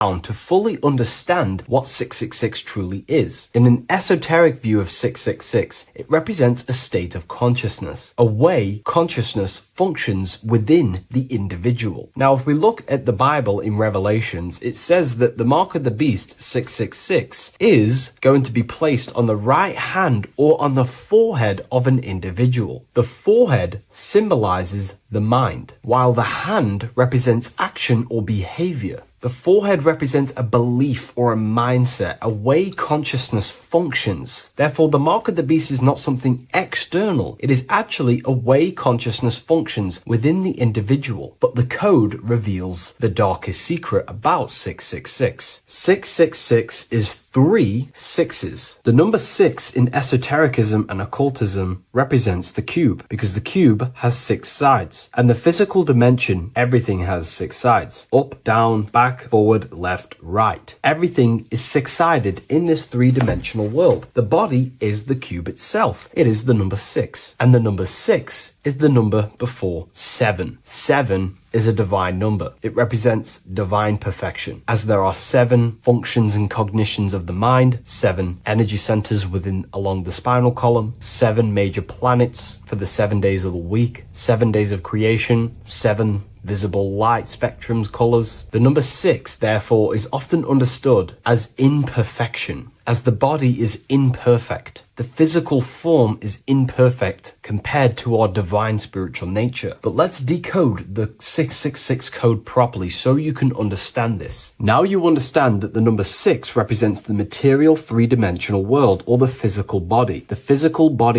to fully understand what 666 truly is. In an esoteric view of 666, it represents a state of consciousness, a way consciousness functions within the individual. Now, if we look at the Bible in Revelations, it says that the mark of the beast, 666, is going to be placed on the right hand or on the forehead of an individual. The forehead symbolizes the mind, while the hand represents action or behavior. The forehead represents a belief or a mindset, a way consciousness functions. Therefore, the mark of the beast is not something external. It is actually a way consciousness functions within the individual. But the code reveals the darkest secret about 666. 666 is 3 sixes. The number 6 in esotericism and occultism represents the cube, because the cube has 6 sides. And the physical dimension, everything has 6 sides. Up, down, back, forward, left, right. Everything is 6-sided in this 3-dimensional world. The body is the cube itself. It is the number 6. And the number 6 is the number before 7. 7 is a divine number. It represents divine perfection, as there are 7 functions and cognitions of the mind, 7 energy centers along the spinal column, 7 major planets for the 7 days of the week, 7 days of creation, 7 visible light spectrums, colors. The number 6, therefore, is often understood as imperfection, as the body is imperfect. The physical form is imperfect compared to our divine spiritual nature. But let's decode the 666 code properly so you can understand this. Now you understand that the number 6 represents the material 3-dimensional world, or the physical body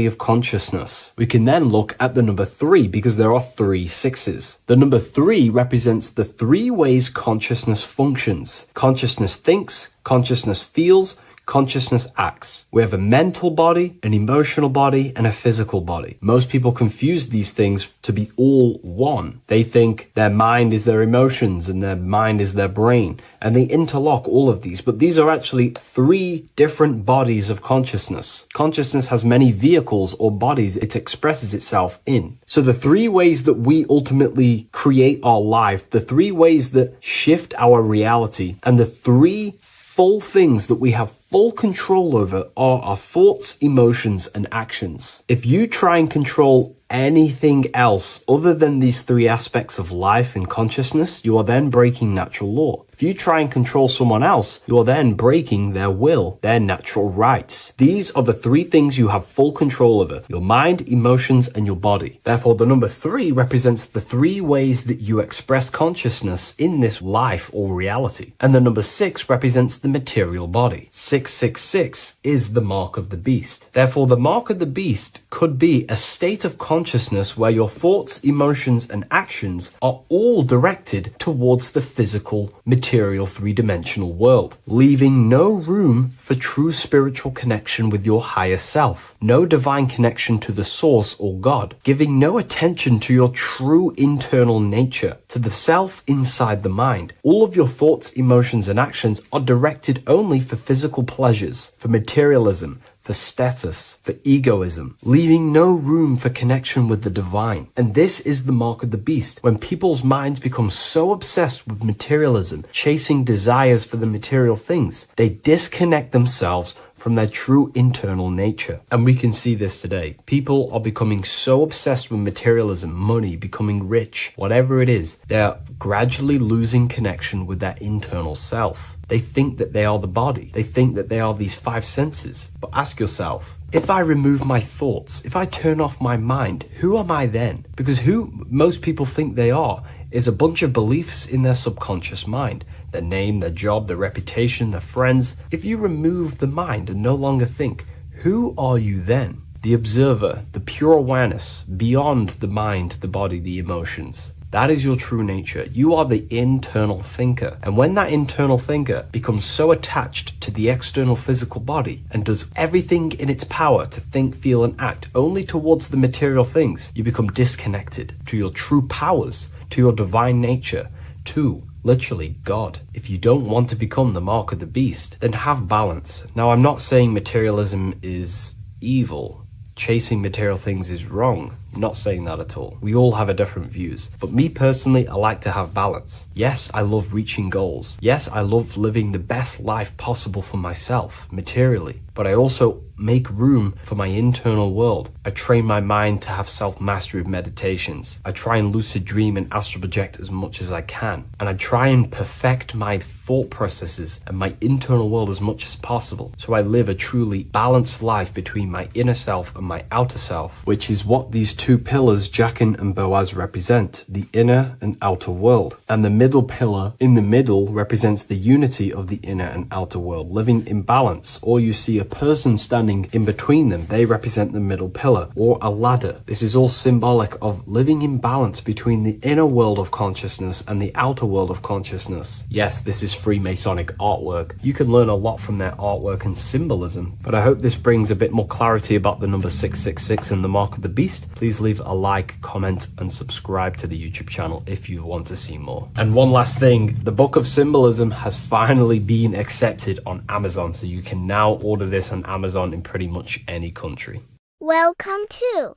of consciousness. We can then look at the number 3, because there are 3 6s. The number 3 represents the 3 ways consciousness functions. Consciousness thinks, consciousness feels, consciousness acts. We have a mental body, an emotional body, and a physical body. Most people confuse these things to be all one. They think their mind is their emotions and their mind is their brain, and they interlock all of these. But these are actually 3 different bodies of consciousness. Consciousness has many vehicles or bodies it expresses itself in. So the 3 ways that we ultimately create our life, the 3 ways that shift our reality, and the 3 full things that we have full control over are our thoughts, emotions, and actions. If you try and control anything else other than these 3 aspects of life and consciousness, you are then breaking natural law. If you try and control someone else, you are then breaking their will, their natural rights. These are the 3 things you have full control over: your mind, emotions, and your body. Therefore, the number 3 represents the 3 ways that you express consciousness in this life or reality. And the number 6 represents the material body. 666 is the mark of the beast. Therefore, the mark of the beast could be a state of consciousness where your thoughts, emotions, and actions are all directed towards the physical, material 3-dimensional world, leaving no room for true spiritual connection with your higher self, no divine connection to the source or God, giving no attention to your true internal nature, to the self inside the mind. All of your thoughts, emotions, and actions are directed only for physical pleasures, for materialism, for status, for egoism, leaving no room for connection with the divine. And this is the mark of the beast. When people's minds become so obsessed with materialism, chasing desires for the material things, they disconnect themselves from their true internal nature. And we can see this today. People are becoming so obsessed with materialism, money, becoming rich, whatever it is, they're gradually losing connection with their internal self. They think that they are the body. They think that they are these 5 senses. But ask yourself, if I remove my thoughts, if I turn off my mind, who am I then? Because who most people think they are is a bunch of beliefs in their subconscious mind. Their name, their job, their reputation, their friends. If you remove the mind and no longer think, who are you then? The observer, the pure awareness, beyond the mind, the body, the emotions. That is your true nature. You are the internal thinker. And when that internal thinker becomes so attached to the external physical body and does everything in its power to think, feel, and act only towards the material things, you become disconnected to your true powers, to your divine nature, to literally God. If you don't want to become the mark of the beast, then have balance. Now, I'm not saying materialism is evil. Chasing material things is wrong. Not saying that at all. We all have a different views. But me personally, I like to have balance. Yes, I love reaching goals. Yes, I love living the best life possible for myself, materially. But I also make room for my internal world. I train my mind to have self-mastery of meditations. I try and lucid dream and astral project as much as I can. And I try and perfect my thought processes and my internal world as much as possible. So I live a truly balanced life between my inner self and my outer self, which is what these two pillars, Jachin and Boaz, represent, the inner and outer world. And the middle pillar in the middle represents the unity of the inner and outer world, living in balance. Or you see a person standing in between them, they represent the middle pillar, or a ladder. This is all symbolic of living in balance between the inner world of consciousness and the outer world of consciousness. Yes, this is Freemasonic artwork. You can learn a lot from their artwork and symbolism, but I hope this brings a bit more clarity about the number 666 and the mark of the beast. Please leave a like, comment, and subscribe to the YouTube channel if you want to see more. And one last thing, the Book of Symbolism has finally been accepted on Amazon, so you can now order this on Amazon in pretty much any country. Welcome to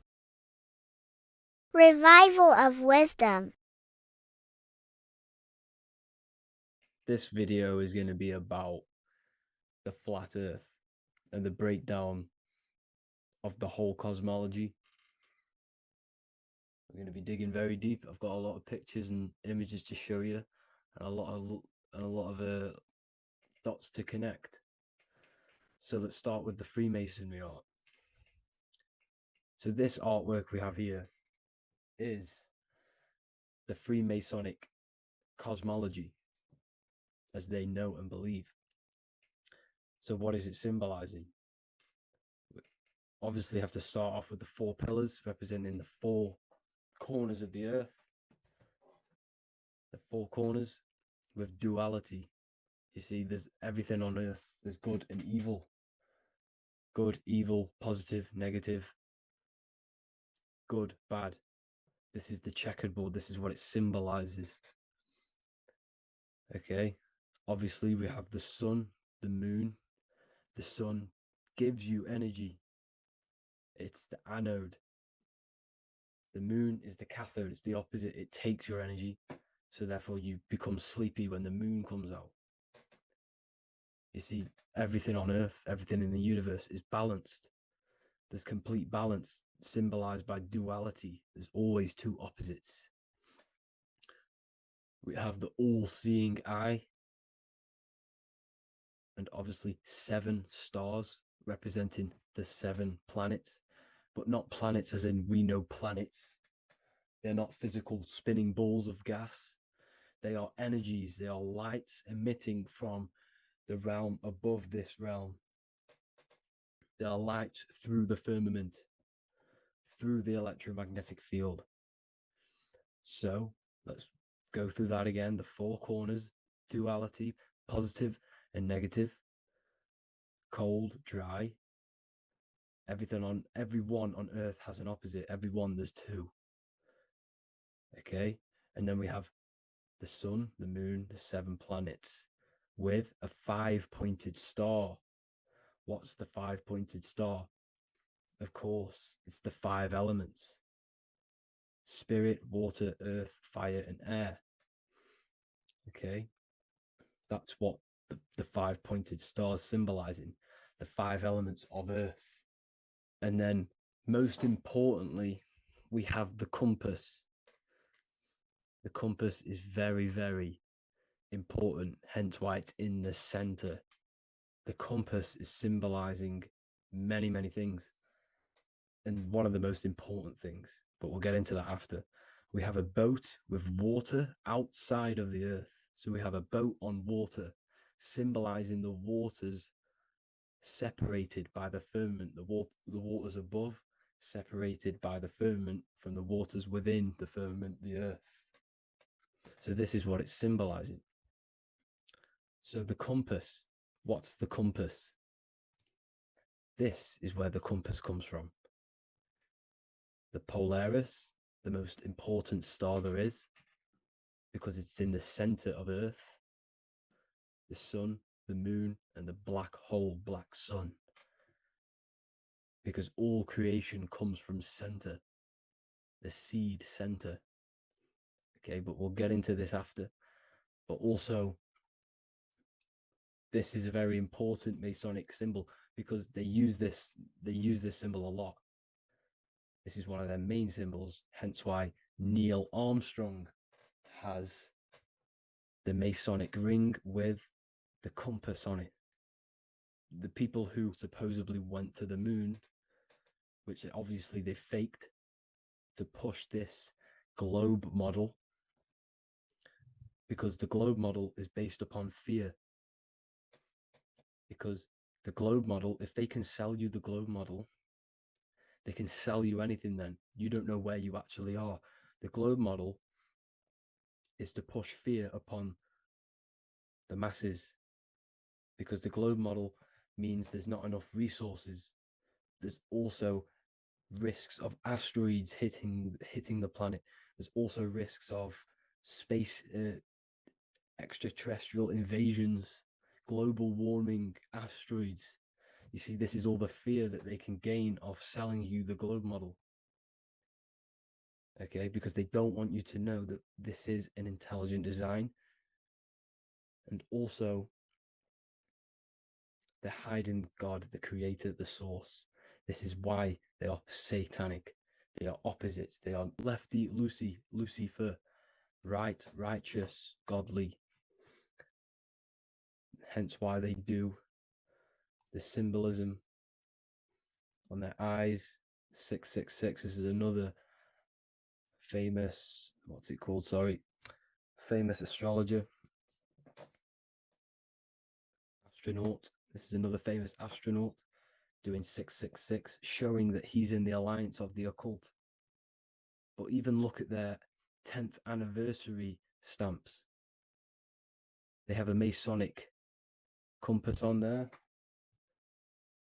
Revival of Wisdom. This video is going to be about the flat earth and the breakdown of the whole cosmology. I'm going to be digging very deep. I've got a lot of pictures and images to show you, and a lot of dots to connect. So let's start with the Freemasonry art. So this artwork we have here is the Freemasonic cosmology, as they know and believe. So what is it symbolizing? We obviously have to start off with the four pillars representing the four corners of the earth. The four corners with duality. You see, there's everything on earth. There's good and evil. Good, evil, positive, negative. Good, bad. This is the checkered board. This is what it symbolizes. Okay. Obviously, we have the sun, the moon. The sun gives you energy. It's the anode. The moon is the cathode. It's the opposite. It takes your energy. So therefore, you become sleepy when the moon comes out. You see, everything on Earth, everything in the universe is balanced. There's complete balance, symbolized by duality. There's always two opposites. We have the all-seeing eye, and obviously 7 stars representing the 7 planets, but not planets as in we know planets. They're not physical spinning balls of gas. They are energies. They are lights emitting from the realm above this realm. They are lights through the firmament, through the electromagnetic field. So let's go through that again. The 4 corners, duality, positive and negative, cold, dry. Everyone on Earth has an opposite. Everyone, there's 2. Okay, and then we have the sun, the moon, the 7 planets with a 5-pointed star. What's the 5-pointed star? Of course, it's the 5 elements: spirit, water, earth, fire, and air. Okay, that's what the 5-pointed stars symbolizing, the 5 elements of Earth. And then, most importantly, we have the compass. The compass is very, very important, hence why it's in the center. The compass is symbolizing many, many things. And one of the most important things, but we'll get into that after. We have a boat with water outside of the earth. So we have a boat on water, symbolizing the waters separated by the firmament, the waters above, separated by the firmament from the waters within the firmament, the earth. So this is what it's symbolizing. So the compass, what's the compass? This is where the compass comes from. The Polaris, the most important star there is, because it's in the center of Earth, the sun, the moon, and the black hole, black sun. Because all creation comes from center. the seed center. Okay, but we'll get into this after. But also, this is a very important Masonic symbol because they use this symbol a lot. This is one of their main symbols, hence why Neil Armstrong has the Masonic ring with the compass on it. The people who supposedly went to the moon, which obviously they faked to push this globe model, because the globe model is based upon fear. Because the globe model, if they can sell you the globe model, they can sell you anything then. You don't know where you actually are. The globe model is to push fear upon the masses, because the globe model means there's not enough resources. There's also risks of asteroids hitting the planet. There's also risks of space extraterrestrial invasions, global warming, asteroids. You see, this is all the fear that they can gain of selling you the globe model. Okay, because they don't want you to know that this is an intelligent design. And also, they're hiding God, the creator, the source. This is why they are satanic. They are opposites. They are lefty, Lucifer, right, righteous, godly. Hence why they do the symbolism on their eyes. 666. This is another famous, famous astrologer. Astronaut. This is another famous astronaut doing 666, showing that he's in the alliance of the occult. But even look at their 10th anniversary stamps. They have a Masonic compass on there.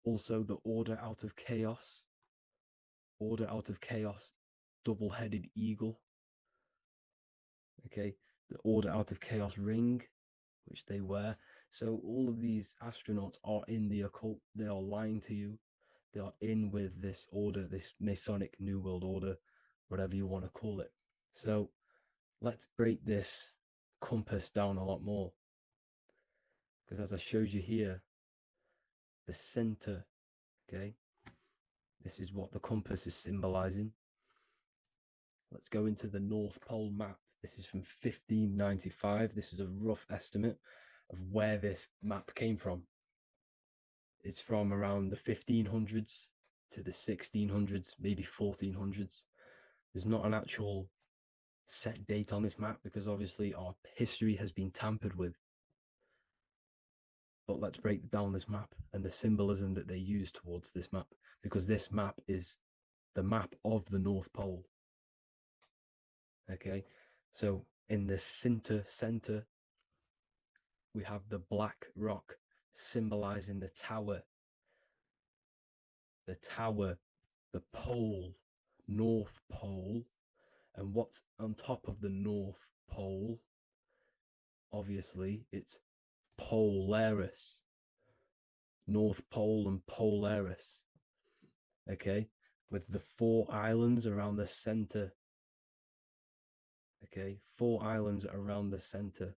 Also, the Order Out of Chaos. Order Out of Chaos, double-headed eagle. Okay, the Order Out of Chaos ring, which they wear. So all of these astronauts are in the occult. They are lying to you. They are in with this order, this Masonic New World Order, whatever you want to call it. So let's break this compass down a lot more. Because as I showed you here, the center, okay, this is what the compass is symbolizing. Let's go into the North Pole map. This is from 1595. This is a rough estimate of where this map came from. It's from around the 1500s to the 1600s, maybe 1400s. There's not an actual set date on this map because obviously our history has been tampered with. But let's break down this map and the symbolism that they use towards this map, because this map is the map of the North Pole. Okay, so in the center, we have the black rock symbolizing the tower, the pole, North Pole. And what's on top of the North Pole? Obviously, it's Polaris. North Pole and Polaris. Okay, with the 4 islands around the center. Okay, 4 islands around the center.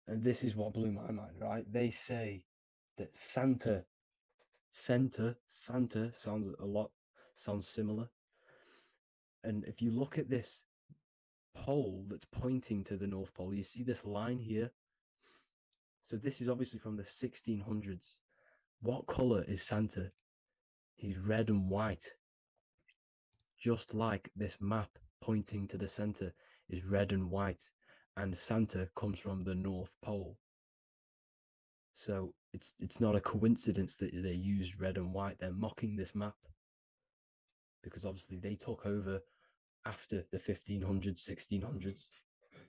And this is what blew my mind, right? They say that Santa sounds similar. And if you look at this pole that's pointing to the North Pole, you see this line here. So this is obviously from the 1600s. What color is Santa? He's red and white. Just like this map pointing to the center is red and white, and Santa comes from the North Pole. So it's not a coincidence that they use red and white. They're mocking this map because obviously they took over after the 1500s, 1600s.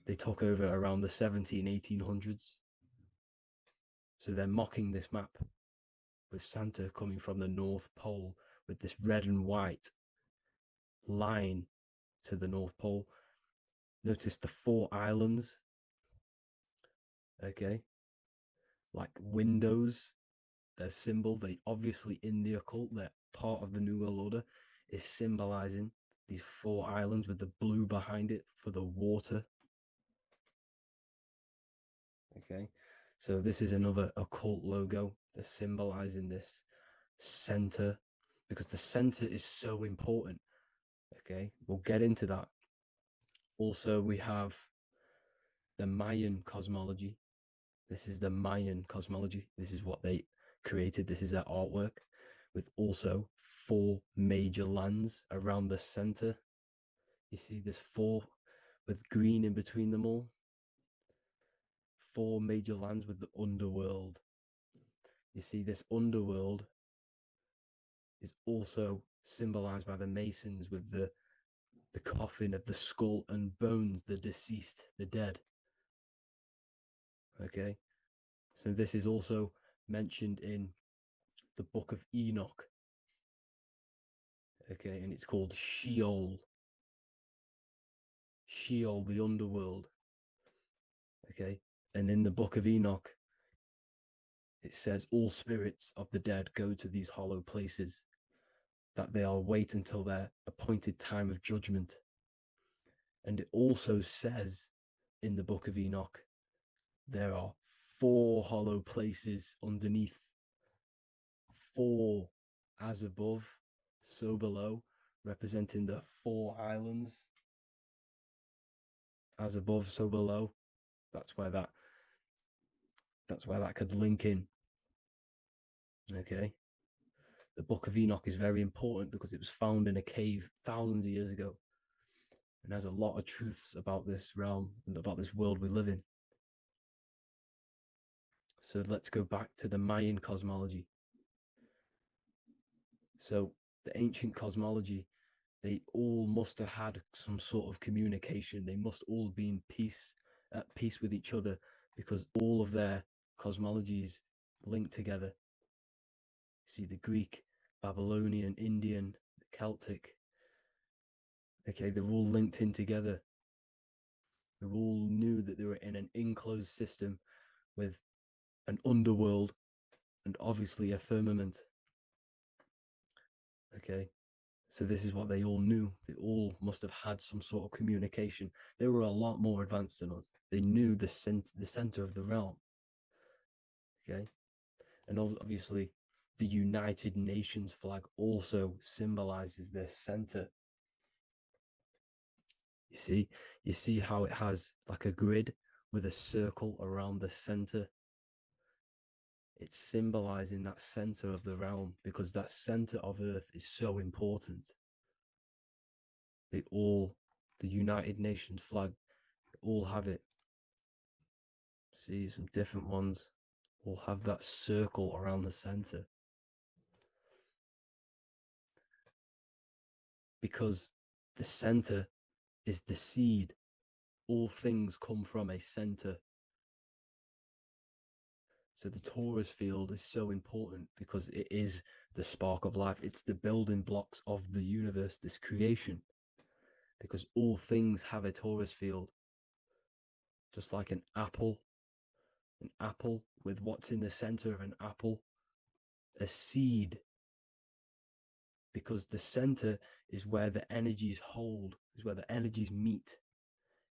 They took over around the 1800s. So they're mocking this map with Santa coming from the North Pole with this red and white line to the North Pole. Notice the 4 islands. Okay. Like windows, their symbol. They obviously in the occult, they're part of the New World Order. is symbolizing these 4 islands with the blue behind it for the water. Okay, so this is another occult logo that's symbolizing this center, because the center is so important. Okay, we'll get into that. Also, we have the Mayan cosmology. This is the Mayan cosmology. This is what they created. This is their artwork, with also 4 major lands around the center. You see this 4 with green in between them all. 4 major lands with the underworld. You see this underworld is also symbolized by the Masons with the coffin of the skull and bones, the deceased, the dead. Okay, so this is also mentioned in the book of Enoch. Okay, and it's called Sheol. Sheol, the underworld. Okay, and in the book of Enoch, it says all spirits of the dead go to these hollow places, that they are wait until their appointed time of judgment. And it also says in the book of Enoch, there are 4 hollow places underneath. 4 as above, so below, representing the 4 islands. As above, so below. That's where that could link in. Okay. The book of Enoch is very important because it was found in a cave thousands of years ago, and has a lot of truths about this realm and about this world we live in. So let's go back to the Mayan cosmology. So the ancient cosmology, they all must have had some sort of communication. They must all be at peace with each other, because all of their cosmologies linked together. See, the Greek, Babylonian, Indian, Celtic. Okay, they're all linked in together. They all knew that they were in an enclosed system with an underworld and obviously a firmament. Okay, so this is what they all knew. They all must have had some sort of communication. They were a lot more advanced than us. They knew the center of the realm. Okay, and obviously the United Nations flag also symbolizes their center. You see how it has like a grid with a circle around the center. It's symbolizing that center of the realm, because that center of Earth is so important. The United Nations flag, all have it. See, some different ones all have that circle around the center, because the center is the seed. All things come from a center. So the torus field is so important because it is the spark of life. It's the building blocks of the universe, this creation, because all things have a torus field. Just like an apple with what's in the center of an apple, a seed, because the center is where the energies hold, is where the energies meet,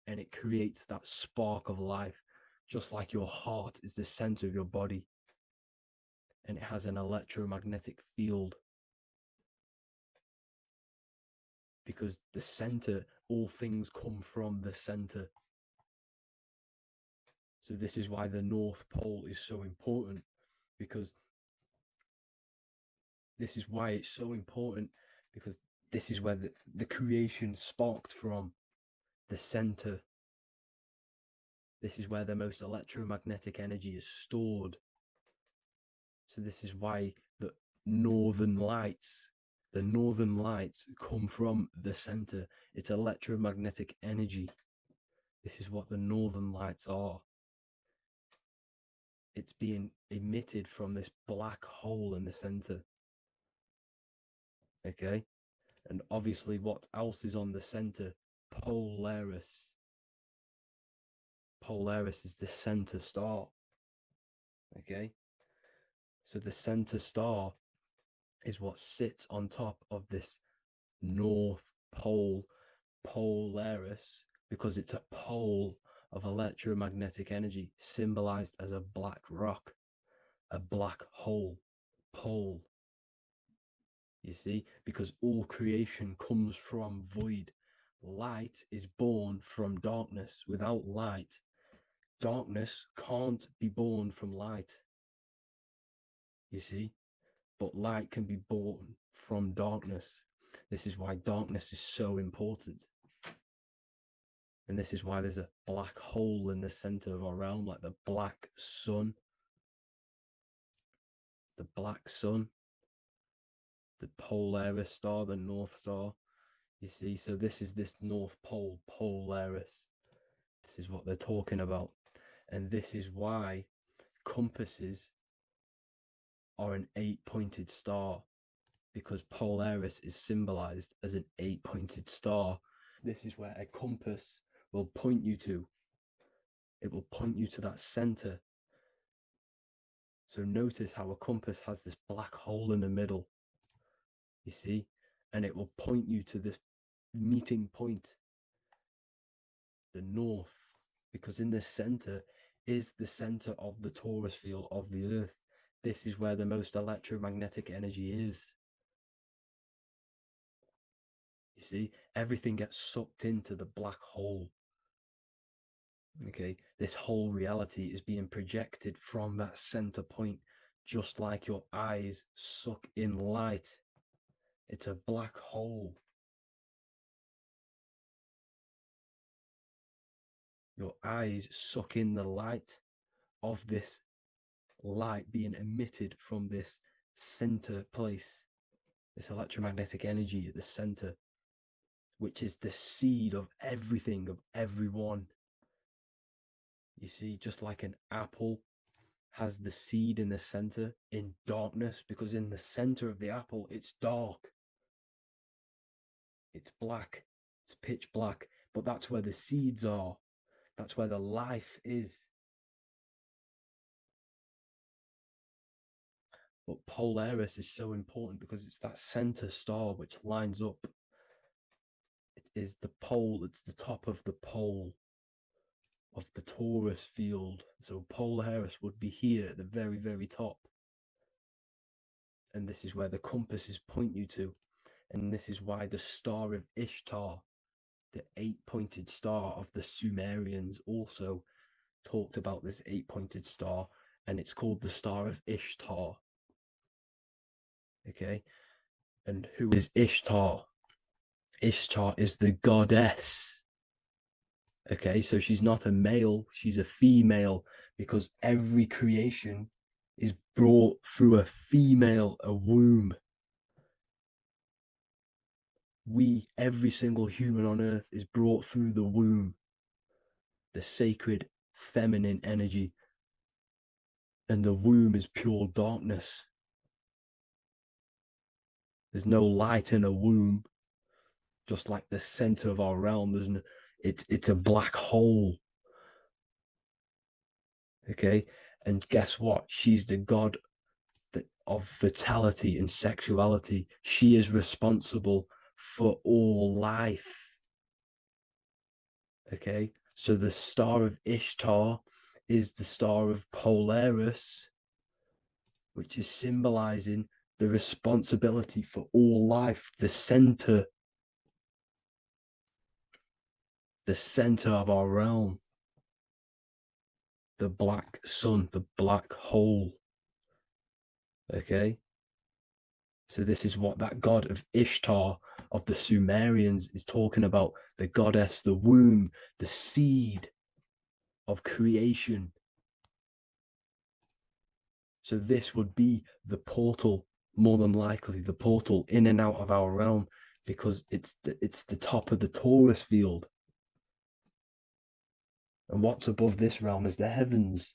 and it creates that spark of life. Just like your heart is the center of your body, and it has an electromagnetic field, because the center, all things come from the center. So this is why the North Pole is so important, because this is why it's so important, because this is where the creation sparked from, the center. This is where the most electromagnetic energy is stored. So this is why the northern lights come from the center. It's electromagnetic energy. This is what the northern lights are. It's being emitted from this black hole in the center. Okay, and obviously what else is on the center? Polaris. Polaris is the center star. Okay, so the center star is what sits on top of this North Pole, Polaris, because it's a pole of electromagnetic energy, symbolized as a black rock, a black hole, pole. You see, because all creation comes from void. Light is born from darkness. Without light, darkness can't be born from light. You see, but light can be born from darkness. This is why darkness is so important. And this is why there's a black hole in the center of our realm, like the black sun. The black sun, the Polaris star, the North Star. You see, so this is this North Pole, Polaris. This is what they're talking about. And this is why compasses are an 8-pointed star, because Polaris is symbolized as an 8-pointed star. This is where a compass will point you to. It will point you to that center. So notice how a compass has this black hole in the middle, you see, and it will point you to this meeting point, the north, because in the center is the center of the torus field of the earth. This is where the most electromagnetic energy is. You see, everything gets sucked into the black hole. Okay, this whole reality is being projected from that center point, just like your eyes suck in light. It's a black hole. Your eyes suck in the light of this light being emitted from this center place, this electromagnetic energy at the center, which is the seed of everything, of everyone. You see, just like an apple has the seed in the center in darkness, because in the center of the apple, it's dark. It's black. It's pitch black. But that's where the seeds are. That's where the life is. But Polaris is so important because it's that center star which lines up. It is the pole. It's the top of the pole of the torus field. So Polaris would be here at the very, very top. And this is where the compasses point you to. And this is why the star of Ishtar, the 8-pointed star of the Sumerians, also talked about this 8-pointed star, and it's called the star of Ishtar. Okay, and who is Ishtar? Ishtar is the goddess. Okay, so she's not a male, she's a female, because every creation is brought through a female, a womb. Every single human on earth is brought through the womb, the sacred feminine energy, and the womb is pure darkness. There's no light in a womb, just like the center of our realm. It's a black hole. Okay, and guess what? She's the god of fertility and sexuality. She is responsible for all life. Okay, so the star of Ishtar is the star of Polaris, which is symbolizing the responsibility for all life, the center of our realm, the black sun, the black hole. Okay, so this is what that god of Ishtar of the Sumerians is talking about, the goddess, the womb, the seed of creation. So this would be the portal, more than likely the portal in and out of our realm, because it's the top of the torus field. And what's above this realm is the heavens.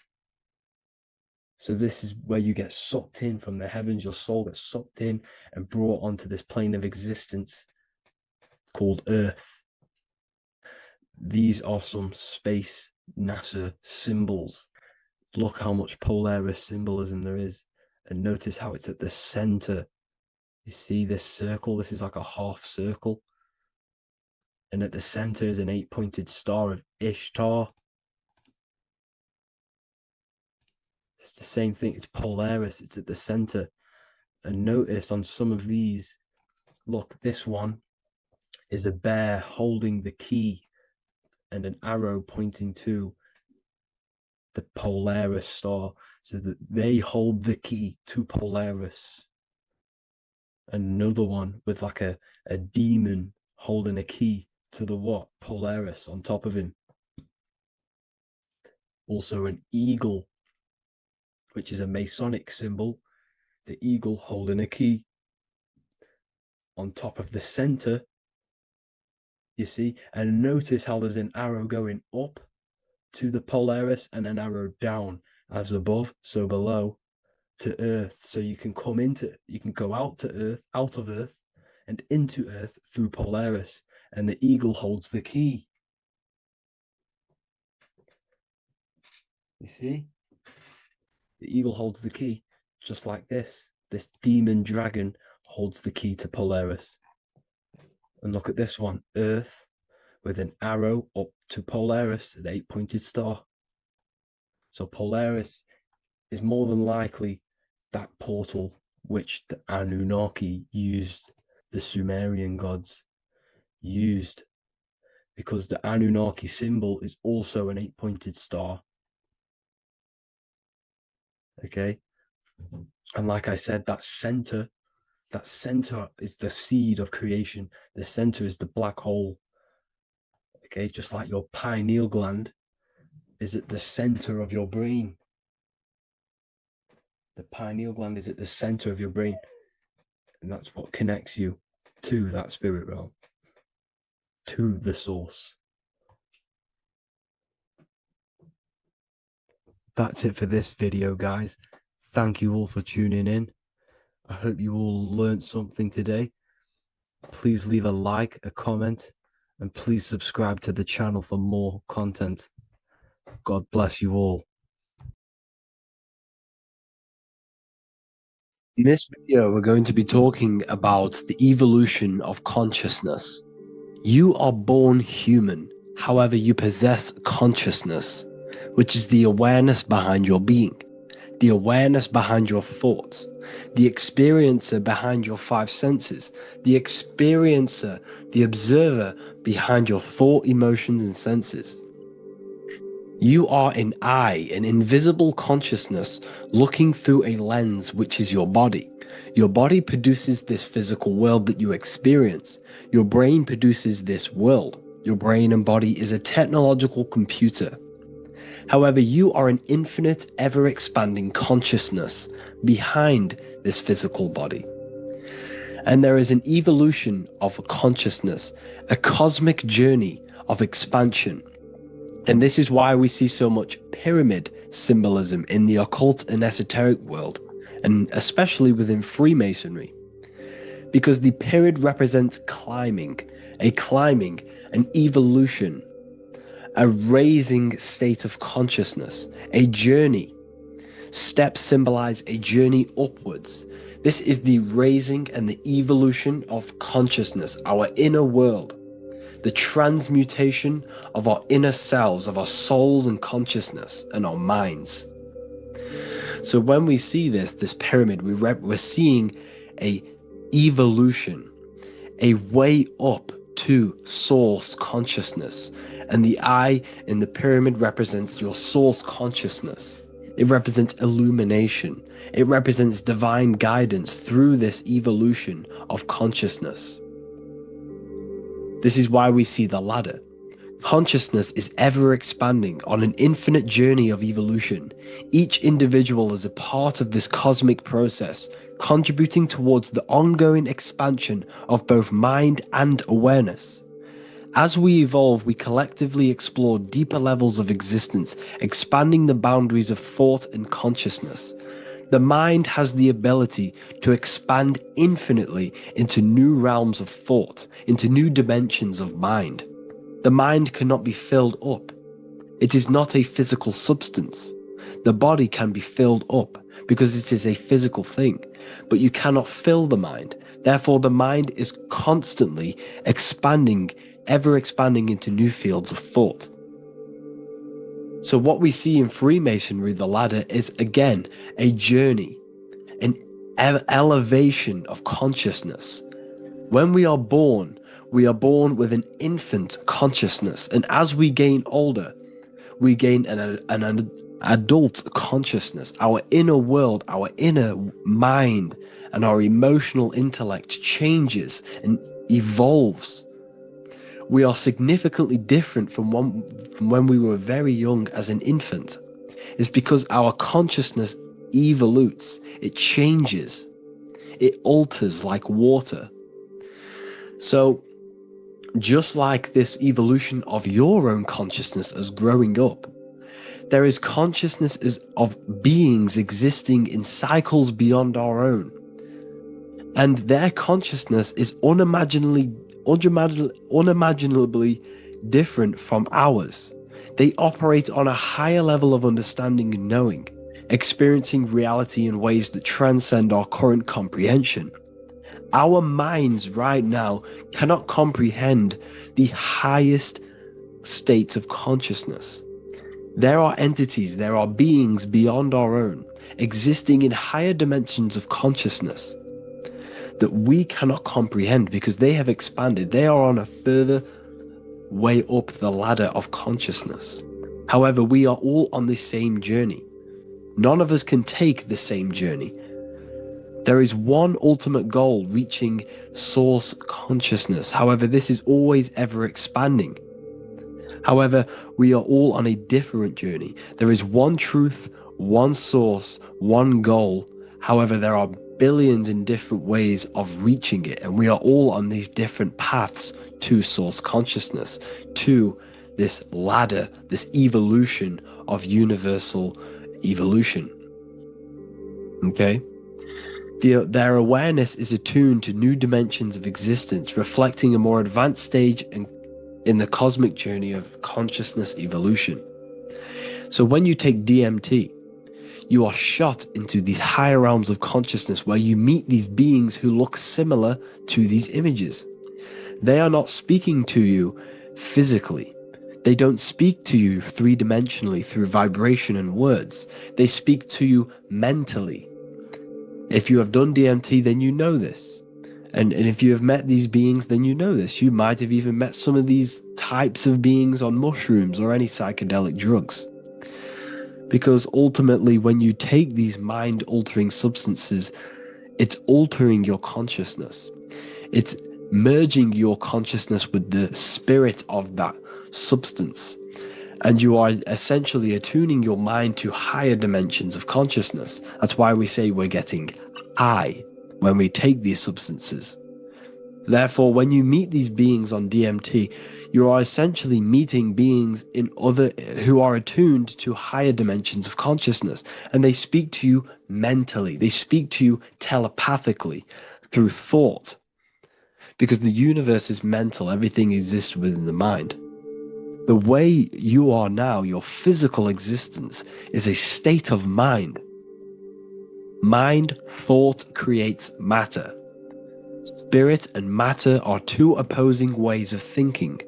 So this is where you get sucked in from the heavens. Your soul gets sucked in and brought onto this plane of existence called Earth. These are some space NASA symbols. Look how much Polaris symbolism there is. And notice how it's at the center. You see this circle? This is like a half circle. And at the center is an 8-pointed star of Ishtar. It's the same thing. It's Polaris. It's at the center. And notice on some of these, look, this one is a bear holding the key and an arrow pointing to the Polaris star, so that they hold the key to Polaris. Another one with like a demon holding a key to the what? Polaris on top of him. Also an eagle, which is a Masonic symbol. The eagle holding a key on top of the center. You see? And notice how there's an arrow going up to the Polaris and an arrow down, as above, so below, to Earth. So you can go out to Earth, out of Earth, and into Earth through Polaris. And the eagle holds the key. You see? The eagle holds the key, just like this. This demon dragon holds the key to Polaris. And look at this one, Earth, with an arrow up to Polaris, an 8-pointed star. So Polaris is more than likely that portal which the Anunnaki used, the Sumerian gods used, because the Anunnaki symbol is also an 8-pointed star. Okay, and like I said, that center is the seed of creation. The center is the black hole. Okay, just like your pineal gland is at the center of your brain. The pineal gland is at the center of your brain, and that's what connects you to that spirit realm, to the source. That's it for this video, guys. Thank you all for tuning in. I hope you all learned something today. Please leave a like, a comment, and please subscribe to the channel for more content. God bless you all. In this video, we're going to be talking about the evolution of consciousness. You are born human, however, you possess consciousness, which is the awareness behind your being, the awareness behind your thoughts, the experiencer behind your 5 senses, the experiencer, the observer behind your thought, emotions, and senses. You are an eye, an invisible consciousness looking through a lens, which is your body. Your body produces this physical world that you experience. Your brain produces this world. Your brain and body is a technological computer. However, you are an infinite, ever-expanding consciousness behind this physical body. And there is an evolution of consciousness, a cosmic journey of expansion. And this is why we see so much pyramid symbolism in the occult and esoteric world, and especially within Freemasonry. Because the pyramid represents climbing, an evolution, a raising state of consciousness, a journey. Steps symbolize a journey upwards. This is the raising and the evolution of consciousness, our inner world. The transmutation of our inner selves, of our souls and consciousness and our minds. So when we see this pyramid, we're seeing a evolution, a way up to source consciousness. And the eye in the pyramid represents your source consciousness. It represents illumination. It represents divine guidance through this evolution of consciousness. This is why we see the ladder. Consciousness is ever expanding on an infinite journey of evolution. Each individual is a part of this cosmic process, contributing towards the ongoing expansion of both mind and awareness. As we evolve, we collectively explore deeper levels of existence, expanding the boundaries of thought and consciousness. The mind has the ability to expand infinitely into new realms of thought, into new dimensions of mind. The mind cannot be filled up. It is not a physical substance. The body can be filled up, because it is a physical thing, but you cannot fill the mind. Therefore, the mind is constantly expanding, ever expanding into new fields of thought. So what we see in Freemasonry, the ladder, is again a journey, an elevation of consciousness. When we are born with an infant consciousness, and as we gain older, we gain an adult consciousness. Our inner world, our inner mind, and our emotional intellect changes and evolves. We are significantly different from when we were very young as an infant. It's because our consciousness evolutes, it changes, it alters like water. So just like this evolution of your own consciousness as growing up, there is consciousness of beings existing in cycles beyond our own. And their consciousness is unimaginably different from ours. They operate on a higher level of understanding and knowing, experiencing reality in ways that transcend our current comprehension. Our minds right now cannot comprehend the highest states of consciousness. There are entities, there are beings beyond our own, existing in higher dimensions of consciousness that we cannot comprehend because they have expanded. They are on a further way up the ladder of consciousness. However, we are all on this same journey. None of us can take the same journey. There is one ultimate goal, reaching source consciousness. However, this is always ever expanding. However, we are all on a different journey. There is one truth, one source, one goal. However, there are billions in different ways of reaching it, and we are all on these different paths to source consciousness, to this ladder, this evolution of universal evolution. Okay? Their awareness is attuned to new dimensions of existence, reflecting a more advanced stage in the cosmic journey of consciousness evolution. So when you take DMT, you are shot into these higher realms of consciousness where you meet these beings who look similar to these images. They are not speaking to you physically. They don't speak to you three-dimensionally through vibration and words. They speak to you mentally. If you have done DMT, then you know this. And if you have met these beings, then you know this. You might have even met some of these types of beings on mushrooms or any psychedelic drugs. Because ultimately, when you take these mind-altering substances, it's altering your consciousness. It's merging your consciousness with the spirit of that substance. And you are essentially attuning your mind to higher dimensions of consciousness. That's why we say we're getting high when we take these substances. Therefore, when you meet these beings on DMT, you are essentially meeting beings who are attuned to higher dimensions of consciousness, and they speak to you mentally. They speak to you telepathically through thought, because the universe is mental. Everything exists within the mind. The way you are now, your physical existence, is a state of mind. Mind, thought creates matter. Spirit and matter are two opposing ways of thinking.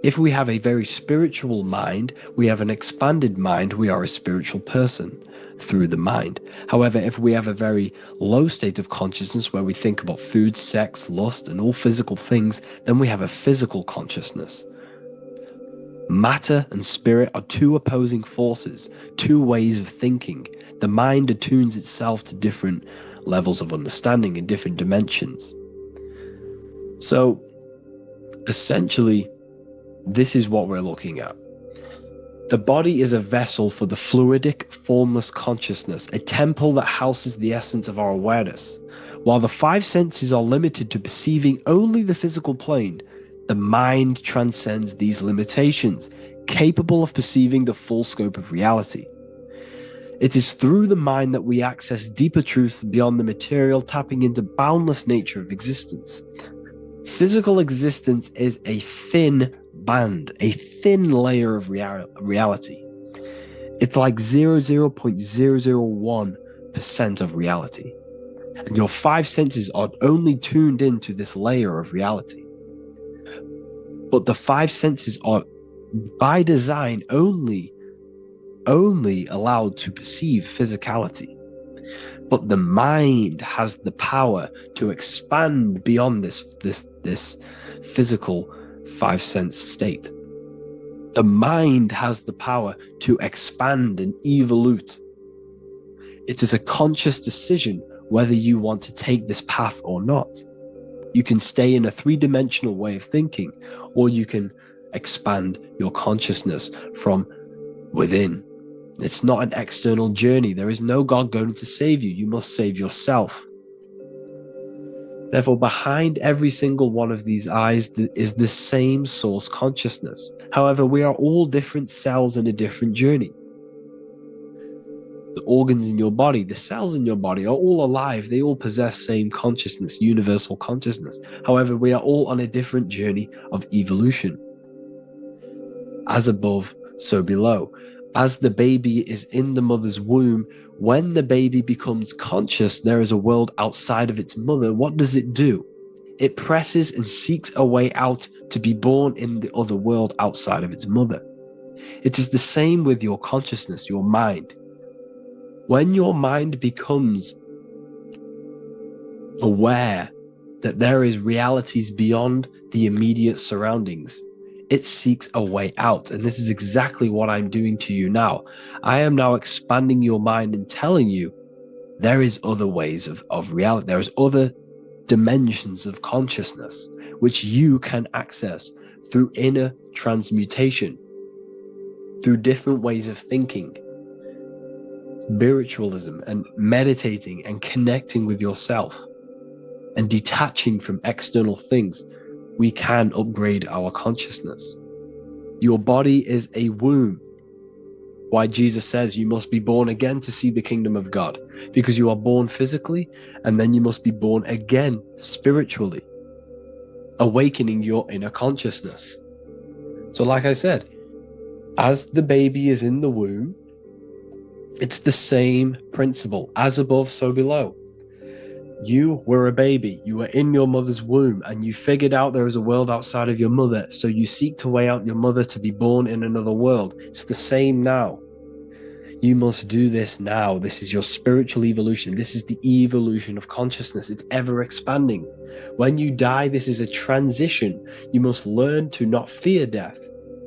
If we have a very spiritual mind, we have an expanded mind, we are a spiritual person through the mind. However, if we have a very low state of consciousness where we think about food, sex, lust, and all physical things, then we have a physical consciousness. Matter and spirit are two opposing forces, two ways of thinking. The mind attunes itself to different levels of understanding in different dimensions. So, essentially, this is what we're looking at. The body is a vessel for the fluidic, formless consciousness, a temple that houses the essence of our awareness. While the five senses are limited to perceiving only the physical plane, the mind transcends these limitations, capable of perceiving the full scope of reality. It is through the mind that we access deeper truths beyond the material, tapping into boundless nature of existence. Physical existence is a thin band, a thin layer of reality. It's like 0.001 100% of reality. And your five senses are only tuned into this layer of reality. But the five senses are, by design, only allowed to perceive physicality. But the mind has the power to expand beyond this physical five sense state. The mind has the power to expand and evolute. It is a conscious decision whether you want to take this path or not. You can stay in a three-dimensional way of thinking, or you can expand your consciousness from within. It's not an external journey. There is no God going to save you. You must save yourself. Therefore, behind every single one of these eyes is the same source consciousness. However, we are all different cells in a different journey. The organs in your body, the cells in your body are all alive. They all possess same consciousness, universal consciousness. However, we are all on a different journey of evolution. As above, so below. As the baby is in the mother's womb, when the baby becomes conscious, there is a world outside of its mother. What does it do? It presses and seeks a way out to be born in the other world outside of its mother. It is the same with your consciousness, your mind. When your mind becomes aware that there is realities beyond the immediate surroundings, it seeks a way out. And this is exactly what I'm doing to you now. I am now expanding your mind and telling you there is other ways of reality. There is other dimensions of consciousness which you can access through inner transmutation, through different ways of thinking, spiritualism, and meditating and connecting with yourself and detaching from external things. We can upgrade our consciousness. Your body is a womb. Why Jesus says you must be born again to see the kingdom of God, because you are born physically and then you must be born again spiritually, awakening your inner consciousness. So like I said, as the baby is in the womb, it's the same principle. As above, so below. You were a baby, you were in your mother's womb, and you figured out there is a world outside of your mother, so you seek to weigh out your mother to be born in another world. It's the same now. You must do this now. This is your spiritual evolution. This is the evolution of consciousness. It's ever expanding. When you die, this is a transition. You must learn to not fear death.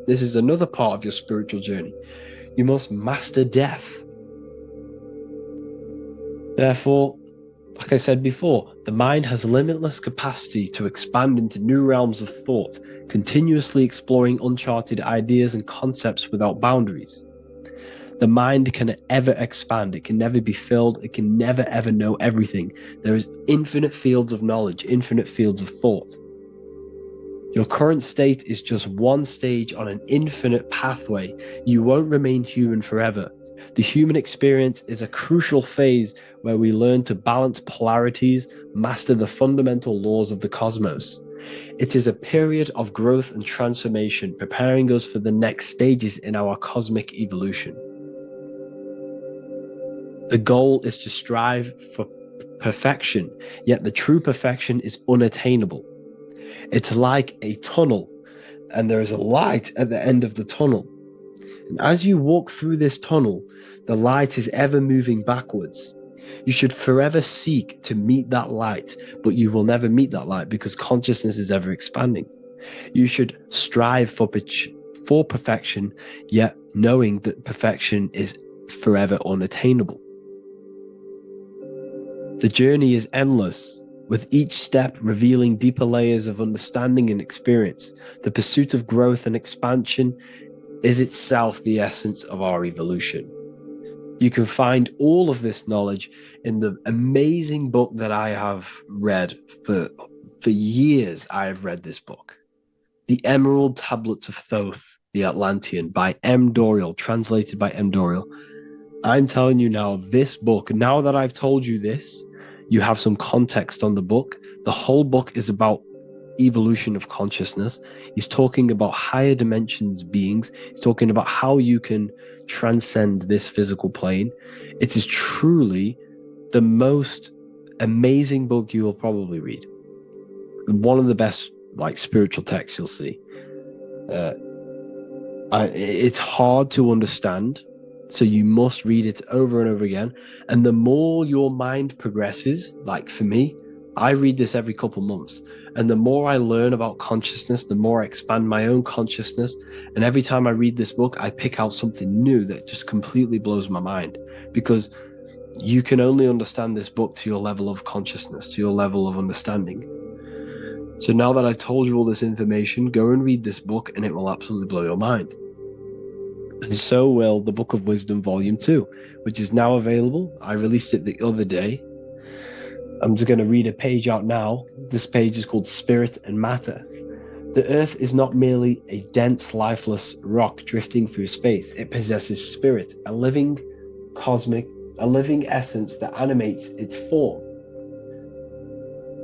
This is another part of your spiritual journey. You must master death. Therefore, like I said before, the mind has limitless capacity to expand into new realms of thought, continuously exploring uncharted ideas and concepts without boundaries. The mind can ever expand. It can never be filled. It can never ever know everything. There is infinite fields of knowledge, infinite fields of thought. Your current state is just one stage on an infinite pathway. You won't remain human forever. The human experience is a crucial phase where we learn to balance polarities, master the fundamental laws of the cosmos. It is a period of growth and transformation, preparing us for the next stages in our cosmic evolution. The goal is to strive for perfection, yet the true perfection is unattainable. It's like a tunnel, and there is a light at the end of the tunnel. And as you walk through this tunnel, the light is ever moving backwards. You should forever seek to meet that light, but you will never meet that light because consciousness is ever expanding. You should strive for perfection, yet knowing that perfection is forever unattainable. The journey is endless, with each step revealing deeper layers of understanding and experience. The pursuit of growth and expansion is itself the essence of our evolution. You can find all of this knowledge in the amazing book that I have read for years. I have read this book, The Emerald Tablets of Thoth, the Atlantean, by M. Dorial, translated by M. Dorial. I'm telling you now, this book, now that I've told you this, you have some context on the book. The whole book is about evolution of consciousness. He's talking about higher dimensions beings. He's talking about how you can transcend this physical plane. It is truly the most amazing book you will probably read. One of the best spiritual texts you'll see. It's hard to understand, so you must read it over and over again. And the more your mind progresses, like for me, I read this every couple months, and the more I learn about consciousness, the more I expand my own consciousness. And every time I read this book, I pick out something new that just completely blows my mind, because you can only understand this book to your level of consciousness, to your level of understanding. So now that I've told you all this information, go and read this book and it will absolutely blow your mind. And so will the Book of Wisdom Volume 2, which is now available. I released it the other day. I'm just going to read a page out now. This page is called Spirit and Matter. The Earth is not merely a dense, lifeless rock drifting through space. It possesses spirit, a living essence that animates its form.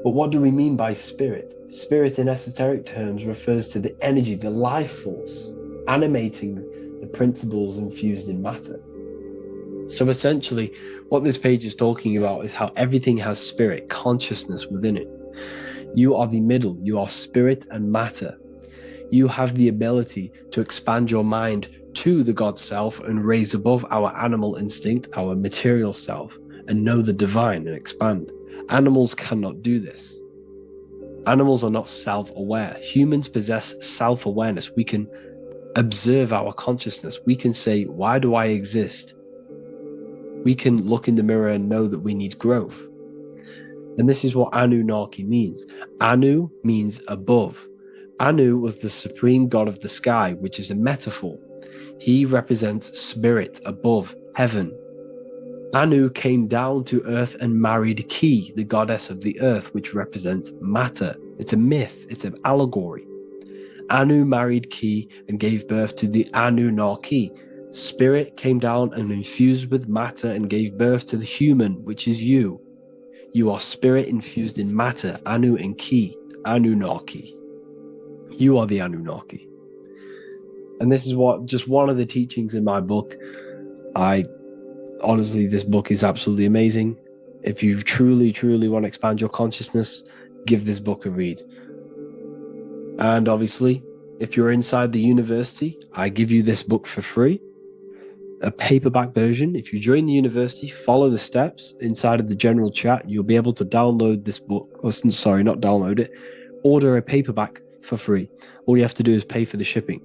But what do we mean by spirit? Spirit in esoteric terms refers to the energy, the life force, animating the principles infused in matter. So essentially, what this page is talking about is how everything has spirit, consciousness within it. You are the middle, you are spirit and matter. You have the ability to expand your mind to the God self and raise above our animal instinct, our material self, and know the divine and expand. Animals cannot do this. Animals are not self-aware. Humans possess self-awareness. We can observe our consciousness. We can say, why do I exist? We can look in the mirror and know that we need growth. And this is what Anunnaki means. Anu means above. Anu was the supreme god of the sky, which is a metaphor. He represents spirit above, heaven. Anu came down to earth and married Ki, the goddess of the earth, which represents matter. It's a myth, it's an allegory. Anu married Ki and gave birth to the Anunnaki. Spirit came down and infused with matter and gave birth to the human, which is you. You are spirit infused in matter, Anu and Ki, Anunnaki. You are the Anunnaki. And this is just one of the teachings in my book. Honestly, this book is absolutely amazing. If you truly, truly want to expand your consciousness, give this book a read. And obviously, if you're inside the university, I give you this book for free, a paperback version. If you join the university, follow the steps inside of the general chat, you'll be able to download this book, not download it, order a paperback for free. All you have to do is pay for the shipping.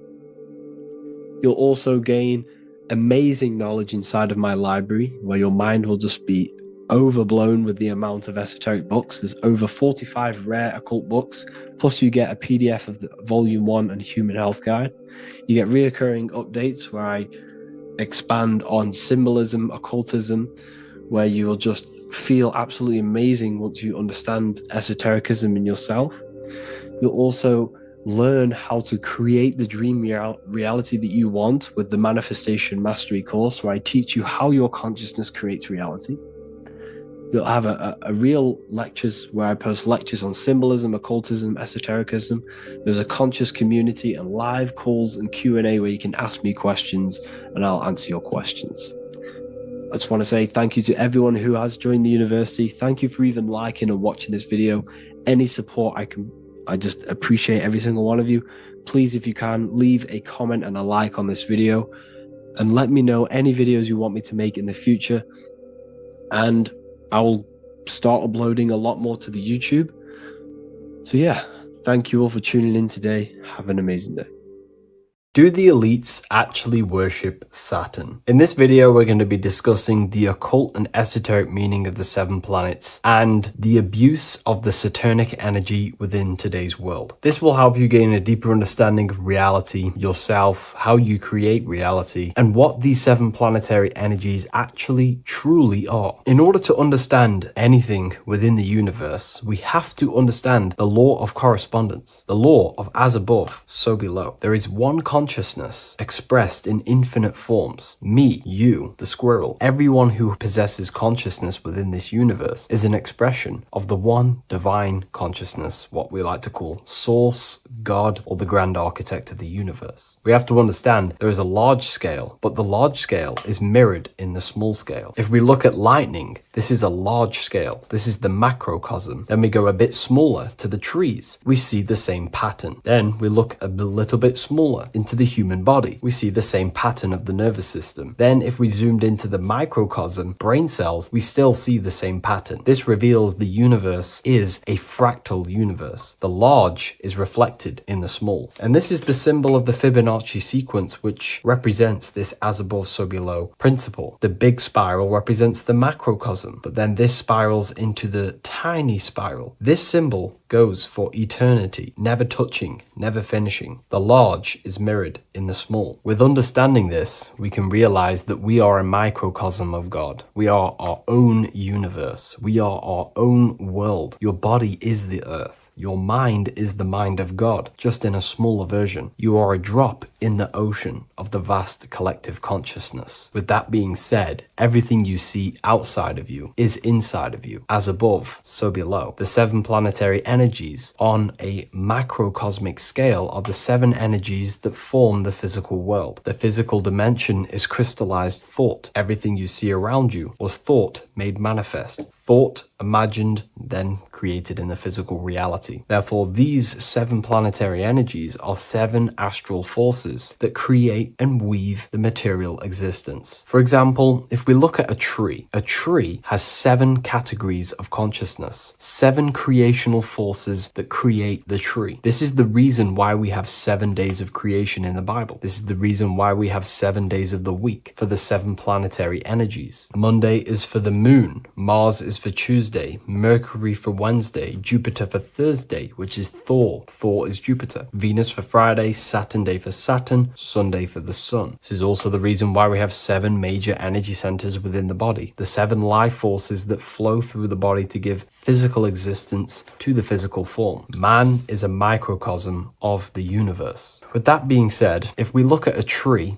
You'll also gain amazing knowledge inside of my library, where your mind will just be overblown with the amount of esoteric books. There's over 45 rare occult books, plus you get a PDF of the Volume 1 and Human Health Guide. You get reoccurring updates where I expand on symbolism, occultism, where you will just feel absolutely amazing once you understand esotericism in yourself. You'll also learn how to create the dream reality that you want with the Manifestation Mastery course, where I teach you how your consciousness creates reality. You'll have a real lectures where I post lectures on symbolism, occultism, esotericism. There's a conscious community and live calls and Q&A where you can ask me questions and I'll answer your questions. I just want to say thank you to everyone who has joined the university. Thank you for even liking and watching this video. Any support I just appreciate every single one of you. Please, if you can, leave a comment and a like on this video and let me know any videos you want me to make in the future. And I will start uploading a lot more to the YouTube. So yeah, thank you all for tuning in today. Have an amazing day. Do the elites actually worship Saturn? In this video, we're going to be discussing the occult and esoteric meaning of the 7 planets and the abuse of the Saturnic energy within today's world. This will help you gain a deeper understanding of reality, yourself, how you create reality, and what these 7 planetary energies actually truly are. In order to understand anything within the universe, we have to understand the law of correspondence, the law of as above, so below. There is one consciousness expressed in infinite forms. Me, you, the squirrel, everyone who possesses consciousness within this universe is an expression of the one divine consciousness, what we like to call Source, God, or the grand architect of the universe. We have to understand there is a large scale, but the large scale is mirrored in the small scale. If we look at lightning, this is a large scale. This is the macrocosm. Then we go a bit smaller to the trees. We see the same pattern. Then we look a little bit smaller into the human body. We see the same pattern of the nervous system. Then if we zoomed into the microcosm, brain cells, we still see the same pattern. This reveals the universe is a fractal universe. The large is reflected in the small. And this is the symbol of the Fibonacci sequence, which represents this as above, so below principle. The big spiral represents the macrocosm, but then this spirals into the tiny spiral. This symbol goes for eternity, never touching, never finishing. The large is mirrored in the small. With understanding this, we can realize that we are a microcosm of God. We are our own universe. We are our own world. Your body is the earth. Your mind is the mind of God, just in a smaller version. You are a drop in the ocean of the vast collective consciousness. With that being said, everything you see outside of you is inside of you. As above, so below. The 7 planetary energies on a macrocosmic scale are the 7 energies that form the physical world. The physical dimension is crystallized thought. Everything you see around you was thought made manifest. Thought imagined, then created in the physical reality. Therefore, these 7 planetary energies are 7 astral forces that create and weave the material existence. For example, if we look at a tree has 7 categories of consciousness, 7 creational forces that create the tree. This is the reason why we have 7 days of creation in the Bible. This is the reason why we have 7 days of the week for the 7 planetary energies. Monday is for the moon, Mars is for Tuesday, Mercury for Wednesday, Jupiter for Thursday, which is Thor. Thor is Jupiter. Venus for Friday, Saturn day for Saturn, Sunday for the sun. This is also the reason why we have 7 major energy centers within the body. The 7 life forces that flow through the body to give physical existence to the physical form. Man is a microcosm of the universe. With that being said, if we look at a tree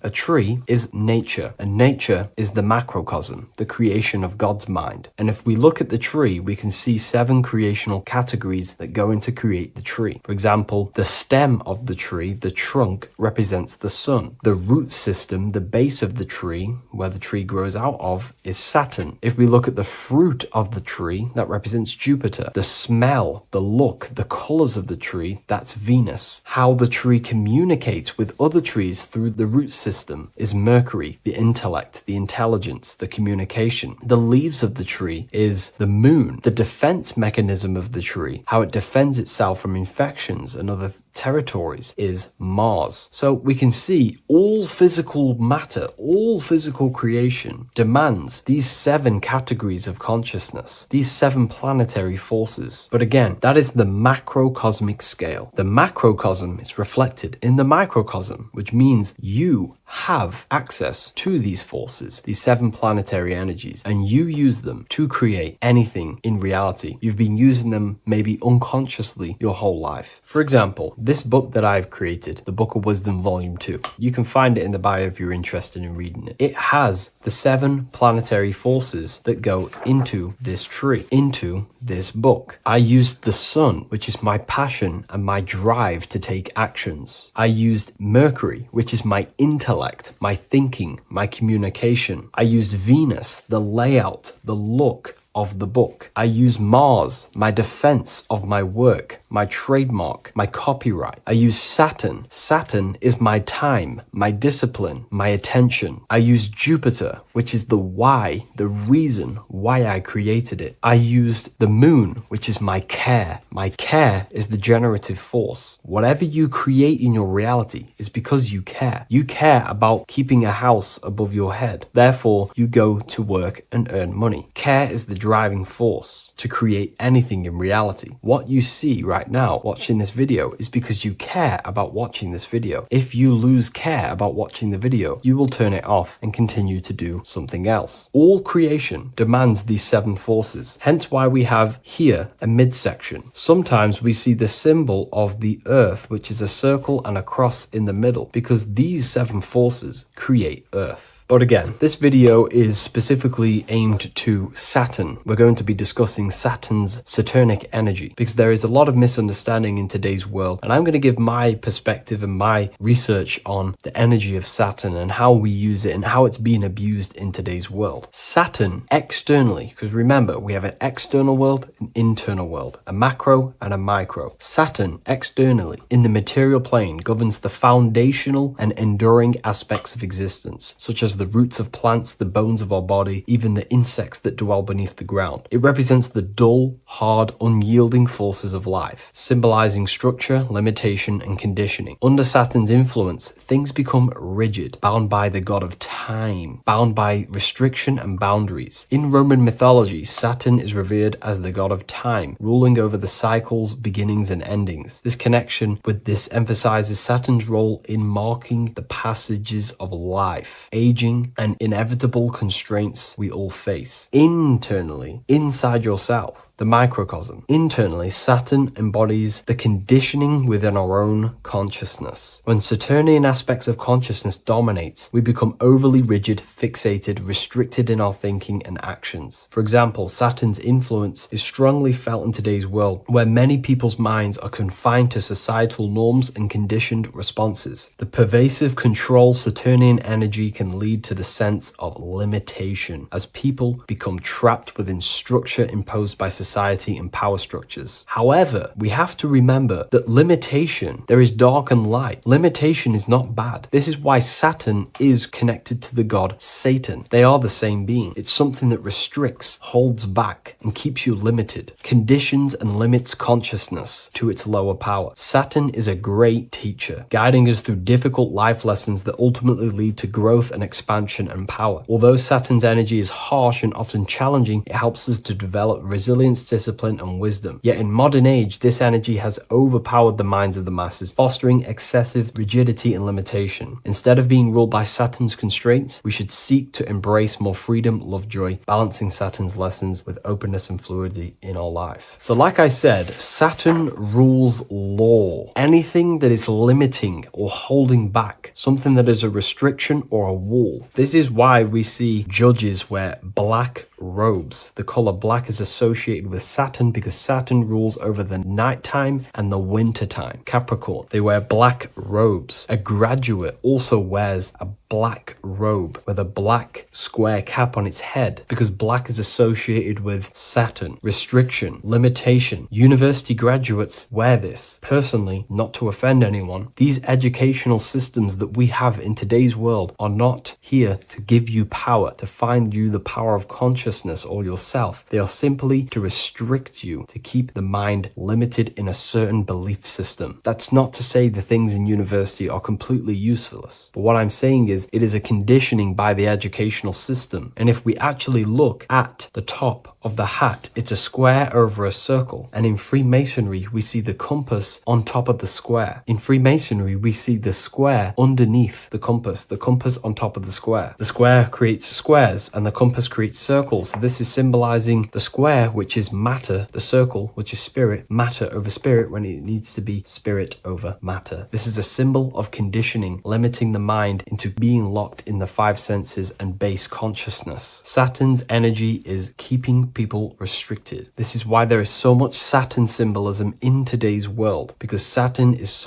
is nature, and nature is the macrocosm, the creation of God's mind. And if we look at the tree, we can see 7 creational categories that go into create the tree. For example, the stem of the tree, the trunk, represents the sun. The root system, the base of the tree, where the tree grows out of, is Saturn. If we look at the fruit of the tree, that represents Jupiter. The smell, the look, the colors of the tree, that's Venus. How the tree communicates with other trees through the root system is Mercury, the intellect, the intelligence, the communication. The leaves of the tree is the moon. The defense mechanism of the tree, how it defends itself from infections and other territories, is Mars. So we can see all physical matter, all physical creation demands these 7 categories of consciousness, these 7 planetary forces. But again, that is the macrocosmic scale. The macrocosm is reflected in the microcosm, which means you have access to these forces, these 7 planetary energies, and you use them to create anything in reality. You've been using them maybe unconsciously your whole life. For example, this book that I've created, the Book of Wisdom Volume 2, you can find it in the bio if you're interested in reading it. It has the 7 planetary forces that go into this tree, into this book. I used the sun, which is my passion and my drive to take actions. I used Mercury, which is my intellect, my thinking, my communication. I used Venus, the layout, the look of the book. I use Mars, my defense of my work, my trademark, my copyright. I use Saturn. Saturn is my time, my discipline, my attention. I use Jupiter, which is the why, the reason why I created it. I used the moon, which is my care. My care is the generative force. Whatever you create in your reality is because you care. You care about keeping a house above your head. Therefore, you go to work and earn money. Care is the driving force to create anything in reality. What you see right now watching this video is because you care about watching this video. If you lose care about watching the video, you will turn it off and continue to do something else. All creation demands these 7 forces, hence why we have here a midsection. Sometimes we see the symbol of the earth, which is a circle and a cross in the middle, because these 7 forces create earth. But again, this video is specifically aimed to Saturn. We're going to be discussing Saturn's Saturnic energy because there is a lot of misunderstanding in today's world. And I'm going to give my perspective and my research on the energy of Saturn and how we use it and how it's being abused in today's world. Saturn externally, because remember, we have an external world, an internal world, a macro and a micro. Saturn externally in the material plane governs the foundational and enduring aspects of existence, such as the roots of plants, the bones of our body, even the insects that dwell beneath the ground. It represents the dull, hard, unyielding forces of life, symbolizing structure, limitation, and conditioning. Under Saturn's influence, things become rigid, bound by the god of time, bound by restriction and boundaries. In Roman mythology, Saturn is revered as the god of time, ruling over the cycles, beginnings, and endings. This connection with this emphasizes Saturn's role in marking the passages of life, aging, and inevitable constraints we all face. Internally, inside yourself, the microcosm. Internally, Saturn embodies the conditioning within our own consciousness. When Saturnian aspects of consciousness dominates, we become overly rigid, fixated, restricted in our thinking and actions. For example, Saturn's influence is strongly felt in today's world, where many people's minds are confined to societal norms and conditioned responses. The pervasive control Saturnian energy can lead to the sense of limitation, as people become trapped within structure imposed by society and power structures. However, we have to remember that limitation, there is dark and light. Limitation is not bad. This is why Saturn is connected to the god Satan. They are the same being. It's something that restricts, holds back, and keeps you limited, conditions and limits consciousness to its lower power. Saturn is a great teacher, guiding us through difficult life lessons that ultimately lead to growth and expansion and power. Although Saturn's energy is harsh and often challenging, it helps us to develop resilience, discipline, and wisdom. Yet in modern age, this energy has overpowered the minds of the masses, fostering excessive rigidity and limitation. Instead of being ruled by Saturn's constraints, we should seek to embrace more freedom, love, joy, balancing Saturn's lessons with openness and fluidity in our life. So like I said, Saturn rules law. Anything that is limiting or holding back, something that is a restriction or a wall. This is why we see judges wear black robes. The color black is associated with Saturn because Saturn rules over the nighttime and the winter time. Capricorn, they wear black robes. A graduate also wears a black robe with a black square cap on its head because black is associated with Saturn, restriction, limitation. University graduates wear this. Personally, not to offend anyone, these educational systems that we have in today's world are not here to give you power, to find you the power of consciousness or yourself. They are simply to restrict you, to keep the mind limited in a certain belief system. That's not to say the things in university are completely useless, but what I'm saying is it is a conditioning by the educational system. And if we actually look at the top of the hat, it's a square over a circle. And in Freemasonry, we see the compass on top of the square. In Freemasonry, we see the square underneath the compass on top of the square. The square creates squares and the compass creates circles. So this is symbolizing the square, which is matter, the circle, which is spirit, matter over spirit when it needs to be spirit over matter. This is a symbol of conditioning, limiting the mind into being locked in the 5 senses and base consciousness. Saturn's energy is keeping people restricted. This is why there is so much Saturn symbolism in today's world, because Saturn is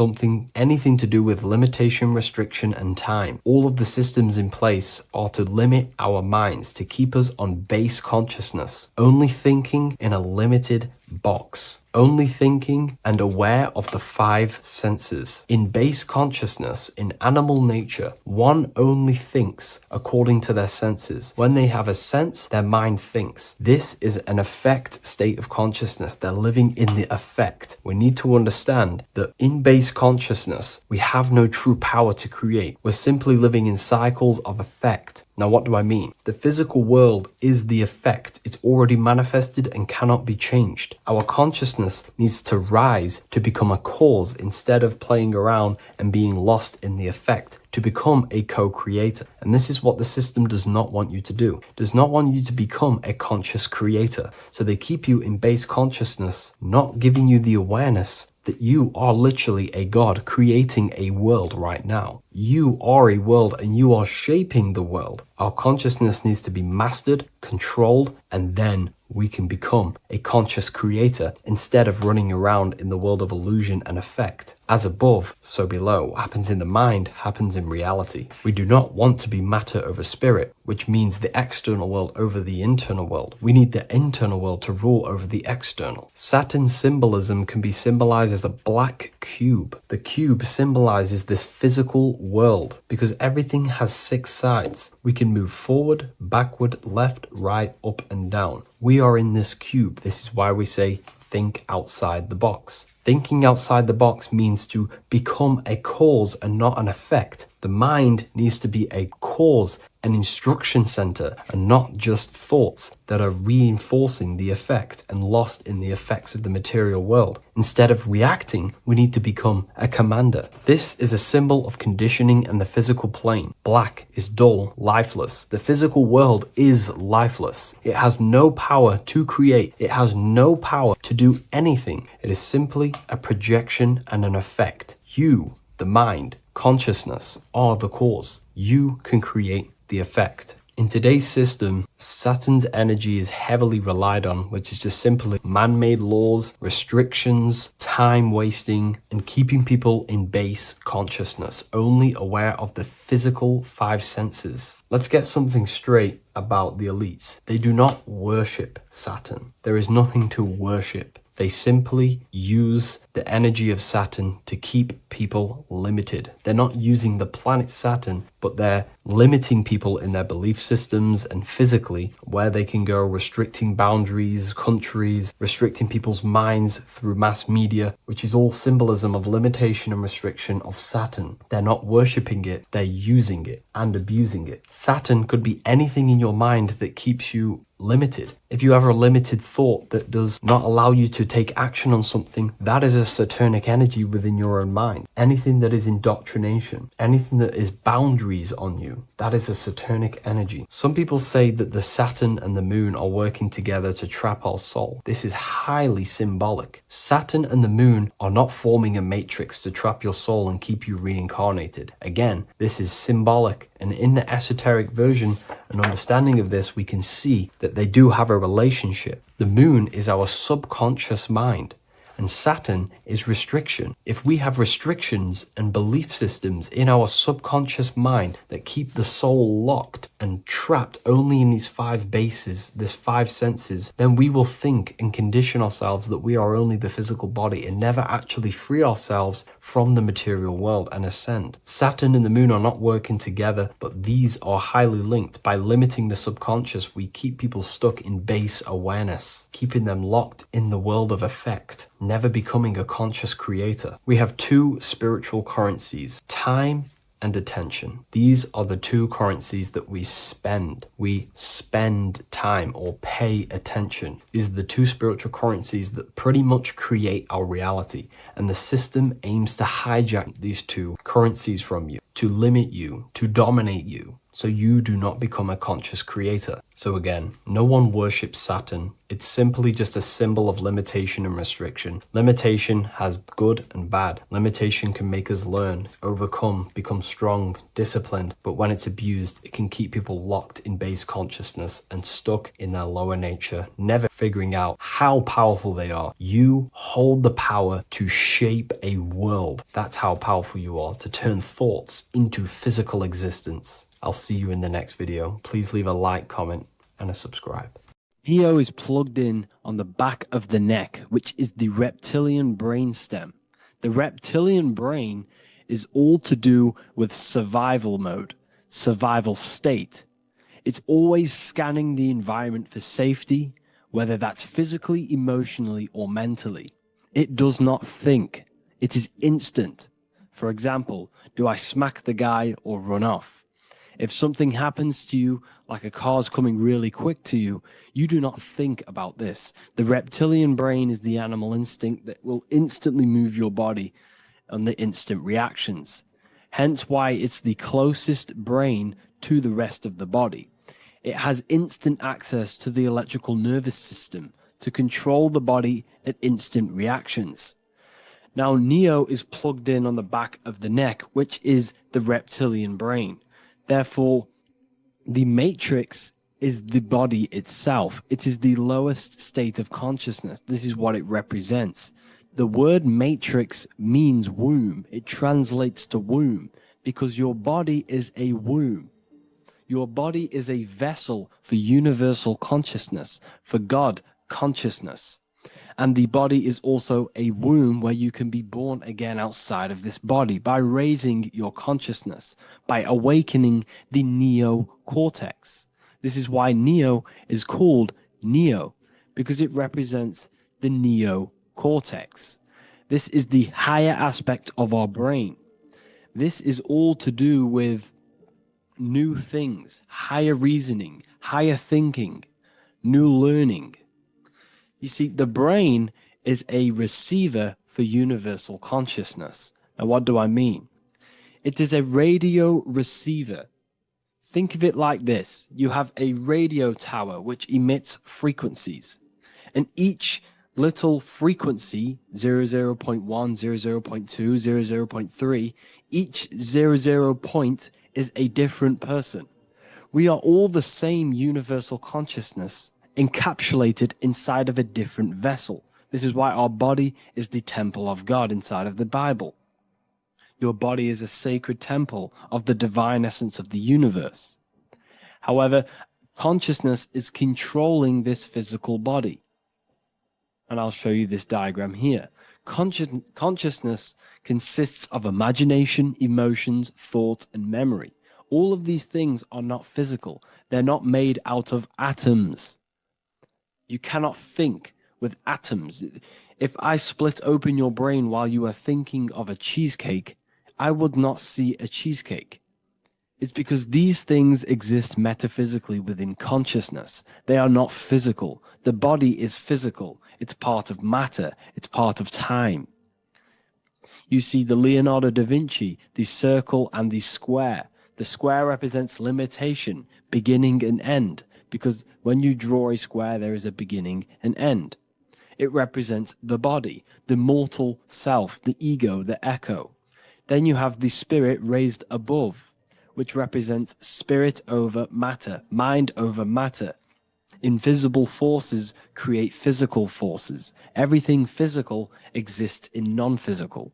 anything to do with limitation, restriction, and time. All of the systems in place are to limit our minds, to keep us on base consciousness, only thinking in a limited box, only thinking and aware of the five senses. In base consciousness, in animal nature, one only thinks according to their senses. When they have a sense, their mind thinks. This is an affect state of consciousness. They're living in the affect. We need to understand that in base consciousness, we have no true power to create. We're simply living in cycles of affect. Now, what do I mean? The physical world is the effect. It's already manifested and cannot be changed. Our consciousness needs to rise to become a cause instead of playing around and being lost in the effect, to become a co-creator. And this is what the system does not want you to do. It does not want you to become a conscious creator. So they keep you in base consciousness, not giving you the awareness that you are literally a god creating a world right now. You are a world and you are shaping the world. Our consciousness needs to be mastered, controlled, and then we can become a conscious creator instead of running around in the world of illusion and effect. As above, so below. What happens in the mind happens in reality. We do not want to be matter over spirit, which means the external world over the internal world. We need the internal world to rule over the external. Saturn's symbolism can be symbolized as a black cube. The cube symbolizes this physical world because everything has 6 sides. We can move forward, backward, left, right, up, and down. We are in this cube. This is why we say think outside the box. Thinking outside the box means to become a cause and not an effect. The mind needs to be a cause, an instruction center, and not just thoughts that are reinforcing the effect and lost in the effects of the material world. Instead of reacting, we need to become a commander. This is a symbol of conditioning and the physical plane. Black is dull, lifeless. The physical world is lifeless. It has no power to create. It has no power to do anything. It is simply a projection and an effect. You, the mind, consciousness, are the cause. You can create the effect. In today's system, Saturn's energy is heavily relied on, which is just simply man-made laws, restrictions, time wasting, and keeping people in base consciousness, only aware of the physical 5 senses. Let's get something straight about the elites. They do not worship Saturn. There is nothing to worship. They simply use the energy of Saturn to keep people limited. They're not using the planet Saturn, but they're limiting people in their belief systems and physically where they can go, restricting boundaries, countries, restricting people's minds through mass media, which is all symbolism of limitation and restriction of Saturn. They're not worshipping it, they're using it and abusing it. Saturn could be anything in your mind that keeps you limited. If you have a limited thought that does not allow you to take action on something, that is a Saturnic energy within your own mind. Anything that is indoctrination, anything that is boundaries on you, that is a Saturnic energy. Some people say that the Saturn and the moon are working together to trap our soul. This is highly symbolic. Saturn and the moon are not forming a matrix to trap your soul and keep you reincarnated. Again, this is symbolic, and in the esoteric version and understanding of this, we can see that they do have a relationship. The moon is our subconscious mind, and Saturn is restriction. If we have restrictions and belief systems in our subconscious mind that keep the soul locked and trapped only in these 5 bases, these 5 senses, then we will think and condition ourselves that we are only the physical body and never actually free ourselves from the material world and ascend. Saturn and the moon are not working together, but these are highly linked. By limiting the subconscious, we keep people stuck in base awareness, keeping them locked in the world of effect, never becoming a conscious creator. We have 2 spiritual currencies, time and attention. These are the 2 currencies that we spend. We spend time or pay attention. These are the 2 spiritual currencies that pretty much create our reality. And the system aims to hijack these 2 currencies from you, to limit you, to dominate you, so you do not become a conscious creator. So again, no one worships Saturn. It's simply just a symbol of limitation and restriction. Limitation has good and bad. Limitation can make us learn, overcome, become strong, disciplined. But when it's abused, it can keep people locked in base consciousness and stuck in their lower nature, never figuring out how powerful they are. You hold the power to shape a world. That's how powerful you are, to turn thoughts into physical existence. I'll see you in the next video. Please leave a like, comment, and a subscribe. Neo is plugged in on the back of the neck, which is the reptilian brainstem. The reptilian brain is all to do with survival mode, survival state. It's always scanning the environment for safety, whether that's physically, emotionally, or mentally. It does not think. It is instant. For example, do I smack the guy or run off? If something happens to you, like a car's coming really quick to you, you do not think about this. The reptilian brain is the animal instinct that will instantly move your body on the instant reactions. Hence why it's the closest brain to the rest of the body. It has instant access to the electrical nervous system to control the body at instant reactions. Now, Neo is plugged in on the back of the neck, which is the reptilian brain. Therefore, the matrix is the body itself. It is the lowest state of consciousness. This is what it represents. The word matrix means womb. It translates to womb because your body is a womb. Your body is a vessel for universal consciousness, for God consciousness. And the body is also a womb where you can be born again outside of this body by raising your consciousness, by awakening the neocortex. This is why Neo is called Neo, because it represents the neocortex. This is the higher aspect of our brain. This is all to do with new things, higher reasoning, higher thinking, new learning. You see, the brain is a receiver for universal consciousness. Now, what do I mean? It is a radio receiver. Think of it like this. You have a radio tower which emits frequencies, and each little frequency, 00.1, 00.2, 00.3, each 00 point is a different person. We are all the same universal consciousness, encapsulated inside of a different vessel. This is why our body is the temple of God inside of the Bible. Your body is a sacred temple of the divine essence of the universe. However, consciousness is controlling this physical body. And I'll show you this diagram here. Consciousness consists of imagination, emotions, thought, and memory. All of these things are not physical. They're not made out of atoms. You cannot think with atoms. If I split open your brain while you are thinking of a cheesecake, I would not see a cheesecake. It's because these things exist metaphysically within consciousness. They are not physical. The body is physical. It's part of matter. It's part of time. You see the Leonardo da Vinci, the circle and the square. The square represents limitation, beginning and end, because when you draw a square, there is a beginning and end. It represents the body, the mortal self, the ego, the echo. Then you have the spirit raised above, which represents spirit over matter, mind over matter. Invisible forces create physical forces. Everything physical exists in non-physical.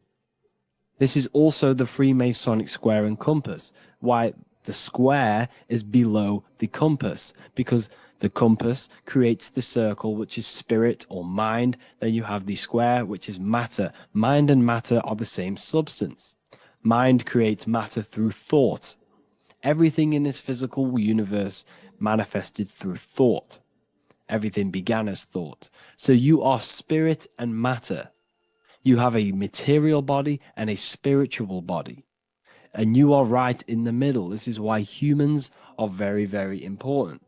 This is also the Freemasonic square and compass, why the square is below the compass, because the compass creates the circle, which is spirit or mind. Then you have the square, which is matter. Mind and matter are the same substance. Mind creates matter through thought. Everything in this physical universe manifested through thought. Everything began as thought. So you are spirit and matter. You have a material body and a spiritual body. And you are right in the middle. This is why humans are very, very important.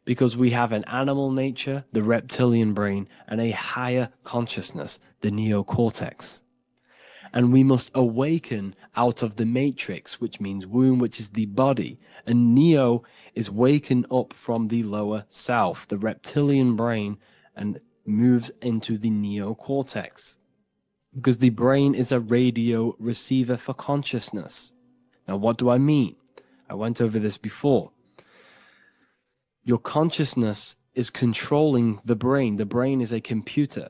Because we have an animal nature, the reptilian brain, and a higher consciousness, the neocortex. And we must awaken out of the matrix, which means womb, which is the body. And Neo is waken up from the lower self, the reptilian brain, and moves into the neocortex. Because the brain is a radio receiver for consciousness. Now, what do I mean? I went over this before. Your consciousness is controlling the brain. The brain is a computer.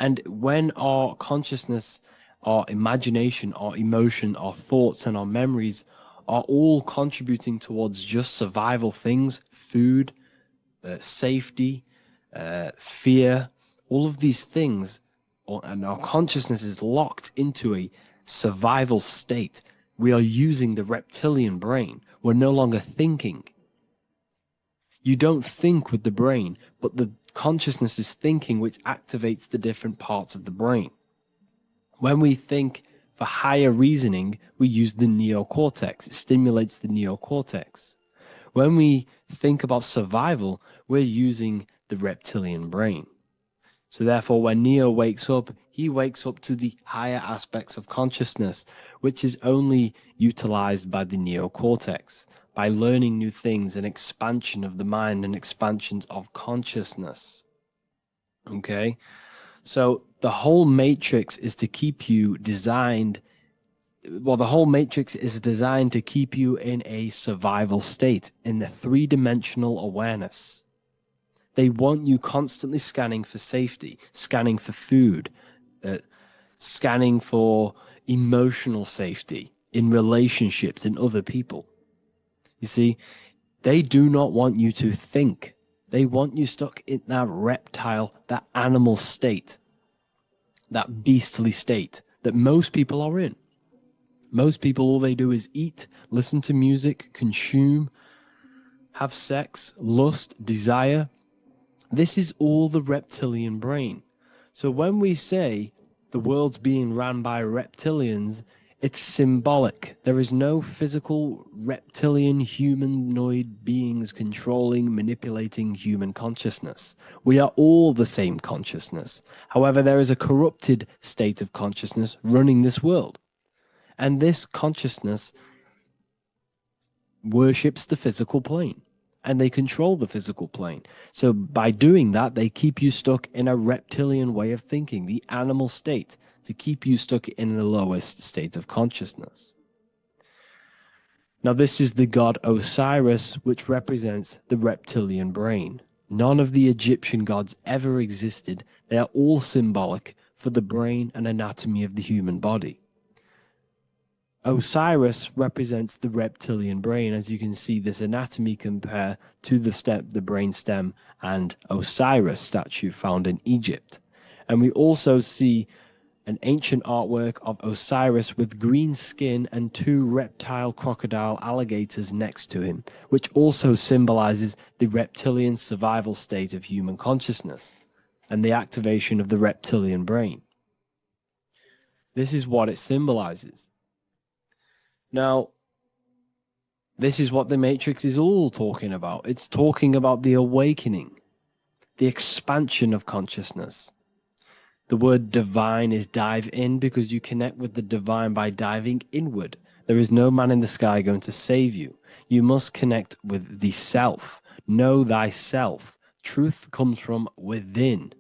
And when our consciousness, our imagination, our emotion, our thoughts, and our memories are all contributing towards just survival things, food, safety, fear, all of these things, and our consciousness is locked into a survival state. We are using the reptilian brain. We're no longer thinking. You don't think with the brain, but the consciousness is thinking, which activates the different parts of the brain. When we think for higher reasoning, we use the neocortex. It stimulates the neocortex. When we think about survival, we're using the reptilian brain. So therefore, when Neo wakes up, he wakes up to the higher aspects of consciousness, which is only utilized by the neocortex, by learning new things, and expansion of the mind and expansions of consciousness. Okay? So the whole matrix is to keep you designed, well, the whole matrix is designed to keep you in a survival state, in the three-dimensional awareness. They want you constantly scanning for safety, scanning for food, scanning for emotional safety in relationships and other people. You see, they do not want you to think. They want you stuck in that reptile, that animal state, that beastly state that most people are in. Most people, all they do is eat, listen to music, consume, have sex, lust, desire. This is all the reptilian brain. So when we say the world's being ran by reptilians, it's symbolic. There is no physical reptilian humanoid beings controlling, manipulating human consciousness. We are all the same consciousness. However, there is a corrupted state of consciousness running this world. And this consciousness worships the physical plane. And they control the physical plane. So by doing that, they keep you stuck in a reptilian way of thinking, the animal state, to keep you stuck in the lowest state of consciousness. Now, this is the god Osiris, which represents the reptilian brain. None of the Egyptian gods ever existed. They are all symbolic for the brain and anatomy of the human body. Osiris represents the reptilian brain. As you can see, this anatomy compare to the brain stem and Osiris statue found in Egypt. And we also see an ancient artwork of Osiris with green skin and two reptile crocodile alligators next to him, which also symbolizes the reptilian survival state of human consciousness and the activation of the reptilian brain. This is what it symbolizes. Now, this is what the Matrix is all talking about. It's talking about the awakening, the expansion of consciousness. The word divine is dive in because you connect with the divine by diving inward. There is no man in the sky going to save you. You must connect with the self. Know thyself. Truth comes from within.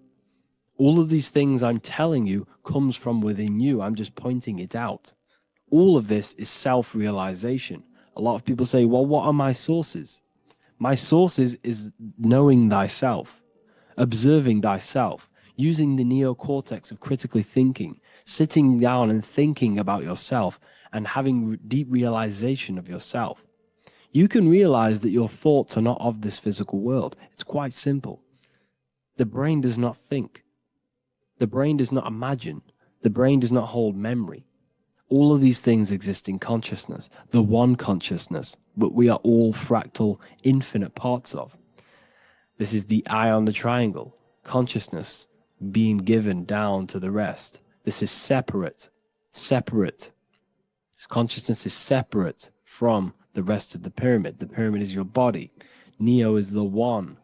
All of these things I'm telling you comes from within you. I'm just pointing it out. All of this is self-realization. A lot of people say, well, what are my sources? My sources is knowing thyself, observing thyself, using the neocortex of critically thinking, sitting down and thinking about yourself and having deep realization of yourself. You can realize that your thoughts are not of this physical world. It's quite simple. The brain does not think. The brain does not imagine. The brain does not hold memory. All of these things exist in consciousness, the one consciousness, but we are all fractal, infinite parts of. This is the eye on the triangle, consciousness being given down to the rest. This is separate. Consciousness is separate from the rest of the pyramid. The pyramid is your body. Neo is the one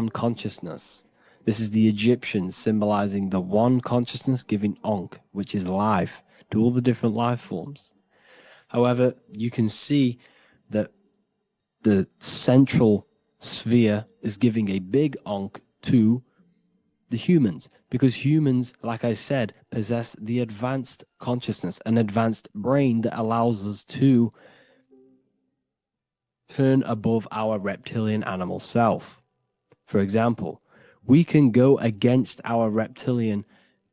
consciousness. This is the Egyptians symbolizing the one consciousness giving Ankh, which is life, to all the different life forms. However, you can see that the central sphere is giving a big Ankh to the humans, because humans, like I said, possess the advanced consciousness, an advanced brain that allows us to turn above our reptilian animal self. For example, we can go against our reptilian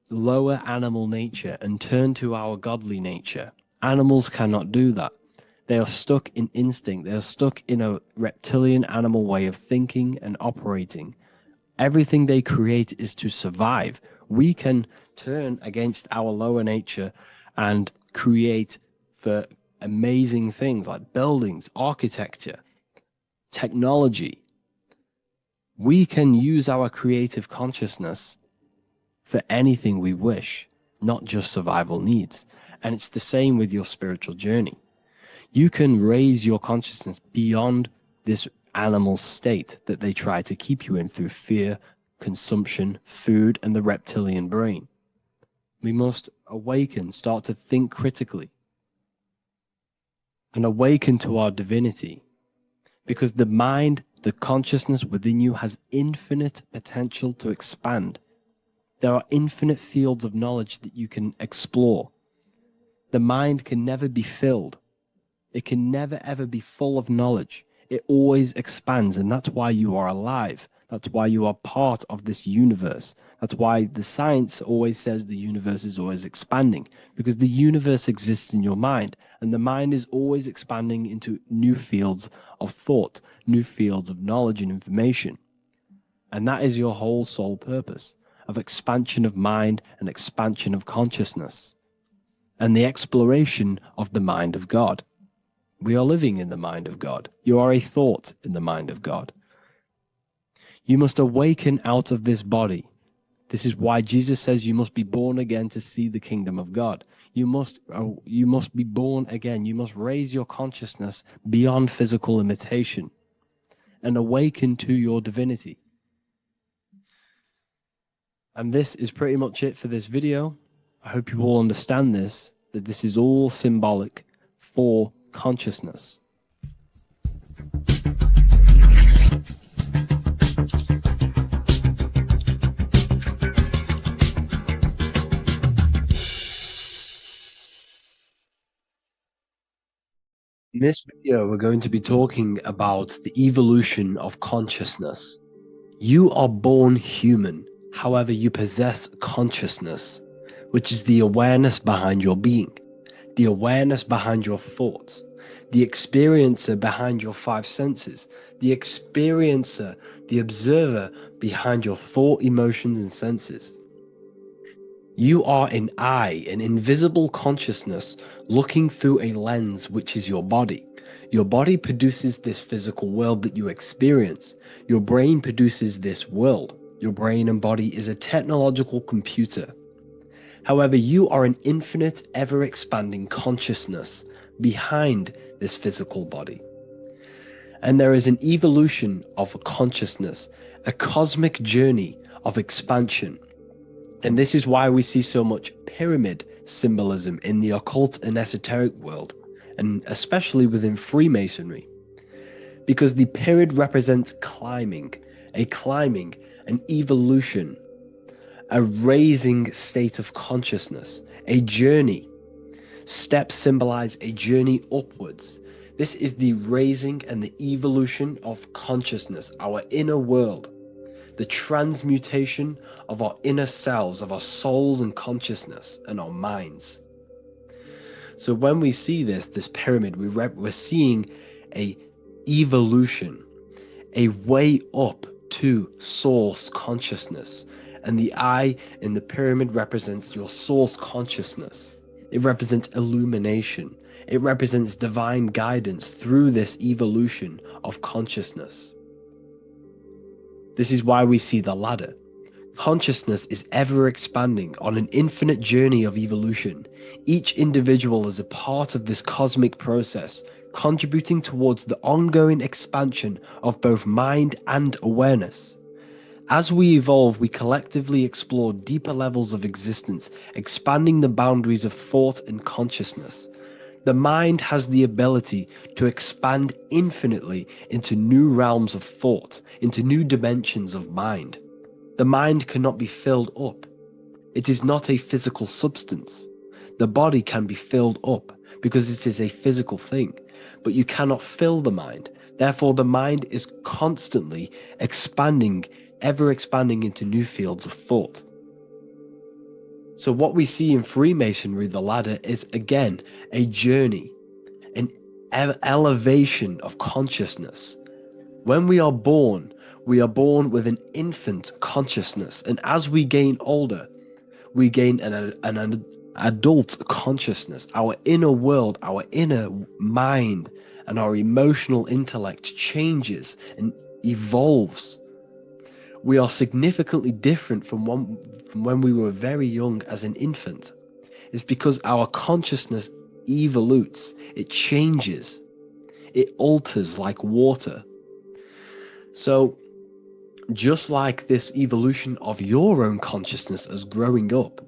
lower animal nature and turn to our godly nature. Animals cannot do that. They are stuck in instinct. They are stuck in a reptilian animal way of thinking and operating. Everything they create is to survive. We can turn against our lower nature and create for amazing things like buildings, architecture, technology. We can use our creative consciousness for anything we wish, not just survival needs. And it's the same with your spiritual journey. You can raise your consciousness beyond this animal state that they try to keep you in through fear, consumption, food, and the reptilian brain. We must awaken, start to think critically, and awaken to our divinity, because the mind, the consciousness within you has infinite potential to expand. There are infinite fields of knowledge that you can explore. The mind can never be filled. It can never ever be full of knowledge. It always expands, and that's why you are alive. That's why you are part of this universe. That's why the science always says the universe is always expanding, because the universe exists in your mind, and the mind is always expanding into new fields of thought, new fields of knowledge and information. And that is your whole sole purpose, of expansion of mind and expansion of consciousness, and the exploration of the mind of God. We are living in the mind of God. You are a thought in the mind of God. You must awaken out of this body. This is why Jesus says you must be born again to see the kingdom of God. You must be born again. You must raise your consciousness beyond physical limitation and awaken to your divinity. And this is pretty much it for this video. I hope you all understand this, that this is all symbolic for consciousness. In this video, we're going to be talking about the evolution of consciousness. You are born human, however, you possess consciousness, which is the awareness behind your being, the awareness behind your thoughts, the experiencer behind your five senses, the experiencer, the observer behind your thought, emotions, and senses. You are an eye, an invisible consciousness looking through a lens, which is your body. Your body produces this physical world that you experience. Your brain produces this world. Your brain and body is a technological computer. However, you are an infinite, ever-expanding consciousness behind this physical body. And there is an evolution of consciousness, a cosmic journey of expansion. And this is why we see so much pyramid symbolism in the occult and esoteric world, and especially within Freemasonry. Because the pyramid represents climbing, an evolution, a raising state of consciousness, a journey. Steps symbolize a journey upwards. This is the raising and the evolution of consciousness, our inner world. The transmutation of our inner selves, of our souls and consciousness and our minds. So when we see this pyramid, we're seeing a evolution, a way up to source consciousness. And the eye in the pyramid represents your source consciousness. It represents illumination. It represents divine guidance through this evolution of consciousness. This is why we see the ladder. Consciousness is ever expanding on an infinite journey of evolution. Each individual is a part of this cosmic process, contributing towards the ongoing expansion of both mind and awareness. As we evolve, we collectively explore deeper levels of existence, expanding the boundaries of thought and consciousness. The mind has the ability to expand infinitely into new realms of thought, into new dimensions of mind. The mind cannot be filled up. It is not a physical substance. The body can be filled up because it is a physical thing, but you cannot fill the mind. Therefore, the mind is constantly expanding, ever expanding into new fields of thought. So what we see in Freemasonry, the ladder, is again a journey, an elevation of consciousness. When we are born, We are born with an infant consciousness, and as we gain older, we gain an adult consciousness. Our inner world, our inner mind, and our emotional intellect changes and evolves. We are significantly different from when we were very young as an infant. It's because our consciousness evolutes, it changes, it alters like water. So, just like this evolution of your own consciousness as growing up,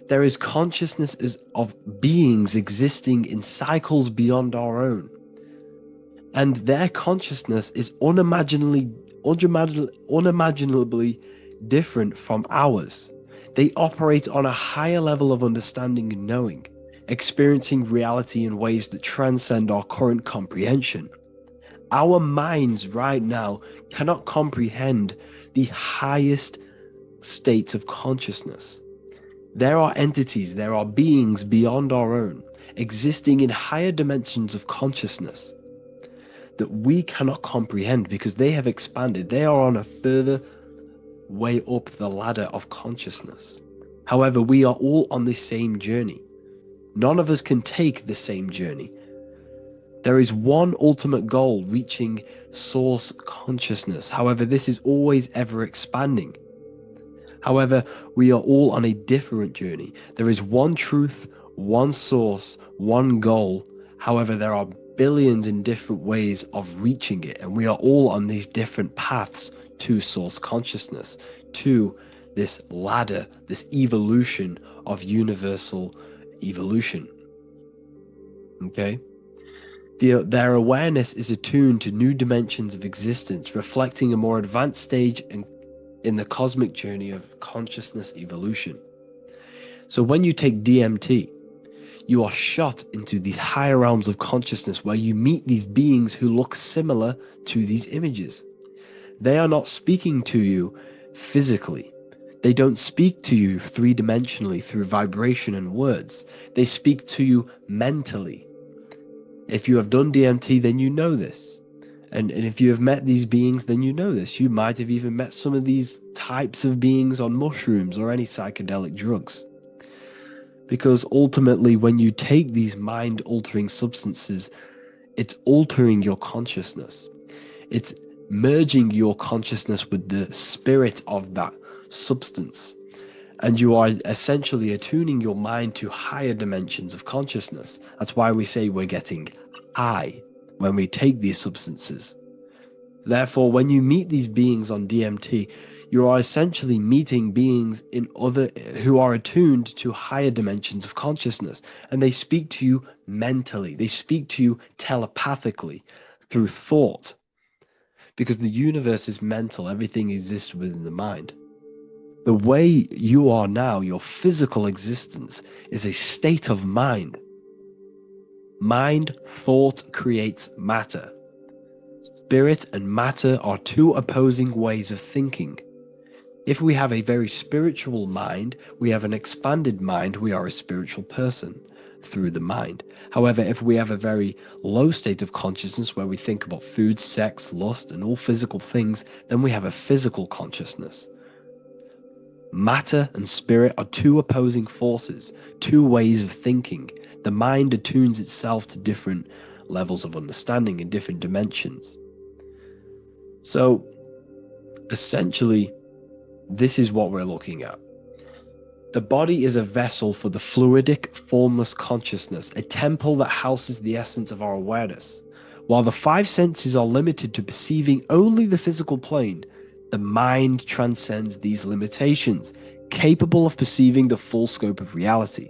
there is consciousness of beings existing in cycles beyond our own. And their consciousness is unimaginably different from ours. They operate on a higher level of understanding and knowing, experiencing reality in ways that transcend our current comprehension. Our minds right now cannot comprehend the highest states of consciousness. There are entities, there are beings beyond our own, existing in higher dimensions of consciousness that we cannot comprehend because they have expanded. They are on a further way up the ladder of consciousness. However, we are all on this same journey. None of us can take the same journey. There is one ultimate goal, reaching source consciousness. However, this is always ever expanding. However, we are all on a different journey. There is one truth, one source, one goal. However, there are billions in different ways of reaching it, and we are all on these different paths to source consciousness, to this ladder, this evolution of universal evolution. Okay? Their awareness is attuned to new dimensions of existence, reflecting a more advanced stage in the cosmic journey of consciousness evolution. So when you take DMT, you are shot into these higher realms of consciousness where you meet these beings who look similar to these images. They are not speaking to you physically. They don't speak to you three-dimensionally through vibration and words. They speak to you mentally. If you have done DMT, then you know this. And if you have met these beings, then you know this. You might have even met some of these types of beings on mushrooms or any psychedelic drugs. Because ultimately, when you take these mind-altering substances, it's altering your consciousness. It's merging your consciousness with the spirit of that substance. And you are essentially attuning your mind to higher dimensions of consciousness. That's why we say we're getting high when we take these substances. Therefore, when you meet these beings on DMT, you are essentially meeting beings who are attuned to higher dimensions of consciousness, and they speak to you mentally. They speak to you telepathically through thought, because the universe is mental. Everything exists within the mind. The way you are now, your physical existence, is a state of mind. Mind, thought creates matter. Spirit and matter are two opposing ways of thinking. If we have a very spiritual mind, we have an expanded mind, we are a spiritual person through the mind. However, if we have a very low state of consciousness where we think about food, sex, lust, and all physical things, then we have a physical consciousness. Matter and spirit are two opposing forces, two ways of thinking. The mind attunes itself to different levels of understanding in different dimensions. So, essentially, this is what we're looking at. The body is a vessel for the fluidic, formless consciousness, a temple that houses the essence of our awareness. While the five senses are limited to perceiving only the physical plane, the mind transcends these limitations, capable of perceiving the full scope of reality.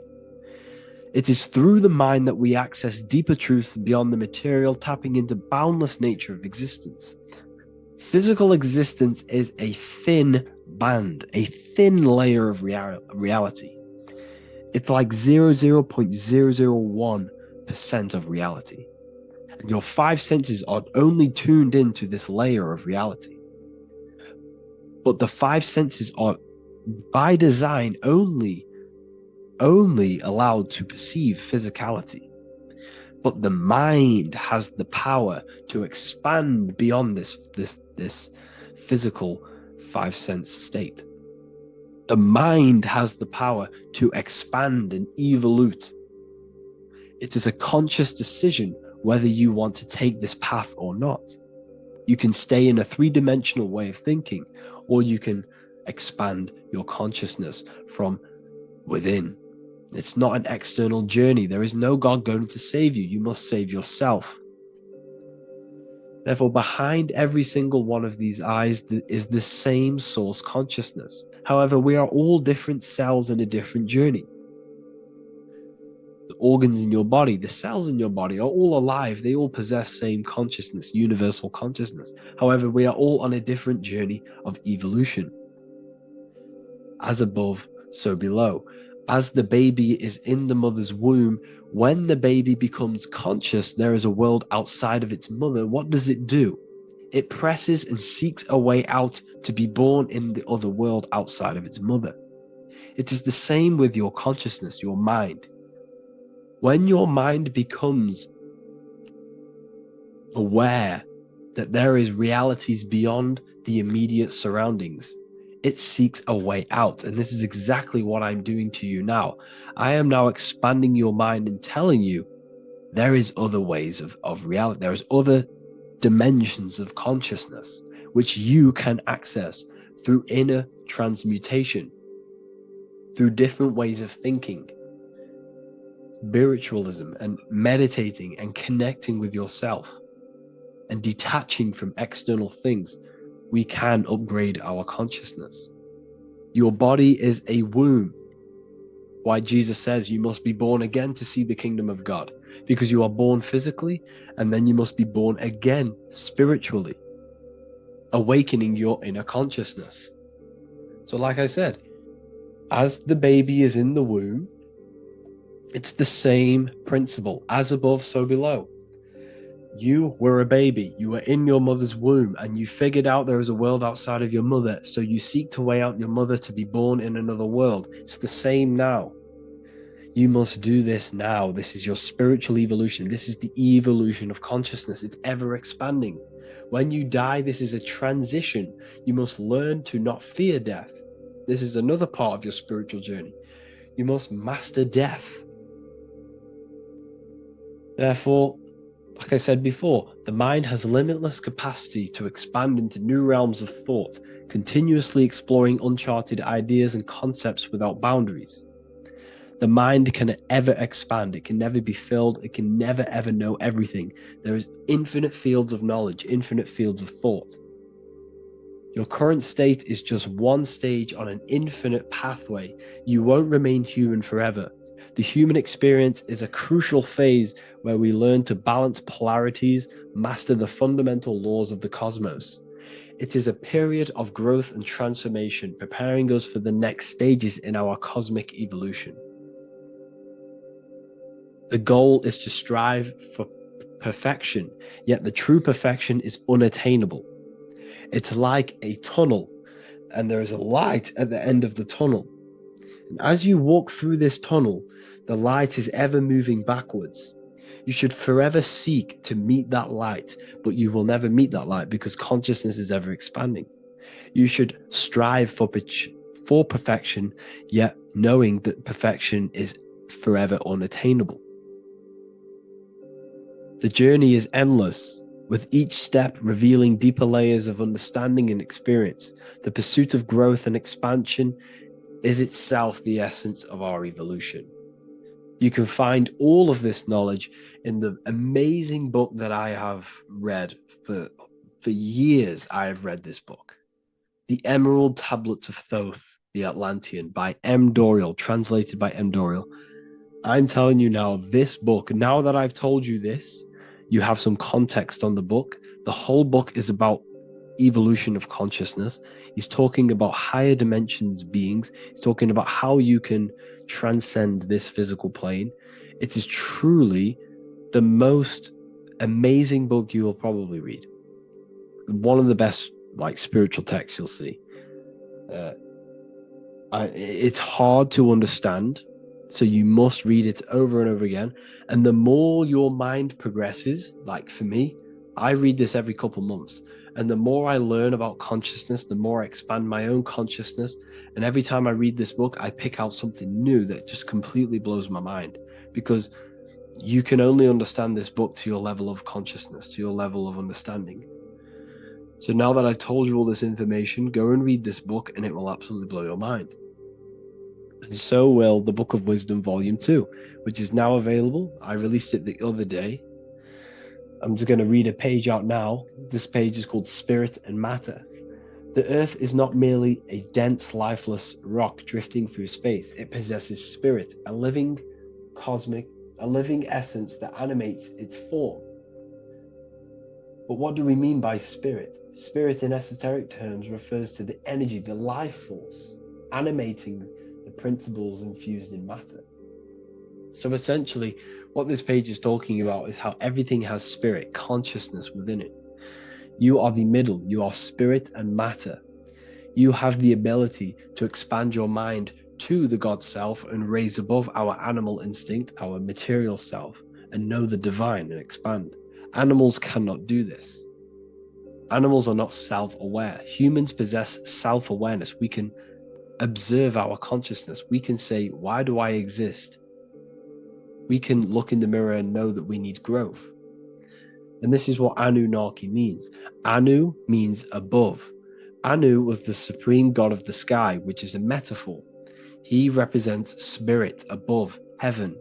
It is through the mind that we access deeper truths beyond the material, tapping into boundless nature of existence. Physical existence is a thin band, a thin layer of reality. It's like 0.001% of reality. And your five senses are only tuned into this layer of reality. But the five senses are, by design, only allowed to perceive physicality. But the mind has the power to expand beyond this physical five-sense state. The mind has the power to expand and evolute. It is a conscious decision whether you want to take this path or not. You can stay in a three-dimensional way of thinking, or you can expand your consciousness from within. It's not an external journey. There is no God going to save you. You must save yourself. Therefore, behind every single one of these eyes is the same source consciousness. However, we are all different cells in a different journey. The organs in your body, the cells in your body are all alive. They all possess same consciousness, universal consciousness. However, we are all on a different journey of evolution. As above, so below. As the baby is in the mother's womb, when the baby becomes conscious, there is a world outside of its mother. What does it do? It presses and seeks a way out to be born in the other world outside of its mother. It is the same with your consciousness, your mind. When your mind becomes aware that there is realities beyond the immediate surroundings, it seeks a way out. And this is exactly what I'm doing to you now. I am now expanding your mind and telling you there is other ways of reality. There is other dimensions of consciousness which you can access through inner transmutation, through different ways of thinking, spiritualism, and meditating and connecting with yourself and detaching from external things. We can upgrade our consciousness. Your body is a womb. Why Jesus says you must be born again to see the kingdom of God, because you are born physically and then you must be born again spiritually, awakening your inner consciousness. So like I said, as the baby is in the womb, it's the same principle. As above, so below. You were a baby, you were in your mother's womb, and you figured out there is a world outside of your mother, so you seek to way out your mother to be born in another world. It's the same now. You must do this now. This is your spiritual evolution. This is the evolution of consciousness. It's ever expanding. When you die, this is a transition. You must learn to not fear death. This is another part of your spiritual journey. You must master death. Therefore, like I said before, the mind has limitless capacity to expand into new realms of thought, continuously exploring uncharted ideas and concepts without boundaries. The mind can ever expand. It can never be filled. It can never ever know everything. There is infinite fields of knowledge, infinite fields of thought. Your current state is just one stage on an infinite pathway. You won't remain human forever. The human experience is a crucial phase where we learn to balance polarities, master the fundamental laws of the cosmos. It is a period of growth and transformation, preparing us for the next stages in our cosmic evolution. The goal is to strive for perfection, yet the true perfection is unattainable. It's like a tunnel, and there is a light at the end of the tunnel. And as you walk through this tunnel, the light is ever moving backwards. You should forever seek to meet that light, but you will never meet that light because consciousness is ever expanding. You should strive for perfection, yet knowing that perfection is forever unattainable. The journey is endless, with each step revealing deeper layers of understanding and experience. The pursuit of growth and expansion is itself the essence of our evolution. You can find all of this knowledge in the amazing book that I have read for years. I have read this book, The Emerald Tablets of Thoth, the Atlantean, by M. Dorial, translated by M. Dorial. I'm telling you now, this book, now that I've told you this, you have some context on the book. The whole book is about evolution of consciousness. He's talking about higher dimensions beings. He's talking about how you can transcend this physical plane. It is truly the most amazing book you will probably read. One of the best spiritual texts you'll see. It's hard to understand, so you must read it over and over again. And the more your mind progresses, like for me, I read this every couple months. And the more I learn about consciousness, the more I expand my own consciousness. And every time I read this book, I pick out something new that just completely blows my mind. Because you can only understand this book to your level of consciousness, to your level of understanding. So now that I've told you all this information, go and read this book and it will absolutely blow your mind. And so will the Book of Wisdom Volume 2, which is now available. I released it the other day. I'm just going to read a page out now. This page is called Spirit and Matter. The Earth is not merely a dense, lifeless rock drifting through space. It possesses spirit, a living essence that animates its form. But what do we mean by spirit? Spirit in esoteric terms refers to the energy, the life force, animating the principles infused in matter. So essentially, what this page is talking about is how everything has spirit, consciousness within it. You are the middle, you are spirit and matter. You have the ability to expand your mind to the God self and raise above our animal instinct, our material self, and know the divine and expand. Animals cannot do this. Animals are not self-aware. Humans possess self-awareness. We can observe our consciousness. We can say, why do I exist? We can look in the mirror and know that we need growth. And this is what Anunnaki means. Anu means above. Anu was the supreme god of the sky, which is a metaphor. He represents spirit above, heaven.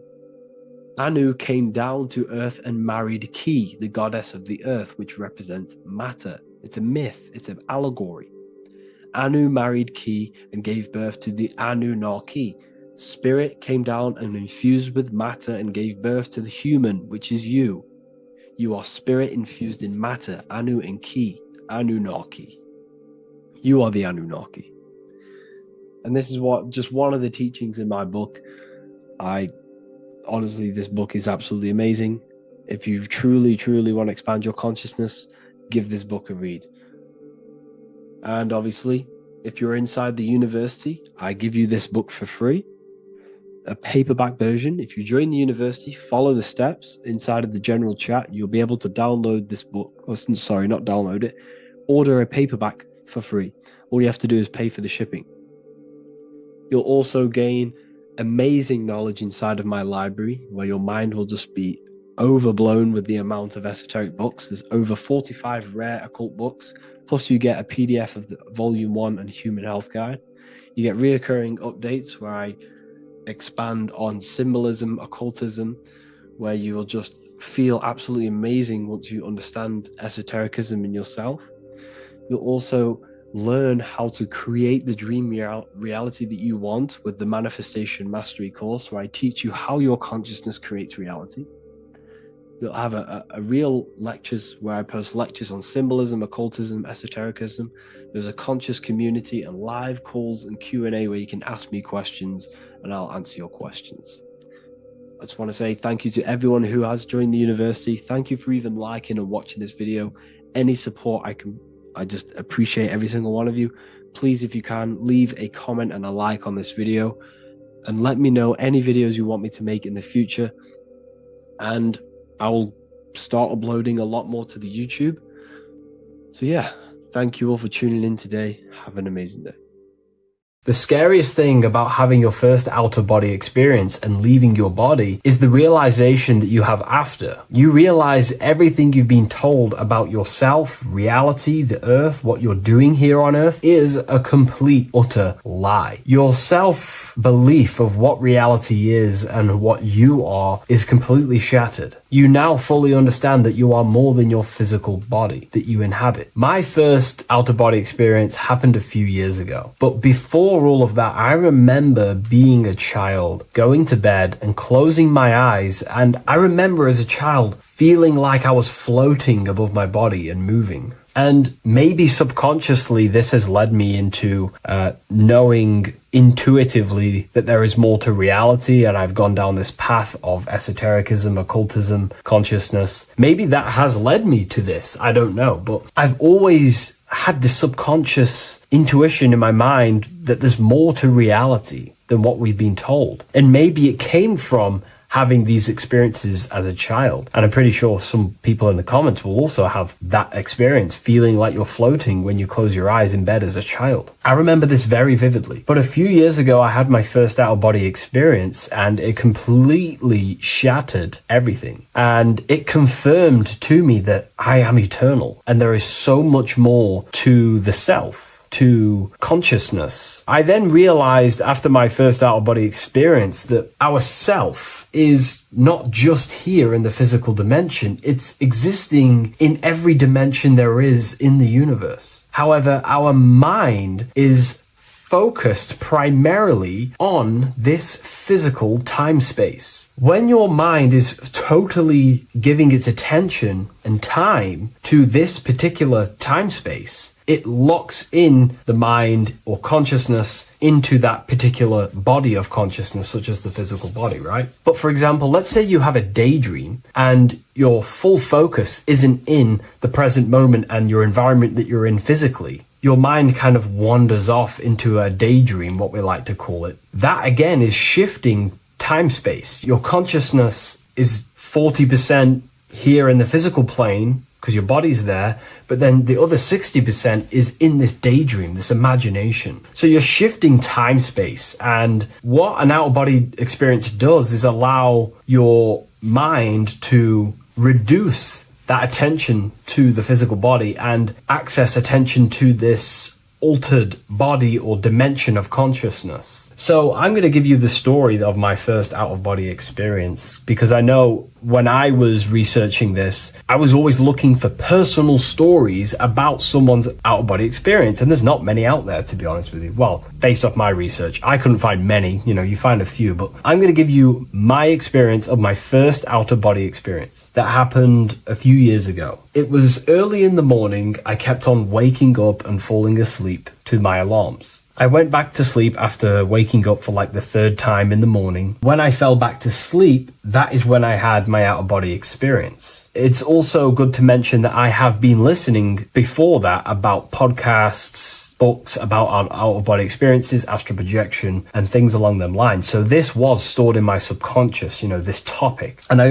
Anu came down to earth and married Ki, the goddess of the earth, which represents matter. It's a myth, it's an allegory. Anu married Ki and gave birth to the Anunnaki. Spirit came down and infused with matter and gave birth to the human, which is you. You are spirit infused in matter, Anu and Ki, Anunnaki. You are the Anunnaki. And this is just one of the teachings in my book. Honestly, this book is absolutely amazing. If you truly, truly want to expand your consciousness, give this book a read. And obviously, if you're inside the university, I give you this book for free. A paperback version. If you join the university, follow the steps inside of the general chat. You'll be able to download this book. Sorry, not download it. Order a paperback for free. All you have to do is pay for the shipping. You'll also gain amazing knowledge inside of my library, where your mind will just be overblown with the amount of esoteric books. There's over 45 rare occult books, plus you get a PDF of the Volume 1 and Human Health Guide. You get reoccurring updates where I expand on symbolism, occultism, where you will just feel absolutely amazing once you understand esotericism in yourself. You'll also learn how to create the dream reality that you want with the Manifestation Mastery course, where I teach you how your consciousness creates reality. You'll have a real lectures where I post lectures on symbolism, occultism, esotericism. There's a conscious community and live calls and Q&A where you can ask me questions and I'll answer your questions. I just want to say thank you to everyone who has joined the university. Thank you for even liking and watching this video. Any support I just appreciate every single one of you. Please, if you can, leave a comment and a like on this video and let me know any videos you want me to make in the future. And I will start uploading a lot more to the YouTube. So yeah, thank you all for tuning in today. Have an amazing day. The scariest thing about having your first out-of-body experience and leaving your body is the realization that you have after. You realize everything you've been told about yourself, reality, the earth, what you're doing here on earth is a complete, utter lie. Your self-belief of what reality is and what you are is completely shattered. You now fully understand that you are more than your physical body that you inhabit. My first out-of-body experience happened a few years ago, but before all of that, I remember being a child, going to bed and closing my eyes, and I remember as a child feeling like I was floating above my body and moving. And maybe subconsciously this has led me into knowing intuitively that there is more to reality, and I've gone down this path of esotericism, occultism, consciousness. Maybe that has led me to this, I don't know, but I've always had this subconscious intuition in my mind that there's more to reality than what we've been told. And maybe it came from having these experiences as a child. And I'm pretty sure some people in the comments will also have that experience, feeling like you're floating when you close your eyes in bed as a child. I remember this very vividly. But a few years ago, I had my first out-of-body experience, and it completely shattered everything. And it confirmed to me that I am eternal, and there is so much more to the self, to consciousness. I then realized after my first out-of-body experience that our self is not just here in the physical dimension, it's existing in every dimension there is in the universe. However, our mind is focused primarily on this physical time space. When your mind is totally giving its attention and time to this particular time space, it locks in the mind or consciousness into that particular body of consciousness, such as the physical body, right? But for example, let's say you have a daydream and your full focus isn't in the present moment and your environment that you're in physically. Your mind kind of wanders off into a daydream, what we like to call it. That again is shifting time space. Your consciousness is 40% here in the physical plane because your body's there, but then the other 60% is in this daydream, this imagination. So you're shifting time space, and what an out-of-body experience does is allow your mind to reduce that attention to the physical body and access attention to this altered body or dimension of consciousness. So I'm going to give you the story of my first out-of-body experience, because I know when I was researching this, I was always looking for personal stories about someone's out-of-body experience, and there's not many out there, to be honest with you. Well, based off my research, I couldn't find many. You find a few, but I'm going to give you my experience of my first out-of-body experience that happened a few years ago. It was early in the morning. I kept on waking up and falling asleep to my alarms. I went back to sleep after waking up for like the third time in the morning. When I fell back to sleep, that is when I had my out-of-body experience. It's also good to mention that I have been listening before that about podcasts, books about out-of-body experiences, astral projection, and things along them lines. So this was stored in my subconscious, this topic. And I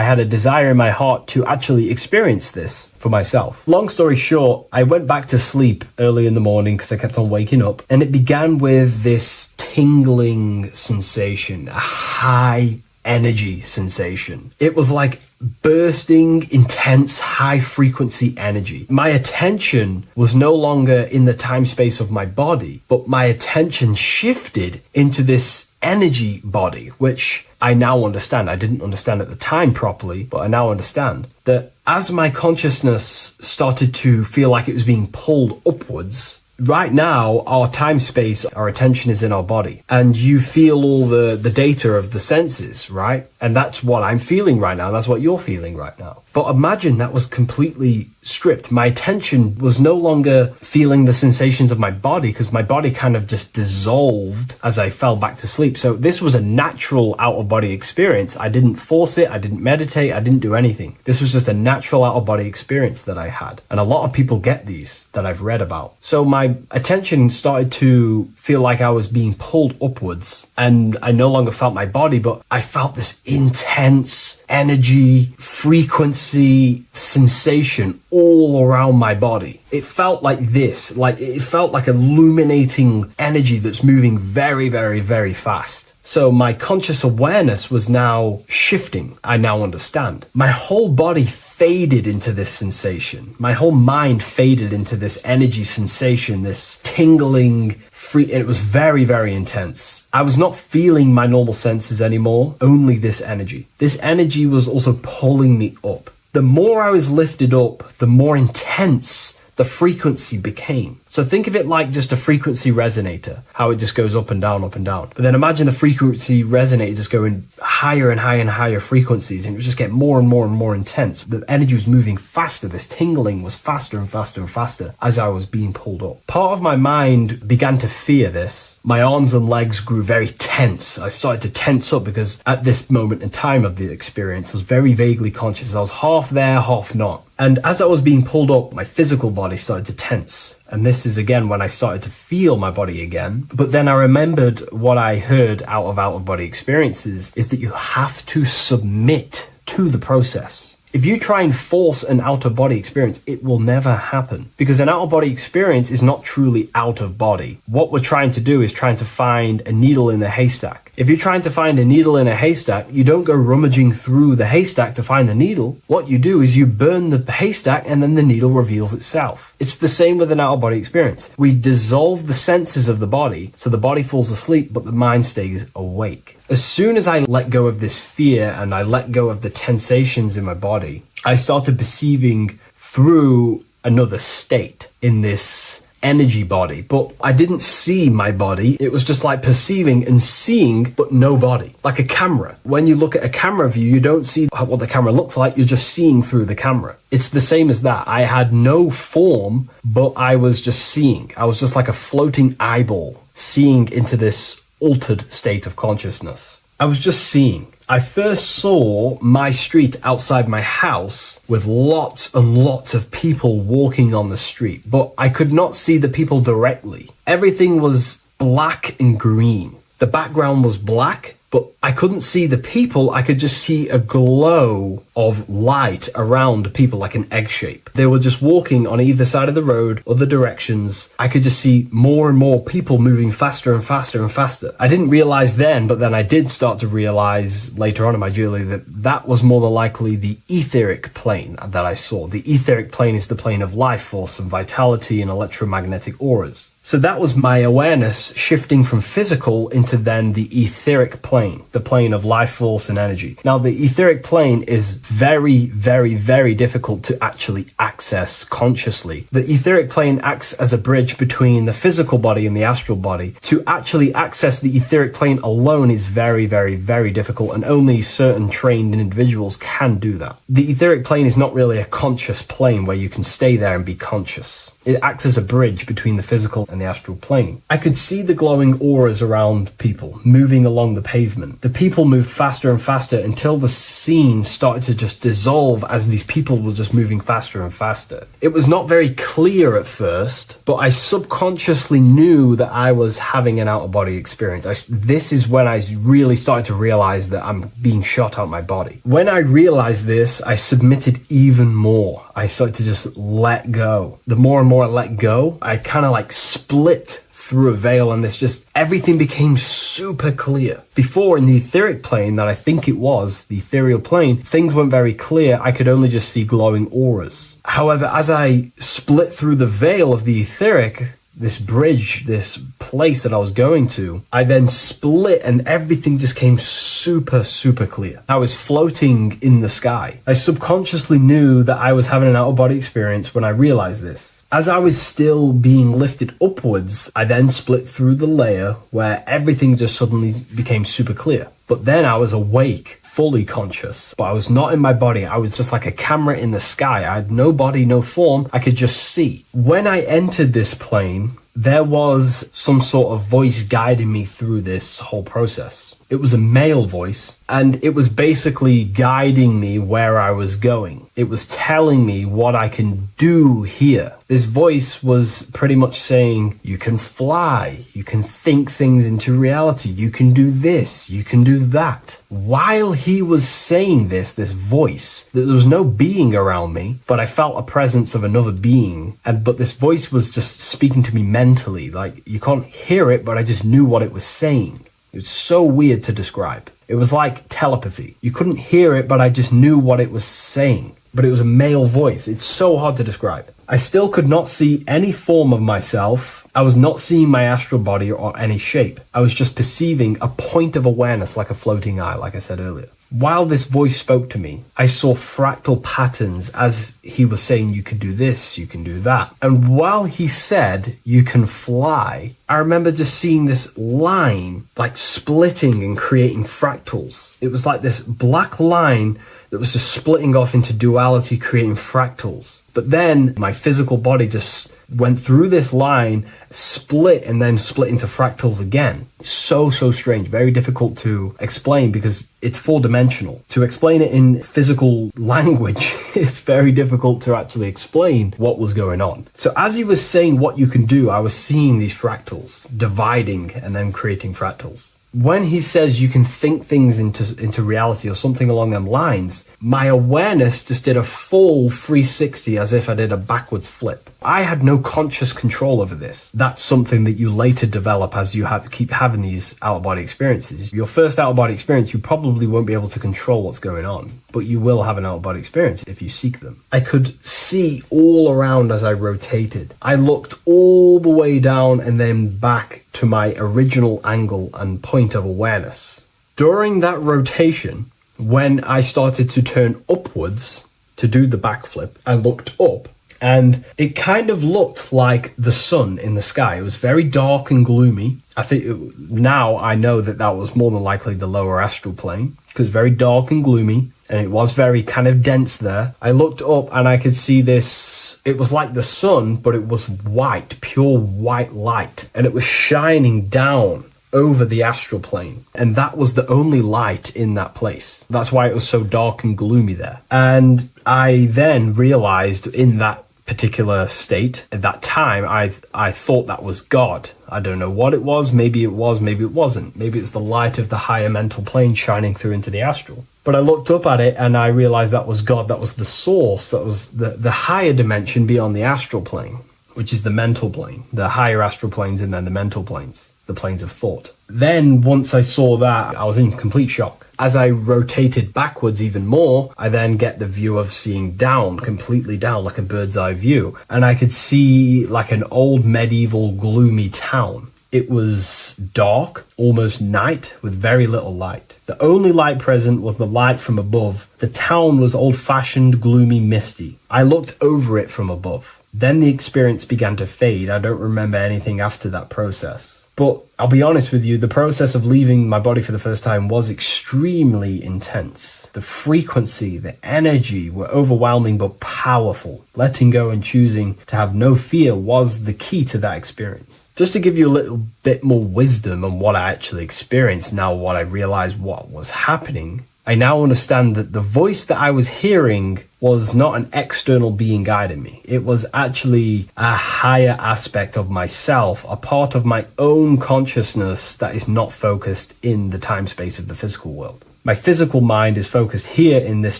had a desire in my heart to actually experience this for myself. Long story short, I went back to sleep early in the morning because I kept on waking up, and it began with this tingling sensation, a high energy sensation. It was like bursting, intense, high frequency energy. My attention was no longer in the time space of my body, but my attention shifted into this energy body, which I now understand. I didn't understand at the time properly, but I now understand that as my consciousness started to feel like it was being pulled upwards, right now, our time space, our attention is in our body, and you feel all the data of the senses, right? And that's what I'm feeling right now. That's what you're feeling right now. But imagine that was completely stripped. My attention was no longer feeling the sensations of my body, because my body kind of just dissolved as I fell back to sleep. So this was a natural out-of-body experience. I didn't force it. I didn't meditate. I didn't do anything. This was just a natural out-of-body experience that I had. And a lot of people get these that I've read about. So my attention started to feel like I was being pulled upwards, and I no longer felt my body, but I felt this intense energy, frequency, sensation all around my body. It felt like this, it felt like illuminating energy that's moving very, very, very fast. So my conscious awareness was now shifting. I now understand. My whole body faded into this sensation. My whole mind faded into this energy sensation, this tingling and it was very, very intense. I was not feeling my normal senses anymore, only this energy. This energy was also pulling me up. The more I was lifted up, the more intense the frequency became. So think of it like just a frequency resonator, how it just goes up and down, up and down. But then imagine the frequency resonator just going higher and higher and higher frequencies, and it would just get more and more and more intense. The energy was moving faster. This tingling was faster and faster and faster as I was being pulled up. Part of my mind began to fear this. My arms and legs grew very tense. I started to tense up because at this moment in time of the experience, I was very vaguely conscious. I was half there, half not. And as I was being pulled up, my physical body started to tense. And this is again when I started to feel my body again. But then I remembered what I heard out of body experiences is that you have to submit to the process. If you try and force an out-of-body experience, it will never happen. Because an out-of-body experience is not truly out of body. What we're trying to do is trying to find a needle in a haystack. If you're trying to find a needle in a haystack, you don't go rummaging through the haystack to find the needle. What you do is you burn the haystack and then the needle reveals itself. It's the same with an out-of-body experience. We dissolve the senses of the body, so the body falls asleep, but the mind stays awake. As soon as I let go of this fear and I let go of the tensations in my body, I started perceiving through another state in this energy body, but I didn't see my body. It was just like perceiving and seeing, but no body, like a camera. When you look at a camera view, you don't see what the camera looks like. You're just seeing through the camera. It's the same as that. I had no form, but I was just seeing. I was just like a floating eyeball, seeing into this altered state of consciousness. I was just seeing. I first saw my street outside my house with lots and lots of people walking on the street, but I could not see the people directly. Everything was black and green. The background was black, but I couldn't see the people. I could just see a glow of light around people, like an egg shape. They were just walking on either side of the road, other directions. I could just see more and more people moving faster and faster and faster. I didn't realize then, but then I did start to realize later on in my journey that that was more than likely the etheric plane that I saw. The etheric plane is the plane of life force and vitality and electromagnetic auras. So that was my awareness shifting from physical into then the etheric plane, the plane of life force and energy. Now, the etheric plane is very, very, very difficult to actually access consciously. The etheric plane acts as a bridge between the physical body and the astral body. To actually access the etheric plane alone is very, very, very difficult, and only certain trained individuals can do that. The etheric plane is not really a conscious plane where you can stay there and be conscious. It acts as a bridge between the physical and the astral plane. I could see the glowing auras around people moving along the pavement. The people moved faster and faster until the scene started to just dissolve as these people were just moving faster and faster. It was not very clear at first, but I subconsciously knew that I was having an out-of-body experience. This is when I really started to realize that I'm being shot out my body. When I realized this, I submitted even more. I started to just let go. The more and more I let go, I kind of like split through a veil, and everything became super clear. Before, in the etheric plane that I think it was, the ethereal plane, things weren't very clear. I could only just see glowing auras. However, as I split through the veil of the etheric, this bridge, this place that I was going to, I then split and everything just came super, super clear. I was floating in the sky. I subconsciously knew that I was having an out-of-body experience when I realized this. As I was still being lifted upwards, I then split through the layer where everything just suddenly became super clear. But then I was awake, fully conscious, but I was not in my body. I was just like a camera in the sky. I had no body, no form. I could just see. When I entered this plane, there was some sort of voice guiding me through this whole process. It was a male voice, and it was basically guiding me where I was going. It was telling me what I can do here. This voice was pretty much saying, you can fly, you can think things into reality, you can do this, you can do that. While he was saying this voice, there was no being around me, but I felt a presence of another being. But this voice was just speaking to me mentally. Like, you can't hear it, but I just knew what it was saying. It was so weird to describe. It was like telepathy. You couldn't hear it, but I just knew what it was saying. But it was a male voice. It's so hard to describe. I still could not see any form of myself. I was not seeing my astral body or any shape. I was just perceiving a point of awareness like a floating eye, like I said earlier. While this voice spoke to me, I saw fractal patterns as he was saying, you can do this, you can do that. And while he said, you can fly, I remember just seeing this line like splitting and creating fractals. It was like this black line that was just splitting off into duality, creating fractals. But then my physical body just went through this line, split, and then split into fractals again. So strange, very difficult to explain, because it's four-dimensional. To explain it in physical language, it's very difficult to actually explain what was going on. So as he was saying what you can do, I was seeing these fractals dividing and then creating fractals. When he says you can think things into reality or something along them lines, my awareness just did a full 360 as if I did a backwards flip. I had no conscious control over this. That's something that you later develop as you keep having these out-of-body experiences. Your first out-of-body experience, you probably won't be able to control what's going on, but you will have an out-of-body experience if you seek them. I could see all around as I rotated. I looked all the way down and then back to my original angle and point of awareness. During that rotation, when I started to turn upwards to do the backflip, I looked up and it kind of looked like the sun in the sky. It was very dark and gloomy. Now I know that was more than likely the lower astral plane, because very dark and gloomy, and it was very kind of dense there. I looked up and I could see this. It was like the sun, but it was white, pure white light, and it was shining down over the astral plane. And that was the only light in that place. That's why it was so dark and gloomy there. And I then realized in that particular state, at that time, I thought that was God. I don't know what it was. Maybe it was, maybe it wasn't. Maybe it's the light of the higher mental plane shining through into the astral. But I looked up at it and I realized that was God. That was the source. That was the higher dimension beyond the astral plane, which is the mental plane. The higher astral planes and then the mental planes, the planes of thought. Then once I saw that, I was in complete shock. As I rotated backwards even more, I then get the view of seeing down, completely down, like a bird's eye view. And I could see like an old medieval gloomy town. It was dark, almost night, with very little light. The only light present was the light from above. The town was old-fashioned, gloomy, misty. I looked over it from above. Then the experience began to fade. I don't remember anything after that process. But I'll be honest with you, the process of leaving my body for the first time was extremely intense. The frequency, the energy were overwhelming but powerful. Letting go and choosing to have no fear was the key to that experience. Just to give you a little bit more wisdom on what I actually experienced now, what I realized what was happening, I now understand that the voice that I was hearing was not an external being guiding me. It was actually a higher aspect of myself, a part of my own consciousness that is not focused in the time space of the physical world. My physical mind is focused here in this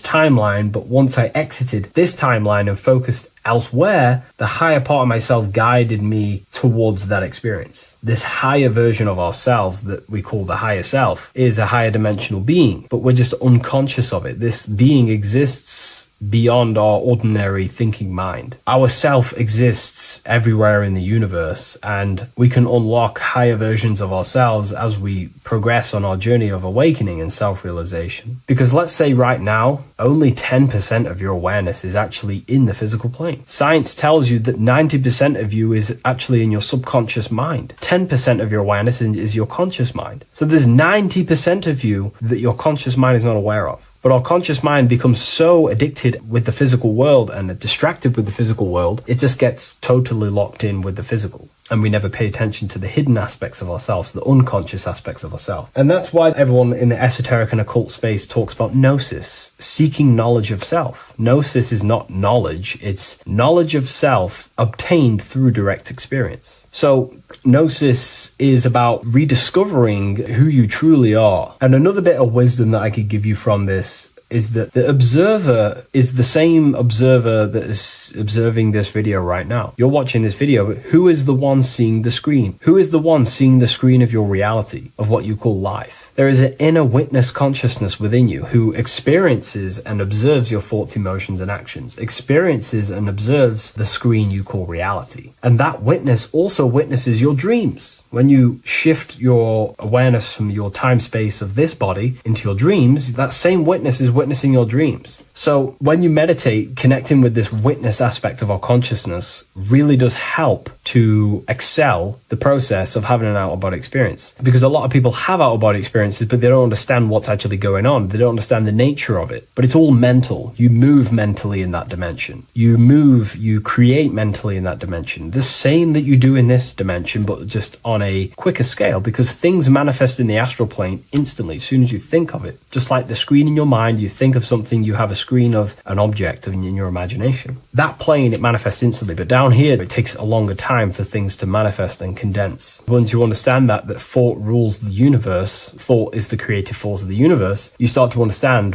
timeline, but once I exited this timeline and focused elsewhere, the higher part of myself guided me towards that experience. This higher version of ourselves that we call the higher self is a higher dimensional being, but we're just unconscious of it. This being exists beyond our ordinary thinking mind. Our self exists everywhere in the universe, and we can unlock higher versions of ourselves as we progress on our journey of awakening and self-realization. Because let's say right now, only 10% of your awareness is actually in the physical plane. Science tells you that 90% of you is actually in your subconscious mind. 10% of your awareness is your conscious mind. So there's 90% of you that your conscious mind is not aware of. But our conscious mind becomes so addicted with the physical world and distracted with the physical world, it just gets totally locked in with the physical. And we never pay attention to the hidden aspects of ourselves, the unconscious aspects of ourselves. And that's why everyone in the esoteric and occult space talks about gnosis, seeking knowledge of self. Gnosis is not knowledge, it's knowledge of self obtained through direct experience. So gnosis is about rediscovering who you truly are. And another bit of wisdom that I could give you from this is that the observer is the same observer that is observing this video right now. You're watching this video, but who is the one seeing the screen? Who is the one seeing the screen of your reality, of what you call life? There is an inner witness consciousness within you who experiences and observes your thoughts, emotions, and actions, experiences and observes the screen you call reality. And that witness also witnesses your dreams. When you shift your awareness from your time space of this body into your dreams, that same witness is witnessing witnessing your dreams. So when you meditate, connecting with this witness aspect of our consciousness really does help to excel the process of having an out-of-body experience. Because a lot of people have out-of-body experiences, but they don't understand what's actually going on. They don't understand the nature of it. But it's all mental. You move mentally in that dimension. You create mentally in that dimension. The same that you do in this dimension, but just on a quicker scale, because things manifest in the astral plane instantly as soon as you think of it. Just like the screen in your mind, you think of something, you have a screen of an object in your imagination. That plane, it manifests instantly, but down here, it takes a longer time for things to manifest and condense. Once you understand that thought rules the universe, thought is the creative force of the universe, you start to understand,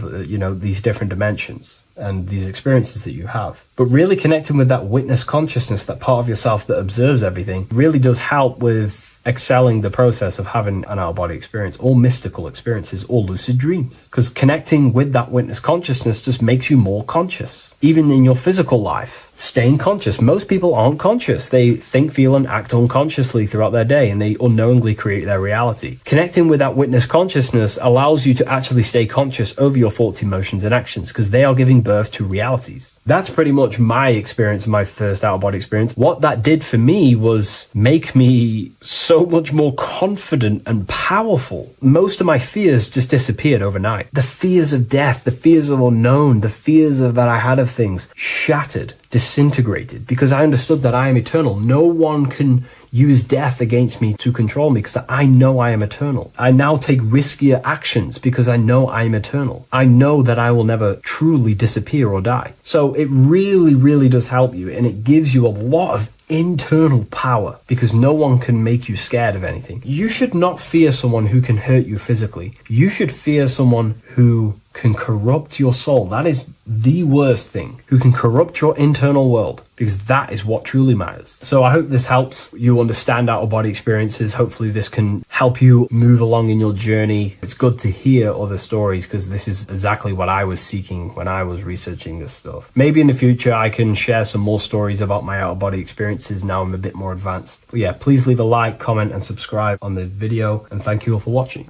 these different dimensions and these experiences that you have. But really connecting with that witness consciousness, that part of yourself that observes everything, really does help with excelling the process of having an out-of-body experience, or mystical experiences, or lucid dreams. Because connecting with that witness consciousness just makes you more conscious. Even in your physical life, staying conscious. Most people aren't conscious. They think, feel, and act unconsciously throughout their day, and they unknowingly create their reality. Connecting with that witness consciousness allows you to actually stay conscious over your thoughts, emotions, and actions, because they are giving birth to realities. That's pretty much my experience, my first out-of-body experience. What that did for me was make me so much more confident and powerful. Most of my fears just disappeared overnight. The fears of death, the fears of unknown, the fears of that I had of things shattered, disintegrated, because I understood that I am eternal. No one can use death against me to control me, because I know I am eternal. I now take riskier actions because I know I am eternal. I know that I will never truly disappear or die. So it really, really does help you, and it gives you a lot of internal power, because no one can make you scared of anything. You should not fear someone who can hurt you physically. You should fear someone who can corrupt your soul. That is the worst thing. Who can corrupt your internal world, because that is what truly matters. So I hope this helps you understand out-of-body experiences. Hopefully this can help you move along in your journey. It's good to hear other stories, because this is exactly what I was seeking when I was researching this stuff. Maybe in the future I can share some more stories about my out-of-body experiences now I'm a bit more advanced. But yeah, please leave a like, comment, and subscribe on the video, and thank you all for watching.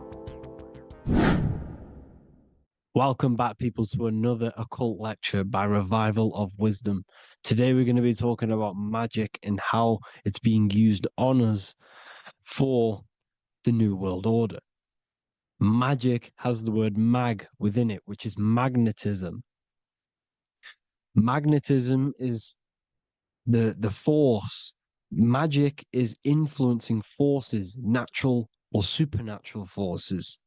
Welcome back, people, to another occult lecture by Revival of Wisdom. Today we're going to be talking about magic and how it's being used on us for the New World Order. Magic has the word mag within it, which is magnetism. Magnetism is the force. Magic is influencing forces, natural or supernatural forces,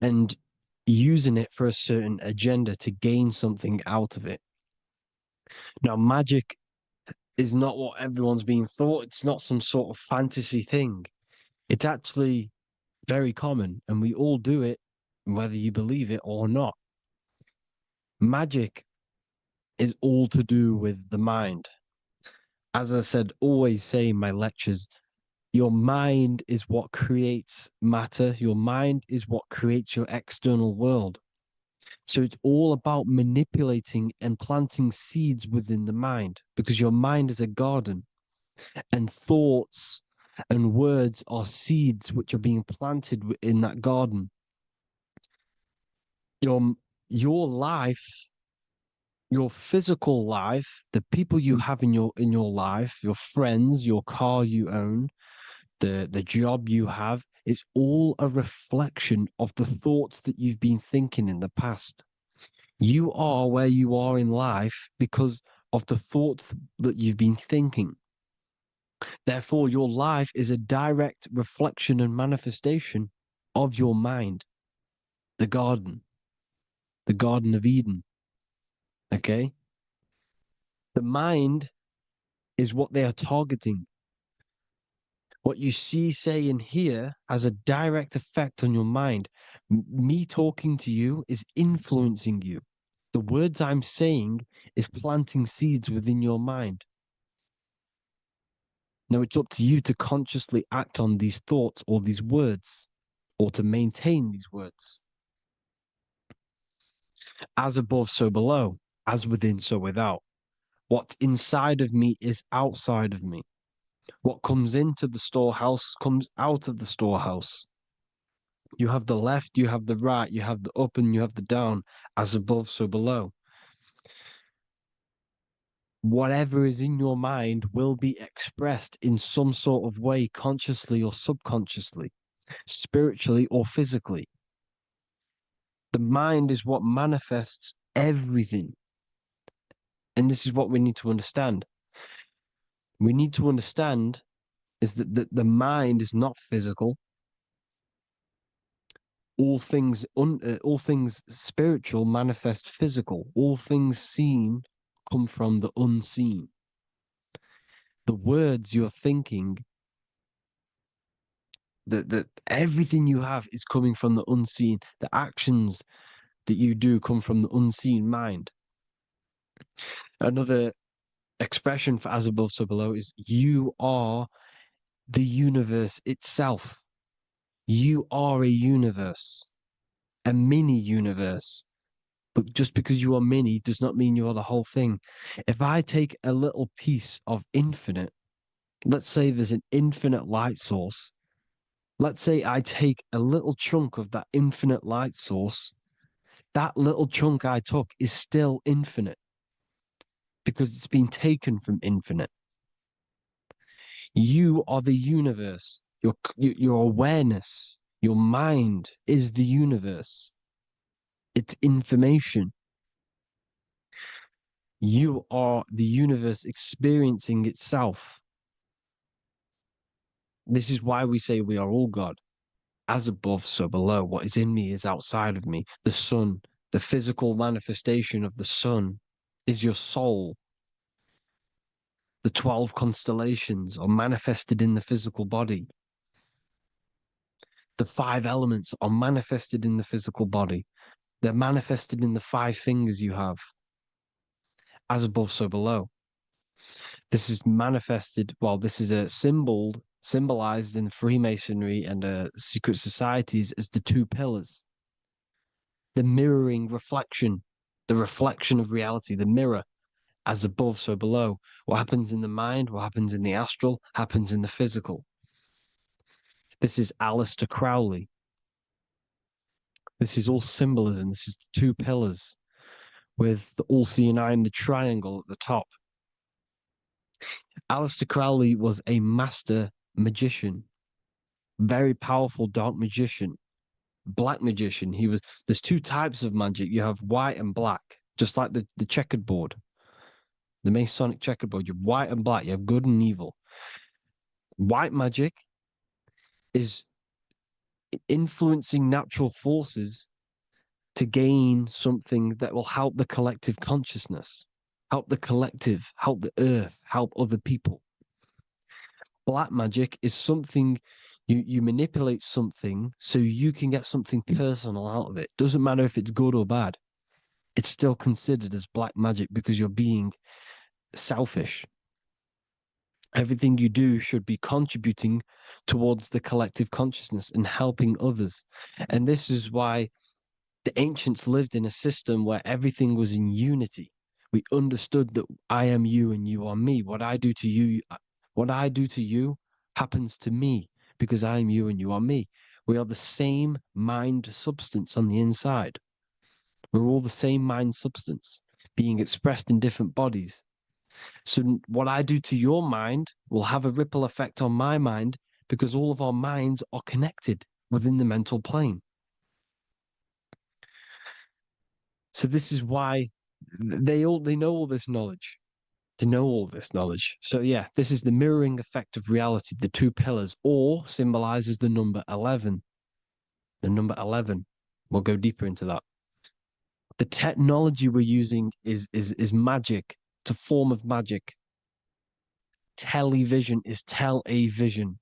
and using it for a certain agenda to gain something out of it. Now, magic is not what everyone's being thought. It's not some sort of fantasy thing. It's actually very common, and we all do it, whether you believe it or not. Magic is all to do with the mind. As I said, always say in my lectures, your mind is what creates matter. Your mind is what creates your external world. So it's all about manipulating and planting seeds within the mind, because your mind is a garden, and thoughts and words are seeds which are being planted in that garden. Your life, your physical life, the people you have in your life, your friends, your car you own, the job you have, is all a reflection of the thoughts that you've been thinking in the past. You are where you are in life because of the thoughts that you've been thinking. Therefore, your life is a direct reflection and manifestation of your mind, the Garden of Eden. Okay? The mind is what they are targeting. What you see, say, and hear has a direct effect on your mind. Me talking to you is influencing you. The words I'm saying is planting seeds within your mind. Now it's up to you to consciously act on these thoughts or these words, or to maintain these words. As above, so below. As within, so without. What's inside of me is outside of me. What comes into the storehouse comes out of the storehouse. You have the left, you have the right, you have the up and you have the down, as above, so below. Whatever is in your mind will be expressed in some sort of way, consciously or subconsciously, spiritually or physically. The mind is what manifests everything. And this is what we need to understand. We need to understand is that the mind is not physical. All things spiritual manifest physical. All things seen come from the unseen. The words you're thinking, that everything you have is coming from the unseen. The actions that you do come from the unseen mind. Another expression for as above, so below is you are the universe itself. You are a universe, a mini universe. But just because you are mini does not mean you are the whole thing. If I take a little piece of infinite, let's say there's an infinite light source. Let's say I take a little chunk of that infinite light source. That little chunk I took is still infinite because it's been taken from infinite. You are the universe. Your awareness, your mind is the universe. It's information. You are the universe experiencing itself. This is why we say we are all God. As above, so below. What is in me is outside of me. The sun, the physical manifestation of the sun is your soul. The 12 constellations are manifested in the physical body. The 5 elements are manifested in the physical body. They're manifested in the 5 fingers you have. As above, so below. This is manifested, well, this is a symbolized in Freemasonry and secret societies as the 2 pillars. The mirroring reflection, the reflection of reality, the mirror, as above, so below. What happens in the mind, what happens in the astral, happens in the physical. This is Aleister Crowley. This is all symbolism. This is the 2 pillars with the all-seeing eye and the triangle at the top. Aleister Crowley was a master magician, very powerful dark magician, black magician. There's 2 types of magic. You have white and black, just like the checkered board, the Masonic checkered board. You have white and black. You have good and evil. White magic is influencing natural forces to gain something that will help the collective consciousness, help the collective, help the earth, help other people. Black magic is something you manipulate something so you can get something personal out of it. Doesn't matter if it's good or bad. It's still considered as black magic because you're being selfish. Everything you do should be contributing towards the collective consciousness and helping others. And this is why the ancients lived in a system where everything was in unity. We understood that I am you and you are me. What I do to you happens to me because I am you and you are me. We are the same mind substance on the inside. We're all the same mind substance being expressed in different bodies. So what I do to your mind will have a ripple effect on my mind because all of our minds are connected within the mental plane. So this is why they know all this knowledge. They know all this knowledge. So yeah, this is the mirroring effect of reality, the 2 pillars, or symbolizes the number 11. The number 11. We'll go deeper into that. The technology we're using is magic. It's a form of magic. Television is tell a vision.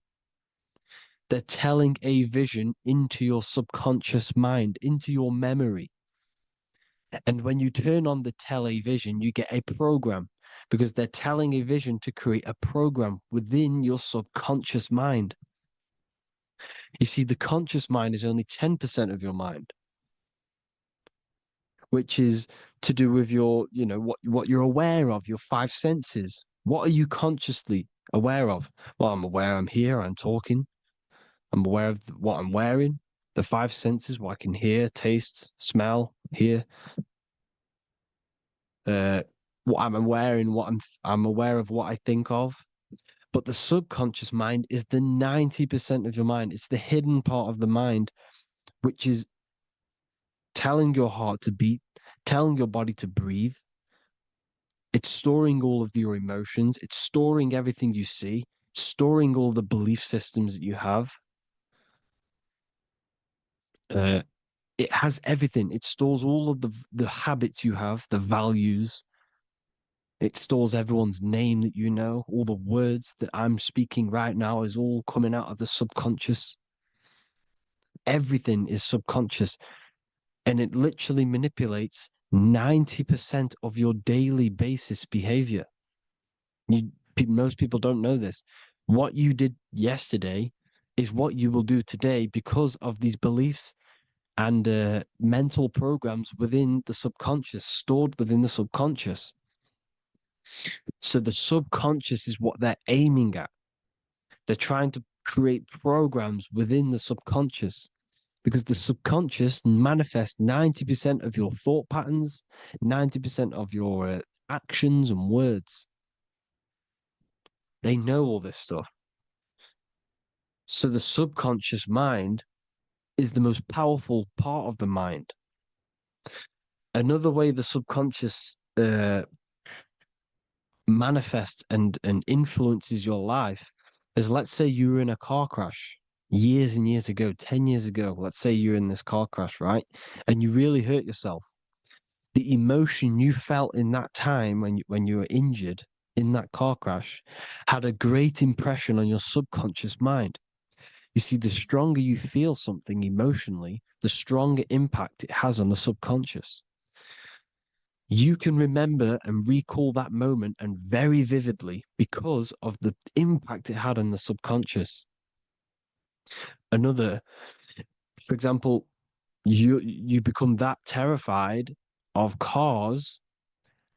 They're telling a vision into your subconscious mind, into your memory. And when you turn on the television, you get a program because they're telling a vision to create a program within your subconscious mind. You see, the conscious mind is only 10% of your mind, which is to do with your, what you're aware of, your 5 senses. What are you consciously aware of? Well, I'm aware I'm here, I'm talking, I'm aware of what I'm wearing, The five senses, what I can hear, taste, smell, hear, what I'm aware in, I'm aware of what I think of. But the subconscious mind is the 90% of your mind. It's the hidden part of the mind, which is telling your heart to beat, telling your body to breathe. It's storing all of your emotions. It's storing everything you see, storing all the belief systems that you have. It has everything. It stores all of the habits you have, the values. It stores everyone's name that you know. All the words that I'm speaking right now is all coming out of the subconscious. Everything is subconscious, and it literally manipulates 90% of your daily basis behavior. Most people don't know this. What you did yesterday is what you will do today because of these beliefs and mental programs within the subconscious, stored within the subconscious. So the subconscious is what they're aiming at. They're trying to create programs within the subconscious because the subconscious manifests 90% of your thought patterns, 90% of your actions and words. They know all this stuff. So the subconscious mind is the most powerful part of the mind. Another way the subconscious manifests and influences your life is, let's say you were in a car crash years and years ago, 10 years ago. Let's say you're in this car crash, right? And you really hurt yourself. The emotion you felt in that time when you were injured in that car crash had a great impression on your subconscious mind. You see, the stronger you feel something emotionally, the stronger impact it has on the subconscious. You can remember and recall that moment and very vividly because of the impact it had on the subconscious. Another, for example, you become that terrified of cars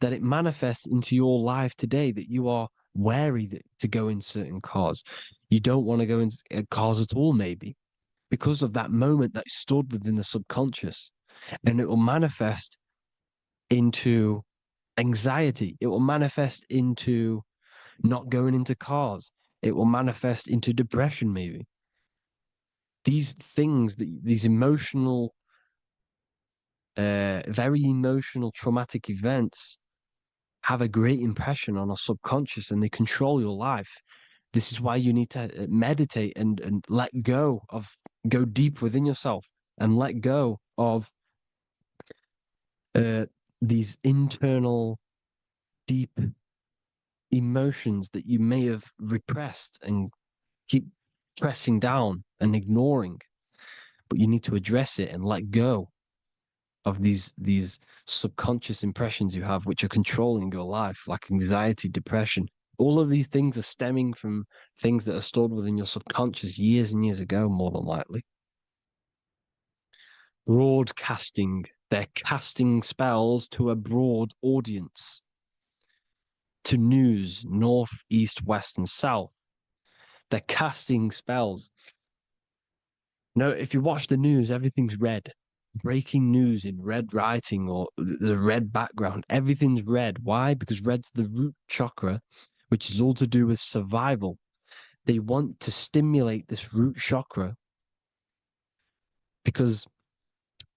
that it manifests into your life today, that you are wary to go in certain cars. You don't want to go in cars at all, maybe, because of that moment that stood within the subconscious. And it will manifest into anxiety. It will manifest into not going into cars. It will manifest into depression, maybe. These things, these emotional, very emotional, traumatic events have a great impression on our subconscious and they control your life. This is why you need to meditate and let go go deep within yourself and let go of these internal, deep emotions that you may have repressed and keep pressing down and ignoring. But you need to address it and let go of these subconscious impressions you have, which are controlling your life, like anxiety, depression. All of these things are stemming from things that are stored within your subconscious years and years ago, more than likely. Broadcasting. They're casting spells to a broad audience, to news, north, east, west, and south. They're casting spells. No, if you watch the news, everything's red. Breaking news in red writing or the red background, everything's red. Why? Because red's the root chakra, which is all to do with survival. They want to stimulate this root chakra because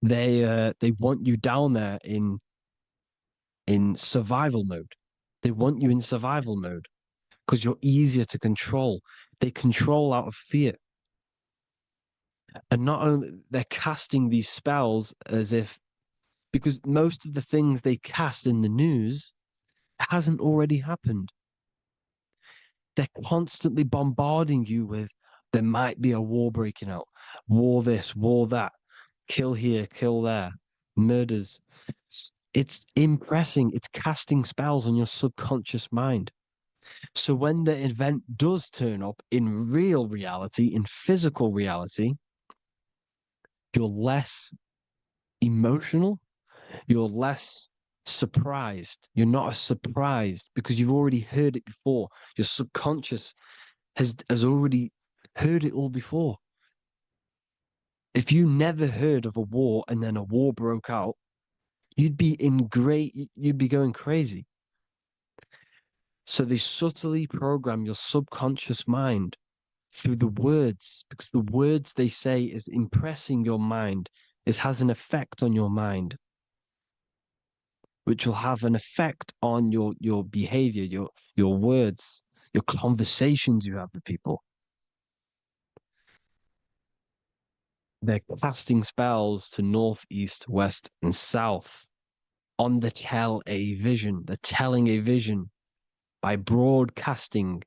they want you down there in survival mode. They want you in survival mode because you're easier to control. They control out of fear. And not only they're casting these spells as if, because most of the things they cast in the news hasn't already happened. They're constantly bombarding you with there might be a war breaking out, war this, war that, kill here, kill there, murders. It's impressing, it's casting spells on your subconscious mind. So when the event does turn up in real reality, in physical reality, you're less emotional, you're less surprised. You're not as surprised because you've already heard it before. Your subconscious has already heard it all before. If you never heard of a war and then a war broke out, you'd be going crazy. So they subtly program your subconscious mind through the words, because the words they say is impressing your mind. It has an effect on your mind, which will have an effect on your behavior, your words, your conversations you have with people. They're casting spells to north, east, west, and south on the tell a vision. They're telling a vision by broadcasting,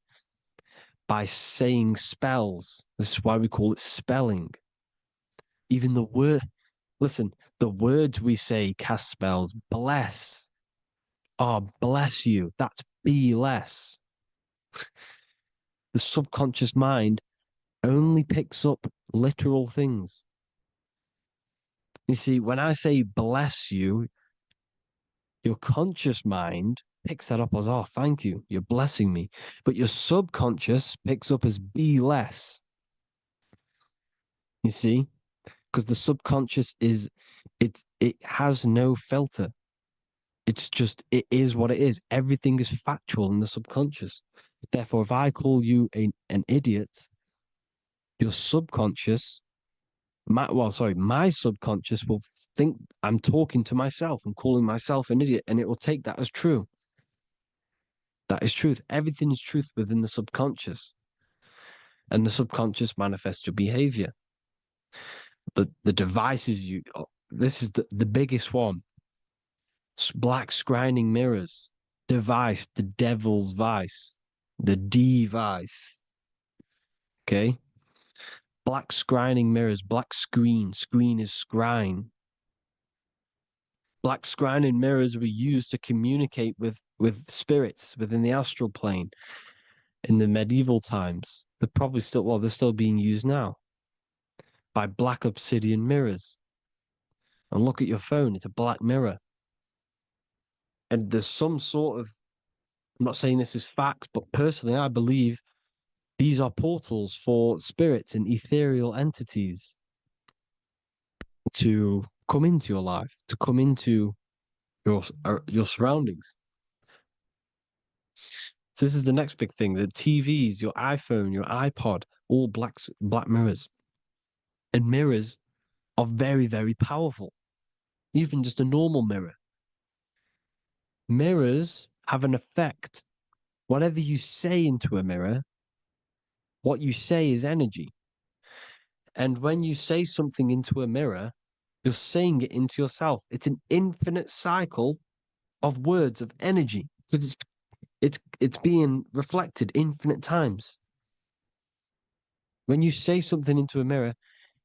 by saying spells. This is why we call it spelling. Even the word, listen, the words we say cast spells. Bless. Oh, bless you. That's be less. The subconscious mind only picks up literal things. You see, when I say bless you, your conscious mind picks that up as, oh, thank you, you're blessing me. But your subconscious picks up as be less. You see? Because the subconscious it has no filter. It's just, it is what it is. Everything is factual in the subconscious. Therefore, if I call you an idiot, your subconscious, my subconscious will think I'm talking to myself and calling myself an idiot, and it will take that as true. That is truth. Everything is truth within the subconscious, and the subconscious manifests your behavior. The devices this is the biggest one. Black scrying mirrors, device, the devil's vice, the device. Okay. Black scrying mirrors, black screen is scrying. Black scrying mirrors were used to communicate with spirits within the astral plane in the medieval times. They're still being used now by black obsidian mirrors. And look at your phone, it's a black mirror. And there's some sort of, I'm not saying this is fact, but personally, I believe these are portals for spirits and ethereal entities to come into your life, to come into your surroundings. So this is the next big thing: the TVs, your iPhone, your iPod, all black mirrors, and mirrors are very, very powerful. Even just a normal mirror. Mirrors have an effect. Whatever you say into a mirror, what you say is energy. And when you say something into a mirror, you're saying it into yourself. It's an infinite cycle of words of energy because it's being reflected infinite times. When you say something into a mirror,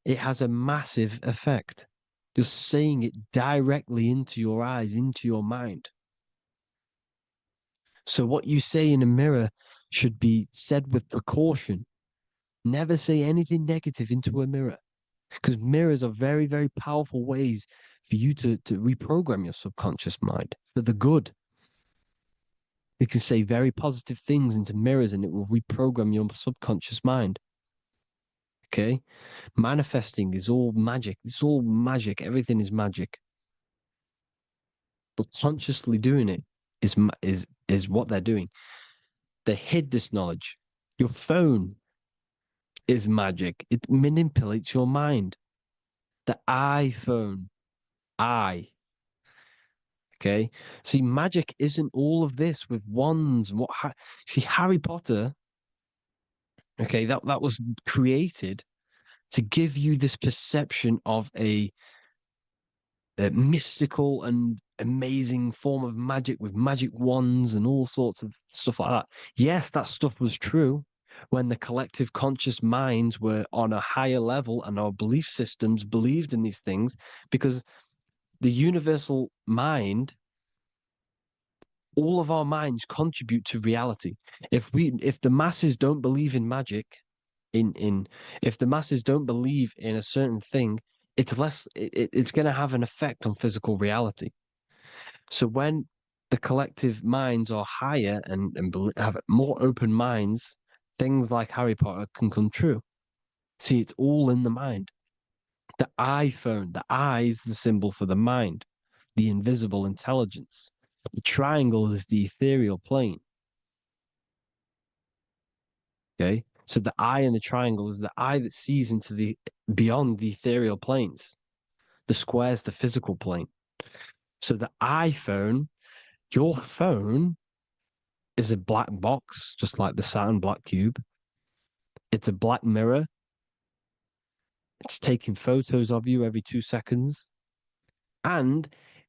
it has a massive effect. You're saying it directly into your eyes, into your mind. So what you say in a mirror should be said with precaution. Never say anything negative into a mirror, because mirrors are very, very powerful ways for you to reprogram your subconscious mind for the good. You can say very positive things into mirrors and it will reprogram your subconscious mind. Okay? Manifesting is all magic. It's all magic. Everything is magic. But consciously doing it is what they're doing. They hid this knowledge. Your phone is magic. It manipulates your mind. The iPhone, okay. See, magic isn't all of this with wands and see, Harry Potter, okay, that was created to give you this perception of a mystical and amazing form of magic with magic wands and all sorts of stuff like that. Yes, that stuff was true when the collective conscious minds were on a higher level and our belief systems believed in these things, because the universal mind, all of our minds contribute to reality. If the masses don't believe in magic, if the masses don't believe in a certain thing, it's going to have an effect on physical reality. So when the collective minds are higher and have more open minds, things like Harry Potter can come true. See, it's all in the mind. The iPhone, the I is the symbol for the mind, the invisible intelligence. The triangle is the ethereal plane. Okay. So the eye in the triangle is the eye that sees into the beyond the ethereal planes. The square is the physical plane. So the iPhone, your phone is a black box, just like the Saturn black cube. It's a black mirror. It's taking photos of you every 2 seconds. And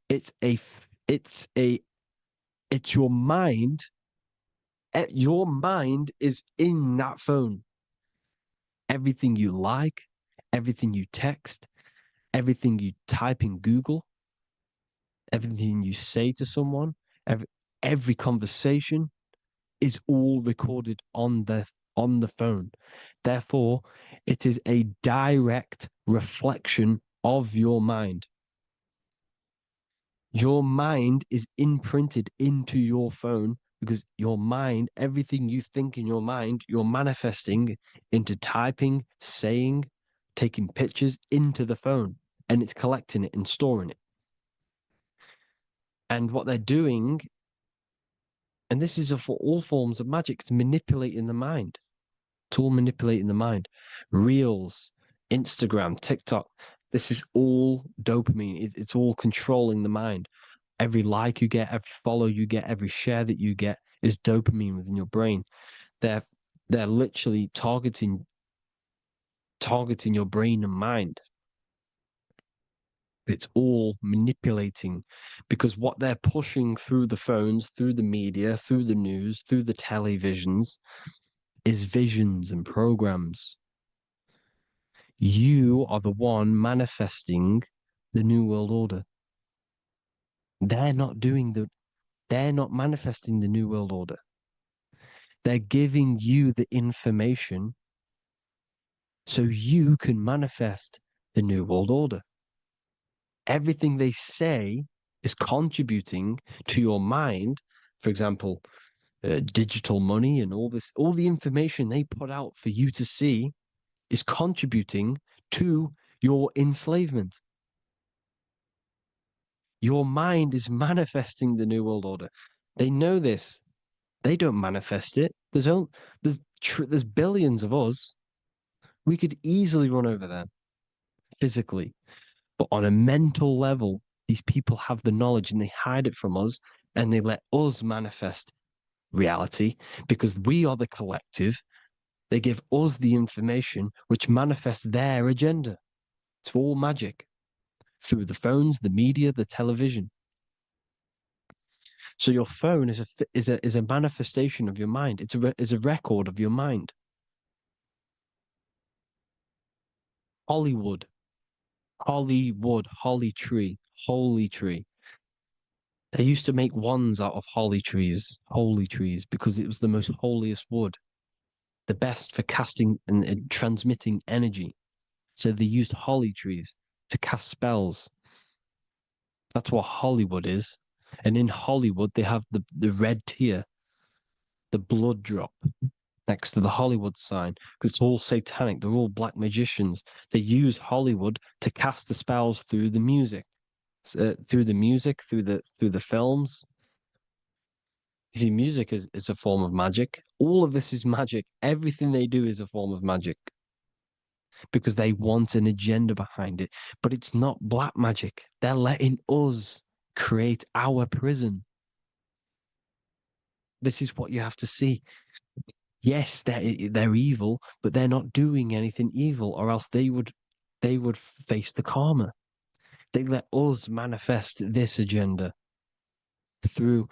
it's a it's a it's your mind. Your mind is in that phone. Everything you like, everything you text, everything you type in Google, everything you say to someone, every conversation is all recorded on the phone. Therefore, it is a direct reflection of your mind. Your mind is imprinted into your phone because your mind, everything you think in your mind, you're manifesting into typing, saying, taking pictures into the phone, and it's collecting it and storing it. And what they're doing, and this is for all forms of magic, it's manipulating the mind. It's all manipulating the mind. Reels, Instagram, TikTok, this is all dopamine. It's all controlling the mind. Every like you get, every follow you get, every share that you get is dopamine within your brain. They're literally targeting your brain and mind. It's all manipulating because what they're pushing through the phones, through the media, through the news, through the televisions is visions and programs. You are the one manifesting the New World Order. They're not manifesting the New World Order. They're giving you the information so you can manifest the New World Order. Everything they say is contributing to your mind. For example, digital money and all the information they put out for you to see is contributing to your enslavement. Your mind is manifesting the New World Order. They know this. They don't manifest it. There's billions of us. We could easily run over them physically, but on a mental level, these people have the knowledge and they hide it from us, and they let us manifest reality because we are the collective. They give us the information which manifests their agenda. It's all magic through the phones, the media, the television. So your phone is a manifestation of your mind. It's a record of your mind. Hollywood, holly tree, holy tree. They used to make wands out of holy trees, because it was the most holiest wood, the best for casting and transmitting energy. So they used holly trees to cast spells. That's what Hollywood is. And in Hollywood, they have the red tear, the blood drop next to the Hollywood sign, because it's all satanic. They're all black magicians. They use Hollywood to cast the spells through the music, through the films. You see, music is a form of magic. All of this is magic. Everything they do is a form of magic because they want an agenda behind it. But it's not black magic. They're letting us create our prison. This is what you have to see. Yes, they're evil, but they're not doing anything evil, or else they would face the karma. They let us manifest this agenda through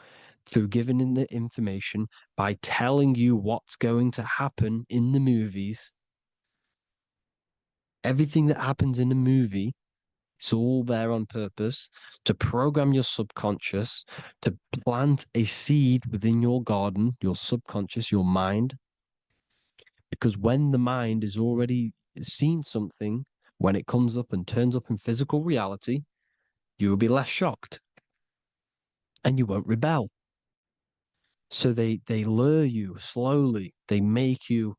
giving in the information, by telling you what's going to happen in the movies. Everything that happens in a movie, it's all there on purpose to program your subconscious, to plant a seed within your garden, your subconscious, your mind. Because when the mind is already seen something, when it comes up and turns up in physical reality, you will be less shocked and you won't rebel. So they lure you slowly. They make you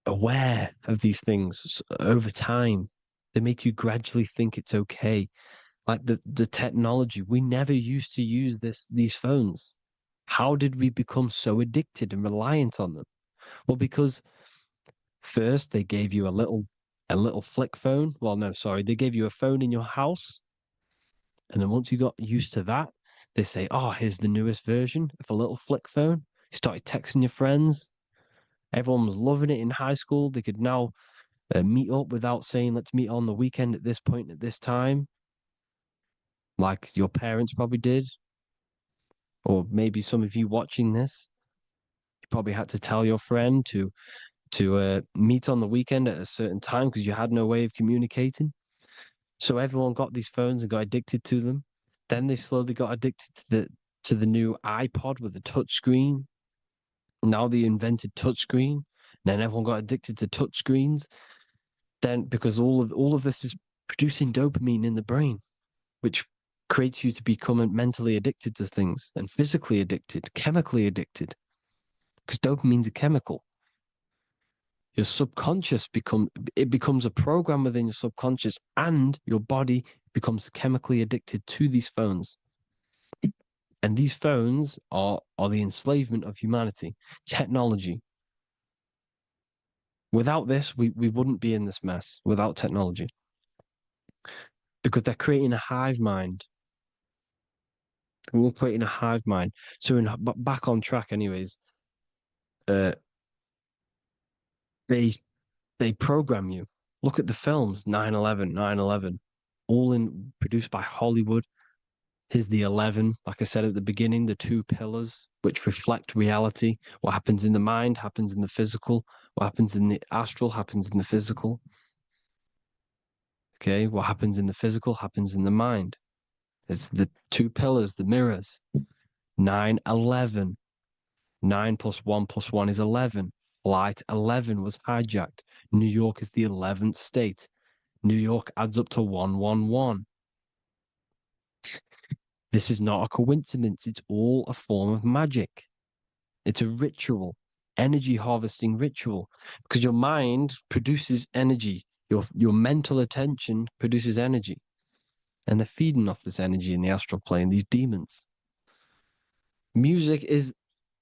aware of these things over time. They make you gradually think it's okay. Like the technology, we never used to use these phones. How did we become so addicted and reliant on them? Well, because first they gave you a little flick phone. Well, no, sorry, they gave you a phone in your house, and then once you got used to that, they say, "Oh, here's the newest version of a little flick phone." You started texting your friends. Everyone was loving it in high school. They could now meet up without saying, "Let's meet on the weekend at this point at this time," like your parents probably did, or maybe some of you watching this, you probably had to tell your friend to meet on the weekend at a certain time because you had no way of communicating. So everyone got these phones and got addicted to them. Then they slowly got addicted to the new iPod with the touch screen. Now they invented touch screen. Then everyone got addicted to touch screens. Then because all of this is producing dopamine in the brain, which creates you to become mentally addicted to things and physically addicted, chemically addicted. Because dopamine's a chemical. Your subconscious becomes a program within your subconscious, and your body becomes chemically addicted to these phones. And these phones are the enslavement of humanity, technology. Without this, we wouldn't be in this mess without technology. Because they're creating a hive mind. We're creating a hive mind. So back on track anyways, uh they they program you. Look at the films, 9/11, 9/11, all produced by Hollywood. Here's the 11, like I said at the beginning, the two pillars which reflect reality. What happens in the mind happens in the physical. What happens in the astral happens in the physical. Okay, what happens in the physical happens in the mind. It's the two pillars, the mirrors. 9/11. 9 plus 1 is 11. Flight 11 was hijacked. New York is the 11th state. New York adds up to 111. This is not a coincidence. It's all a form of magic. It's a ritual, energy harvesting ritual, because your mind produces energy. Your mental attention produces energy, and they're feeding off this energy in the astral plane, these demons. Music is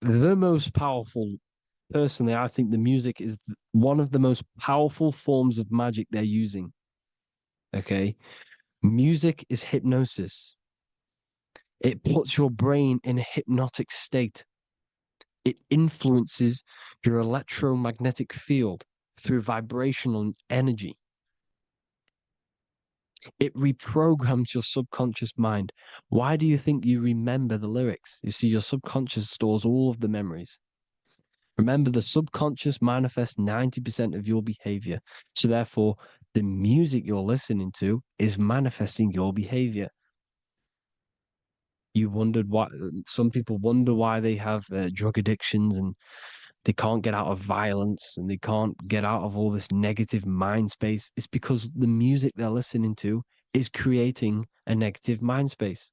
the most powerful. Personally, I think the music is one of the most powerful forms of magic they're using. Okay. Music is hypnosis. It puts your brain in a hypnotic state. It influences your electromagnetic field through vibrational energy. It reprograms your subconscious mind. Why do you think you remember the lyrics? You see, your subconscious stores all of the memories. Remember, the subconscious manifests 90% of your behavior. So, therefore, the music you're listening to is manifesting your behavior. You wondered why some people wonder why they have drug addictions and they can't get out of violence and they can't get out of all this negative mind space. It's because the music they're listening to is creating a negative mind space.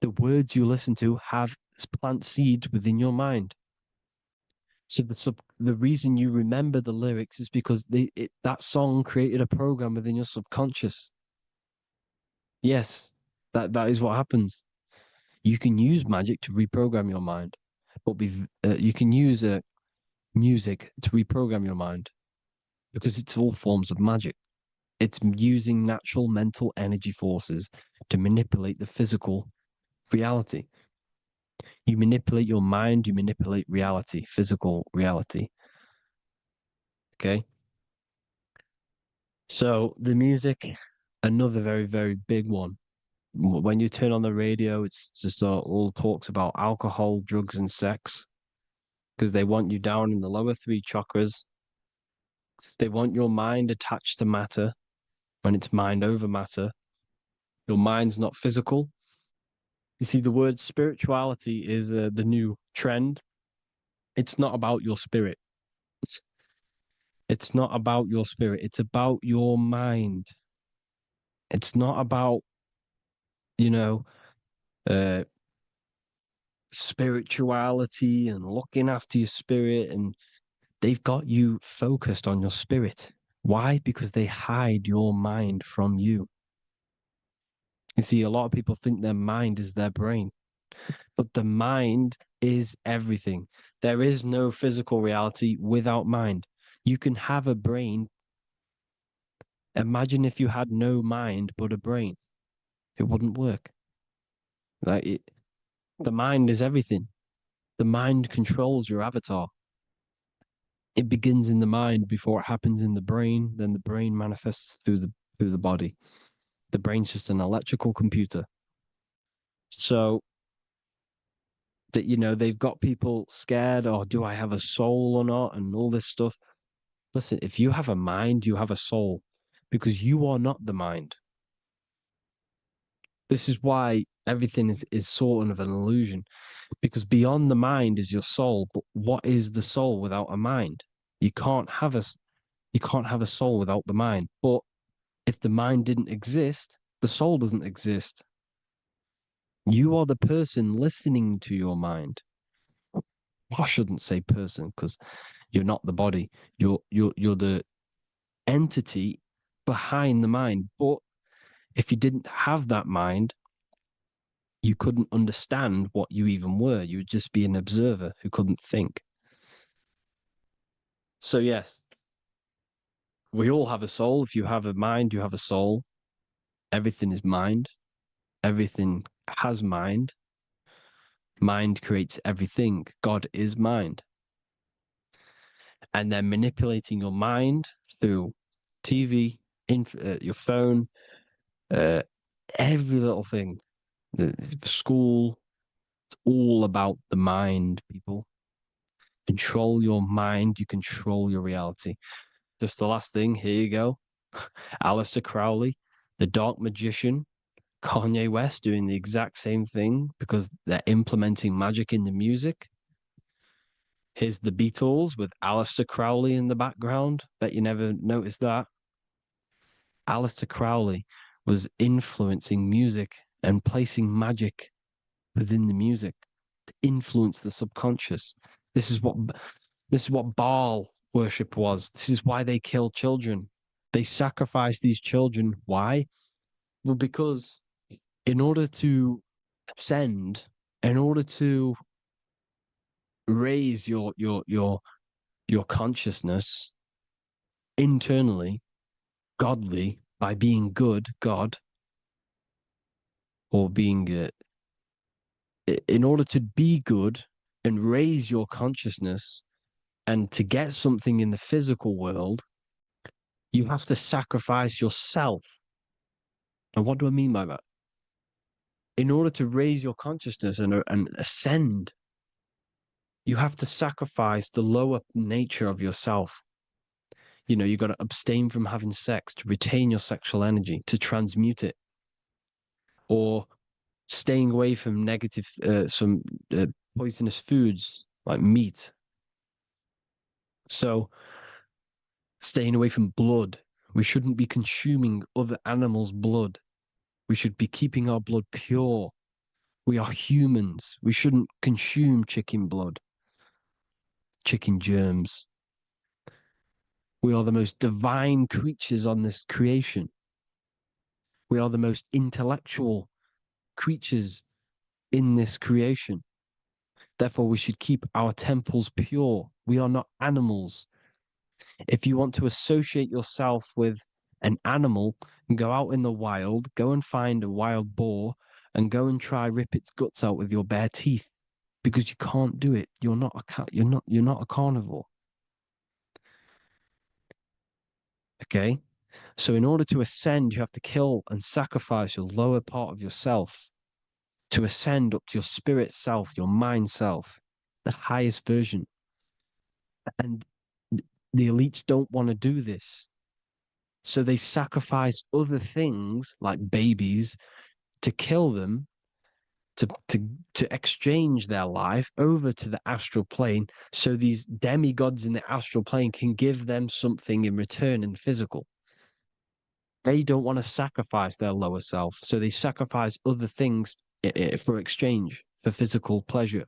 The words you listen to have plant seeds within your mind. So the reason you remember the lyrics is because that song created a program within your subconscious. Yes, that is what happens. You can use magic to reprogram your mind, but you can use music to reprogram your mind because it's all forms of magic. It's using natural mental energy forces to manipulate the physical reality. You manipulate your mind, you manipulate reality, physical reality. Okay. So the music, another very, very big one. When you turn on the radio, it's just all talks about alcohol, drugs, and sex because they want you down in the lower three chakras. They want your mind attached to matter when it's mind over matter. Your mind's not physical. You see, the word spirituality is the new trend. It's not about your spirit. It's not about your spirit. It's about your mind. It's not about, you know, uh, spirituality and looking after your spirit. And They've got you focused on your spirit. Why? Because they hide your mind from you. You see, a lot of people think their mind is their brain, but the mind is everything. There is no physical reality without mind. You can have a brain. Imagine if you had no mind but a brain. It wouldn't work. The mind is everything. The mind controls your avatar. It begins in the mind before it happens in the brain. Then the brain manifests through the body. The brain's just an electrical computer. So that, they've got people scared, or do I have a soul or not, and all this stuff. Listen, if you have a mind, you have a soul, because you are not the mind. This is why everything is sort of an illusion, because beyond the mind is your soul. But what is the soul without a mind? You can't have a soul without the mind. But if the mind didn't exist, the soul doesn't exist. You are the person listening to your mind. I shouldn't say person, because you're not the body. You're the entity behind the mind. But if you didn't have that mind, you couldn't understand what you even were. You would just be an observer who couldn't think. So yes, we all have a soul. If you have a mind, you have a soul. Everything is mind. Everything has mind. Mind creates everything. God is mind. And then manipulating your mind through TV, your phone, every little thing. The school, it's all about the mind, people. Control your mind, you control your reality. Just the last thing, here you go. Aleister Crowley, the dark magician, Kanye West doing the exact same thing because they're implementing magic in the music. Here's the Beatles with Aleister Crowley in the background. Bet you never noticed that. Aleister Crowley was influencing music and placing magic within the music to influence the subconscious. This is what Baal worship was. This is why they kill children. They sacrifice these children. Why? Well, because in order to ascend, in order to raise your consciousness internally, godly, by being good, God, or being in order to be good and raise your consciousness and to get something in the physical world, you have to sacrifice yourself. And what do I mean by that? In order to raise your consciousness and ascend, you have to sacrifice the lower nature of yourself. You got to abstain from having sex to retain your sexual energy, to transmute it, or staying away from negative, some poisonous foods like meat. So, staying away from blood. We shouldn't be consuming other animals' blood. We should be keeping our blood pure. We are humans. We shouldn't consume chicken blood, chicken germs. We are the most divine creatures on this creation. We are the most intellectual creatures in this creation. Therefore, we should keep our temples pure. We are not animals. If you want to associate yourself with an animal, go out in the wild, go and find a wild boar and go and try rip its guts out with your bare teeth, because you can't do it. You're not a carnivore. Okay? So in order to ascend, you have to kill and sacrifice your lower part of yourself to ascend up to your spirit self, your mind self, the highest version. And the elites don't want to do this. So they sacrifice other things like babies to kill them, to exchange their life over to the astral plane, so these demigods in the astral plane can give them something in return in physical. They don't want to sacrifice their lower self, so they sacrifice other things for exchange, for physical pleasure.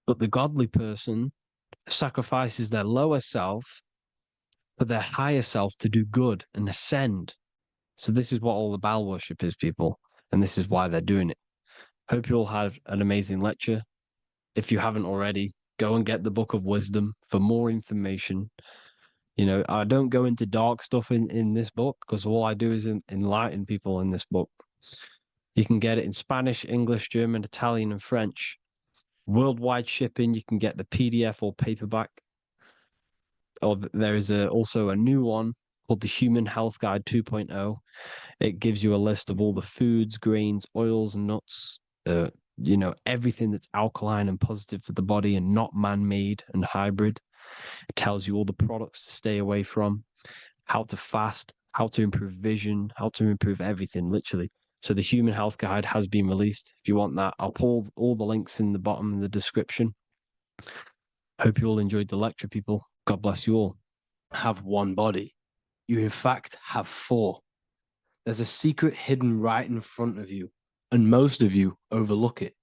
But the godly person sacrifices their lower self for their higher self to do good and ascend. So this is what all the Baal worship is, people, and this is why they're doing it. Hope you all had an amazing lecture. If you haven't already, go and get the Book of Wisdom for more information. You know, I don't go into dark stuff in this book because all I do is enlighten people in this book. You can get it in Spanish, English, German, Italian, and French. Worldwide shipping, you can get the PDF or paperback. Or there is also a new one called the Human Health Guide 2.0. It gives you a list of all the foods, grains, oils, and nuts, you know, everything that's alkaline and positive for the body and not man-made and hybrid. It tells you all the products to stay away from, how to fast, how to improve vision, how to improve everything, literally. So the Human Health Guide has been released. If you want that, I'll put all the links in the bottom in the description. Hope you all enjoyed the lecture, people. God bless you all. Have one body. You, in fact, have four. There's a secret hidden right in front of you, and most of you overlook it.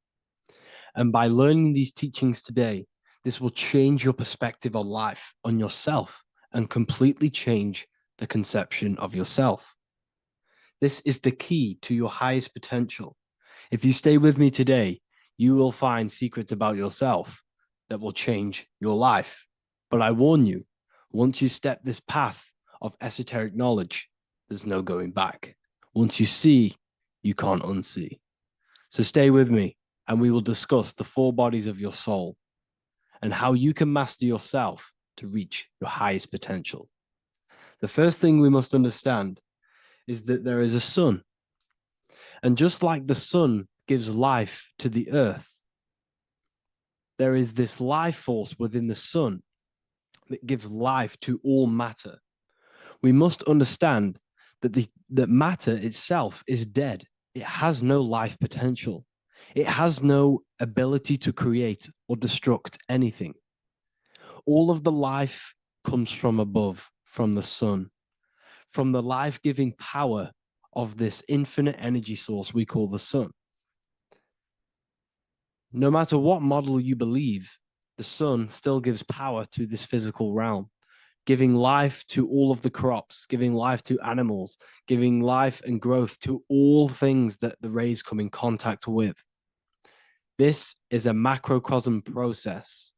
And by learning these teachings today, this will change your perspective on life, on yourself, and completely change the conception of yourself. This is the key to your highest potential. If you stay with me today, you will find secrets about yourself that will change your life. But I warn you, once you step this path of esoteric knowledge, there's no going back. Once you see, you can't unsee. So stay with me, and we will discuss the four bodies of your soul and how you can master yourself to reach your highest potential. The first thing we must understand is that there is a sun. And just like the sun gives life to the earth, there is this life force within the sun that gives life to all matter. We must understand that that matter itself is dead. It has no life potential. It has no ability to create or destruct anything. All of the life comes from above, from the sun, from the life-giving power of this infinite energy source we call the sun. No matter what model you believe, the sun still gives power to this physical realm, giving life to all of the crops, giving life to animals, giving life and growth to all things that the rays come in contact with. This is a macrocosm process.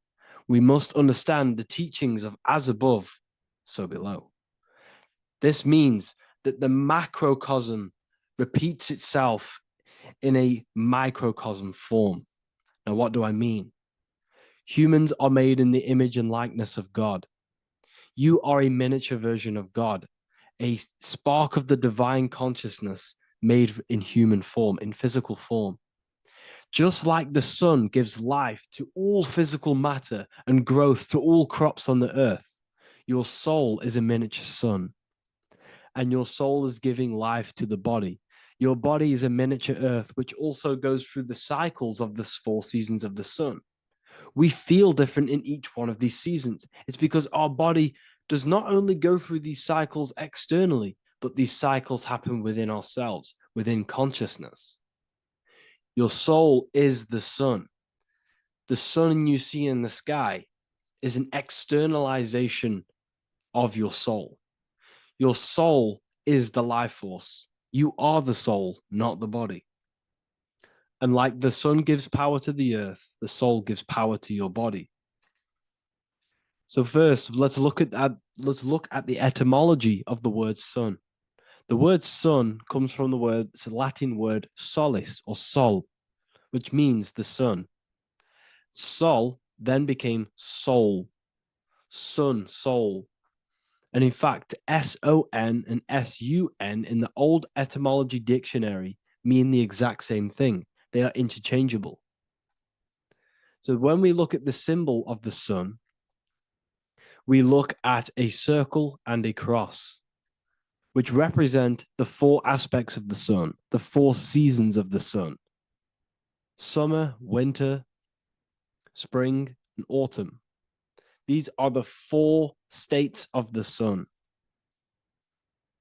We must understand the teachings of as above, so below. This means that the macrocosm repeats itself in a microcosm form. Now, what do I mean? Humans are made in the image and likeness of God. You are a miniature version of God, a spark of the divine consciousness made in human form, in physical form. Just like the sun gives life to all physical matter and growth to all crops on the earth, your soul is a miniature sun. And your soul is giving life to the body. Your body is a miniature earth, which also goes through the cycles of the 4 seasons of the sun. We feel different in each one of these seasons. It's because our body does not only go through these cycles externally, but these cycles happen within ourselves, within consciousness. Your soul is the sun. The sun you see in the sky is an externalization of your soul. Your soul is the life force. You are the soul, not the body. And like the sun gives power to the earth, the soul gives power to your body. So first, let's look at the etymology of the word sun. The word sun comes from it's a Latin word solis or sol, which means the sun. Sol then became soul, sun, soul. And in fact, S-O-N and S-U-N in the old etymology dictionary mean the exact same thing. They are interchangeable. So when we look at the symbol of the sun, we look at a circle and a cross, which represent the 4 aspects of the sun, the 4 seasons of the sun: summer, winter, spring, and autumn. These are the 4 states of the sun.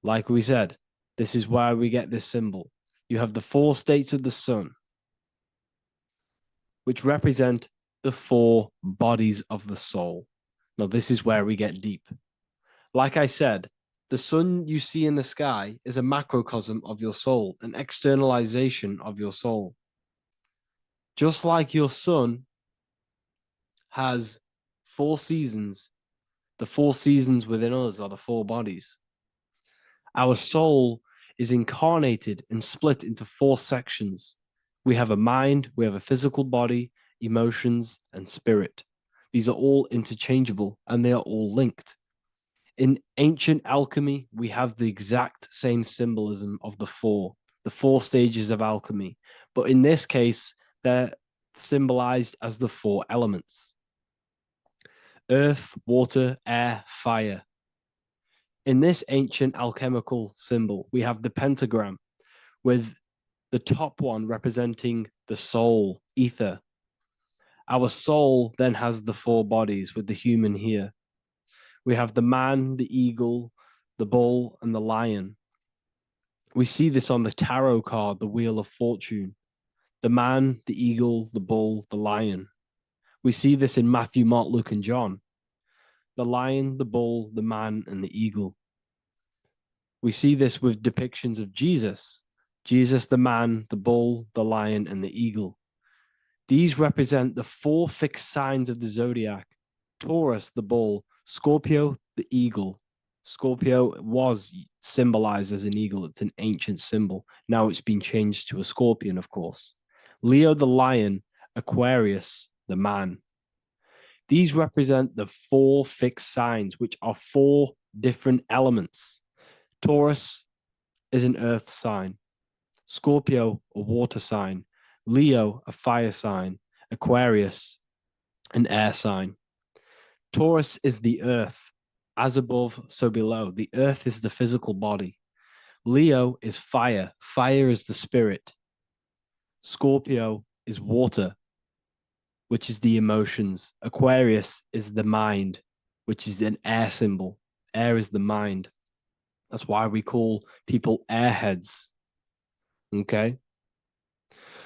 Like we said, this is why we get this symbol. You have the 4 states of the sun, which represent the 4 bodies of the soul. Now, this is where we get deep. Like I said, the sun you see in the sky is a macrocosm of your soul, an externalization of your soul. Just like your sun has 4 seasons, the 4 seasons within us are the 4 bodies. Our soul is incarnated and split into 4 sections. We have a mind, we have a physical body, emotions, and spirit. These are all interchangeable and they are all linked. In ancient alchemy, we have the exact same symbolism of the four stages of alchemy. But in this case, they're symbolized as the 4 elements: earth, water, air, fire. In this ancient alchemical symbol, we have the pentagram, with the top one representing the soul, ether. Our soul then has the 4 bodies, with the human here. We have the man, the eagle, the bull, and the lion. We see this on the tarot card, the Wheel of Fortune. The man, the eagle, the bull, the lion. We see this in Matthew, Mark, Luke, and John. The lion, the bull, the man, and the eagle. We see this with depictions of Jesus. Jesus, the man, the bull, the lion, and the eagle. These represent the 4 fixed signs of the zodiac: Taurus, the bull; Scorpio, the eagle. Scorpio was symbolized as an eagle. It's an ancient symbol. Now it's been changed to a scorpion, of course. Leo, the lion; Aquarius, the man. These represent the 4 fixed signs, which are 4 different elements. Taurus is an earth sign. Scorpio, a water sign. Leo, a fire sign. Aquarius, an air sign. Taurus is the earth. As above, so below. The earth is the physical body. Leo is fire. Fire is the spirit. Scorpio is water, which is the emotions. Aquarius is the mind, which is an air symbol. Air is the mind. That's why we call people airheads. Okay?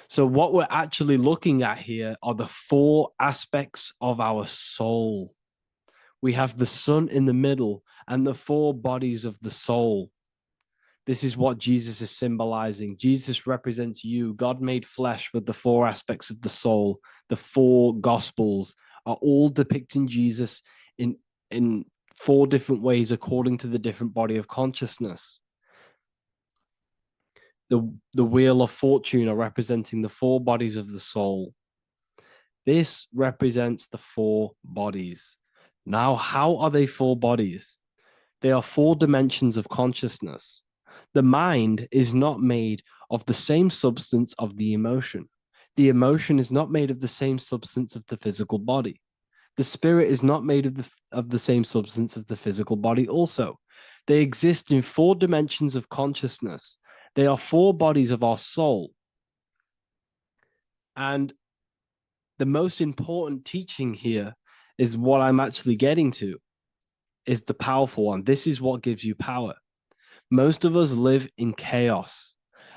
So what we're actually looking at here are the 4 aspects of our soul. We have the sun in the middle and the 4 bodies of the soul. This is what Jesus is symbolizing. Jesus represents you. God made flesh with the 4 aspects of the soul. The 4 gospels are all depicting Jesus in 4 different ways according to the different body of consciousness. The Wheel of Fortune are representing the 4 bodies of the soul. This represents the 4 bodies. Now, how are they 4 bodies? They are 4 dimensions of consciousness. The mind is not made of the same substance of the emotion. The emotion is not made of the same substance of the physical body. The spirit is not made of the same substance as the physical body also. They exist in 4 dimensions of consciousness. They are 4 bodies of our soul. And the most important teaching here is what I'm actually getting to, is the powerful one. This is what gives you power. Most of us live in chaos.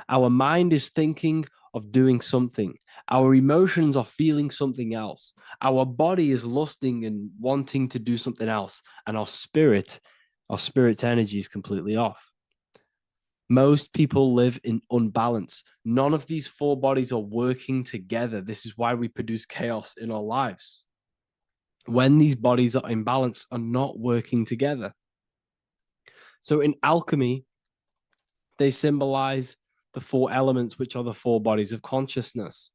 Our mind is thinking of doing something. Our emotions are feeling something else. Our body is lusting and wanting to do something else. And our spirit's energy is completely off. Most people live in unbalance. None of these 4 bodies are working together. This is why we produce chaos in our lives. When these bodies are in balance, are not working together. So in alchemy, they symbolize the 4 elements, which are the 4 bodies of consciousness.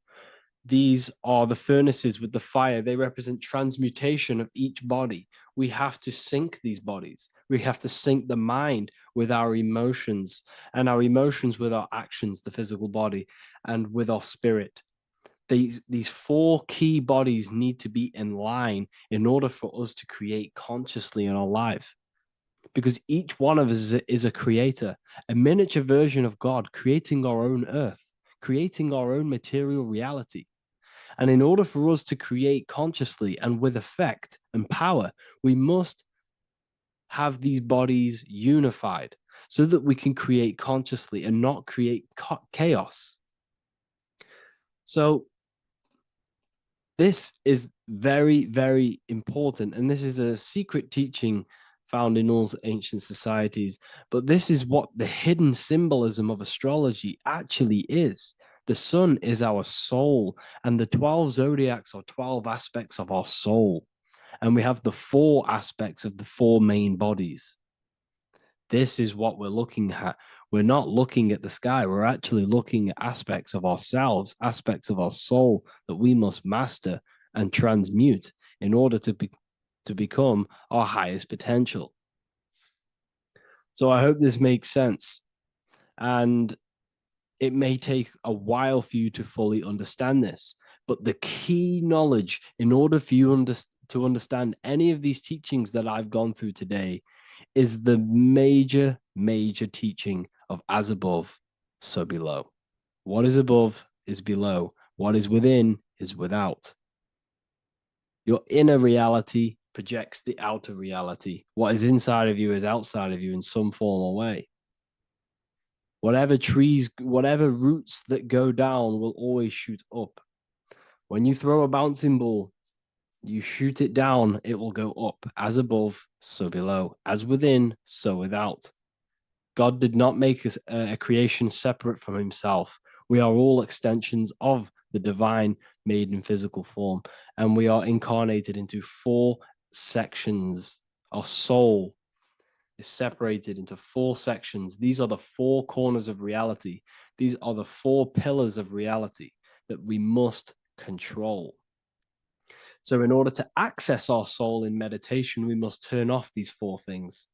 These are the furnaces with the fire. They represent transmutation of each body. We have to sync these bodies. We have to sync the mind with our emotions, and our emotions with our actions, the physical body, and with our spirit. These 4 key bodies need to be in line in order for us to create consciously in our life. Because each one of us is a creator, a miniature version of God, creating our own earth, creating our own material reality. And in order for us to create consciously and with effect and power, we must have these bodies unified so that we can create consciously and not create chaos. So This is very, very important. And this is a secret teaching found in all ancient societies. But this is what the hidden symbolism of astrology actually is. The sun is our soul, and the 12 zodiacs are 12 aspects of our soul. And we have the 4 aspects of the 4 main bodies. This is what we're looking at. We're not looking at the sky. We're actually looking at aspects of ourselves, aspects of our soul that we must master and transmute in order to become our highest potential. So I hope this makes sense. And it may take a while for you to fully understand this, but the key knowledge in order for you to understand any of these teachings that I've gone through today is the major teaching of as above, so below. What is above is below. What is within is without. Your inner reality projects the outer reality. What is inside of you is outside of you in some form or way. Whatever trees, whatever roots that go down will always shoot up. When you throw a bouncing ball, you shoot it down, it will go up. As above, so below. As within, so without. God did not make a creation separate from himself. We are all extensions of the divine made in physical form. And we are incarnated into 4 sections. Our soul is separated into 4 sections. These are the 4 corners of reality. These are the 4 pillars of reality that we must control. So in order to access our soul in meditation, we must turn off these 4 things.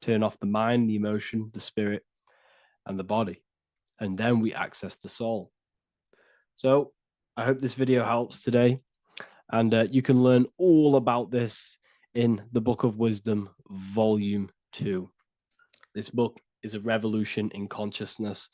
Turn off the mind, the emotion, the spirit, and the body. And then we access the soul. So I hope this video helps today. And you can learn all about this in the Book of Wisdom, Volume 2. This book is a revolution in consciousness.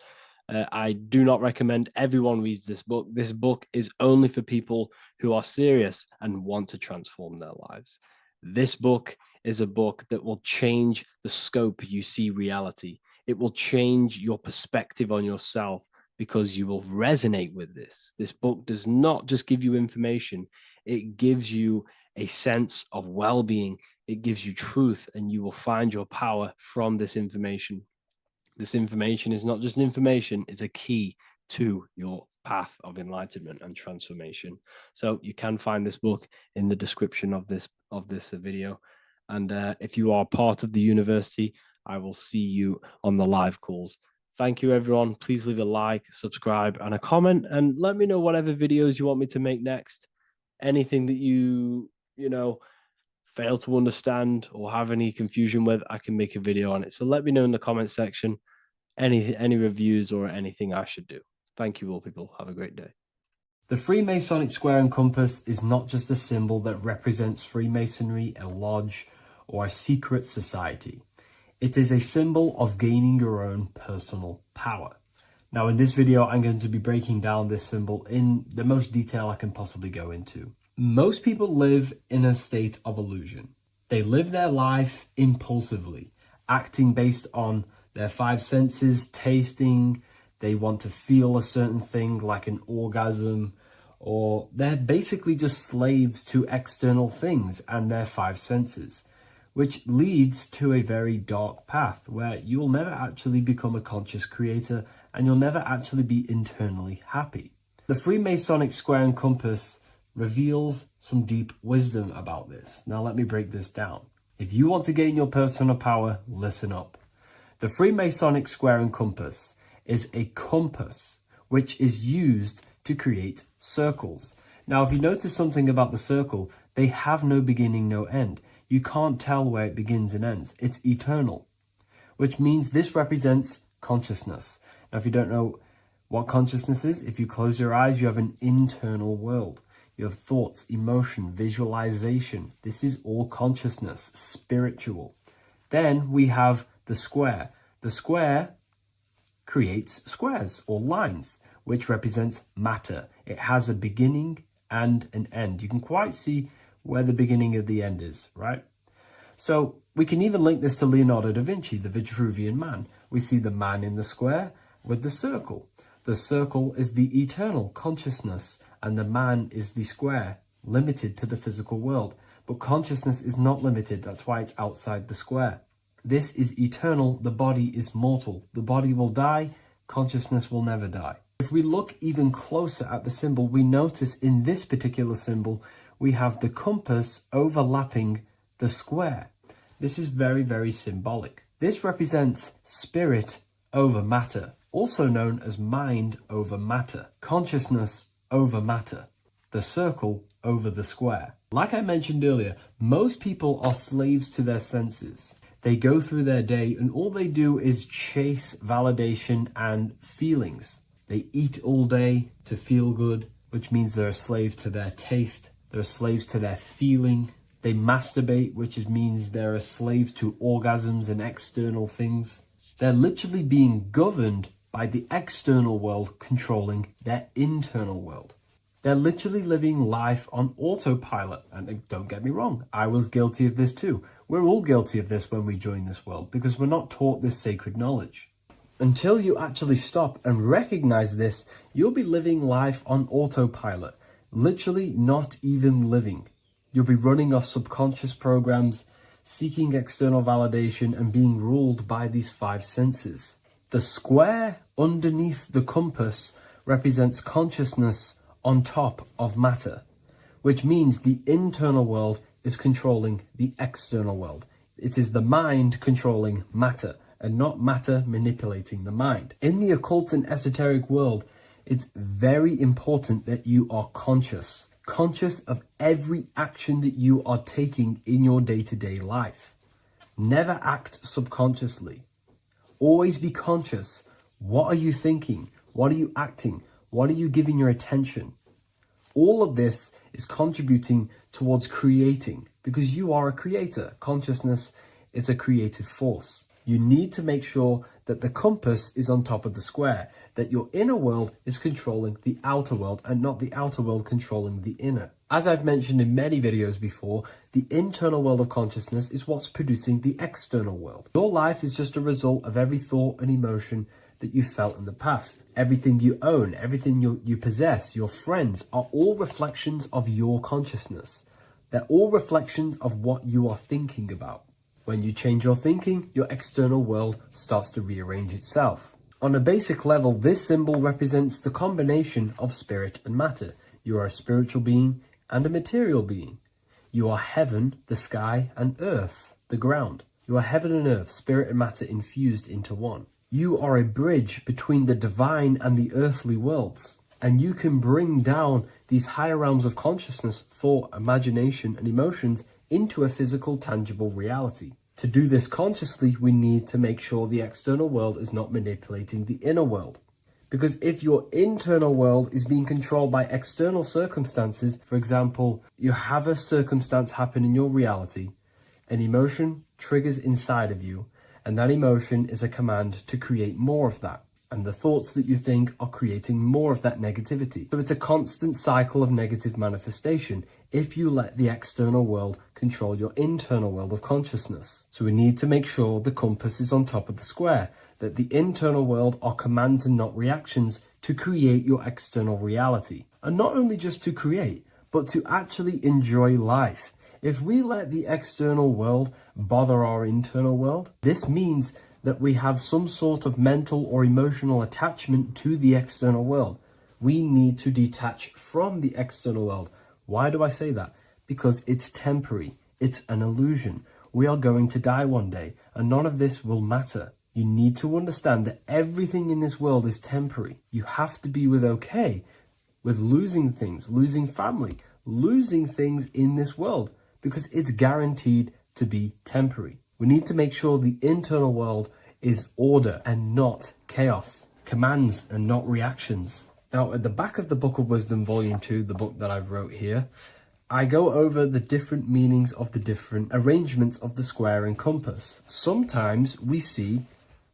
I do not recommend everyone reads this book. This book is only for people who are serious and want to transform their lives. This book is a book that will change the scope you see reality. It will change your perspective on yourself because you will resonate with this. This book does not just give you information. It gives you a sense of well-being. It gives you truth, and you will find your power from this information. This information is not just information, it's a key to your path of enlightenment and transformation. So you can find this book in the description of this video. And if you are part of the university, I will see you on the live calls. Thank you, everyone. Please leave a like, subscribe, and a comment, and let me know whatever videos you want me to make next. Anything that you fail to understand or have any confusion with, I can make a video on it. So let me know in the comment section any reviews or anything I should do. Thank you all, people. Have a great day. The Freemasonic square and compass is not just a symbol that represents Freemasonry, a lodge, or a secret society. It is a symbol of gaining your own personal power. Now, in this video, I'm going to be breaking down this symbol in the most detail I can possibly go into. Most people live in a state of illusion. They live their life impulsively, acting based on their 5 senses, tasting. They want to feel a certain thing like an orgasm, or they're basically just slaves to external things and their 5 senses, which leads to a very dark path where you'll never actually become a conscious creator and you'll never actually be internally happy. The Freemasonic square and compass reveals some deep wisdom about this. Now let me break this down. If you want to gain your personal power, listen up. The Freemasonic square and compass is a compass which is used to create circles. Now, if you notice something about the circle, they have no beginning, no end. You can't tell where it begins and ends. It's eternal, which means this represents consciousness. Now, if you don't know what consciousness is, if you close your eyes, you have an internal world. You have thoughts, emotion, visualization. This is all consciousness, spiritual. Then we have the square. The square creates squares or lines, which represents matter. It has a beginning and an end. You can quite see where the beginning of the end is, right? So we can even link this to Leonardo da Vinci, the Vitruvian Man. We see the man in the square with the circle. The circle is the eternal consciousness and the man is the square, limited to the physical world. But consciousness is not limited, that's why it's outside the square. This is eternal, the body is mortal. The body will die, consciousness will never die. If we look even closer at the symbol, we notice in this particular symbol, we have the compass overlapping the square. This is very, very symbolic. This represents spirit over matter, also known as mind over matter, consciousness over matter, the circle over the square. Like I mentioned earlier, most people are slaves to their senses. They go through their day and all they do is chase validation and feelings. They eat all day to feel good, which means they're a slave to their taste. They're slaves to their feeling. They masturbate, which means they're a slave to orgasms and external things. They're literally being governed by the external world controlling their internal world. They're literally living life on autopilot. And don't get me wrong, I was guilty of this too. We're all guilty of this when we join this world because we're not taught this sacred knowledge. Until you actually stop and recognize this, you'll be living life on autopilot. Literally not even living. You'll be running off subconscious programs, seeking external validation and being ruled by these five senses. The square underneath the compass represents consciousness on top of matter, which means the internal world is controlling the external world. It is the mind controlling matter and not matter manipulating the mind. In the occult and esoteric world, it's very important that you are conscious of every action that you are taking in your day-to-day life. Never act subconsciously. Always be conscious. What are you thinking? What are you acting? What are you giving your attention? All of this is contributing towards creating because you are a creator. Consciousness is a creative force. You need to make sure that the compass is on top of the square, that your inner world is controlling the outer world and not the outer world controlling the inner. As I've mentioned in many videos before, the internal world of consciousness is what's producing the external world. Your life is just a result of every thought and emotion that you felt in the past. Everything you own, everything you possess, your friends are all reflections of your consciousness. They're all reflections of what you are thinking about. When you change your thinking, your external world starts to rearrange itself. On a basic level, this symbol represents the combination of spirit and matter. You are a spiritual being and a material being. You are heaven, the sky, and earth, the ground. You are heaven and earth, spirit and matter infused into one. You are a bridge between the divine and the earthly worlds. And you can bring down these higher realms of consciousness, thought, imagination, and emotions into a physical, tangible reality. To do this consciously, we need to make sure the external world is not manipulating the inner world. Because if your internal world is being controlled by external circumstances, for example, you have a circumstance happen in your reality, an emotion triggers inside of you, and that emotion is a command to create more of that. And the thoughts that you think are creating more of that negativity. So it's a constant cycle of negative manifestation if you let the external world control your internal world of consciousness. So we need to make sure the compass is on top of the square, that the internal world are commands and not reactions to create your external reality. And not only just to create, but to actually enjoy life. If we let the external world bother our internal world, this means that we have some sort of mental or emotional attachment to the external world. We need to detach from the external world. Why do I say that? Because it's temporary. It's an illusion. We are going to die one day, and none of this will matter. You need to understand that everything in this world is temporary. You have to be okay with losing things, losing family, losing things in this world, because it's guaranteed to be temporary. We need to make sure the internal world is order and not chaos, commands and not reactions. Now, at the back of the Book of Wisdom, Volume 2, the book that I've wrote here, I go over the different meanings of the different arrangements of the square and compass. Sometimes we see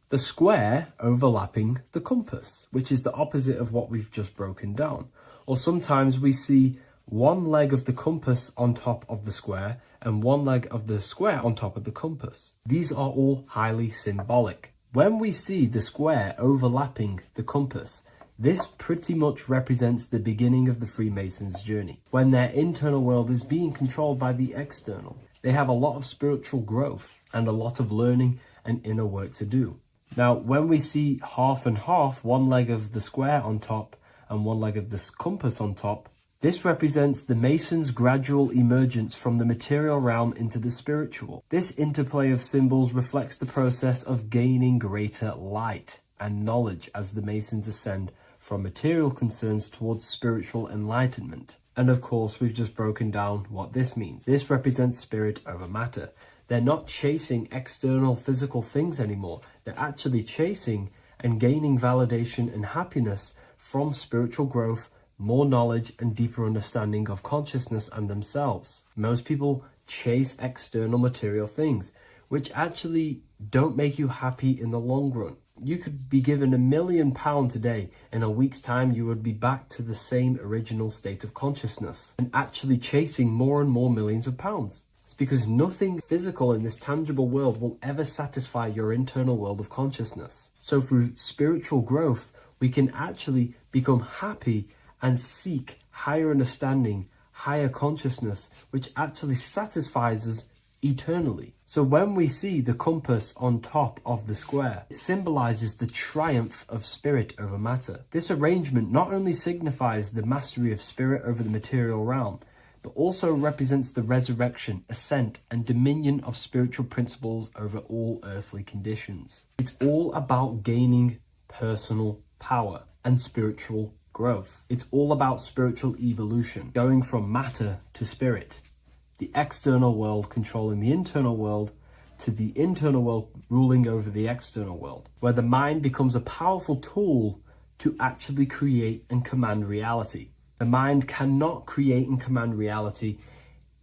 the square overlapping the compass, which is the opposite of what we've just broken down. Or sometimes we see one leg of the compass on top of the square and one leg of the square on top of the compass. These are all highly symbolic. When we see the square overlapping the compass, This pretty much represents the beginning of the Freemasons' journey, when their internal world is being controlled by the external. They have a lot of spiritual growth and a lot of learning and inner work to do. Now, when we see half and half, one leg of the square on top and one leg of the compass on top, this represents the Masons' gradual emergence from the material realm into the spiritual. This interplay of symbols reflects the process of gaining greater light and knowledge as the Masons ascend from material concerns towards spiritual enlightenment. And of course, we've just broken down what this means. This represents spirit over matter. They're not chasing external physical things anymore. They're actually chasing and gaining validation and happiness from spiritual growth, more knowledge, and deeper understanding of consciousness and themselves. Most people chase external material things, which actually don't make you happy in the long run. You could be given £1 million today. In a week's time, you would be back to the same original state of consciousness and actually chasing more and more millions of pounds. It's because nothing physical in this tangible world will ever satisfy your internal world of consciousness. So through spiritual growth, we can actually become happy and seek higher understanding, higher consciousness, which actually satisfies us eternally. So when we see the compass on top of the square, it symbolizes the triumph of spirit over matter. This arrangement not only signifies the mastery of spirit over the material realm, but also represents the resurrection, ascent, and dominion of spiritual principles over all earthly conditions. It's all about gaining personal power and spiritual growth. It's all about spiritual evolution, going from matter to spirit. The external world controlling the internal world, to the internal world ruling over the external world, where the mind becomes a powerful tool to actually create and command reality. The mind cannot create and command reality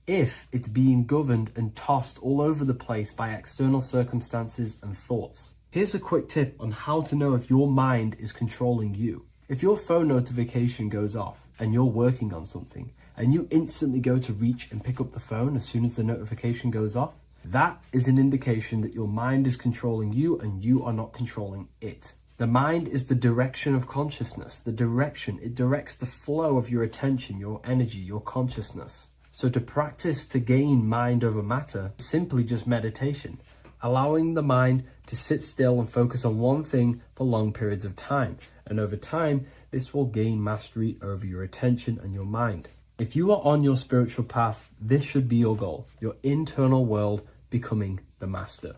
if it's being governed and tossed all over the place by external circumstances and thoughts. Here's a quick tip on how to know if your mind is controlling you. If your phone notification goes off and you're working on something, and you instantly go to reach and pick up the phone as soon as the notification goes off, that is an indication that your mind is controlling you and you are not controlling it. The mind is the direction of consciousness. The direction, it directs the flow of your attention, your energy, your consciousness. So to practice to gain mind over matter is simply just meditation, allowing the mind to sit still and focus on one thing for long periods of time. And over time, this will gain mastery over your attention and your mind. If you are on your spiritual path, this should be your goal. Your internal world becoming the master.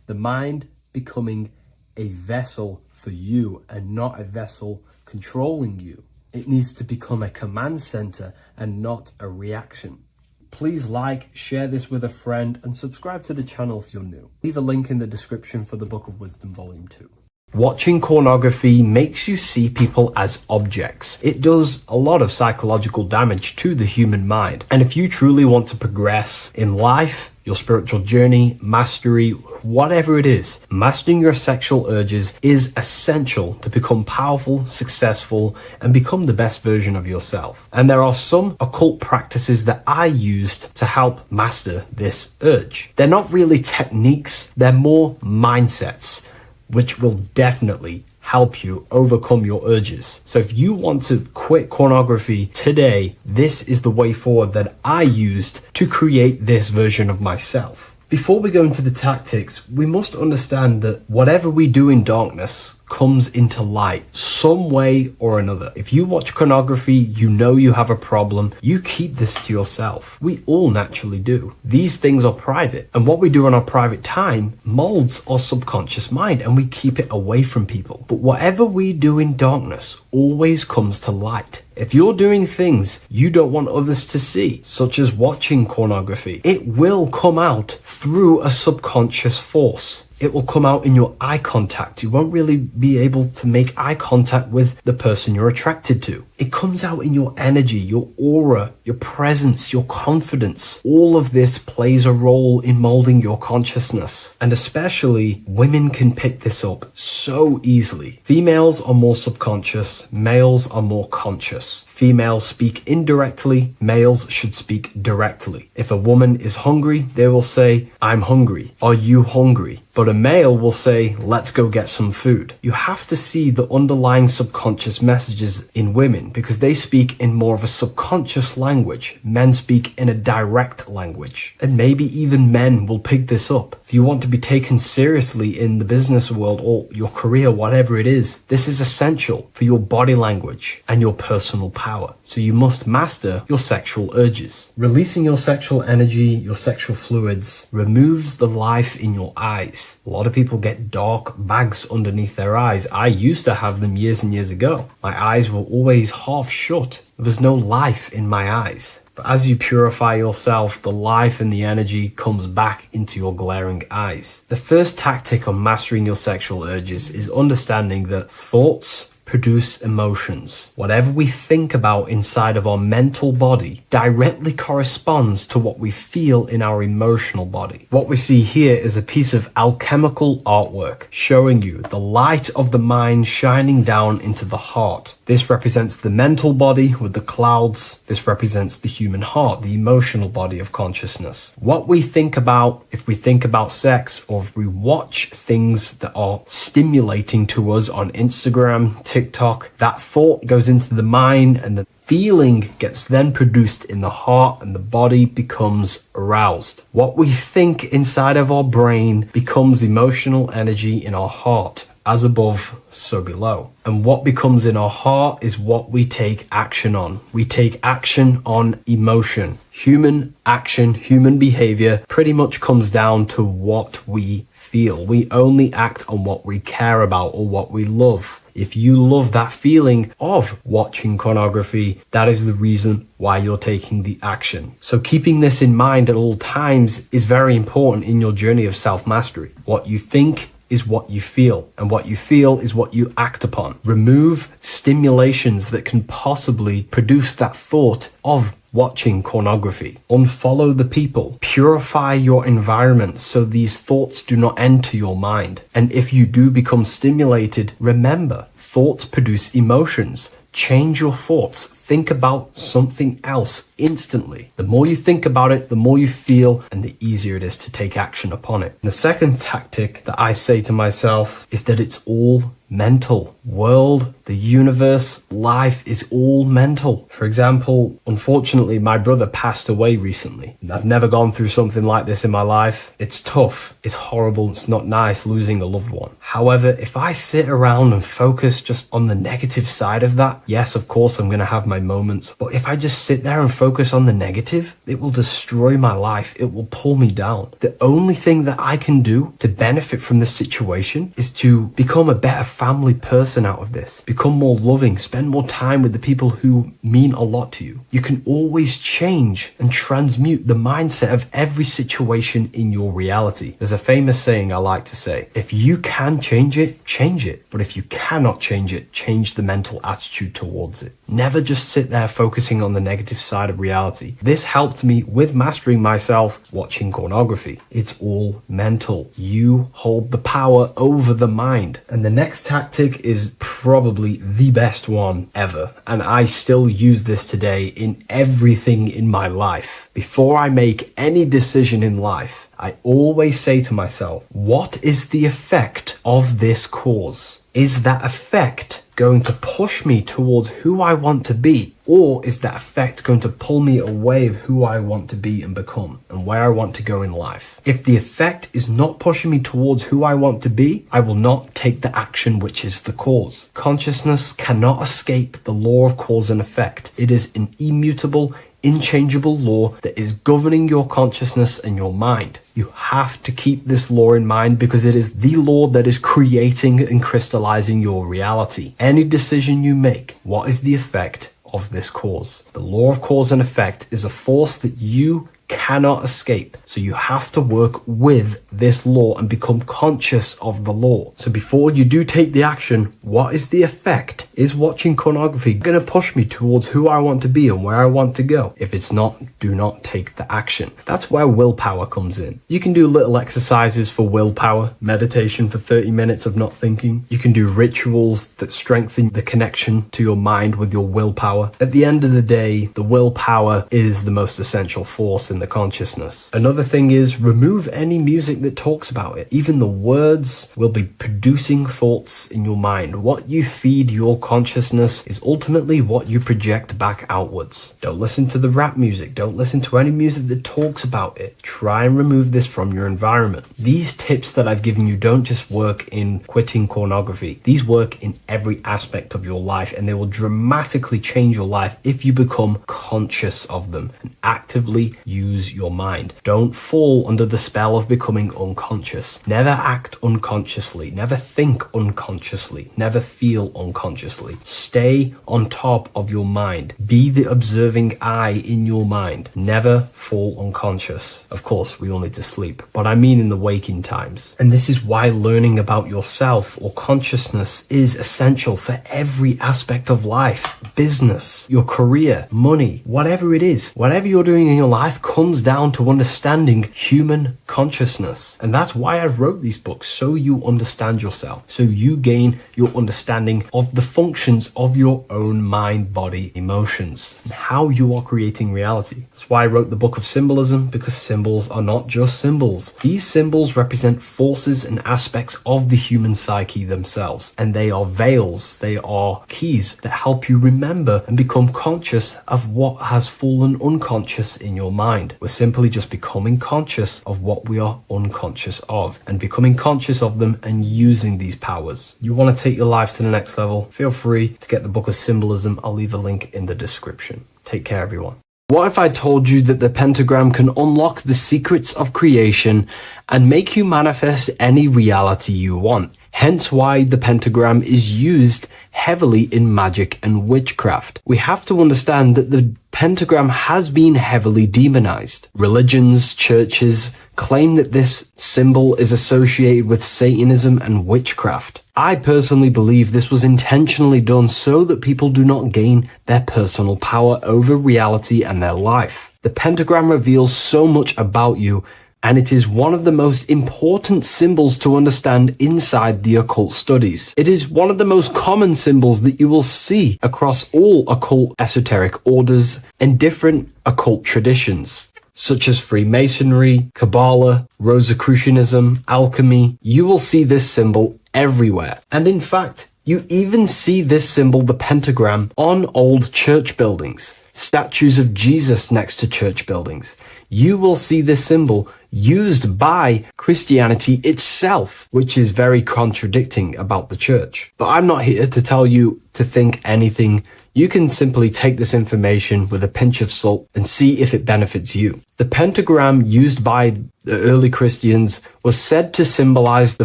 The mind becoming a vessel for you and not a vessel controlling you. It needs to become a command center and not a reaction. Please like, share this with a friend, and subscribe to the channel if you're new. Leave a link in the description for the Book of Wisdom Volume 2. Watching pornography makes you see people as objects. It does a lot of psychological damage to the human mind. And if you truly want to progress in life, your spiritual journey, mastery, whatever it is, mastering your sexual urges is essential to become powerful, successful, and become the best version of yourself. And there are some occult practices that I used to help master this urge. They're not really techniques, they're more mindsets, which will definitely help you overcome your urges. So if you want to quit pornography today, this is the way forward that I used to create this version of myself. Before we go into the tactics, we must understand that whatever we do in darkness comes into light some way or another. If you watch pornography, you know you have a problem, you keep this to yourself. We all naturally do. These things are private, and what we do on our private time molds our subconscious mind, and we keep it away from people. But whatever we do in darkness always comes to light. If you're doing things you don't want others to see, such as watching pornography, it will come out through a subconscious force. It will come out in your eye contact. You won't really be able to make eye contact with the person you're attracted to. It comes out in your energy, your aura, your presence, your confidence. All of this plays a role in molding your consciousness. And especially women can pick this up so easily. Females are more subconscious, males are more conscious. Females speak indirectly, males should speak directly. If a woman is hungry, they will say, I'm hungry. Are you hungry? But a male will say, let's go get some food. You have to see the underlying subconscious messages in women because they speak in more of a subconscious language. Men speak in a direct language. And maybe even men will pick this up. If you want to be taken seriously in the business world or your career, whatever it is, this is essential for your body language and your personal power. So you must master your sexual urges. Releasing your sexual energy, your sexual fluids, removes the life in your eyes. A lot of people get dark bags underneath their eyes. I used to have them years and years ago. My eyes were always half shut. There was no life in my eyes. But as you purify yourself, the life and the energy comes back into your glaring eyes. The first tactic on mastering your sexual urges is understanding that thoughts produce emotions. Whatever we think about inside of our mental body directly corresponds to what we feel in our emotional body. What we see here is a piece of alchemical artwork showing you the light of the mind shining down into the heart. This represents the mental body with the clouds. This represents the human heart, the emotional body of consciousness. What we think about, if we think about sex, or if we watch things that are stimulating to us on Instagram, TikTok, that thought goes into the mind and the feeling gets then produced in the heart and the body becomes aroused. What we think inside of our brain becomes emotional energy in our heart. As above, so below. And what becomes in our heart is what we take action on. We take action on emotion. Human action, human behavior pretty much comes down to what we feel. We only act on what we care about or what we love. If you love that feeling of watching pornography, that is the reason why you're taking the action. So keeping this in mind at all times is very important in your journey of self-mastery. What you think is what you feel, and what you feel is what you act upon. Remove stimulations that can possibly produce that thought of watching pornography. Unfollow the people. Purify your environment so these thoughts do not enter your mind. And if you do become stimulated, remember, thoughts produce emotions. Change your thoughts. Think about something else instantly. The more you think about it, the more you feel, and the easier it is to take action upon it. And the second tactic that I say to myself is that it's all mental. World, the universe, life is all mental. For example, unfortunately, my brother passed away recently. I've never gone through something like this in my life. It's tough. It's horrible. It's not nice losing a loved one. However, if I sit around and focus just on the negative side of that, yes, of course, I'm going to have my moments. But if I just sit there and focus on the negative, it will destroy my life. It will pull me down. The only thing that I can do to benefit from this situation is to become a better family person out of this. Become more loving. Spend more time with the people who mean a lot to you. You can always change and transmute the mindset of every situation in your reality. There's a famous saying I like to say, if you can change it, change it. But if you cannot change it, change the mental attitude towards it. Never just sit there focusing on the negative side of reality. This helped me with mastering myself watching pornography. It's all mental. You hold the power over the mind. And the next tactic is probably the best one ever. And I still use this today in everything in my life. Before I make any decision in life, I always say to myself, what is the effect of this cause? Is that effect going to push me towards who I want to be? Or is that effect going to pull me away of who I want to be and become and where I want to go in life? If the effect is not pushing me towards who I want to be, I will not take the action which is the cause. Consciousness cannot escape the law of cause and effect. It is an immutable, inchangeable law that is governing your consciousness and your mind. You have to keep this law in mind because it is the law that is creating and crystallizing your reality. Any decision you make, what is the effect of this cause? The law of cause and effect is a force that you cannot escape. So you have to work with this law and become conscious of the law. So before you do take the action, what is the effect? Is watching pornography going to push me towards who I want to be and where I want to go? If it's not, do not take the action. That's where willpower comes in. You can do little exercises for willpower, meditation for 30 minutes of not thinking. You can do rituals that strengthen the connection to your mind with your willpower. At the end of the day, the willpower is the most essential force in the consciousness. Another thing is remove any music that talks about it. Even the words will be producing thoughts in your mind. What you feed your consciousness is ultimately what you project back outwards. Don't listen to the rap music. Don't listen to any music that talks about it. Try and remove this from your environment. These tips that I've given you don't just work in quitting pornography. These work in every aspect of your life, and they will dramatically change your life if you become conscious of them and actively use your mind. Don't fall under the spell of becoming unconscious. Never act unconsciously. Never think unconsciously. Never feel unconsciously. Stay on top of your mind. Be the observing eye in your mind. Never fall unconscious. Of course, we all need to sleep, but I mean in the waking times. And this is why learning about yourself or consciousness is essential for every aspect of life. Business, your career, money, whatever it is. Whatever you're doing in your life comes down to understanding human consciousness. And that's why I wrote these books, so you understand yourself, so you gain your understanding of the functions of your own mind, body, emotions, and how you are creating reality. That's why I wrote the book of Symbolism, because symbols are not just symbols. These symbols represent forces and aspects of the human psyche themselves, and they are veils, they are keys that help you remember and become conscious of what has fallen unconscious in your mind. We're simply just becoming conscious of what we are unconscious of, and becoming conscious of them and using these powers. You want to take your life to the next level? Feel free to get the book of Symbolism. I'll leave a link in the description. Take care, everyone. What if I told you that the pentagram can unlock the secrets of creation and make you manifest any reality you want? Hence why the pentagram is used heavily in magic and witchcraft. We have to understand that the pentagram has been heavily demonized. Religions, churches claim that this symbol is associated with Satanism and witchcraft. I personally believe this was intentionally done so that people do not gain their personal power over reality and their life. The pentagram reveals so much about you, and it is one of the most important symbols to understand inside the occult studies. It is one of the most common symbols that you will see across all occult esoteric orders and different occult traditions, such as Freemasonry, Kabbalah, Rosicrucianism, Alchemy. You will see this symbol everywhere. And in fact, you even see this symbol, the pentagram, on old church buildings, statues of Jesus next to church buildings. You will see this symbol used by Christianity itself, which is very contradicting about the church. But I'm not here to tell you to think anything. You can simply take this information with a pinch of salt and see if it benefits you. The pentagram used by the early Christians was said to symbolize the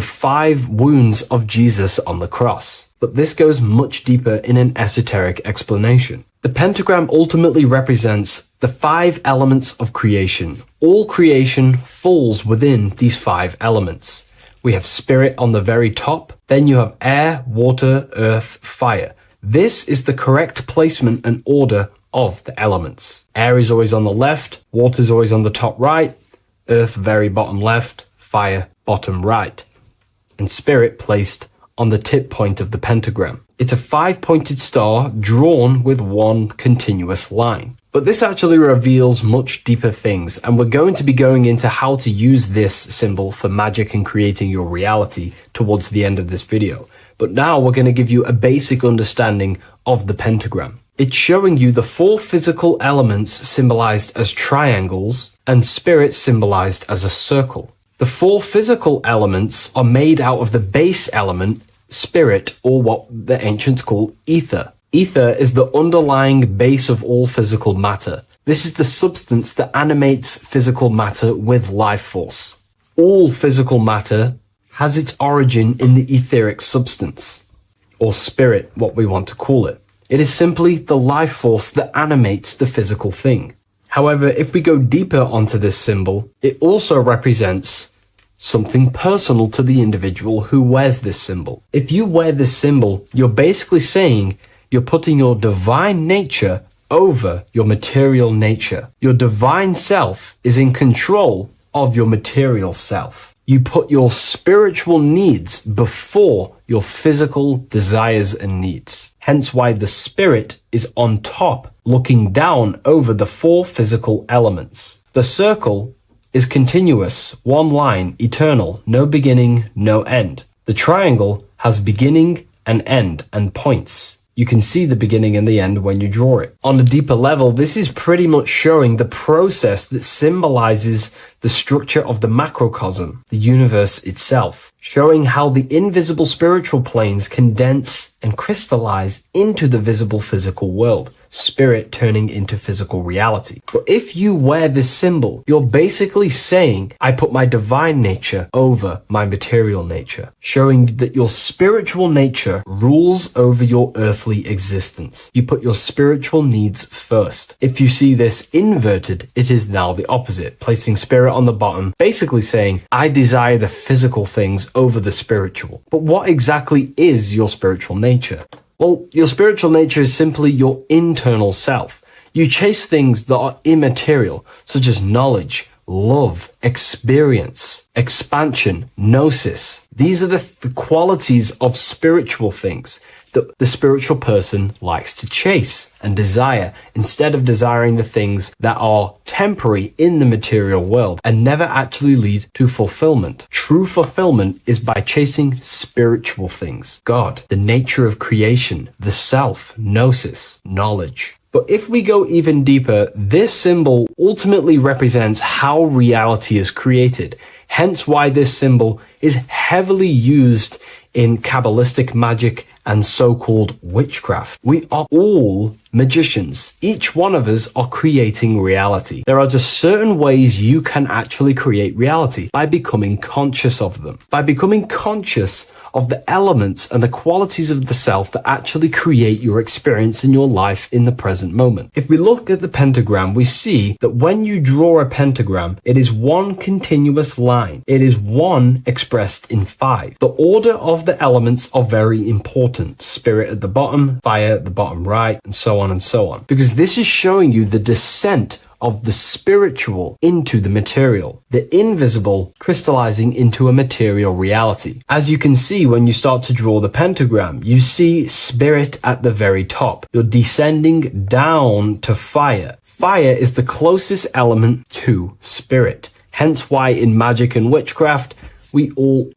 5 wounds of Jesus on the cross. But this goes much deeper in an esoteric explanation. The pentagram ultimately represents the 5 elements of creation. All creation falls within these 5 elements. We have spirit on the very top, then you have air, water, earth, fire. This is the correct placement and order of the elements. Air is always on the left, water is always on the top right, earth very bottom left, fire bottom right, and spirit placed on the tip point of the pentagram. It's a 5-pointed star drawn with one continuous line. But this actually reveals much deeper things, and we're going to be going into how to use this symbol for magic and creating your reality towards the end of this video. But now we're going to give you a basic understanding of the pentagram. It's showing you the 4 physical elements symbolized as triangles and spirit symbolized as a circle. The 4 physical elements are made out of the base element, spirit, or what the ancients call ether. Ether is the underlying base of all physical matter. This is the substance that animates physical matter with life force. All physical matter has its origin in the etheric substance, or spirit, what we want to call it. It is simply the life force that animates the physical thing. However, if we go deeper onto this symbol, it also represents something personal to the individual who wears this symbol. If you wear this symbol, you're basically saying you're putting your divine nature over your material nature. Your divine self is in control of your material self. You put your spiritual needs before your physical desires and needs. Hence why the spirit is on top, looking down over the four physical elements. The circle is continuous, one line, eternal, no beginning, no end. The triangle has beginning and end and points. You can see the beginning and the end when you draw it. On a deeper level, this is pretty much showing the process that symbolizes the structure of the macrocosm, the universe itself, showing how the invisible spiritual planes condense and crystallize into the visible physical world, spirit turning into physical reality. But if you wear this symbol, you're basically saying, I put my divine nature over my material nature, showing that your spiritual nature rules over your earthly existence. You put your spiritual needs first. If you see this inverted, it is now the opposite, placing spirit on the bottom, basically saying, I desire the physical things over the spiritual. But what exactly is your spiritual nature? Well, your spiritual nature is simply your internal self. You chase things that are immaterial, such as knowledge, love, experience, expansion, gnosis. These are the qualities of spiritual things that the spiritual person likes to chase and desire, instead of desiring the things that are temporary in the material world and never actually lead to fulfillment. True fulfillment is by chasing spiritual things. God, the nature of creation, the self, gnosis, knowledge. But if we go even deeper, this symbol ultimately represents how reality is created. Hence why this symbol is heavily used in Kabbalistic magic and so-called witchcraft. We are all magicians. Each one of us are creating reality. There are just certain ways you can actually create reality by becoming conscious of them. By becoming conscious of the elements and the qualities of the self that actually create your experience in your life in the present moment. If we look at the pentagram, we see that when you draw a pentagram, it is one continuous line. It is one expressed in 5. The order of the elements are very important. Spirit at the bottom, fire at the bottom right, and so on and so on. Because this is showing you the descent of the spiritual into the material, the invisible crystallizing into a material reality. As you can see when you start to draw the pentagram, you see spirit at the very top. You're descending down to fire. Fire is the closest element to spirit. Hence why in magic and witchcraft,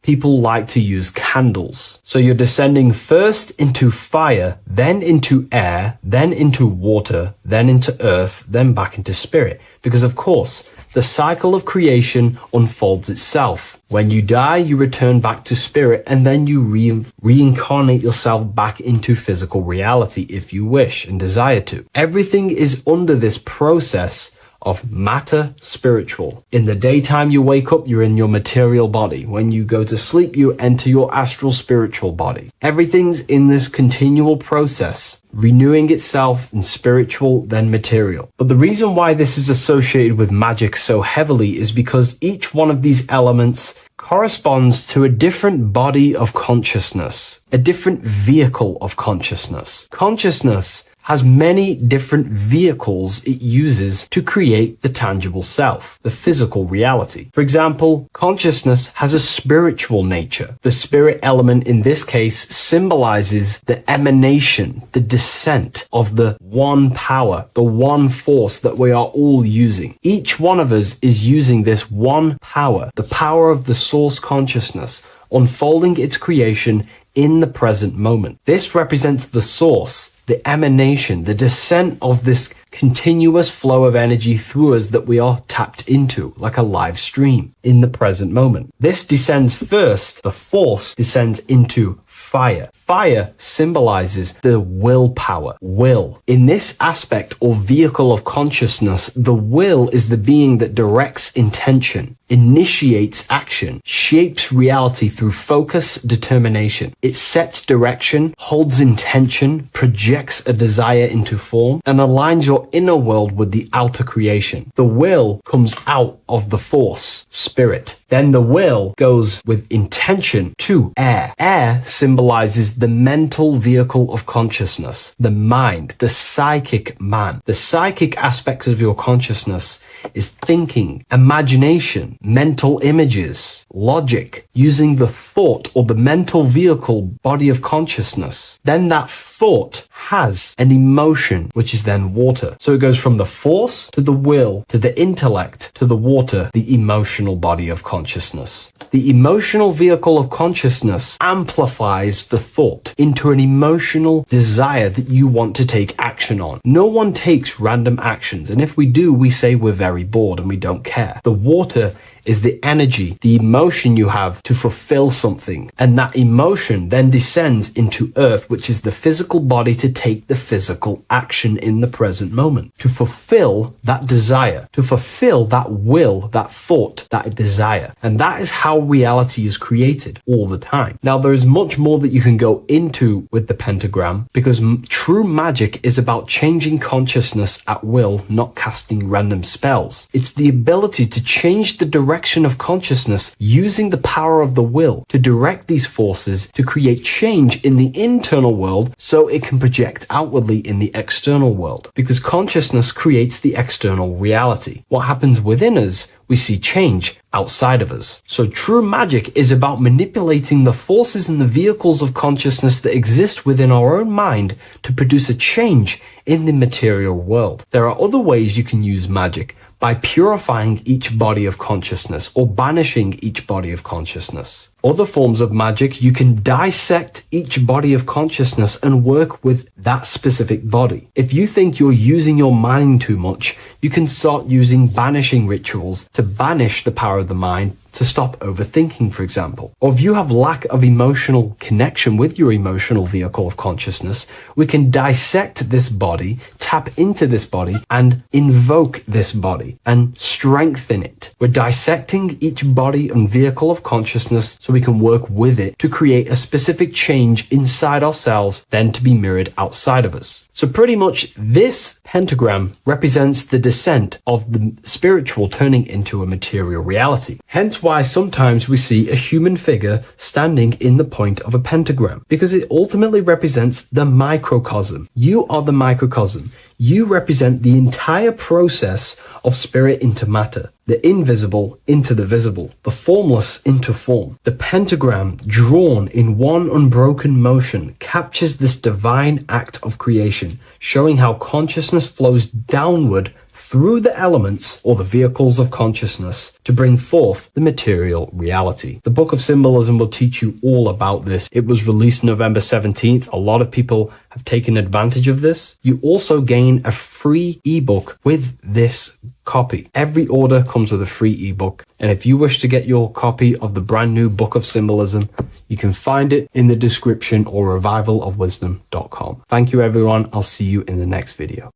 people like to use candles. So you're descending first into fire, then into air, then into water, then into earth, then back into spirit. Because of course, the cycle of creation unfolds itself. When you die, you return back to spirit, and then you reincarnate yourself back into physical reality if you wish and desire to. Everything is under this process of matter spiritual. In the daytime you wake up, you're in your material body. When you go to sleep, you enter your astral spiritual body. Everything's in this continual process, renewing itself in spiritual, then material. But the reason why this is associated with magic so heavily is because each one of these elements corresponds to a different body of consciousness, a different vehicle of consciousness. Consciousness has many different vehicles it uses to create the tangible self, the physical reality. For example, consciousness has a spiritual nature. The spirit element in this case symbolizes the emanation, the descent of the one power, the one force that we are all using. Each one of us is using this one power, the power of the source consciousness, unfolding its creation in the present moment. This represents the source, the emanation, the descent of this continuous flow of energy through us that we are tapped into, like a live stream in the present moment. This descends first, the force descends into fire. Fire symbolizes the willpower, will. In this aspect or vehicle of consciousness, the will is the being that directs intention. initiates action, shapes reality through focus, determination. It sets direction, holds intention, projects a desire into form, and aligns your inner world with the outer creation. The will comes out of the force, spirit. Then the will goes with intention to air. Air symbolizes the mental vehicle of consciousness, the mind, the psychic man. The psychic aspects of your consciousness is thinking, imagination, mental images, logic, using the thought or the mental vehicle body of consciousness. Then that thought has an emotion, which is then water. So it goes from the force to the will to the intellect to the water, the emotional body of consciousness. The emotional vehicle of consciousness amplifies the thought into an emotional desire that you want to take action on. No one takes random actions, and if we do, we say we're very bored and we don't care. The water is the energy, the emotion you have to fulfill something. And that emotion then descends into earth, which is the physical body to take the physical action in the present moment, to fulfill that desire, to fulfill that will, that thought, that desire. And that is how reality is created all the time. Now, there is much more that you can go into with the pentagram, because true magic is about changing consciousness at will, not casting random spells. It's the ability to change the direction of consciousness using the power of the will to direct these forces to create change in the internal world so it can project outwardly in the external world. Because consciousness creates the external reality. What happens within us, we see change outside of us. So true magic is about manipulating the forces and the vehicles of consciousness that exist within our own mind to produce a change in the material world. There are other ways you can use magic, by purifying each body of consciousness or banishing each body of consciousness. Other forms of magic, you can dissect each body of consciousness and work with that specific body. If you think you're using your mind too much, you can start using banishing rituals to banish the power of the mind, to stop overthinking, for example. Or if you have lack of emotional connection with your emotional vehicle of consciousness, we can dissect this body, tap into this body, and invoke this body and strengthen it. We're dissecting each body and vehicle of consciousness so we can work with it to create a specific change inside ourselves, then to be mirrored outside of us. So pretty much this pentagram represents the descent of the spiritual turning into a material reality. Hence why sometimes we see a human figure standing in the point of a pentagram, because it ultimately represents the microcosm. You are the microcosm. You represent the entire process of spirit into matter, the invisible into the visible, the formless into form. The pentagram, drawn in one unbroken motion, captures this divine act of creation, showing how consciousness flows downward through the elements or the vehicles of consciousness to bring forth the material reality. The Book of Symbolism will teach you all about this. It was released November 17th. A lot of people have taken advantage of this. You also gain a free ebook with this copy. Every order comes with a free ebook. And if you wish to get your copy of the brand new Book of Symbolism, you can find it in the description or revivalofwisdom.com. Thank you, everyone. I'll see you in the next video.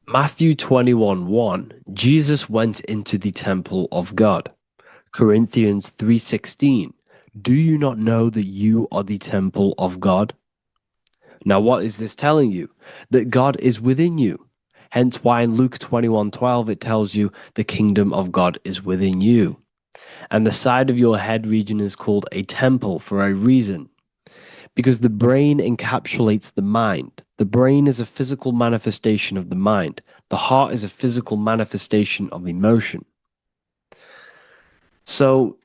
Matthew 21:1, Jesus went into the temple of God. Corinthians 3:16, do you not know that you are the temple of God? Now what is this telling you? That God is within you. Hence why in Luke 21:12 it tells you the kingdom of God is within you. And the side of your head region is called a temple for a reason. Because the brain encapsulates the mind. The brain is a physical manifestation of the mind. The heart is a physical manifestation of emotion. So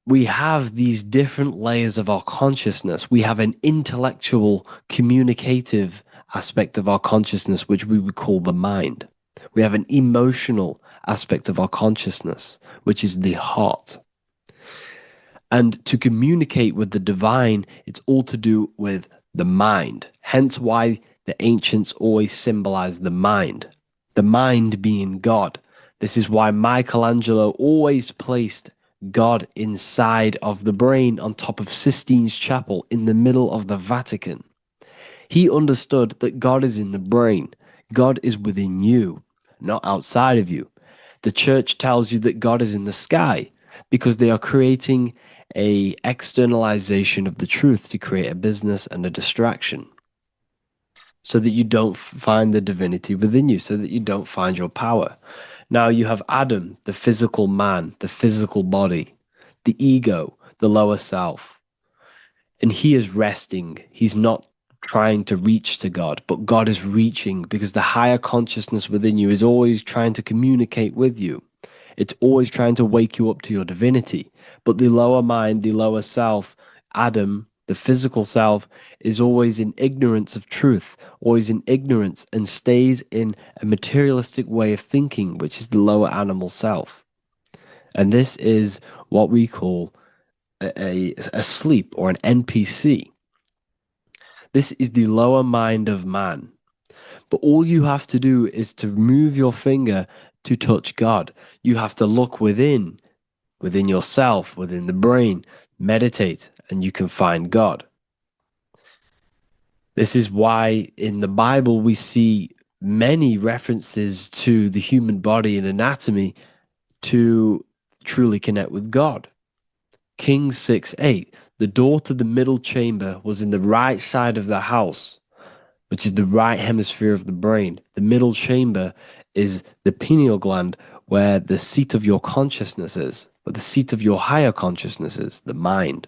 we have these different layers of our consciousness. We have an intellectual, communicative aspect of our consciousness, which we would call the mind. We have an emotional aspect of our consciousness, which is the heart. And to communicate with the divine, it's all to do with the mind. Hence why the ancients always symbolize the mind being God. This is why Michelangelo always placed God inside of the brain on top of Sistine Chapel in the middle of the Vatican. He understood that God is in the brain. God is within you, not outside of you. The church tells you that God is in the sky because they are creating a externalization of the truth to create a business and a distraction, so that you don't find the divinity within you, so that you don't find your power. Now you have Adam, the physical man, the physical body, the ego, the lower self. And he is resting. He's not trying to reach to God, but God is reaching, because the higher consciousness within you is always trying to communicate with you. It's always trying to wake you up to your divinity. But the lower mind, the lower self, Adam, the physical self, is always in ignorance of truth, always in ignorance, and stays in a materialistic way of thinking, which is the lower animal self. And this is what we call a sleep, or an NPC. This is the lower mind of man. But all you have to do is to move your finger to touch God. You have to look within yourself, within the brain, meditate, and you can find God. This is why in the Bible we see many references to the human body and anatomy to truly connect with God. Kings 6:8, the door to the middle chamber was in the right side of the house, which is the right hemisphere of the brain. The middle chamber is the pineal gland, where the seat of your consciousness is, where the seat of your higher consciousness is, the mind.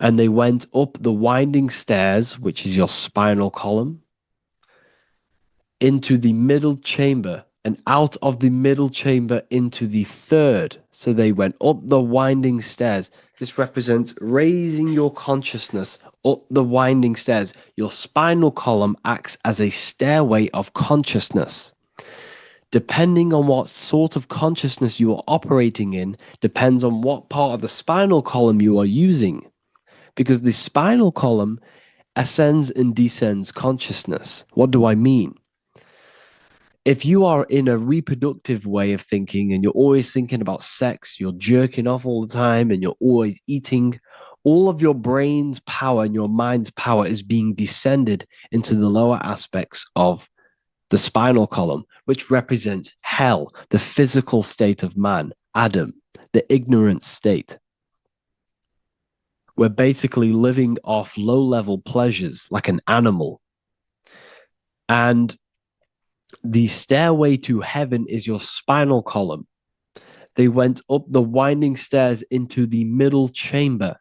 And they went up the winding stairs, which is your spinal column, into the middle chamber, and out of the middle chamber into the third. So they went up the winding stairs. This represents raising your consciousness up the winding stairs. Your spinal column acts as a stairway of consciousness. Depending on what sort of consciousness you are operating in, depends on what part of the spinal column you are using. Because the spinal column ascends and descends consciousness. What do I mean? If you are in a reproductive way of thinking and you're always thinking about sex, you're jerking off all the time and you're always eating, all of your brain's power and your mind's power is being descended into the lower aspects of the spinal column, which represents hell, the physical state of man, Adam, the ignorant state. We're basically living off low-level pleasures like an animal. And the stairway to heaven is your spinal column. They went up the winding stairs into the middle chamber,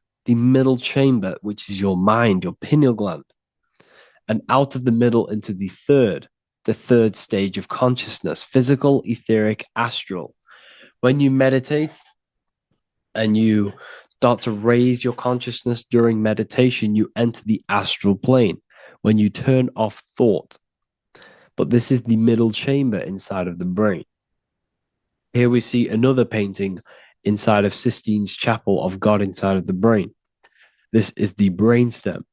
which is your mind, your pineal gland, and out of the middle into the third stage of consciousness, physical, etheric, astral. When you meditate and you start to raise your consciousness during meditation, you enter the astral plane when you turn off thought. But this is the middle chamber inside of the brain. Here we see another painting inside of Sistine's chapel of God inside of the brain. This is the brainstem.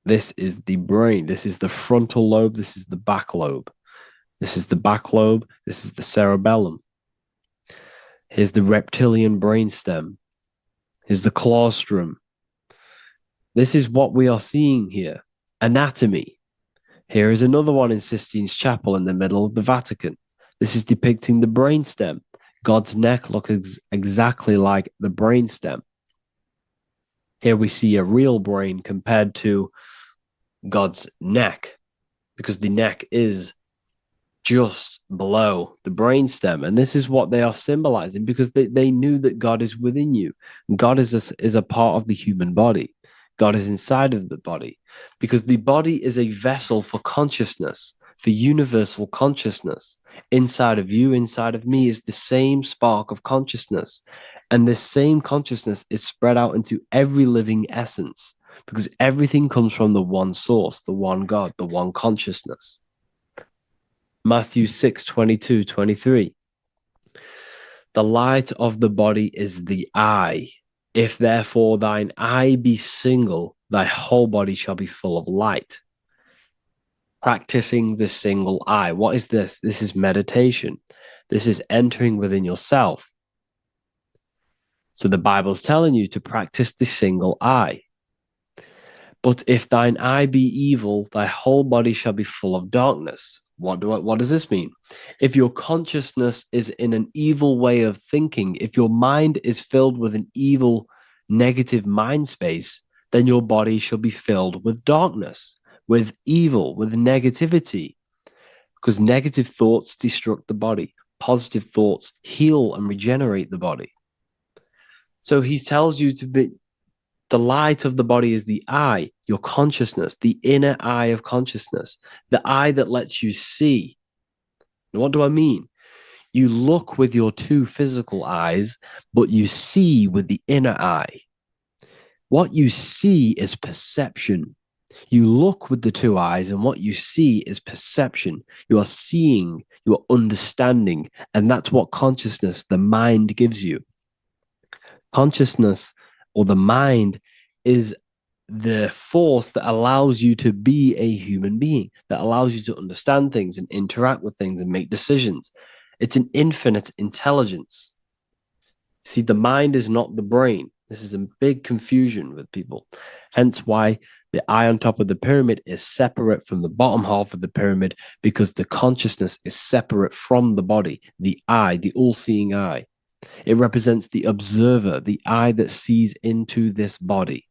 This is the brain. This is the frontal lobe. This is the back lobe. This is the back lobe. This is the cerebellum. Here's the reptilian brainstem. Here's the claustrum. This is what we are seeing here. Anatomy. Here is another one in Sistine's chapel in the middle of the Vatican. This is depicting the brainstem. God's neck looks exactly like the brainstem. Here we see a real brain compared to God's neck, because the neck is just below the brainstem. And this is what they are symbolizing, because they knew that God is within you. God is a part of the human body. God is inside of the body, because the body is a vessel for consciousness, for universal consciousness. Inside of you, inside of me, is the same spark of consciousness. And this same consciousness is spread out into every living essence, because everything comes from the one source, the one God, the one consciousness. Matthew 6:22-23. The light of the body is the eye. If therefore thine eye be single, thy whole body shall be full of light. Practicing the single eye. What is this? This is meditation. This is entering within yourself. So the Bible's telling you to practice the single eye. But if thine eye be evil, thy whole body shall be full of darkness. What does this mean? If your consciousness is in an evil way of thinking, if your mind is filled with an evil, negative mind space, then your body shall be filled with darkness, with evil, with negativity, because negative thoughts destruct the body. Positive thoughts heal and regenerate the body. So he tells you to be, the light of the body is the eye, your consciousness, the inner eye of consciousness, the eye that lets you see. And what do I mean? You look with your two physical eyes, but you see with the inner eye. What you see is perception. You look with the two eyes, and what you see is perception. You are seeing, you are understanding, and that's what consciousness, the mind, gives you. Consciousness, or the mind, is the force that allows you to be a human being, that allows you to understand things and interact with things and make decisions. It's an infinite intelligence. See, the mind is not the brain. This is a big confusion with people. Hence why the eye on top of the pyramid is separate from the bottom half of the pyramid, because the consciousness is separate from the body, the eye, the all-seeing eye. It represents the observer, the eye that sees into this body,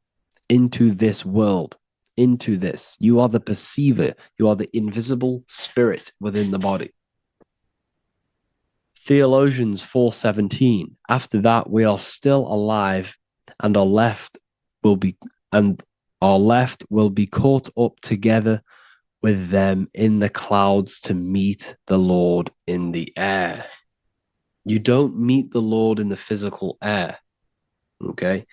into this world, into this. You are the perceiver. You are the invisible spirit within the body. Theologians 4:17. After that, we are still alive, and our left will be caught up together with them in the clouds to meet the Lord in the air. You don't meet the Lord in the physical air. Okay?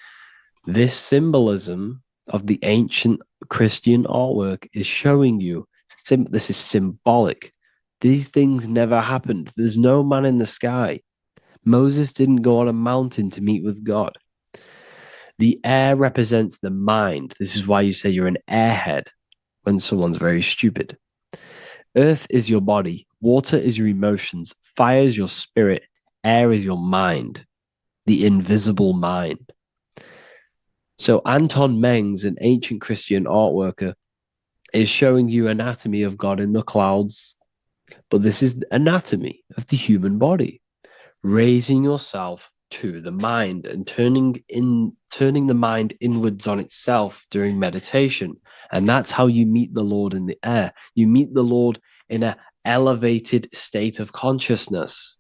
This symbolism of the ancient Christian artwork is showing you this is symbolic. These things never happened. There's no man in the sky. Moses didn't go on a mountain to meet with God. The air represents the mind. This is why you say you're an airhead when someone's very stupid. Earth is your body. Water is your emotions. Fire is your spirit. Air is your mind, the invisible mind. So Anton Mengs, an ancient Christian art worker, is showing you anatomy of God in the clouds. But this is the anatomy of the human body, raising yourself to the mind and turning the mind inwards on itself during meditation. And that's how you meet the Lord in the air. You meet the Lord in an elevated state of consciousness.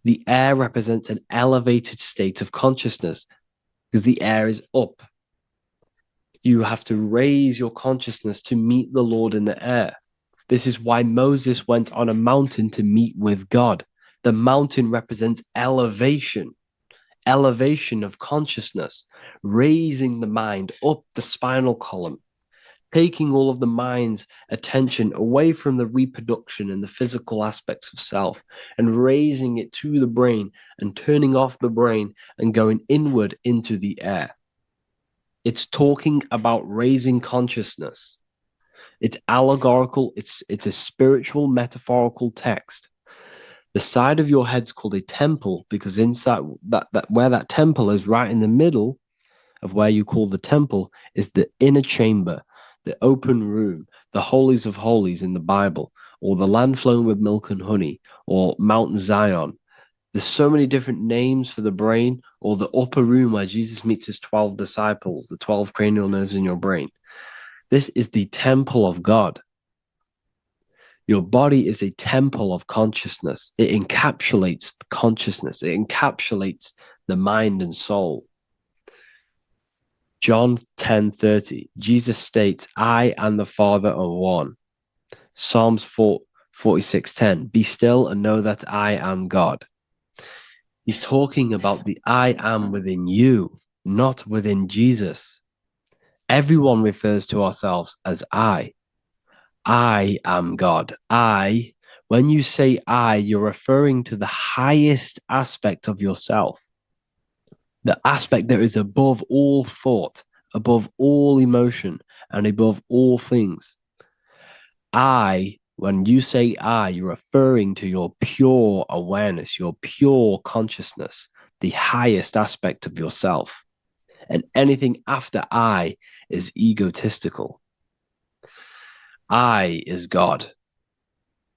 The air represents an elevated state of consciousness because the air is up. You have to raise your consciousness to meet the Lord in the air. This is why Moses went on a mountain to meet with God. The mountain represents elevation of consciousness, raising the mind up the spinal column, taking all of the mind's attention away from the reproduction and the physical aspects of self and raising it to the brain and turning off the brain and going inward into the air. It's talking about raising consciousness. It's allegorical. It's a spiritual, metaphorical text. The side of your head's called a temple because inside that where that temple is, right in the middle of where you call the temple, is the inner chamber, the open room, the holies of holies in the Bible, or the land flowing with milk and honey, or Mount Zion. There's so many different names for the brain, or the upper room where Jesus meets his 12 disciples, the 12 cranial nerves in your brain. This is the temple of God. Your body is a temple of consciousness. It encapsulates consciousness. It encapsulates the mind and soul. John 10:30, Jesus states, I and the Father are one. Psalms 46:10, be still and know that I am God. He's talking about the I am within you, not within Jesus. Everyone refers to ourselves as I. I am God. When you say I, you're referring to the highest aspect of yourself. The aspect that is above all thought, above all emotion, and above all things. When you say I, you're referring to your pure awareness, your pure consciousness, the highest aspect of yourself. And anything after I is egotistical. I is God.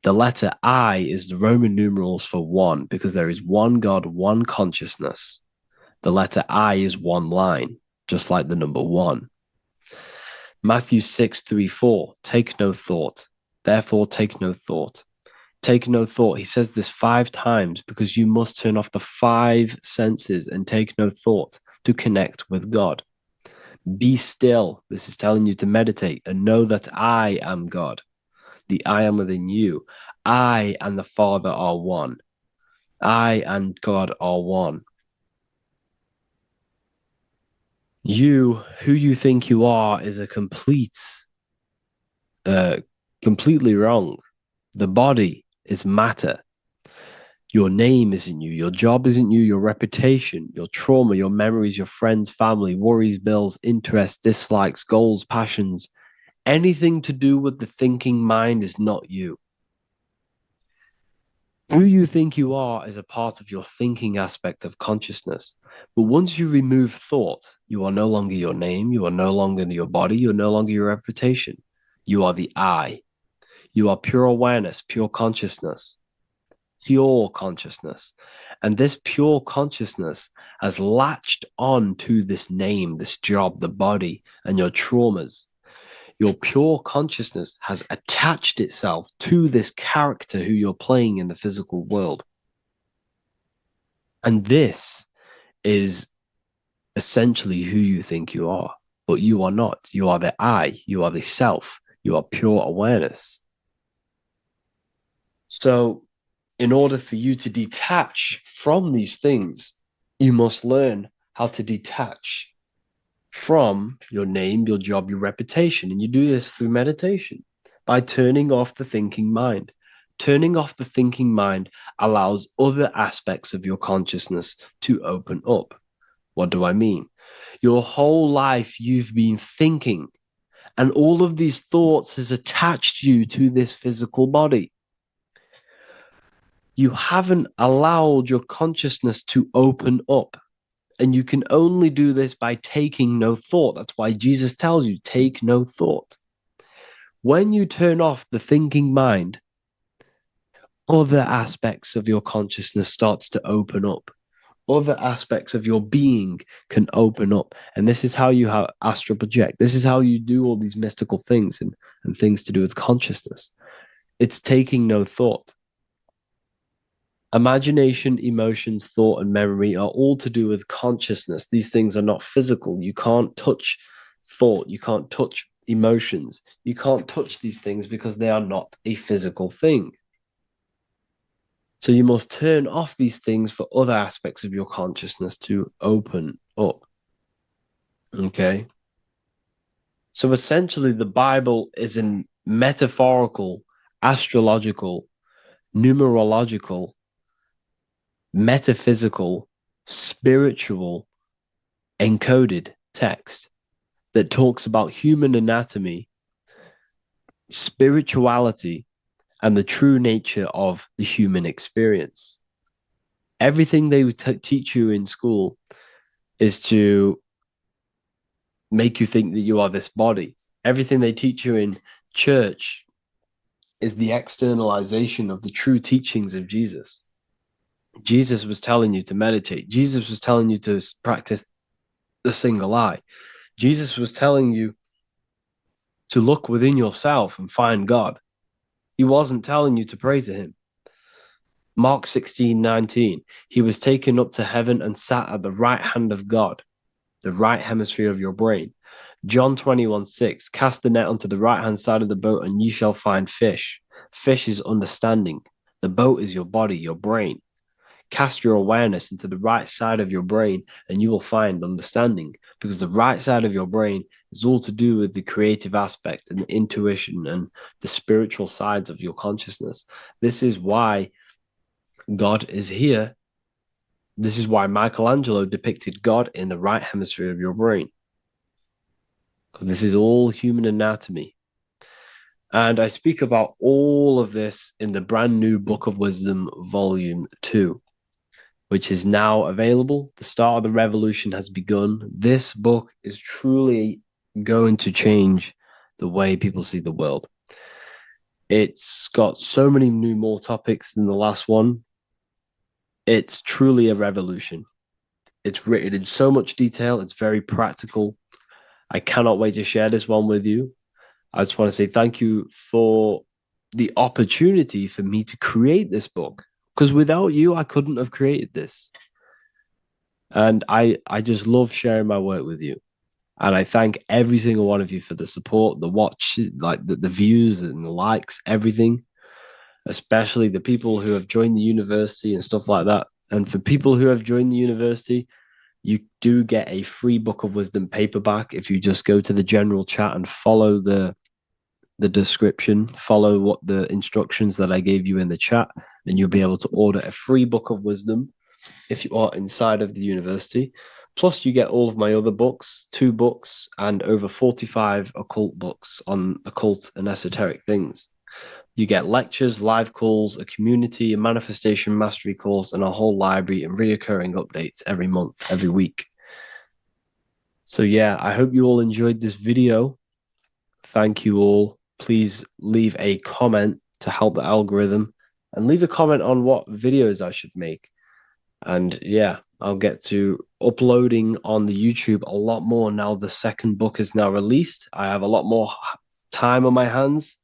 The letter I is the Roman numerals for one, because there is one God, one consciousness. The letter I is one line, just like the number one. Matthew 6:3-4, take no thought. Therefore, take no thought. Take no thought. He says this 5 times because you must turn off the 5 senses and take no thought to connect with God. Be still. This is telling you to meditate and know that I am God. The I am within you. I and the Father are one. I and God are one. You, who you think you are, is a completely wrong. The body is matter. Your name isn't you. Your job isn't you. Your reputation, your trauma, your memories, your friends, family, worries, bills, interests, dislikes, goals, passions. Anything to do with the thinking mind is not you. Who you think you are is a part of your thinking aspect of consciousness. But once you remove thought, you are no longer your name. You are no longer your body. You're no longer your reputation. You are the I. You are pure awareness, pure consciousness. Pure consciousness. And this pure consciousness has latched on to this name, this job, the body, and your traumas. Your pure consciousness has attached itself to this character who you're playing in the physical world. And this is essentially who you think you are, but you are not. You are the I, you are the self, you are pure awareness. So, in order for you to detach from these things, you must learn how to detach from your name, your job, your reputation. And you do this through meditation by turning off the thinking mind. Turning off the thinking mind allows other aspects of your consciousness to open up. What do I mean? Your whole life you've been thinking, and all of these thoughts has attached you to this physical body. You haven't allowed your consciousness to open up. And you can only do this by taking no thought. That's why Jesus tells you, take no thought. When you turn off the thinking mind, other aspects of your consciousness starts to open up. Other aspects of your being can open up. And this is how you have astral project. This is how you do all these mystical things and things to do with consciousness. It's taking no thought. Imagination, emotions, thought, and memory are all to do with consciousness. These things are not physical. You can't touch thought. You can't touch emotions. You can't touch these things because they are not a physical thing. So you must turn off these things for other aspects of your consciousness to open up. Okay? So essentially, the Bible is a metaphorical, astrological, numerological, metaphysical, spiritual, encoded text that talks about human anatomy, spirituality, and the true nature of the human experience. Everything they teach you in school is to make you think that you are this body. Everything they teach you in church is the externalization of the true teachings of Jesus. Jesus was telling you to meditate. Jesus was telling you to practice the single eye. Jesus was telling you to look within yourself and find God. He wasn't telling you to pray to him. Mark 16:19, he was taken up to heaven and sat at the right hand of God, the right hemisphere of your brain. John 21:6, cast the net onto the right hand side of the boat and ye shall find fish. Fish is understanding. The boat is your body, your brain. Cast your awareness into the right side of your brain and you will find understanding, because the right side of your brain is all to do with the creative aspect and the intuition and the spiritual sides of your consciousness. This is why God is here. This is why Michelangelo depicted God in the right hemisphere of your brain, because this is all human anatomy. And I speak about all of this in the brand new Book of Wisdom, Volume 2. Which is now available. The start of the revolution has begun. This book is truly going to change the way people see the world. It's got so many more topics than the last one. It's truly a revolution. It's written in so much detail. It's very practical. I cannot wait to share this one with you. I just want to say thank you for the opportunity for me to create this book, because without you, I couldn't have created this. And I just love sharing my work with you. And I thank every single one of you for the support, the watch, like the views and the likes, everything, especially the people who have joined the university and stuff like that. And for people who have joined the university, you do get a free Book of Wisdom paperback if you just go to the general chat and follow the description, follow what the instructions that I gave you in the chat, and you'll be able to order a free Book of Wisdom if you are inside of the university. Plus, you get all of my other books, 2 books, and over 45 occult books on occult and esoteric things. You get lectures, live calls, a community, a manifestation mastery course, and a whole library and reoccurring updates every month, every week. So yeah, I hope you all enjoyed this video. Thank you all. Please leave a comment to help the algorithm, and leave a comment on what videos I should make. And yeah, I'll get to uploading on the YouTube a lot more now the second book is now released. I have a lot more time on my hands.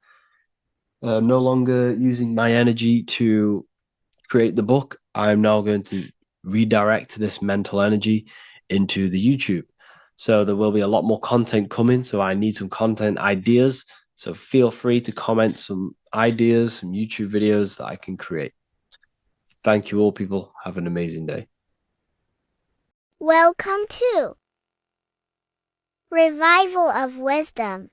No longer using my energy to create the book. I'm now going to redirect this mental energy into the YouTube. So there will be a lot more content coming. So I need some content ideas. So feel free to comment some ideas, some YouTube videos that I can create. Thank you all, people. Have an amazing day. Welcome to Revival of Wisdom.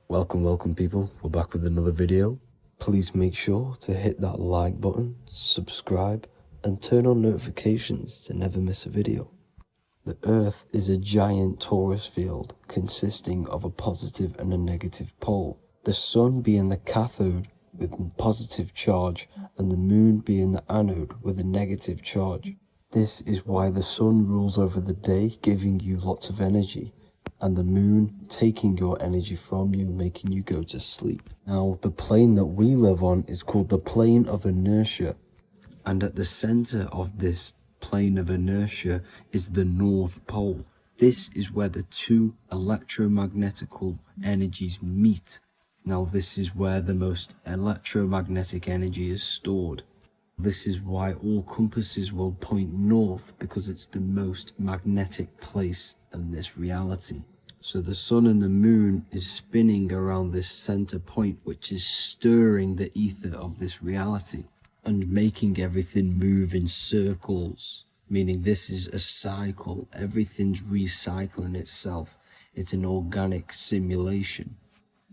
Welcome people, we're back with another video. Please make sure to hit that like button, subscribe, and turn on notifications to never miss a video. The Earth is a giant torus field consisting of a positive and a negative pole. The Sun being the cathode with a positive charge and the Moon being the anode with a negative charge. This is why the Sun rules over the day, giving you lots of energy, and the Moon taking your energy from you, making you go to sleep. Now, the plane that we live on is called the plane of inertia, and at the center of this plane of inertia is the North Pole. This is where the two electromagnetical energies meet. Now, this is where the most electromagnetic energy is stored. This is why all compasses will point north, because it's the most magnetic place in this reality. So the Sun and the Moon is spinning around this center point, which is stirring the ether of this reality and making everything move in circles, meaning this is a cycle. Everything's recycling itself. It's an organic simulation.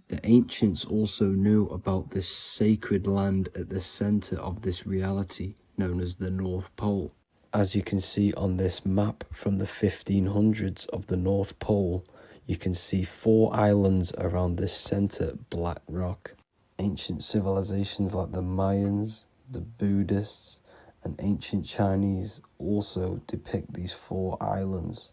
The ancients also knew about this sacred land at the center of this reality, known as the North Pole. As you can see on this map from the 1500s of the North Pole, you can see 4 islands around this center black rock. Ancient civilizations like the Mayans, the Buddhists, and ancient Chinese also depict these 4 islands.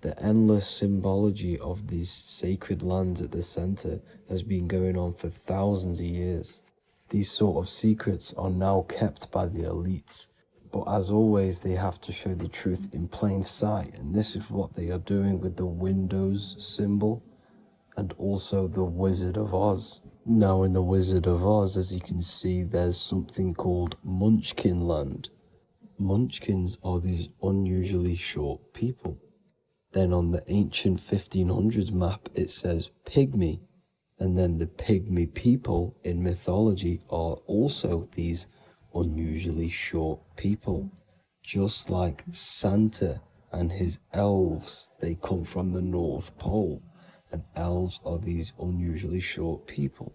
The endless symbology of these sacred lands at the center has been going on for thousands of years. These sort of secrets are now kept by the elites, but as always they have to show the truth in plain sight, and this is what they are doing with the Windows symbol and also the Wizard of Oz. Now in the Wizard of Oz, as you can see, there's something called Munchkin Land. Munchkins are these unusually short people. Then on the ancient 1500s map it says Pygmy, and then the Pygmy people in mythology are also these unusually short people. Just like Santa and his elves, they come from the North Pole, and elves are these unusually short people.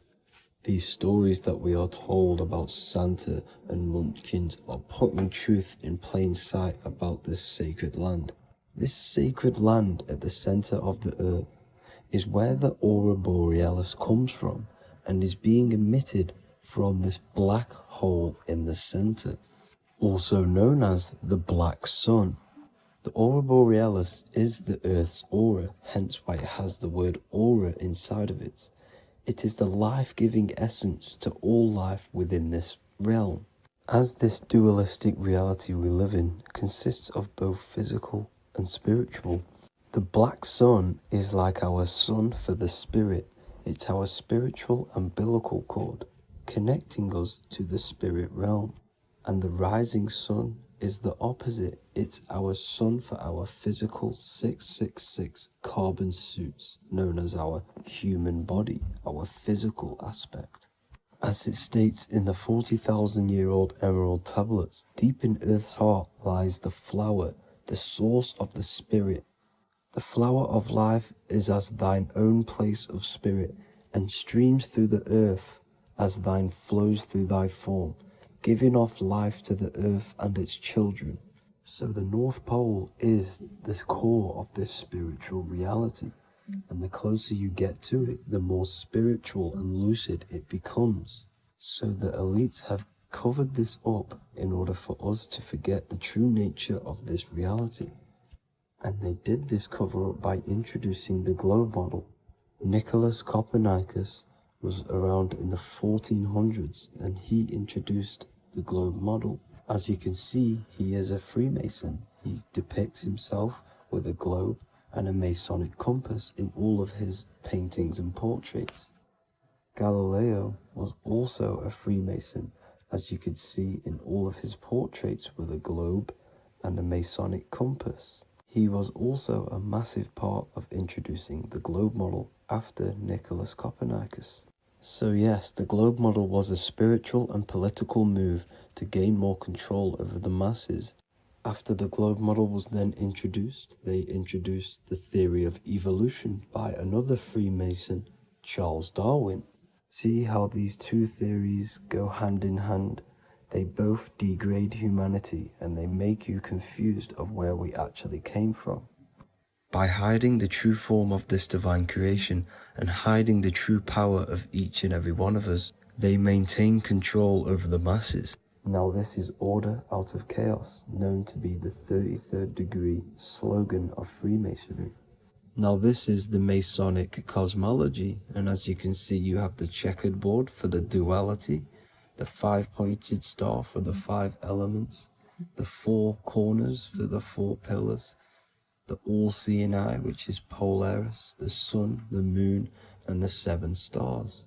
These stories that we are told about Santa and Munchkins are putting truth in plain sight about this sacred land. This sacred land at the center of the earth is where the aurora borealis comes from and is being emitted from this black hole in the center, also known as the black sun. The aurora borealis is the Earth's aura, hence why it has the word aura inside of it. It is the life-giving essence to all life within this realm. As this dualistic reality we live in consists of both physical and spiritual, the black sun is like our sun for the spirit. It's our spiritual umbilical cord, connecting us to the spirit realm. And the rising sun is the opposite. It's our sun for our physical 666 carbon suits, known as our human body, our physical aspect. As it states in the 40,000-year-old emerald tablets, deep in Earth's heart lies the flower, the source of the spirit. The flower of life is as thine own place of spirit, and streams through the earth as thine flows through thy form, giving off life to the earth and its children. So the North Pole is the core of this spiritual reality, and the closer you get to it, the more spiritual and lucid it becomes. So the elites have covered this up in order for us to forget the true nature of this reality. And they did this cover-up by introducing the globe model. Nicholas Copernicus was around in the 1400s, and he introduced the globe model. As you can see, he is a Freemason. He depicts himself with a globe and a Masonic compass in all of his paintings and portraits. Galileo was also a Freemason, as you could see in all of his portraits with a globe and a Masonic compass. He was also a massive part of introducing the globe model after Nicholas Copernicus. So yes, the globe model was a spiritual and political move to gain more control over the masses. After the globe model was then introduced, they introduced the theory of evolution by another Freemason, Charles Darwin. See how these two theories go hand in hand? They both degrade humanity, and they make you confused of where we actually came from. By hiding the true form of this divine creation and hiding the true power of each and every one of us, they maintain control over the masses. Now this is order out of chaos, known to be the 33rd degree slogan of Freemasonry. Now this is the Masonic cosmology, and as you can see, you have the checkered board for the duality, the 5-pointed star for the 5 elements, the 4 corners for the 4 pillars, the all-seeing eye, which is Polaris, the sun, the moon, and the 7 stars.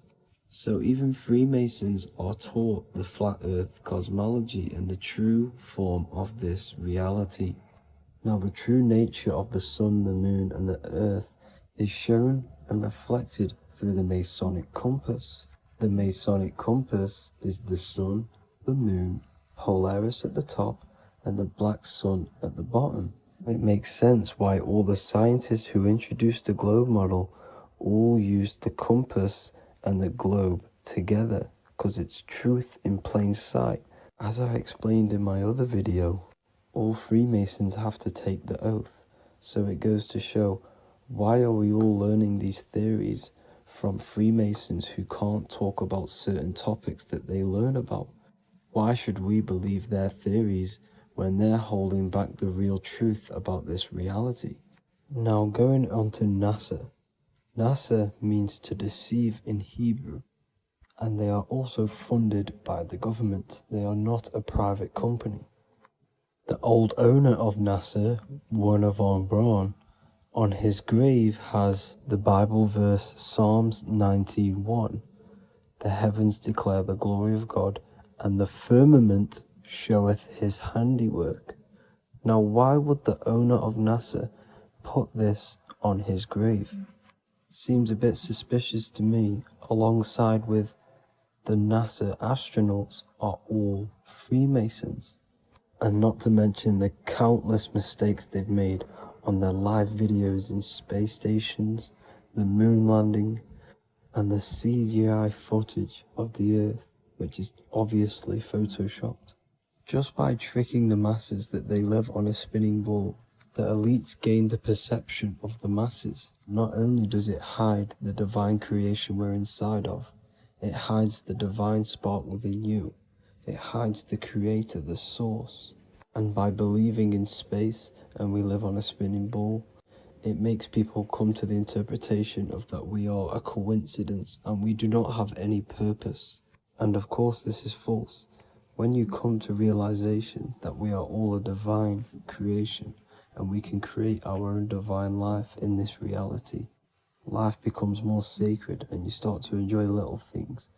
So even Freemasons are taught the flat earth cosmology and the true form of this reality. Now the true nature of the sun, the moon, and the earth is shown and reflected through the Masonic compass. The Masonic compass is the sun, the moon, Polaris at the top, and the black sun at the bottom. It makes sense why all the scientists who introduced the globe model all used the compass and the globe together, because it's truth in plain sight. As I explained in my other video, all Freemasons have to take the oath, so it goes to show, why are we all learning these theories from Freemasons who can't talk about certain topics that they learn about? Why should we believe their theories when they're holding back the real truth about this reality? Now going on to NASA. NASA means to deceive in Hebrew, and they are also funded by the government. They are not a private company. The old owner of NASA, Werner von Braun, on his grave has the Bible verse Psalms 91. The heavens declare the glory of God, and the firmament showeth his handiwork. Now why would the owner of NASA put this on his grave? Seems a bit suspicious to me, alongside with the NASA astronauts are all Freemasons. And not to mention the countless mistakes they've made on their live videos in space stations, the moon landing, and the CGI footage of the Earth, which is obviously photoshopped. Just by tricking the masses that they live on a spinning ball, the elites gain the perception of the masses. Not only does it hide the divine creation we're inside of, it hides the divine spark within you. It hides the creator, the source. And by believing in space and we live on a spinning ball, it makes people come to the interpretation of that we are a coincidence and we do not have any purpose. And of course this is false. When you come to realization that we are all a divine creation and we can create our own divine life in this reality, life becomes more sacred and you start to enjoy little things.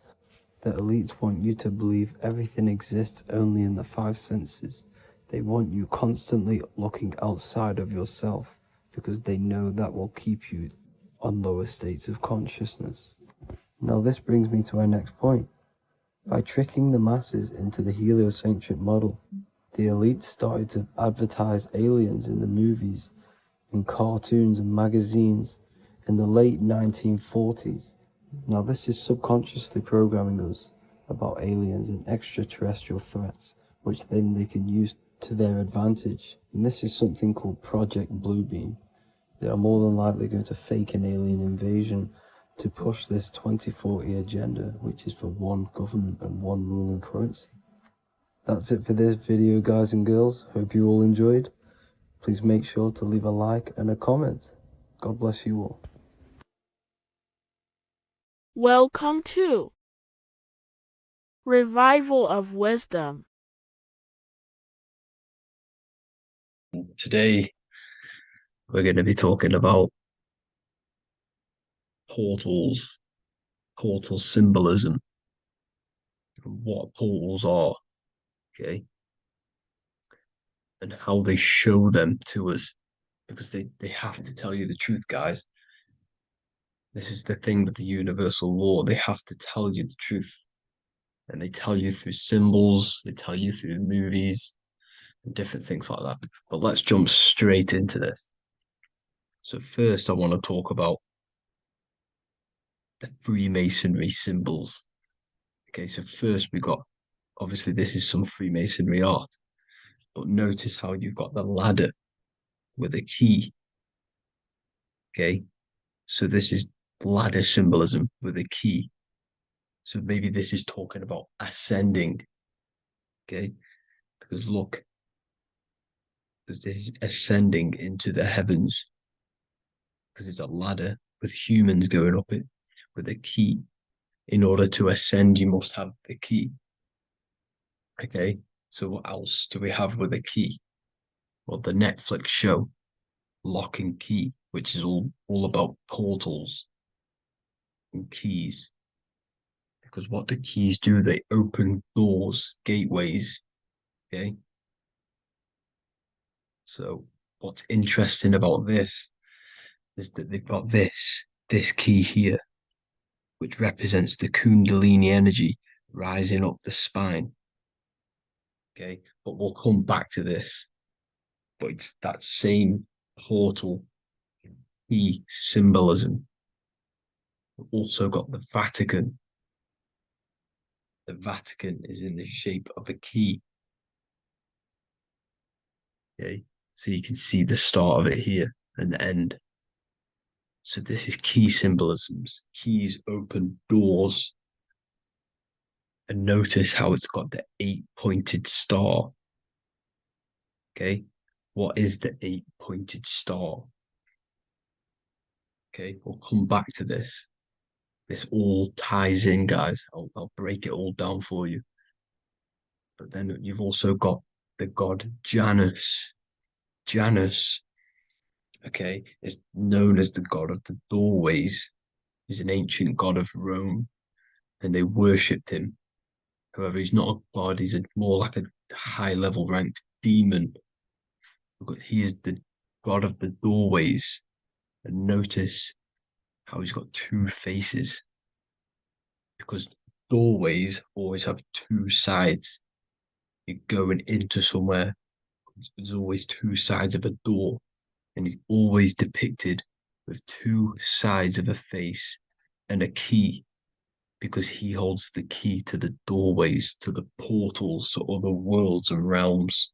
The elites want you to believe everything exists only in the five senses. They want you constantly looking outside of yourself because they know that will keep you on lower states of consciousness. Now this brings me to our next point. By tricking the masses into the heliocentric model, the elites started to advertise aliens in the movies, in cartoons and magazines in the late 1940s. Now this is subconsciously programming us about aliens and extraterrestrial threats, which then they can use to their advantage. And this is something called Project Bluebeam. They are more than likely going to fake an alien invasion to push this 2040 agenda, which is for one government and one ruling currency. That's it for this video, guys and girls. Hope you all enjoyed. Please make sure to leave a like and a comment. God bless you all. Welcome to Revival of Wisdom. Today, we're going to be talking about portals, portal symbolism, and what portals are, okay, and how they show them to us, because they have to tell you the truth, guys. This is the thing with the universal law. They have to tell you the truth. And they tell you through symbols, they tell you through movies, and different things like that. But let's jump straight into this. So first, I want to talk about the Freemasonry symbols. Okay, so first we got, obviously this is some Freemasonry art, but notice how you've got the ladder with a key. Okay, so this is ladder symbolism with a key. So maybe this is talking about ascending. Okay, because look, because this is ascending into the heavens, because it's a ladder with humans going up it with a key. In order to ascend, you must have the key. Okay, so what else do we have with a key? Well, the Netflix show Lock and Key, which is all about portals and keys. Because what the keys do, they open doors, gateways. Okay, so what's interesting about this is that they've got this key here, which represents the Kundalini energy rising up the spine. Okay, but we'll come back to this. But it's that same portal key symbolism. We've also got the Vatican. The Vatican is in the shape of a key. Okay, so you can see the start of it here and the end. So this is key symbolisms. Keys open doors. And notice how it's got the 8-pointed star. Okay, what is the 8-pointed star? Okay, we'll come back to this. This all ties in, guys. I'll break it all down for you. But then you've also got the god Janus. Janus, okay, is known as the god of the doorways. He's an ancient god of Rome, and they worshipped him. However, he's not a god, he's more like a high-level ranked demon. Because he is the god of the doorways. And notice how he's got two faces. Because doorways always have two sides. You're going into somewhere, there's always two sides of a door. And he's always depicted with two sides of a face and a key, because he holds the key to the doorways, to the portals, to other worlds and realms.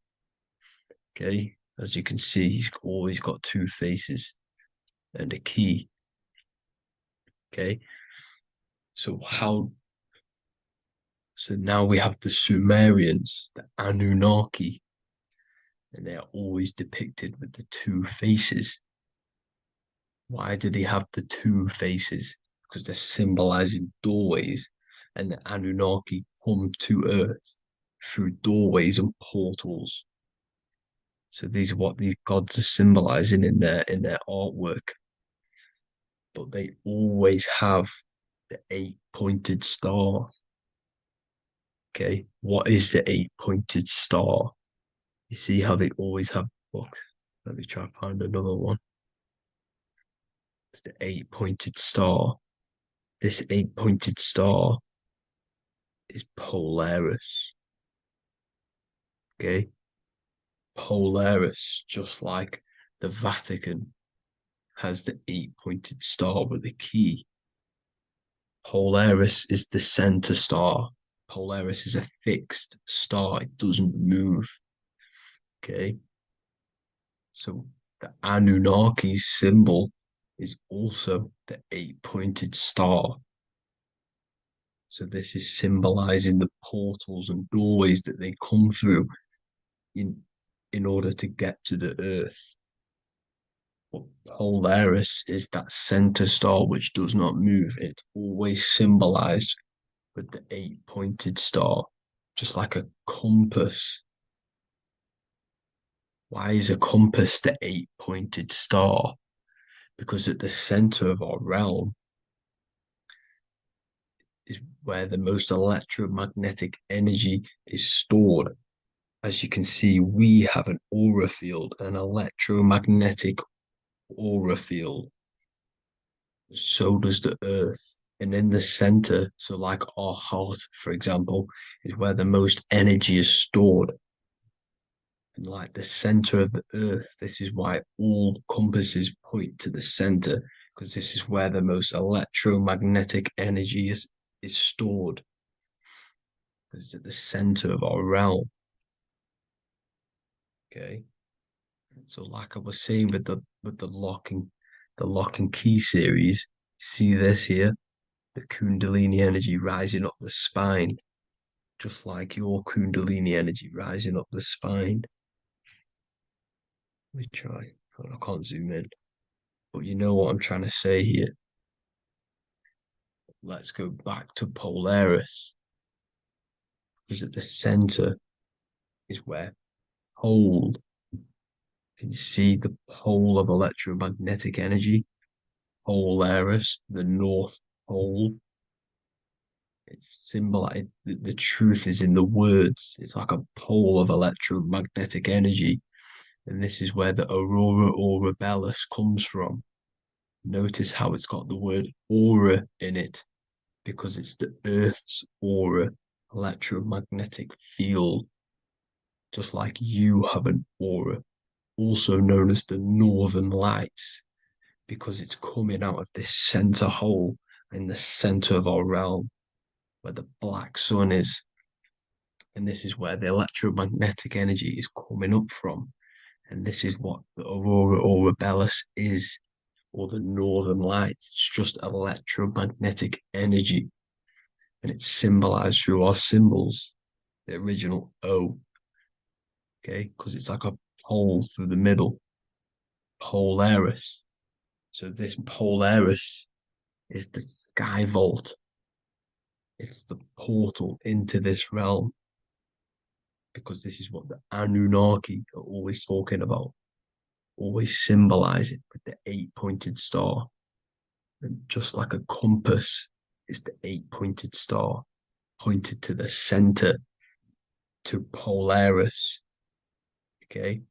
Okay, as you can see, he's always got two faces and a key. Okay, so now we have the Sumerians, the Anunnaki. and they are always depicted with the two faces. Why do they have the two faces? Because they're symbolizing doorways, and the Anunnaki come to Earth through doorways and portals. So these are what these gods are symbolizing in their artwork. But they always have the 8-pointed star. Okay, what is the 8-pointed star? You see how they always have. Look, let me try and find another one. It's the 8-pointed star. This 8-pointed star is Polaris. Okay, Polaris, just like the Vatican has the 8-pointed star with a key. Polaris is the center star. Polaris is a fixed star, it doesn't move. Okay, so the Anunnaki's symbol is also the 8-pointed star. So this is symbolizing the portals and doorways that they come through in order to get to the Earth. But Polaris is that center star which does not move. It's always symbolized with the 8-pointed star, just like a compass. Why is a compass the 8-pointed star? Because at the center of our realm is where the most electromagnetic energy is stored. As you can see, we have an aura field, an electromagnetic aura field. So does the Earth. And in the center, so like our heart, for example, is where the most energy is stored. And like the center of the Earth, this is why all compasses point to the center, because this is where the most electromagnetic energy is stored. Because it's at the center of our realm. Okay. So like I was saying with the lock and key series, see this here? The Kundalini energy rising up the spine, just like your Kundalini energy rising up the spine. Let me try. I can't zoom in. But you know what I'm trying to say here. Let's go back to Polaris. Because at the center is where pole. Can you see the pole of electromagnetic energy? Polaris, the North Pole. It's symbolized. The truth is in the words. It's like a pole of electromagnetic energy. And this is where the aurora borealis comes from. Notice how it's got the word aura in it, because it's the Earth's aura, electromagnetic field. Just like you have an aura, also known as the northern lights, because it's coming out of this center hole in the center of our realm, where the black sun is. And this is where the electromagnetic energy is coming up from. And this is what the aurora borealis is, or the northern lights. It's just electromagnetic energy. And it's symbolized through our symbols, the original O. Okay, because it's like a pole through the middle. Polaris. So this Polaris is the sky vault. It's the portal into this realm. Because this is what the Anunnaki are always talking about. Always symbolize it with the 8-pointed star. And just like a compass is the 8-pointed star pointed to the center, to Polaris. Okay.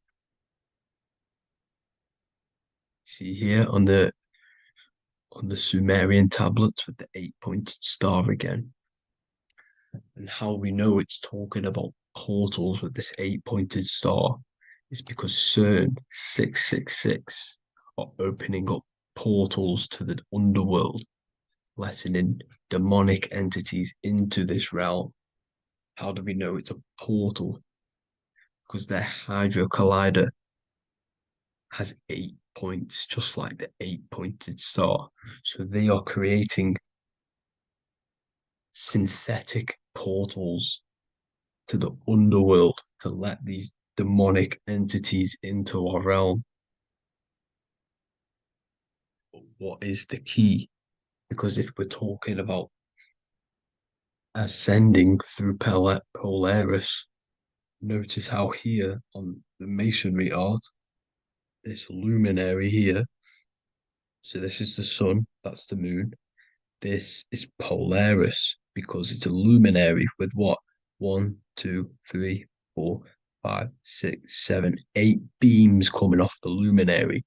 See here on the Sumerian tablets with the 8-pointed star again. And how we know it's talking about portals with this 8-pointed star is because CERN 666 are opening up portals to the underworld, letting in demonic entities into this realm. How do we know it's a portal? Because their Hydro Collider has 8 points, just like the 8-pointed star. So they are creating synthetic portals to the underworld to let these demonic entities into our realm. What is the key? Because if we're talking about ascending through Polaris, notice how here on the masonry art, this luminary here, so this is the sun, that's the moon. This is Polaris because it's a luminary with what? 1, 2, 3, 4, 5, 6, 7, 8 beams coming off the luminary,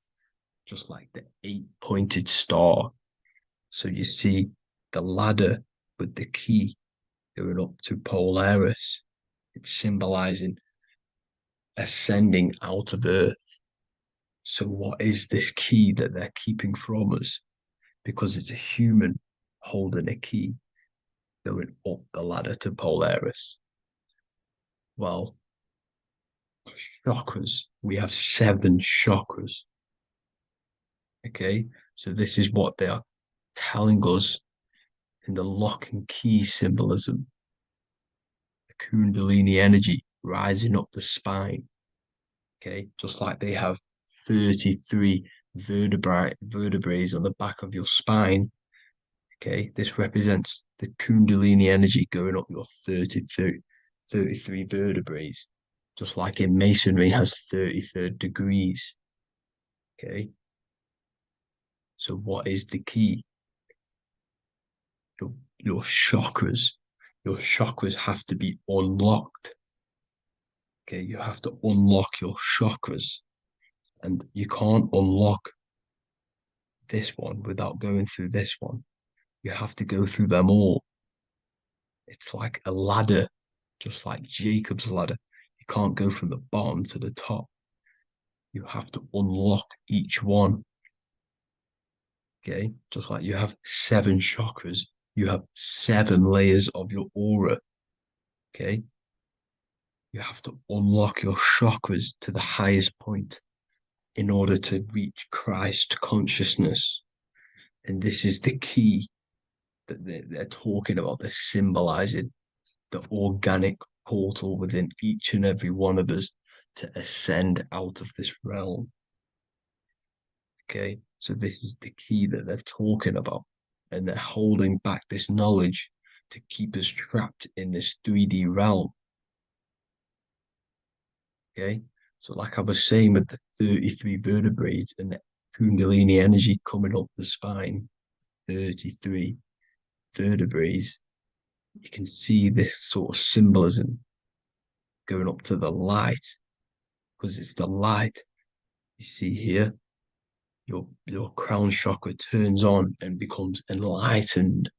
just like the 8-pointed star. So you see the ladder with the key going up to Polaris. It's symbolizing ascending out of Earth. So what is this key that they're keeping from us? Because it's a human holding a key going up the ladder to Polaris. Well, chakras. We have 7 chakras. Okay, so this is what they are telling us in the lock and key symbolism. The Kundalini energy rising up the spine. Okay, just like they have 33 vertebrae on the back of your spine. Okay, this represents the Kundalini energy going up your 33 vertebrae, just like in Masonry has 33rd degrees. Okay, so what is the key? Your chakras. Your chakras have to be unlocked. Okay, you have to unlock your chakras, and you can't unlock this one without going through this one. You have to go through them all. It's like a ladder, just like Jacob's ladder. You can't go from the bottom to the top. You have to unlock each one. Okay, just like you have 7 chakras, you have 7 layers of your aura. Okay, you have to unlock your chakras to the highest point in order to reach Christ consciousness. And this is the key that they're talking about. They're symbolizing the organic portal within each and every one of us to ascend out of this realm. Okay, so this is the key that they're talking about, and they're holding back this knowledge to keep us trapped in this 3D realm. Okay, so like I was saying with the 33 vertebrae and the Kundalini energy coming up the spine, 33 vertebrae, you can see this sort of symbolism going up to the light, because it's the light you see here. Your crown chakra turns on and becomes enlightened,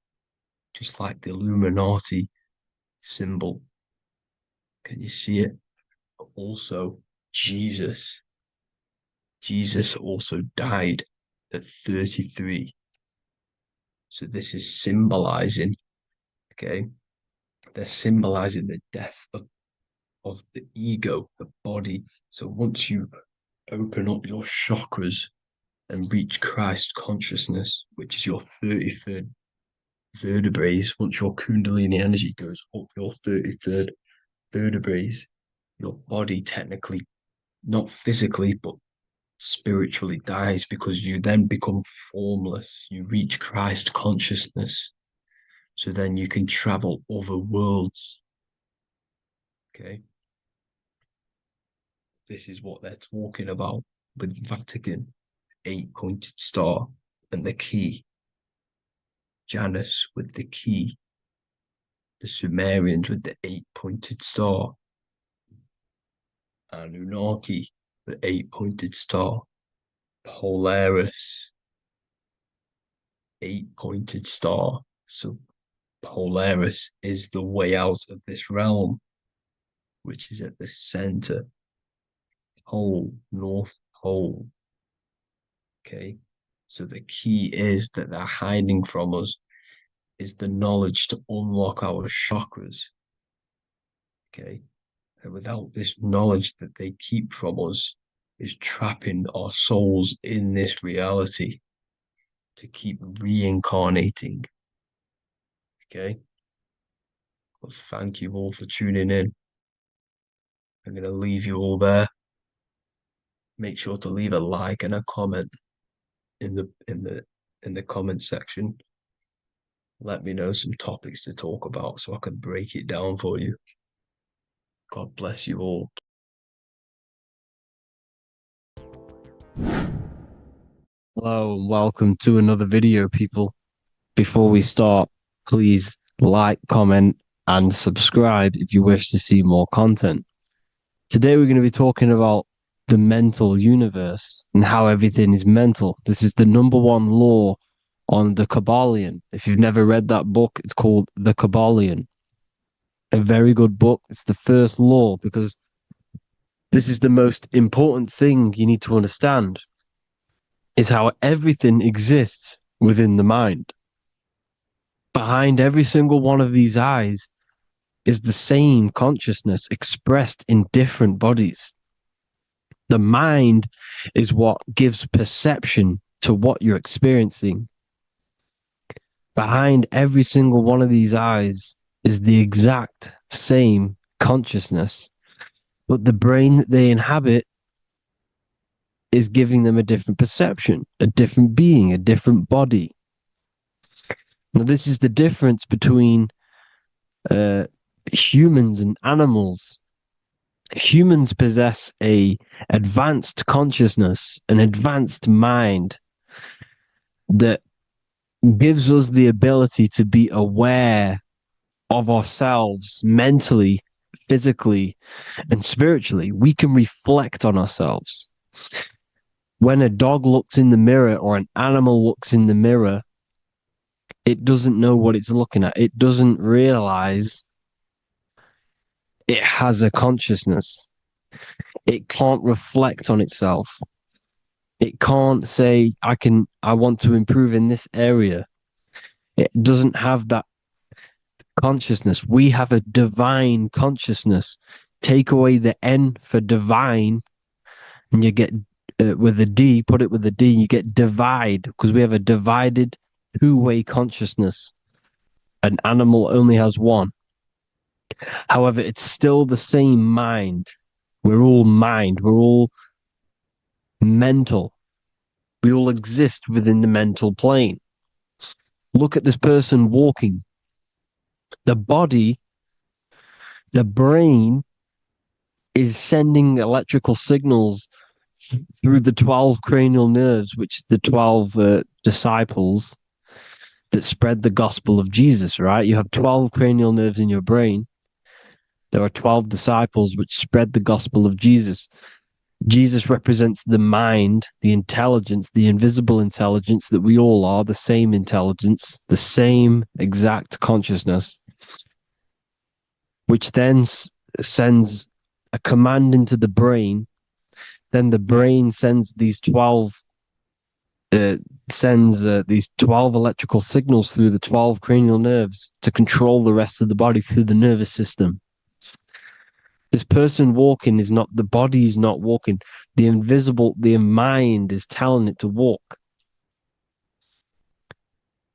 just like the Illuminati symbol. Can you see it? But also, Jesus also died at 33. So this is symbolizing, okay? They're symbolizing the death of the ego, the body. So once you open up your chakras and reach Christ consciousness, which is your 33rd vertebrae, once your Kundalini energy goes up your 33rd vertebrae, your body technically, not physically, but spiritually dies, because you then become formless. You reach Christ consciousness. So then you can travel other worlds. Okay. This is what they're talking about with Vatican, 8-pointed star, and the key. Janus with the key. The Sumerians with the 8-pointed star. Anunnaki, the 8-pointed star. Polaris, 8-pointed star. So Polaris is the way out of this realm, which is at the center. Pole, North Pole. Okay, so the key is that they're hiding from us is the knowledge to unlock our chakras. Okay, and without this knowledge that they keep from us is trapping our souls in this reality to keep reincarnating. Okay, well, thank you all for tuning in. I'm going to leave you all there. Make sure to leave a like and a comment in the comment section. Let me know some topics to talk about so I can break it down for you. God bless you all. Hello and welcome to another video, people. Before we start, please like, comment, and subscribe if you wish to see more content. Today we're going to be talking about the mental universe and how everything is mental. This is the number one law on the Kabbalion. If you've never read that book, it's called The Kabbalion. A very good book. It's the first law because this is the most important thing you need to understand, is how everything exists within the mind. Behind every single one of these eyes is the same consciousness expressed in different bodies. The mind is what gives perception to what you're experiencing. Behind every single one of these eyes is the exact same consciousness, but the brain that they inhabit is giving them a different perception, a different being, a different body. Now, this is the difference between humans and animals. Humans possess a advanced consciousness, an advanced mind that gives us the ability to be aware of ourselves mentally, physically, and spiritually. We can reflect on ourselves. When a dog looks in the mirror or an animal looks in the mirror, it doesn't know what it's looking at. It doesn't realize it has a consciousness. It can't reflect on itself. It can't say, I want to improve in this area. It doesn't have that consciousness. We have a divine consciousness. Take away the N for divine, and you get with a D, put it with a D, you get divide, because we have a divided two-way consciousness. An animal only has one. However, it's still the same mind. We're all mind. We're all mental. We all exist within the mental plane. Look at this person walking. The body, the brain is sending electrical signals through the 12 cranial nerves, which the 12 disciples that spread the gospel of Jesus, right? You have 12 cranial nerves in your brain. There are 12 disciples which spread the gospel of Jesus. Jesus represents the mind, the intelligence, the invisible intelligence that we all are, the same intelligence, the same exact consciousness, which then sends a command into the brain. Then the brain sends these 12 electrical signals through the 12 cranial nerves to control the rest of the body through the nervous system. This person walking is not, the body is not walking. The mind is telling it to walk.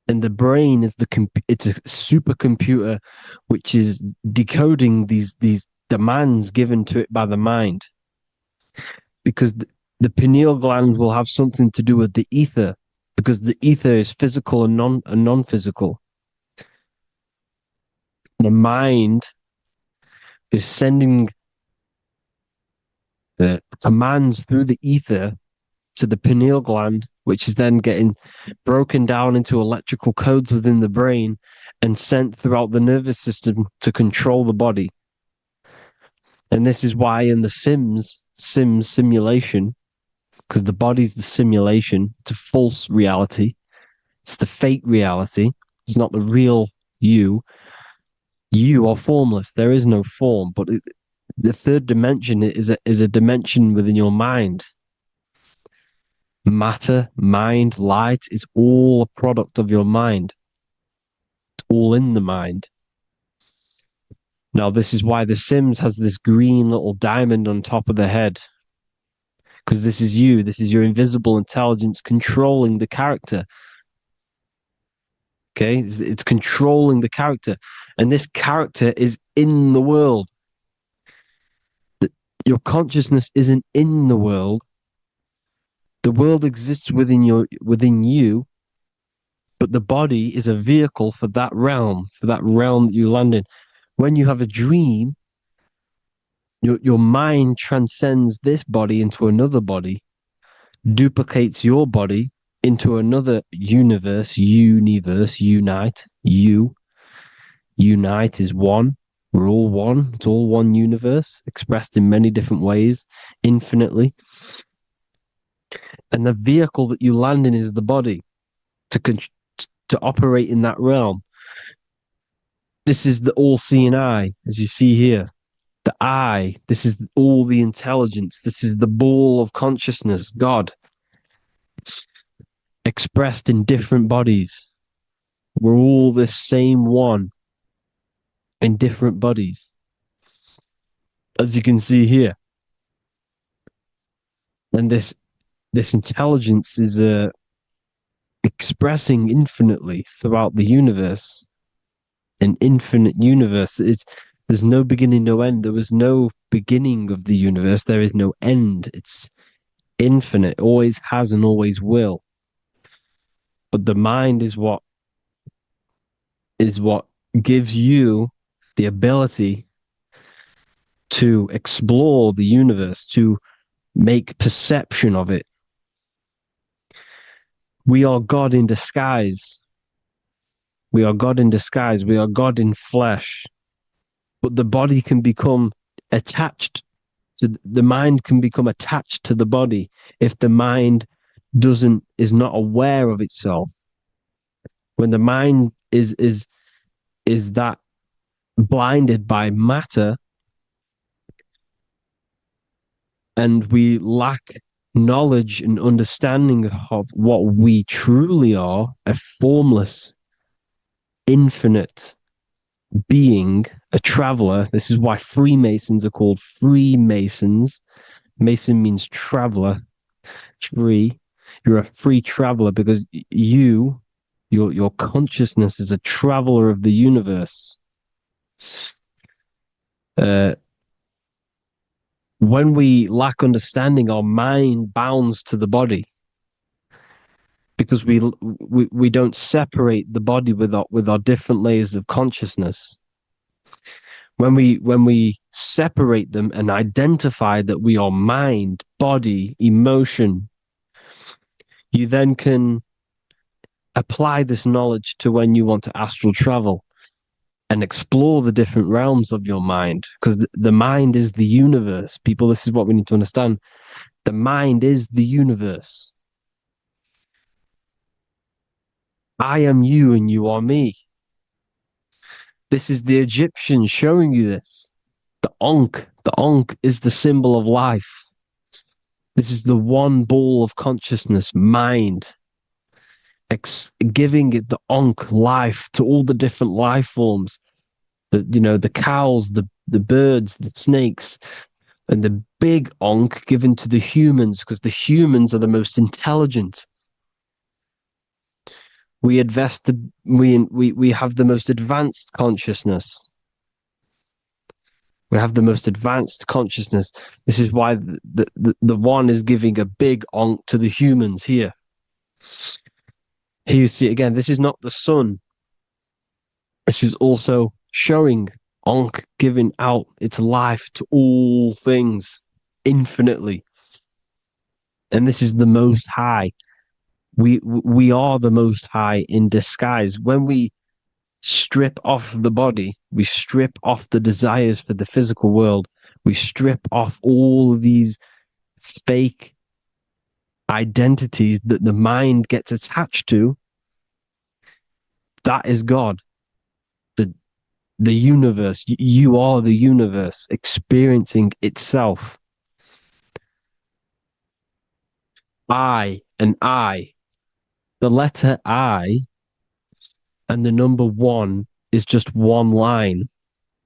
And the brain is it's a supercomputer which is decoding these demands given to it by the mind. Because the pineal gland will have something to do with the ether, because the ether is physical and non-physical. The mind is sending the commands through the ether to the pineal gland, which is then getting broken down into electrical codes within the brain and sent throughout the nervous system to control the body. And this is why in the Sims simulation, because the body's the simulation, it's a false reality. It's the fake reality. It's not the real you. You are formless. There is no form. But the third dimension is a dimension within your mind. Matter, mind, light is all a product of your mind. It's all in the mind. Now, this is why The Sims has this green little diamond on top of the head. Because this is you. This is your invisible intelligence controlling the character. Okay? It's controlling the character. And this character is in the world. Your consciousness isn't in the world. The world exists within you, but the body is a vehicle for that realm that you land in. When you have a dream, your mind transcends this body into another body, duplicates your body into another universe, unite. Unite is one. We're all one. It's all one universe, expressed in many different ways, infinitely. And the vehicle that you land in is the body to operate in that realm. This is the all-seeing eye, as you see here. The eye, this is all the intelligence. This is the ball of consciousness, God, expressed in different bodies. We're all this same one in different bodies, as you can see here. And this intelligence is expressing infinitely throughout the universe, an infinite universe. There's no beginning, no end. There was no beginning of the universe. There is no end. It's infinite, always has and always will. But the mind is what gives you the ability to explore the universe, to make perception of it. We are God in disguise. We are God in disguise. We are God in flesh. But the body can become attached to the mind, can become attached to the body if the mind is not aware of itself. When the mind is that blinded by matter, and we lack knowledge and understanding of what we truly are, a formless, infinite being, a traveler. This is why Freemasons are called Freemasons. Mason means traveler, free. You're a free traveler because your consciousness is a traveler of the universe. When we lack understanding, our mind bounds to the body because we don't separate the body with our different layers of consciousness. When we separate them and identify that we are mind, body, emotion, you then can apply this knowledge to when you want to astral travel and explore the different realms of your mind, because the mind is the universe. People, this is what we need to understand. The mind is the universe. I am you and you are me. This is the Egyptians showing you this. The Ankh is the symbol of life. This is the one ball of consciousness, mind, giving it the Ankh life to all the different life forms. The cows, the birds, the snakes, and the big Ankh given to the humans, because the humans are the most intelligent. We have the most advanced consciousness. We have the most advanced consciousness. This is why the one is giving a big Ankh to the humans here. Here you see it again. This is not the sun. This is also showing Ankh giving out its life to all things infinitely. And this is the Most High. We are the Most High in disguise. When we strip off the body, we strip off the desires for the physical world, we strip off all these fake identities that the mind gets attached to. That is God. The universe. You are the universe experiencing itself. I and I. The letter I and the number one is just one line.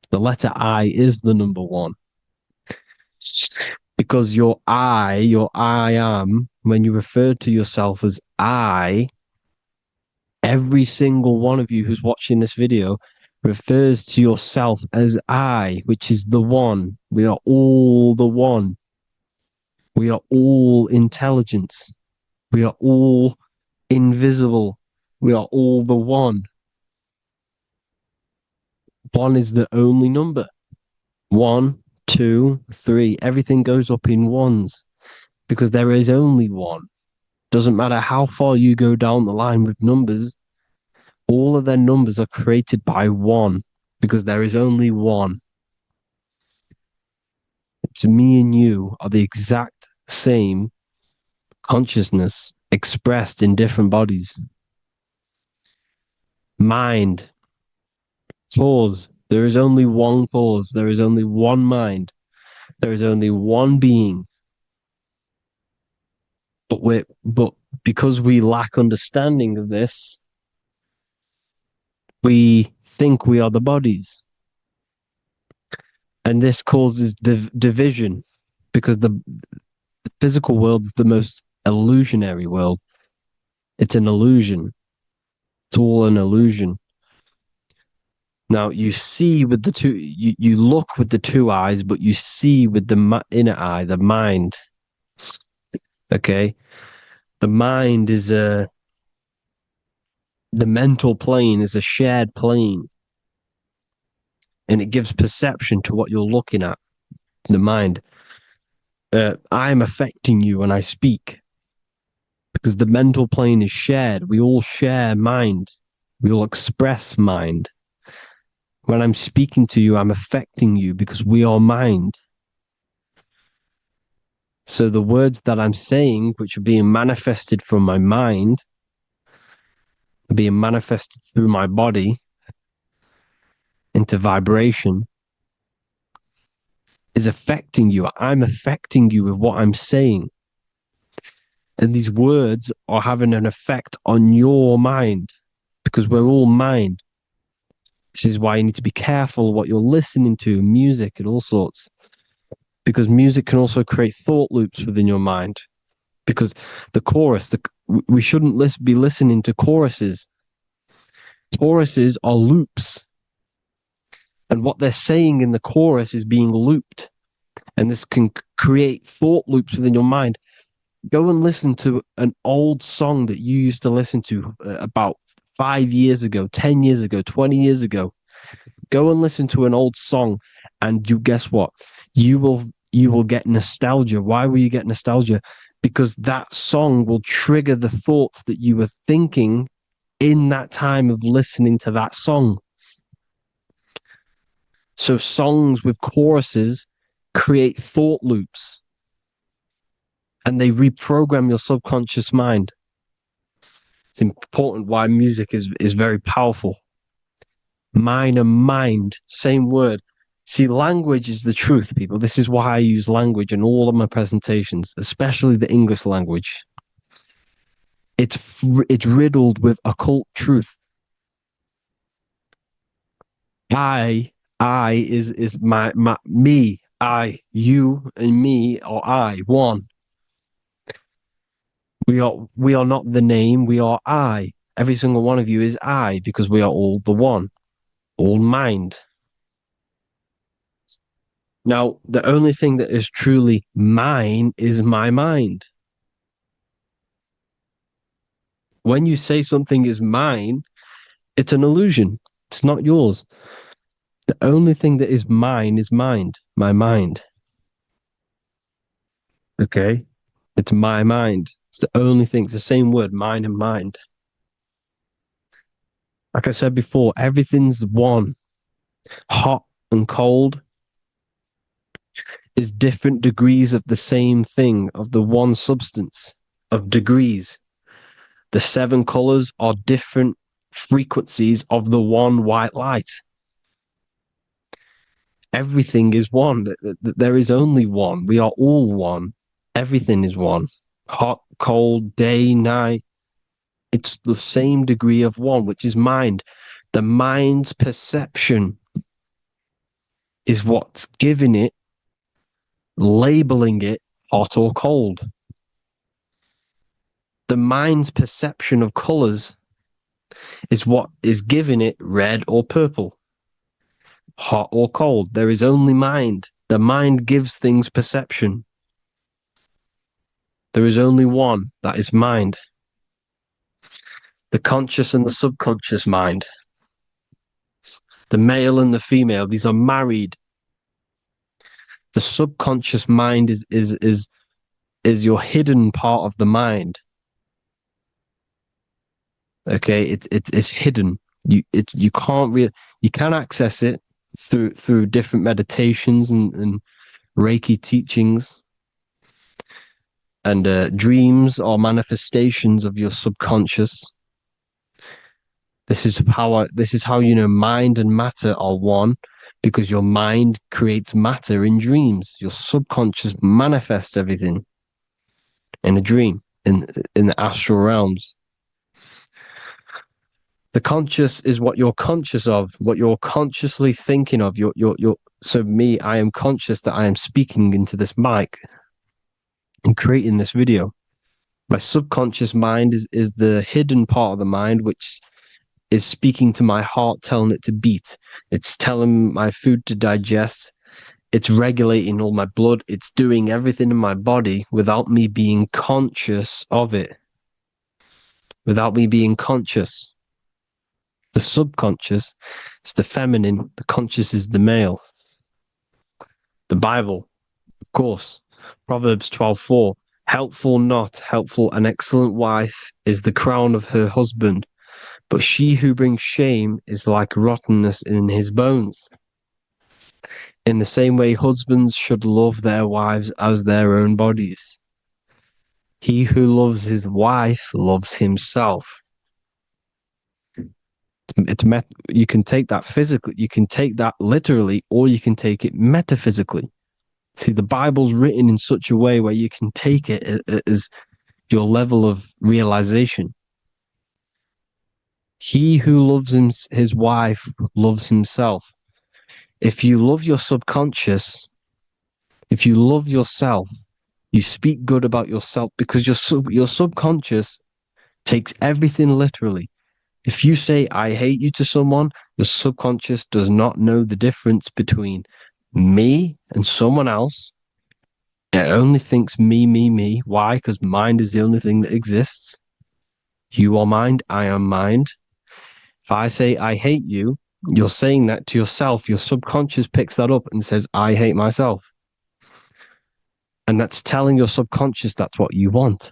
The letter I is the number one. Because your I am, when you refer to yourself as I, every single one of you who's watching this video, refers to yourself as I, which is the one. We are all the one. We are all intelligence. We are all invisible. We are all the one. One is the only number. 1, 2, 3. Everything goes up in ones because there is only one. Doesn't matter how far you go down the line with numbers, all of their numbers are created by one because there is only one. It's me and you are the exact same consciousness expressed in different bodies. Mind, cause. There is only one cause. There is only one mind. There is only one being. But because we lack understanding of this, we think we are the bodies. And this causes division because the physical world is the most illusionary world. It's an illusion. It's all an illusion. Now you see with the two, you look with the two eyes, but you see with the inner eye, the mind. Okay, the mind is the mental plane is a shared plane, and it gives perception to what you're looking at. The mind. I'm affecting you when I speak because the mental plane is shared. We all share mind. We all express mind. When I'm speaking to you, I'm affecting you because we are mind. So the words that I'm saying, which are being manifested from my mind, are being manifested through my body into vibration, is affecting you. I'm affecting you with what I'm saying. And these words are having an effect on your mind because we're all mind. This is why you need to be careful what you're listening to, music and all sorts. Because music can also create thought loops within your mind. Because the chorus, we shouldn't be listening to choruses. Choruses are loops. And what they're saying in the chorus is being looped. And this can create thought loops within your mind. Go and listen to an old song that you used to listen to about 5 years ago, 10 years ago, 20 years ago. Go and listen to an old song, and you guess what? You will get nostalgia. Why will you get nostalgia? Because that song will trigger the thoughts that you were thinking in that time of listening to that song. So songs with choruses create thought loops, and they reprogram your subconscious mind. It's important why music is very powerful. Mine and mind, same word. See, language is the truth, people. This is why I use language in all of my presentations, especially the English language. It's riddled with occult truth. I is my me. I, you, and me, or I, one. We are not the name. We are I. Every single one of you is I because we are all the one, all mind. Now, the only thing that is truly mine is my mind. When you say something is mine, it's an illusion. It's not yours. The only thing that is mine is mind, my mind. Okay? It's my mind. It's the only thing. It's the same word, mind and mind. Like I said before, everything's one. Hot and cold is different degrees of the same thing, of the one substance, of degrees. The 7 colors are different frequencies of the one white light. Everything is one. There is only one. We are all one. Everything is one. Hot, cold, day, night. It's the same degree of one, which is mind. The mind's perception is what's giving it, labeling it hot or cold. The mind's perception of colors is what is giving it red or purple. hot or cold. There is only mind. The mind gives things perception. There is only one, that is mind. The conscious and the subconscious mind. The male and the female, these are married. The subconscious mind is your hidden part of the mind. Okay, it's hidden. You can access it through different meditations and Reiki teachings and dreams or manifestations of your subconscious. This is how you know mind and matter are one, because your mind creates matter in dreams. Your subconscious manifests everything in a dream, in the astral realms. The conscious is what you're conscious of, what you're consciously thinking of. So me, I am conscious that I am speaking into this mic and creating this video. My subconscious mind is the hidden part of the mind, which is speaking to my heart, telling it to beat. It's telling my food to digest. It's regulating all my blood. It's doing everything in my body without me being conscious of it. Without me being conscious. The subconscious is the feminine. The conscious is the male. The Bible, of course. Proverbs 12:4. Helpful, not helpful, an excellent wife is the crown of her husband, but she who brings shame is like rottenness in his bones. In the same way, husbands should love their wives as their own bodies. He who loves his wife loves himself. You can take that physically, you can take that literally, or you can take it metaphysically. See, the Bible's written in such a way where you can take it as your level of realization. He who loves his wife loves himself. If you love your subconscious, if you love yourself, you speak good about yourself, because your subconscious takes everything literally. If you say, I hate you to someone, your subconscious does not know the difference between me and someone else. It only thinks me. Why? Because mind is the only thing that exists. You are mind, I am mind. If I say, I hate you, you're saying that to yourself. Your subconscious picks that up and says, I hate myself. And that's telling your subconscious that's what you want.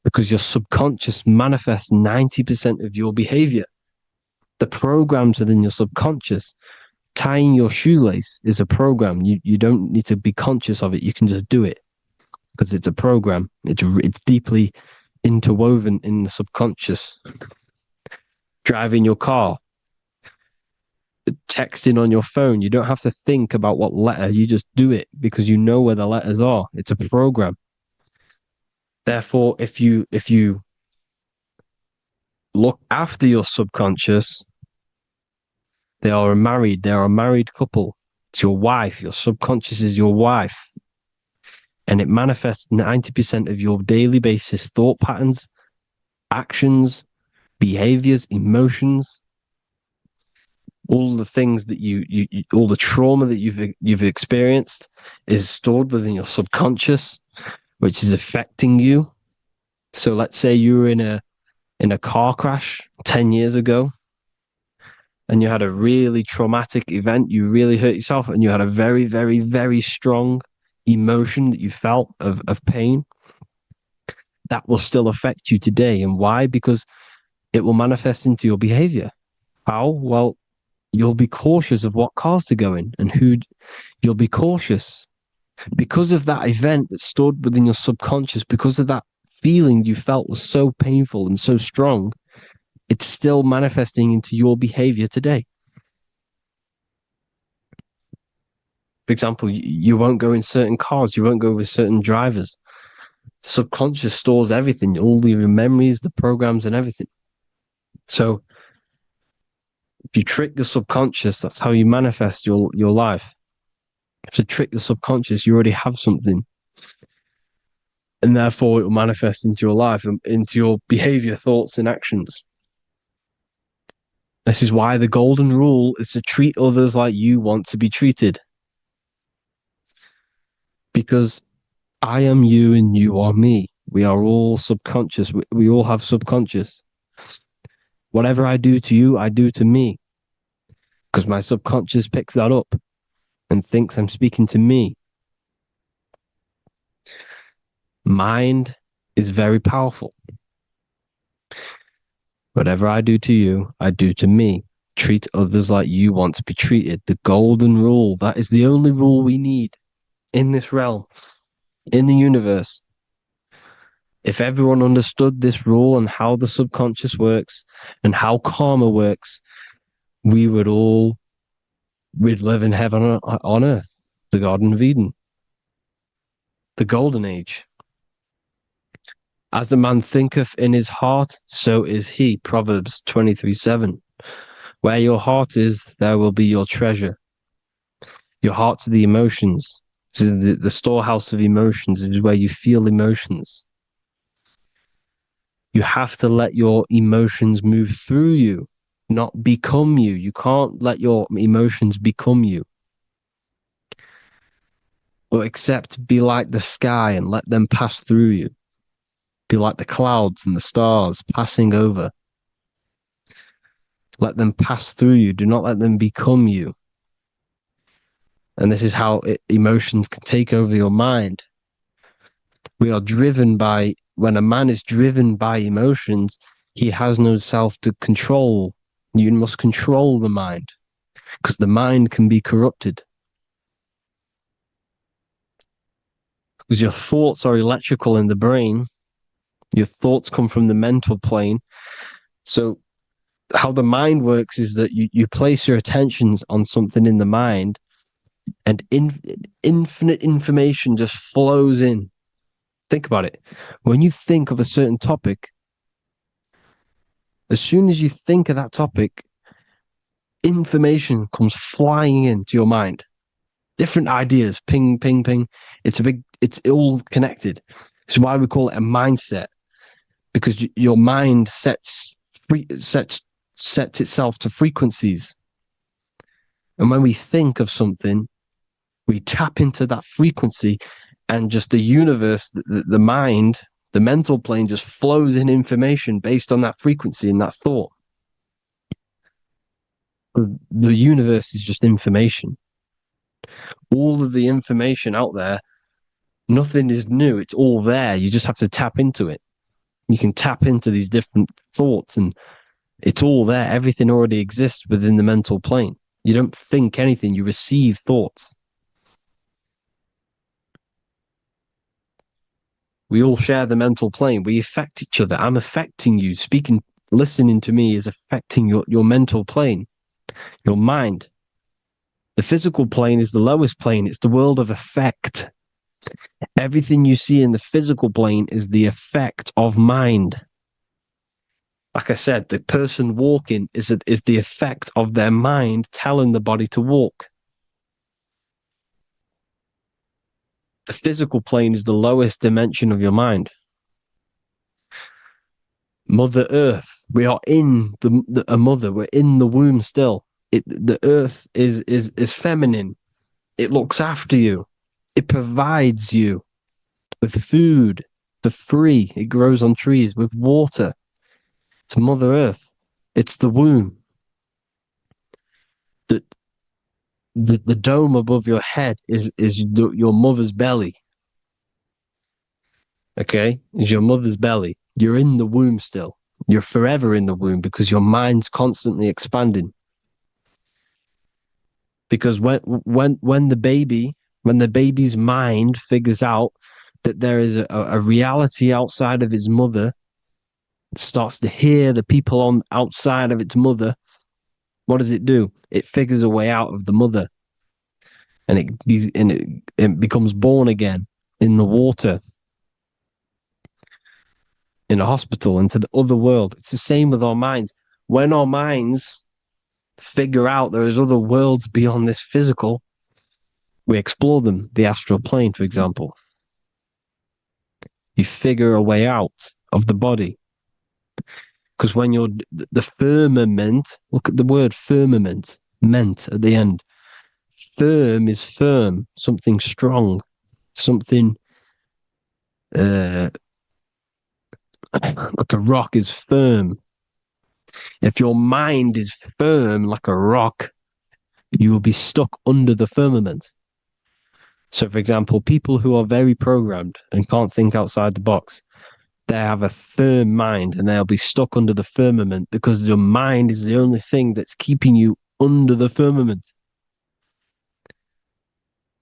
Because your subconscious manifests 90% of your behavior. The programs within your subconscious. Tying your shoelace is a program. You don't need to be conscious of it. You can just do it because it's a program. It's deeply interwoven in the subconscious. Driving your car, texting on your phone. You don't have to think about what letter. You just do it because you know where the letters are. It's a program. Therefore, if you look after your subconscious, they are a married couple. It's your wife. Your subconscious is your wife. And it manifests 90% of your daily basis thought patterns, actions, behaviors, emotions, all the things that you all the trauma that you've experienced is stored within your subconscious, which is affecting you. So let's say you were in a car crash 10 years ago and you had a really traumatic event, you really hurt yourself, and you had a very, very, very strong emotion that you felt of pain. That will still affect you today. And why? Because it will manifest into your behavior. How? Well, you'll be cautious of what cars to go in and who. You'll be cautious because of that event that stored within your subconscious, because of that feeling you felt was so painful and so strong. It's still manifesting into your behavior today. For example, you won't go in certain cars, you won't go with certain drivers. The subconscious stores everything, all your memories, the programs, and everything. So if you trick your subconscious, that's how you manifest your life. If you trick the subconscious, you already have something. And therefore, it will manifest into your life, into your behavior, thoughts, and actions. This is why the golden rule is to treat others like you want to be treated. Because I am you and you are me. We are all subconscious. We all have subconscious. Whatever I do to you, I do to me. Because my subconscious picks that up and thinks I'm speaking to me. Mind is very powerful. Whatever I do to you, I do to me. Treat others like you want to be treated. The golden rule. That is the only rule we need in this realm, in the universe. If everyone understood this rule and how the subconscious works and how karma works, we'd live in heaven on earth, the Garden of Eden, the golden age. As a man thinketh in his heart, so is he. Proverbs 23:7. Where your heart is, there will be your treasure. Your heart's the emotions. This is the storehouse of emotions. This is where you feel emotions. You have to let your emotions move through you, not become you. You can't let your emotions become you. But except be like the sky and let them pass through you. Be like the clouds and the stars passing over. Let them pass through you. Do not let them become you. And this is how emotions can take over your mind. We are driven by, when a man is driven by emotions, he has no self to control. You must control the mind, because the mind can be corrupted. Because your thoughts are electrical in the brain. Your thoughts come from the mental plane. So how the mind works is that you place your attentions on something in the mind, and infinite information just flows in. Think about it. When you think of a certain topic, as soon as you think of that topic, information comes flying into your mind. Different ideas, ping, ping, ping. It's all connected. It's why we call it a mindset, because your mind sets itself to frequencies. And when we think of something, we tap into that frequency, and just the universe, the mind, the mental plane just flows in information based on that frequency and that thought. The universe is just information. All of the information out there, nothing is new. It's all there. You just have to tap into it. You can tap into these different thoughts, and it's all there. Everything already exists within the mental plane. You don't think anything. You receive thoughts. We all share the mental plane. We affect each other. I'm affecting you. Listening to me is affecting your mental plane, your mind. The physical plane is the lowest plane. It's the world of effect. Everything you see in the physical plane is the effect of mind. Like I said, the person walking is the effect of their mind telling the body to walk. The physical plane is the lowest dimension of your mind. Mother Earth, we are in a mother. We're in the womb still. The Earth is feminine. It looks after you. It provides you with food for free. It grows on trees, with water. It's Mother Earth. It's the womb. The dome above your head is your mother's belly. Okay? Is your mother's belly. You're in the womb still. You're forever in the womb, because your mind's constantly expanding. Because when the baby's mind figures out that there is a reality outside of its mother, it starts to hear the people on outside of its mother, what does it do? It figures a way out of the mother, and it becomes born again in the water, in a hospital, into the other world. It's the same with our minds. When our minds figure out there is other worlds beyond this physical, we explore them. The astral plane, for example. You figure a way out of the body. Because when you're the firmament, look at the word firmament, meant at the end. Firm is firm, something strong, something like a rock is firm. If your mind is firm like a rock, you will be stuck under the firmament. So, for example, people who are very programmed and can't think outside the box, they have a firm mind and they'll be stuck under the firmament because your mind is the only thing that's keeping you under the firmament.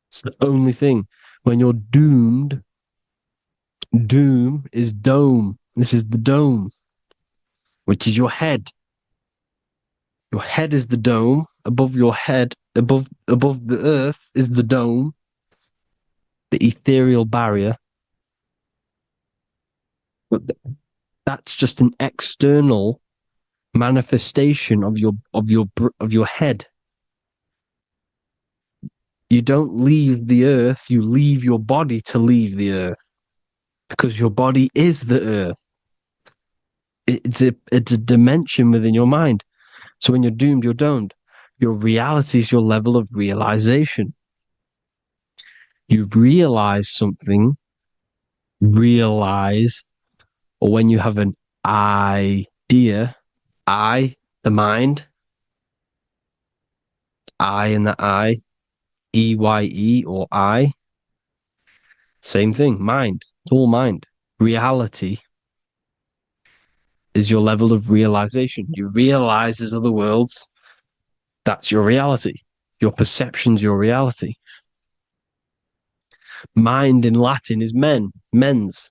It's the only thing. When you're doomed, doom is dome. This is the dome, which is your head. Your head is the dome. Above your head, above the earth is the dome, the ethereal barrier. But that's just an external manifestation of your head. You don't leave the earth, you leave your body to leave the earth, because your body is the earth. It's a dimension within your mind. So when you're doomed, you're domed. Your reality is your level of realization. You realize something, or when you have an idea, the mind, and the EYE or I. Same thing, mind. It's all mind. Reality is your level of realization. You realize there's other worlds. That's your reality. Your perception's your reality. Mind in Latin is mens.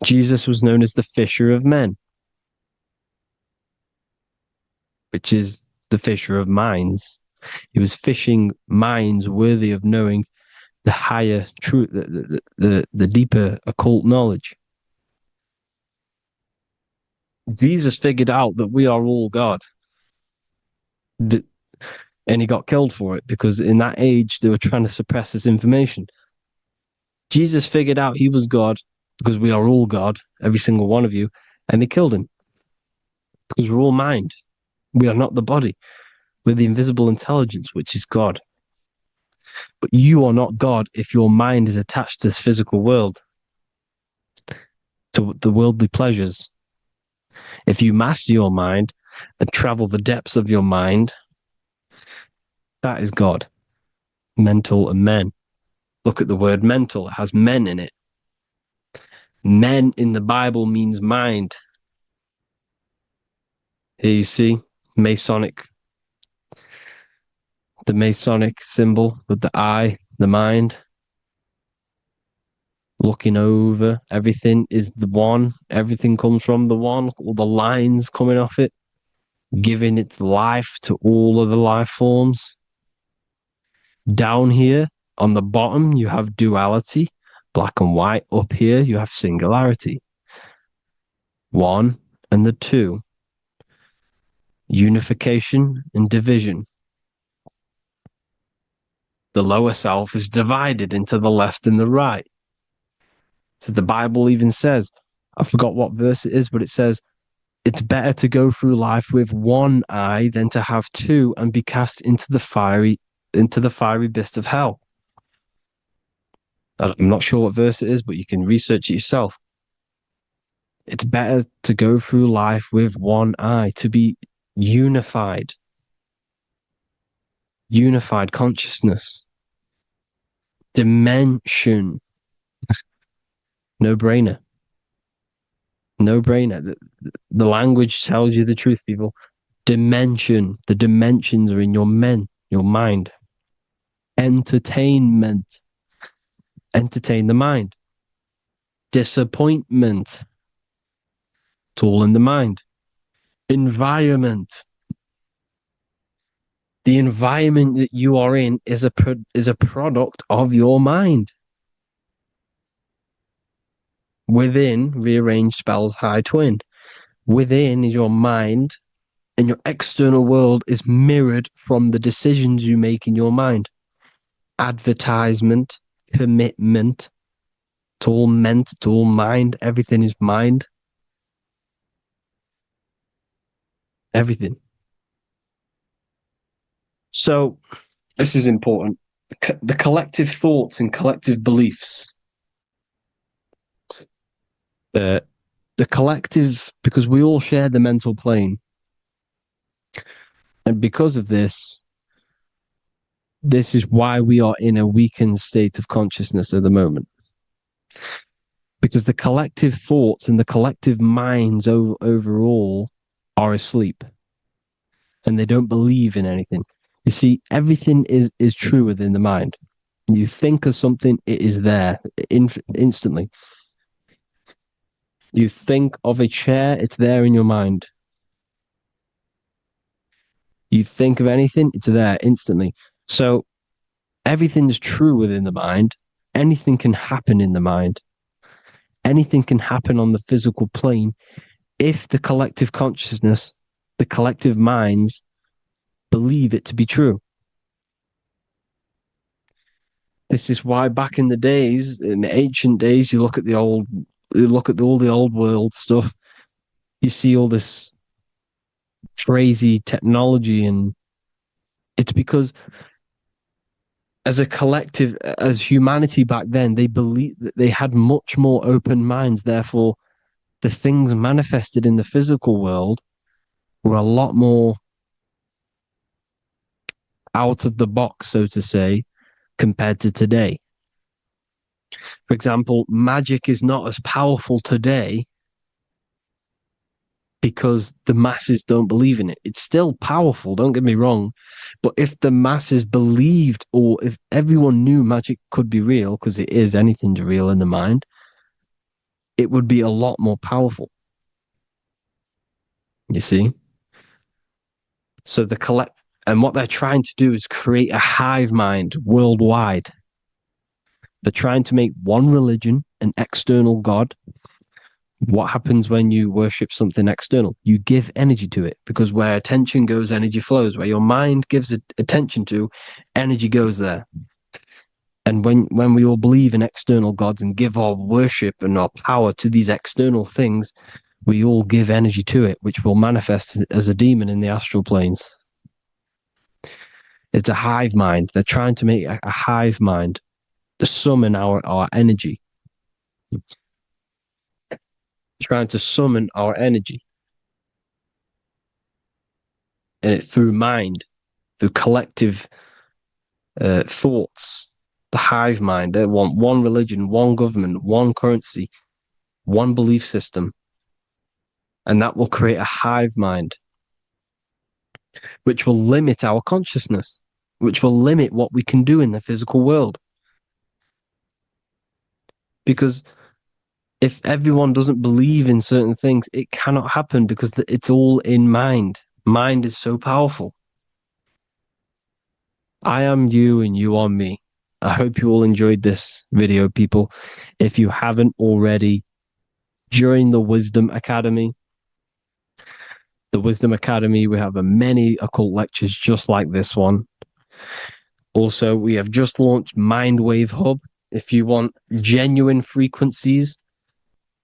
Jesus was known as the fisher of men, which is the fisher of minds. He was fishing minds worthy of knowing the higher truth, the deeper occult knowledge. Jesus figured out that we are all God. And he got killed for it because in that age they were trying to suppress this information. Jesus figured out he was God because we are all God, every single one of you, and they killed him because we're all mind. We are not the body. We're the invisible intelligence, which is God. But you are not God if your mind is attached to this physical world, to the worldly pleasures. If you master your mind and travel the depths of your mind, that is God. Mental and men. Look at the word mental. It has men in it. Men in the Bible means mind. Here you see Masonic. The Masonic symbol with the eye, the mind. Looking over everything is the one. Everything comes from the one. All the lines coming off it, giving its life to all of the life forms. Down here on the bottom, you have duality, black and white. Up here, you have singularity. One and the two. Unification and division. The lower self is divided into the left and the right. So the Bible even says, I forgot what verse it is, but it says, it's better to go through life with one eye than to have two and be cast into the fiery abyss of hell. I'm not sure what verse it is, but you can research it yourself. It's better to go through life with one eye, to be unified. Unified consciousness. Dimension. No-brainer. No-brainer. The language tells you the truth, people. Dimension. The dimensions are in your mind. Entertainment. Entertain the mind. Disappointment. It's all in the mind. Environment. The environment that you are in is a product of your mind. Within, rearranged spells high twin. Within is your mind, and your external world is mirrored from the decisions you make in your mind. Advertisement, commitment, it's all meant, it's all mind, everything is mind. everything. So this is important. The collective thoughts and collective beliefs. The collective, because we all share the mental plane. And because of this, this is why we are in a weakened state of consciousness at the moment. Because the collective thoughts and the collective minds overall are asleep. And they don't believe in anything. You see, everything is true within the mind. You think of something, it is there instantly. You think of a chair, it's there in your mind. You think of anything, it's there instantly. So everything's true within the mind. Anything can happen in the mind. Anything can happen on the physical plane if the collective consciousness, the collective minds, believe it to be true. This is why back in the days, in the ancient days, you look at all the old world stuff, you see all this crazy technology, and it's because as a collective, as humanity back then, they believed that they had much more open minds. Therefore, the things manifested in the physical world were a lot more out of the box, so to say, compared to today. For example, magic is not as powerful today because the masses don't believe in it. It's still powerful, don't get me wrong, but if the masses believed, or if everyone knew magic could be real, because it is, anything's real in the mind, it would be a lot more powerful. You see? So and what they're trying to do is create a hive mind worldwide. They're trying to make one religion, an external god. What happens when you worship something external? You give energy to it, because where attention goes, energy flows. Where your mind gives attention to, energy goes there. And when we all believe in external gods and give our worship and our power to these external things, we all give energy to it, which will manifest as a demon in the astral planes. It's a hive mind. They're trying to make a hive mind to summon our energy. Trying to summon our energy. And it through mind, through collective thoughts, the hive mind. They want one religion, one government, one currency, one belief system. And that will create a hive mind, which will limit our consciousness, which will limit what we can do in the physical world. Because if everyone doesn't believe in certain things, it cannot happen, because it's all in mind. Mind is so powerful. I am you and you are me. I hope you all enjoyed this video, people. If you haven't already, join the Wisdom Academy. The Wisdom Academy, we have many occult lectures just like this one. Also, we have just launched Mindwave Hub. If you want genuine frequencies,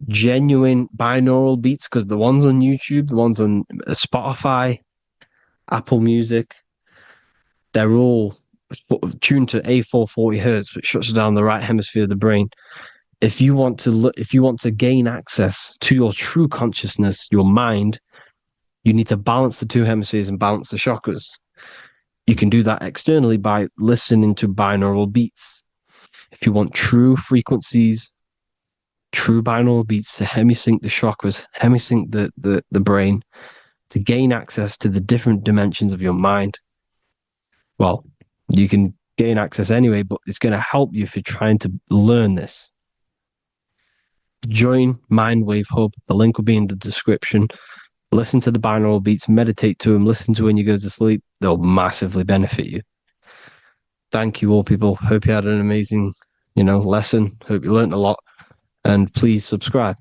genuine binaural beats, because the ones on YouTube, the ones on Spotify, Apple Music, they're all tuned to A440 hertz, which shuts down the right hemisphere of the brain. If you want to gain access to your true consciousness, your mind, you need to balance the two hemispheres and balance the chakras. You can do that externally by listening to binaural beats. If you want true frequencies, true binaural beats to hemisync the chakras, hemisync the brain, to gain access to the different dimensions of your mind, well, you can gain access anyway, but it's going to help you if you're trying to learn this. Join Mindwave Hub. The link will be in the description. Listen to the binaural beats, meditate to them, listen to when you go to sleep. They'll massively benefit you. Thank you all, people. Hope you had an amazing, lesson. Hope you learned a lot. And please subscribe.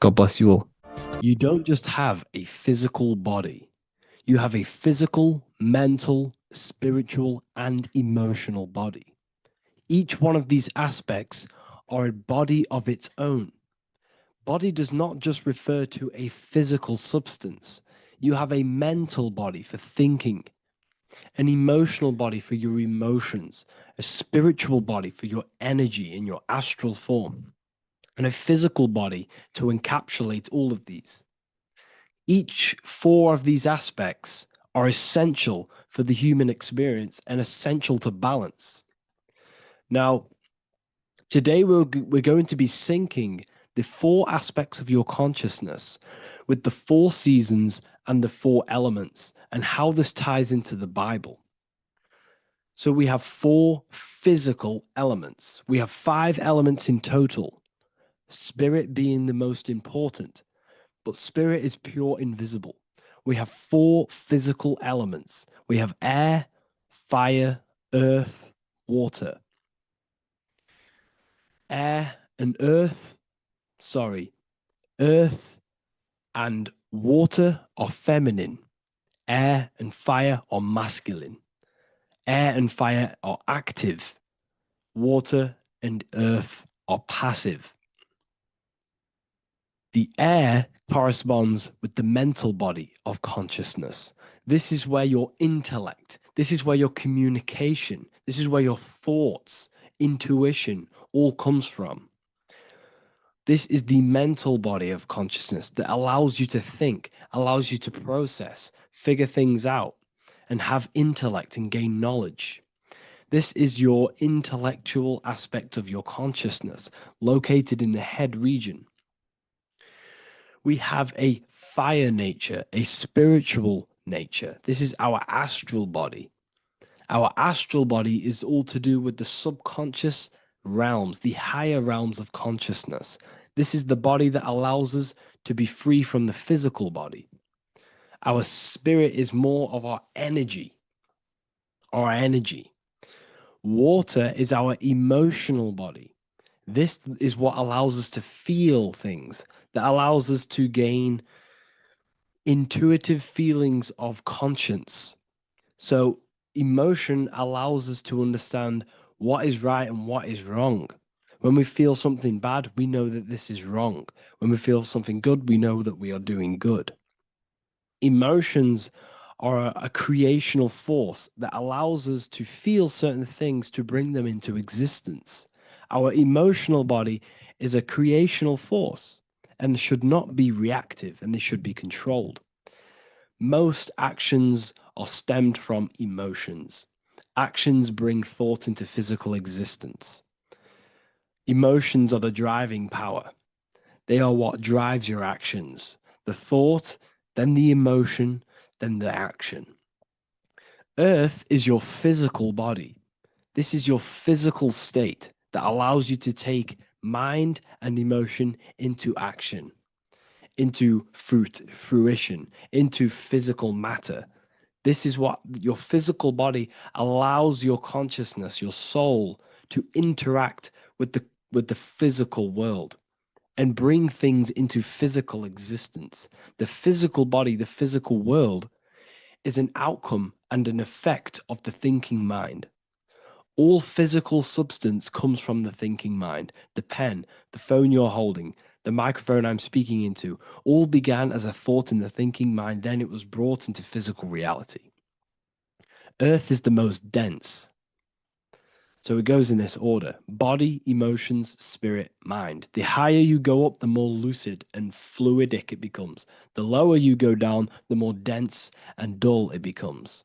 God bless you all. You don't just have a physical body. You have a physical, mental, spiritual, and emotional body. Each one of these aspects are a body of its own. Body does not just refer to a physical substance. You have a mental body for thinking, an emotional body for your emotions, a spiritual body for your energy in your astral form, and a physical body to encapsulate all of these. Each four of these aspects are essential for the human experience and essential to balance. Now, today we're going to be syncing the four aspects of your consciousness with the four seasons and the four elements and how this ties into the Bible. So we have four physical elements. We have 5 elements in total, spirit being the most important, but spirit is pure invisible. We have 4 physical elements. We have air, fire, earth, water. Air and earth, earth and water are feminine. Air and fire are masculine. Air and fire are active. Water and earth are passive. The air corresponds with the mental body of consciousness. This is where your intellect, this is where your communication, this is where your thoughts, intuition all comes from. This is the mental body of consciousness that allows you to think, allows you to process, figure things out, and have intellect and gain knowledge. This is your intellectual aspect of your consciousness, located in the head region. We have a fire nature, a spiritual nature. This is our astral body. Our astral body is all to do with the subconscious realms, the higher realms of consciousness. This is the body that allows us to be free from the physical body. Our spirit is more of our energy. Water is our emotional body. This is what allows us to feel things, that allows us to gain intuitive feelings of conscience. So emotion allows us to understand what is right and what is wrong. When we feel something bad, we know that this is wrong. When we feel something good, we know that we are doing good. Emotions are a creational force that allows us to feel certain things to bring them into existence. Our emotional body is a creational force and should not be reactive, and it should be controlled. Most actions are stemmed from emotions. Actions bring thought into physical existence. Emotions are the driving power. They are what drives your actions. The thought, then the emotion, then the action. Earth is your physical body. This is your physical state that allows you to take mind and emotion into action, into fruition, into physical matter. This is what your physical body allows your consciousness, your soul, to interact with the physical world and bring things into physical existence. The physical body, the physical world, is an outcome and an effect of the thinking mind. All physical substance comes from the thinking mind. The pen, the phone you're holding, the microphone I'm speaking into, all began as a thought in the thinking mind, then it was brought into physical reality. Earth is the most dense. So it goes in this order: body, emotions, spirit, mind. The higher you go up, the more lucid and fluidic it becomes. The lower you go down, the more dense and dull it becomes.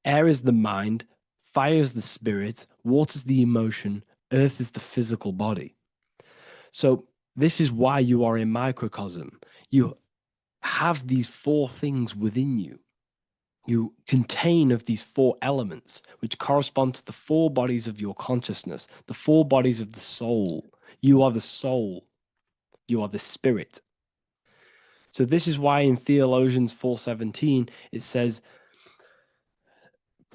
Air is the mind, fire is the spirit, water is the emotion, earth is the physical body. So this is why you are a microcosm. You have these 4 things within you. You contain of these 4 elements, which correspond to the 4 bodies of your consciousness, the 4 bodies of the soul. You are the soul. You are the spirit. So this is why in Theologians 4:17, it says,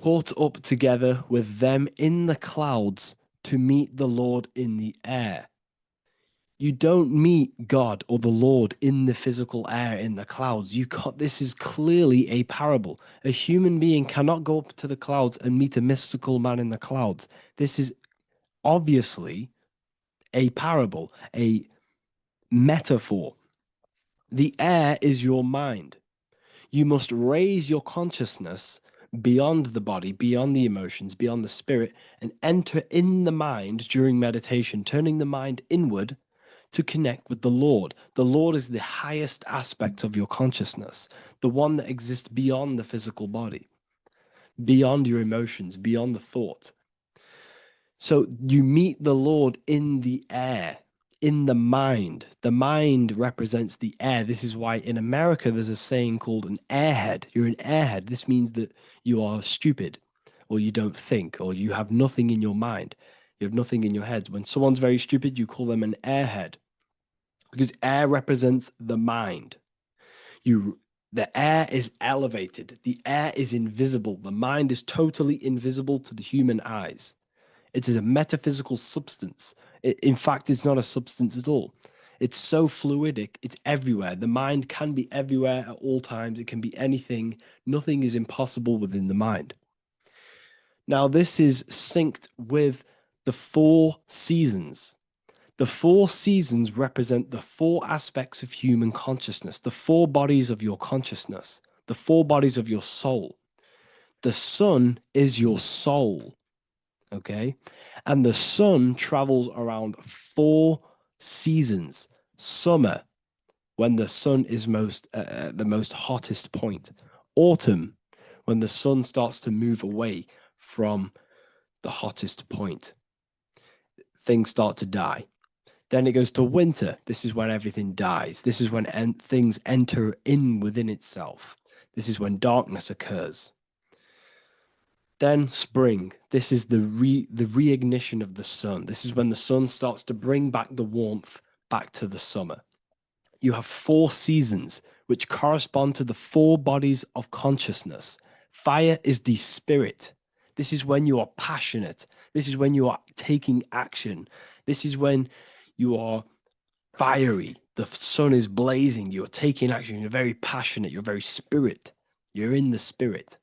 "Caught up together with them in the clouds to meet the Lord in the air." You don't meet God or the Lord in the physical air, in the clouds. This is clearly a parable. A human being cannot go up to the clouds and meet a mystical man in the clouds. This is obviously a parable, a metaphor. The air is your mind. You must raise your consciousness beyond the body, beyond the emotions, beyond the spirit, and enter in the mind during meditation, turning the mind inward to connect with the Lord. The Lord is the highest aspect of your consciousness, the one that exists beyond the physical body, beyond your emotions, beyond the thought. So you meet the Lord in the air, in the mind. The mind represents the air. This is why in America there's a saying called an airhead. You're an airhead. This means that you are stupid, or you don't think, or you have nothing in your mind. You have nothing in your head. When someone's very stupid, you call them an airhead, because air represents the mind. The air is elevated. The air is invisible. The mind is totally invisible to the human eyes. It is a metaphysical substance. In fact, it's not a substance at all. It's so fluidic. It's everywhere. The mind can be everywhere at all times. It can be anything. Nothing is impossible within the mind. Now, this is synced with the 4 seasons. The 4 seasons represent the 4 aspects of human consciousness, the 4 bodies of your consciousness, the 4 bodies of your soul. The sun is your soul. Okay, and the sun travels around 4 seasons. Summer, when the sun is the most hottest point. Autumn, when the sun starts to move away from the hottest point. Things start to die. Then it goes to winter. This is when everything dies. This is when things enter in within itself. This is when darkness occurs. Then spring. This is the reignition of the sun. This is when the sun starts to bring back the warmth back to the summer. You have 4 seasons, which correspond to the 4 bodies of consciousness. Fire is the spirit. This is when you are passionate. This is when you are taking action. This is when you are fiery. The sun is blazing. You're taking action. You're very passionate. You're very spirit. You're in the spirit.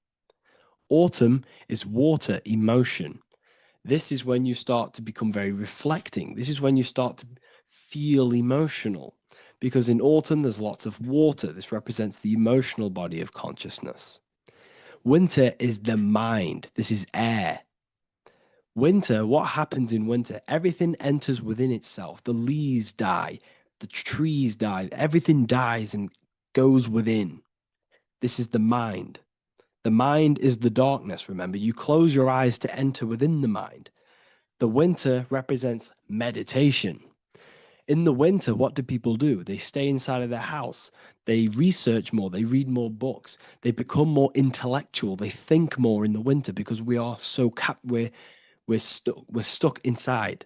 Autumn is water, emotion. This is when you start to become very reflecting. This is when you start to feel emotional, because in autumn there's lots of water. This represents the emotional body of consciousness. Winter is the mind. This is air. Winter, what happens in winter? Everything enters within itself. The leaves die, the trees die, everything dies and goes within. This is the mind. The mind is the darkness, remember. You close your eyes to enter within the mind. The winter represents meditation. In the winter, what do people do? They stay inside of their house. They research more. They read more books. They become more intellectual. They think more in the winter because we are so we're stuck inside.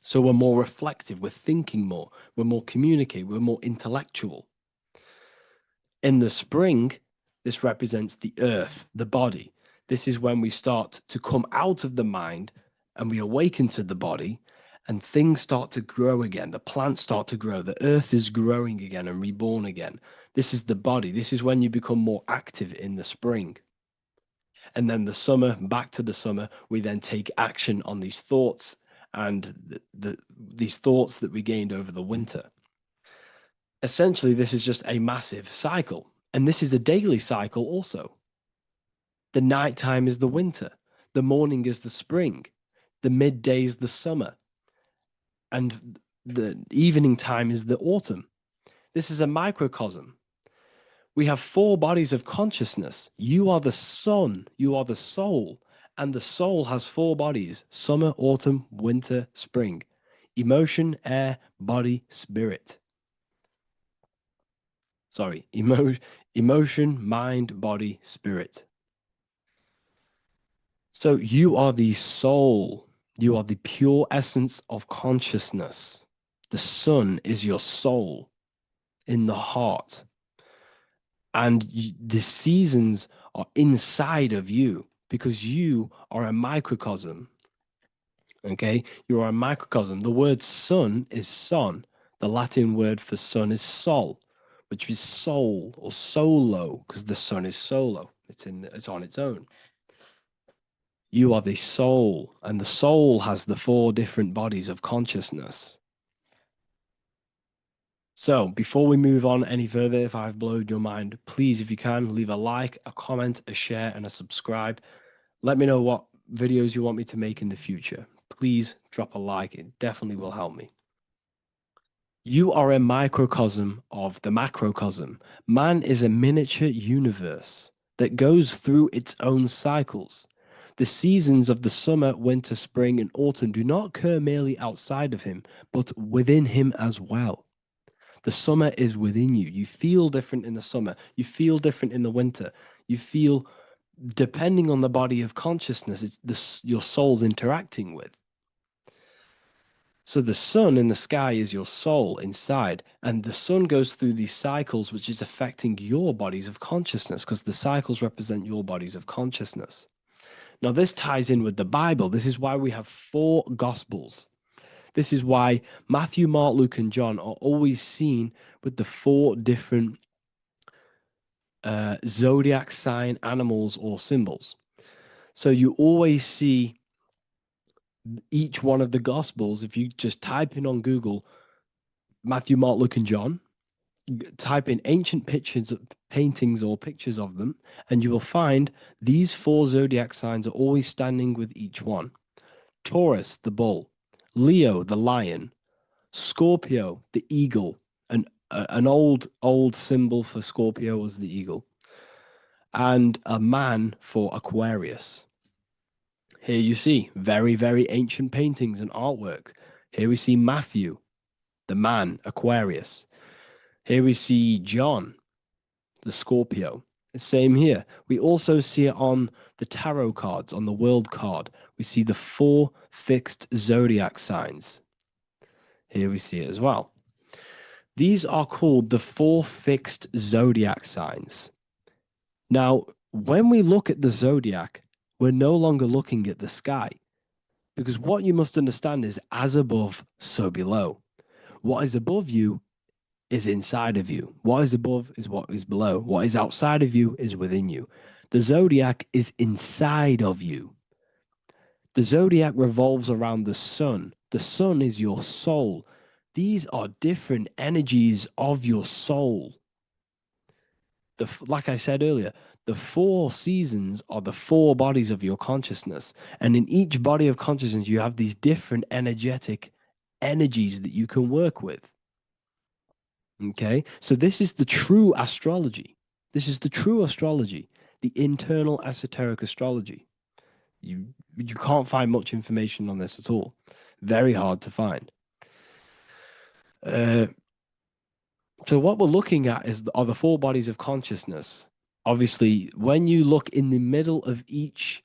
So we're more reflective. We're thinking more. We're more communicative. We're more intellectual. In the spring, this represents the earth, the body. This is when we start to come out of the mind and we awaken to the body, and things start to grow again. The plants start to grow. The earth is growing again and reborn again. This is the body. This is when you become more active in the spring. And then the summer, back to the summer, we then take action on these thoughts and these thoughts that we gained over the winter. Essentially, this is just a massive cycle. And this is a daily cycle also. The nighttime is the winter. The morning is the spring. The midday is the summer. And the evening time is the autumn. This is a microcosm. We have 4 bodies of consciousness. You are the sun. You are the soul. And the soul has 4 bodies: summer, autumn, winter, spring. Emotion, air, body, spirit. Sorry, emotion, mind, body, spirit. So you are the soul. You are the pure essence of consciousness. The sun is your soul in the heart. And the seasons are inside of you because you are a microcosm. Okay? You are a microcosm. The word sun is son. The Latin word for sun is sol, which is soul or solo, because the sun is solo. It's on its own. You are the soul, and the soul has the 4 different bodies of consciousness. So before we move on any further, if I've blown your mind, please, if you can, leave a like, a comment, a share, and a subscribe. Let me know what videos you want me to make in the future. Please drop a like. It definitely will help me. You are a microcosm of the macrocosm. Man is a miniature universe that goes through its own cycles. The seasons of the summer, winter, spring, and autumn do not occur merely outside of him, but within him as well. The summer is within you. You feel different in the summer. You feel different in the winter. You feel, depending on the body of consciousness, it's your soul's interacting with. So the sun in the sky is your soul inside, and the sun goes through these cycles, which is affecting your bodies of consciousness, because the cycles represent your bodies of consciousness. Now, this ties in with the Bible. This is why we have 4 Gospels. This is why Matthew, Mark, Luke, and John are always seen with the 4 different zodiac sign animals or symbols. So you always see each one of the Gospels. If you just type in on Google Matthew, Mark, Luke, and John, type in ancient pictures, paintings, or pictures of them, and you will find these 4 zodiac signs are always standing with each one. Taurus, the bull; Leo, the lion; Scorpio, the eagle. An old symbol for Scorpio was the eagle, and a man for Aquarius. Here you see very, very ancient paintings and artwork. Here we see Matthew, the man, Aquarius. Here we see John, the Scorpio. Same here. We also see it on the tarot cards, on the world card. We see the 4 fixed zodiac signs. Here we see it as well. These are called the 4 fixed zodiac signs. Now, when we look at the zodiac, we're no longer looking at the sky, because what you must understand is as above, so below. What is above you is inside of you. What is above is what is below. What is outside of you is within you. The zodiac is inside of you. The zodiac revolves around the sun. The sun is your soul. These are different energies of your soul. Like I said earlier, the 4 seasons are the 4 bodies of your consciousness. And in each body of consciousness, you have these different energetic energies that you can work with. Okay, so this is the true astrology. This is the true astrology, the internal esoteric astrology. You can't find much information on this at all. Very hard to find. So what we're looking at are the 4 bodies of consciousness. Obviously, when you look in the middle of each,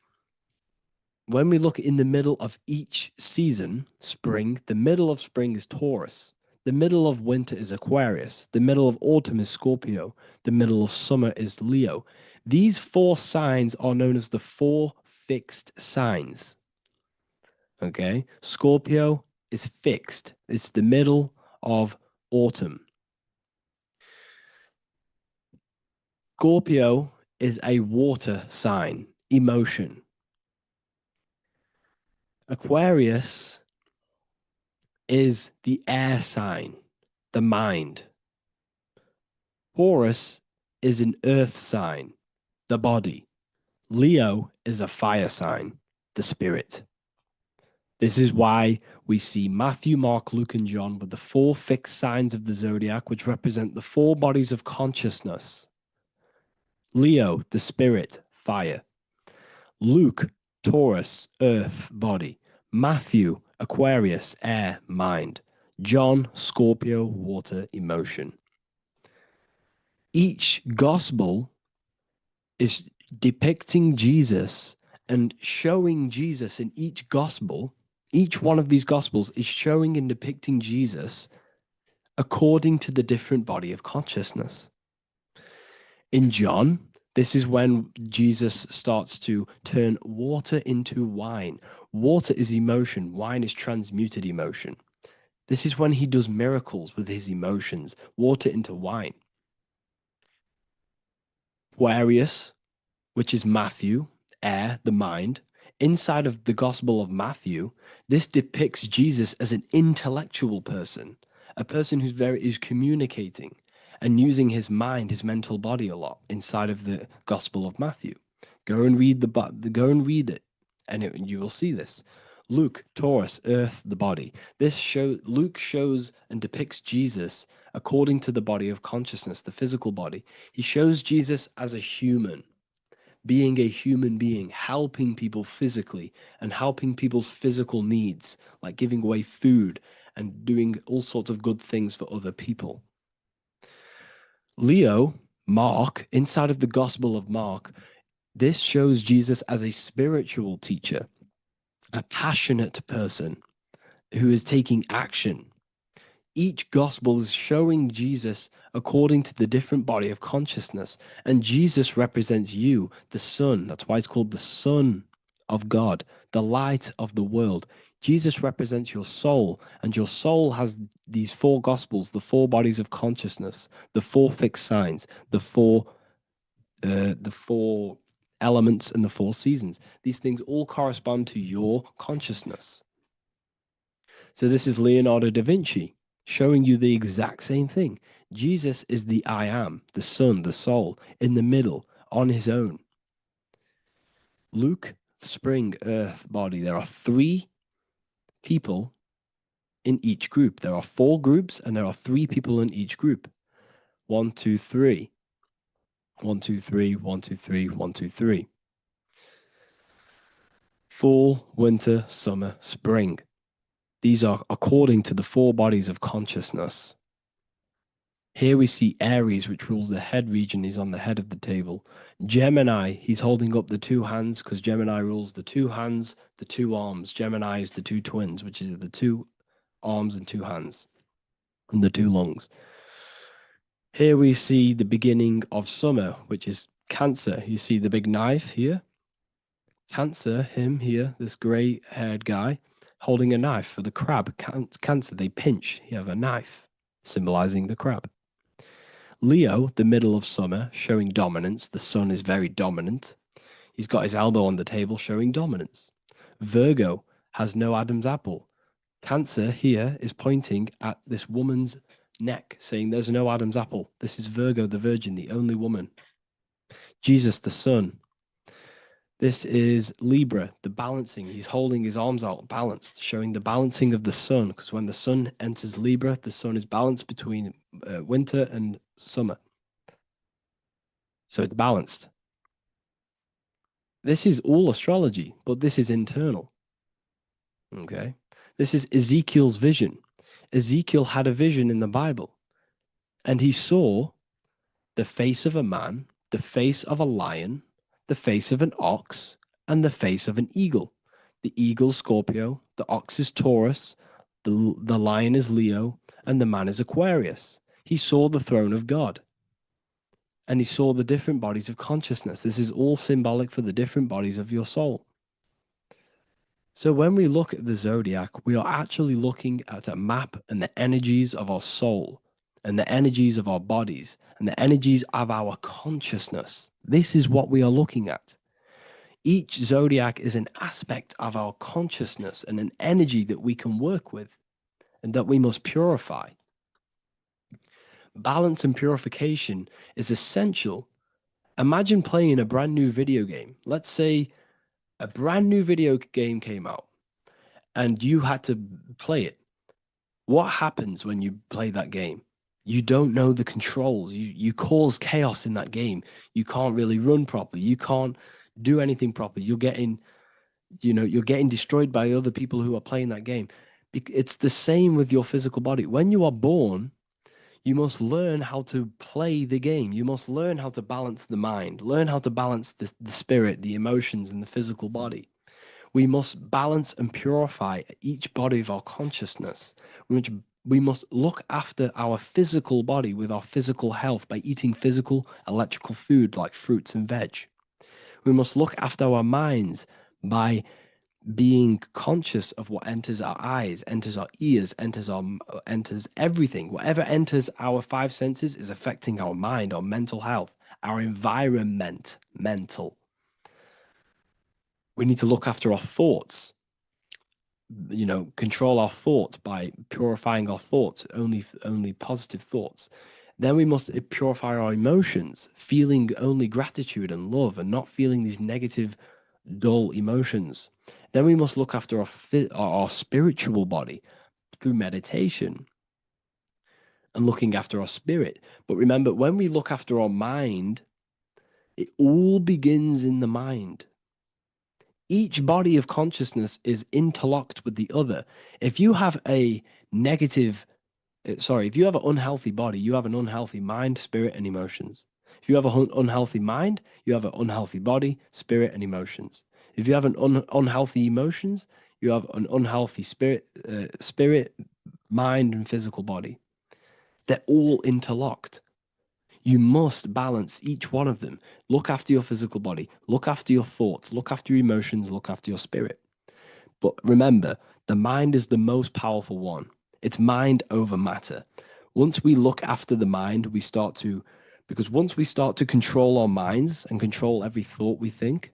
when we look in the middle of each season, spring, the middle of spring is Taurus. The middle of winter is Aquarius. The middle of autumn is Scorpio. The middle of summer is Leo. These 4 signs are known as the 4 fixed signs. Okay, Scorpio is fixed. It's the middle of autumn. Scorpio is a water sign, emotion. Aquarius is the air sign, the mind. Taurus is an earth sign, the body. Leo is a fire sign, the spirit. This is why we see Matthew, Mark, Luke, and John with the 4 fixed signs of the zodiac, which represent the 4 bodies of consciousness. Leo, the spirit, fire. Luke, Taurus, earth, body. Matthew, Aquarius, air, mind. John, Scorpio, water, emotion. Each gospel is depicting Jesus and showing Jesus in each gospel. Each one of these gospels is showing and depicting Jesus according to the different body of consciousness. In John, this is when Jesus starts to turn water into wine. Water is emotion. Wine is transmuted emotion. This is when he does miracles with his emotions, water into wine. Aquarius, which is Matthew, air, the mind. Inside of the Gospel of Matthew, this depicts Jesus as an intellectual person, a person who's communicating and using his mind, his mental body a lot inside of the Gospel of Matthew. Go and read it, and you will see this. Luke, Taurus, Earth, the body. Luke shows and depicts Jesus according to the body of consciousness, the physical body. He shows Jesus as a human, being a human being, helping people physically and helping people's physical needs, like giving away food and doing all sorts of good things for other people. Leo, Mark, inside of the Gospel of Mark, this shows Jesus as a spiritual teacher, a passionate person who is taking action. Each gospel is showing Jesus according to the different body of consciousness. And Jesus represents you, the sun. That's why it's called the Son of God, the light of the world. Jesus represents your soul, and your soul has these four gospels, the four bodies of consciousness, the four fixed signs, the four elements, and the four seasons. These things all correspond to your consciousness. So this is Leonardo da Vinci showing you the exact same thing. Jesus is the I am, the sun, the soul, in the middle, on his own. Luke, spring, earth, body. There are three people in each group. There are four groups, and there are three people in each group. 1, 2, 3. 1, 2, 3, 1, 2, 3, 1, 2, 3. Fall, winter, summer, spring. These are according to the four bodies of consciousness. Here we see Aries, which rules the head region. He's on the head of the table. Gemini, he's holding up the two hands because Gemini rules the two hands, the two arms. Gemini is the two twins, which is the two arms and two hands, and the two lungs. Here we see the beginning of summer, which is Cancer. You see the big knife here? Cancer, him here, this gray-haired guy, holding a knife for the crab. Cancer, they pinch. You have a knife, symbolizing the crab. Leo, the middle of summer, showing dominance. The sun is very dominant. He's got his elbow on the table, showing dominance. Virgo has no Adam's apple. Cancer here is pointing at this woman's neck, saying there's no Adam's apple. This is Virgo, the virgin, the only woman. Jesus, the sun. This is Libra, the balancing. He's holding his arms out, balanced, showing the balancing of the sun, because when the sun enters Libra, the sun is balanced between winter and summer. So it's balanced. This is all astrology, but this is internal. Okay? This is Ezekiel's vision. Ezekiel had a vision in the Bible, and he saw the face of a man, the face of a lion, the face of an ox, and the face of an eagle. The eagle, Scorpio, the ox is Taurus, the lion is Leo, and the man is Aquarius. He saw the throne of God, and he saw the different bodies of consciousness. This is all symbolic for the different bodies of your soul. So when we look at the zodiac, we are actually looking at a map and the energies of our soul, and the energies of our bodies, and the energies of our consciousness. This is what we are looking at. Each zodiac is an aspect of our consciousness and an energy that we can work with and that we must purify. Balance and purification is essential. Imagine playing a brand new video game. Let's say a brand new video game came out and you had to play it. What happens when you play that game? You don't know the controls. You cause chaos in that game. You can't really run properly. You can't do anything properly. You're getting destroyed by other people who are playing that game. It's the same with your physical body. When you are born, you must learn how to play the game. You must learn how to balance the mind, learn how to balance the spirit, the emotions, and the physical body. We must balance and purify each body of our consciousness, which we must look after our physical body with our physical health by eating physical, electrical food like fruits and veg. We must look after our minds by being conscious of what enters our eyes, enters our ears, enters everything. Whatever enters our five senses is affecting our mind, our mental health, our environment, mental. We need to look after our thoughts. control our thoughts by purifying our thoughts, only positive thoughts. Then we must purify our emotions, feeling only gratitude and love and not feeling these negative, dull emotions. Then we must look after our spiritual body through meditation and looking after our spirit. But remember, when we look after our mind, it all begins in the mind. Each body of consciousness is interlocked with the other. If you have a if you have an unhealthy body, you have an unhealthy mind, spirit, and emotions. If you have an unhealthy mind, you have an unhealthy body, spirit, and emotions. If you have an unhealthy emotions, you have an unhealthy spirit, mind, and physical body. They're all interlocked. You must balance each one of them. Look after your physical body, look after your thoughts, look after your emotions, look after your spirit. But remember, the mind is the most powerful one. It's mind over matter. Once we look after the mind, because once we start to control our minds and control every thought we think,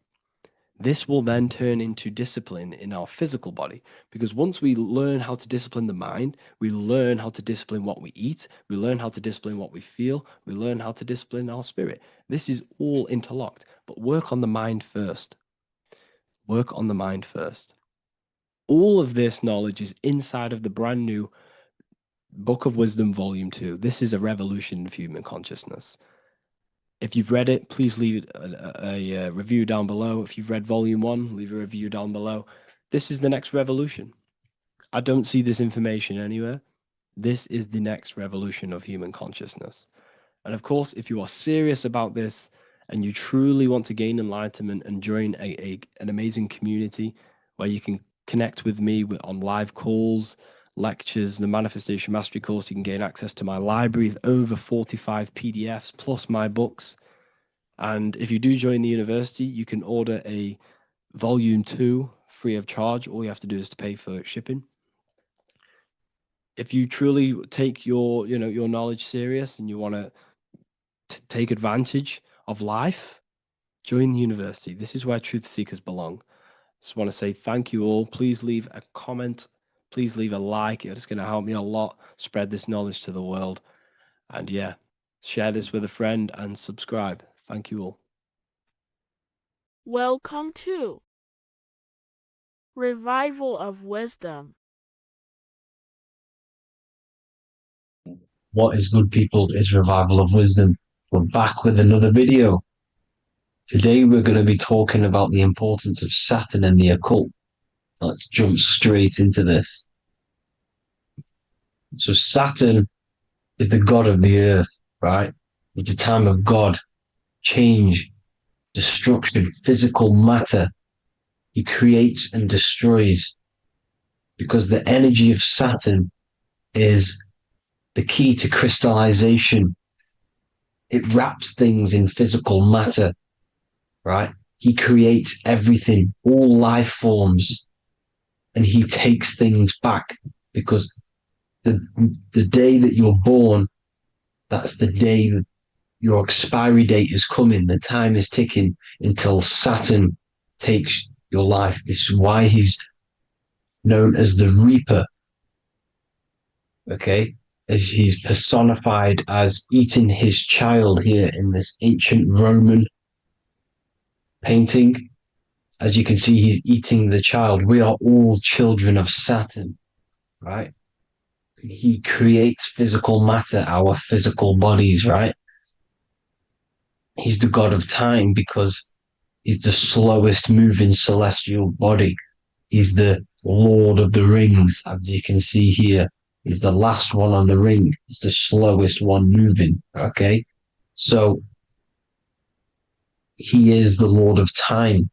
this will then turn into discipline in our physical body. Because once we learn how to discipline the mind, we learn how to discipline what we eat, we learn how to discipline what we feel, we learn how to discipline our spirit. This is all interlocked, but work on the mind first. Work on the mind first. All of this knowledge is inside of the brand new Book of Wisdom, Volume 2. This is a revolution of human consciousness. If you've read it, please leave a review down below. If you've read Volume 1, leave a review down below. This is the next revolution. I don't see this information anywhere. This is the next revolution of human consciousness. And of course, if you are serious about this and you truly want to gain enlightenment and join an amazing community where you can connect with me on live calls, lectures, the Manifestation Mastery course, you can gain access to my library of over 45 PDFs plus my books. And if you do join the university, you can order a Volume 2 free of charge. All you have to do is to pay for shipping. If you truly take your knowledge serious and you want to take advantage of life, join the university. This is where truth seekers belong. Just want to say thank you all. Please leave a comment. Please leave a like. It's going to help me a lot spread this knowledge to the world. And yeah, share this with a friend and subscribe. Thank you all. Welcome to Revival of Wisdom. What is good, people? Is Revival of Wisdom. We're back with another video. Today we're going to be talking about the importance of Saturn and the occult. Let's jump straight into this. So Saturn is the god of the earth, right? It's the time of God, change, destruction, physical matter. He creates and destroys because the energy of Saturn is the key to crystallization. It wraps things in physical matter, right? He creates everything, all life forms, and he takes things back because the day that you're born, that's the day that your expiry date is coming. The time is ticking until Saturn takes your life. This is why he's known as the Reaper. Okay? As he's personified as eating his child here in this ancient Roman painting. As you can see, he's eating the child. We are all children of Saturn, right? He creates physical matter, our physical bodies, right? He's the god of time because he's the slowest moving celestial body. He's the Lord of the Rings, as you can see here. He's the last one on the ring. He's the slowest one moving, okay? So he is the Lord of time,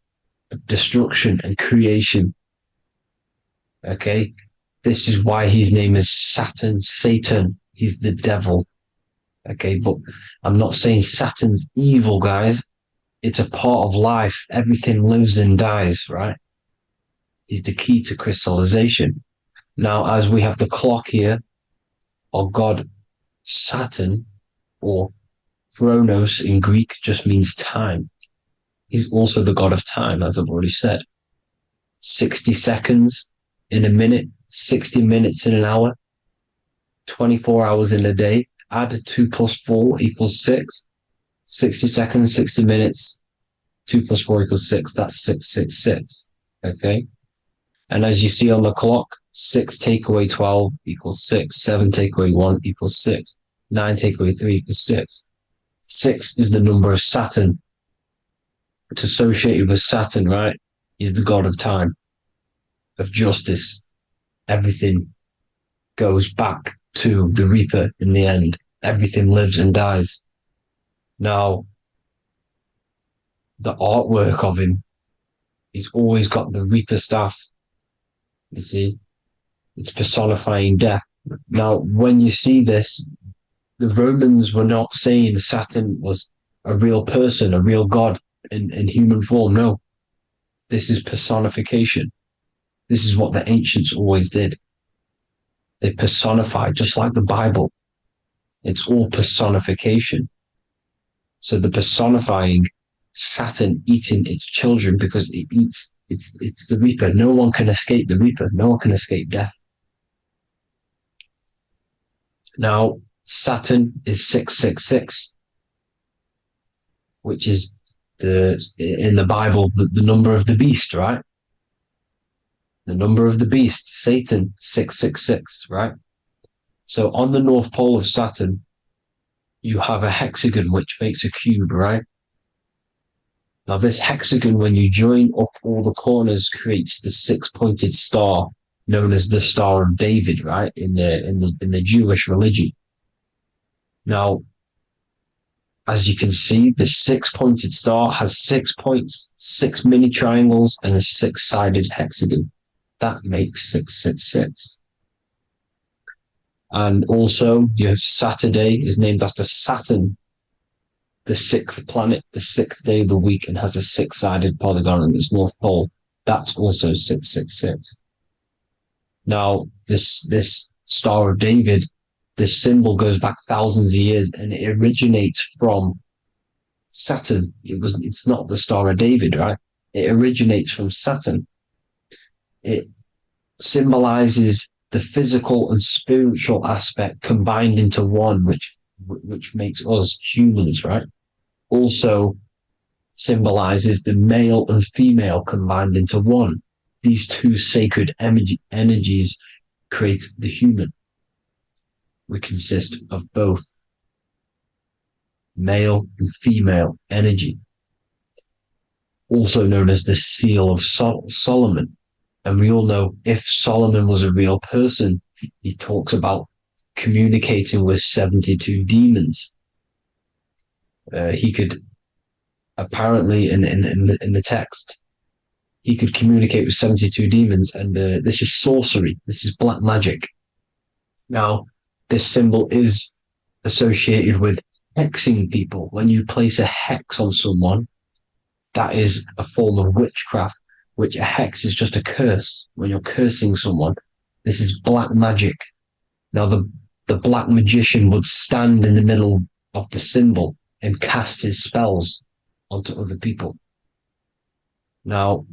of destruction and creation, okay? This is why his name is Saturn, Satan. He's the devil, okay? But I'm not saying Saturn's evil, guys. It's a part of life. Everything lives and dies, right? He's the key to crystallization. Now, as we have the clock here, our god Saturn, or Chronos in Greek, just means time. He's also the god of time, as I've already said. 60 seconds in a minute, 60 minutes in an hour, 24 hours in a day. Add 2 plus 4 equals 6. 60 seconds, 60 minutes, 2 plus 4 equals 6. That's 666. Okay. And as you see on the clock, 6 take away 12 equals 6. 7 take away 1 equals 6. 9 take away 3 equals 6. 6 is the number of Saturn. It's associated with Saturn, right? He's the god of time, of justice. Everything goes back to the Reaper in the end. Everything lives and dies. Now, the artwork of him, he's always got the Reaper staff. You see, it's personifying death. Now, when you see this, the Romans were not saying Saturn was a real person, a real god in human form. No, this is personification. This is what the ancients always did. They personified, just like the Bible. It's all personification. So the personifying Saturn eating its children because it eats, it's the Reaper. No one can escape the Reaper. No one can escape death. Now, Saturn is 666, which is in the Bible, the number of the beast, right? The number of the beast, Satan, 666, right? So on the North Pole of Saturn, you have a hexagon, which makes a cube, right? Now this hexagon, when you join up all the corners, creates the 6-pointed star known as the Star of David, right? In the Jewish religion. Now, as you can see, the 6-pointed star has 6 points, 6 mini triangles, and a 6-sided hexagon. That makes 666. And also, your Saturday is named after Saturn, the 6th planet, the 6th day of the week, and has a 6-sided polygon in its North Pole. That's also 666. Now, this Star of David, this symbol goes back thousands of years, and it originates from Saturn. It's not the Star of David, right? It originates from Saturn. It symbolizes the physical and spiritual aspect combined into one, which makes us humans, right? Also symbolizes the male and female combined into one. These two sacred energies create the human. We consist of both male and female energy, also known as the Seal of Solomon. And we all know if Solomon was a real person, he talks about communicating with 72 demons. He could apparently in the text, he could communicate with 72 demons, and this is sorcery. This is black magic. Now, this symbol is associated with hexing people. When you place a hex on someone, that is a form of witchcraft, which a hex is just a curse. When you're cursing someone, this is black magic. Now, the black magician would stand in the middle of the symbol and cast his spells onto other people. Now,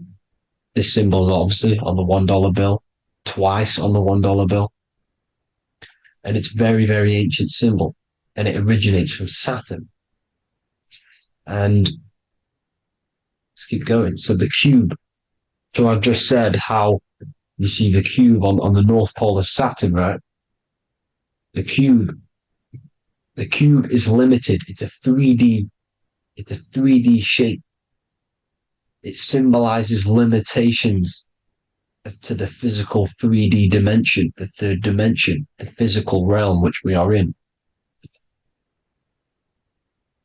this symbol is obviously on the $1 bill, twice on the $1 bill. And it's very, very ancient symbol. And it originates from Saturn. And let's keep going. So the cube. So I've just said how you see the cube on the North Pole of Saturn, right? The cube is limited. It's a 3D shape. It symbolizes limitations to the physical 3D dimension, the third dimension, the physical realm which we are in.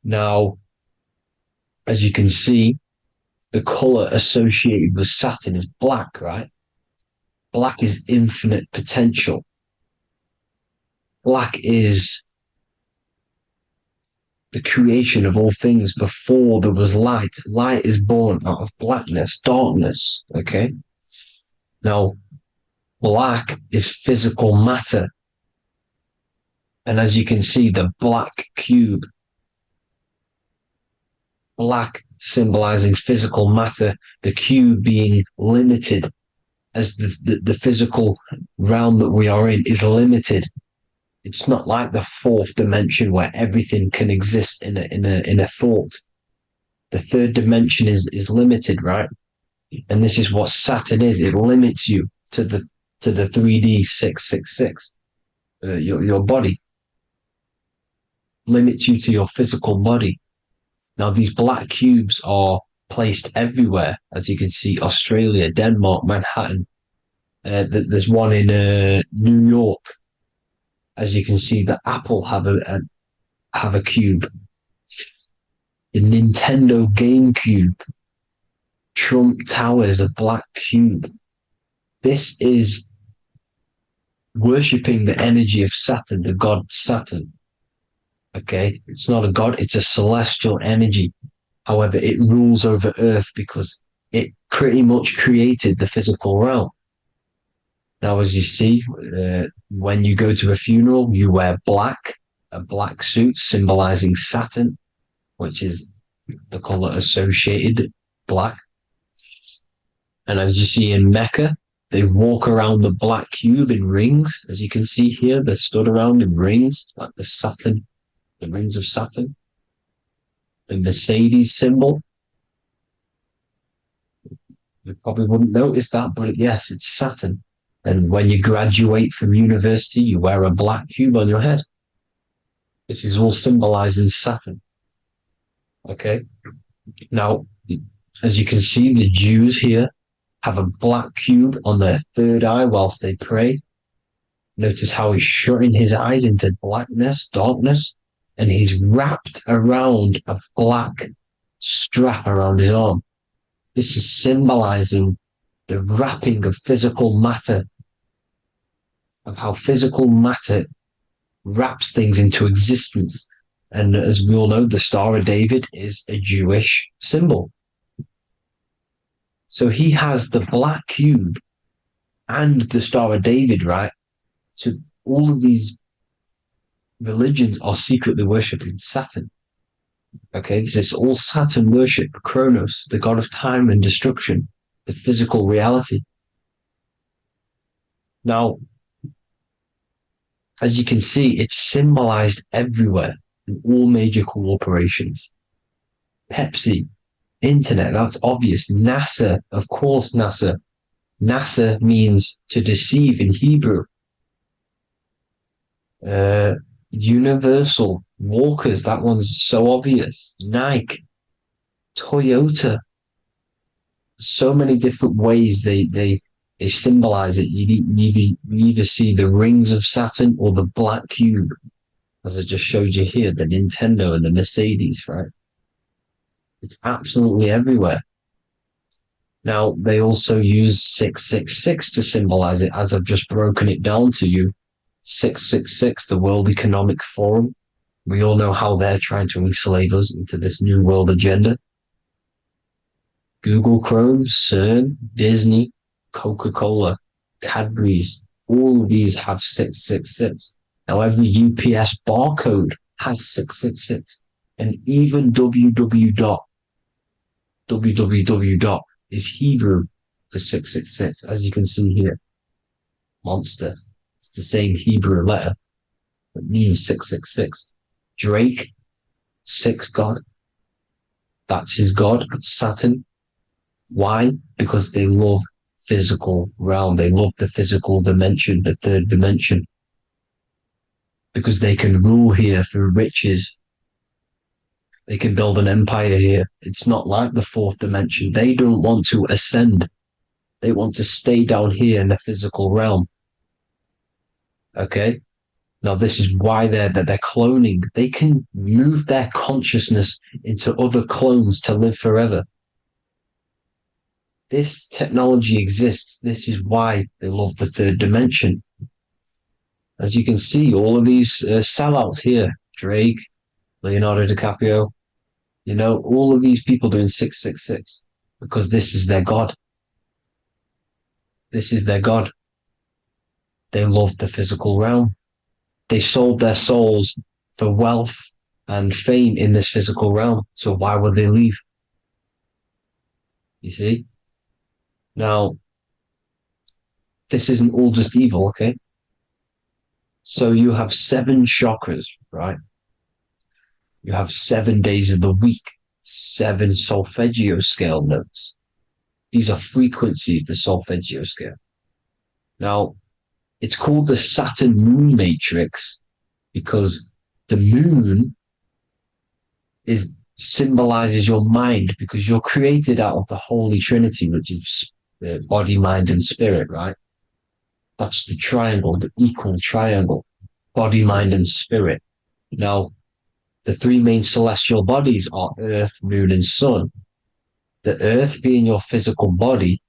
Now, as you can see, the color associated with Saturn is black, right? Black is infinite potential. Black is the creation of all things before there was light. Light is born out of blackness, darkness, okay? Now, black is physical matter. And as you can see, the black cube, black symbolizing physical matter, the cube being limited as the physical realm that we are in is limited. It's not like the fourth dimension where everything can exist in a thought. The third dimension is limited, right? And this is what Saturn is. It limits you to the 3D 666. Your body limits you to your physical body. Now, these black cubes are placed everywhere, as you can see: Australia, Denmark, Manhattan. There's one in New York. As you can see, the Apple have a cube. The Nintendo GameCube, Trump Tower is a black cube. This is worshipping the energy of Saturn, the god Saturn. Okay, it's not a god; it's a celestial energy. However, it rules over Earth because it pretty much created the physical realm. Now, as you see, when you go to a funeral, you wear black, a black suit symbolizing Saturn, which is the color associated, black. And as you see in Mecca, they walk around the black cube in rings. As you can see here, they're stood around in rings, like the rings of Saturn. The Mercedes symbol. You probably wouldn't notice that, but yes, it's Saturn. And when you graduate from university, you wear a black cube on your head. This is all symbolizing Saturn. Okay. Now, as you can see, the Jews here have a black cube on their third eye whilst they pray. Notice how he's shutting his eyes into blackness, darkness, and he's wrapped around a black strap around his arm. This is symbolizing the wrapping of physical matter, of how physical matter wraps things into existence. And as we all know, the Star of David is a Jewish symbol. So he has the black cube and the Star of David, right? So all of these religions are secretly worshipping Saturn. Okay, this is all Saturn worship, Kronos, the god of time and destruction, the physical reality. Now, as you can see, it's symbolized everywhere in all major corporations. Pepsi, internet, that's obvious. NASA, of course, NASA. NASA means to deceive in Hebrew. Universal, Walkers, that one's so obvious. Nike, Toyota. So many different ways they symbolize it. You either see the rings of Saturn or the black cube, as I just showed you here, the Nintendo and the Mercedes, right? It's absolutely everywhere. Now, they also use 666 to symbolize it, as I've just broken it down to you. 666, the World Economic Forum. We all know how they're trying to enslave us into this new world agenda. Google Chrome, CERN, Disney, Coca-Cola, Cadbury's, all of these have 666. Now, every UPS barcode has 666. And even www. Is Hebrew for 666, as you can see here. Monster. It's the same Hebrew letter that means 666. Drake, 6 God. That's his God, Saturn. Why? Because they love physical realm. They love the physical dimension, the third dimension. Because they can rule here through riches. They can build an empire here. It's not like the fourth dimension. They don't want to ascend. They want to stay down here in the physical realm. Okay? Now, this is why they're cloning. They can move their consciousness into other clones to live forever. This technology exists. This is why they love the third dimension. As you can see, all of these sellouts here, Drake, Leonardo DiCaprio, you know, all of these people doing 666 because this is their God. This is their God. They love the physical realm. They sold their souls for wealth and fame in this physical realm. So why would they leave? You see? Now, this isn't all just evil, okay? So you have 7 chakras, right? You have 7 days of the week, 7 solfeggio scale notes. These are frequencies, the solfeggio scale. Now, it's called the Saturn moon matrix because the moon symbolizes your mind, because you're created out of the Holy Trinity, which is body, mind, and spirit, right? That's the triangle, the equal triangle, body, mind, and spirit. Now, the 3 main celestial bodies are Earth, Moon, and Sun. The Earth being your physical body,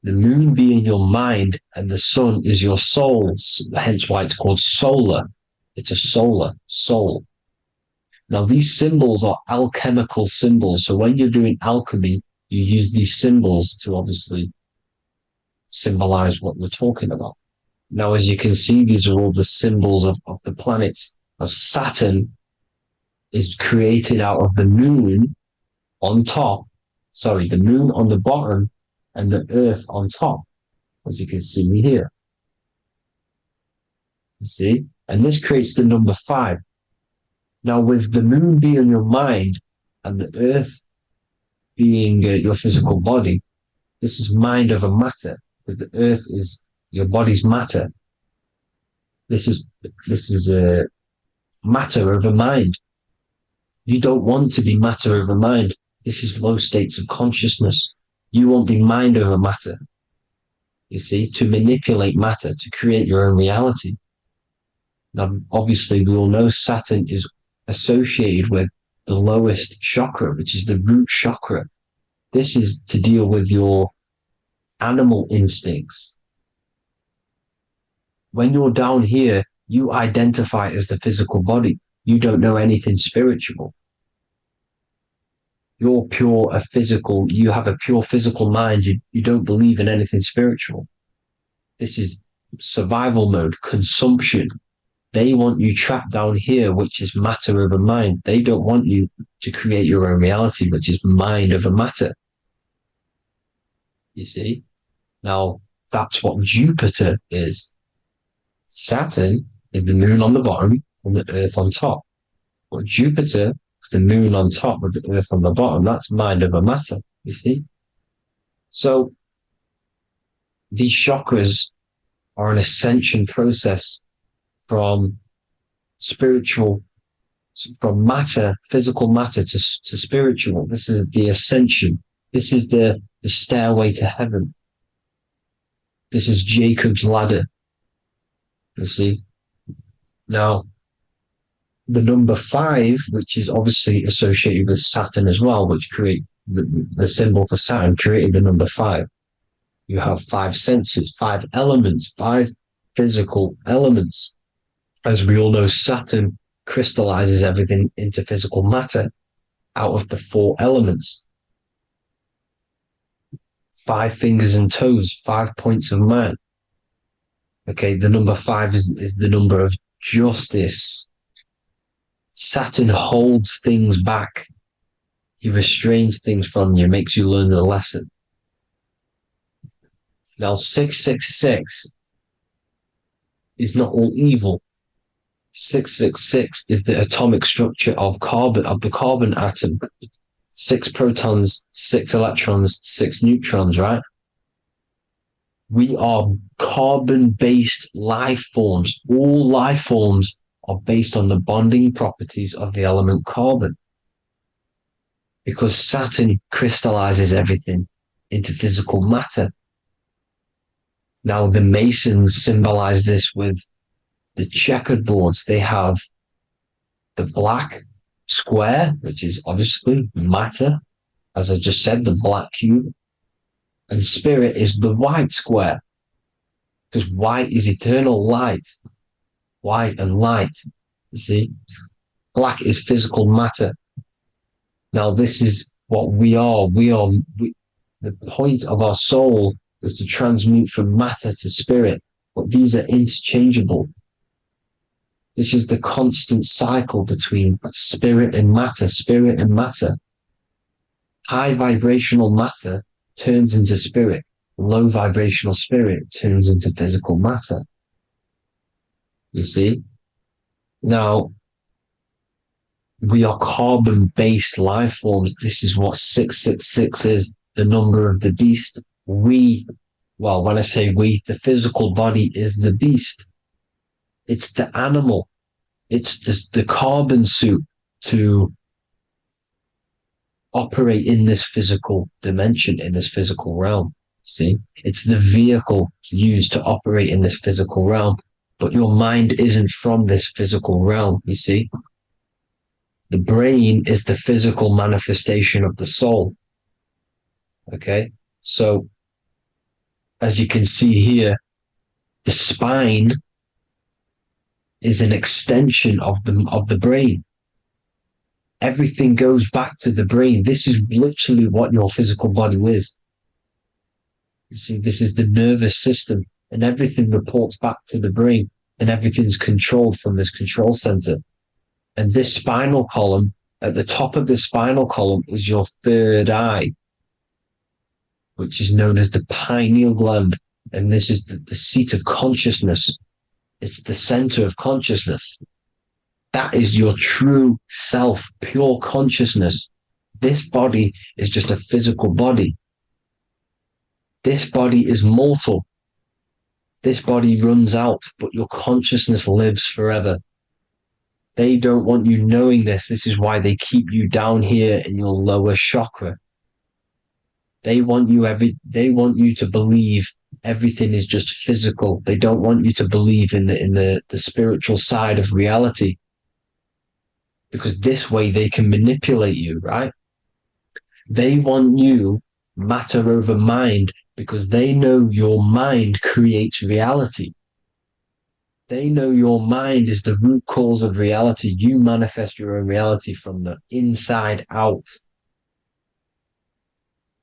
the Moon being your mind, and the Sun is your soul, hence why it's called solar. It's a solar soul. Now, these symbols are alchemical symbols. So when you're doing alchemy, you use these symbols to obviously symbolize what we're talking about. Now, as you can see, these are all the symbols of the planets. Of Saturn is created out of the moon on top, the moon on the bottom and the earth on top, as you can see here. You see? And this creates the number 5. Now, with the moon being your mind and the earth being your physical body, this is mind over matter, because the earth is your body's matter. This is matter over mind. You don't want to be matter over mind. This is low states of consciousness. You won't be mind over matter. You see, to manipulate matter, to create your own reality. Now, obviously, we all know Saturn is associated with the lowest chakra, which is the root chakra. This is to deal with your animal instincts. When you're down here, you identify as the physical body. You don't know anything spiritual. You're you have a pure physical mind. You don't believe in anything spiritual. This is survival mode, consumption. They want you trapped down here, which is matter over mind. They don't want you to create your own reality, which is mind over matter. You see? Now, that's what Jupiter is. Saturn is the moon on the bottom and the earth on top. But Jupiter is the moon on top with the earth on the bottom. That's mind over matter, you see? So these chakras are an ascension process from matter, physical matter to spiritual. This is the ascension. This is the stairway to heaven. This is Jacob's ladder. You see? Now, the number 5, which is obviously associated with Saturn as well, which create the symbol for Saturn, created the number 5. You have 5 senses, 5 elements, 5 physical elements. As we all know, Saturn crystallizes everything into physical matter out of the 4 elements. 5 fingers and toes, 5 points of man. Okay, the number 5 is the number of justice. Saturn holds things back. He restrains things from you, makes you learn the lesson. Now, 666 is not all evil. 666 is the atomic structure of the carbon atom. 6 protons, 6 electrons, 6 neutrons, right? We are carbon-based life forms. All life forms are based on the bonding properties of the element carbon. Because Saturn crystallizes everything into physical matter. Now, the Masons symbolize this with the checkered boards. They have the black square, which is obviously matter. As I just said, the black cube. And spirit is the white square. Because white is eternal light. White and light. You see? Black is physical matter. Now, this is what we are. The point of our soul is to transmute from matter to spirit. But these are interchangeable. This is the constant cycle between spirit and matter, High vibrational matter turns into spirit. low vibrational spirit turns into physical matter. You see? Now, we are carbon-based life forms. This is what 666 is, the number of the beast. Well, when I say we, the physical body is the beast. It's the animal. It's the carbon suit to operate in this physical dimension, in this physical realm. See, it's the vehicle used to operate in this physical realm, but your mind isn't from this physical realm. You see, the brain is the physical manifestation of the soul. Okay, so as you can see here, the spine is an extension of the brain. Everything goes back to the brain. This is literally what your physical body is. You see, this is the nervous system, and everything reports back to the brain, and everything's controlled from this control center. And this spinal column, at the top of the spinal column, is your third eye, which is known as the pineal gland. And this is the seat of consciousness. It's the center of consciousness. That is your true self, pure consciousness. This body is just a physical body. This body is mortal. This body runs out, but your consciousness lives forever. They don't want you knowing this. This is why they keep you down here in your lower chakra. They want you to believe everything is just physical. They don't want you to believe in the spiritual side of reality. Because this way they can manipulate you, right? They want you matter over mind because they know your mind creates reality. They know your mind is the root cause of reality. You manifest your own reality from the inside out.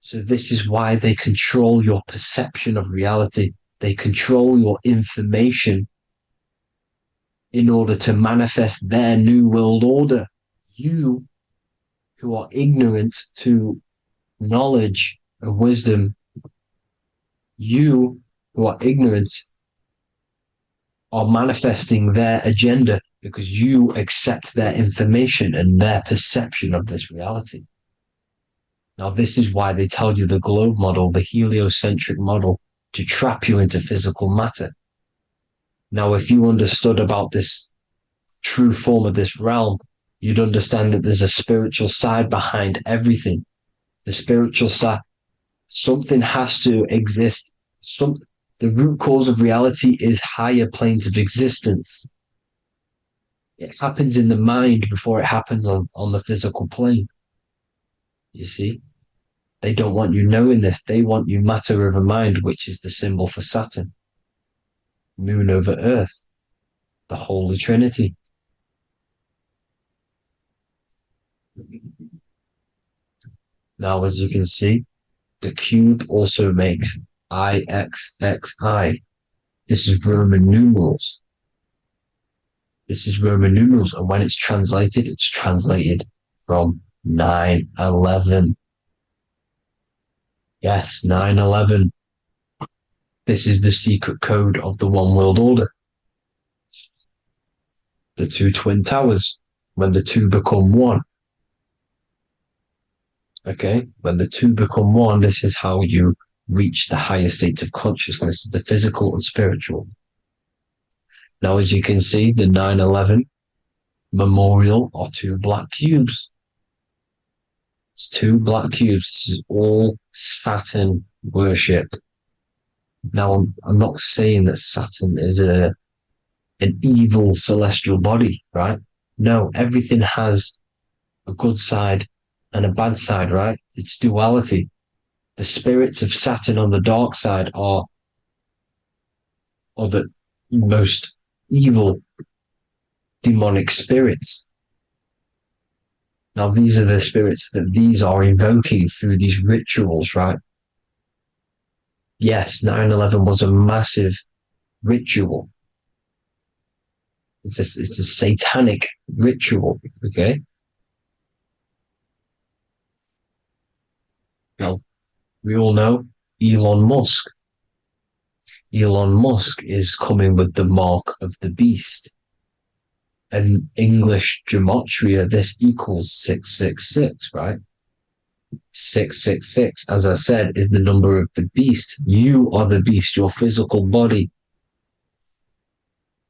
So this is why they control your perception of reality. They control your information in order to manifest their new world order. You, who are ignorant to knowledge and wisdom, you who are ignorant are manifesting their agenda because you accept their information and their perception of this reality. Now, this is why they tell you the globe model, the heliocentric model, to trap you into physical matter. Now, if you understood about this true form of this realm, you'd understand that there's a spiritual side behind everything. The spiritual side, something has to exist. The root cause of reality is higher planes of existence. It happens in the mind before it happens on the physical plane. You see? They don't want you knowing this. They want you matter over mind, which is the symbol for Saturn. Moon over Earth. The Holy Trinity. Now, as you can see, the cube also makes IXXI. This is Roman numerals. This is Roman numerals, and when it's translated from 9/11. Yes, 9/11. This is the secret code of the one world order. The two twin towers, when the two become one. Okay, when the two become one, this is how you reach the higher states of consciousness, the physical and spiritual. Now, as you can see, the 9/11 memorial are two black cubes. It's two black cubes. This is all Saturn worship. Now, I'm not saying that Saturn is an evil celestial body, right? No, everything has a good side and a bad side, right? It's duality. The spirits of Saturn on the dark side are the most evil demonic spirits. Now, these are the spirits that these are invoking through these rituals, right? Yes, 9/11 was a massive ritual. It's a satanic ritual, okay? Now, we all know Elon Musk. Elon Musk is coming with the mark of the beast. And English gematria, this equals 666, right? 666, as I said, is the number of the beast. You are the beast, your physical body.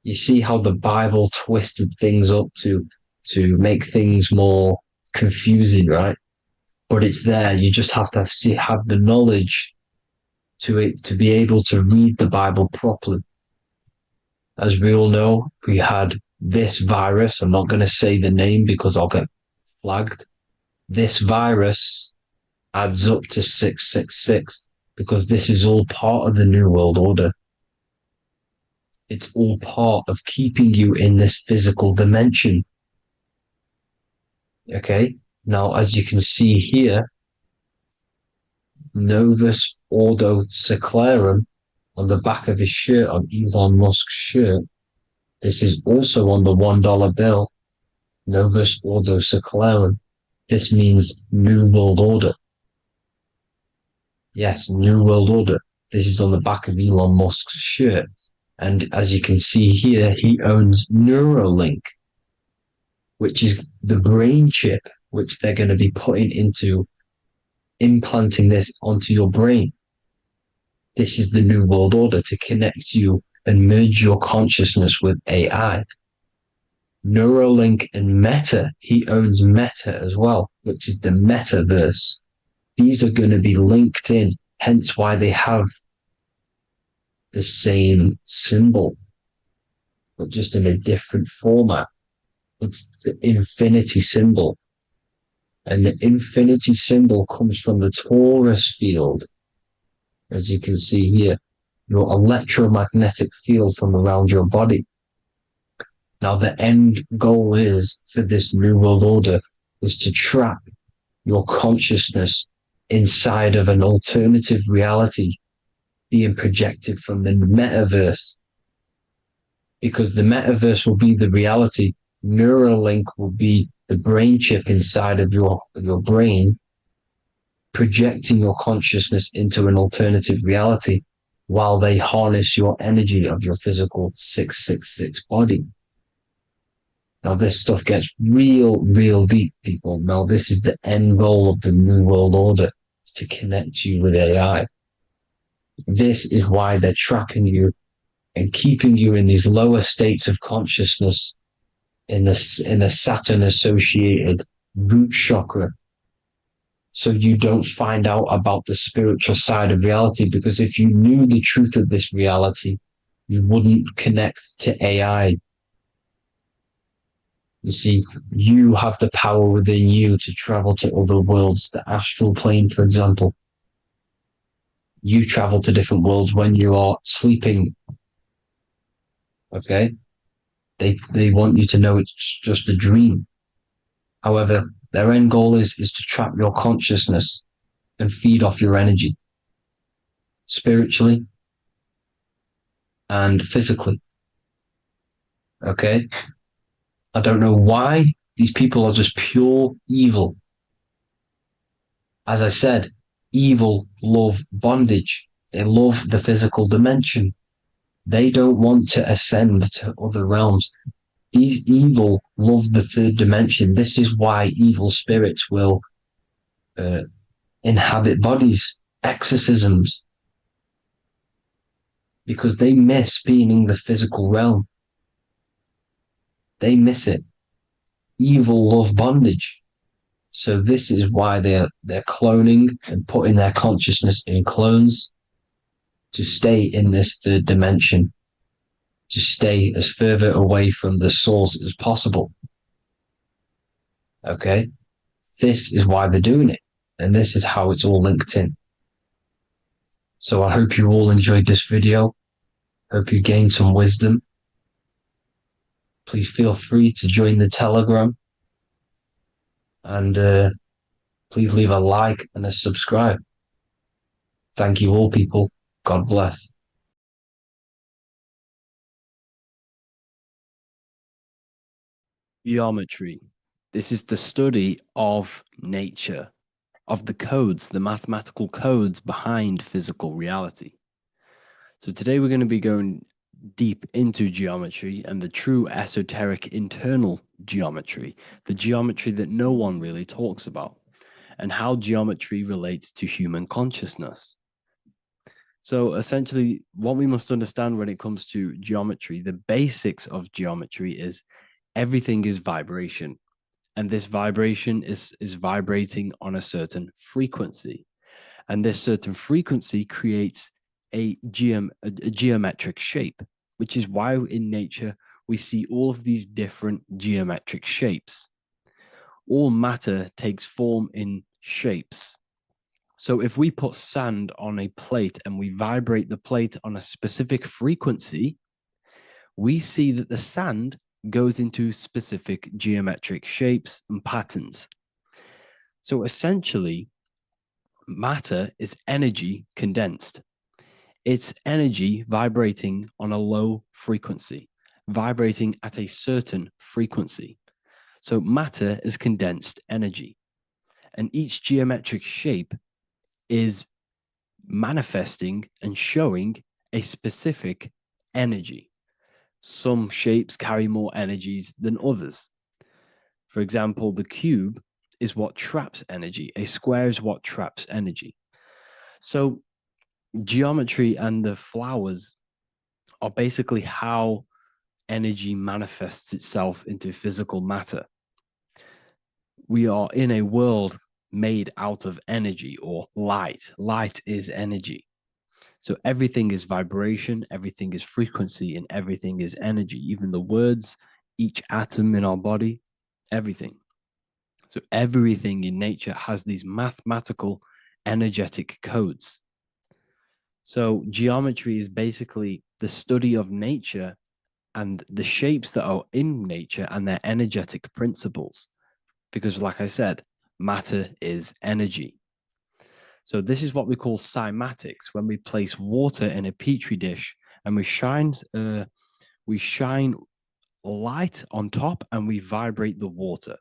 You see how the Bible twisted things up to make things more confusing, right? But it's there. You just have to have the knowledge to be able to read the Bible properly. As we all know, we had this virus. I'm not going to say the name because I'll get flagged. This virus adds up to 666 because this is all part of the New World Order. It's all part of keeping you in this physical dimension. Okay, now as you can see here, Novus Ordo Seclorum on the back of his shirt, on Elon Musk's shirt. This is also on the $1 bill, Novus Ordo Seclorum. This means New World Order. Yes, New World Order. This is on the back of Elon Musk's shirt. And as you can see here, he owns Neuralink, which is the brain chip, which they're going to be putting into implanting this onto your brain. This is the New World Order to connect you and merge your consciousness with AI. Neuralink and Meta, he owns Meta as well, which is the metaverse. These are going to be linked in, hence why they have the same symbol, but just in a different format. It's the infinity symbol. And the infinity symbol comes from the Taurus field, as you can see here, your electromagnetic field from around your body. Now, the end goal is for this New World Order is to trap your consciousness inside of an alternative reality being projected from the metaverse. Because the metaverse will be the reality. Neuralink will be the brain chip inside of your brain, projecting your consciousness into an alternative reality while they harness your energy of your physical 666 body. Now, this stuff gets real deep, people. Now, this is the end goal of the New World Order, is to connect you with AI. This is why they're trapping you and keeping you in these lower states of consciousness in the Saturn associated root chakra. So you don't find out about the spiritual side of reality, because if you knew the truth of this reality, you wouldn't connect to AI. You see, you have the power within you to travel to other worlds, the astral plane, for example. You travel to different worlds when you are sleeping. Okay? They want you to know it's just a dream. However, their end goal is to trap your consciousness and feed off your energy, spiritually and physically. Okay? I don't know why these people are just pure evil. As I said, evil love bondage. They love the physical dimension. They don't want to ascend to other realms. These evil love the third dimension. This is why evil spirits will inhabit bodies, exorcisms, because they miss being in the physical realm. They miss it. Evil love bondage. So this is why they're cloning and putting their consciousness in clones to stay in this third dimension, to stay as further away from the source as possible. Okay? This is why they're doing it. And this is how it's all linked in. So I hope you all enjoyed this video. Hope you gained some wisdom. Please feel free to join the Telegram. And please leave a like and a subscribe. Thank you all, people. God bless. Geometry. This is the study of nature, of the codes, the mathematical codes behind physical reality. So today we're going to be going deep into geometry and the true esoteric internal geometry, the geometry that no one really talks about, and how geometry relates to human consciousness. So essentially, what we must understand when it comes to geometry, the basics of geometry is everything is vibration. And this vibration is vibrating on a certain frequency. And this certain frequency creates a geometric shape, which is why in nature we see all of these different geometric shapes. All matter takes form in shapes. So if we put sand on a plate and we vibrate the plate on a specific frequency, we see that the sand goes into specific geometric shapes and patterns. So essentially, matter is energy condensed. It's energy vibrating on a low frequency, vibrating at a certain frequency. So matter is condensed energy. And each geometric shape is manifesting and showing a specific energy. Some shapes carry more energies than others. For example, the cube is what traps energy. A square is what traps energy. So geometry and the flowers are basically how energy manifests itself into physical matter. We are in a world made out of energy or light. Light is energy. So everything is vibration, everything is frequency, and everything is energy. Even the words, each atom in our body, everything. So everything in nature has these mathematical energetic codes. So geometry is basically the study of nature and the shapes that are in nature and their energetic principles. Because like I said, matter is energy. So this is what we call cymatics, when we place water in a petri dish and we shine light on top and we vibrate the water.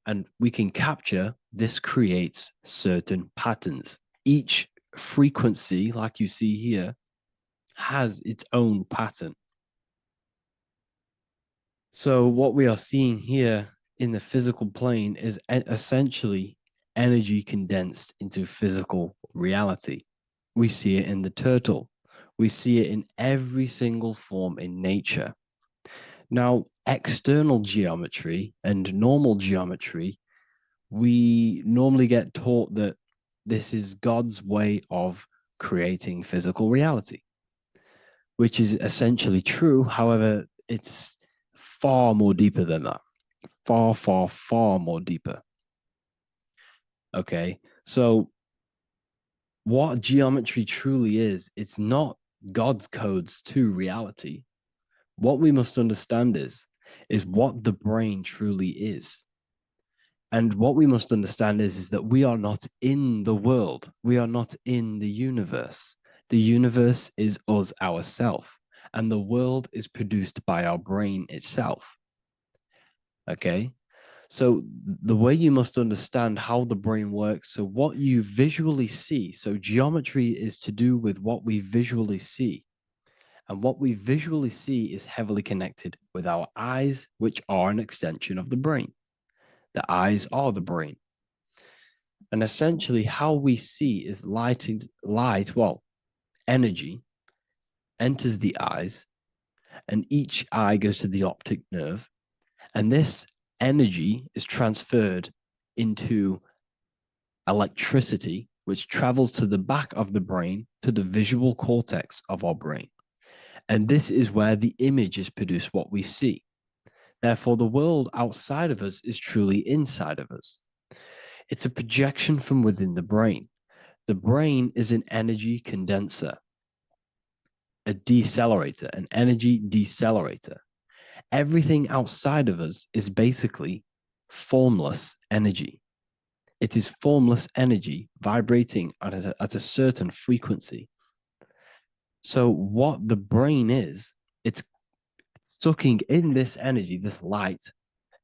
And we can capture, this creates certain patterns. Each frequency, like you see here, has its own pattern. So what we are seeing here in the physical plane is essentially energy condensed into physical reality. We see it in the turtle. We see it in every single form in nature. Now, external geometry and normal geometry, we normally get taught that this is God's way of creating physical reality, which is essentially true. However, it's far more deeper than that. Far, far, far more deeper. Okay, so what geometry truly is, it's not God's codes to reality. What we must understand is what the brain truly is. And what we must understand is that we are not in the world. We are not in the universe. The universe is us ourselves. And the world is produced by our brain itself. Okay? So the way you must understand how the brain works, so what you visually see, so geometry is to do with what we visually see. And what we visually see is heavily connected with our eyes, which are an extension of the brain. The eyes are the brain. And essentially how we see is energy enters the eyes, and each eye goes to the optic nerve. And this energy is transferred into electricity, which travels to the back of the brain, to the visual cortex of our brain. And this is where the image is produced, what we see. Therefore, the world outside of us is truly inside of us. It's a projection from within the brain. The brain is an energy condenser, a decelerator, an energy decelerator. Everything outside of us is basically formless energy. It is formless energy vibrating at a certain frequency. So what the brain is, it's sucking in this energy, this light,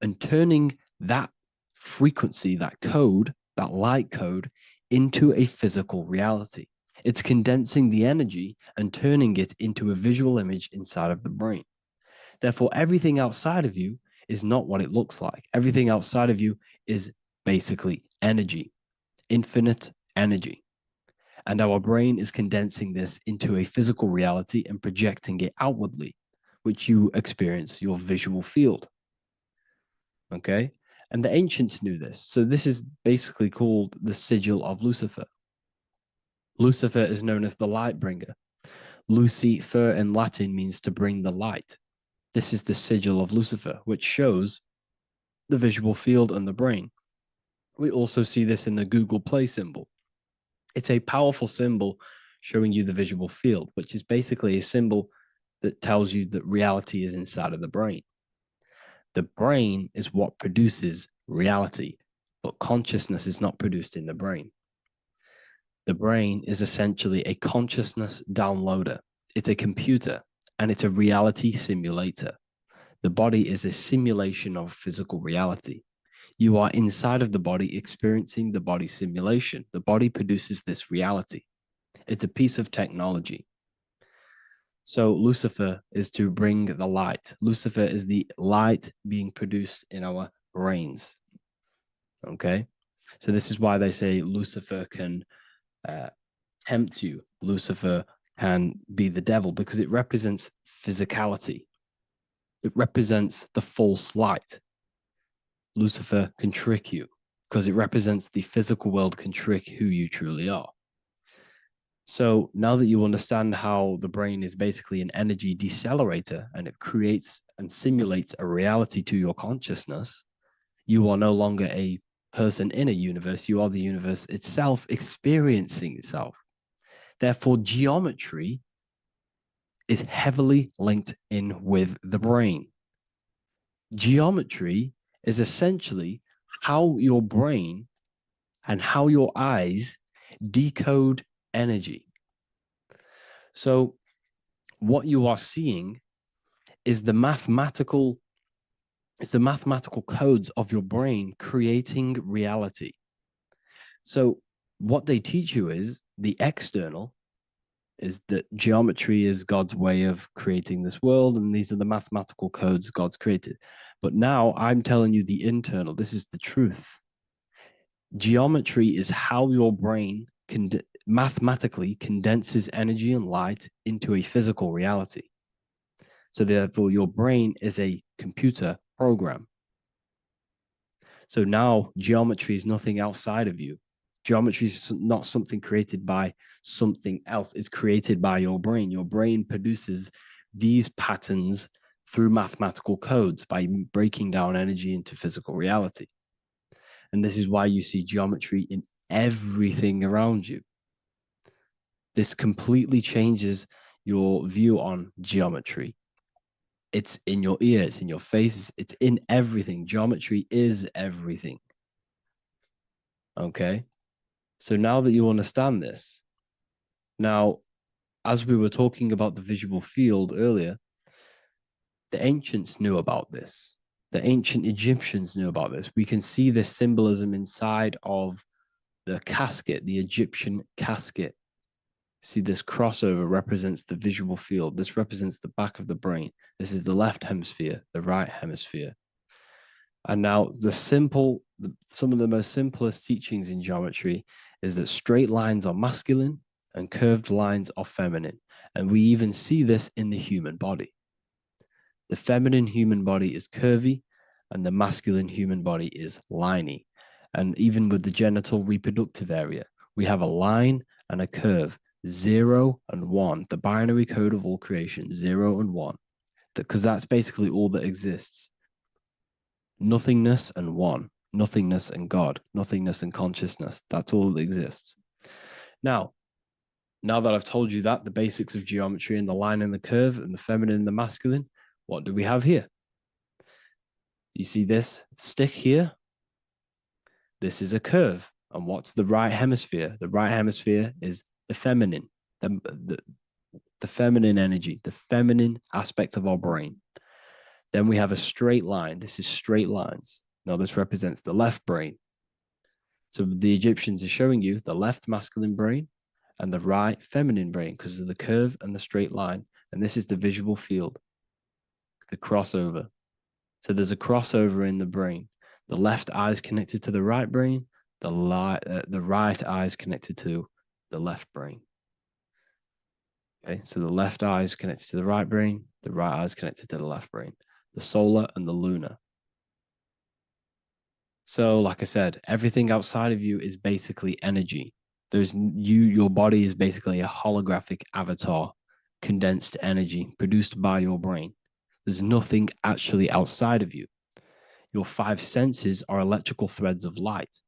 and turning that frequency, that code, that light code, into a physical reality. It's condensing the energy and turning it into a visual image inside of the brain. Therefore, everything outside of you is not what it looks like. Everything outside of you is basically energy, infinite energy. And our brain is condensing this into a physical reality and projecting it outwardly, which you experience your visual field. Okay? And the ancients knew this. So this is basically called the sigil of Lucifer. Lucifer is known as the light bringer. Lucifer in Latin means to bring the light. This is the sigil of Lucifer, which shows the visual field and the brain. We also see this in the Google Play symbol. It's a powerful symbol showing you the visual field, which is basically a symbol that tells you that reality is inside of the brain. The brain is what produces reality, but consciousness is not produced in the brain. The brain is essentially a consciousness downloader. It's a computer, and it's a reality simulator. The body is a simulation of physical reality. You are inside of the body experiencing the body simulation. The body produces this reality. It's a piece of technology. So Lucifer is to bring the light. Lucifer is the light being produced in our brains. Okay? So this is why they say Lucifer can tempt you. Lucifer can be the devil because it represents physicality. It represents the false light. Lucifer can trick you because it represents the physical world can trick who you truly are. So now that you understand how the brain is basically an energy decelerator and it creates and simulates a reality to your consciousness, you are no longer a person in a universe. You are the universe itself experiencing itself. Therefore, geometry is heavily linked in with the brain. Geometry is essentially how your brain and how your eyes decode energy. So what you are seeing is the mathematical codes of your brain creating reality. So what they teach you is the external is that geometry is God's way of creating this world, and these are the mathematical codes God's created. But now I'm telling you the internal. This is the truth. Geometry is how your brain mathematically condenses energy and light into a physical reality. So therefore, your brain is a computer program. So now geometry is nothing outside of you. Geometry is not something created by something else. It's created by your brain. Your brain produces these patterns through mathematical codes by breaking down energy into physical reality. And this is why you see geometry in everything around you. This completely changes your view on geometry. It's in your ear, it's in your face, it's in everything. Geometry is everything. Okay? So now that you understand this, now, as we were talking about the visual field earlier, the ancients knew about this. The ancient Egyptians knew about this. We can see this symbolism inside of the casket, the Egyptian casket. See, this crossover represents the visual field. This represents the back of the brain. This is the left hemisphere, the right hemisphere. And now some of the most simplest teachings in geometry is that straight lines are masculine and curved lines are feminine. And we even see this in the human body. The feminine human body is curvy and the masculine human body is liney. And even with the genital reproductive area, we have a line and a curve. 0 and 1, the binary code of all creation, 0 and 1, because that's basically all that exists. Nothingness and one, nothingness and God, nothingness and consciousness. That's all that exists. Now that I've told you that, the basics of geometry and the line and the curve and the feminine and the masculine, what do we have here? You see this stick here? This is a curve. And what's the right hemisphere? The right hemisphere is the feminine, the feminine energy, the feminine aspect of our brain. Then we have a straight line. This is straight lines. Now this represents the left brain. So the Egyptians are showing you the left masculine brain and the right feminine brain because of the curve and the straight line. And this is the visual field, the crossover. So there's a crossover in the brain. The left eye is connected to the right brain. The right eye is connected to the left brain. Okay, so the left eye is connected to the right brain. The right eye is connected to the left brain. The solar and the lunar. So, like I said, everything outside of you is basically energy. Your body is basically a holographic avatar, condensed energy produced by your brain. There's nothing actually outside of you. Your five senses are electrical threads of light.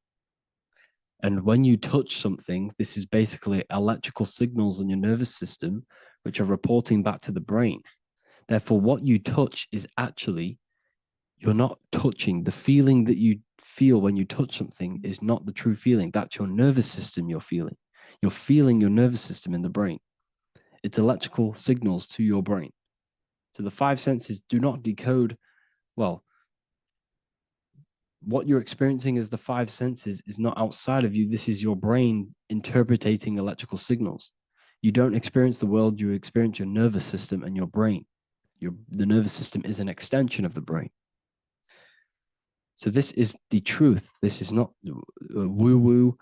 And when you touch something, this is basically electrical signals in your nervous system, which are reporting back to the brain. Therefore, what you touch is actually, you're not touching. The feeling that you feel when you touch something is not the true feeling. That's your nervous system you're feeling. You're feeling your nervous system in the brain. It's electrical signals to your brain. So the five senses do not decode, well, what you're experiencing as the five senses is not outside of you. This is your brain interpreting electrical signals. You don't experience the world, you experience your nervous system and your brain. The nervous system is an extension of the brain. So this is the truth. This is not woo-woo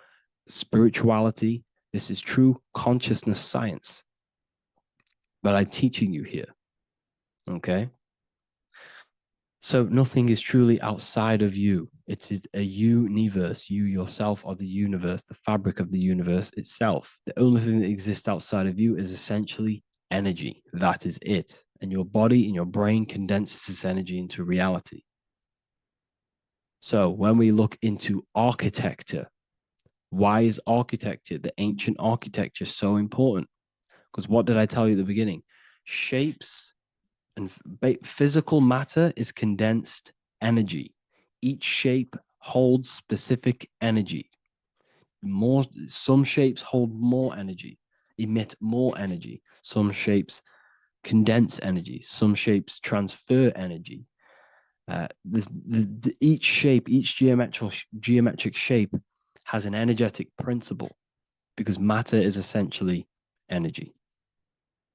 spirituality. This is true consciousness science that I'm teaching you here. Okay? So nothing is truly outside of you. It is a universe. You yourself are the universe, the fabric of the universe itself. The only thing that exists outside of you is essentially energy. That is it. And your body and your brain condenses this energy into reality. So when we look into architecture, why is architecture, the ancient architecture, so important? Because what did I tell you at the beginning? Shapes and physical matter is condensed energy. Each shape holds specific energy. Some shapes hold more energy, emit more energy. Some shapes condense energy. Some shapes transfer energy. Each shape, each geometric shape has an energetic principle because matter is essentially energy.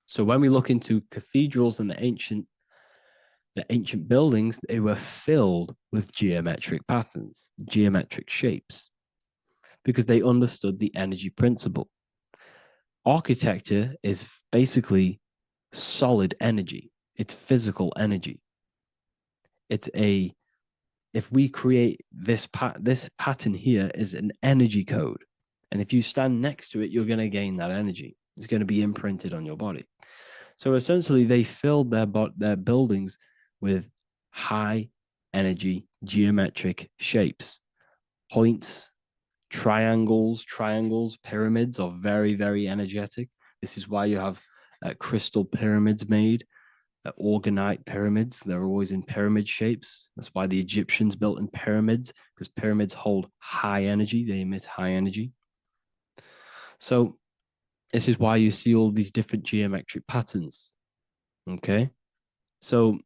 So when we look into cathedrals and the ancient buildings, they were filled with geometric patterns, geometric shapes, because they understood the energy principle. Architecture is basically solid energy. It's physical energy. If we create this pattern here is an energy code. And if you stand next to it, you're going to gain that energy. It's going to be imprinted on your body. So essentially, they filled their buildings with high energy geometric shapes. Points, triangles, pyramids are very, very energetic. This is why you have crystal pyramids made, orgonite pyramids. They're always in pyramid shapes. That's why the Egyptians built in pyramids, because pyramids hold high energy. They emit high energy. So this is why you see all these different geometric patterns. Okay. So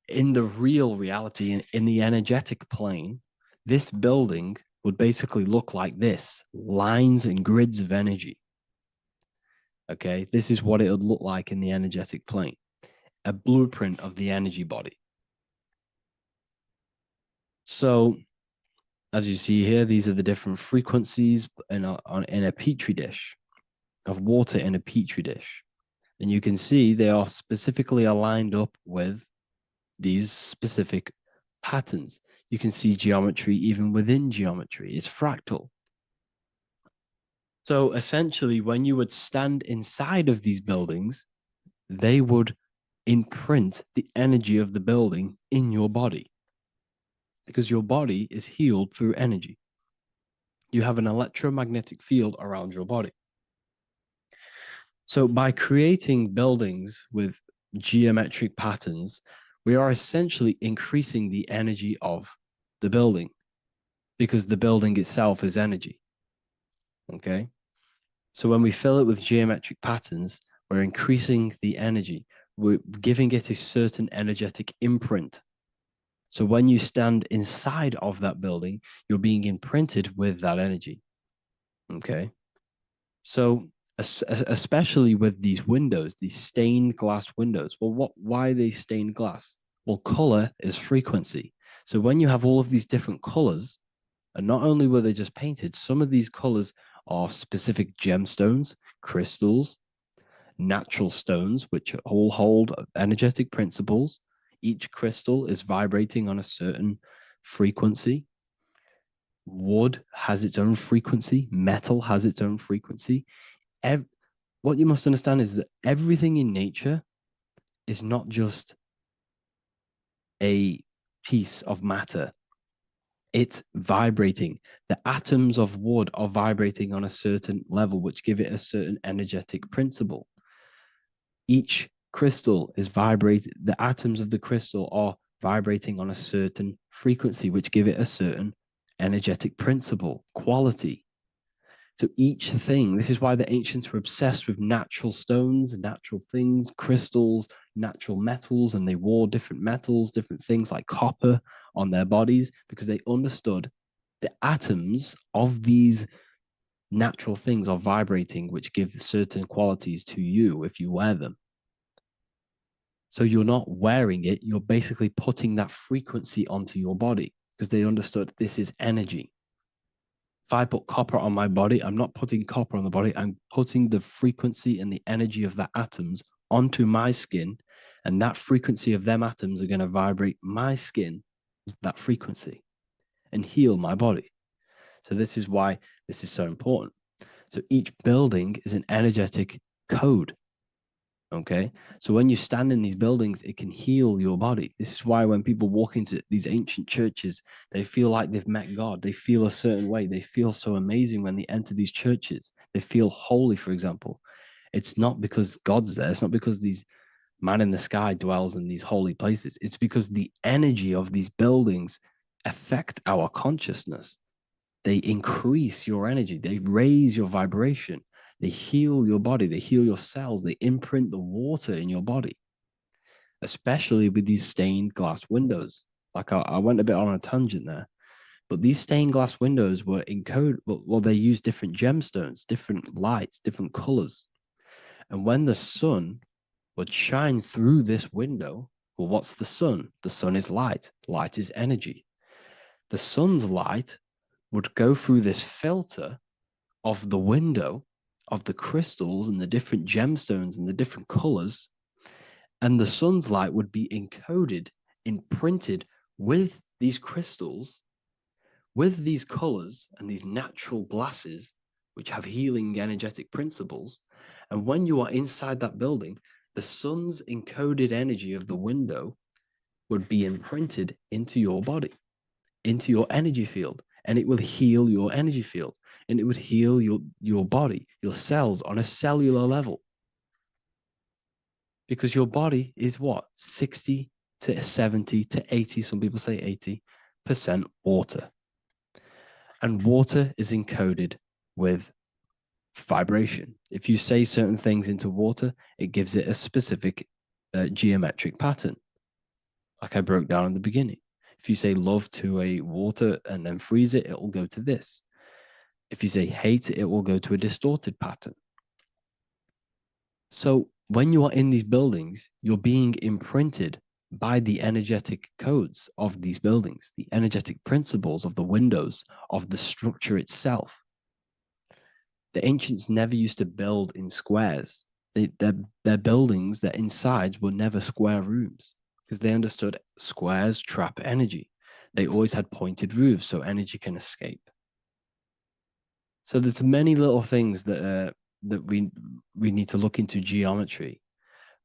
in the real reality, in the energetic plane, this building would basically look like this: lines and grids of energy. Okay. This is what it would look like in the energetic plane, a blueprint of the energy body. So as you see here, these are the different frequencies in a petri dish, of water in a petri dish. And you can see they are specifically aligned up with these specific patterns. You can see geometry even within geometry. It's fractal. So essentially, when you would stand inside of these buildings, they would imprint the energy of the building in your body, because your body is healed through energy. You have an electromagnetic field around your body. So by creating buildings with geometric patterns, we are essentially increasing the energy of the building, because the building itself is energy. Okay. So when we fill it with geometric patterns, we're increasing the energy. We're giving it a certain energetic imprint. So when you stand inside of that building, you're being imprinted with that energy. Okay. So especially with these windows, these stained glass windows. Well, why are they stained glass? Well, color is frequency. So when you have all of these different colors, and not only were they just painted, some of these colors are specific gemstones, crystals, natural stones, which all hold energetic principles. Each crystal is vibrating on a certain frequency. Wood has its own frequency, metal has its own frequency. What you must understand is that everything in nature is not just a piece of matter. It's vibrating. The atoms of wood are vibrating on a certain level, which give it a certain energetic principle. Each crystal is vibrating. The atoms of the crystal are vibrating on a certain frequency, which give it a certain energetic principle, quality. So each thing, this is why the ancients were obsessed with natural stones, natural things, crystals, natural metals, and they wore different metals, different things like copper on their bodies, because they understood the atoms of these natural things are vibrating, which give certain qualities to you if you wear them. So you're not wearing it, you're basically putting that frequency onto your body, because they understood this is energy. If I put copper on my body, I'm not putting copper on the body. I'm putting the frequency and the energy of the atoms onto my skin. And that frequency of them atoms are going to vibrate my skin, that frequency, and heal my body. So this is why this is so important. So each building is an energetic code. Okay. So when you stand in these buildings, it can heal your body. This is why when people walk into these ancient churches, they feel like they've met God. They feel a certain way. They feel so amazing when they enter these churches. They feel holy, for example. It's not because God's there. It's not because these man in the sky dwells in these holy places. It's because the energy of these buildings affect our consciousness. They increase your energy. They raise your vibration. They heal your body. They heal your cells. They imprint the water in your body, especially with these stained glass windows. Like I went a bit on a tangent there, but these stained glass windows were encoded. Well, they use different gemstones, different lights, different colors. And when the sun would shine through this window, well, what's the sun? The sun is light. Light is energy. The sun's light would go through this filter of the window of the crystals and the different gemstones and the different colors, and the sun's light would be encoded, imprinted with these crystals, with these colors and these natural glasses, which have healing energetic principles. And when you are inside that building, the sun's encoded energy of the window would be imprinted into your body, into your energy field, and it will heal your energy field, and it would heal your body, your cells on a cellular level. Because your body is what? 60 to 70 to 80, some people say 80% water. And water is encoded with vibration. If you say certain things into water, it gives it a specific geometric pattern, like I broke down in the beginning. If you say love to a water and then freeze it, it will go to this. If you say hate, it will go to a distorted pattern. So when you are in these buildings, you're being imprinted by the energetic codes of these buildings, the energetic principles of the windows, of the structure itself. The ancients never used to build in squares. Their buildings, their insides were never square rooms, because they understood squares trap energy. They always had pointed roofs so energy can escape. So there's many little things that we need to look into geometry.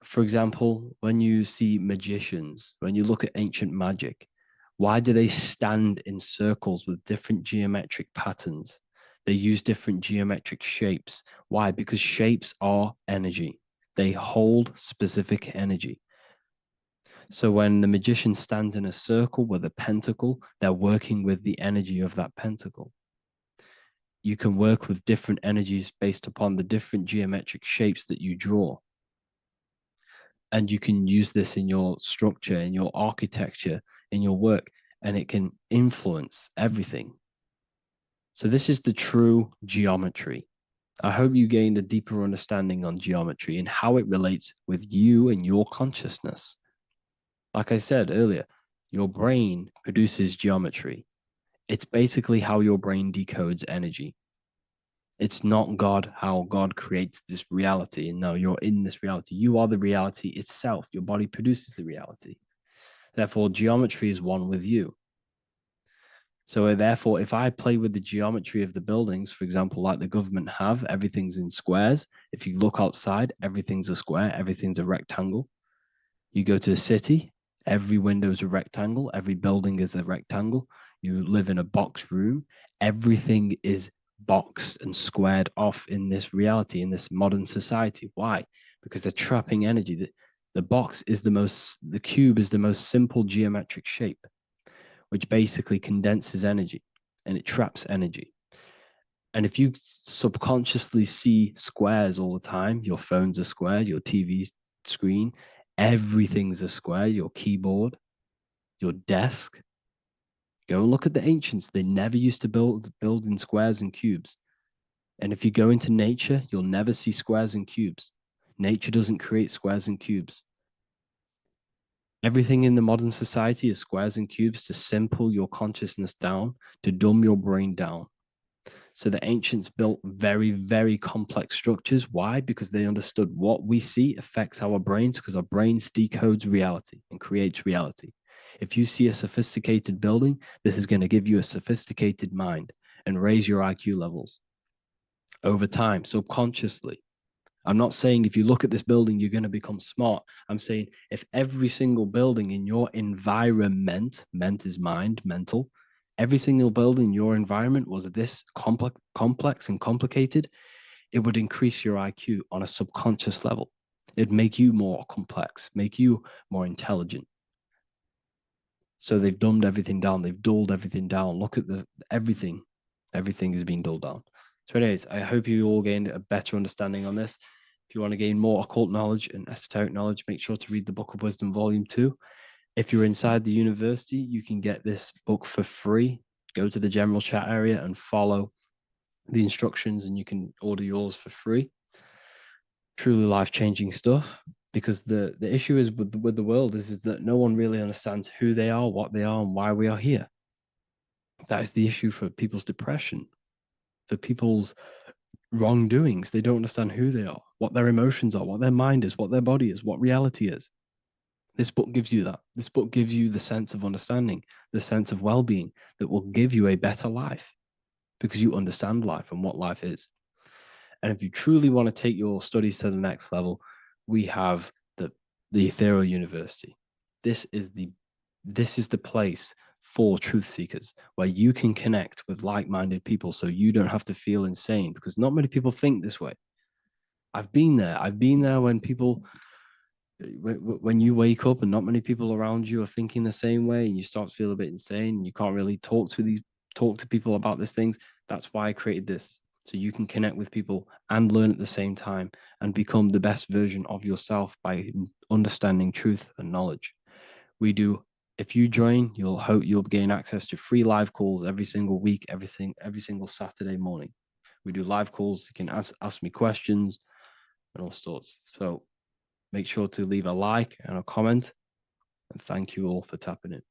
For example, when you see magicians, when you look at ancient magic, why do they stand in circles with different geometric patterns? They use different geometric shapes. Why? Because shapes are energy. They hold specific energy. So when the magician stands in a circle with a pentacle, they're working with the energy of that pentacle. You can work with different energies based upon the different geometric shapes that you draw. And you can use this in your structure, in your architecture, in your work, and it can influence everything. So this is the true geometry. I hope you gained a deeper understanding on geometry and how it relates with you and your consciousness. Like I said earlier, your brain produces geometry. It's basically how your brain decodes energy. It's not God, how God creates this reality. And no, you're in this reality. You are the reality itself. Your body produces the reality. Therefore, geometry is one with you. So therefore, if I play with the geometry of the buildings, for example, like the government have, everything's in squares. If you look outside, everything's a square, everything's a rectangle. You go to a city, every window is a rectangle, every building is a rectangle. You live in a box room, everything is boxed and squared off in this reality, in this modern society. Why? Because they're trapping energy. The box is the cube is the most simple geometric shape, which basically condenses energy and it traps energy. And if you subconsciously see squares all the time, your phone's a square, your TV screen, everything's a square, your keyboard, your desk. Go and look at the ancients. They never used to build in squares and cubes. And if you go into nature, you'll never see squares and cubes. Nature doesn't create squares and cubes. Everything in the modern society is squares and cubes to simple your consciousness down, to dumb your brain down. So the ancients built very, very complex structures. Why? Because they understood what we see affects our brains, because our brains decodes reality and creates reality. If you see a sophisticated building, this is going to give you a sophisticated mind and raise your IQ levels over time, subconsciously. I'm not saying if you look at this building, you're going to become smart. I'm saying if every single building in your environment, ment is mind, mental, every single building in your environment was this complex and complicated, it would increase your IQ on a subconscious level. It'd make you more complex, make you more intelligent. So they've dumbed everything down. They've dulled everything down. Look at everything. Everything is being dulled down. So anyways, I hope you all gained a better understanding on this. If you want to gain more occult knowledge and esoteric knowledge, make sure to read the Book of Wisdom, Volume 2. If you're inside the university, you can get this book for free. Go to the general chat area and follow the instructions, and you can order yours for free. Truly life-changing stuff. Because the issue is with the world is that no one really understands who they are, what they are, and why we are here. That is the issue for people's depression, for people's wrongdoings. They don't understand who they are, what their emotions are, what their mind is, what their body is, what reality is. This book gives you that. This book gives you the sense of understanding, the sense of well-being that will give you a better life because you understand life and what life is. And if you truly want to take your studies to the next level, we have the Ethereal University. This is the place for truth seekers where you can connect with like-minded people so you don't have to feel insane, because not many people think this way. I've been there when you wake up and not many people around you are thinking the same way, and you start to feel a bit insane and you can't really talk to people about these things. That's why I created this, so you can connect with people and learn at the same time and become the best version of yourself by understanding truth and knowledge. If you join, you'll gain access to free live calls every single week, every single Saturday morning. We do live calls. You can ask me questions and all sorts. So make sure to leave a like and a comment, and thank you all for tapping in.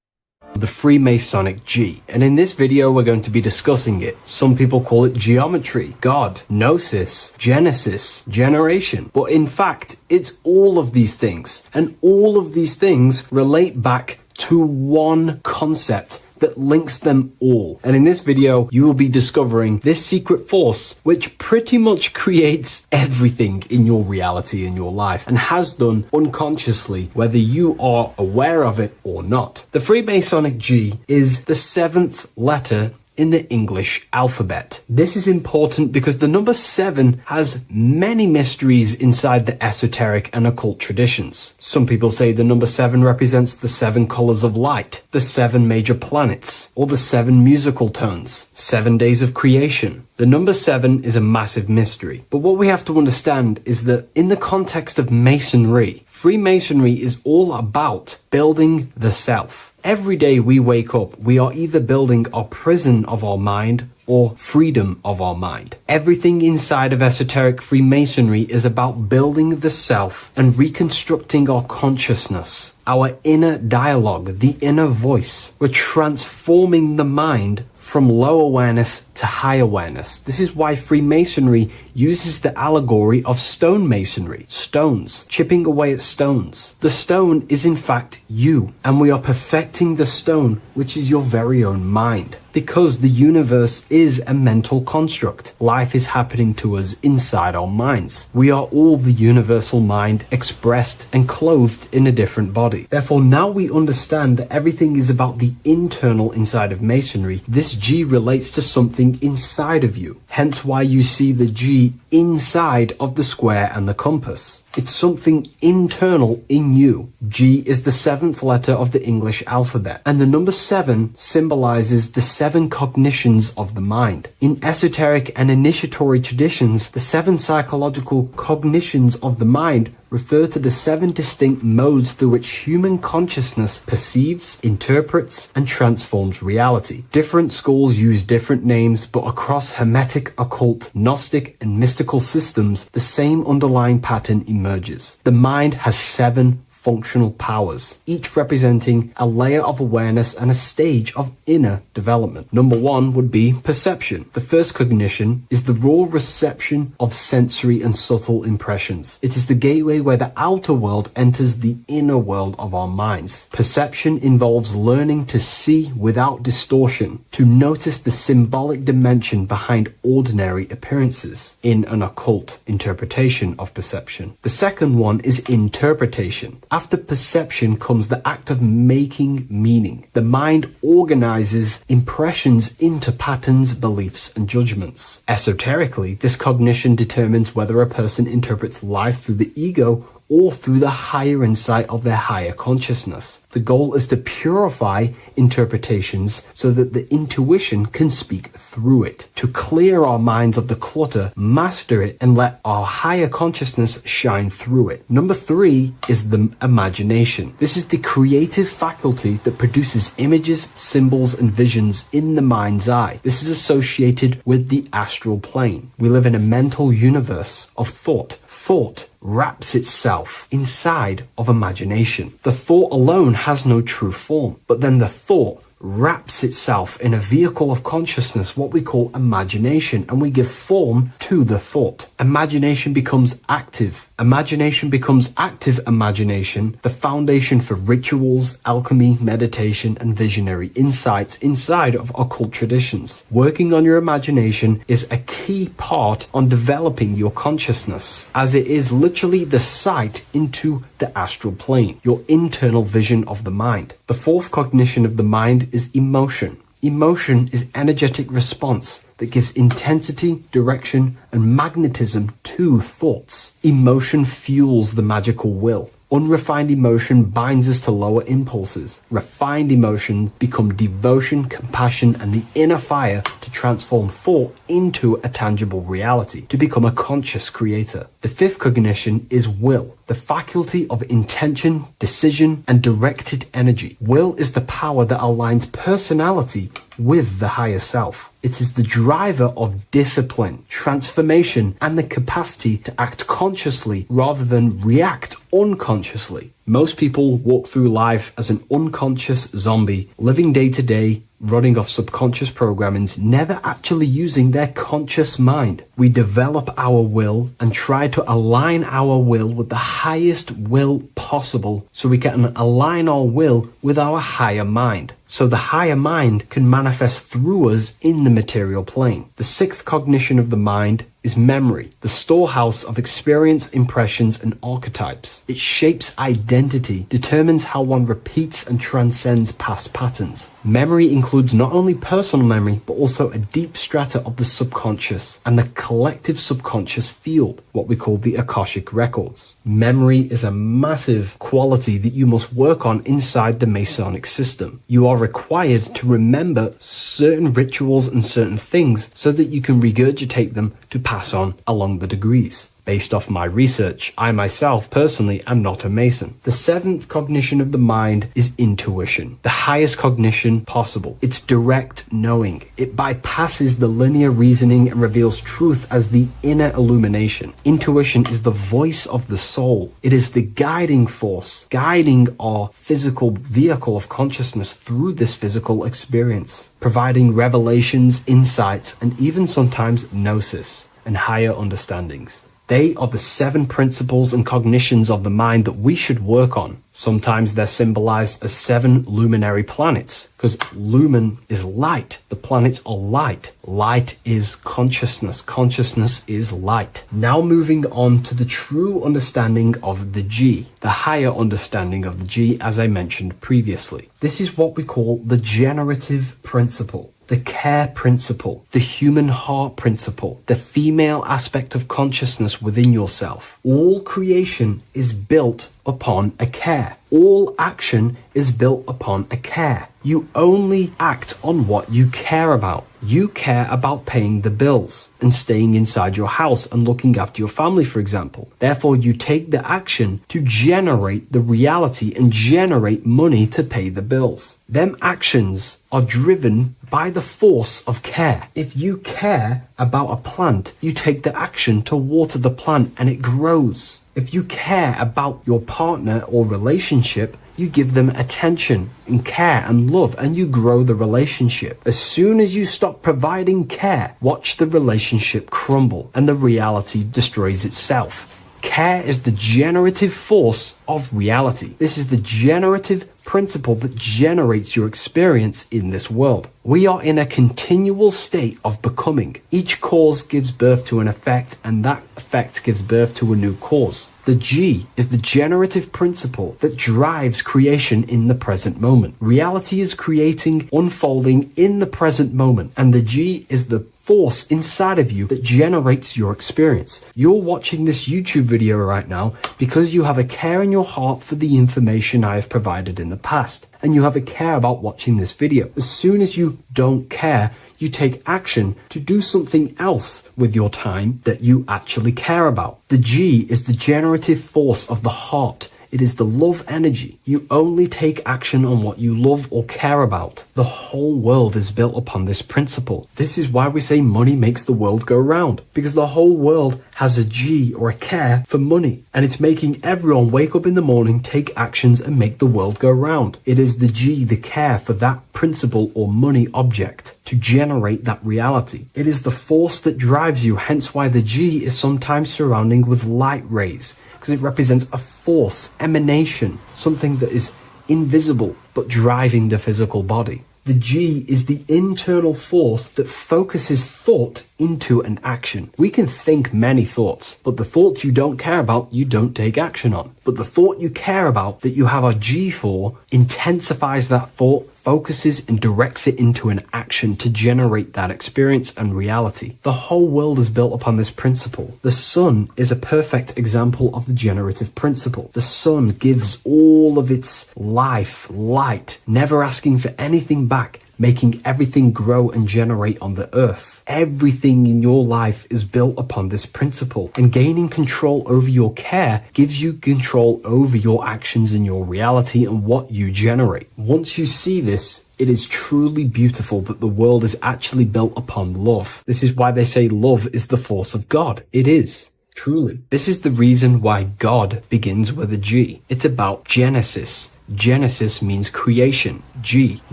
The Freemasonic G, and in this video we're going to be discussing it. Some people call it geometry, God, gnosis, genesis, generation, but in fact it's all of these things, and all of these things relate back to one concept that links them all. And in this video you will be discovering this secret force which pretty much creates everything in your reality, in your life, and has done unconsciously, whether you are aware of it or not. The Freemasonic G is the 7th letter in the English alphabet. This is important because the number 7 has many mysteries inside the esoteric and occult traditions. Some people say the number 7 represents the 7 colors of light, the 7 major planets, or the 7 musical tones, 7 days of creation. The number 7 is a massive mystery, but what we have to understand is that in the context of Masonry, Freemasonry is all about building the self. Every day we wake up, we are either building our prison of our mind or freedom of our mind. Everything inside of esoteric Freemasonry is about building the self and reconstructing our consciousness, our inner dialogue, the inner voice. We're transforming the mind from low awareness to high awareness. This is why Freemasonry uses the allegory of stonemasonry, stones, chipping away at stones. The stone is in fact you, and we are perfecting the stone, which is your very own mind. Because the universe is a mental construct. Life is happening to us inside our minds. We are all the universal mind expressed and clothed in a different body. Therefore, now we understand that everything is about the internal inside of Masonry. This G relates to something inside of you. Hence why you see the G inside of the square and the compass. It's something internal in you. G is the 7th letter of the English alphabet, and the number 7 symbolizes the 7 cognitions of the mind. In esoteric and initiatory traditions, the 7 psychological cognitions of the mind refer to the 7 distinct modes through which human consciousness perceives, interprets, and transforms reality. Different schools use different names, but across Hermetic, occult, Gnostic, and mystical systems, the same underlying pattern emerges. The mind has 7 functional powers, each representing a layer of awareness and a stage of inner development. Number 1 would be perception. The first cognition is the raw reception of sensory and subtle impressions. It is the gateway where the outer world enters the inner world of our minds. Perception involves learning to see without distortion, to notice the symbolic dimension behind ordinary appearances in an occult interpretation of perception. The second one is interpretation. After perception comes the act of making meaning. The mind organizes impressions into patterns, beliefs, and judgments. Esoterically, this cognition determines whether a person interprets life through the ego or through the higher insight of their higher consciousness. The goal is to purify interpretations so that the intuition can speak through it, to clear our minds of the clutter, master it, and let our higher consciousness shine through it. Number 3 is the imagination. This is the creative faculty that produces images, symbols, and visions in the mind's eye. This is associated with the astral plane. We live in a mental universe of thought. Thought wraps itself inside of imagination. The thought alone has no true form, but then the thought wraps itself in a vehicle of consciousness, what we call imagination, and we give form to the thought. Imagination becomes active. Imagination becomes active imagination, the foundation for rituals, alchemy, meditation, and visionary insights inside of occult traditions. Working on your imagination is a key part on developing your consciousness, as it is literally the sight into the astral plane, your internal vision of the mind. The fourth cognition of the mind is emotion. Emotion is energetic response that gives intensity, direction, and magnetism to thoughts. Emotion fuels the magical will. Unrefined emotion binds us to lower impulses. Refined emotions become devotion, compassion, and the inner fire to transform thought into a tangible reality, to become a conscious creator. The fifth cognition is will, the faculty of intention, decision, and directed energy. Will is the power that aligns personality with the higher self. It is the driver of discipline, transformation, and the capacity to act consciously rather than react unconsciously. Most people walk through life as an unconscious zombie, living day to day, running off subconscious programmings, never actually using their conscious mind. We develop our will and try to align our will with the highest will possible so we can align our will with our higher mind. So the higher mind can manifest through us in the material plane. The sixth cognition of the mind is memory, the storehouse of experience, impressions, and archetypes. It shapes identity, determines how one repeats and transcends past patterns. Memory includes not only personal memory, but also a deep strata of the subconscious and the collective subconscious field, what we call the Akashic records. Memory is a massive quality that you must work on inside the Masonic system. You are required to remember certain rituals and certain things so that you can regurgitate them to pass on along the degrees. based off my research. I myself personally am not a Mason. The seventh cognition of the mind is intuition, the highest cognition possible. It's direct knowing. It bypasses the linear reasoning and reveals truth as the inner illumination. Intuition is the voice of the soul. It is the guiding force, guiding our physical vehicle of consciousness through this physical experience, providing revelations, insights, and even sometimes gnosis and higher understandings. They are the seven principles and cognitions of the mind that we should work on. Sometimes they're symbolized as seven luminary planets, because lumen is light. The planets are light. Light is consciousness. Consciousness is light. Now moving on to the true understanding of the G, the higher understanding of the G, as I mentioned previously. This is what we call the generative principle, the care principle, the human heart principle, the female aspect of consciousness within yourself. All creation is built upon a care. All action is built upon a care. You only act on what you care about. You care about paying the bills and staying inside your house and looking after your family, for example. Therefore, you take the action to generate the reality and generate money to pay the bills. Them actions are driven by the force of care. If you care about a plant, you take the action to water the plant and it grows. If you care about your partner or relationship, you give them attention and care and love, and you grow the relationship. As soon as you stop providing care, watch the relationship crumble and the reality destroys itself. Care is the generative force of reality. This is the generative principle that generates your experience in this world. We are in a continual state of becoming. Each cause gives birth to an effect, and that effect gives birth to a new cause. The G is the generative principle that drives creation in the present moment. Reality is creating, unfolding in the present moment, and the G is the force inside of you that generates your experience. You're watching this YouTube video right now because you have a care in your heart for the information I have provided in the past, and you have a care about watching this video. As soon as you don't care, you take action to do something else with your time that you actually care about. The G is the generative force of the heart. It is the love energy. You only take action on what you love or care about. The whole world is built upon this principle. This is why we say money makes the world go round, because the whole world has a G or a care for money, and it's making everyone wake up in the morning, take actions, and make the world go round. It is the G, the care for that principle or money object to generate that reality. It is the force that drives you, hence why the G is sometimes surrounding with light rays, because it represents a force, emanation, something that is invisible but driving the physical body. The G is the internal force that focuses thought into an action. We can think many thoughts, but the thoughts you don't care about, you don't take action on. But the thought you care about, that you have a G for, intensifies that thought, focuses and directs it into an action to generate that experience and reality. The whole world is built upon this principle. The sun is a perfect example of the generative principle. The sun gives all of its life, light, never asking for anything back, making everything grow and generate on the earth. Everything in your life is built upon this principle, and gaining control over your care gives you control over your actions and your reality and what you generate. Once you see this, it is truly beautiful that the world is actually built upon love. This is why they say love is the force of God. It is. Truly. This is the reason why God begins with a G. It's about Genesis. Genesis means creation. G,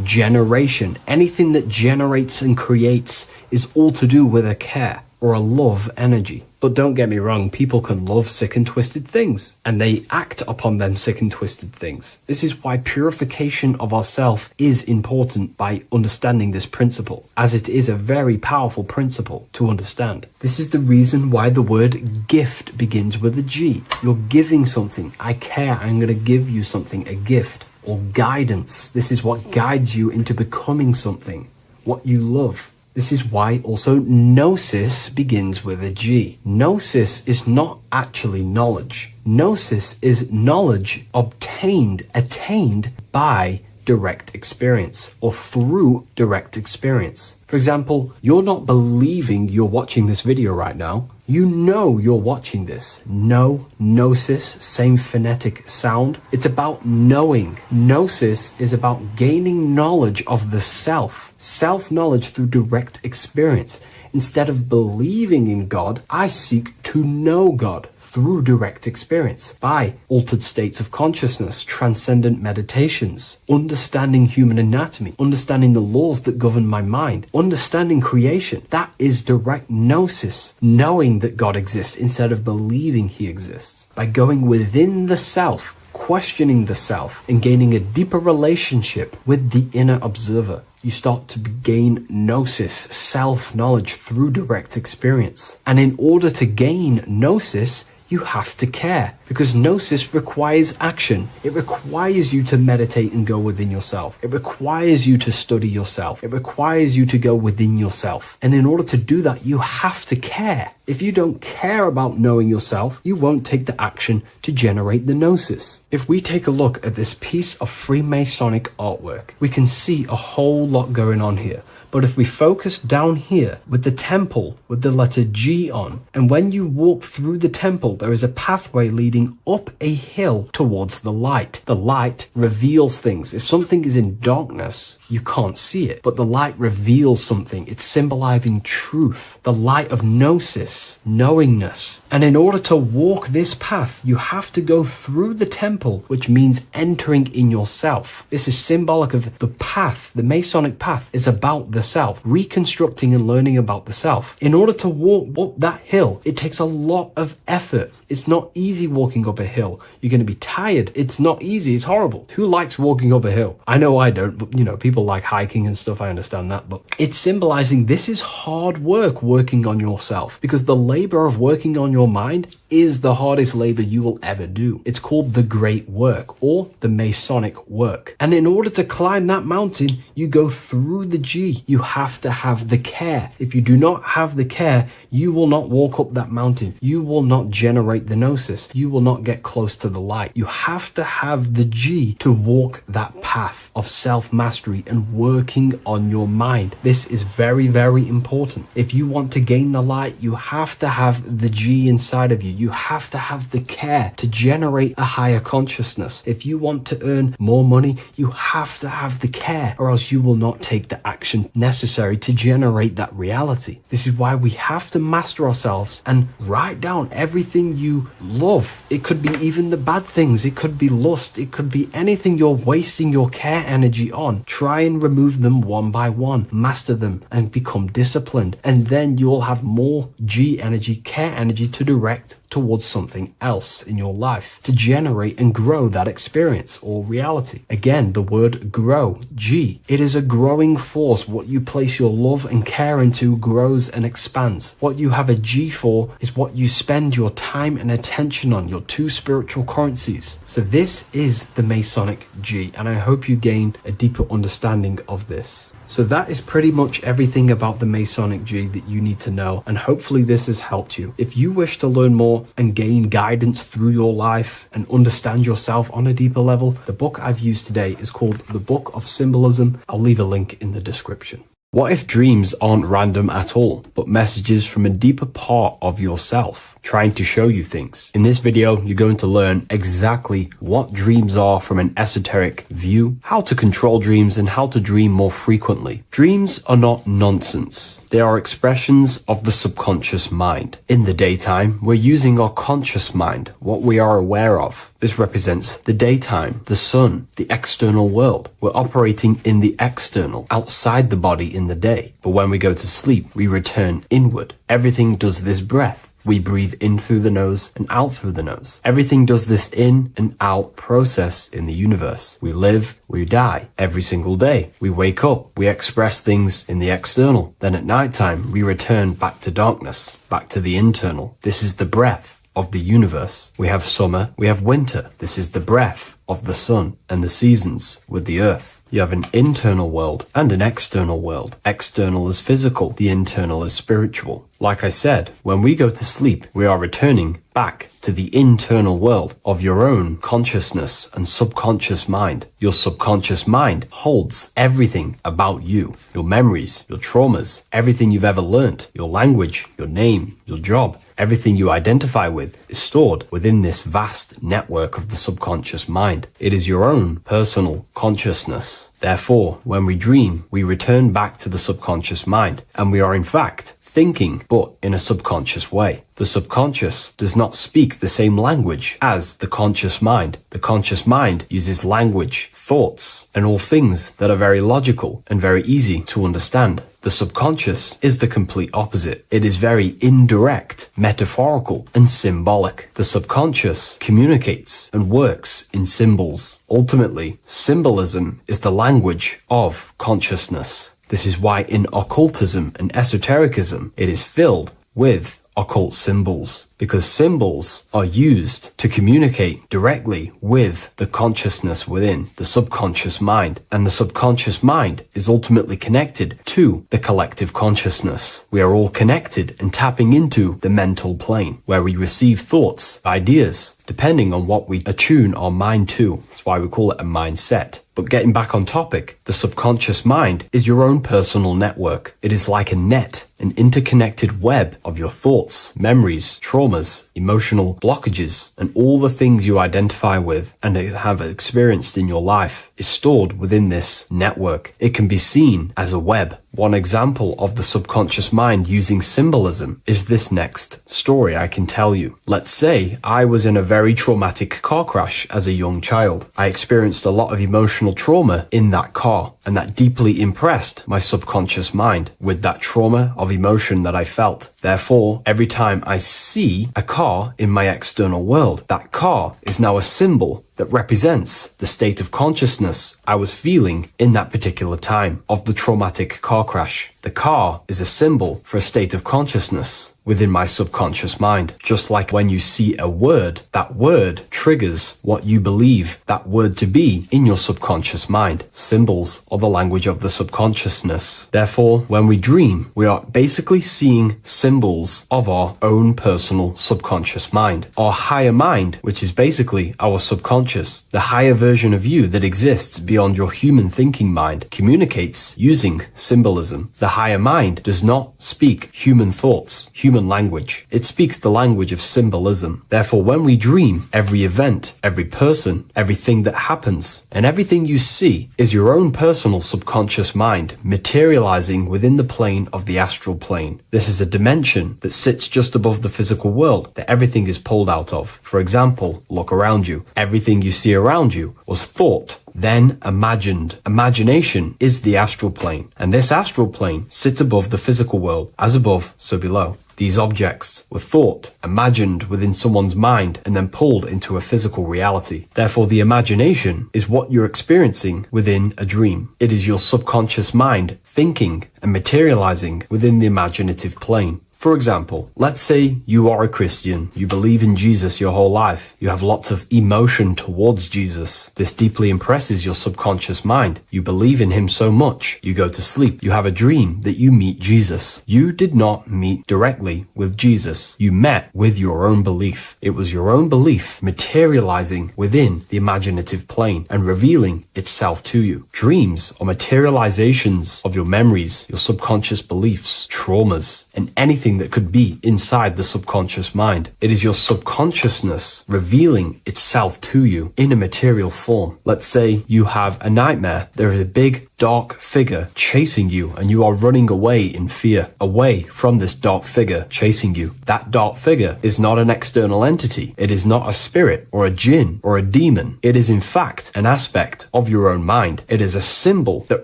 generation. Anything that generates and creates is all to do with a care or a love energy. But don't get me wrong, people can love sick and twisted things, and they act upon them sick and twisted things. This is why purification of ourself is important by understanding this principle, as it is a very powerful principle to understand. This is the reason why the word gift begins with a G. You're giving something. I care. I'm going to give you something, a gift. Or guidance. This is what guides you into becoming something, what you love. This is why also gnosis begins with a G. Gnosis is not actually knowledge. Gnosis is knowledge obtained, attained by direct experience or through direct experience. For example, you're not believing you're watching this video right now. You know you're watching this. No, gnosis, same phonetic sound. It's about knowing. Gnosis is about gaining knowledge of the self. Self-knowledge through direct experience. Instead of believing in God, I seek to know God through direct experience by altered states of consciousness, transcendent meditations, understanding human anatomy, understanding the laws that govern my mind, understanding creation. That is direct gnosis, knowing that God exists instead of believing he exists. By going within the self, questioning the self, and gaining a deeper relationship with the inner observer, you start to gain gnosis, self-knowledge through direct experience. And in order to gain gnosis, you have to care, because gnosis requires action. It requires you to meditate and go within yourself. It requires you to study yourself. It requires you to go within yourself. And in order to do that, you have to care. If you don't care about knowing yourself, you won't take the action to generate the gnosis. If we take a look at this piece of Freemasonic artwork, we can see a whole lot going on here. But if we focus down here with the temple with the letter G on, and when you walk through the temple, there is a pathway leading up a hill towards the light. The light reveals things. If something is in darkness, you can't see it, but the light reveals something. It's symbolizing truth, the light of gnosis, knowingness. And in order to walk this path, you have to go through the temple, which means entering in yourself. This is symbolic of the path. The Masonic path is about the self, reconstructing and learning about the self. In order to walk up that hill, it takes a lot of effort. It's not easy walking up a hill. You're going to be tired. It's not easy. It's horrible. Who likes walking up a hill? I know I don't, but people like hiking and stuff. I understand that, but it's symbolizing this is hard work working on yourself, because the labor of working on your mind is the hardest labor you will ever do. It's called the great work or the Masonic work. And in order to climb that mountain, you go through the G. You have to have the care. If you do not have the care, you will not walk up that mountain. You will not generate the gnosis. You will not get close to the light. You have to have the G to walk that path of self-mastery and working on your mind. This is very, very important. If you want to gain the light, you have to have the G inside of you. You have to have the care to generate a higher consciousness. If you want to earn more money, you have to have the care, or else you will not take the action necessary to generate that reality. This is why we have to master ourselves and write down everything you love. It could be even the bad things. It could be lust. It could be anything you're wasting your care energy on. Try and remove them one by one. Master them and become disciplined. And then you'll have more G energy, care energy to direct towards something else in your life to generate and grow that experience or reality. Again, the word grow, G. It is a growing force. What you place your love and care into grows and expands. What you have a G for is what you spend your time and attention on, your two spiritual currencies. So this is the Masonic G, and I hope you gain a deeper understanding of this. So that is pretty much everything about the Masonic G that you need to know, and hopefully this has helped you. If you wish to learn more and gain guidance through your life and understand yourself on a deeper level, the book I've used today is called The Book of Symbolism. I'll leave a link in the description. What if dreams aren't random at all, but messages from a deeper part of yourself, trying to show you things? In this video, you're going to learn exactly what dreams are from an esoteric view, how to control dreams, and how to dream more frequently. Dreams are not nonsense. They are expressions of the subconscious mind. In the daytime, we're using our conscious mind, what we are aware of. This represents the daytime, the sun, the external world. We're operating in the external, outside the body in the day. But when we go to sleep, we return inward. Everything does this breath. We breathe in through the nose and out through the nose. Everything does this in and out process in the universe. We live, we die every single day. We wake up, we express things in the external. Then at nighttime, we return back to darkness, back to the internal. This is the breath of the universe. We have summer, we have winter. This is the breath of the sun and the seasons with the earth. You have an internal world and an external world. External is physical, the internal is spiritual. Like I said, when we go to sleep, we are returning back to the internal world of your own consciousness and subconscious mind. Your subconscious mind holds everything about you, your memories, your traumas, everything you've ever learnt, your language, your name, your job, everything you identify with is stored within this vast network of the subconscious mind. It is your own personal consciousness. Therefore, when we dream, we return back to the subconscious mind, and we are in fact thinking, but in a subconscious way. The subconscious does not speak the same language as the conscious mind. The conscious mind uses language, thoughts, and all things that are very logical and very easy to understand. The subconscious is the complete opposite. It is very indirect, metaphorical, and symbolic. The subconscious communicates and works in symbols. Ultimately, symbolism is the language of consciousness. This is why in occultism and esotericism, it is filled with occult symbols, because symbols are used to communicate directly with the consciousness within the subconscious mind, and the subconscious mind is ultimately connected to the collective consciousness. We are all connected and tapping into the mental plane, where we receive thoughts, ideas, depending on what we attune our mind to. That's why we call it a mindset. But getting back on topic, the subconscious mind is your own personal network. It is like a net, an interconnected web of your thoughts, memories, traumas, emotional blockages, and all the things you identify with and have experienced in your life is stored within this network. It can be seen as a web. One example of the subconscious mind using symbolism is this next story I can tell you. Let's say I was in a very traumatic car crash as a young child. I experienced a lot of emotional trauma in that car, and that deeply impressed my subconscious mind with that trauma of emotion that I felt. Therefore, every time I see a car in my external world, that car is now a symbol that represents the state of consciousness I was feeling in that particular time of the traumatic car crash. The car is a symbol for a state of consciousness within my subconscious mind. Just like when you see a word, that word triggers what you believe that word to be in your subconscious mind. Symbols are the language of the subconsciousness. Therefore, when we dream, we are basically seeing symbols of our own personal subconscious mind. Our higher mind, which is basically our subconscious, the higher version of you that exists beyond your human thinking mind, communicates using symbolism. The higher mind does not speak human thoughts, human language. It speaks the language of symbolism. Therefore, when we dream, every event, every person, everything that happens, and everything you see is your own personal subconscious mind materializing within the plane of the astral plane. This is a dimension that sits just above the physical world that everything is pulled out of. For example, look around you. Everything you see around you was thought, then imagined. Imagination is the astral plane, and this astral plane sits above the physical world. As above, so below. These objects were thought, imagined within someone's mind, and then pulled into a physical reality. Therefore, the imagination is what you're experiencing within a dream. It is your subconscious mind thinking and materializing within the imaginative plane. For example, let's say you are a Christian, you believe in Jesus your whole life, you have lots of emotion towards Jesus. This deeply impresses your subconscious mind. You believe in him so much, you go to sleep, you have a dream that you meet Jesus. You did not meet directly with Jesus. You met with your own belief. It was your own belief materializing within the imaginative plane and revealing itself to you. Dreams are materializations of your memories, your subconscious beliefs, traumas, and anything that could be inside the subconscious mind. It is your subconsciousness revealing itself to you in a material form. Let's say you have a nightmare. There is a big dark figure chasing you and you are running away in fear, away from this dark figure chasing you. That dark figure is not an external entity. It is not a spirit or a jinn or a demon. It is in fact an aspect of your own mind. It is a symbol that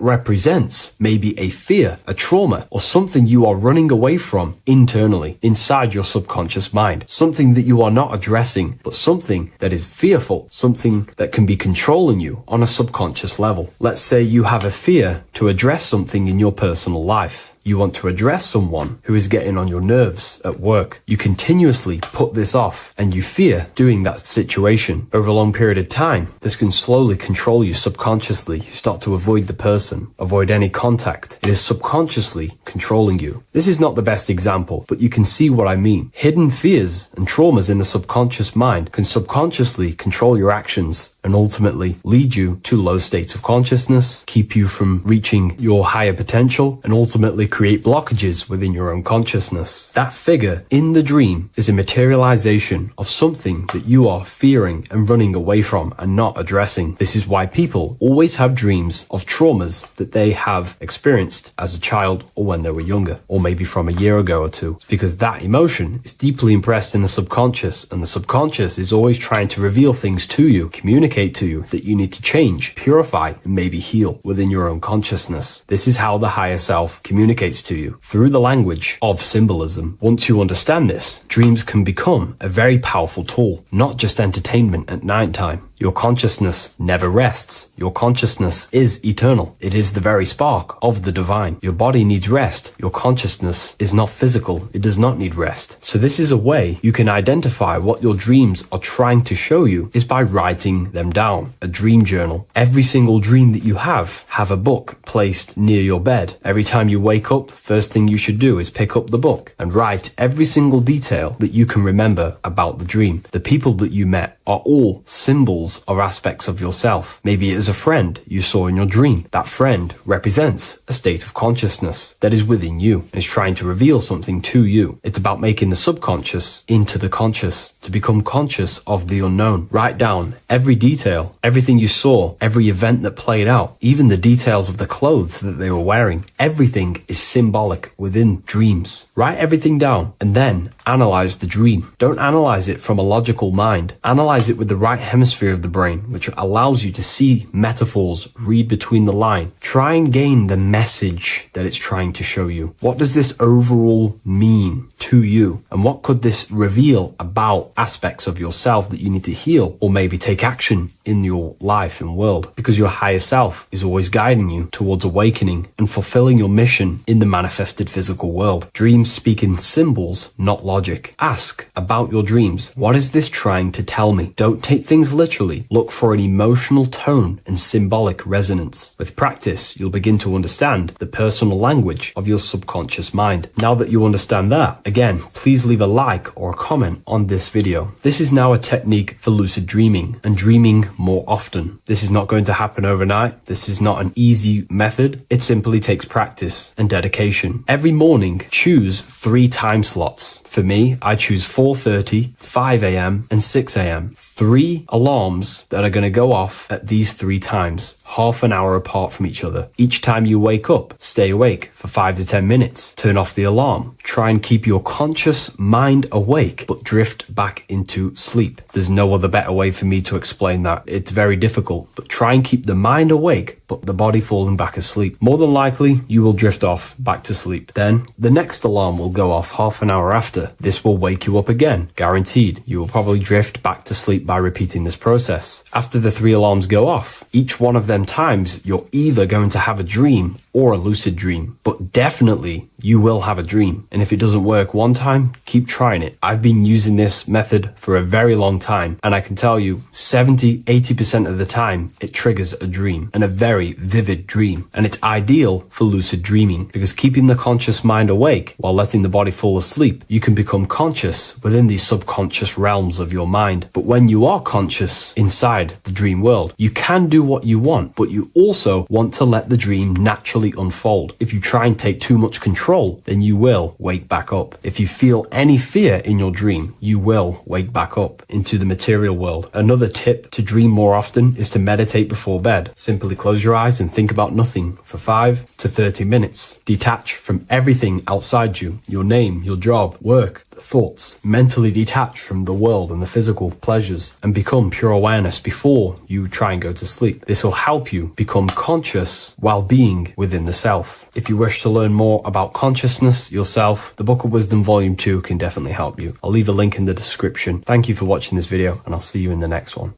represents maybe a fear, a trauma, or something you are running away from internally inside your subconscious mind. Something that you are not addressing, but something that is fearful, something that can be controlling you on a subconscious level. Let's say you have a fear to address something in your personal life. You want to address someone who is getting on your nerves at work. You continuously put this off and you fear doing that situation. Over a long period of time, this can slowly control you subconsciously. You start to avoid the person, avoid any contact. It is subconsciously controlling you. This is not the best example, but you can see what I mean. Hidden fears and traumas in the subconscious mind can subconsciously control your actions and ultimately lead you to low states of consciousness, keep you from reaching your higher potential, and ultimately create blockages within your own consciousness. That figure in the dream is a materialization of something that you are fearing and running away from and not addressing. This is why people always have dreams of traumas that they have experienced as a child or when they were younger, or maybe from a year ago or two. It's because that emotion is deeply impressed in the subconscious, and the subconscious is always trying to reveal things to you, communicate to you that you need to change, purify, and maybe heal within your own consciousness. This is how the higher self communicates to you, through the language of symbolism. Once you understand this, dreams can become a very powerful tool, not just entertainment at night time. Your consciousness never rests. Your consciousness is eternal. It is the very spark of the divine. Your body needs rest. Your consciousness is not physical. It does not need rest. So this is a way you can identify what your dreams are trying to show you, is by writing them down. A dream journal. Every single dream that you have a book placed near your bed. Every time you wake up, first thing you should do is pick up the book and write every single detail that you can remember about the dream. The people that you met are all symbols or aspects of yourself. Maybe it is a friend you saw in your dream. That friend represents a state of consciousness that is within you and is trying to reveal something to you. It's about making the subconscious into the conscious, to become conscious of the unknown. Write down every detail, everything you saw, every event that played out, even the details of the clothes that they were wearing. Everything is symbolic within dreams. Write everything down and then analyze the dream. Don't analyze it from a logical mind. Analyze it with the right hemisphere of the brain, which allows you to see metaphors, read between the lines. Try and gain the message that it's trying to show you. What does this overall mean to you? And what could this reveal about aspects of yourself that you need to heal or maybe take action in your life and world? Because your higher self is always guiding you towards awakening and fulfilling your mission in the manifested physical world. Dreams speak in symbols, not logic. Ask about your dreams. What is this trying to tell me? Don't take things literally. Look for an emotional tone and symbolic resonance. With practice, you'll begin to understand the personal language of your subconscious mind. Now that you understand that, again, please leave a like or a comment on this video. This is now a technique for lucid dreaming and dreaming more often. This is not going to happen overnight. This is not an easy method. It simply takes practice and dedication. Every morning, choose 3 time slots. For me, I choose 4:30, 5 a.m. and 6 a.m. 3 alarms that are going to go off at these 3 times, half an hour apart from each other. Each time you wake up, stay awake for 5 to 10 minutes. Turn off the alarm. Try and keep your conscious mind awake, but drift back into sleep. There's no other better way for me to explain that. It's very difficult, but try and keep the mind awake, but the body falling back asleep. More than likely, you will drift off back to sleep. Then the next alarm will go off half an hour after. This will wake you up again, guaranteed. You will probably drift back to sleep by repeating this process. After the 3 alarms go off, each one of them times, you're either going to have a dream or a lucid dream, but definitely you will have a dream. And if it doesn't work one time, keep trying it. I've been using this method for a very long time, and I can tell you 70-80% of the time it triggers a dream, and a very vivid dream. And it's ideal for lucid dreaming because keeping the conscious mind awake while letting the body fall asleep, you can become conscious within these subconscious realms of your mind. But when you are conscious inside the dream world, you can do what you want, but you also want to let the dream naturally unfold. If you try and take too much control, then you will wake back up. If you feel any fear in your dream, you will wake back up into the material world. Another tip to dream more often is to meditate before bed. Simply close your eyes and think about nothing for 5 to 30 minutes. Detach from everything outside you, your name, your job, work, thoughts. Mentally detach from the world and the physical pleasures and become pure awareness before you try and go to sleep. This will help you become conscious while being within the self. If you wish to learn more about consciousness, yourself, the Book of Wisdom Volume 2 can definitely help you. I'll leave a link in the description. Thank you for watching this video, and I'll see you in the next one.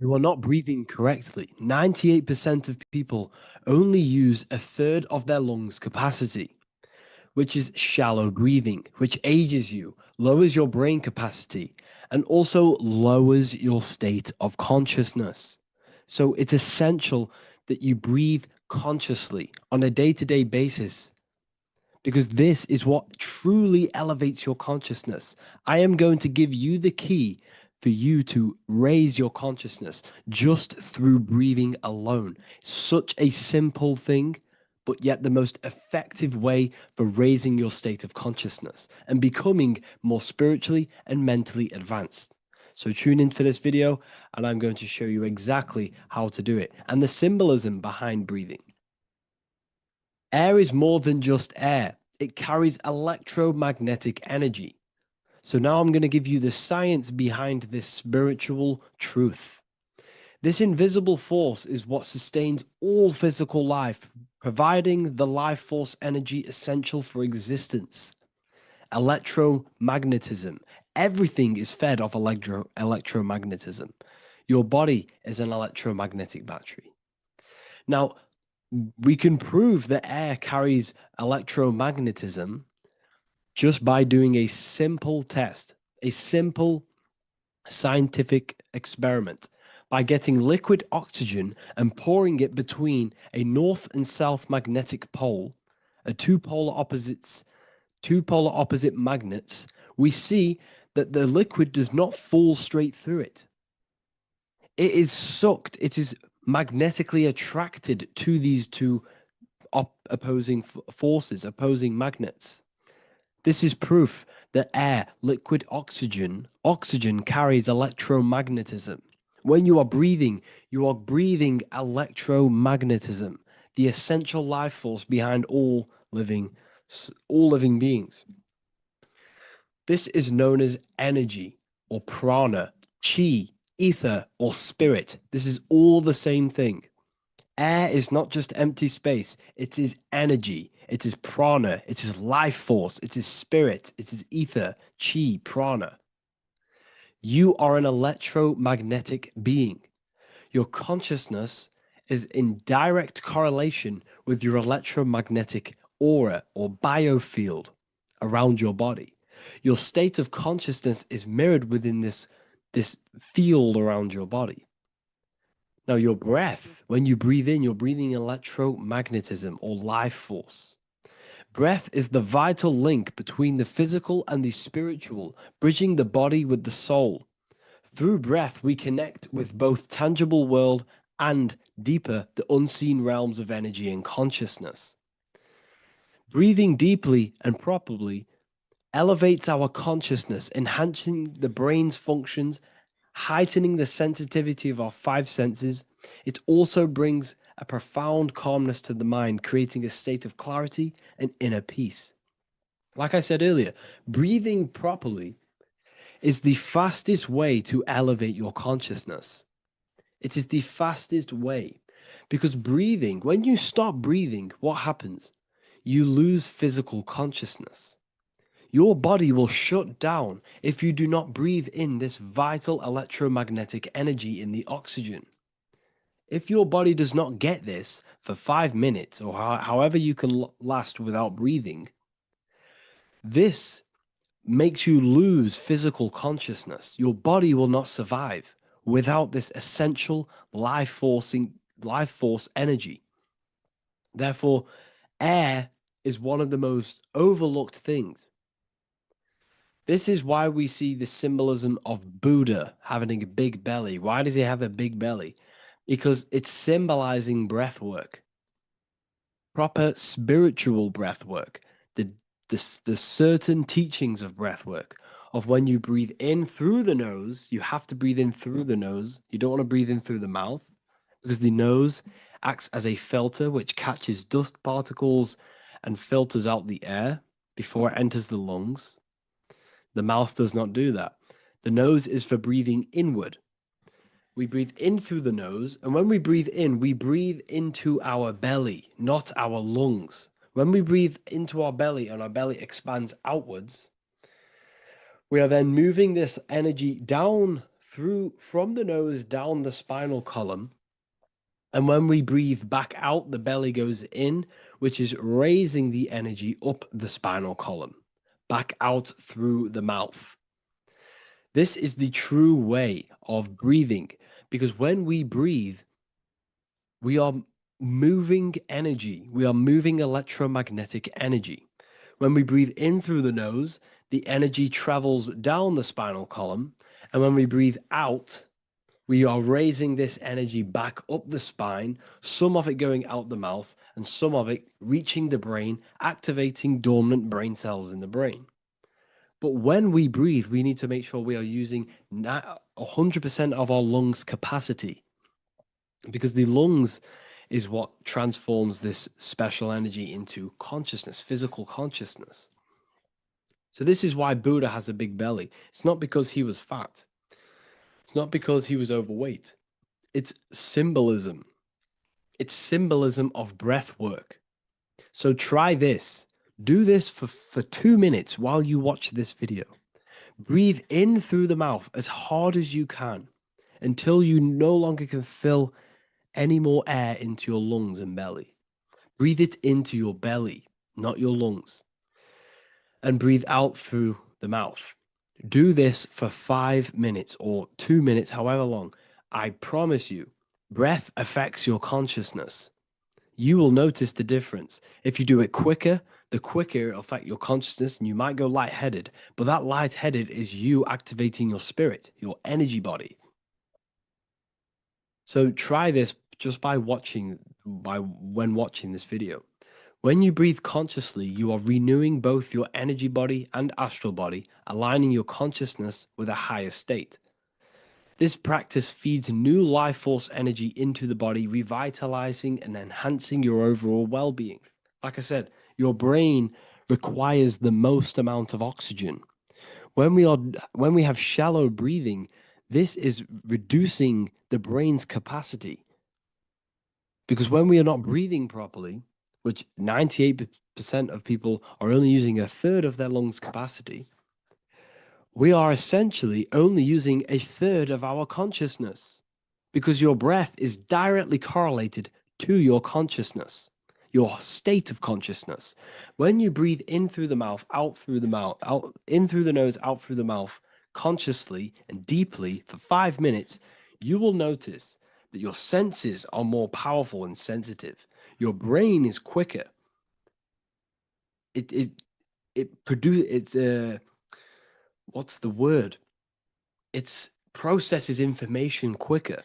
You are not breathing correctly. 98% of people only use a third of their lungs capacity, which is shallow breathing, which ages you, lowers your brain capacity, and also lowers your state of consciousness. So it's essential that you breathe consciously on a day-to-day basis, because this is what truly elevates your consciousness. I am going to give you the key for you to raise your consciousness just through breathing alone. Such a simple thing, but yet the most effective way for raising your state of consciousness and becoming more spiritually and mentally advanced. So tune in for this video and I'm going to show you exactly how to do it and the symbolism behind breathing. Air is more than just air. It carries electromagnetic energy. So now I'm going to give you the science behind this spiritual truth. This invisible force is what sustains all physical life, providing the life force energy essential for existence. Electromagnetism. Everything is fed off electromagnetism. Your body is an electromagnetic battery. Now, we can prove that air carries electromagnetism just by doing a simple test, a simple scientific experiment, by getting liquid oxygen and pouring it between a north and south magnetic pole, two polar opposite magnets. We see that the liquid does not fall straight through it. It is sucked, it is magnetically attracted to these two opposing forces, opposing magnets. This is proof that air, liquid oxygen carries electromagnetism. When you are breathing electromagnetism, the essential life force behind all living beings. This is known as energy or prana, chi, ether, or spirit. This is all the same thing. Air is not just empty space, it is energy, it is prana, it is life force, it is spirit, it is ether, chi, prana. You are an electromagnetic being. Your consciousness is in direct correlation with your electromagnetic aura or biofield around your body. Your state of consciousness is mirrored within this field around your body. Now, your breath, when you breathe in, you're breathing electromagnetism or life force. Breath is the vital link between the physical and the spiritual, bridging the body with the soul. Through breath, we connect with both tangible world and deeper, the unseen realms of energy and consciousness. Breathing deeply and properly elevates our consciousness, enhancing the brain's functions, heightening the sensitivity of our five senses. It also brings a profound calmness to the mind, creating a state of clarity and inner peace. Like I said earlier, breathing properly is the fastest way to elevate your consciousness. It is the fastest way because breathing, when you stop breathing, what happens? You lose physical consciousness. Your body will shut down if you do not breathe in this vital electromagnetic energy in the oxygen. If your body does not get this for 5 minutes or however you can last without breathing, this makes you lose physical consciousness. Your body will not survive without this essential life force energy. Therefore, air is one of the most overlooked things. This is why we see the symbolism of Buddha having a big belly. Why does he have a big belly? Because it's symbolizing breath work, proper spiritual breath work, the certain teachings of breath work, of when you breathe in through the nose, you have to breathe in through the nose. You don't want to breathe in through the mouth because the nose acts as a filter which catches dust particles and filters out the air before it enters the lungs. The mouth does not do that. The nose is for breathing inward. We breathe in through the nose, and when we breathe into our belly, not our lungs. When we breathe into our belly and our belly expands outwards, we are then moving this energy down from the nose down the spinal column. And when we breathe back out, the belly goes in, which is raising the energy up the spinal column, back out through the mouth. This is the true way of breathing, because when we breathe, we are moving energy. We are moving electromagnetic energy. When we breathe in through the nose, the energy travels down the spinal column. And when we breathe out, we are raising this energy back up the spine, some of it going out the mouth, and some of it reaching the brain, activating dormant brain cells in the brain. But when we breathe, we need to make sure we are using 100% of our lungs' capacity, because the lungs is what transforms this special energy into consciousness, physical consciousness. So this is why Buddha has a big belly. It's not because he was fat. It's not because he was overweight. It's symbolism. It's symbolism of breath work. So try this. Do this for 2 minutes while you watch this video. Breathe in through the mouth as hard as you can until you no longer can fill any more air into your lungs and belly. Breathe it into your belly, not your lungs. And breathe out through the mouth. Do this for 5 minutes or 2 minutes, however long. I promise you, breath affects your consciousness. You will notice the difference. If you do it quicker, the quicker it'll affect your consciousness, and you might go lightheaded. But that lightheaded is you activating your spirit, your energy body. So try this just when watching this video. When you breathe consciously, you are renewing both your energy body and astral body, aligning your consciousness with a higher state. This practice feeds new life force energy into the body, revitalizing and enhancing your overall well-being. Like I said, your brain requires the most amount of oxygen. When we have shallow breathing, this is reducing the brain's capacity. Because when we are not breathing properly, which 98% of people are only using a third of their lungs capacity, we are essentially only using a third of our consciousness, because your breath is directly correlated to your consciousness, your state of consciousness. When you breathe in through the mouth, out through the mouth, out in through the nose, out through the mouth, consciously and deeply for 5 minutes, you will notice that your senses are more powerful and sensitive. Your brain is quicker. What's the word? It processes information quicker.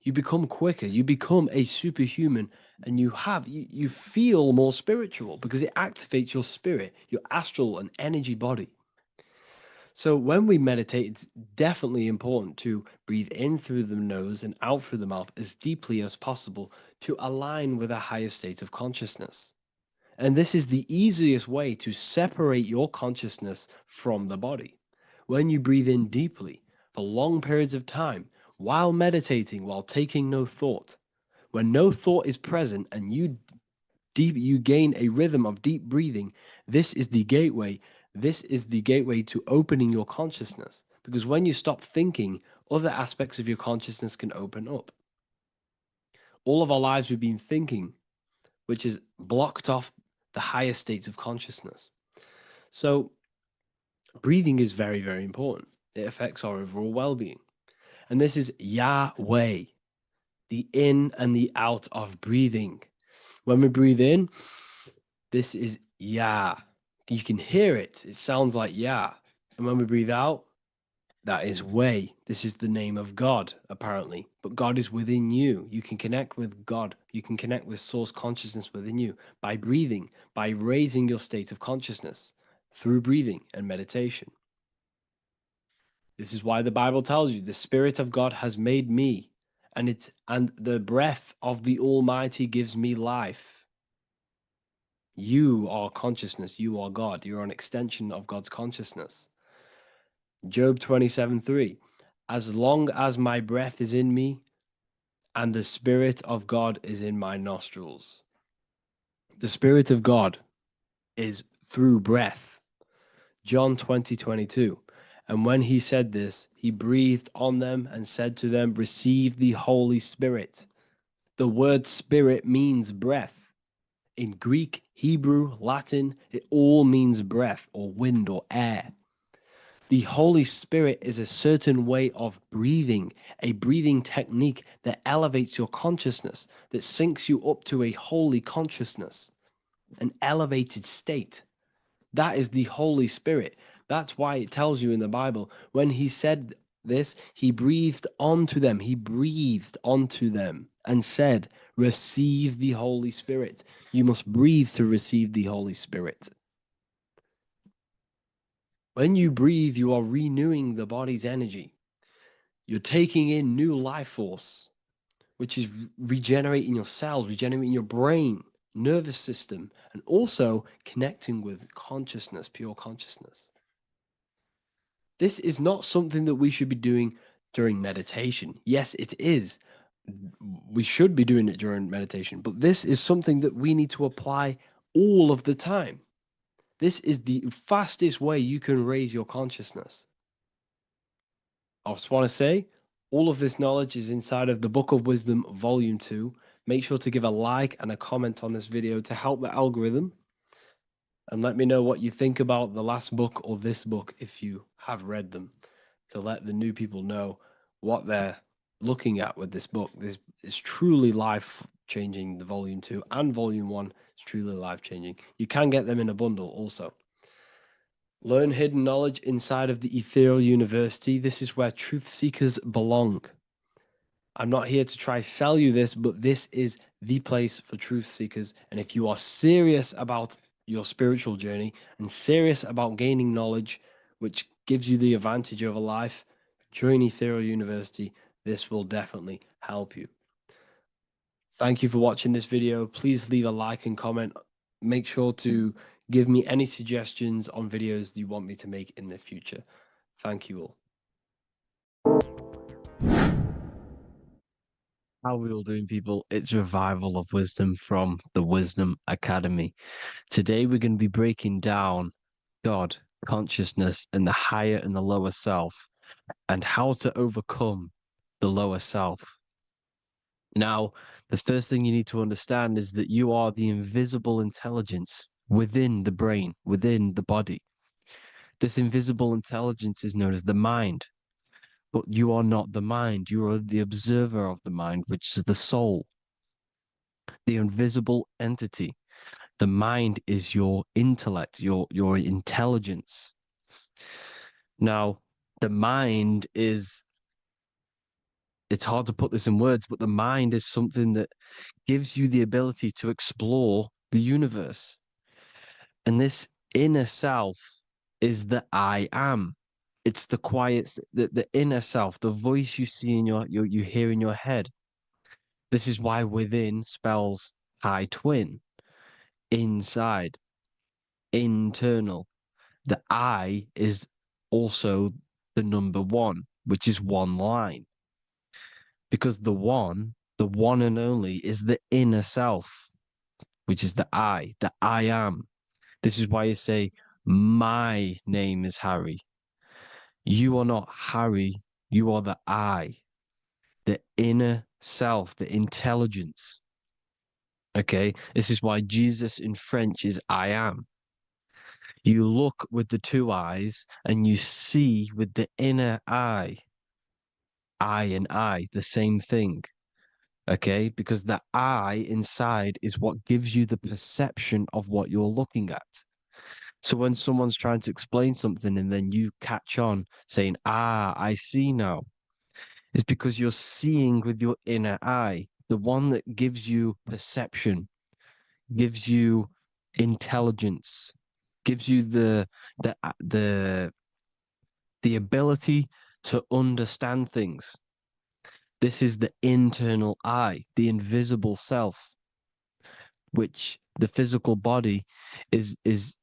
You become quicker. You become a superhuman, and you feel more spiritual because it activates your spirit, your astral and energy body. So when we meditate, it's definitely important to breathe in through the nose and out through the mouth as deeply as possible to align with a higher state of consciousness. And this is the easiest way to separate your consciousness from the body. When you breathe in deeply for long periods of time, while meditating, while taking no thought, when no thought is present and you gain a rhythm of deep breathing, this is the gateway. This is the gateway to opening your consciousness. Because when you stop thinking, other aspects of your consciousness can open up. All of our lives we've been thinking, which has blocked off the higher states of consciousness. So breathing is very, very important. It affects our overall well-being. And this is Yahweh, the in and the out of breathing. When we breathe in, this is Yah. You can hear it. It sounds like Yah. And when we breathe out, that is Way. This is the name of God, apparently. But God is within you. You can connect with God. You can connect with source consciousness within you by breathing, by raising your state of consciousness through breathing and meditation. This is why the Bible tells you the Spirit of God has made me, and the breath of the Almighty gives me life. You are consciousness. You are God. You're an extension of God's consciousness. Job 27:3. As long as my breath is in me and the Spirit of God is in my nostrils. The Spirit of God is through breath. John 20:22. And when he said this, he breathed on them and said to them, "Receive the Holy Spirit." The word spirit means breath. In Greek, Hebrew, Latin, it all means breath or wind or air. The Holy Spirit is a certain way of breathing, a breathing technique that elevates your consciousness, that syncs you up to a holy consciousness, an elevated state. That is the Holy Spirit. That's why it tells you in the Bible, when he said this, he breathed onto them. He breathed onto them and said, "Receive the Holy Spirit." You must breathe to receive the Holy Spirit. When you breathe, you are renewing the body's energy. You're taking in new life force, which is regenerating your cells, regenerating your brain, nervous system, and also connecting with consciousness, pure consciousness. This is not something that we should be doing during meditation. Yes, it is. We should be doing it during meditation, but this is something that we need to apply all of the time. This is the fastest way you can raise your consciousness. I just want to say, all of this knowledge is inside of the Book of Wisdom, Volume 2. Make sure to give a like and a comment on this video to help the algorithm. And let me know what you think about the last book or this book if you have read them, to let the new people know what they're looking at with this book. This is truly life-changing, the Volume 2 and Volume 1 is truly life-changing. You can get them in a bundle also. Learn hidden knowledge inside of the Ethereal University. This is where truth seekers belong. I'm not here to try sell you this, but this is the place for truth seekers. And if you are serious about your spiritual journey and serious about gaining knowledge, which gives you the advantage of a life, join Ethereal University. This will definitely help you. Thank you for watching this video. Please leave a like and comment. Make sure to give me any suggestions on videos you want me to make in the future. Thank you all. How are we all doing, people? It's Revival of Wisdom from the Wisdom Academy. Today we're going to be breaking down God, consciousness, and the higher and the lower self, and how to overcome the lower self. Now, the first thing you need to understand is that you are the invisible intelligence within the brain, within the body. This invisible intelligence is known as the mind. But you are not the mind. You are the observer of the mind, which is the soul, the invisible entity. The mind is your intellect, your intelligence. Now, the mind is, it's hard to put this in words, but the mind is something that gives you the ability to explore the universe. And this inner self is the I am. It's the quiet, the inner self, the voice you see in you hear in your head. This is why within spells high twin, inside, internal. The I is also the number one, which is one line. Because the one and only, is the inner self, which is the I am. This is why you say, my name is Harry. You are not Harry, you are the I, the inner self, the intelligence. Okay, this is why Jesus in French is I am. You look with the two eyes and you see with the inner eye. I and I, the same thing. Okay, because the I inside is what gives you the perception of what you're looking at. So when someone's trying to explain something and then you catch on saying, I see now, it's because you're seeing with your inner eye, the one that gives you perception, gives you intelligence, gives you the ability to understand things. This is the internal eye, the invisible self, which the physical body is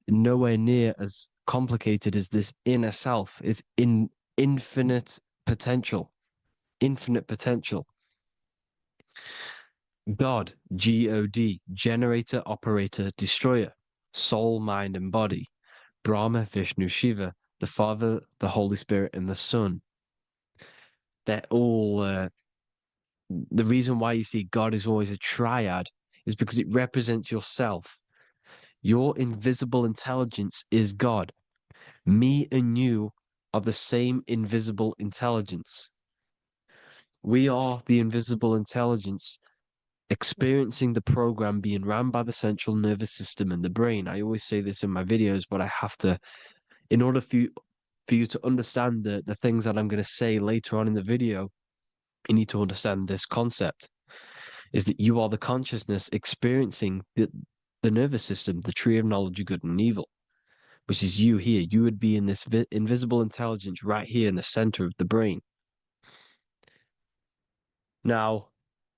nowhere near as complicated as this inner self. Is in infinite potential. God, G-O-D, generator, operator, destroyer, soul, mind, and body. Brahma, Vishnu, Shiva, the Father, the Holy Spirit, and the Son. They're all the reason why you see God is always a triad is because it represents yourself. Your invisible intelligence is God. Me and you are the same invisible intelligence. We are the invisible intelligence experiencing the program being run by the central nervous system and the brain. I always say this in my videos, but I have to, in order for you to understand the things that I'm going to say later on in the video, you need to understand this concept, is that you are the consciousness experiencing the nervous system, the tree of knowledge of good and evil, which is you here. You would be in this invisible intelligence right here in the center of the brain. Now,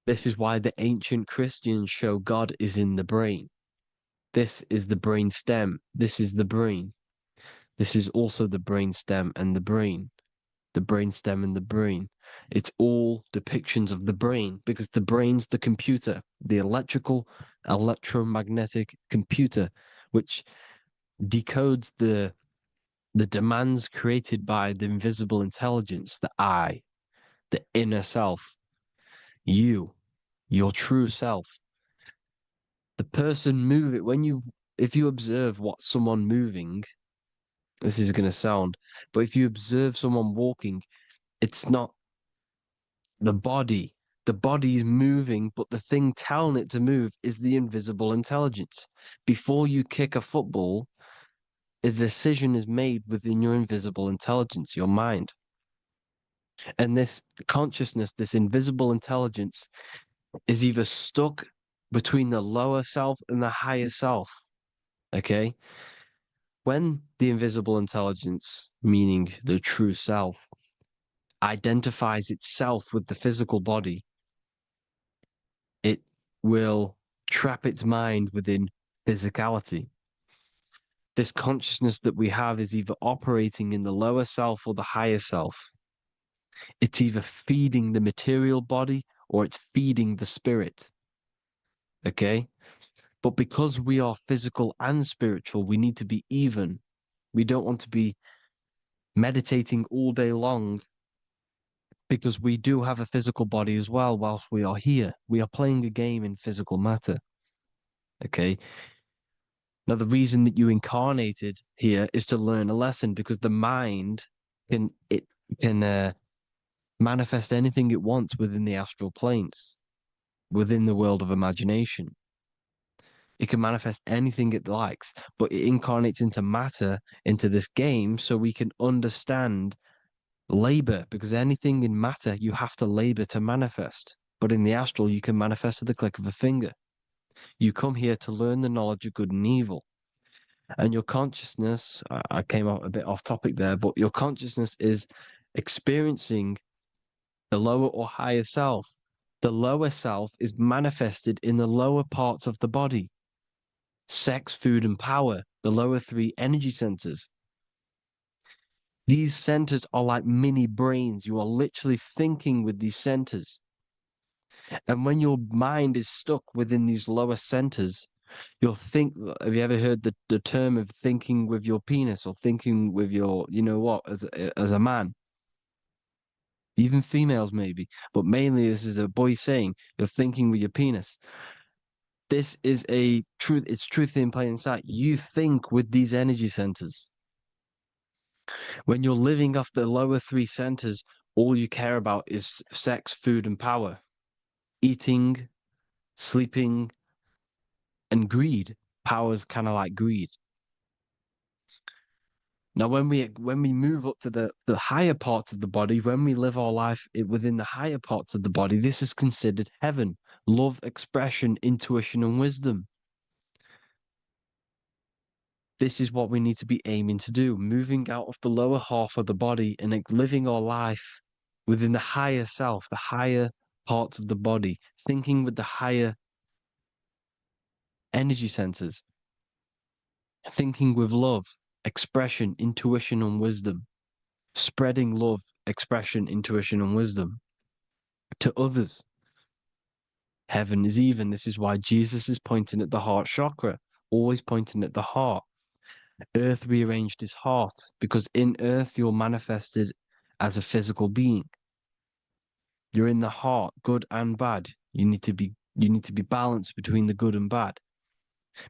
this is why the ancient Christians show God is in the brain. This is the brain stem. This is the brain. This is also the brain stem and the brain. The brain stem and the brain. It's all depictions of the brain because the brain's the computer, the electromagnetic computer, which decodes the demands created by the invisible intelligence, the I, the inner self, you, your true self. The person moving, if you observe what someone moving, this is going to sound, but if you observe someone walking, it's not the body. The body is moving, but the thing telling it to move is the invisible intelligence. Before you kick a football, a decision is made within your invisible intelligence, your mind. And this consciousness, this invisible intelligence, is either stuck between the lower self and the higher self. Okay? When the invisible intelligence, meaning the true self, identifies itself with the physical body, it will trap its mind within physicality. This consciousness that we have is either operating in the lower self or the higher self. It's either feeding the material body or it's feeding the spirit. Okay? But because we are physical and spiritual, we need to be even. We don't want to be meditating all day long because we do have a physical body as well whilst we are here. We are playing a game in physical matter. Okay? Now, the reason that you incarnated here is to learn a lesson because the mind can manifest anything it wants within the astral planes, within the world of imagination. It can manifest anything it likes, but it incarnates into matter, into this game, so we can understand labor, because anything in matter you have to labor to manifest. But in the astral, you can manifest at the click of a finger. You come here to learn the knowledge of good and evil. And your consciousness, I came out a bit off topic there, but your consciousness is experiencing the lower or higher self. The lower self is manifested in the lower parts of the body. Sex, food, and power, the lower three energy centers. These centers are like mini brains. You are literally thinking with these centers. And when your mind is stuck within these lower centers, you'll think, have you ever heard the term of thinking with your penis or thinking with your, you know what, as a man? Even females maybe, but mainly this is a boy saying, you're thinking with your penis. This is a truth, it's truth in plain sight. You think with these energy centers. When you're living off the lower three centers, all you care about is sex, food, and power. Eating, sleeping, and greed. Power's kind of like greed. Now, when we move up to the higher parts of the body, when we live our life within the higher parts of the body, this is considered heaven, love, expression, intuition, and wisdom. This is what we need to be aiming to do, moving out of the lower half of the body and living our life within the higher self, the higher parts of the body, thinking with the higher energy centers, thinking with love, expression, intuition, and wisdom, spreading love, expression, intuition, and wisdom to others. Heaven is even. This is why Jesus is pointing at the heart chakra, always pointing at the heart. Earth rearranged his heart because in Earth you're manifested as a physical being. You're in the heart, good and bad. You need to be balanced between the good and bad.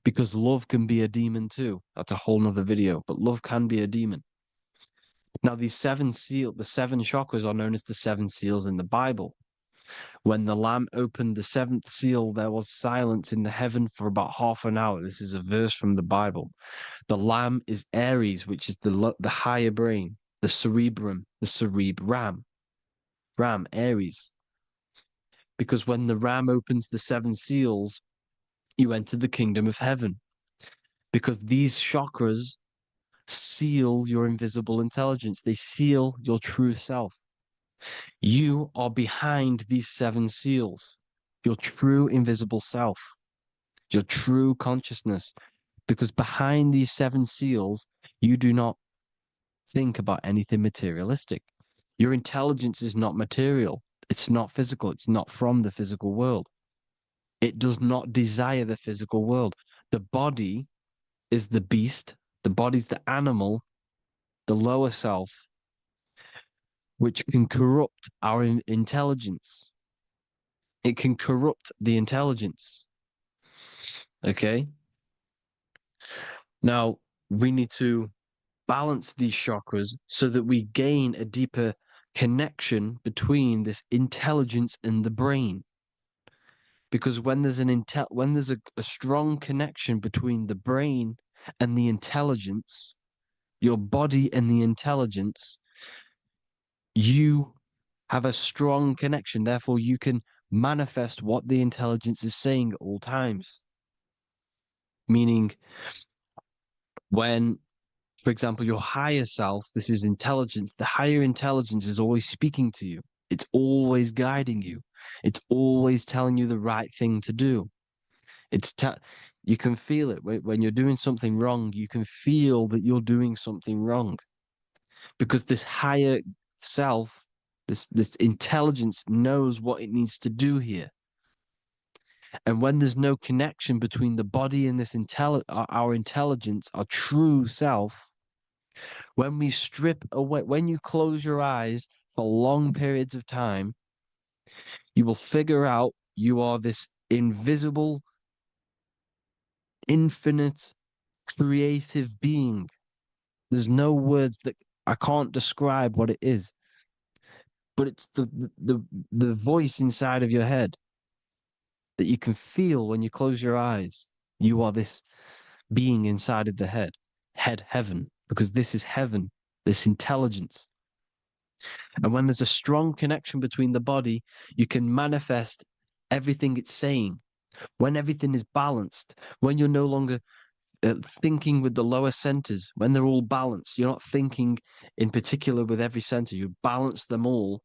Because love can be a demon too. That's a whole nother video, but love can be a demon. Now, the seven chakras are known as the seven seals in the Bible. When the Lamb opened the seventh seal, there was silence in the heaven for about half an hour. This is a verse from the Bible. The Lamb is Aries, which is the higher brain, the cerebrum, Ram, Aries. Because when the Ram opens the seven seals, you enter the kingdom of heaven. Because these chakras seal your invisible intelligence. They seal your true self. You are behind these seven seals, your true invisible self, your true consciousness. Because behind these seven seals, you do not think about anything materialistic. Your intelligence is not material. It's not physical. It's not from the physical world. It does not desire the physical world. The body is the beast. The body's the animal, the lower self, which can corrupt our intelligence. It can corrupt the intelligence. Okay? Now, we need to balance these chakras so that we gain a deeper connection between this intelligence and the brain. Because when there's a strong connection between the brain and the intelligence, your body and the intelligence, you have a strong connection. Therefore, you can manifest what the intelligence is saying at all times. Meaning, when, for example, your higher self, this is intelligence, the higher intelligence is always speaking to you. It's always guiding you. It's always telling you the right thing to do. You can feel it when you're doing something wrong. You can feel that you're doing something wrong because this higher self, this intelligence knows what it needs to do here. And when there's no connection between the body and this our intelligence, our true self, when we strip away, when you close your eyes for long periods of time, you will figure out you are this invisible, infinite, creative being. There's no words that I can't describe what it is. But it's the voice inside of your head that you can feel when you close your eyes. You are this being inside of the heaven, because this is heaven, this intelligence. And when there's a strong connection between the body, you can manifest everything it's saying. When everything is balanced, when you're no longer thinking with the lower centers, when they're all balanced, you're not thinking in particular with every center, you balance them all,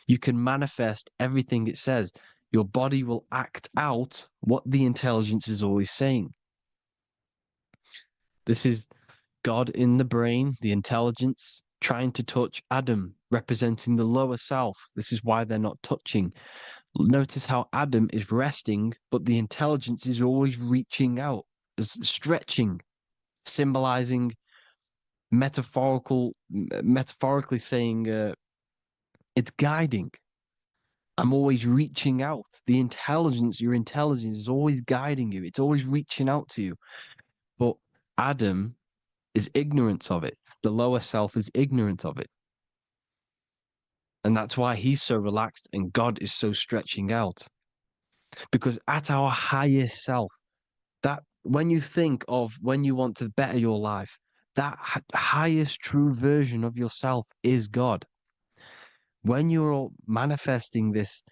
you can manifest everything it says. Your body will act out what the intelligence is always saying. This is God in the brain, the intelligence, trying to touch Adam, representing the lower self. This is why they're not touching. Notice how Adam is resting, but the intelligence is always reaching out, stretching, symbolizing metaphorically saying it's guiding. I'm always reaching out. The intelligence, your intelligence is always guiding you. It's always reaching out to you. But Adam is ignorant of it. The lower self is ignorant of it. And that's why he's so relaxed and God is so stretching out. Because at our highest self, that when you think of when you want to better your life, that highest true version of yourself is God. When you're manifesting this,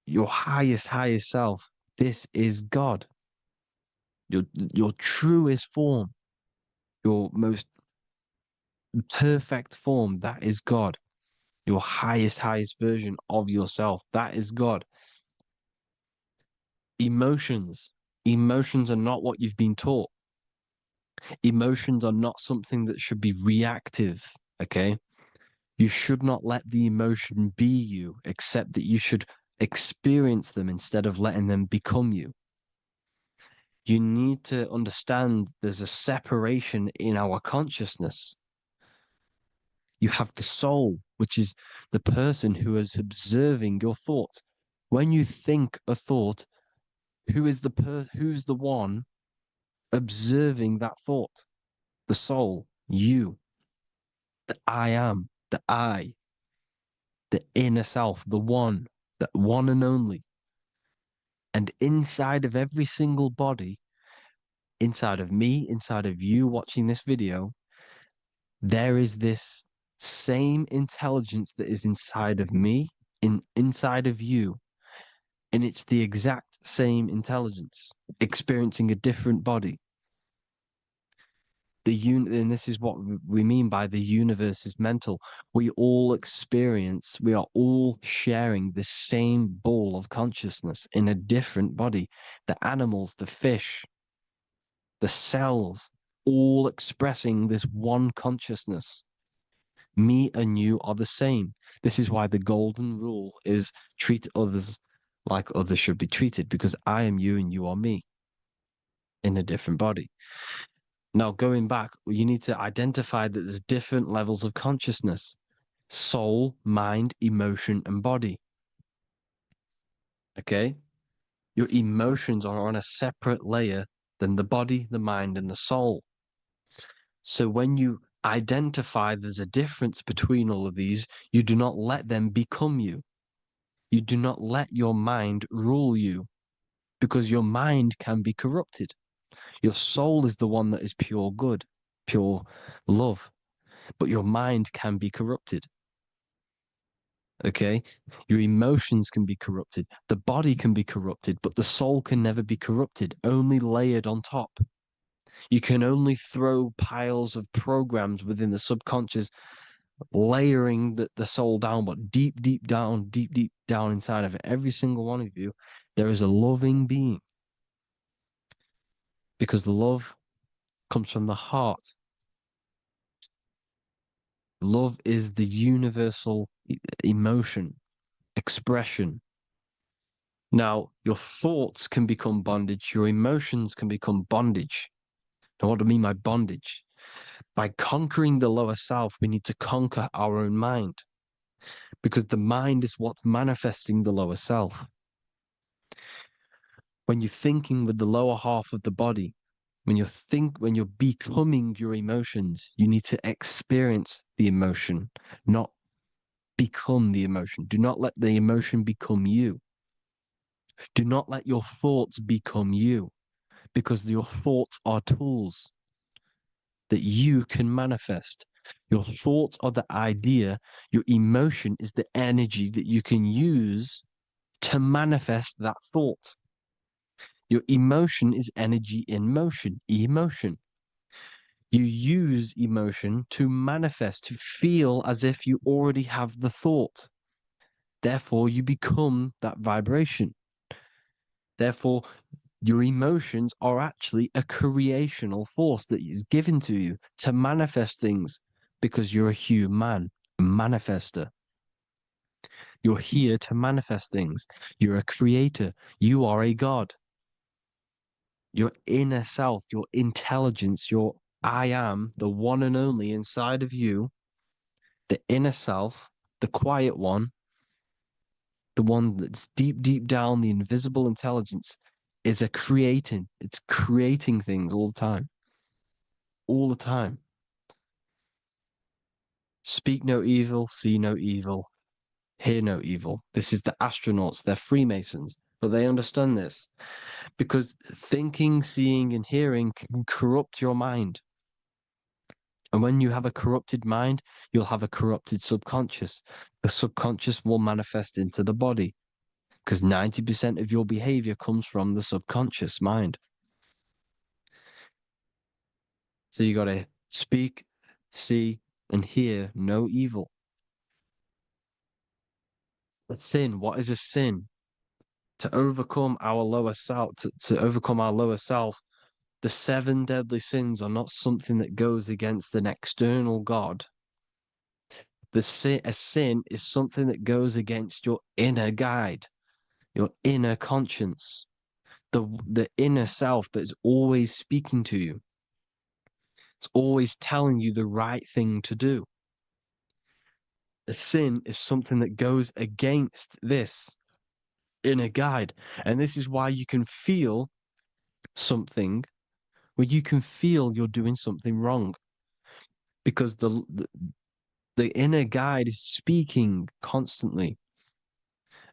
your highest self, this is God. Your truest form, your most perfect form, that is God. Your highest version of yourself, that is God. Emotions are not what you've been taught. Emotions are not something that should be reactive, okay? You should not let the emotion be you, except that you should experience them instead of letting them become you. You need to understand there's a separation in our consciousness. You have the soul, which is the person who is observing your thoughts. When you think a thought, who's the one observing that thought? The soul, you, the I am, the I, the inner self, the one and only. And inside of every single body, inside of me, inside of you watching this video, there is this same intelligence that is inside of me, inside of you. And it's the exact same intelligence, experiencing a different body. And this is what we mean by the universe is mental. We all are all sharing the same ball of consciousness in a different body. The animals, the fish, the cells, all expressing this one consciousness. Me and you are the same. This is why the golden rule is treat others like others should be treated, because I am you and you are me in a different body. Now, going back, you need to identify that there's different levels of consciousness: soul, mind, emotion, and body. Okay? Your emotions are on a separate layer than the body, the mind, and the soul. So when you identify there's a difference between all of these, you do not let them become you. You do not let your mind rule you, because your mind can be corrupted. Your soul is the one that is pure good, pure love, but your mind can be corrupted. Okay? Your emotions can be corrupted. The body can be corrupted, but the soul can never be corrupted, only layered on top. You can only throw piles of programs within the subconscious, layering the soul down, but deep, deep down inside of every single one of you, there is a loving being. Because love comes from the heart. Love is the universal emotion, expression. Now, your thoughts can become bondage, your emotions can become bondage. Now, what do I mean by bondage? By conquering the lower self, we need to conquer our own mind, because the mind is what's manifesting the lower self. When you're thinking with the lower half of the body, when you're becoming your emotions, you need to experience the emotion, not become the emotion. Do not let the emotion become you. Do not let your thoughts become you, because your thoughts are tools that you can manifest. Your thoughts are the idea. Your emotion is the energy that you can use to manifest that thought. Your emotion is energy in motion, emotion. You use emotion to manifest, to feel as if you already have the thought. Therefore, you become that vibration. Therefore, your emotions are actually a creational force that is given to you to manifest things, because you're a human, a manifester. You're here to manifest things. You're a creator. You are a god. Your inner self, your intelligence, your I am, the one and only inside of you, the inner self, the quiet one, the one that's deep, deep down, the invisible intelligence, is it's creating things all the time. All the time. Speak no evil, see no evil, hear no evil. This is the astronauts, they're Freemasons, but they understand this, because thinking, seeing, and hearing can corrupt your mind. And when you have a corrupted mind, you'll have a corrupted subconscious. The subconscious will manifest into the body, because 90% of your behavior comes from the subconscious mind. So you got to speak, see, and hear no evil. A sin, what is a sin? To overcome our lower self, to overcome our lower self, the 7 deadly sins are not something that goes against an external God. A sin is something that goes against your inner guide, your inner conscience. the inner self that is always speaking to you. It's always telling you the right thing to do. A sin is something that goes against this inner guide. And this is why you can feel something where you can feel you're doing something wrong. Because the inner guide is speaking constantly.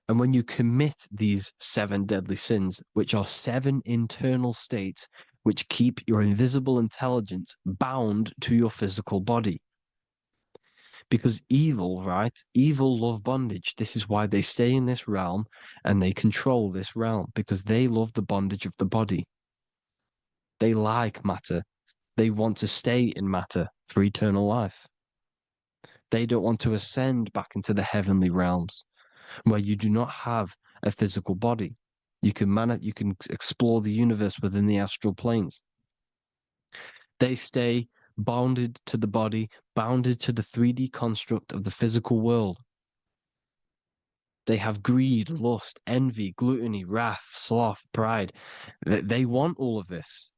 And when you commit these 7 deadly sins, which are 7 internal states which keep your invisible intelligence bound to your physical body. Because evil, right? Evil love bondage. This is why they stay in this realm and they control this realm, because they love the bondage of the body. They like matter. They want to stay in matter for eternal life. They don't want to ascend back into the heavenly realms where you do not have a physical body. You can explore the universe within the astral planes. They stay bounded to the body, bounded to the 3D construct of the physical world. They have greed, lust, envy, gluttony, wrath, sloth, pride. They want all of this.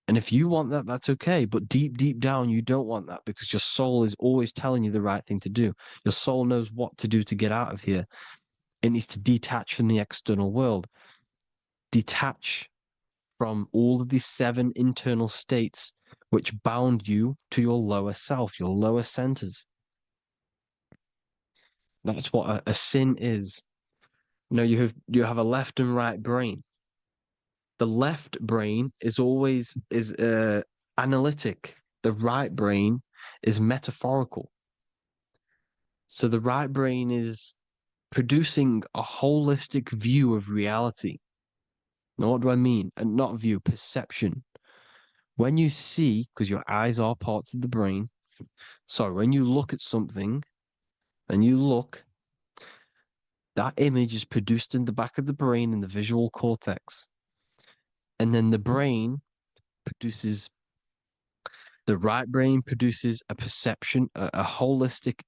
And if you want that, that's okay. But deep, deep down, you don't want that, because your soul is always telling you the right thing to do. Your soul knows what to do to get out of here. It needs to detach from the external world. Detach from all of these 7 internal states which bound you to your lower self, your lower centers. That's what a sin is. You know, you have a left and right brain. The left brain is always analytic. The right brain is metaphorical. So the right brain is producing a holistic view of reality. Now, what do I mean? And not view, perception. When you see, because your eyes are parts of the brain, so when you look at something and you look, that image is produced in the back of the brain in the visual cortex. And then the right brain produces a perception, a holistic,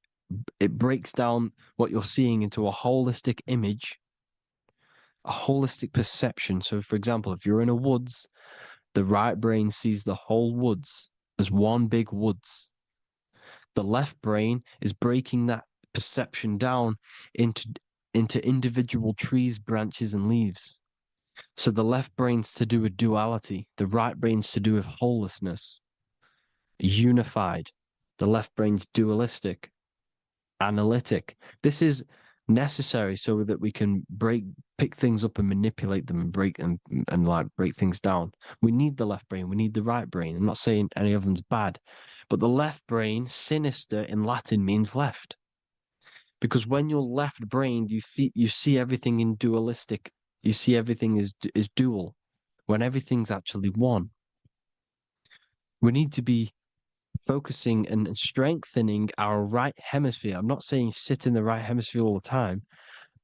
it breaks down what you're seeing into a holistic image, a holistic perception. So, for example, if you're in a woods, the right brain sees the whole woods as one big woods. The left brain is breaking that perception down into individual trees, branches, and leaves. So the left brain's to do with duality, the right brain's to do with wholeness, unified. The left brain's dualistic, analytic. This is necessary so that we can pick things up and manipulate them and break things down. We need the left brain. We need the right brain. I'm not saying any of them's bad, but the left brain, sinister in Latin, means left. Because when you're left-brained, you see everything in dualistic. You see everything is dual, when everything's actually one. We need to be focusing and strengthening our right hemisphere. I'm not saying sit in the right hemisphere all the time,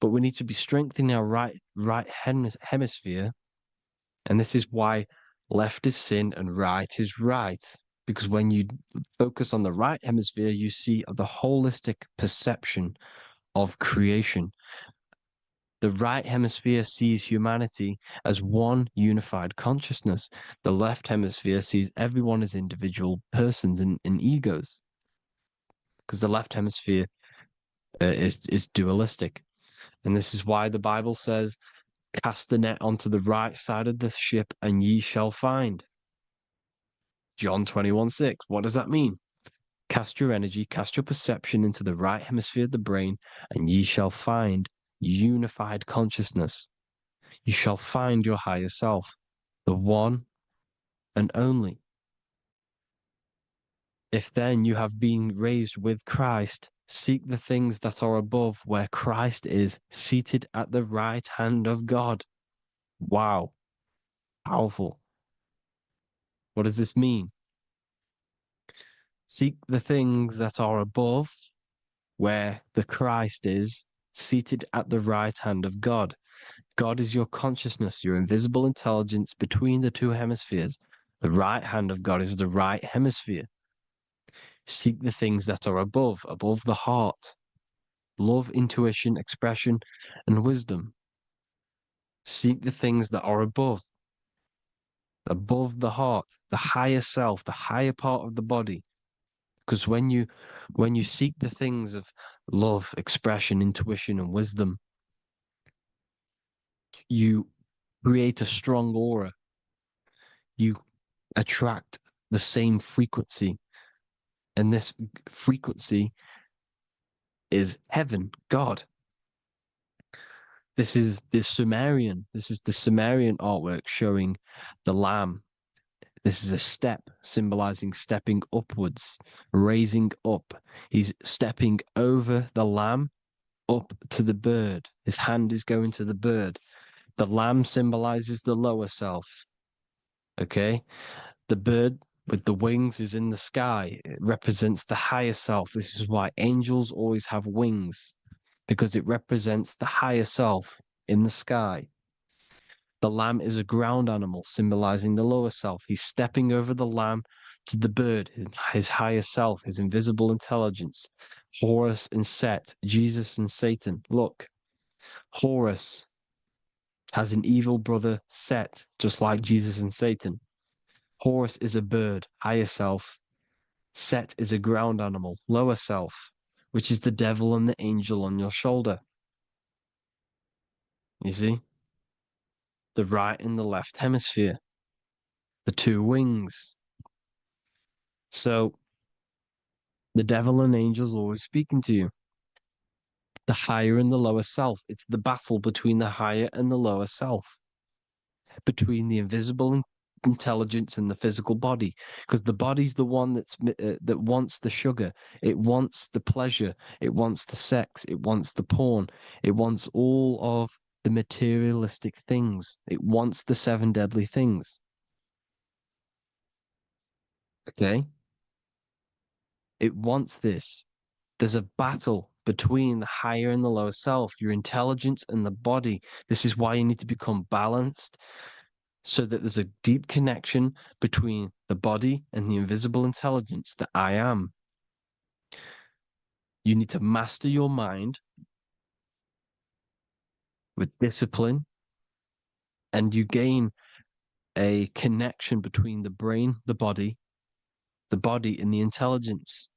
but we need to be strengthening our right hemisphere. And this is why left is sin and right is right. Because when you focus on the right hemisphere, you see the holistic perception of creation. The right hemisphere sees humanity as one unified consciousness. The left hemisphere sees everyone as individual persons and egos. Because the left hemisphere is dualistic. And this is why the Bible says, cast the net onto the right side of the ship and ye shall find. John 21:6. What does that mean? Cast your energy, cast your perception into the right hemisphere of the brain, and ye shall find unified consciousness. You shall find your higher self, the one and only. If then you have been raised with Christ, seek the things that are above, where Christ is seated at the right hand of God. Wow. Powerful. What does this mean? Seek the things that are above, where the Christ is seated at the right hand of God. God is your consciousness, your invisible intelligence between the 2 hemispheres. The right hand of God is the right hemisphere. Seek the things that are above the heart. Love, intuition, expression, and wisdom. Seek the things that are above the heart, the higher self, the higher part of the body. Because when you seek the things of love, expression, intuition, and wisdom, you create a strong aura. You attract the same frequency. And this frequency is heaven, God. This is the Sumerian artwork showing the Lamb. This is a step symbolizing stepping upwards, raising up. He's stepping over the Lamb up to the bird. His hand is going to the bird. The Lamb symbolizes the lower self. Okay? The bird with the wings is in the sky. It represents the higher self. This is why angels always have wings, because it represents the higher self in the sky. The lamb is a ground animal, symbolizing the lower self. He's stepping over the lamb to the bird, his higher self, his invisible intelligence. Horus and Set, Jesus and Satan. Look, Horus has an evil brother, Set, just like Jesus and Satan. Horus is a bird, higher self. Set is a ground animal, lower self, which is the devil and the angel on your shoulder. You see? The right and the left hemisphere, the two wings. So the devil and angels always speaking to you. The higher and the lower self. It's the battle between the higher and the lower self, between the invisible intelligence and the physical body, because the body's the one that wants the sugar, it wants the pleasure, it wants the sex, it wants the porn, it wants all of the materialistic things, it wants the seven deadly things. Okay, it wants this. There's a battle between the higher and the lower self, your intelligence and the body. This is why you need to become balanced, so that there's a deep connection between the body and the invisible intelligence, that I am. You need to master your mind with discipline, and you gain a connection between the brain, the body and the intelligence.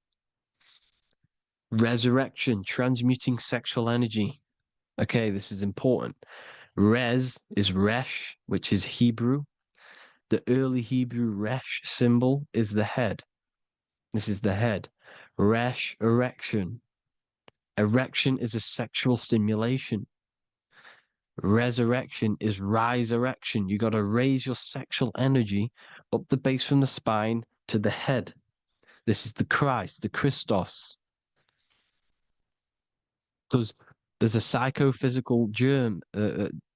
Resurrection, transmuting sexual energy. Okay, this is important. Res is Resh, which is Hebrew. The early Hebrew Resh symbol is the head. This is the head. Resh, erection. Erection is a sexual stimulation. Resurrection is rise erection. You got to raise your sexual energy up the base from the spine to the head. This is the Christ, the Christos. Because there's a psychophysical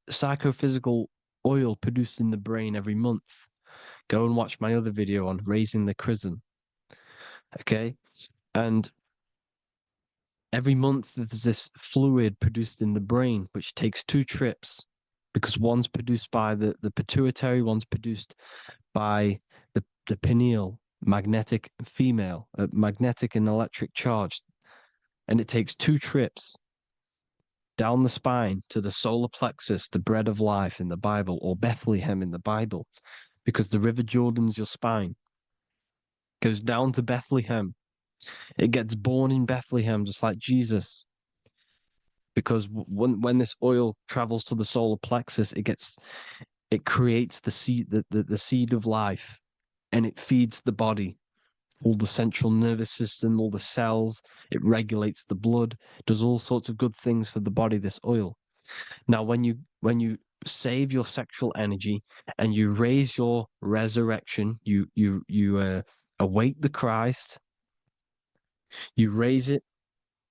psychophysical oil produced in the brain every month. Go and watch my other video on raising the chrism. Okay? And every month there's this fluid produced in the brain, which takes 2 trips, because one's produced by the pituitary, one's produced by the pineal, magnetic female, magnetic and electric charge. And it takes 2 trips down the spine to the solar plexus, the bread of life in the Bible, or Bethlehem in the Bible, because the River Jordan's your spine. Goes down to Bethlehem. It gets born in Bethlehem, just like Jesus. Because when this oil travels to the solar plexus, it creates the seed, the seed of life, and it feeds the body, all the central nervous system, all the cells. It regulates the blood, does all sorts of good things for the body, this oil. Now, when you save your sexual energy and you raise your resurrection, you awake the Christ, you raise it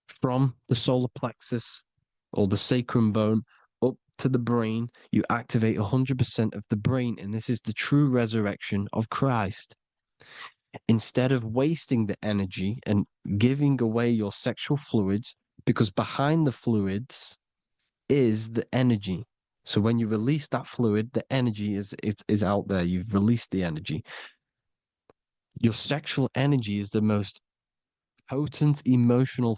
from the solar plexus or the sacrum bone up to the brain, you activate 100% of the brain, and this is the true resurrection of Christ. Instead of wasting the energy and giving away your sexual fluids, because behind the fluids is the energy. So when you release that fluid, the energy is out there. You've released the energy. Your sexual energy is the most potent emotional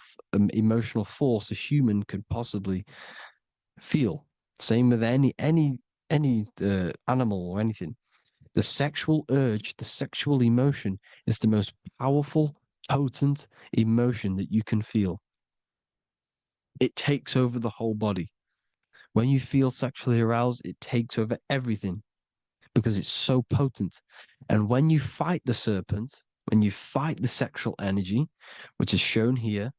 force a human could possibly feel. Same with any animal or anything. The sexual urge, the sexual emotion is the most powerful, potent emotion that you can feel. It takes over the whole body. When you feel sexually aroused, it takes over everything because it's so potent. And when you fight the serpent, when you fight the sexual energy, which is shown here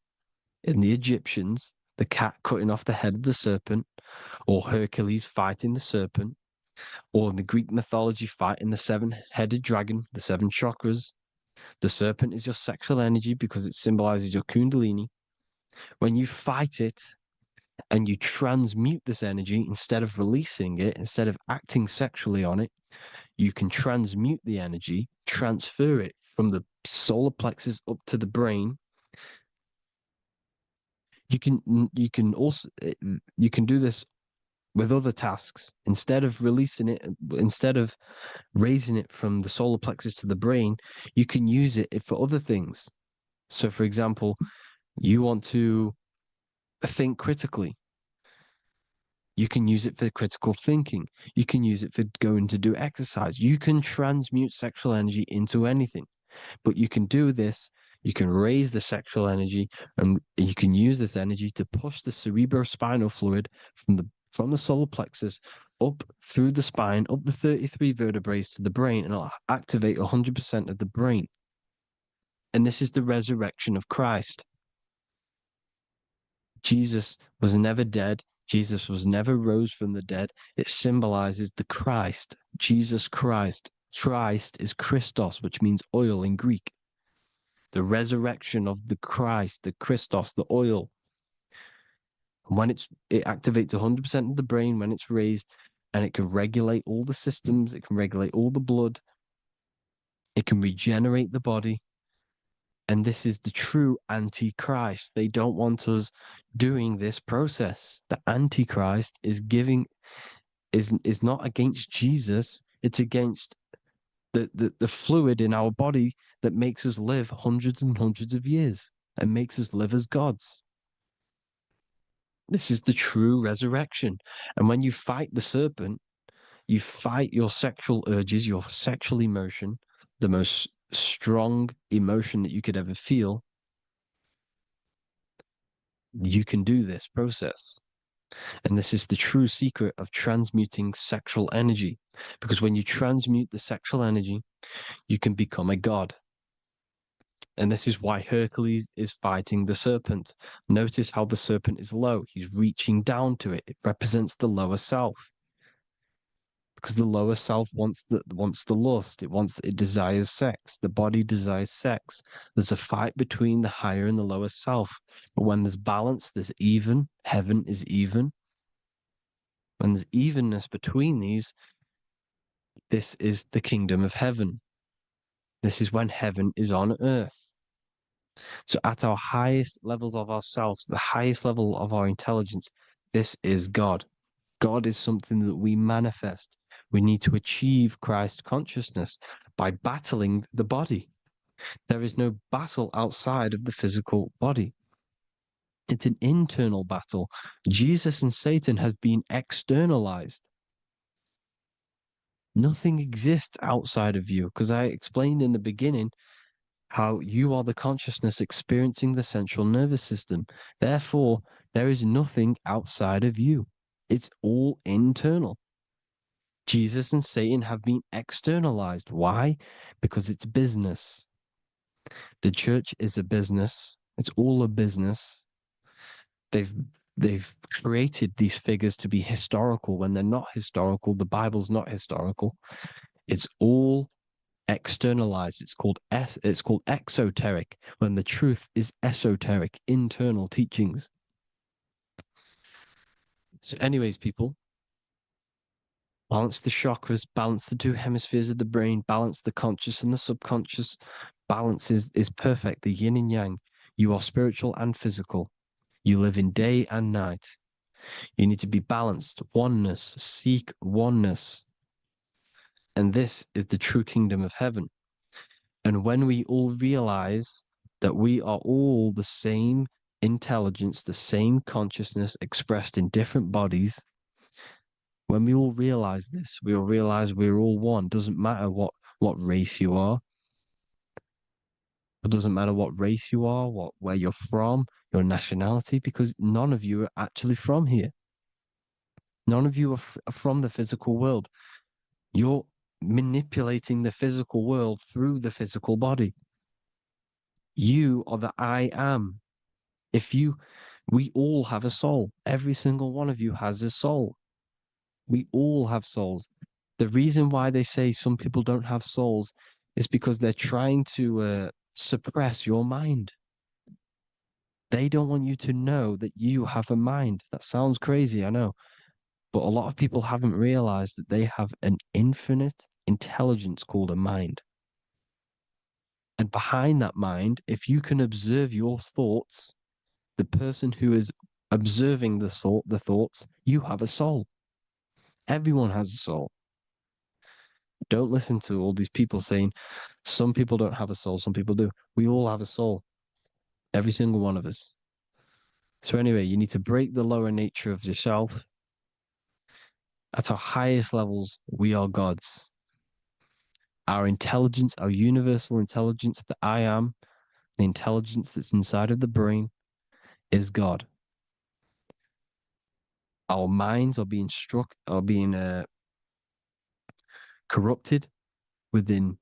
in the Egyptians, the cat cutting off the head of the serpent, or Hercules fighting the serpent, or in the Greek mythology fighting the seven-headed dragon, the seven chakras. The serpent is your sexual energy because it symbolizes your kundalini. When you fight it and you transmute this energy instead of releasing it, instead of acting sexually on it, you can transmute the energy, transfer it from the solar plexus up to the brain. You can also you can do this with other tasks. Instead of releasing it, instead of raising it from the solar plexus to the brain, you can use it for other things. So, for example, you want to think critically. You can use it for critical thinking. You can use it for going to do exercise. You can transmute sexual energy into anything. But you can do this, you can raise the sexual energy, and you can use this energy to push the cerebrospinal fluid from the solar plexus up through the spine, up the 33 vertebrae to the brain, and it'll activate 100% of the brain. And this is the resurrection of Christ. Jesus was never dead. Jesus was never rose from the dead. It symbolizes the Christ, Jesus Christ. Christ is Christos, which means oil in Greek. The resurrection of the Christ, the Christos, the oil. And when it activates 100% of the brain when it's raised, and it can regulate all the systems, it can regulate all the blood, it can regenerate the body. And this is the true Antichrist. They don't want us doing this process. The Antichrist is not against Jesus, it's against the fluid in our body that makes us live hundreds and hundreds of years and makes us live as gods. This is the true resurrection. And when you fight the serpent, you fight your sexual urges, your sexual emotion, the most strong emotion that you could ever feel. You can do this process. And this is the true secret of transmuting sexual energy. Because when you transmute the sexual energy, you can become a god. And this is why Hercules is fighting the serpent. Notice how the serpent is low. He's reaching down to it. It represents the lower self. Because the lower self wants the lust. It desires sex. The body desires sex. There's a fight between the higher and the lower self. But when there's balance, there's even. Heaven is even. When there's evenness between these, this is the kingdom of heaven. This is when heaven is on earth. So at our highest levels of ourselves, the highest level of our intelligence, this is God. God is something that we manifest. We need to achieve Christ consciousness by battling the body. There is no battle outside of the physical body. It's an internal battle. Jesus and Satan have been externalized. Nothing exists outside of you, because I explained in the beginning how you are the consciousness experiencing the central nervous system. Therefore, there is nothing outside of you. It's all internal. Jesus and Satan have been externalized. Why? Because it's business. The church is a business. It's all a business. They've created these figures to be historical when they're not historical. The Bible's not historical. It's all externalized. It's called exoteric, when the truth is esoteric, internal teachings. So anyways, people, balance the chakras, balance the two hemispheres of the brain, balance the conscious and the subconscious. Balance is perfect, the yin and yang. You are spiritual and physical. You live in day and night. You need to be balanced. Oneness. Seek oneness. And this is the true kingdom of heaven. And when we all realize that we are all the same intelligence, the same consciousness expressed in different bodies, When we all realize this, we all realize we're all one. Doesn't matter what race you are. It doesn't matter what race you are, where you're from, your nationality, because none of you are actually from here. None of you are from the physical world. You're manipulating the physical world through the physical body. You are the I am. We all have a soul. Every single one of you has a soul. We all have souls. The reason why they say some people don't have souls is because they're trying to suppress your mind. They don't want you to know that you have a mind. That sounds crazy, I know. But a lot of people haven't realized that they have an infinite intelligence called a mind. And behind that mind, if you can observe your thoughts, the person who is observing the thoughts, you have a soul. Everyone has a soul. Don't listen to all these people saying some people don't have a soul, some people do. We all have a soul. Every single one of us. So anyway, you need to break the lower nature of yourself. At our highest levels, we are gods. Our intelligence, our universal intelligence, the I am, the intelligence that's inside of the brain, is God. Our minds are being corrupted within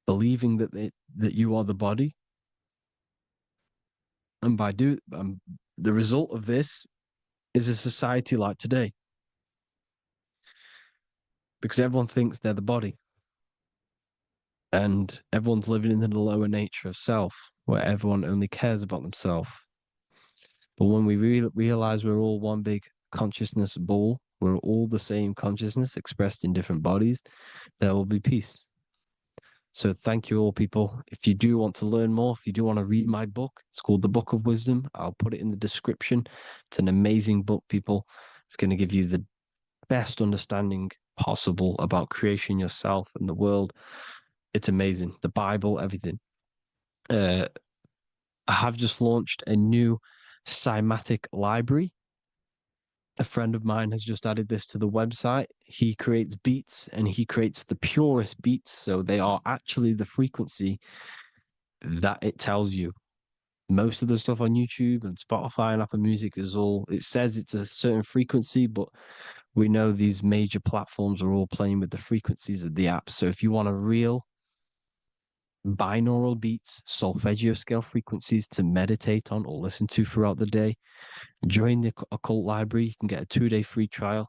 believing that you are the body, and the result of this is a society like today, because everyone thinks they're the body, and everyone's living in the lower nature of self, where everyone only cares about themselves. But when we realize we're all one big consciousness ball, we're all the same consciousness expressed in different bodies, there will be peace. So thank you all, people. If you do want to learn more, if you do want to read my book, it's called The Book of Wisdom. I'll put it in the description. It's an amazing book, people. It's going to give you the best understanding possible about creation, yourself, and the world. It's amazing. The Bible, everything. I have just launched a new cymatic library. A friend of mine has just added this to the website. He creates beats, and he creates the purest beats. So they are actually the frequency that it tells you. Most of the stuff on YouTube and Spotify and Apple Music it says it's a certain frequency, but we know these major platforms are all playing with the frequencies of the app. So if you want a real binaural beats, solfeggio scale frequencies to meditate on or listen to throughout the day, join the occult library. You can get a 2-day free trial.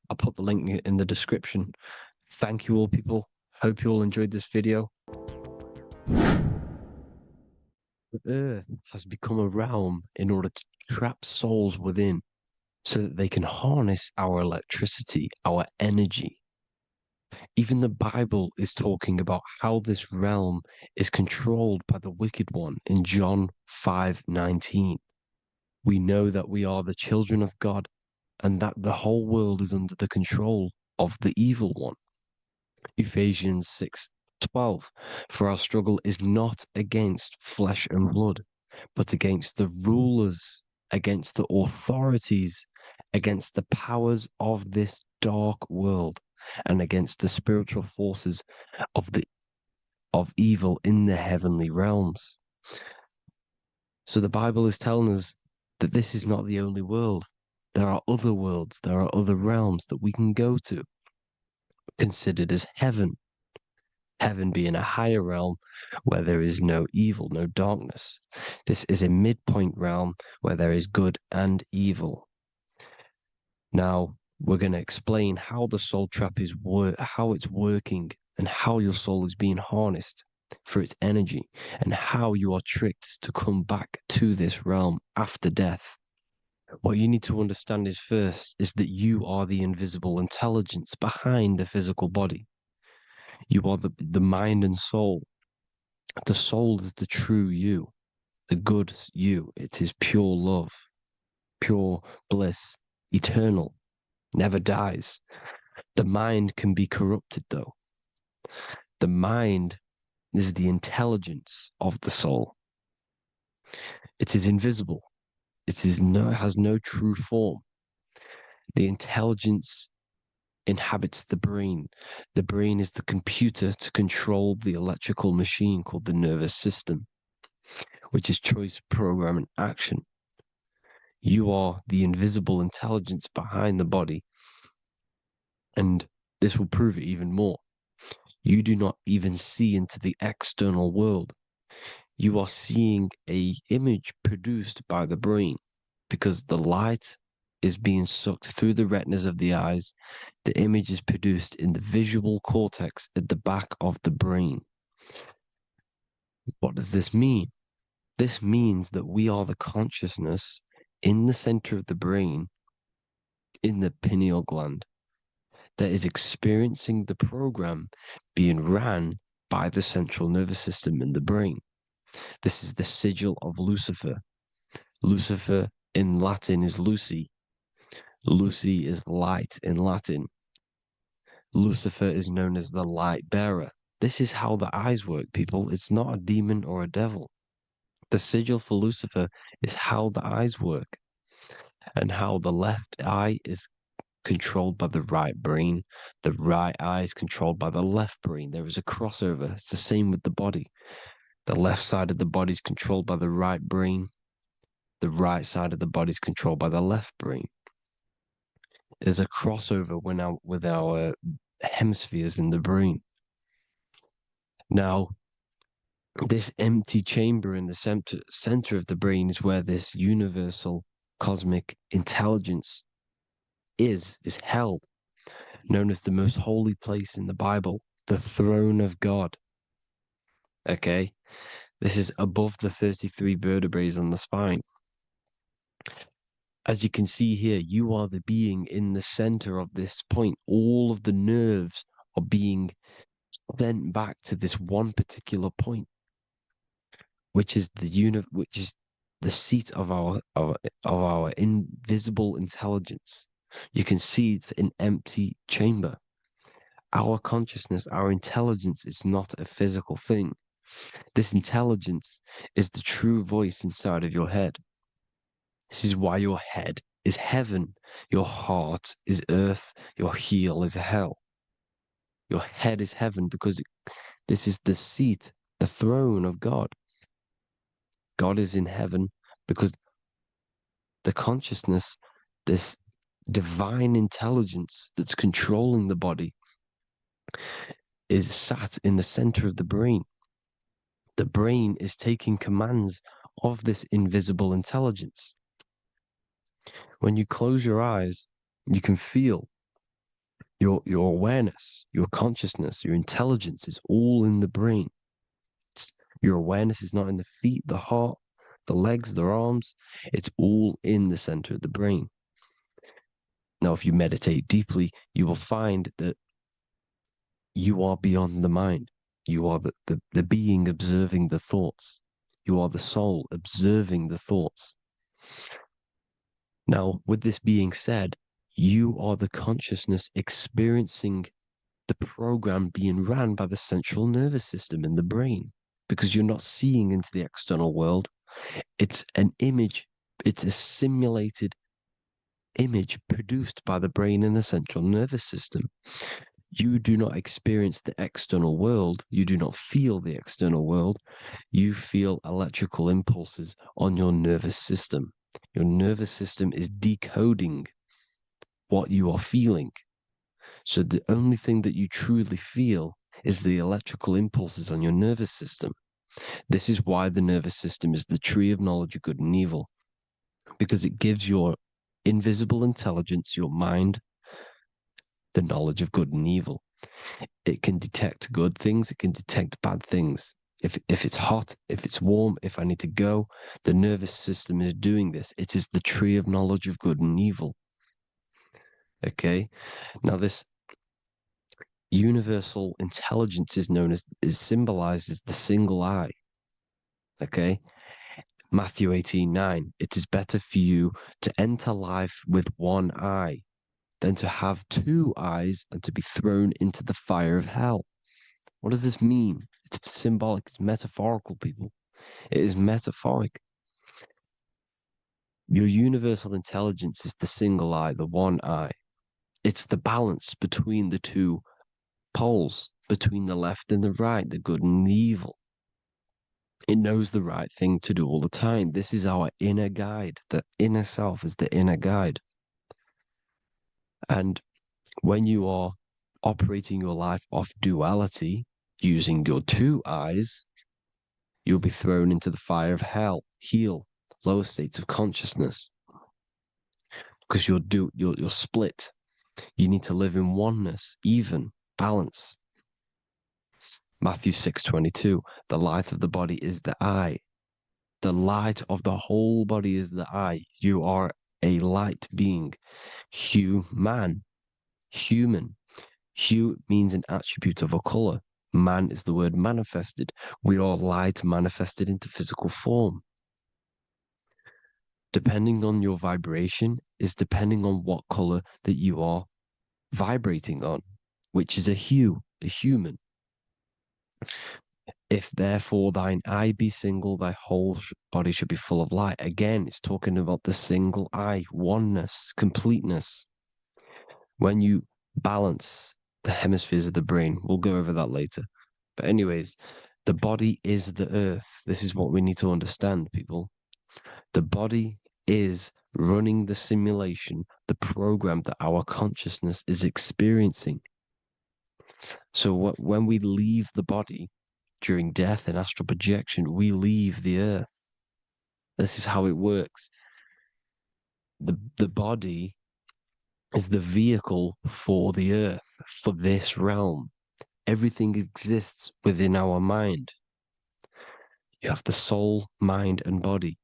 I'll put the link in the description. Thank you all, people. Hope you all enjoyed this video. The Earth has become a realm in order to trap souls within so that they can harness our electricity, our energy. Even the Bible is talking about how this realm is controlled by the wicked one in John 5:19. We know that we are the children of God and that the whole world is under the control of the evil one. Ephesians 6:12. For our struggle is not against flesh and blood, but against the rulers, against the authorities, against the powers of this dark world, and against the spiritual forces of evil in the heavenly realms. So the Bible is telling us that this is not the only world. There are other worlds, there are other realms that we can go to, considered as heaven. Heaven being a higher realm where there is no evil, no darkness. This is a midpoint realm where there is good and evil. Now, we're going to explain how the soul trap how it's working, and how your soul is being harnessed for its energy, and how you are tricked to come back to this realm after death. What you need to understand is that you are the invisible intelligence behind the physical body. You are the mind and soul. The soul is the true you, the good you. It is pure love, pure bliss, eternal, never dies. The mind can be corrupted, though. The mind is the intelligence of the soul. It is invisible. It has no true form. The intelligence inhabits the brain. The brain is the computer to control the electrical machine called the nervous system, which is choice, program, and action. You are the invisible intelligence behind the body. And this will prove it even more. You do not even see into the external world. You are seeing an image produced by the brain because the light is being sucked through the retinas of the eyes. The image is produced in the visual cortex at the back of the brain. What does this mean? This means that we are the consciousness in the center of the brain, in the pineal gland, that is experiencing the program being ran by the central nervous system in the brain. This is the sigil of Lucifer. Lucifer in Latin is Lucy. Lucy is light in Latin. Lucifer is known as the light bearer. This is how the eyes work, people. It's not a demon or a devil. The sigil for Lucifer is how the eyes work, and how the left eye is controlled by the right brain. The right eye is controlled by the left brain. There is a crossover. It's the same with the body. The left side of the body is controlled by the right brain. The right side of the body is controlled by the left brain. There's a crossover with our hemispheres in the brain. Now, this empty chamber in the center of the brain is where this universal cosmic intelligence is held, known as the most holy place in the Bible, the throne of God. Okay? This is above the 33 vertebrae on the spine. As you can see here, you are the being in the center of this point. All of the nerves are being sent back to this one particular point, which is the seat of our invisible intelligence. You can see it's an empty chamber. Our consciousness, our intelligence is not a physical thing. This intelligence is the true voice inside of your head. This is why your head is heaven, your heart is earth, your heel is hell. Your head is heaven because this is the seat, the throne of God. God is in heaven because the consciousness, this divine intelligence that's controlling the body, is sat in the center of the brain. The brain is taking commands of this invisible intelligence. When you close your eyes, you can feel your awareness, your consciousness, your intelligence is all in the brain. Your awareness is not in the feet, the heart, the legs, the arms. It's all in the center of the brain. Now, if you meditate deeply, you will find that you are beyond the mind. You are the being observing the thoughts. You are the soul observing the thoughts. Now, with this being said, you are the consciousness experiencing the program being ran by the central nervous system in the brain, because you're not seeing into the external world. It's an image, it's a simulated image produced by the brain and the central nervous system. You do not experience the external world. You do not feel the external world. You feel electrical impulses on your nervous system. Your nervous system is decoding what you are feeling. So the only thing that you truly feel is the electrical impulses on your nervous system. This is why the nervous system is the tree of knowledge of good and evil, because it gives your invisible intelligence, your mind, the knowledge of good and evil. It can detect good things, it can detect bad things. If it's hot, if it's warm, if I need to go, the nervous system is doing this. It is the tree of knowledge of good and evil. Okay? Now this universal intelligence is symbolized as the single eye. Okay? Matthew 18:9. It is better for you to enter life with one eye than to have two eyes and to be thrown into the fire of hell. What does this mean? It's symbolic, it's metaphorical, people. It is metaphoric. Your universal intelligence is the single eye, the one eye. It's the balance between the two poles, between the left and the right, the good and the evil. It knows the right thing to do all the time. This is our inner guide. The inner self is the inner guide. And when you are operating your life off duality, using your two eyes, you'll be thrown into the fire of hell, lower states of consciousness. Because you're split. You need to live in oneness, even, balance. Matthew 6:22, the light of the body is the eye. The light of the whole body is the eye. You are a light being. Human. Hue means an attribute of a color. Man is the word manifested. We are light manifested into physical form. Depending on your vibration is depending on what color that you are vibrating on, which is a hue, a human. If therefore thine eye be single, thy whole body should be full of light. Again, it's talking about the single eye, oneness, completeness. When you balance the hemispheres of the brain, we'll go over that later. But anyways, the body is the earth. This is what we need to understand, people. The body is running the simulation, the program that our consciousness is experiencing. So when we leave the body during death and astral projection, we leave the earth. This is how it works. The body is the vehicle for the earth, for this realm. Everything exists within our mind. You have the soul, mind, and body.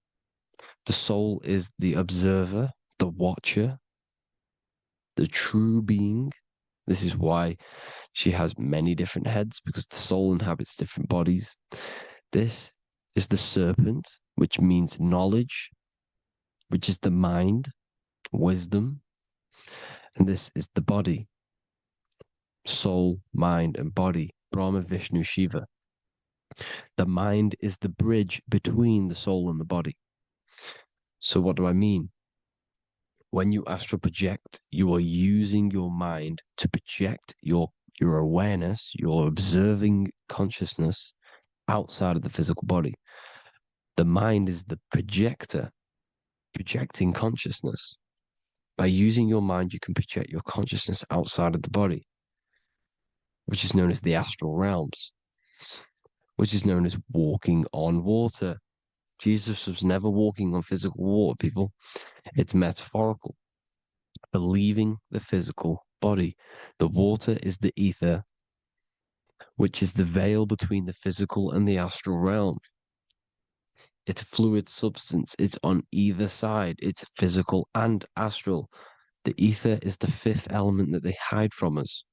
The soul is the observer, the watcher, the true being. This is why she has many different heads, because the soul inhabits different bodies. This is the serpent, which means knowledge, which is the mind, wisdom. And this is the body, soul, mind, and body, Brahma, Vishnu, Shiva. The mind is the bridge between the soul and the body. So what do I mean? When you astral project, you are using your mind to project your awareness, your observing consciousness outside of the physical body. The mind is the projector, projecting consciousness. By using your mind, you can project your consciousness outside of the body, which is known as the astral realms, which is known as walking on water. Jesus was never walking on physical water, people. It's metaphorical. Leaving the physical body. The water is the ether, which is the veil between the physical and the astral realm. It's a fluid substance. It's on either side. It's physical and astral. The ether is the fifth element that they hide from us.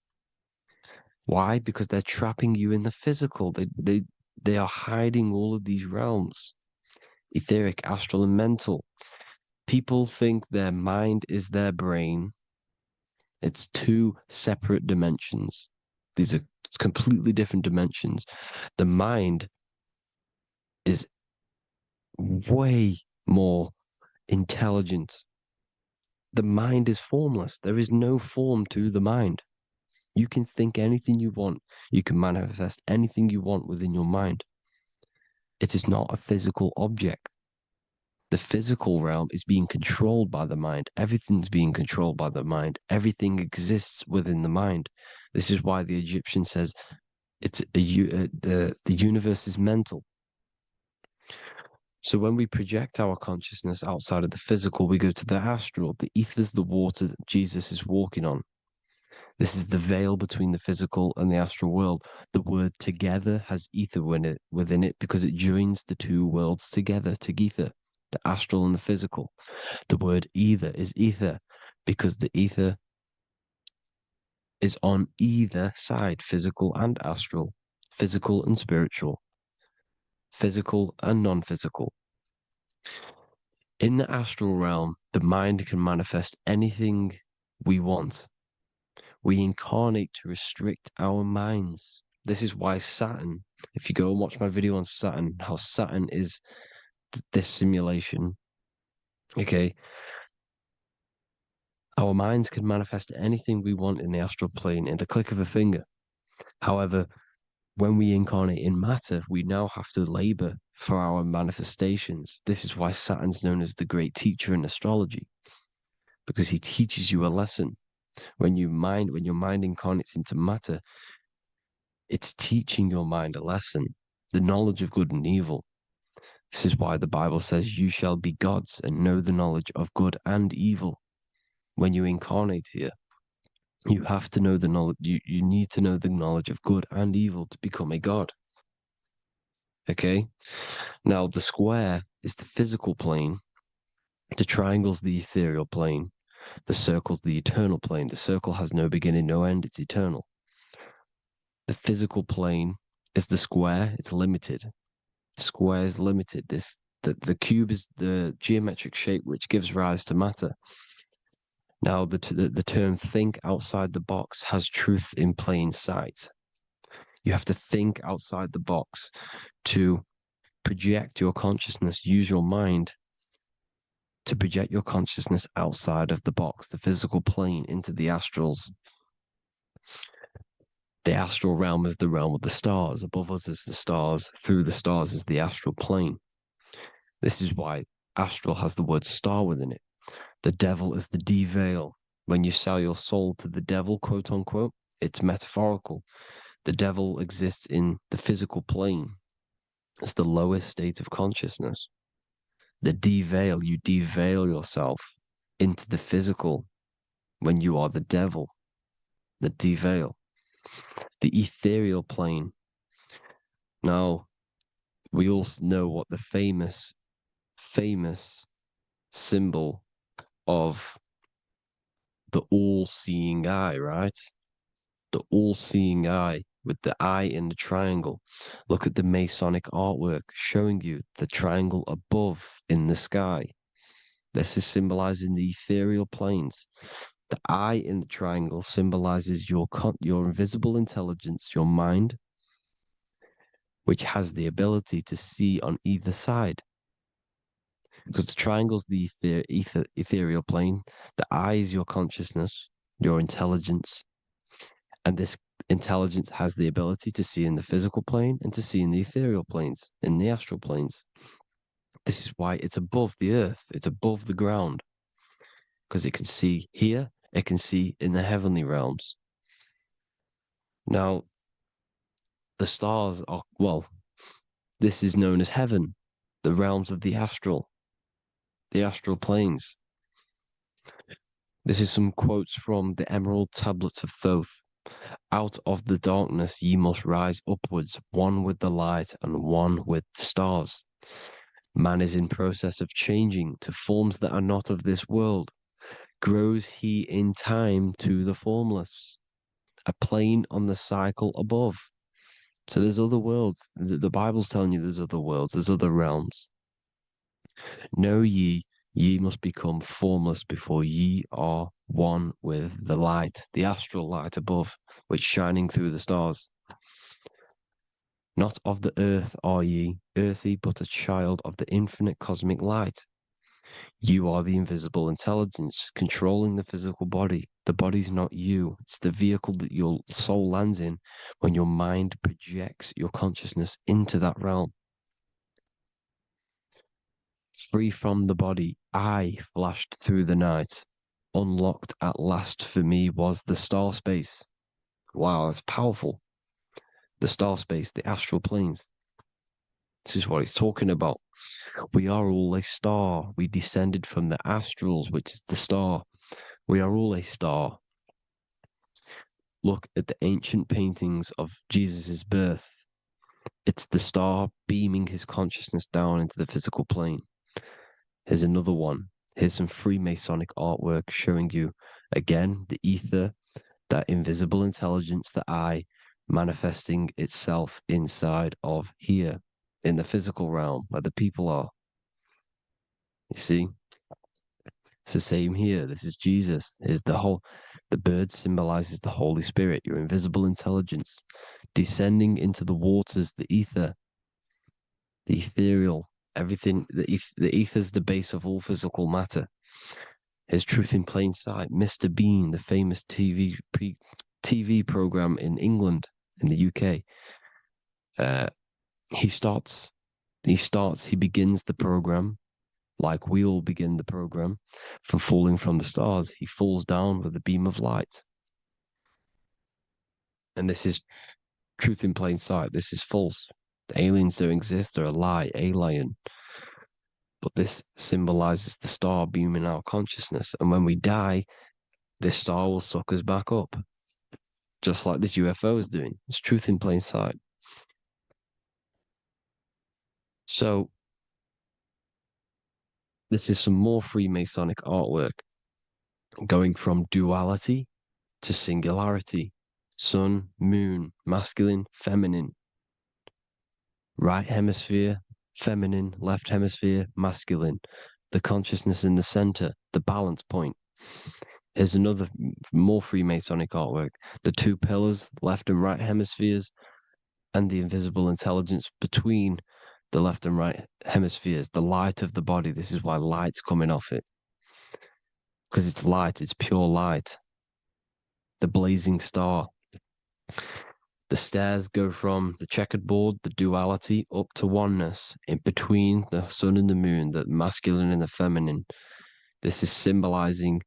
Why? Because they're trapping you in the physical. They are hiding all of these realms. Etheric, astral, and mental. People think their mind is their brain. It's two separate dimensions. These are completely different dimensions. The mind is way more intelligent. The mind is formless. There is no form to the mind. You can think anything you want. You can manifest anything you want within your mind. It is not a physical object. The physical realm is being controlled by the mind. Everything's being controlled by the mind. Everything exists within the mind. This is why the Egyptian says the universe is mental. So when we project our consciousness outside of the physical, we go to the astral. The ether is the water that Jesus is walking on. This is the veil between the physical and the astral world. The word together has ether within it because it joins the two worlds together, together, the astral and the physical. The word either is ether because the ether is on either side, physical and astral, physical and spiritual, physical and non-physical. In the astral realm, the mind can manifest anything we want. We incarnate to restrict our minds. This is why Saturn, if you go and watch my video on Saturn, how Saturn is this simulation, okay? Our minds can manifest anything we want in the astral plane in the click of a finger. However, when we incarnate in matter, we now have to labor for our manifestations. This is why Saturn's known as the great teacher in astrology, because he teaches you a lesson. When your mind incarnates into matter, it's teaching your mind a lesson, the knowledge of good and evil. This is why the Bible says, you shall be gods and know the knowledge of good and evil. When you incarnate here, you have to know the knowledge, you need to know the knowledge of good and evil to become a god. Okay? Now, the square is the physical plane, the triangle's the ethereal plane, the circle's the eternal plane. The circle has no beginning, no end, it's eternal. The physical plane is the square, it's limited. The square is limited. The cube is the geometric shape which gives rise to matter. Now, the term think outside the box has truth in plain sight. You have to think outside the box to project your consciousness, use your mind to project your consciousness outside of the box, the physical plane, into the astrals. The astral realm is the realm of the stars. Above us is the stars. Through the stars is the astral plane. This is why astral has the word star within it. The devil is the de-veil. When you sell your soul to the devil, quote unquote, it's metaphorical. The devil exists in the physical plane. It's the lowest state of consciousness. The de-veil, you de-veil yourself into the physical when you are the devil. The de-veil. The ethereal plane. Now, we all know what the famous symbol of the all-seeing eye, right? The all-seeing eye with the eye in the triangle. Look at the Masonic artwork showing you the triangle above in the sky. This is symbolizing the ethereal planes. The eye in the triangle symbolizes your invisible intelligence, your mind, which has the ability to see on either side. Because the triangle's the ethereal plane, the eye is your consciousness, your intelligence, and this intelligence has the ability to see in the physical plane and to see in the ethereal planes, in the astral planes. This is why it's above the earth, it's above the ground, because it can see here, it can see in the heavenly realms. Now, the stars are, well, this is known as heaven, the realms of the astral planes. This is some quotes from the Emerald Tablets of Thoth. Out of the darkness ye must rise upwards, one with the light and one with the stars. Man is in process of changing to forms that are not of this world. Grows he in time to the formless, a plane on the cycle above. So there's other worlds. The Bible's telling you there's other worlds, there's other realms. Know ye must become formless before ye are one with the light, the astral light above, which shining through the stars. Not of the earth are ye, earthy, but a child of the infinite cosmic light. You are the invisible intelligence controlling the physical body. The body's not you. It's the vehicle that your soul lands in when your mind projects your consciousness into that realm. Free from the body, I flashed through the night. Unlocked at last for me was the star space. Wow, that's powerful. The star space, the astral planes. This is what he's talking about. We are all a star. We descended from the astrals, which is the star. We are all a star. Look at the ancient paintings of Jesus' birth. It's the star beaming his consciousness down into the physical plane. Here's another one. Here's some Freemasonic artwork showing you, again, the ether, that invisible intelligence, the eye, manifesting itself inside of here, in the physical realm, where the people are. You see? It's the same here. This is Jesus. Here's the bird symbolizes the Holy Spirit, your invisible intelligence, descending into the waters, the ether, the ethereal, everything. The ether is the base of all physical matter. His Truth in Plain Sight, Mr. Bean, the famous TV program in England, in the UK. He begins the program like we all begin the program from falling from the stars. He falls down with a beam of light. And this is Truth in Plain Sight. This is false. The aliens don't exist. They're a lie, alien. But this symbolizes the star beaming our consciousness. And when we die, this star will suck us back up. Just like this UFO is doing. It's Truth in Plain Sight. So, this is some more Freemasonic artwork. Going from duality to singularity. Sun, moon, masculine, feminine. Right hemisphere, feminine, left hemisphere, masculine. The consciousness in the center, the balance point. Here's another more Freemasonic artwork. The two pillars, left and right hemispheres, and the invisible intelligence between the left and right hemispheres, the light of the body. This is why light's coming off it. Because it's light, it's pure light. The blazing star. The stairs go from the checkered board, the duality, up to oneness, in between the sun and the moon, the masculine and the feminine. This is symbolizing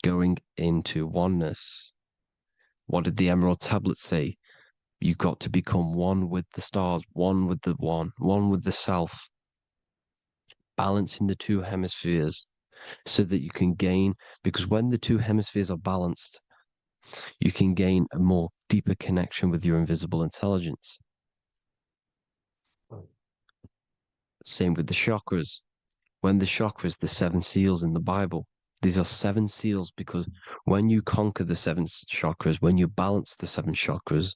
going into oneness. What did the Emerald Tablet say? You've got to become one with the stars, one with the one with the self. Balancing the two hemispheres so that you can gain, because when the two hemispheres are balanced, you can gain a more deeper connection with your invisible intelligence. Same with the chakras. When the chakras, the 7 seals in the Bible, these are 7 seals because when you conquer the 7 chakras, when you balance the 7 chakras,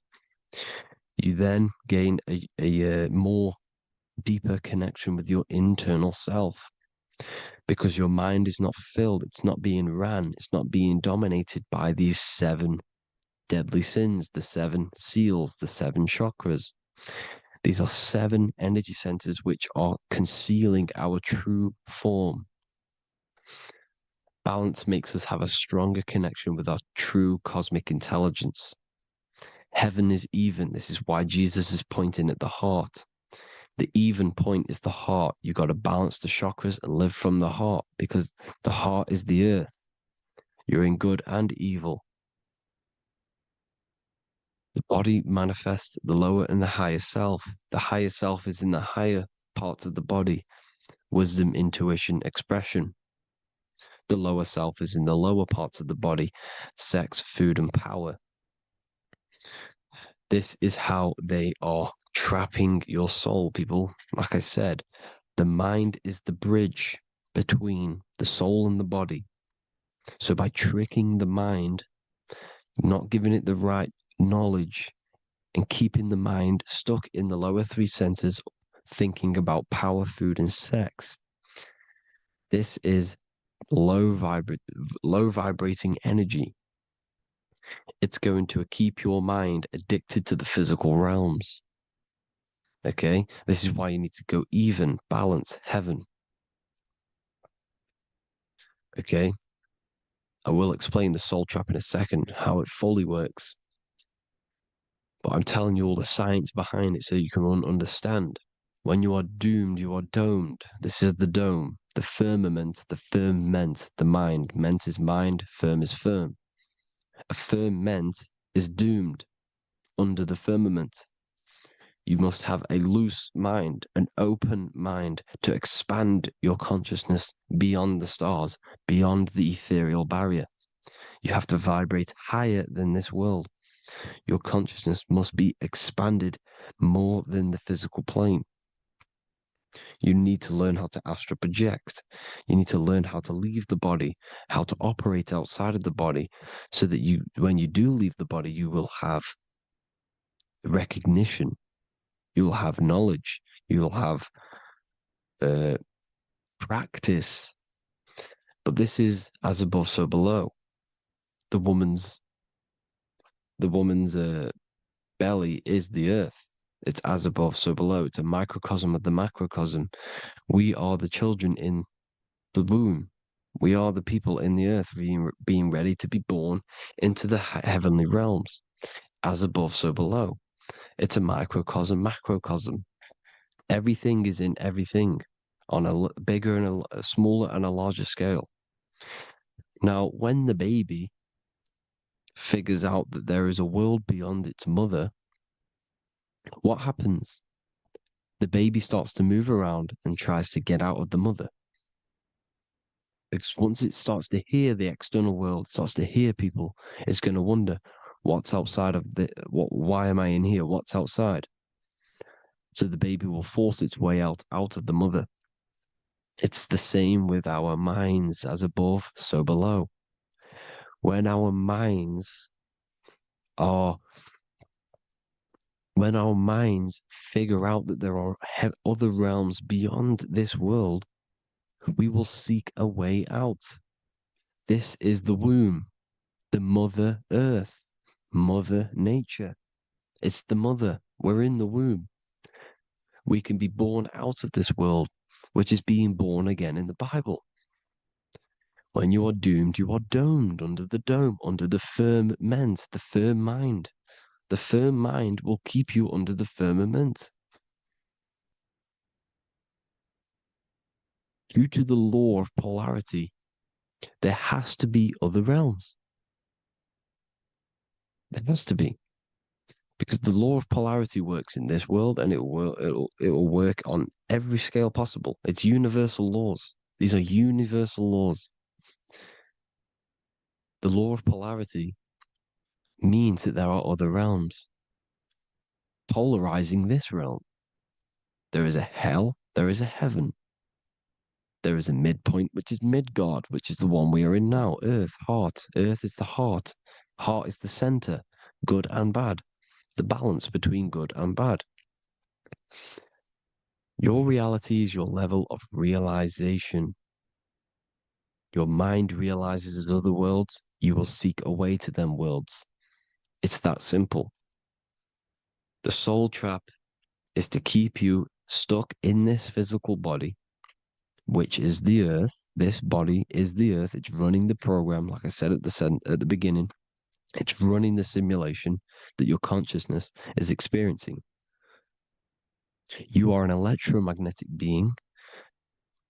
you then gain a more deeper connection with your internal self. Because your mind is not filled, it's not being ran, it's not being dominated by these 7 deadly sins, the 7 seals, the 7 chakras. These are 7 energy centers which are concealing our true form. Balance makes us have a stronger connection with our true cosmic intelligence. Heaven is even. This is why Jesus is pointing at the heart. The even point is the heart. You got to balance the chakras and live from the heart because the heart is the earth. You're in good and evil. The body manifests the lower and the higher self. The higher self is in the higher parts of the body. Wisdom, intuition, expression. The lower self is in the lower parts of the body. Sex, food, and power. This is how they are trapping your soul, people. Like I said, the mind is the bridge between the soul and the body. So by tricking the mind, not giving it the right knowledge, and keeping the mind stuck in the lower 3 centers, thinking about power, food, and sex, this is low vibrating energy. It's going to keep your mind addicted to the physical realms. Okay? This is why you need to go even, balance, heaven. Okay? I will explain the soul trap in a second, how it fully works. But I'm telling you all the science behind it so you can understand. When you are doomed, you are domed. This is the dome, the firmament, the firmament, the mind. Ment is mind, firm is firm. A firmament is doomed under the firmament. You must have a loose mind, an open mind to expand your consciousness beyond the stars, beyond the ethereal barrier. You have to vibrate higher than this world. Your consciousness must be expanded more than the physical plane. You need to learn how to astral project. You need to learn how to leave the body, how to operate outside of the body, so that you, when you do leave the body, you will have recognition. You'll have knowledge. You'll have practice. But this is as above, so below. The woman's belly is the earth. It's as above, so below. It's a microcosm of the macrocosm. We are the children in the womb. We are the people in the earth being ready to be born into the heavenly realms. As above, so below. It's a microcosm, macrocosm. Everything is in everything on a bigger and a smaller and a larger scale. Now, when the baby figures out that there is a world beyond its mother, what happens? The baby starts to move around and tries to get out of the mother. Because once it starts to hear the external world, starts to hear people, it's going to wonder, what's outside of why am I in here? What's outside? So the baby will force its way out of the mother. It's the same with our minds, as above, so below. When our minds figure out that there are other realms beyond this world, we will seek a way out. This is the womb, the Mother Earth, Mother Nature. It's the mother. We're in the womb. We can be born out of this world, which is being born again in the Bible. When you are doomed, you are domed under the dome, under the firmament, the firm mind. The firm mind will keep you under the firmament. Due to the law of polarity, there has to be other realms. There has to be. Because the law of polarity works in this world, and it will work on every scale possible. It's universal laws. These are universal laws. The law of polarity means that there are other realms polarizing this realm. There is a hell, there is a heaven. There is a midpoint, which is Midgard, which is the one we are in now. Earth, heart. Earth is the heart. Heart is the center, good and bad. The balance between good and bad. Your reality is your level of realization. Your mind realizes other worlds, you will seek a way to them worlds. It's that simple. The soul trap is to keep you stuck in this physical body, which is the earth. This body is the earth. It's running the program, like I said at the beginning. It's running the simulation that your consciousness is experiencing. You are an electromagnetic being,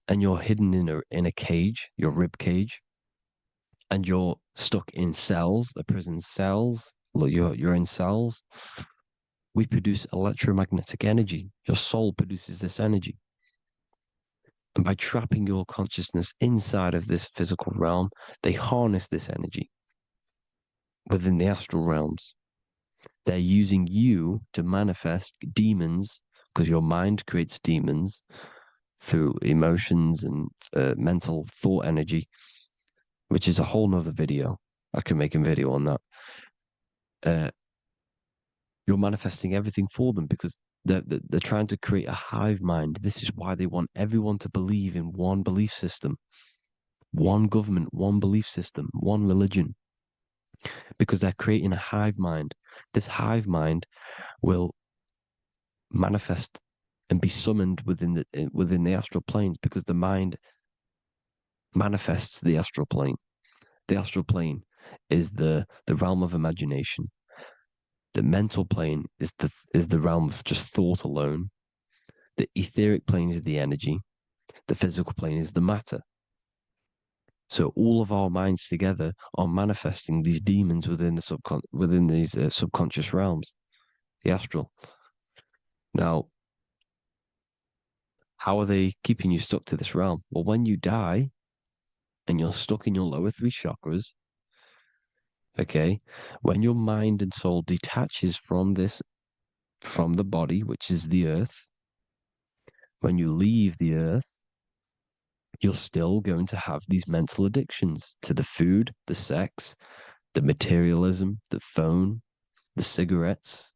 and you're hidden in a cage, your rib cage, and you're stuck in cells, a prison cells. Look, you're in cells. We produce electromagnetic energy. Your soul produces this energy. And by trapping your consciousness inside of this physical realm, they harness this energy within the astral realms. They're using you to manifest demons, because your mind creates demons through emotions and mental thought energy, which is a whole nother video. I can make a video on that. You're manifesting everything for them because they're trying to create a hive mind. This is why they want everyone to believe in one belief system, one government, one belief system, one religion, because they're creating a hive mind. This hive mind will manifest and be summoned within the astral planes, because the mind manifests the astral plane. The astral plane is the realm of imagination. The mental plane is the realm of just thought alone. The etheric plane is the energy. The physical plane is the matter. So all of our minds together are manifesting these demons within these subconscious realms, the astral. Now, how are they keeping you stuck to this realm? Well, when you die and you're stuck in your lower three chakras, okay, when your mind and soul detaches from the body, which is the earth, when you leave the earth, you're still going to have these mental addictions to the food, the sex, the materialism, the phone, the cigarettes,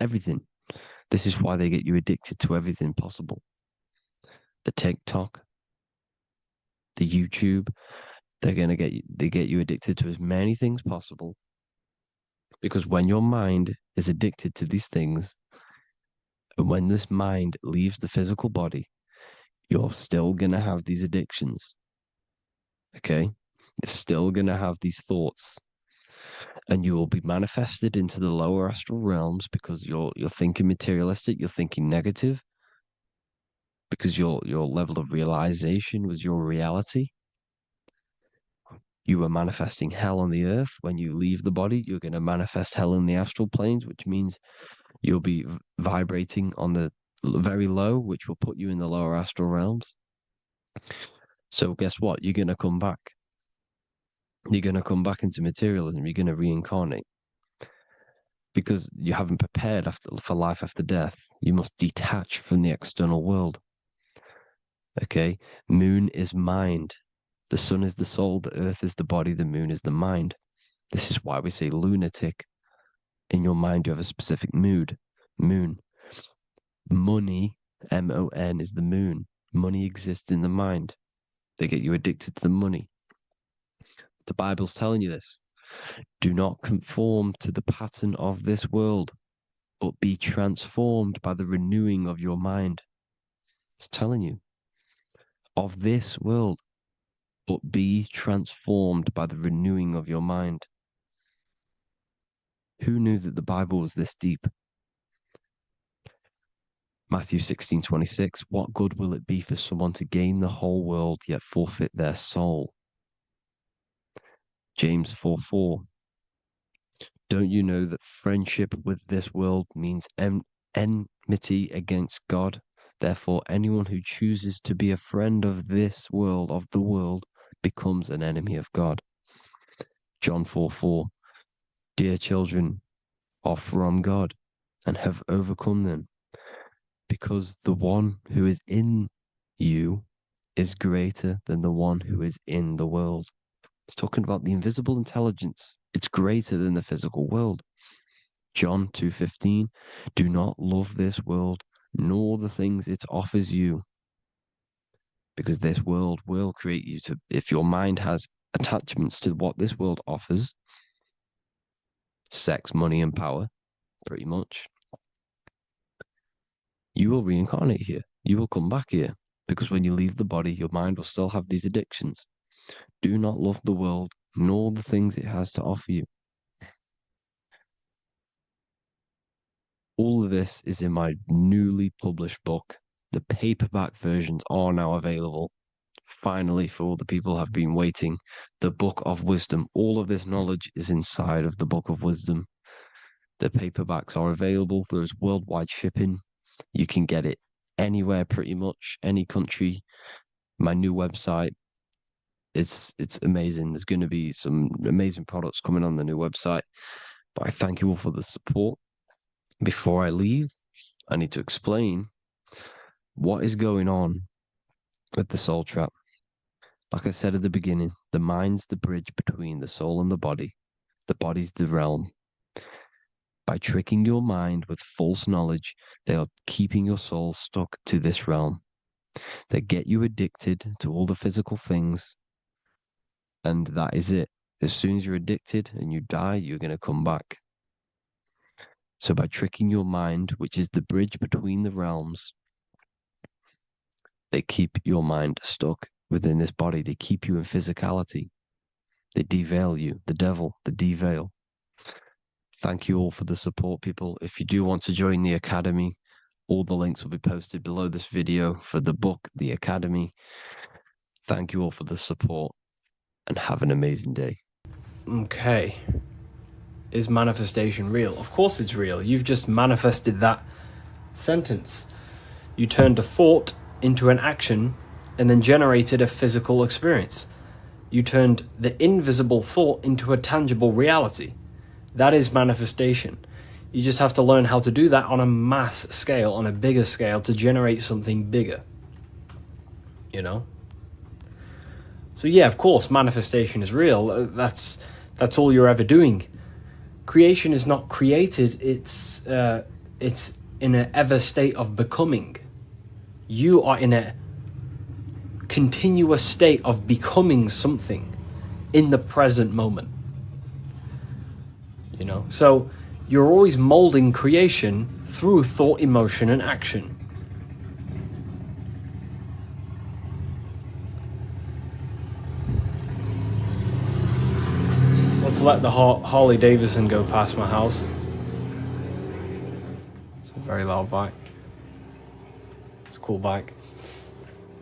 everything. This is why they get you addicted to everything possible. The TikTok, the YouTube, they get you addicted to as many things possible. Because when your mind is addicted to these things, and when this mind leaves the physical body, you're still going to have these addictions. Okay? You're still going to have these thoughts, and you will be manifested into the lower astral realms because you're thinking materialistic, you're thinking negative, because your level of realization was your reality. You were manifesting hell on the earth. When you leave the body, you're going to manifest hell in the astral planes, which means you'll be vibrating on the very low, which will put you in the lower astral realms. So guess what? You're going to come back. You're going to come back into materialism. You're going to reincarnate because you haven't prepared for life after death. You must detach from the external world. Okay? Moon is mind. The sun is the soul. The earth is the body. The moon is the mind. This is why we say lunatic. In your mind, you have a specific mood. Moon. Money, M-O-N, is the moon. Money exists in the mind. They get you addicted to the money. The Bible's telling you this. Do not conform to the pattern of this world, but be transformed by the renewing of your mind. It's telling you. Of this world, but be transformed by the renewing of your mind. Who knew that the Bible was this deep? Matthew 16:26, what good will it be for someone to gain the whole world yet forfeit their soul? James 4:4, don't you know that friendship with this world means enmity against God? Therefore, anyone who chooses to be a friend of this world, of the world, becomes an enemy of God. John 4:4, dear children, are from God and have overcome them, because the one who is in you is greater than the one who is in the world. It's talking about the invisible intelligence. It's greater than the physical world. John 2:15, do not love this world, nor the things it offers you, because this world will create you to, if your mind has attachments to what this world offers, sex, money, and power, pretty much, you will reincarnate here. You will come back here, because when you leave the body, your mind will still have these addictions. Do not love the world, nor the things it has to offer you. All of this is in my newly published book. The paperback versions are now available. Finally, for all the people who have been waiting, the Book of Wisdom. All of this knowledge is inside of the Book of Wisdom. The paperbacks are available. There is worldwide shipping. You can get it anywhere, pretty much, any country. My new website, it's amazing. There's going to be some amazing products coming on the new website. But I thank you all for the support. Before I leave, I need to explain what is going on with the soul trap. Like I said at the beginning, the mind's the bridge between the soul and the body. The body's the realm. By tricking your mind with false knowledge, they are keeping your soul stuck to this realm. They get you addicted to all the physical things, and that is it. As soon as you're addicted and you die, you're going to come back. So by tricking your mind, which is the bridge between the realms, they keep your mind stuck within this body. They keep you in physicality. They deveil you, the devil, the deveil. Thank you all for the support, people. If you do want to join the Academy, all the links will be posted below this video for the book, The Academy. Thank you all for the support and have an amazing day. Okay. Is manifestation real? Of course it's real. You've just manifested that sentence. You turned a thought into an action and then generated a physical experience. You turned the invisible thought into a tangible reality. That is manifestation. You just have to learn how to do that on a mass scale, on a bigger scale, to generate something bigger. You know? So yeah, of course, manifestation is real. That's all you're ever doing. Creation is not created, it's in an ever state of becoming. You are in a continuous state of becoming something in the present moment. You know, so you're always molding creation through thought, emotion, and action. let the Harley Davidson go past my house. It's a very loud bike. It's a cool bike.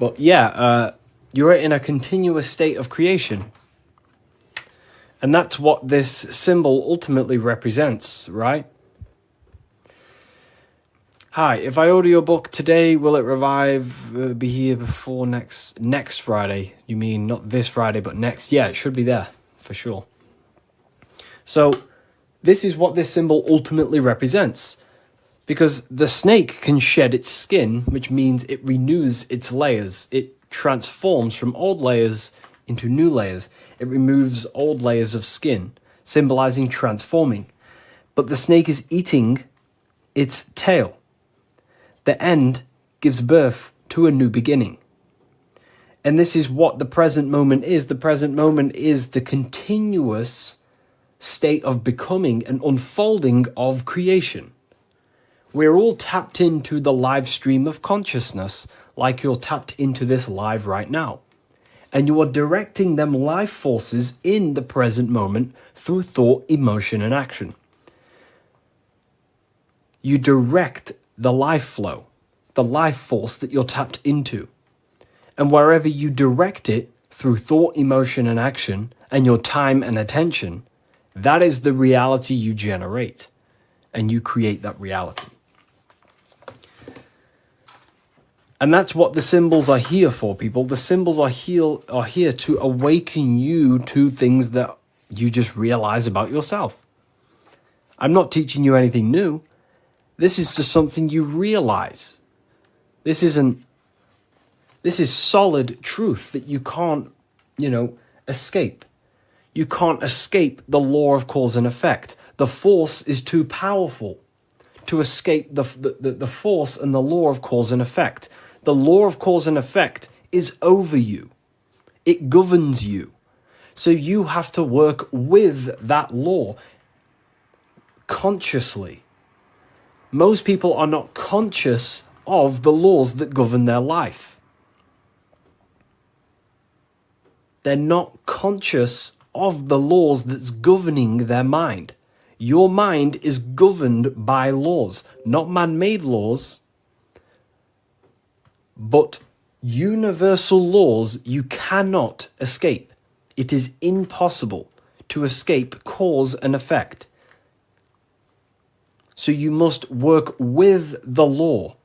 But yeah, you're in a continuous state of creation. And that's what this symbol ultimately represents, right? Hi, if I order your book today, will it be here before next Friday? You mean not this Friday, but next? Yeah, it should be there, for sure. So, this is what this symbol ultimately represents. Because the snake can shed its skin, which means it renews its layers. It transforms from old layers into new layers. It removes old layers of skin, symbolizing transforming. But the snake is eating its tail. The end gives birth to a new beginning. And this is what the present moment is. The present moment is the continuous state of becoming and unfolding of creation. We're all tapped into the live stream of consciousness, like you're tapped into this live right now. And you are directing them life forces in the present moment through thought, emotion, and action. You direct the life flow, the life force that you're tapped into. And wherever you direct it through thought, emotion, and action, and your time and attention, that is the reality you generate. And you create that reality. And that's what the symbols are here for, people. The symbols are here to awaken you to things that you just realize about yourself. I'm not teaching you anything new. This is just something you realize. This is solid truth that you can't, escape. You can't escape the law of cause and effect. The force is too powerful to escape the force and the law of cause and effect. The law of cause and effect is over you. It governs you. So you have to work with that law consciously. Most people are not conscious of the laws that govern their life. They're not conscious of the laws that's governing their mind. Your mind is governed by laws, not man-made laws, but universal laws you cannot escape. It is impossible to escape cause and effect. So you must work with the law.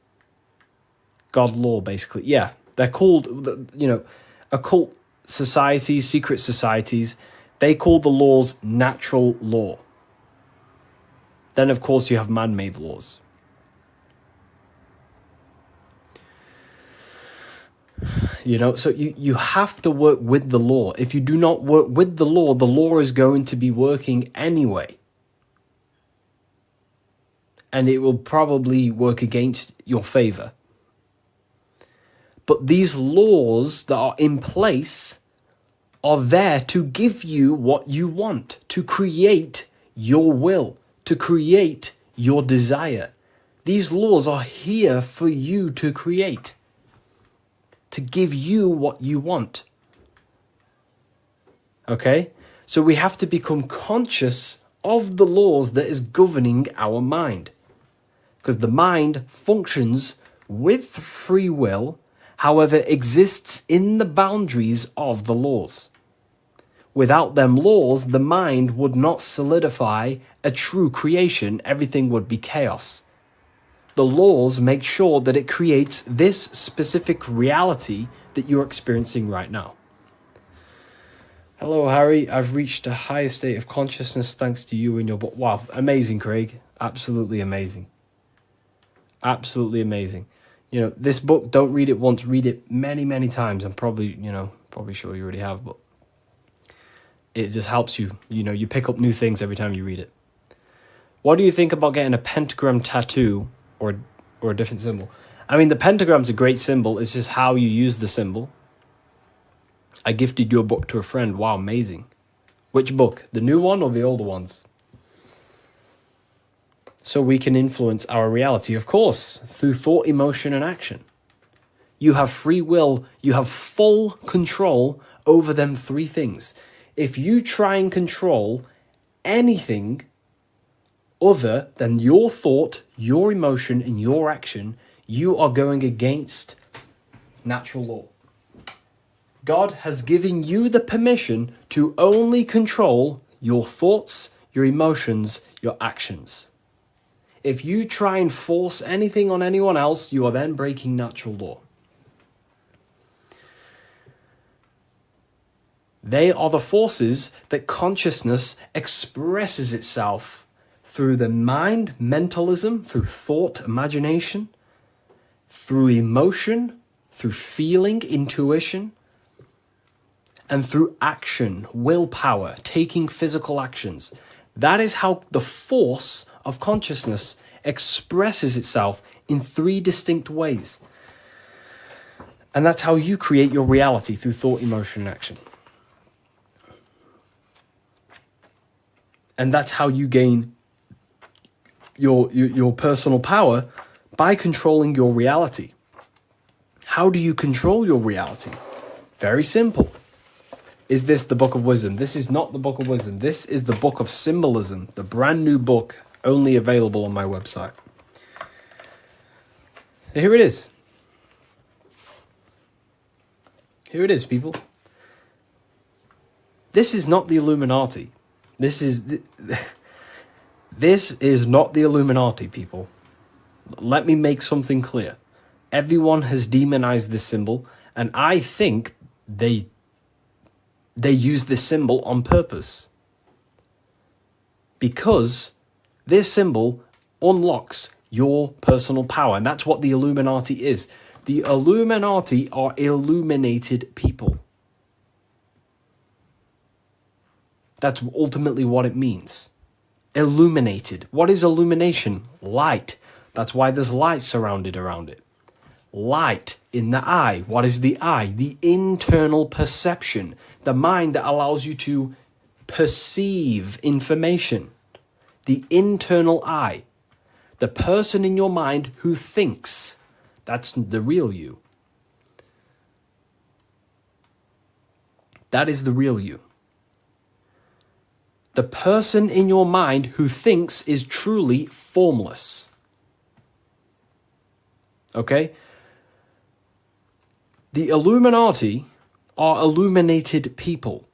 God law, basically. Yeah, they're called, occult societies, secret societies. They call the laws natural law. Then, of course, you have man-made laws. So you have to work with the law. If you do not work with the law is going to be working anyway. And it will probably work against your favor. But these laws that are in place are there to give you what you want, to create your will, to create your desire. These laws are here for you to create, to give you what you want. Okay? So we have to become conscious of the laws that is governing our mind. Because the mind functions with free will, however, exists in the boundaries of the laws. Without them laws, the mind would not solidify a true creation. Everything would be chaos. The laws make sure that it creates this specific reality that you're experiencing right now. Hello, Harry. I've reached a higher state of consciousness thanks to you and your book. Wow, amazing, Craig. Absolutely amazing. Absolutely amazing. This book, don't read it once, read it many, many times. I'm probably sure you already have, but it just helps you. You pick up new things every time you read it. What do you think about getting a pentagram tattoo or a different symbol? I mean, the pentagram's a great symbol. It's just how you use the symbol. I gifted your book to a friend. Wow, amazing. Which book? The new one or the older ones? So we can influence our reality, of course, through thought, emotion, and action. You have free will. You have full control over them three things. If you try and control anything other than your thought, your emotion, and your action, you are going against natural law. God has given you the permission to only control your thoughts, your emotions, your actions. If you try and force anything on anyone else, you are then breaking natural law. They are the forces that consciousness expresses itself through the mind, mentalism, through thought, imagination, through emotion, through feeling, intuition, and through action, willpower, taking physical actions. That is how the force of consciousness expresses itself in 3 distinct ways. And that's how you create your reality, through thought, emotion, and action. And that's how you gain your personal power, by controlling your reality. How do you control your reality? Very simple. Is this the Book of Wisdom? This is not the Book of Wisdom. This is the Book of Symbolism, the brand new book, only available on my website. So here it is. Here it is, people. This is not the Illuminati. This is not the Illuminati, people. Let me make something clear. Everyone has demonized this symbol, and I think they use this symbol on purpose. Because this symbol unlocks your personal power, and that's what the Illuminati is. The Illuminati are illuminated people. That's ultimately what it means. Illuminated. What is illumination? Light. That's why there's light surrounded around it. Light in the eye. What is the eye? The internal perception. The mind that allows you to perceive information. The internal eye. The person in your mind who thinks. That's the real you. That is the real you. The person in your mind who thinks is truly formless. Okay? The Illuminati are illuminated people.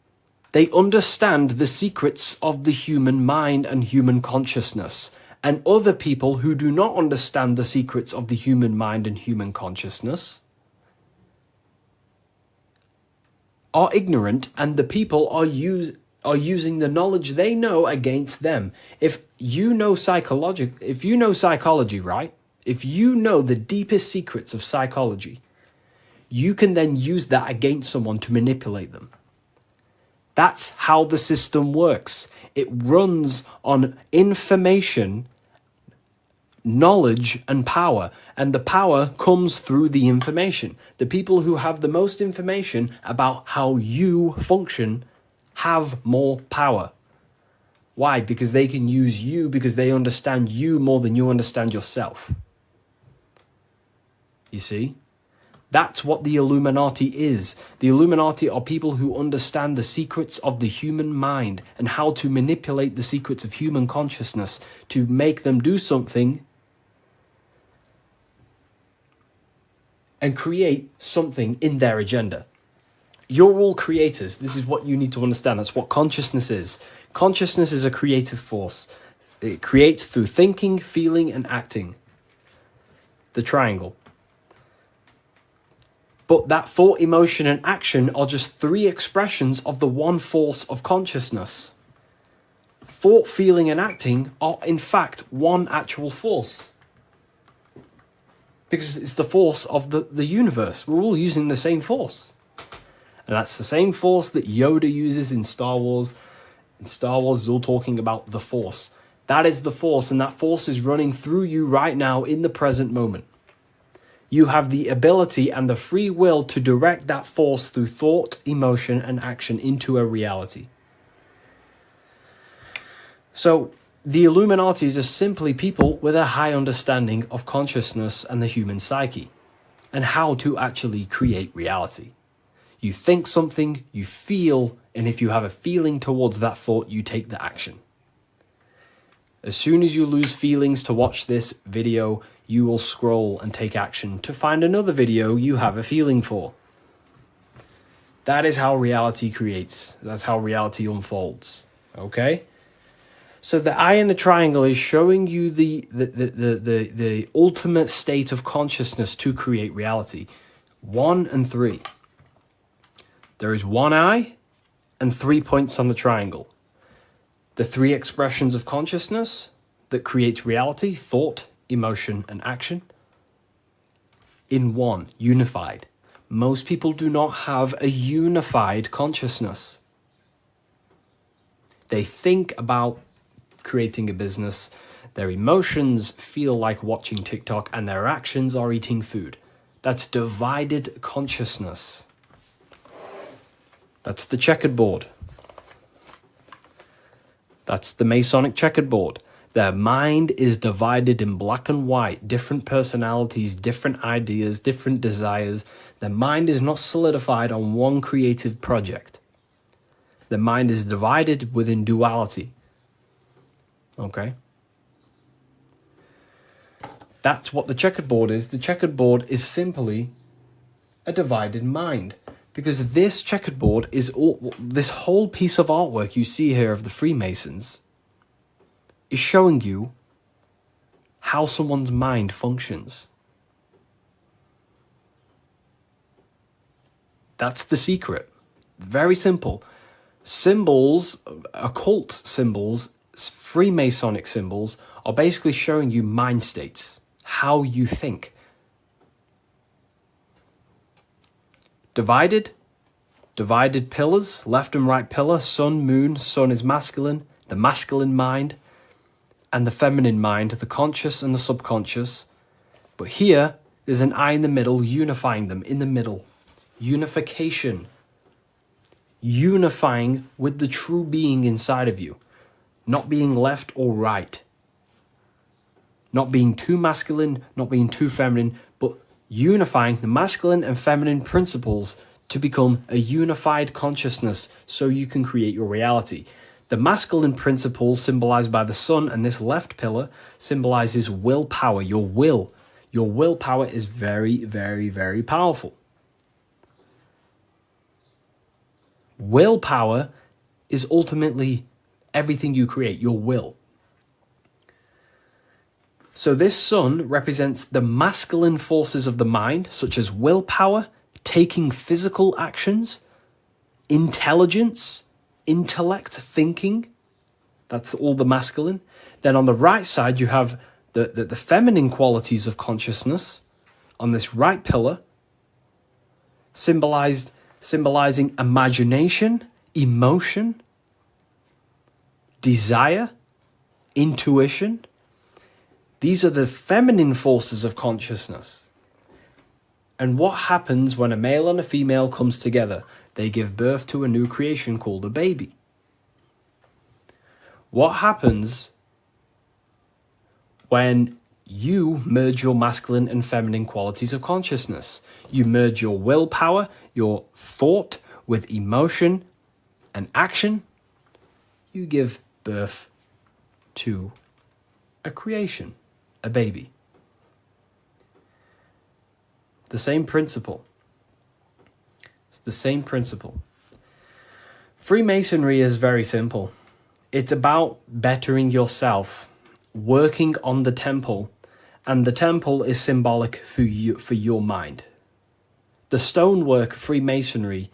They understand the secrets of the human mind and human consciousness. And other people who do not understand the secrets of the human mind and human consciousness are ignorant, and the people are using the knowledge they know against them. If you know psychology, right? If you know the deepest secrets of psychology, you can then use that against someone to manipulate them. That's how the system works. It runs on information, knowledge, and power. And the power comes through the information. The people who have the most information about how you function have more power. Why? Because they can use you, because they understand you more than you understand yourself. You see? That's what the Illuminati is. The Illuminati are people who understand the secrets of the human mind and how to manipulate the secrets of human consciousness to make them do something and create something in their agenda. You're all creators. This is what you need to understand. That's what consciousness is. Consciousness is a creative force. It creates through thinking, feeling, and acting. The triangle. But that thought, emotion, and action are just 3 expressions of the one force of consciousness. Thought, feeling, and acting are in fact one actual force. Because it's the force of the universe. We're all using the same force. And that's the same force that Yoda uses in Star Wars. In Star Wars is all talking about the force. That is the force, and that force is running through you right now in the present moment. You have the ability and the free will to direct that force through thought, emotion, and action into a reality. So, the Illuminati is just simply people with a high understanding of consciousness and the human psyche, and how to actually create reality. You think something, you feel, and if you have a feeling towards that thought, you take the action. As soon as you lose feelings to watch this video, you will scroll and take action to find another video you have a feeling for. That is how reality creates. That's how reality unfolds. Okay? So the eye in the triangle is showing you the ultimate state of consciousness to create reality. 1 and 3. There is one eye and 3 points on the triangle. The 3 expressions of consciousness that creates reality: thought, emotion, and action. In one, unified. Most people do not have a unified consciousness. They think about creating a business, their emotions feel like watching TikTok, and their actions are eating food. That's divided consciousness. That's the checkered board. That's the Masonic checkered board. Their mind is divided in black and white, different personalities, different ideas, different desires. Their mind is not solidified on one creative project. The mind is divided within duality. Okay? That's what the checkered board is. The checkered board is simply a divided mind. Because this checkered board is this whole piece of artwork you see here of the Freemasons is showing you how someone's mind functions. That's the secret. Very simple. Symbols, occult symbols, Freemasonic symbols are basically showing you mind states, how you think. Divided pillars, left and right pillar, sun, moon. Sun is masculine, the masculine mind, and the feminine mind, the conscious and the subconscious. But here, there's an eye in the middle, unifying them in the middle. Unification. Unifying with the true being inside of you. Not being left or right. Not being too masculine, not being too feminine, but unifying the masculine and feminine principles to become a unified consciousness so you can create your reality. The masculine principles symbolized by the sun, and this left pillar symbolizes willpower, your will. Your willpower is very, very, very powerful. Willpower is ultimately everything you create, your will. So this sun represents the masculine forces of the mind, such as willpower, taking physical actions, intelligence, intellect, thinking. That's all the masculine. Then on the right side, you have the feminine qualities of consciousness on this right pillar, symbolizing imagination, emotion, desire, intuition. These are the feminine forces of consciousness. And what happens when a male and a female comes together? They give birth to a new creation called a baby. What happens when you merge your masculine and feminine qualities of consciousness? You merge your willpower, your thought with emotion and action. You give birth to a creation, a baby. The same principle. It's the same principle. Freemasonry is very simple. It's about bettering yourself, working on the temple, and the temple is symbolic for your mind. The stonework Freemasonry,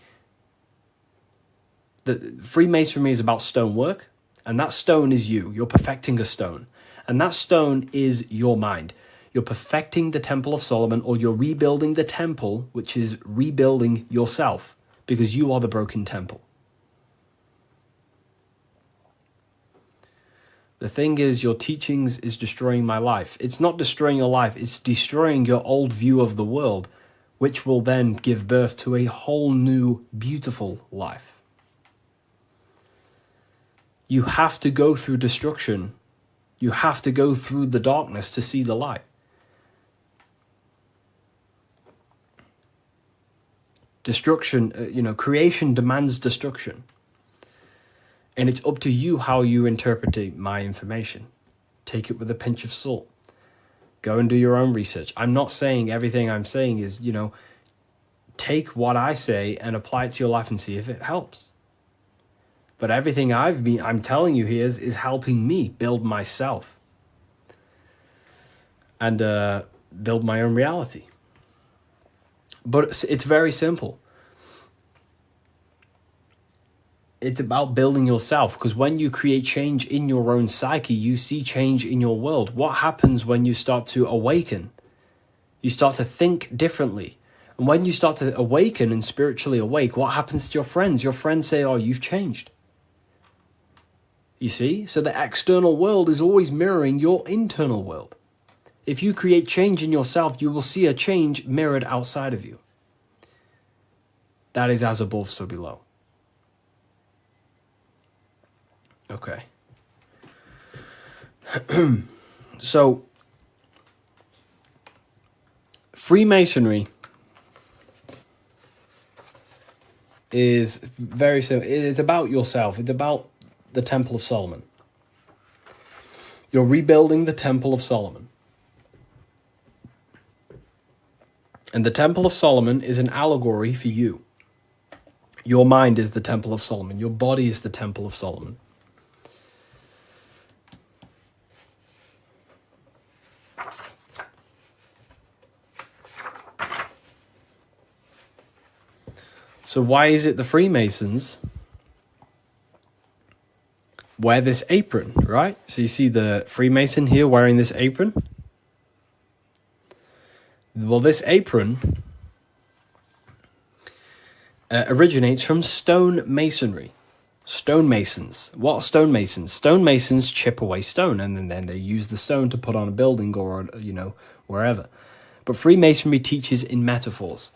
Freemasonry is about stonework, and that stone is you. You're perfecting a stone, and that stone is your mind. You're perfecting the Temple of Solomon, or you're rebuilding the temple, which is rebuilding yourself, because you are the broken temple. The thing is, your teachings is destroying my life. It's not destroying your life, it's destroying your old view of the world, which will then give birth to a whole new, beautiful life. You have to go through destruction. You have to go through the darkness to see the light. Destruction, creation demands destruction. And it's up to you how you interpret my information. Take it with a pinch of salt. Go and do your own research. I'm not saying everything I'm saying is, take what I say and apply it to your life and see if it helps. But everything I'm telling you here is helping me build myself and build my own reality. But it's very simple. It's about building yourself, because when you create change in your own psyche, you see change in your world. What happens when you start to awaken? You start to think differently. And when you start to awaken and spiritually awake, what happens to your friends? Your friends say, oh, you've changed. You see? So the external world is always mirroring your internal world. If you create change in yourself, you will see a change mirrored outside of you. That is as above, so below. Okay. So, Freemasonry is very simple. It's about yourself. It's about the Temple of Solomon. You're rebuilding the Temple of Solomon. And the Temple of Solomon is an allegory for you. Your mind is the Temple of Solomon. Your body is the Temple of Solomon. So why is it the Freemasons wear this apron, right? So you see the Freemason here wearing this apron? Well, this apron originates from stone masonry. Stonemasons. What are stonemasons? Stonemasons chip away stone, and then they use the stone to put on a building or, wherever. But Freemasonry teaches in metaphors.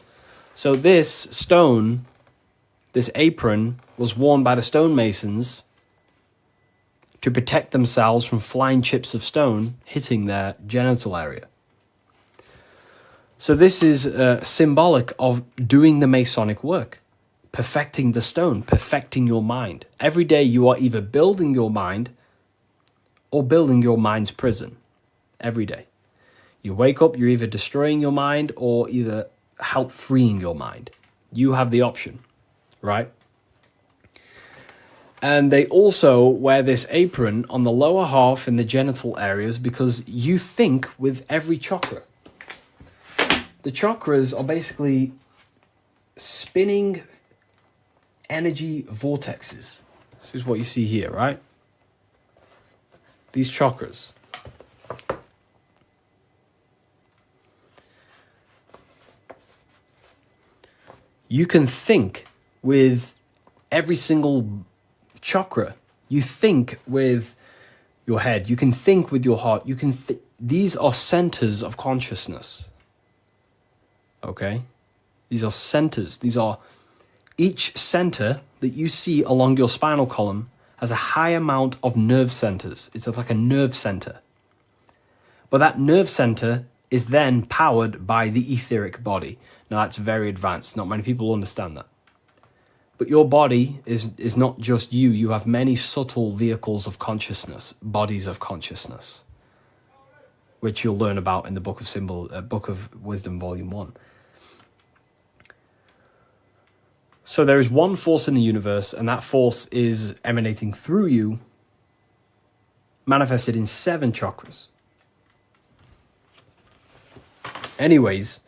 So this stone, this apron, was worn by the stonemasons to protect themselves from flying chips of stone hitting their genital area. So this is symbolic of doing the Masonic work, perfecting the stone, perfecting your mind. Every day you are either building your mind or building your mind's prison. Every day. You wake up, you're either destroying your mind or either help freeing your mind. You have the option, right? And they also wear this apron on the lower half in the genital areas because you think with every chakra. The chakras are basically spinning energy vortexes. This is what you see here, right? These chakras. You can think with every single chakra. You think with your head. You can think with your heart. You can. These are centers of consciousness. Okay? These are centers. These are each center that you see along your spinal column has a high amount of nerve centers. It's like a nerve center. But that nerve center is then powered by the etheric body. Now, that's very advanced. Not many people understand that. But your body is not just you. You have many subtle vehicles of consciousness, bodies of consciousness, which you'll learn about in the Book of Wisdom, Volume 1. So there is one force in the universe, and that force is emanating through you, manifested in 7 chakras. Anyways,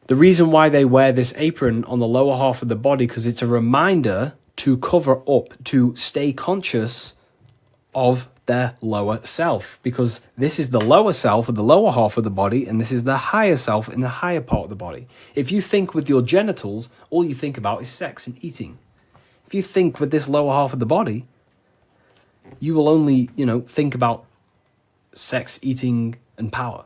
the reason why they wear this apron on the lower half of the body, because it's a reminder to cover up, to stay conscious of their lower self. Because this is the lower self of the lower half of the body, and this is the higher self in the higher part of the body. If you think with your genitals, all you think about is sex and eating. If you think with this lower half of the body, you will only, think about sex, eating, and power.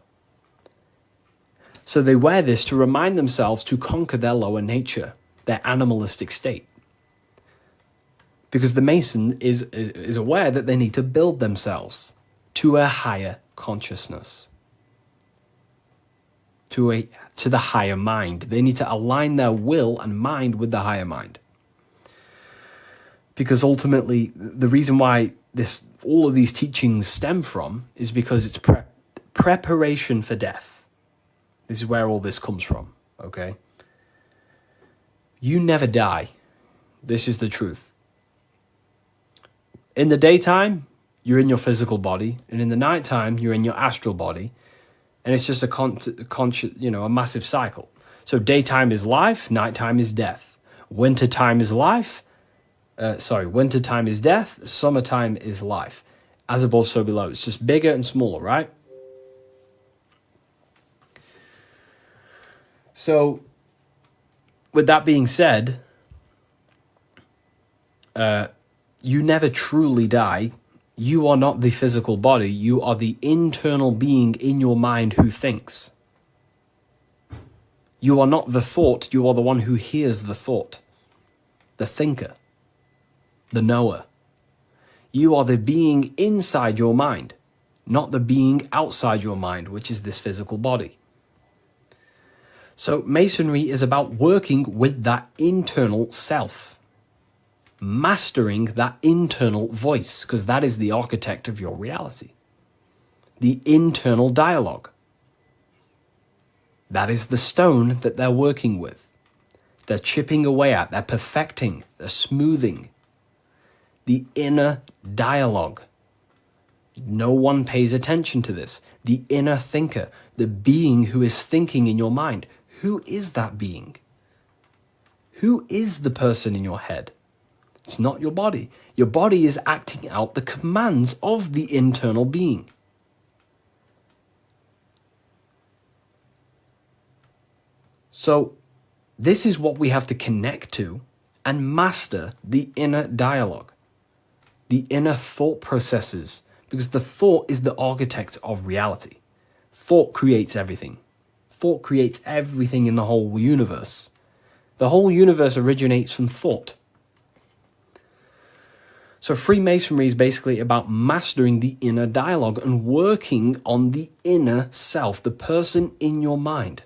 So they wear this to remind themselves to conquer their lower nature, their animalistic state. Because the Mason is aware that they need to build themselves to a higher consciousness, to the higher mind. They need to align their will and mind with the higher mind. Because ultimately, the reason why all of these teachings stem from is because it's preparation for death. This is where all this comes from, okay? You never die. This is the truth. In the daytime, you're in your physical body, and in the nighttime, you're in your astral body, and it's just a massive cycle. So daytime is life, nighttime is death. Wintertime is life. Wintertime is death. Summertime is life. As above, so below. It's just bigger and smaller, right? So, with that being said, you never truly die. You are not the physical body. You are the internal being in your mind who thinks. You are not the thought. You are the one who hears the thought. The thinker. The knower. You are the being inside your mind, not the being outside your mind, which is this physical body. So Masonry is about working with that internal self, mastering that internal voice, because that is the architect of your reality. The internal dialogue. That is the stone that they're working with. They're chipping away at, they're perfecting, they're smoothing. The inner dialogue. No one pays attention to this. The inner thinker, the being who is thinking in your mind. Who is that being? Who is the person in your head? It's not your body. Your body is acting out the commands of the internal being. So, this is what we have to connect to and master the inner dialogue, the inner thought processes, because the thought is the architect of reality. Thought creates everything. Thought creates everything in the whole universe. The whole universe originates from thought. So Freemasonry is basically about mastering the inner dialogue and working on the inner self, the person in your mind.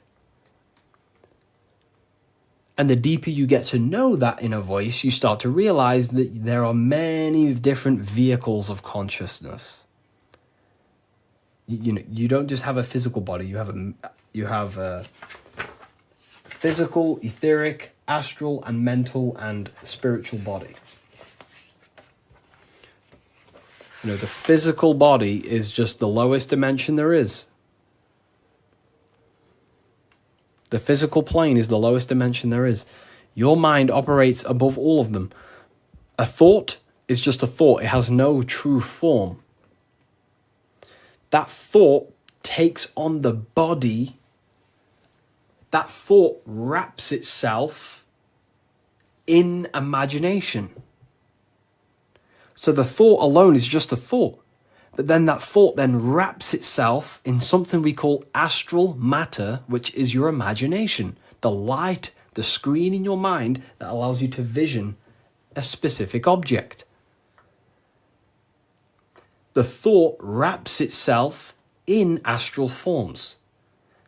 And the deeper you get to know that inner voice, you start to realize that there are many different vehicles of consciousness. You don't just have a physical body. You have a physical, etheric, astral, and mental and spiritual body. The physical body is just the lowest dimension there is. The physical plane is the lowest dimension there is. Your mind operates above all of them. A thought is just a thought. It has no true form. That thought takes on the body. That thought wraps itself in imagination. So the thought alone is just a thought. But then that thought then wraps itself in something we call astral matter, which is your imagination. The light, the screen in your mind that allows you to vision a specific object. The thought wraps itself in astral forms.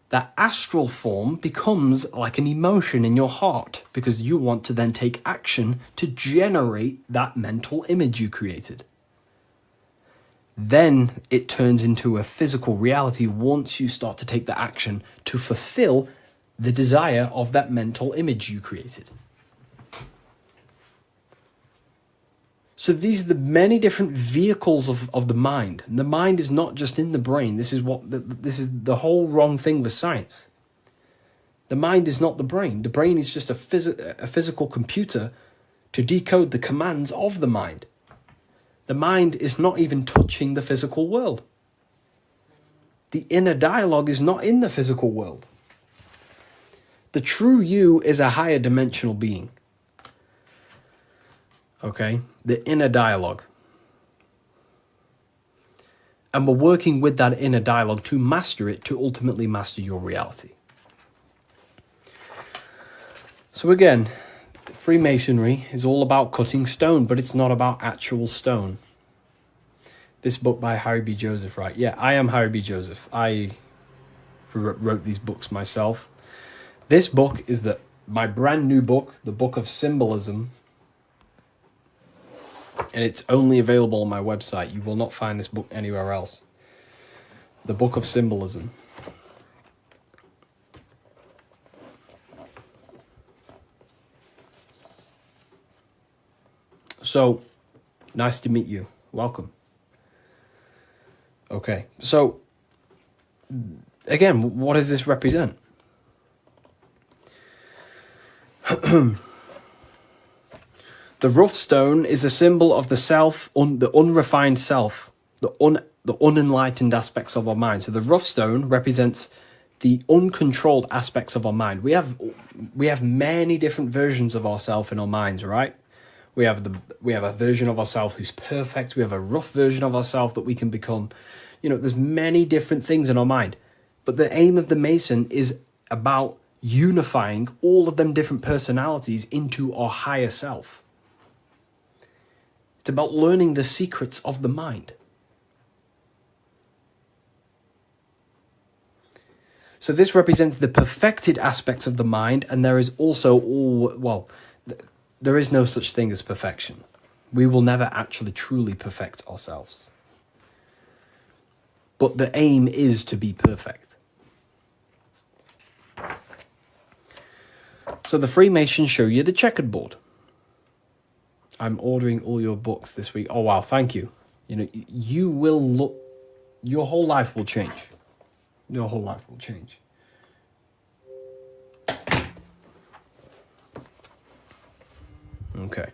That astral form becomes like an emotion in your heart because you want to then take action to generate that mental image you created. Then it turns into a physical reality once you start to take the action to fulfill the desire of that mental image you created. So these are the many different vehicles of the mind. And the mind is not just in the brain. This is the whole wrong thing with science. The mind is not the brain. The brain is just a physical computer to decode the commands of the mind. The mind is not even touching the physical world. The inner dialogue is not in the physical world. The true you is a higher dimensional being. Okay? The inner dialogue. And we're working with that inner dialogue to master it, to ultimately master your reality. So again, Freemasonry is all about cutting stone, but it's not about actual stone. This book by Harry B. Joseph, right? Yeah, I am Harry B. Joseph. I wrote these books myself. This book is my brand new book, the Book of Symbolism. And it's only available on my website. You will not find this book anywhere else. The Book of Symbolism. So, nice to meet you. Welcome. Okay, so, again, what does this represent? The rough stone is a symbol of the self, the unrefined self, the unenlightened aspects of our mind. So the rough stone represents the uncontrolled aspects of our mind. We have many different versions of ourselves in our minds, right? We have a version of ourselves who's perfect. We have a rough version of ourselves that we can become. You know, there's many different things in our mind. But the aim of the Mason is about unifying all of them different personalities into our higher self. It's about learning the secrets of the mind. So this represents the perfected aspects of the mind, and there is also there is no such thing as perfection. We will never actually truly perfect ourselves. But the aim is to be perfect. So the Freemasons show you the checkered board. I'm ordering all your books this week. Oh, wow, thank you. You know, you will look, your whole life will change. Your whole life will change. Okay.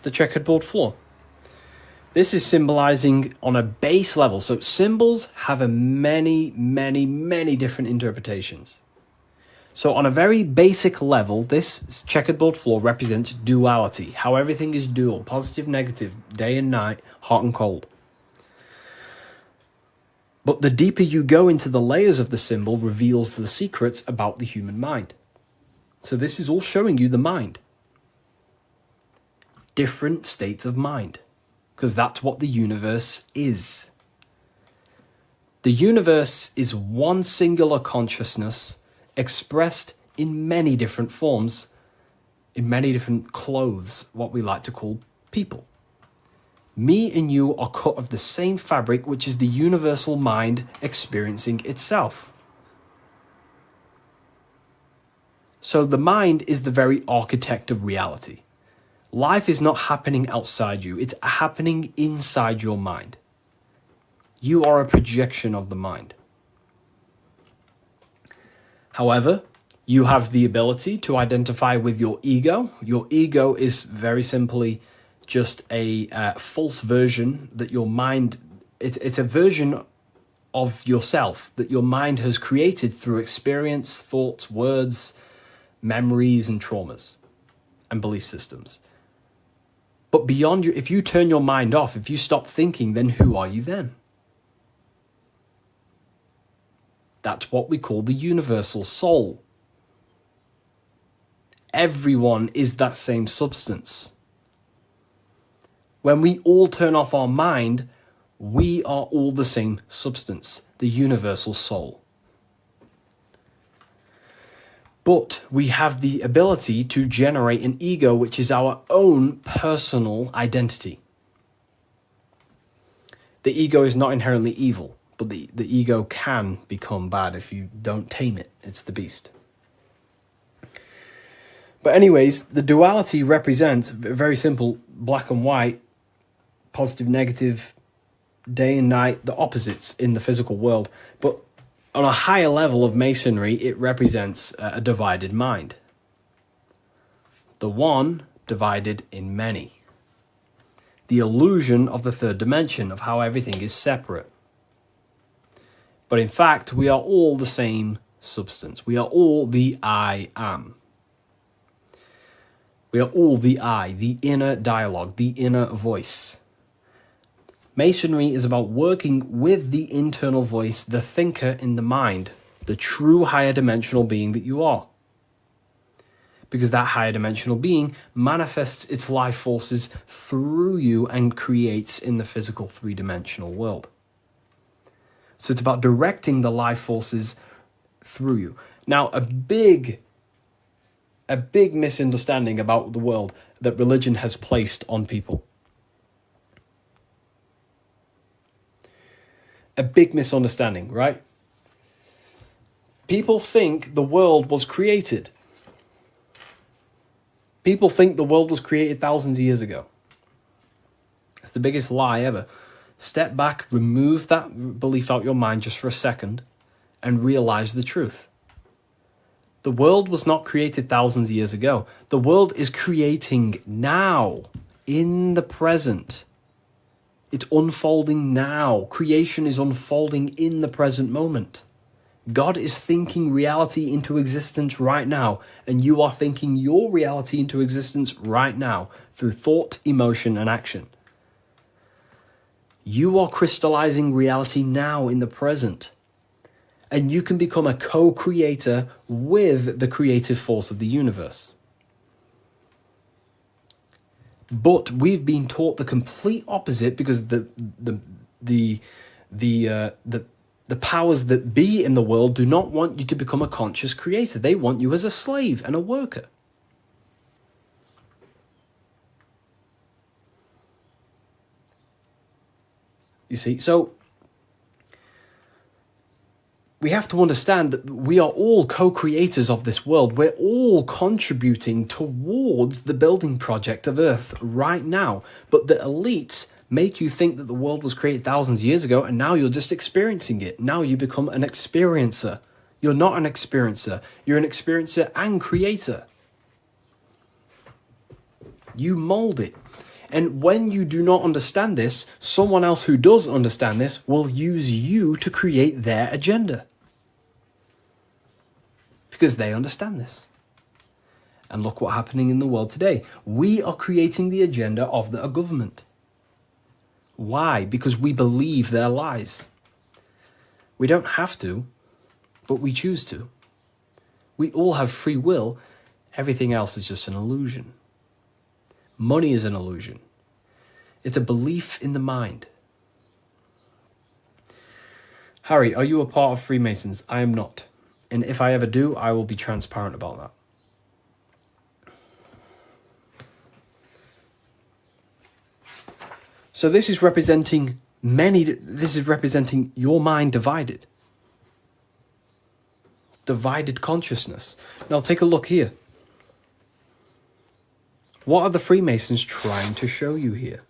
The checkered board floor. This is symbolizing on a base level. So symbols have many different interpretations. So on a very basic level, this checkered board floor represents duality, how everything is dual, positive, negative, day and night, hot and cold. But the deeper you go into the layers of the symbol reveals the secrets about the human mind. So this is all showing you the mind. Different states of mind. Because that's what the universe is. The universe is one singular consciousness expressed in many different forms, in many different clothes, what we like to call people. Me and you are cut of the same fabric, which is the universal mind experiencing itself. So the mind is the very architect of reality. Life is not happening outside you, it's happening inside your mind. You are a projection of the mind. However, you have the ability to identify with your ego. Your ego is very simply just a false version that your mind, it's a version of yourself that your mind has created through experience, thoughts, words, memories, and traumas, and belief systems. But beyond you, if you turn your mind off, if you stop thinking, then who are you then? That's what we call the universal soul. Everyone is that same substance. When we all turn off our mind, we are all the same substance, the universal soul. But we have the ability to generate an ego, which is our own personal identity. The ego is not inherently evil, but the ego can become bad if you don't tame it. It's the beast. But anyways, the duality represents, very simple, black and white, positive, negative, day and night, the opposites in the physical world. But on a higher level of Masonry, it represents a divided mind. The one divided in many. The illusion of the third dimension, of how everything is separate. But in fact, we are all the same substance. We are all the I am. We are all the I, the inner dialogue, the inner voice. Masonry is about working with the internal voice, the thinker in the mind, the true higher dimensional being that you are. Because that higher dimensional being manifests its life forces through you and creates in the physical three-dimensional world. So it's about directing the life forces through you. Now, a big misunderstanding about the world that religion has placed on people. A big misunderstanding, right? People think the world was created. People think the world was created thousands of years ago. It's the biggest lie ever. Step back, remove that belief out your mind just for a second, and realize the truth. The world was not created thousands of years ago. The world is creating now, in the present. It's unfolding now. Creation is unfolding in the present moment. God is thinking reality into existence right now, and you are thinking your reality into existence right now through thought, emotion, and action. You are crystallizing reality now in the present, and you can become a co-creator with the creative force of the universe. But we've been taught the complete opposite, because the powers that be in the world do not want you to become a conscious creator. They want you as a slave and a worker. You see, so we have to understand that we are all co-creators of this world. We're all contributing towards the building project of Earth right now. But the elites make you think that the world was created thousands of years ago, and now you're just experiencing it. Now you become an experiencer. You're not an experiencer. You're an experiencer and creator. You mold it. And when you do not understand this, someone else who does understand this will use you to create their agenda. Because they understand this. And look what's happening in the world today. We are creating the agenda of the government. Why? Because we believe their lies. We don't have to, but we choose to. We all have free will. Everything else is just an illusion. Money is an illusion. It's a belief in the mind. Harry, are you a part of Freemasons? I am not. And if I ever do, I will be transparent about that. So this is representing your mind divided. Divided consciousness. Now take a look here. What are the Freemasons trying to show you here?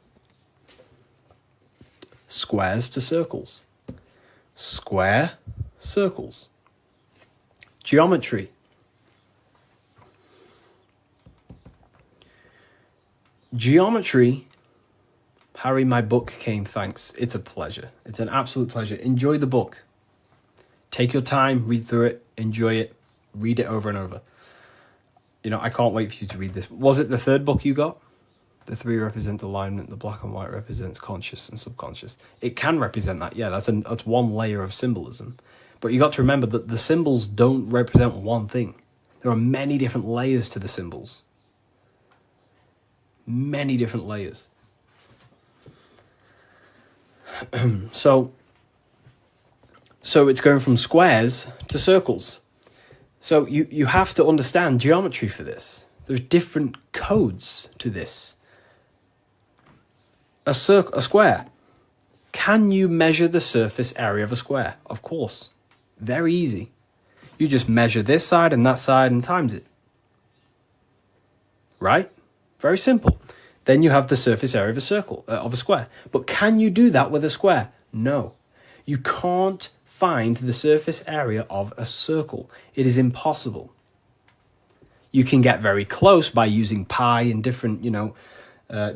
Squares to circles. Square, circles. Geometry. Geometry. Harry, my book came, thanks. It's a pleasure. It's an absolute pleasure. Enjoy the book. Take your time, read through it, enjoy it, read it over and over. You know, I can't wait for you to read this. Was it the third book you got? The three represent alignment, the black and white represents conscious and subconscious. It can represent that, yeah, that's one layer of symbolism. But you got to remember that the symbols don't represent one thing. There are many different layers to the symbols. Many different layers. So it's going from squares to circles. So you have to understand geometry for this. There's different codes to this. A square. Can you measure the surface area of a square? Of course. Very easy. You just measure this side and that side and times it. Right? Very simple. Then you have the surface area of a circle, of a square. But can you do that with a square? No. You can't find the surface area of a circle. It is impossible. You can get very close by using pi and different,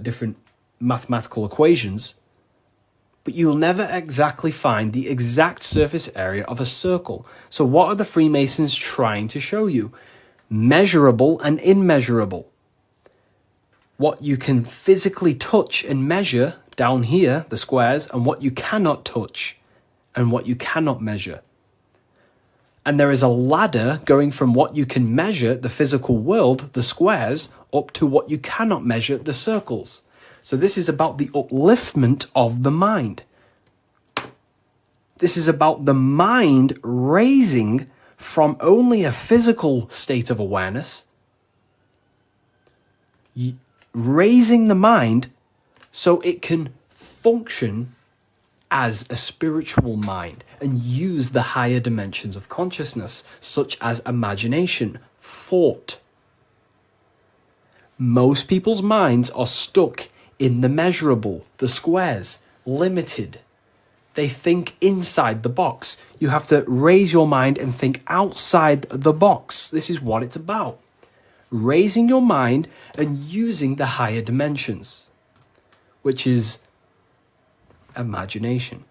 different mathematical equations, but you will never exactly find the exact surface area of a circle. So what are the Freemasons trying to show you? Measurable and immeasurable. What you can physically touch and measure down here, the squares, and what you cannot touch and what you cannot measure. And there is a ladder going from what you can measure, the physical world, the squares, up to what you cannot measure, the circles. So this is about the upliftment of the mind. This is about the mind raising from only a physical state of awareness, raising the mind so it can function as a spiritual mind and use the higher dimensions of consciousness, such as imagination, thought. Most people's minds are stuck in the measurable, the squares, limited. They think inside the box. You have to raise your mind and think outside the box. This is what it's about. Raising your mind and using the higher dimensions, which is imagination.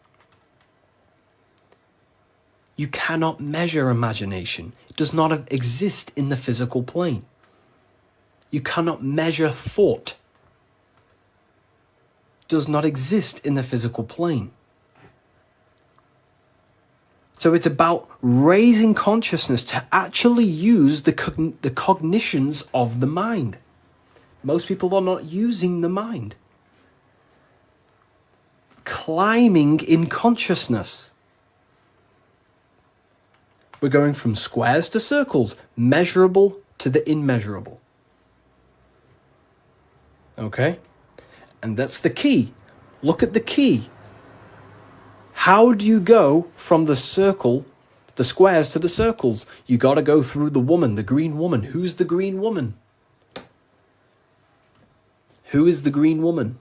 You cannot measure imagination. It does not exist in the physical plane. You cannot measure thought. It does not exist in the physical plane. So it's about raising consciousness to actually use the cognitions of the mind. Most people are not using the mind. Climbing in consciousness. We're going from squares to circles, measurable to the immeasurable. Okay? And that's the key. Look at the key. How do you go from the circle, the squares to the circles? You got to go through the woman, the green woman. Who's the green woman? Who is the green woman?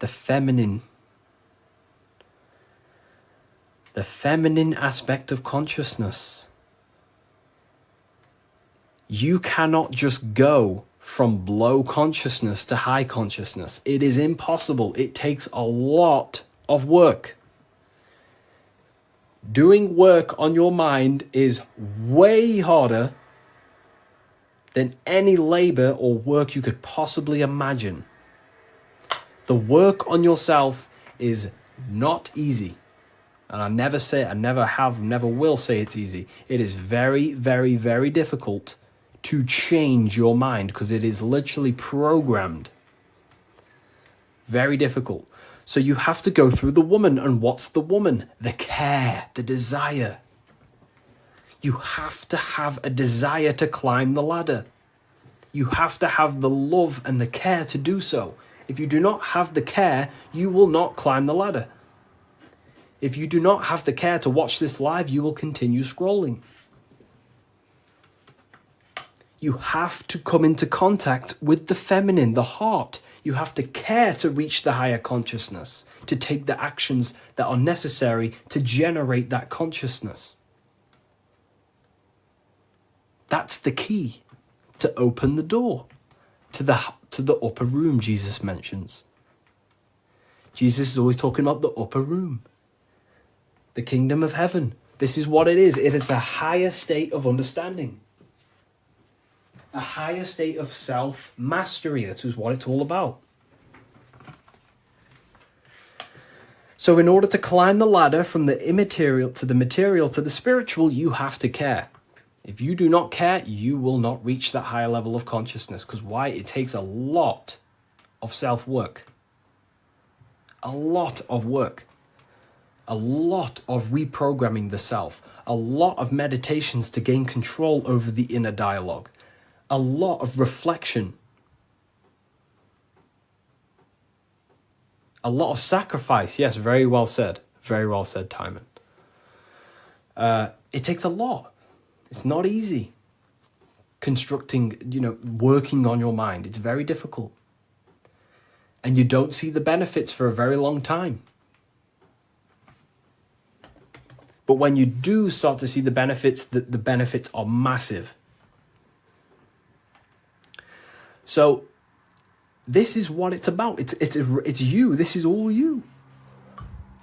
The feminine. The feminine aspect of consciousness. You cannot just go from low consciousness to high consciousness. It is impossible. It takes a lot of work. Doing work on your mind is way harder than any labor or work you could possibly imagine. The work on yourself is not easy. And I never say it, I never have, never will say it's easy. It is very, very, very difficult to change your mind because it is literally programmed. Very difficult. So you have to go through the woman. And what's the woman? The care, the desire. You have to have a desire to climb the ladder. You have to have the love and the care to do so. If you do not have the care, you will not climb the ladder. If you do not have the care to watch this live, you will continue scrolling. You have to come into contact with the feminine, the heart. You have to care to reach the higher consciousness, to take the actions that are necessary to generate that consciousness. That's the key to open the door to the upper room Jesus mentions. Jesus is always talking about the upper room, the kingdom of heaven. This is what it is. It is a higher state of understanding. A higher state of self-mastery. That is what it's all about. So in order to climb the ladder from the immaterial to the material to the spiritual, you have to care. If you do not care, you will not reach that higher level of consciousness. Because why? It takes a lot of self-work. A lot of work. A lot of reprogramming the self. A lot of meditations to gain control over the inner dialogue. A lot of reflection. A lot of sacrifice. Yes, very well said. Very well said, Timon. It takes a lot. It's not easy. Constructing, working on your mind. It's very difficult. And you don't see the benefits for a very long time. But when you do start to see the benefits, the benefits are massive. So this is what it's about. It's you. This is all you.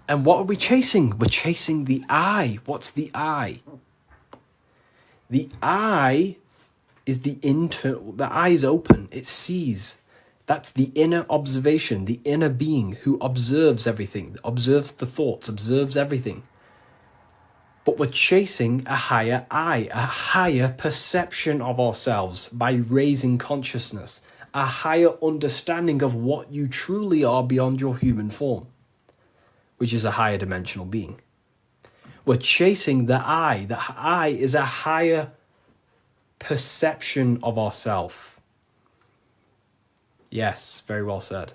And what are we chasing? We're chasing the I. What's the I? The I is the internal. The eye is open. It sees. That's the inner observation, the inner being who observes everything, observes the thoughts, observes everything. But we're chasing a higher I, a higher perception of ourselves by raising consciousness, a higher understanding of what you truly are beyond your human form, which is a higher dimensional being. We're chasing the I. The I is a higher perception of ourself. Yes, very well said.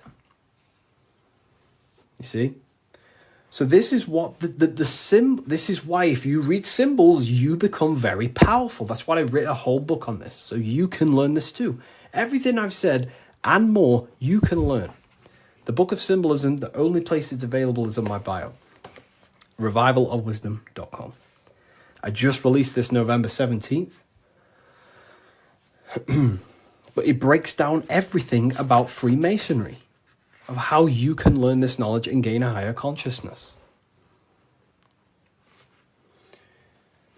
You see? So this is what this is why if you read symbols, you become very powerful. That's why I wrote a whole book on this, so you can learn this too. Everything I've said and more, you can learn. The Book of Symbolism, the only place it's available is on my bio. Revivalofwisdom.com. I just released this November 17th. But it breaks down everything about Freemasonry, of how you can learn this knowledge and gain a higher consciousness.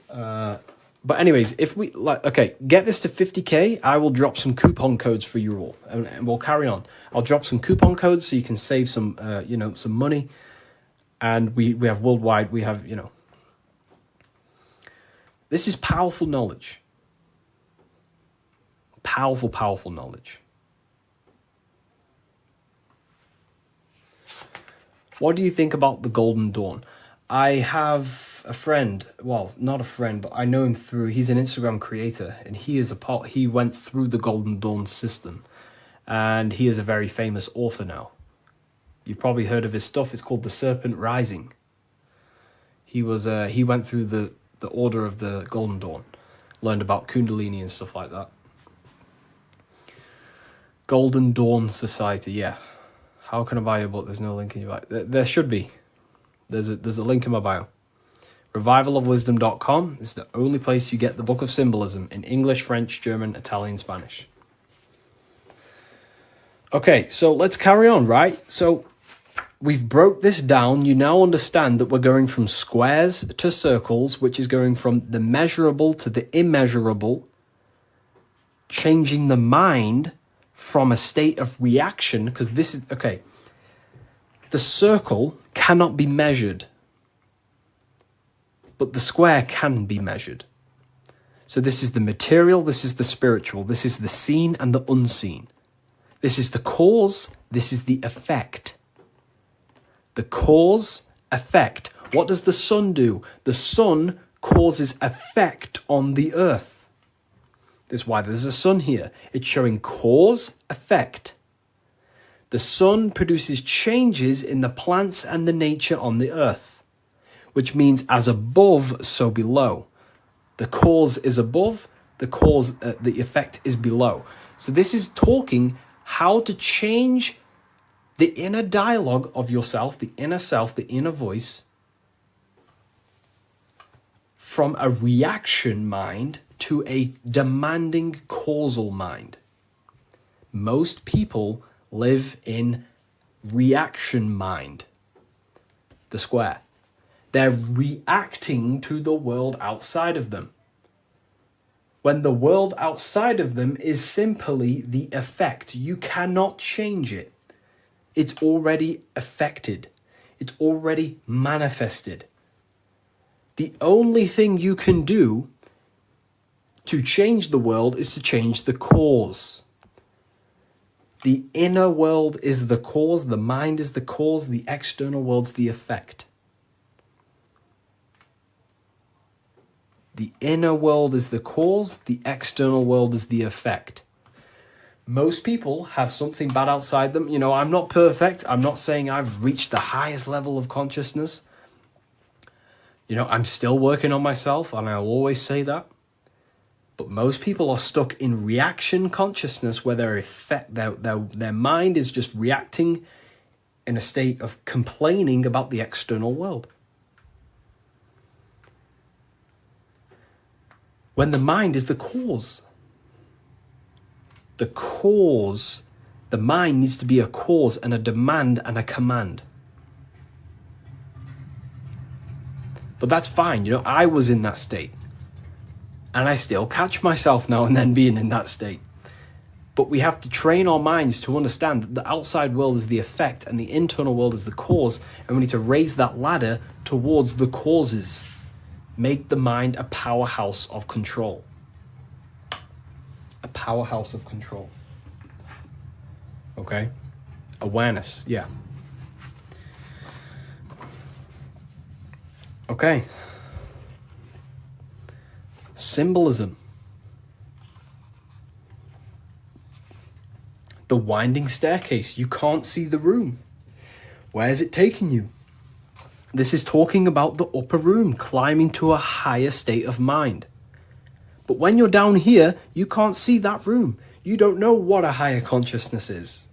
But anyways, if we get this to 50k, I will drop some coupon codes for you all, and we'll carry on. I'll drop some coupon codes so you can save some, some money. And we have worldwide. We have, this is powerful knowledge. Powerful, powerful knowledge. What do you think about the Golden Dawn? I have a friend, well, not a friend, but I know him he's an Instagram creator, and he went through the Golden Dawn system, and he is a very famous author now. You've probably heard of his stuff. It's called The Serpent Rising. He went through the order of the Golden Dawn, learned about Kundalini and stuff like that. Golden Dawn Society, yeah. How can I buy your book? There's no link in your bio. There should be. There's a link in my bio. Revivalofwisdom.com is the only place you get the Book of Symbolism in English, French, German, Italian, Spanish. Okay, so let's carry on, right? So we've broke this down. You now understand that we're going from squares to circles, which is going from the measurable to the immeasurable, changing the mind from a state of reaction, because this is, okay, the circle cannot be measured, but the square can be measured. So this is the material, this is the spiritual, this is the seen and the unseen. This is the cause, this is the effect. The cause, effect. What does the sun do? The sun causes effect on the earth. This is why there's a sun here. It's showing cause, effect. The sun produces changes in the plants and the nature on the earth, which means as above, so below. The cause is above, the effect is below. So this is talking how to change the inner dialogue of yourself, the inner self, the inner voice, from a reaction mind to a demanding causal mind. Most people live in reaction mind, the square. They're reacting to the world outside of them, when the world outside of them is simply the effect. You cannot change it. It's already affected. It's already manifested. The only thing you can do to change the world is to change the cause. The inner world is the cause, the mind is the cause, the external world's the effect. The inner world is the cause, the external world is the effect. Most people have something bad outside them. I'm not perfect. I'm not saying I've reached the highest level of consciousness. I'm still working on myself, and I'll always say that. But most people are stuck in reaction consciousness, where their mind is just reacting in a state of complaining about the external world. When the mind is the cause. The cause, the mind needs to be a cause and a demand and a command. But that's fine. I was in that state. And I still catch myself now and then being in that state. But we have to train our minds to understand that the outside world is the effect and the internal world is the cause. And we need to raise that ladder towards the causes. Make the mind a powerhouse of control. A powerhouse of control. Okay? Awareness, yeah. Okay. Symbolism. The winding staircase. You can't see the room. Where is it taking you? This is talking about the upper room, climbing to a higher state of mind. But when you're down here, you can't see that room. You don't know what a higher consciousness is.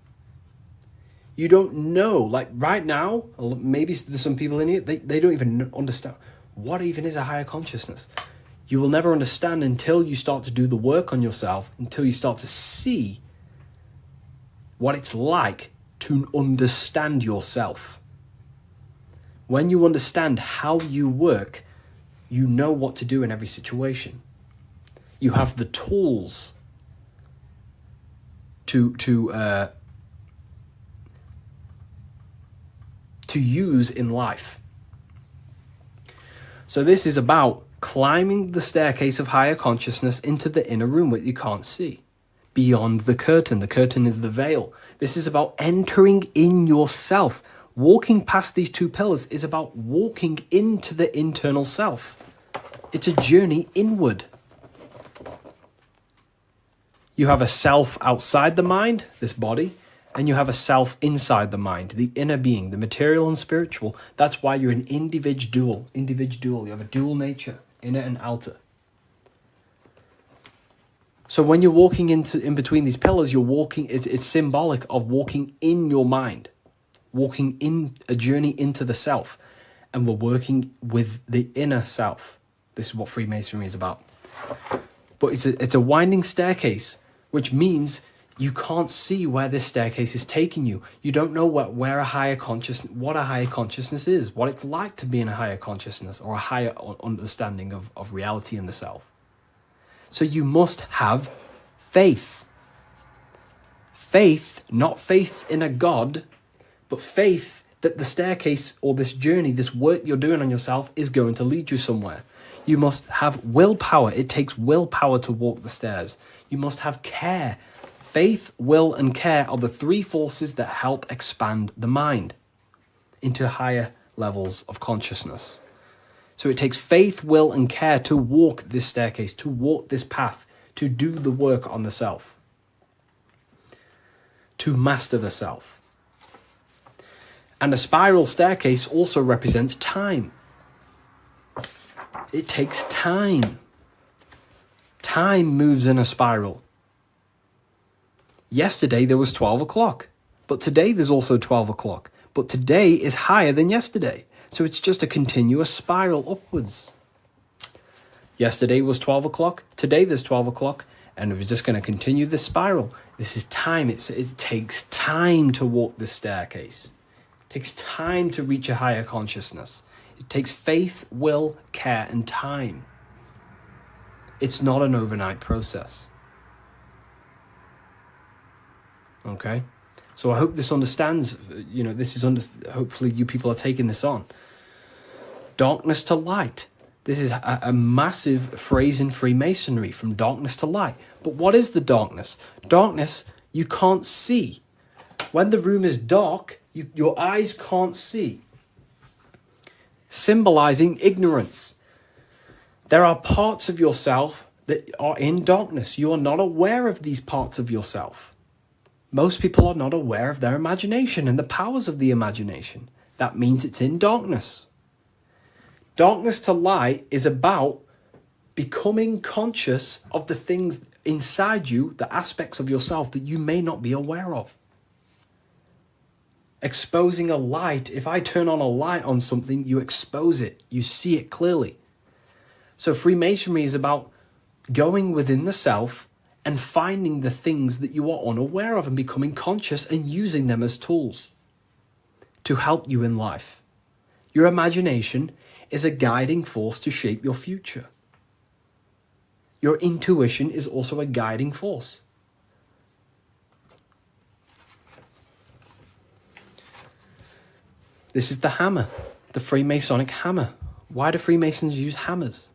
You don't know, like right now, maybe there's some people in here, they don't even understand what even is a higher consciousness. You will never understand until you start to do the work on yourself, until you start to see what it's like to understand yourself. When you understand how you work, you know what to do in every situation. You have the tools to use in life. So this is about climbing the staircase of higher consciousness into the inner room that you can't see. Beyond the curtain. The curtain is the veil. This is about entering in yourself. Walking past these two pillars is about walking into the internal self. It's a journey inward. You have a self outside the mind, this body, and you have a self inside the mind, the inner being, the material and spiritual. That's why you're an individual. You have a dual nature, inner and outer. So when you're walking in between these pillars, you're walking, it's symbolic of walking in your mind, walking in a journey into the self. And we're working with the inner self. This is what Freemasonry is about. But it's a winding staircase, which means you can't see where this staircase is taking you. You don't know what a higher consciousness is, what it's like to be in a higher consciousness or a higher understanding of reality in the self. So you must have faith. Faith, not faith in a God, but faith that the staircase or this journey, this work you're doing on yourself is going to lead you somewhere. You must have willpower. It takes willpower to walk the stairs. You must have care. Faith, will, and care are the three forces that help expand the mind into higher levels of consciousness. So it takes faith, will, and care to walk this staircase, to walk this path, to do the work on the self, to master the self. And a spiral staircase also represents time. It takes time. Time moves in a spiral. Yesterday there was 12 o'clock, but today there's also 12 o'clock. But today is higher than yesterday. So it's just a continuous spiral upwards. Yesterday was 12 o'clock, today there's 12 o'clock, and we're just going to continue this spiral. This is time. It takes time to walk this staircase. It takes time to reach a higher consciousness. It takes faith, will, care, and time. It's not an overnight process. Okay? So I hope this understands, hopefully you people are taking this on. Darkness to light. This is a massive phrase in Freemasonry, from darkness to light. But what is the darkness? Darkness, you can't see. When the room is dark, your eyes can't see. Symbolizing ignorance. There are parts of yourself that are in darkness. You are not aware of these parts of yourself. Most people are not aware of their imagination and the powers of the imagination. That means it's in darkness. Darkness to light is about becoming conscious of the things inside you, the aspects of yourself that you may not be aware of. Exposing a light. If I turn on a light on something, you expose it. You see it clearly. So Freemasonry is about going within the self and finding the things that you are unaware of and becoming conscious and using them as tools to help you in life. Your imagination is a guiding force to shape your future. Your intuition is also a guiding force. This is the hammer, the Freemasonic hammer. Why do Freemasons use hammers?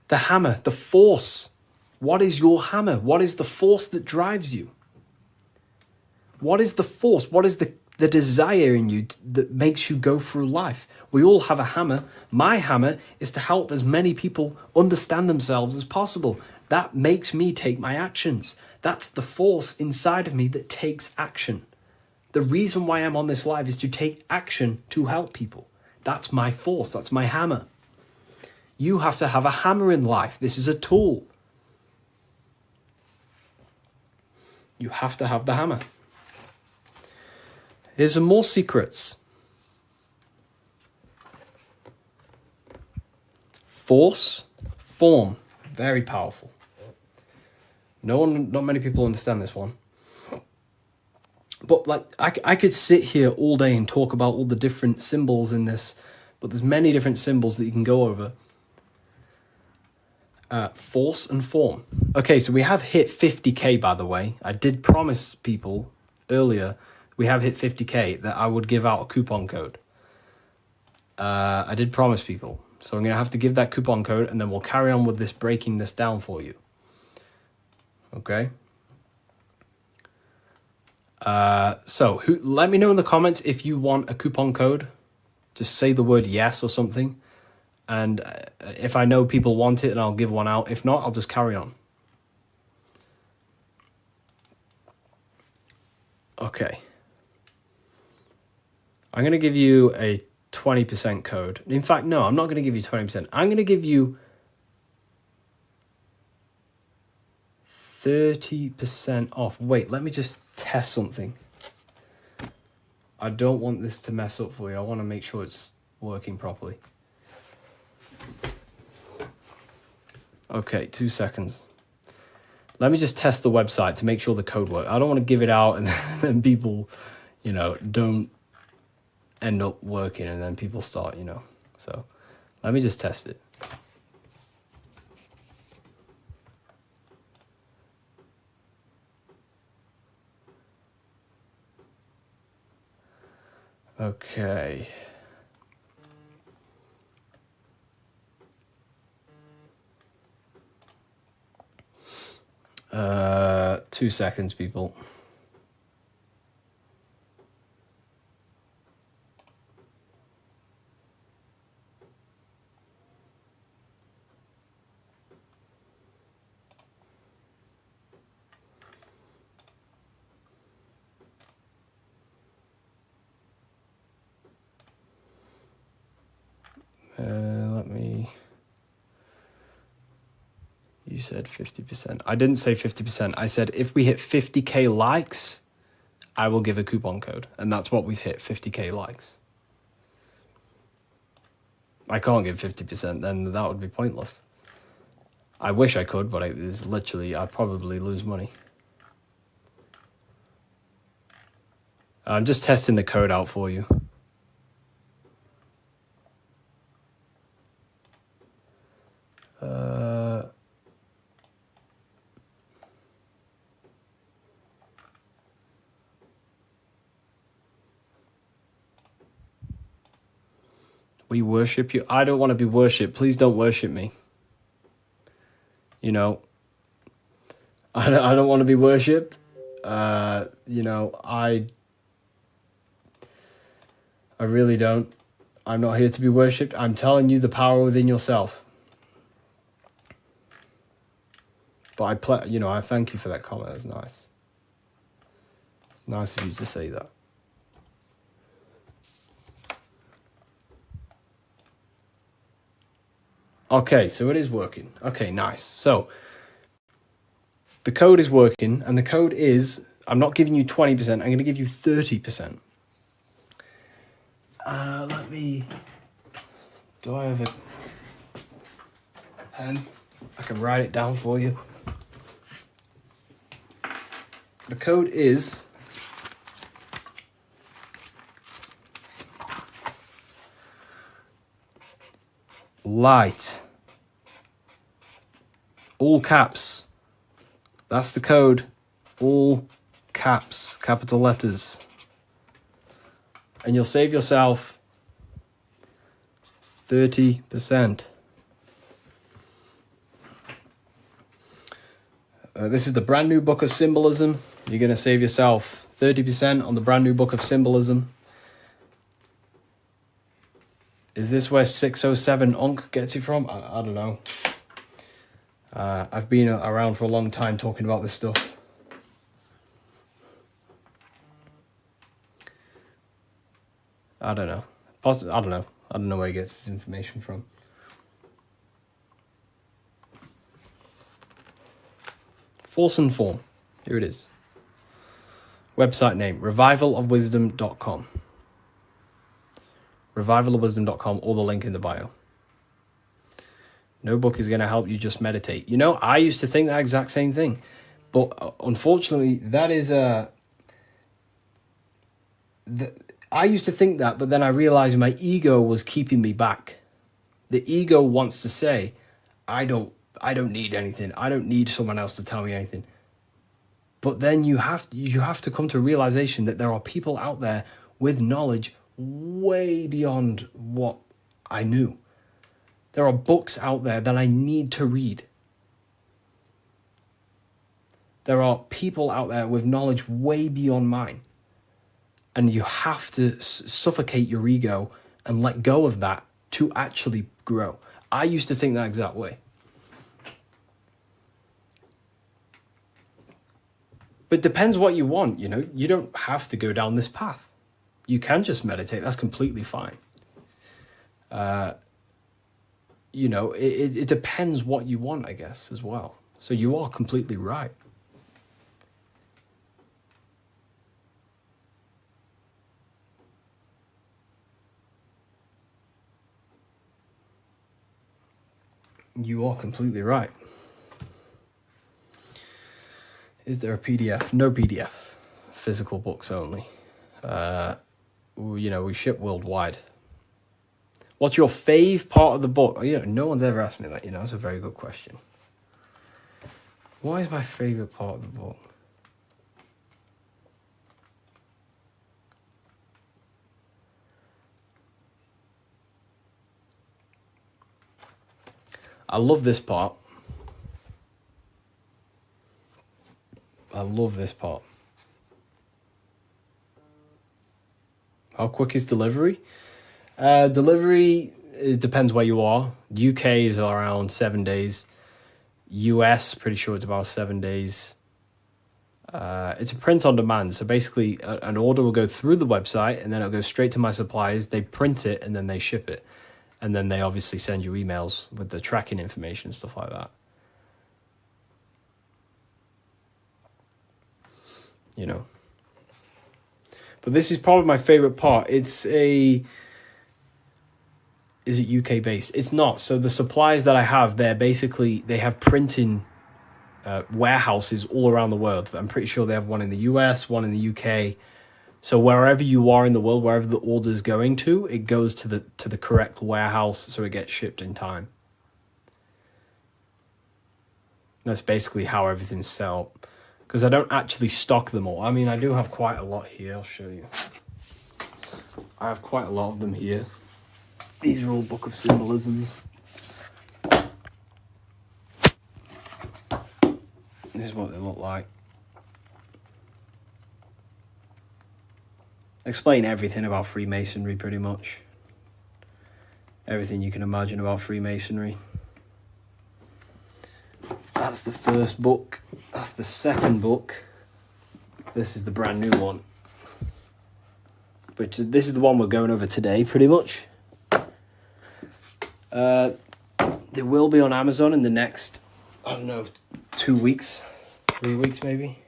The hammer, the force. What is your hammer? What is the force that drives you? What is the force? What is the the desire in you that makes you go through life. We all have a hammer. My hammer is to help as many people understand themselves as possible. That makes me take my actions. That's the force inside of me that takes action. The reason why I'm on this live is to take action to help people. That's my force. That's my hammer. You have to have a hammer in life. This is a tool. You have to have the hammer. Here's some more secrets. Force, form, very powerful. Not many people understand this one. But like, I could sit here all day and talk about all the different symbols in this, but there's many different symbols that you can go over. Force and form. Okay, so we have hit 50k, by the way. I did promise people earlier, we have hit 50k, that I would give out a coupon code. I did promise people. So I'm going to have to give that coupon code, and then we'll carry on with this, breaking this down for you. Okay? Let me know in the comments if you want a coupon code. Just say the word yes or something. And if I know people want it, then I'll give one out. If not, I'll just carry on. Okay. I'm going to give you a 20% code. In fact, no, I'm not going to give you 20%. I'm going to give you 30% off. Wait, let me just test something. I don't want this to mess up for you. I want to make sure it's working properly. Okay, 2 seconds. Let me just test the website to make sure the code works. I don't want to give it out and then people, don't end up working and then people start, So let me just test it. Okay. 2 seconds, people. You said 50%. I didn't say 50%. I said if we hit 50k likes, I will give a coupon code. And that's what we've hit, 50k likes. I can't give 50%, then that would be pointless. I wish I could, but it's literally, I'd probably lose money. I'm just testing the code out for you. We worship you. I don't want to be worshipped. Please don't worship me. I don't want to be worshipped. I really don't. I'm not here to be worshipped. I'm telling you the power within yourself. But I thank you for that comment. That's nice. It's nice of you to say that. Okay, so it is working. Okay, nice. So the code is working, and the code is, I'm not giving you 20%, I'm going to give you 30%. Do I have a pen? I can write it down for you. The code is light. All caps. That's the code. All caps, capital letters. And you'll save yourself 30%. This is the brand new book of Symbolism. You're going to save yourself 30% on the brand new book of Symbolism. Is this where 607 Onk gets it from? I don't know. I've been around for a long time talking about this stuff. I don't know. I don't know. I don't know where he gets his information from. Force and Form. Here it is. Website name, revivalofwisdom.com. Revivalofwisdom.com, or the link in the bio. No book is going to help you, just meditate. You know, I used to think that exact same thing. But unfortunately, that is I used to think that, but then I realized my ego was keeping me back. The ego wants to say, I don't need anything. I don't need someone else to tell me anything. But then you have to come to a realization that there are people out there with knowledge way beyond what I knew. There are books out there that I need to read. There are people out there with knowledge way beyond mine. And you have to suffocate your ego and let go of that to actually grow. I used to think that exact way. But it depends what you want, you know. You don't have to go down this path. You can just meditate. That's completely fine. You know, it depends what you want, I guess, as well. So you are completely right. You are completely right. Is there a PDF? No PDF. Physical books only. You know, we ship worldwide. What's your fave part of the book? Oh, yeah, no one's ever asked me that. You know, that's a very good question. What is my favorite part of the book? I love this part. I love this part. How quick is delivery? Delivery, it depends where you are. UK is around 7 days. US, pretty sure it's about 7 days. It's a print on demand. So basically, an order will go through the website, and then it'll go straight to my suppliers. They print it, and then they ship it. And then they obviously send you emails with the tracking information and stuff like that. You know. But this is probably my favorite part. Is it UK based? It's not. So the suppliers that I have, they have printing warehouses all around the world. I'm pretty sure they have one in the US, one in the UK. So wherever you are in the world, wherever the order is going to, it goes to the correct warehouse, so it gets shipped in time. That's basically how everything's set up. Because I don't actually stock them all. I mean, I do have quite a lot here. I'll show you. I have quite a lot of them here. These are all Book of Symbolisms. This is what they look like. Explain everything about Freemasonry, pretty much. Everything you can imagine about Freemasonry. That's the first book. That's the second book. This is the brand new one. Which this is the one we're going over today, pretty much. They will be on Amazon in the next, I don't know, 2 weeks, 3 weeks maybe.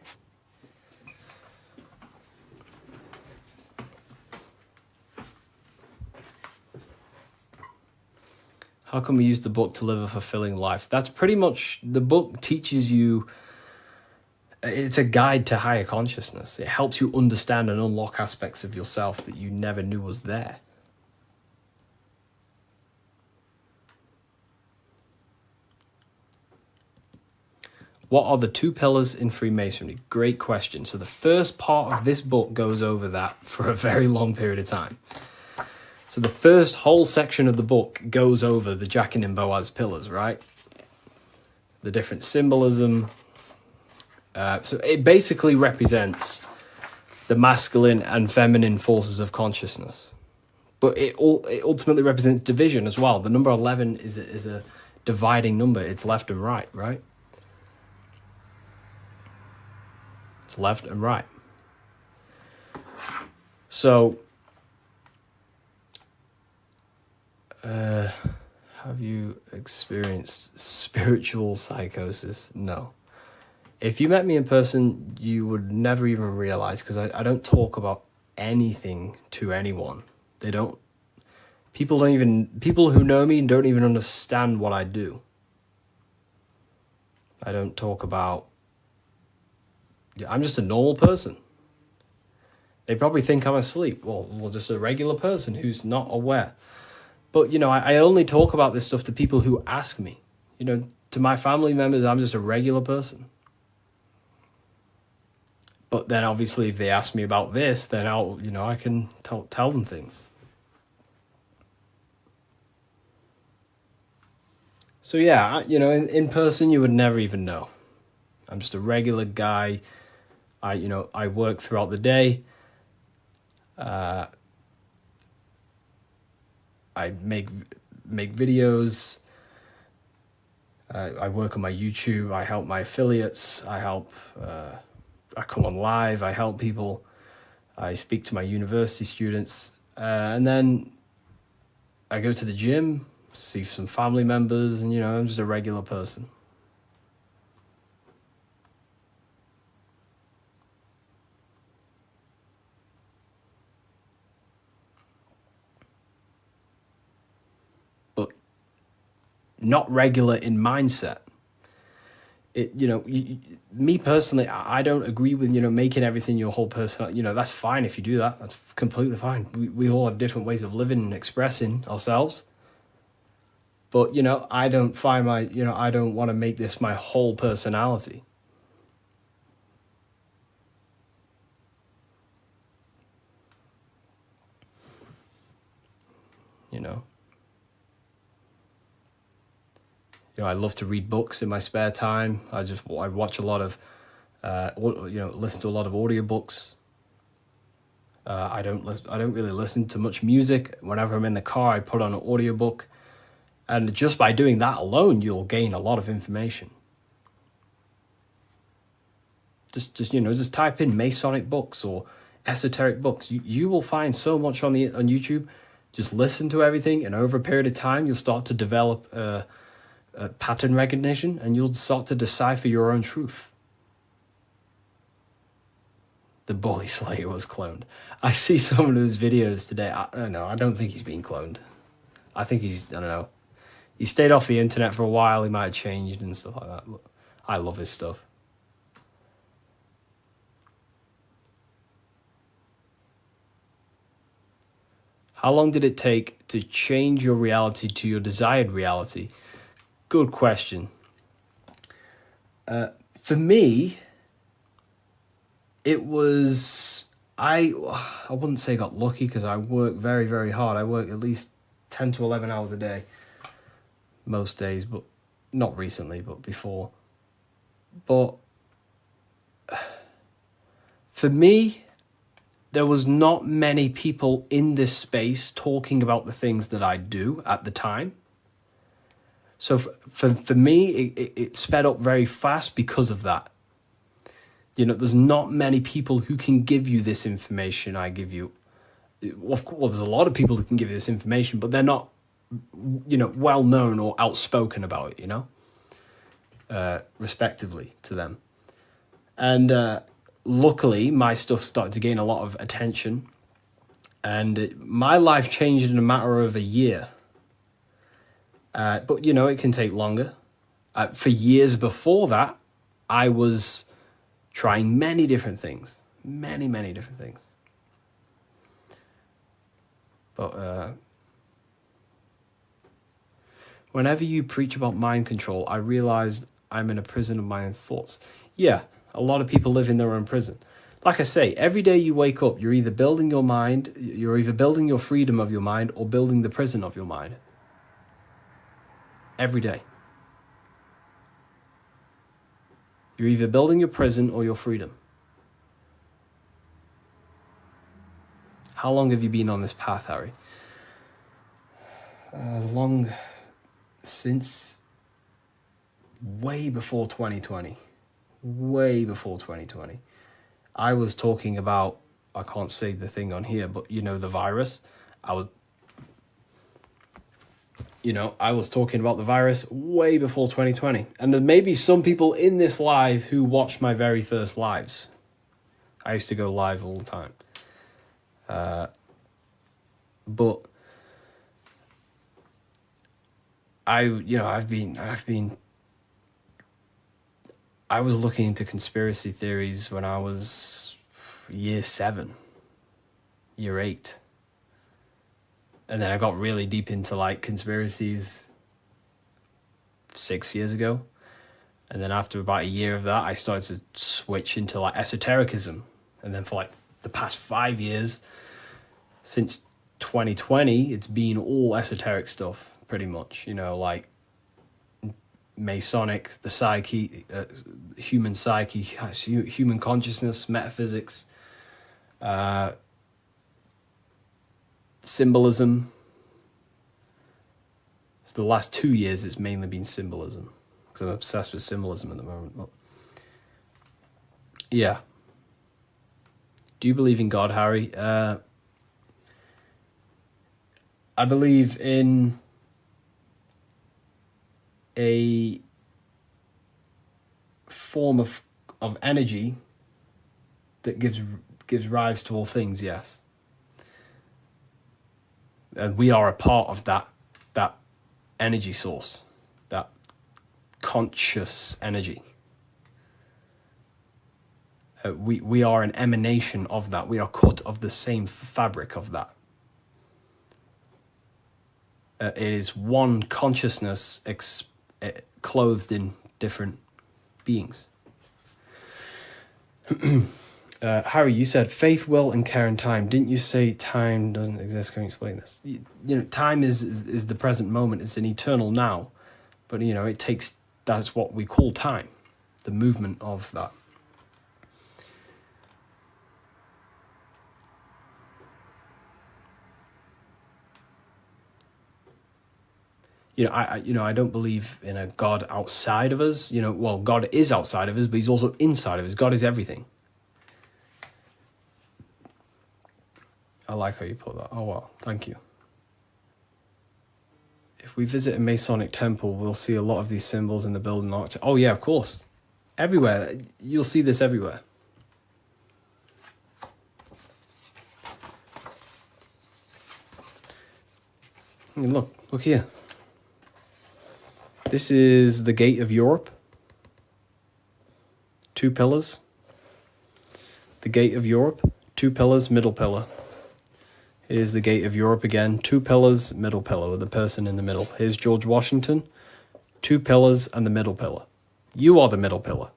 How can we use the book to live a fulfilling life? That's pretty much, the book teaches you, it's a guide to higher consciousness. It helps you understand and unlock aspects of yourself that you never knew was there. What are the 2 pillars in Freemasonry? Great question. So the first part of this book goes over that for a very long period of time. So the first whole section of the book goes over the Jachin and Boaz pillars, right? The different symbolism. So it basically represents the masculine and feminine forces of consciousness. But it ultimately represents division as well. The number 11 is a dividing number. It's left and right, right? It's left and right. So, have you experienced spiritual psychosis? No. If you met me in person, you would never even realize, because I don't talk about anything to anyone. People who know me don't even understand what I do. I don't talk about, I'm just a normal person. They probably think I'm asleep. Well, just a regular person who's not aware. But, I only talk about this stuff to people who ask me. To my family members, I'm just a regular person. But then obviously if they ask me about this, then I can tell them things. So yeah, in person you would never even know. I'm just a regular guy. I work throughout the day. I make videos. I work on my YouTube. I help my affiliates. I come on live. I help people. I speak to my university students. And then I go to the gym, see some family members, and, I'm just a regular person. But not regular in mindset. Me personally, I don't agree with, making everything your whole personality. That's fine if you do that. That's completely fine. We all have different ways of living and expressing ourselves. But, I don't find I don't want to make this my whole personality. I love to read books in my spare time. I watch a lot of, listen to a lot of audiobooks. I don't really listen to much music. Whenever I'm in the car, I put on an audiobook. And just by doing that alone, you'll gain a lot of information. Just type in Masonic books or esoteric books. You will find so much on YouTube. Just listen to everything, and over a period of time, you'll start to develop a pattern recognition, and you'll start to decipher your own truth. The Bully Slayer was cloned. I see some of his videos today. I don't know. I don't think he's being cloned. I think I don't know. He stayed off the internet for a while. He might have changed and stuff like that. But I love his stuff. How long did it take to change your reality to your desired reality? Good question. For me, it was, I wouldn't say got lucky, because I work very, very hard. I work at least 10 to 11 hours a day most days, but not recently, but before. But for me, there was not many people in this space talking about the things that I do at the time. So for me, it sped up very fast because of that. There's not many people who can give you this information I give you. Well, there's a lot of people who can give you this information, but they're not, well known or outspoken about it, respectively to them. And luckily, my stuff started to gain a lot of attention, and my life changed in a matter of a year. But, it can take longer. For years before that, I was trying many different things. Many, many different things. But whenever you preach about mind control, I realized I'm in a prison of my own thoughts. Yeah, a lot of people live in their own prison. Like I say, every day you wake up, you're either building your mind, you're either building your freedom of your mind or building the prison of your mind. Every day. You're either building your prison or your freedom. How long have you been on this path, Harry? Long since way before 2020. Way before 2020. I was talking about, I can't say the thing on here, but you know, the virus. I was talking about the virus way before 2020. And there may be some people in this live who watched my very first lives. I used to go live all the time. But I was looking into conspiracy theories when I was year 7, year 8. And then I got really deep into like conspiracies 6 years ago. And then after about a year of that, I started to switch into like esotericism. And then for like the past 5 years, since 2020, it's been all esoteric stuff, pretty much. You know, like Masonic, the psyche, human psyche, human consciousness, metaphysics, symbolism. So the last 2 years, it's mainly been symbolism, because I'm obsessed with symbolism at the moment. But yeah. Do you believe in God, Harry? I believe in a form of energy that gives rise to all things, yes. And we are a part of that energy source, that conscious energy. We are an emanation of that. We are cut of the same fabric of that. It is one consciousness clothed in different beings. Harry, you said faith, will, and care and time. Didn't you say time doesn't exist? Can you explain this? You know, time is the present moment. It's an eternal now. But, you know, that's what we call time, the movement of that. I don't believe in a God outside of us. Well, God is outside of us, but he's also inside of us. God is everything. I like how you put that. Oh, wow. Thank you. If we visit a Masonic temple, we'll see a lot of these symbols in the building architecture. Oh, yeah, of course. Everywhere. You'll see this everywhere. And look here. This is the gate of Europe. 2 pillars. The gate of Europe, 2 pillars, middle pillar. Here's the gate of Europe again, 2 pillars, middle pillar, with the person in the middle. Here's George Washington, 2 pillars and the middle pillar. You are the middle pillar.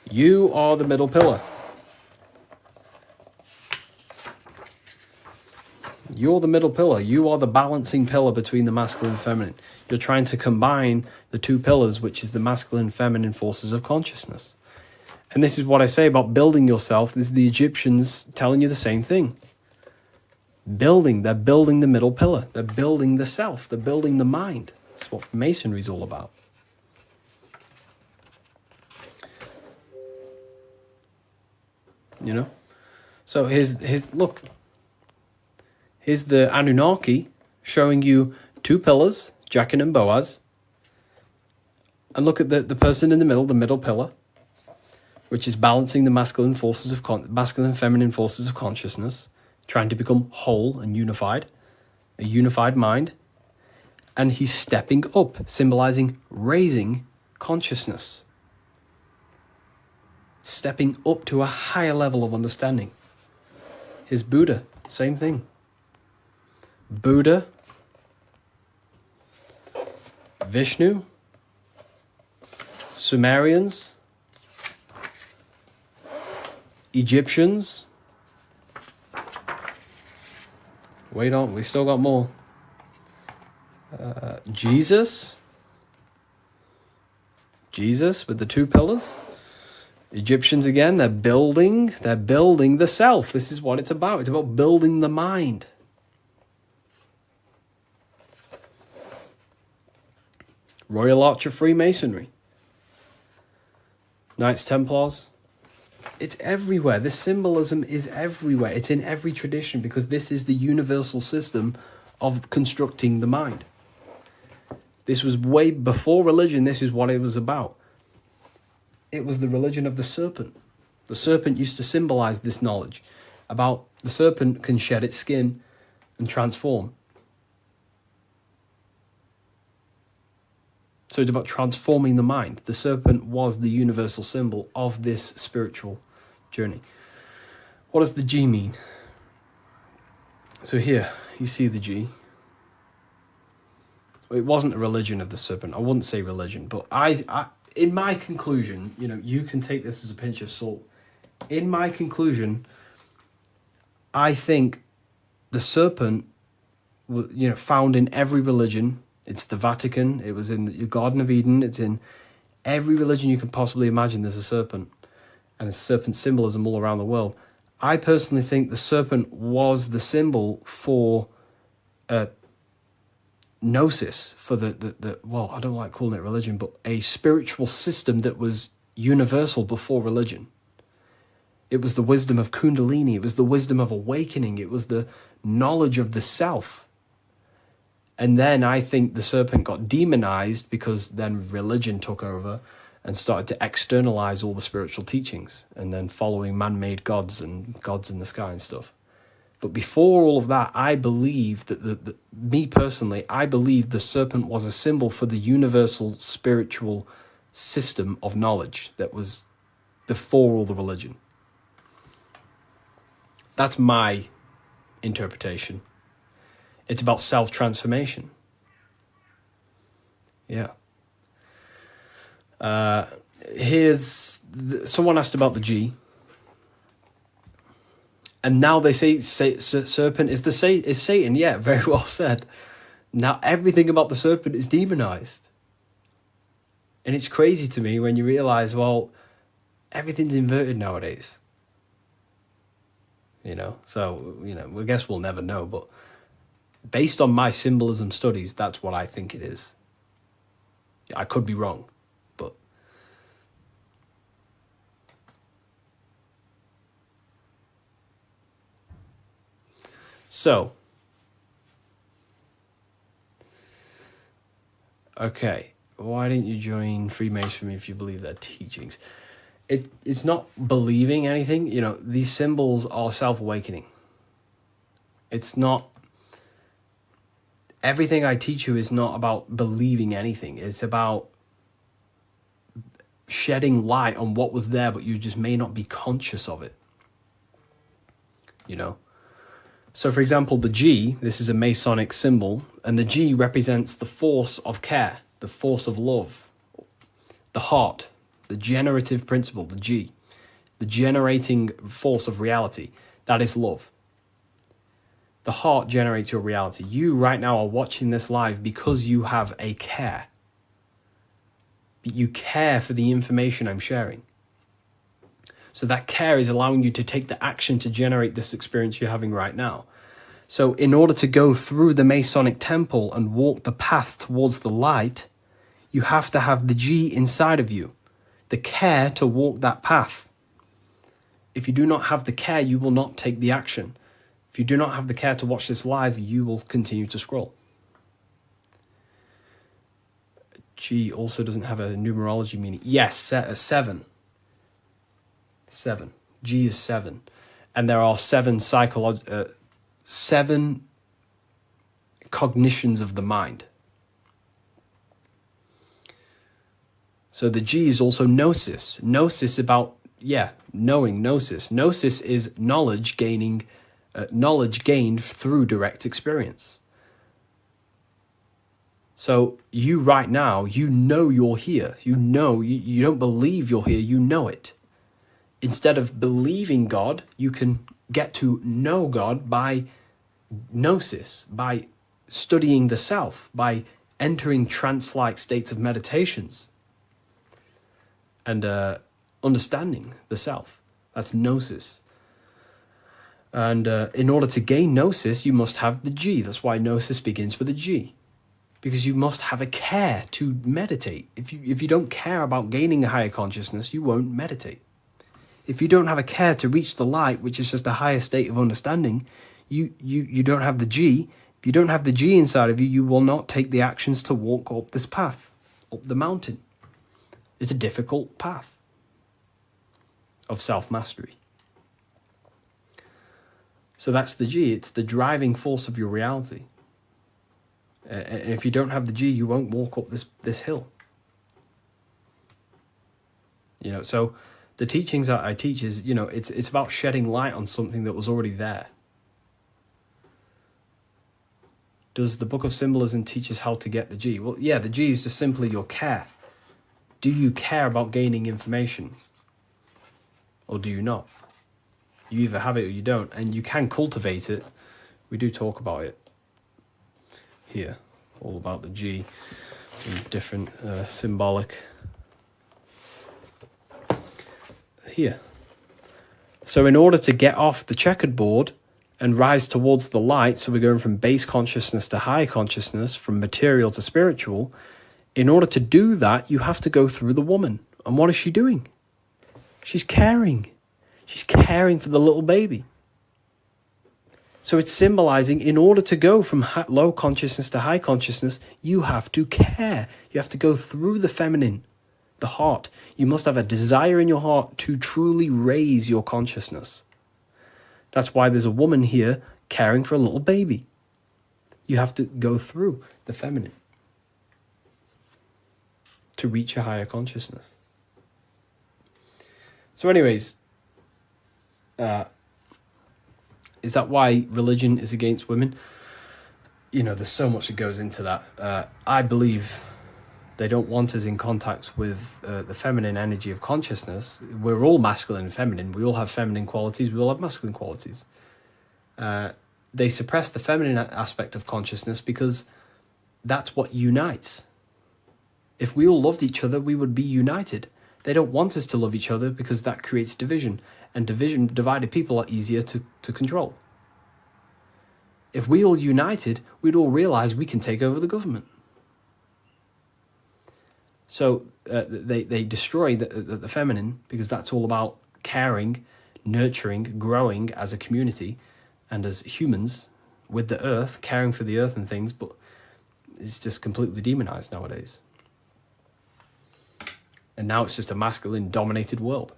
You are the middle pillar. You're the middle pillar. You are the balancing pillar between the masculine and feminine. You're trying to combine the 2 pillars, which is the masculine and feminine forces of consciousness. And this is what I say about building yourself. This is the Egyptians telling you the same thing. They're building the middle pillar. They're building the self. They're building the mind. That's what Masonry is all about. You know? So look. Here's the Anunnaki showing you 2 pillars, Jachin and Boaz. And look at the person in the middle pillar, which is balancing the masculine and feminine forces of consciousness, trying to become whole and unified, a unified mind. And he's stepping up, symbolizing raising consciousness, stepping up to a higher level of understanding. Here's Buddha, same thing. Buddha, Vishnu, Sumerians, Egyptians. Wait on, we still got more. Jesus with the 2 pillars. Egyptians, again, they're building the self. This is what it's about. It's about building the mind. Royal Arch of Freemasonry. Knights Templars. It's everywhere. This symbolism is everywhere. It's in every tradition because this is the universal system of constructing the mind. This was way before religion. This is what it was about. It was the religion of the serpent. The serpent used to symbolize this knowledge about the serpent can shed its skin and transform. So it's about transforming the mind. The serpent was the universal symbol of this spiritual journey. What does the G mean? So here, you see the G. It wasn't a religion of the serpent. I wouldn't say religion, but I in my conclusion, you can take this as a pinch of salt. In my conclusion, I think the serpent, found in every religion. It's the Vatican. It was in the Garden of Eden. It's in every religion you can possibly imagine. There's a serpent, and there's serpent symbolism all around the world. I personally think the serpent was the symbol for gnosis, for the well, I don't like calling it religion, but a spiritual system that was universal before religion. It was the wisdom of Kundalini. It was the wisdom of awakening. It was the knowledge of the self. And then I think the serpent got demonized because then religion took over and started to externalize all the spiritual teachings and then following man-made gods and gods in the sky and stuff. But before all of that, I believe that me personally, I believe the serpent was a symbol for the universal spiritual system of knowledge that was before all the religion. That's my interpretation. It's about self-transformation. Yeah. Someone asked about the G. And now they say serpent is Satan. Yeah, very well said. Now everything about the serpent is demonized. And it's crazy to me when you realize, well, everything's inverted nowadays. So, I guess we'll never know, but based on my symbolism studies, that's what I think it is. I could be wrong, but so okay, why didn't you join Freemasonry if you believe their teachings? It's not believing anything. These symbols are self-awakening. It's not. Everything I teach you is not about believing anything. It's about shedding light on what was there, but you just may not be conscious of it. So for example, the G, this is a Masonic symbol, and the G represents the force of care, the force of love, the heart, the generative principle, the G, the generating force of reality. That is love. The heart generates your reality. You right now are watching this live because you have a care. You care for the information I'm sharing. So that care is allowing you to take the action to generate this experience you're having right now. So in order to go through the Masonic temple and walk the path towards the light, you have to have the G inside of you, the care to walk that path. If you do not have the care, you will not take the action. If you do not have the care to watch this live, you will continue to scroll. G also doesn't have a numerology meaning. Yes, 7. 7. G is 7. And there are 7 cognitions of the mind. So the G is also gnosis. Gnosis about, knowing, gnosis. Gnosis is knowledge gained through direct experience. So you right now, you're here. You don't believe you're here, you know it. Instead of believing God, you can get to know God by gnosis, by studying the self, by entering trance-like states of meditations. And understanding the self. That's gnosis. And in order to gain gnosis, you must have the G. That's why gnosis begins with a G. Because you must have a care to meditate. If you don't care about gaining a higher consciousness, you won't meditate. If you don't have a care to reach the light, which is just a higher state of understanding, you don't have the G. If you don't have the G inside of you, you will not take the actions to walk up this path, up the mountain. It's a difficult path of self-mastery. So that's the G. It's the driving force of your reality. And if you don't have the G, you won't walk up this hill. You know, so the teachings that I teach is, you know, it's about shedding light on something that was already there. Does the Book of Symbolism teach us how to get the G? Well, yeah, the G is just simply your care. Do you care about gaining information? Or do you not? You either have it or you don't, and you can cultivate it. We do talk about it here, all about the G in different symbolic here. So in order to get off the checkered board and rise towards the light, so we're going from base consciousness to high consciousness, from material to spiritual, in order to do that, you have to go through the woman. And what is she doing? She's caring. She's caring for the little baby. So it's symbolizing, in order to go from low consciousness to high consciousness, you have to care. You have to go through the feminine, the heart. You must have a desire in your heart to truly raise your consciousness. That's why there's a woman here caring for a little baby. You have to go through the feminine to reach a higher consciousness. So anyways, is that why religion is against women? You know, there's so much that goes into that. I believe they don't want us in contact with the feminine energy of consciousness. We're all masculine and feminine. We all have feminine qualities. We all have masculine qualities. They suppress the feminine aspect of consciousness because that's what unites. If we all loved each other, we would be united. They don't want us to love each other because that creates division. And divided people are easier to control. If we all united, we'd all realize we can take over the government. So they destroy the feminine because that's all about caring, nurturing, growing as a community and as humans with the earth, caring for the earth and things, but it's just completely demonized nowadays. And now it's just a masculine-dominated world.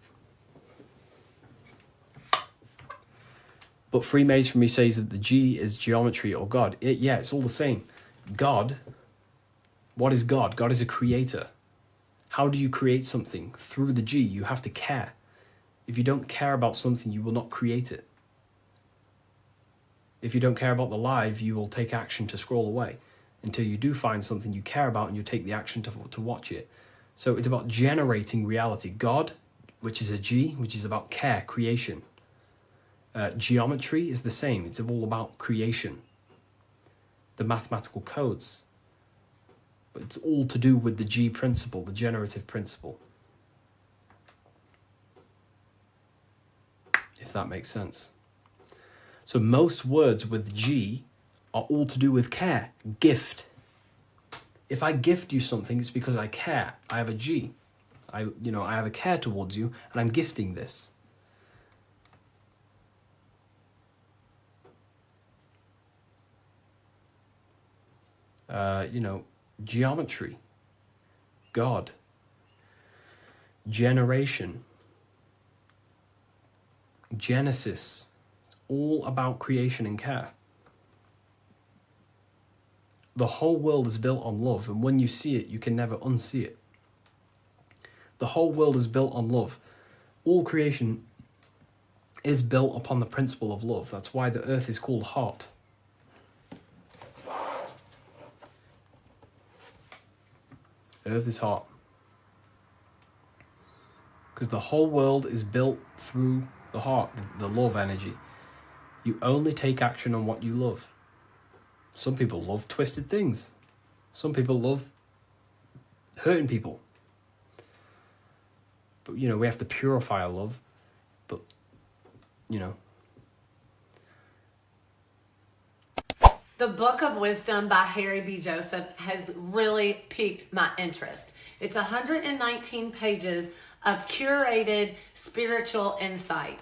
But Freemasonry says that the G is geometry or God. It's all the same. God, what is God? God is a creator. How do you create something? Through the G, you have to care. If you don't care about something, you will not create it. If you don't care about the live, you will take action to scroll away until you do find something you care about and you take the action to watch it. So it's about generating reality. God, which is a G, which is about care, creation. Geometry is the same. It's all about creation. The mathematical codes. But it's all to do with the G principle, the generative principle. If that makes sense. So most words with G are all to do with care, gift. If I gift you something, it's because I care. I have a G. I have a care towards you, and I'm gifting this. Geometry, God, generation, Genesis, it's all about creation and care. The whole world is built on love, and when you see it, you can never unsee it. The whole world is built on love. All creation is built upon the principle of love. That's why the earth is called heart. Earth is heart. Because the whole world is built through the heart, the love energy. You only take action on what you love. Some people love twisted things. Some people love hurting people. But, you know, we have to purify our love. But, you know. The Book of Wisdom by Harry B. Joseph has really piqued my interest. It's 119 pages of curated spiritual insight.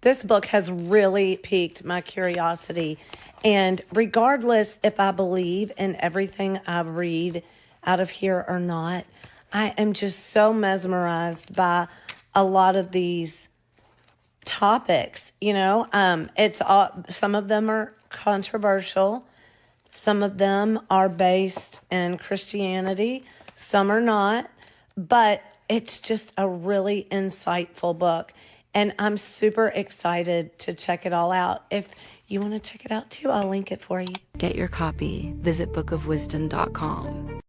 This book has really piqued my curiosity. And regardless if I believe in everything I read out of here or not, I am just so mesmerized by a lot of these topics. You know, it's all, some of them are controversial. Some of them are based in Christianity. Some are not. But it's just a really insightful book. And I'm super excited to check it all out. If you want to check it out too, I'll link it for you. Get your copy. Visit bookofwisdom.com.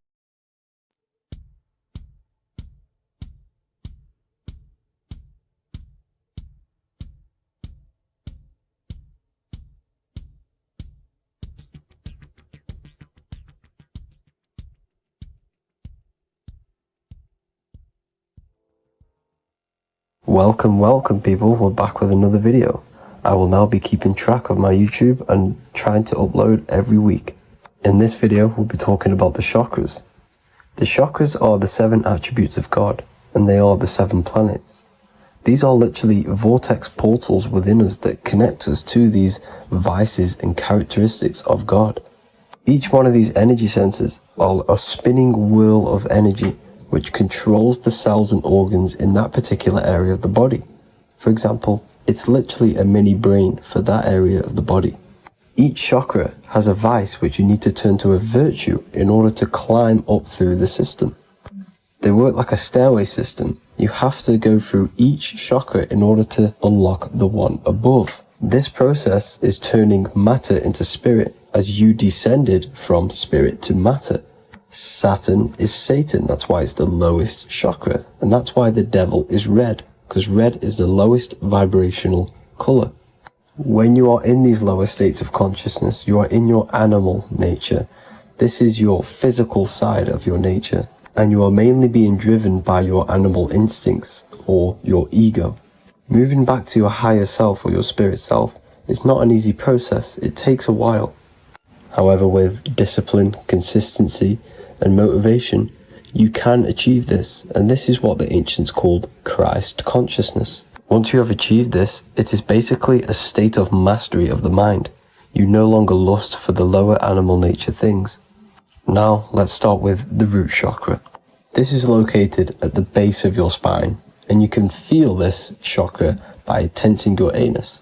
Welcome people, we're back with another video. I will now be keeping track of my YouTube and trying to upload every week. In this video, we'll be talking about the chakras. The chakras are the 7 attributes of God, and they are the 7 planets. These are literally vortex portals within us that connect us to these vices and characteristics of God. Each one of these energy centers are a spinning whirl of energy which controls the cells and organs in that particular area of the body. For example, it's literally a mini brain for that area of the body. Each chakra has a vice which you need to turn to a virtue in order to climb up through the system. They work like a stairway system. You have to go through each chakra in order to unlock the one above. This process is turning matter into spirit as you descended from spirit to matter. Saturn is Satan, that's why it's the lowest chakra, and that's why the devil is red, because red is the lowest vibrational color. When you are in these lower states of consciousness, you are in your animal nature. This is your physical side of your nature, and you are mainly being driven by your animal instincts, or your ego. Moving back to your higher self or your spirit self is not an easy process, it takes a while. However, with discipline, consistency, and motivation, you can achieve this, and this is what the ancients called Christ consciousness. Once you have achieved this, it is basically a state of mastery of the mind. You no longer lust for the lower animal nature things. Now, let's start with the root chakra. This is located at the base of your spine, and you can feel this chakra by tensing your anus.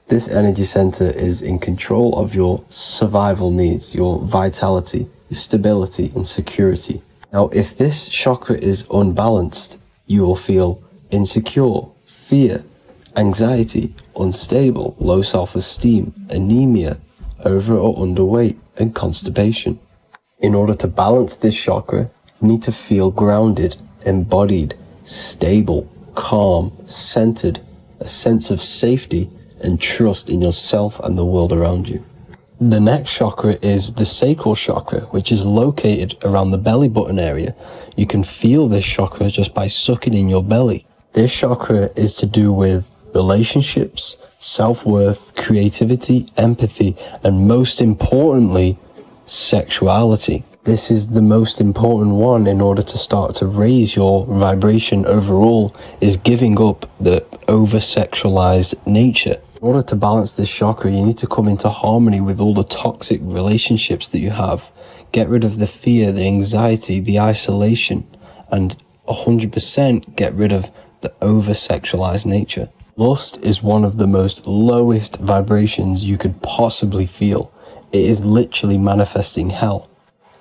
This energy center is in control of your survival needs, your vitality, stability and security. Now, if this chakra is unbalanced, you will feel insecure, fear, anxiety, unstable, low self-esteem, anemia, over or underweight, and constipation. In order to balance this chakra, you need to feel grounded, embodied, stable, calm, centered, a sense of safety and trust in yourself and the world around you. The next chakra is the sacral chakra, which is located around the belly button area. You can feel this chakra just by sucking in your belly. This chakra is to do with relationships, self-worth, creativity, empathy, and most importantly, sexuality. This is the most important one in order to start to raise your vibration overall, is giving up the over-sexualized nature. In order to balance this chakra, you need to come into harmony with all the toxic relationships that you have. Get rid of the fear, the anxiety, the isolation, and 100% get rid of the over-sexualized nature. Lust is one of the most lowest vibrations you could possibly feel. It is literally manifesting hell.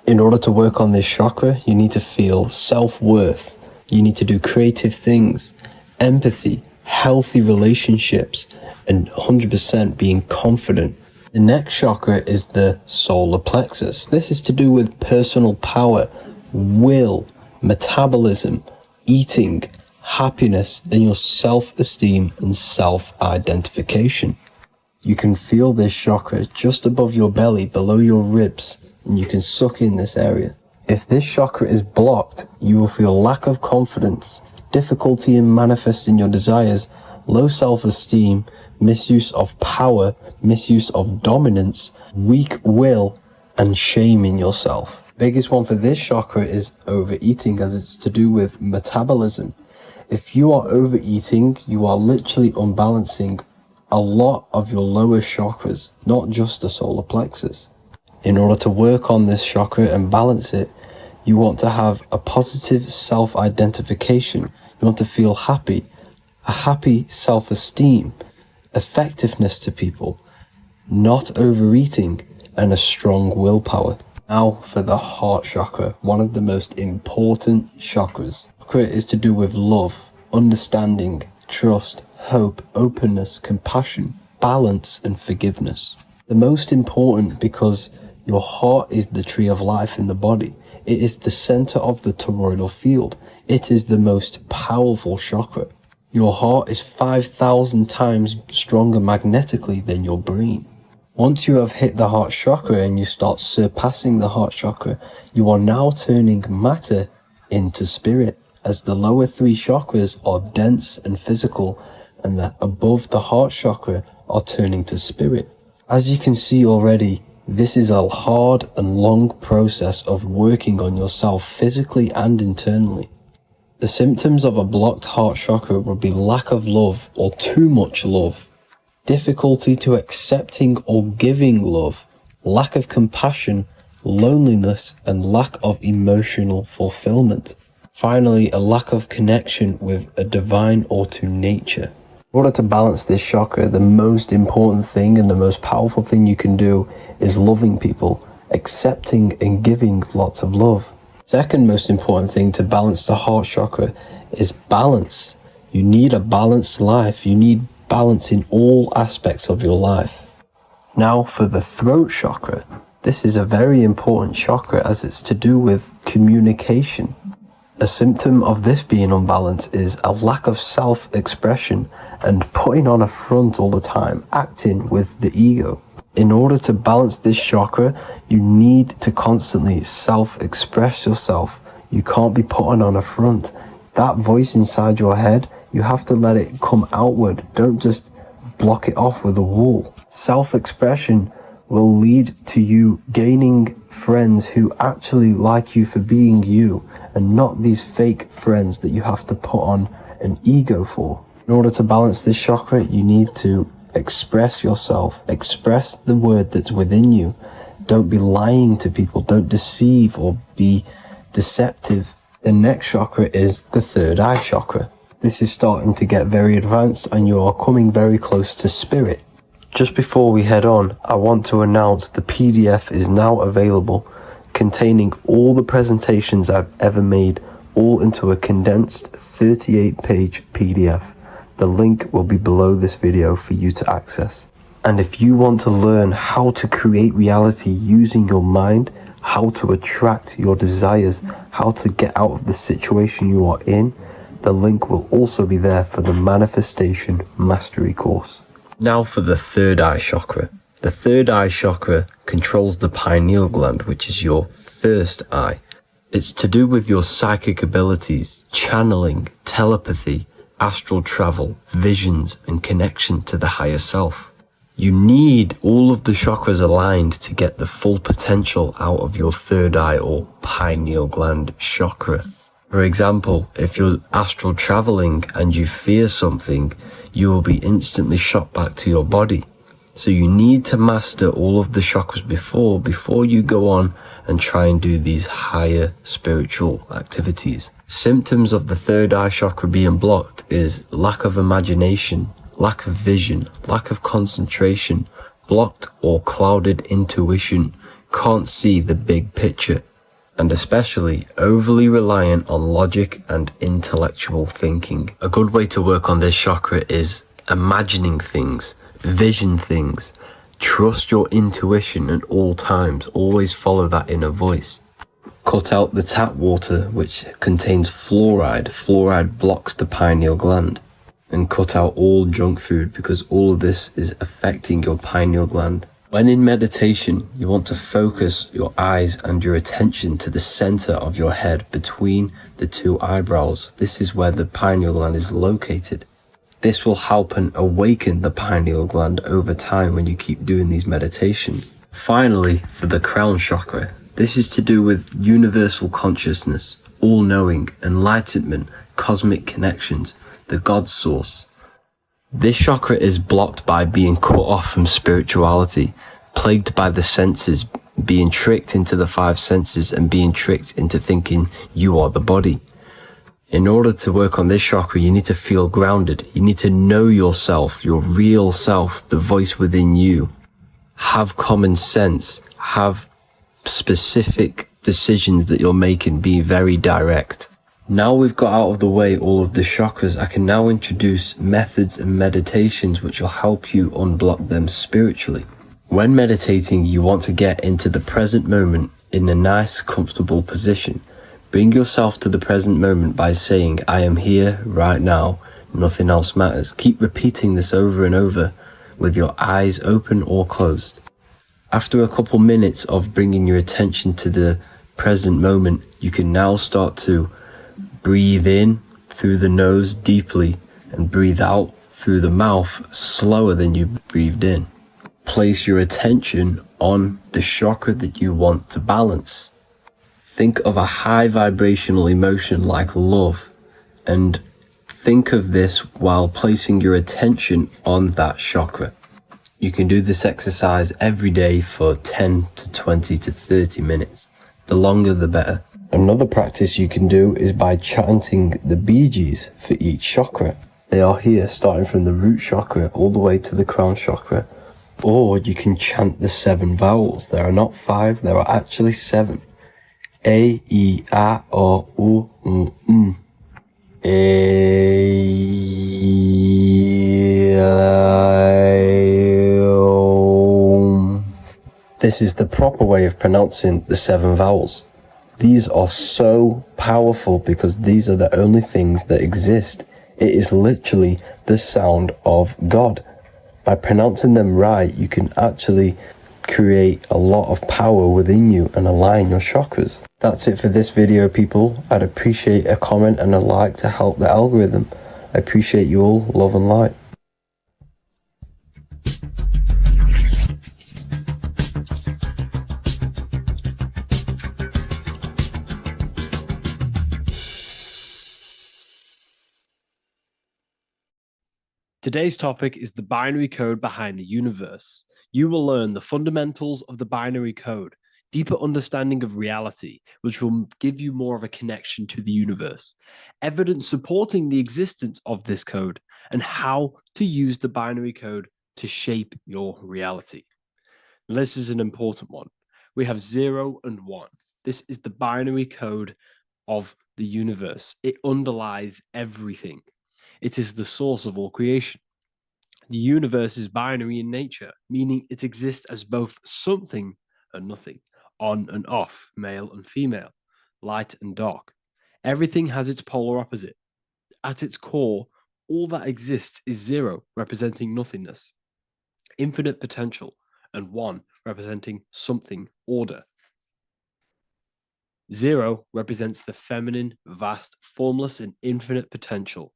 In order to work on this chakra, you need to feel self-worth. You need to do creative things, empathy, healthy relationships, and 100% being confident. The next chakra is the solar plexus. This is to do with personal power, will, metabolism, eating, happiness, and your self-esteem and self-identification. You can feel this chakra just above your belly, below your ribs, and you can suck in this area. If this chakra is blocked, you will feel lack of confidence, difficulty in manifesting your desires, low self-esteem, misuse of power, misuse of dominance, weak will, and shame in yourself. Biggest one for this chakra is overeating, as it's to do with metabolism. If you are overeating, you are literally unbalancing a lot of your lower chakras, not just the solar plexus. In order to work on this chakra and balance it, you want to have a positive self-identification. You want to feel happy, a happy self-esteem, effectiveness to people, not overeating, and a strong willpower. Now for the heart chakra, one of the most important chakras. Chakra is to do with love, understanding, trust, hope, openness, compassion, balance, and forgiveness. The most important because your heart is the tree of life in the body. It is the center of the toroidal field. It is the most powerful chakra. Your heart is 5,000 times stronger magnetically than your brain. Once you have hit the heart chakra and you start surpassing the heart chakra, you are now turning matter into spirit, as the lower three chakras are dense and physical, and the above the heart chakra are turning to spirit. As you can see already, this is a hard and long process of working on yourself physically and internally. The symptoms of a blocked heart chakra would be lack of love or too much love, difficulty to accepting or giving love, lack of compassion, loneliness, and lack of emotional fulfillment. Finally, a lack of connection with a divine or to nature. In order to balance this chakra, the most important thing and the most powerful thing you can do is loving people, accepting and giving lots of love. Second most important thing to balance the heart chakra is balance. You need a balanced life. You need balance in all aspects of your life. Now for the throat chakra. This is a very important chakra as it's to do with communication. A symptom of this being unbalanced is a lack of self-expression and putting on a front all the time, acting with the ego. In order to balance this chakra, you need to constantly self-express yourself. You can't be putting on a front. That voice inside your head, you have to let it come outward. Don't just block it off with a wall. Self-expression will lead to you gaining friends who actually like you for being you, and not these fake friends that you have to put on an ego for. In order to balance this chakra, you need to express yourself, express the word that's within you. Don't be lying to people, don't deceive or be deceptive. The next chakra is the third eye chakra. This is starting to get very advanced and you are coming very close to spirit. Just before we head on, I want to announce the PDF is now available, containing all the presentations I've ever made, all into a condensed 38-page PDF. The link will be below this video for you to access. And if you want to learn how to create reality using your mind, how to attract your desires, how to get out of the situation you are in, the link will also be there for the Manifestation Mastery course. Now for the third eye chakra. The third eye chakra controls the pineal gland, which is your first eye. It's to do with your psychic abilities, channeling, telepathy, astral travel, visions, and connection to the higher self. You need all of the chakras aligned to get the full potential out of your third eye or pineal gland chakra. For example, if you're astral traveling and you fear something, you will be instantly shot back to your body. So you need to master all of the chakras before you go on and try and do these higher spiritual activities. Symptoms of the third eye chakra being blocked is lack of imagination, lack of vision, lack of concentration, blocked or clouded intuition, can't see the big picture, and especially overly reliant on logic and intellectual thinking. A good way to work on this chakra is imagining things, vision things, trust your intuition at all times, always follow that inner voice. Cut out the tap water which contains fluoride. Fluoride blocks the pineal gland. And cut out all junk food because all of this is affecting your pineal gland. When in meditation, you want to focus your eyes and your attention to the center of your head between the two eyebrows. This is where the pineal gland is located. This will help and awaken the pineal gland over time when you keep doing these meditations. Finally, for the crown chakra, this is to do with universal consciousness, all-knowing, enlightenment, cosmic connections, the God source. This chakra is blocked by being cut off from spirituality, plagued by the senses, being tricked into the five senses and being tricked into thinking you are the body. In order to work on this chakra, you need to feel grounded. You need to know yourself, your real self, the voice within you. Have common sense, have specific decisions that you're making, be very direct. Now we've got out of the way all of the chakras, I can now introduce methods and meditations which will help you unblock them spiritually. When meditating, you want to get into the present moment in a nice, comfortable position. Bring yourself to the present moment by saying, I am here right now, nothing else matters. Keep repeating this over and over with your eyes open or closed. After a couple minutes of bringing your attention to the present moment, you can now start to breathe in through the nose deeply and breathe out through the mouth slower than you breathed in. Place your attention on the chakra that you want to balance. Think of a high vibrational emotion like love, and think of this while placing your attention on that chakra. You can do this exercise every day for 10 to 20 to 30 minutes. The longer the better. Another practice you can do is by chanting the Bijis for each chakra. They are here starting from the root chakra all the way to the crown chakra. Or you can chant the 7 vowels. There are not 5, there are actually 7. A, I, A, O, U, M. A, O. This is the proper way of pronouncing the 7 vowels. These are so powerful because these are the only things that exist. It is literally the sound of God. By pronouncing them right, you can actually create a lot of power within you and align your chakras. That's it for this video, people. I'd appreciate a comment and a like to help the algorithm. I appreciate you all. Love and light. Today's topic is the binary code behind the universe. You will learn the fundamentals of the binary code, deeper understanding of reality, which will give you more of a connection to the universe, evidence supporting the existence of this code, and how to use the binary code to shape your reality. Now, this is an important one. We have 0 and 1. This is the binary code of the universe. It underlies everything. It is the source of all creation. The universe is binary in nature, meaning it exists as both something and nothing, on and off, male and female, light and dark. Everything has its polar opposite. At its core, all that exists is 0, representing nothingness, infinite potential, and 1, representing something, order. 0 represents the feminine, vast, formless, and infinite potential.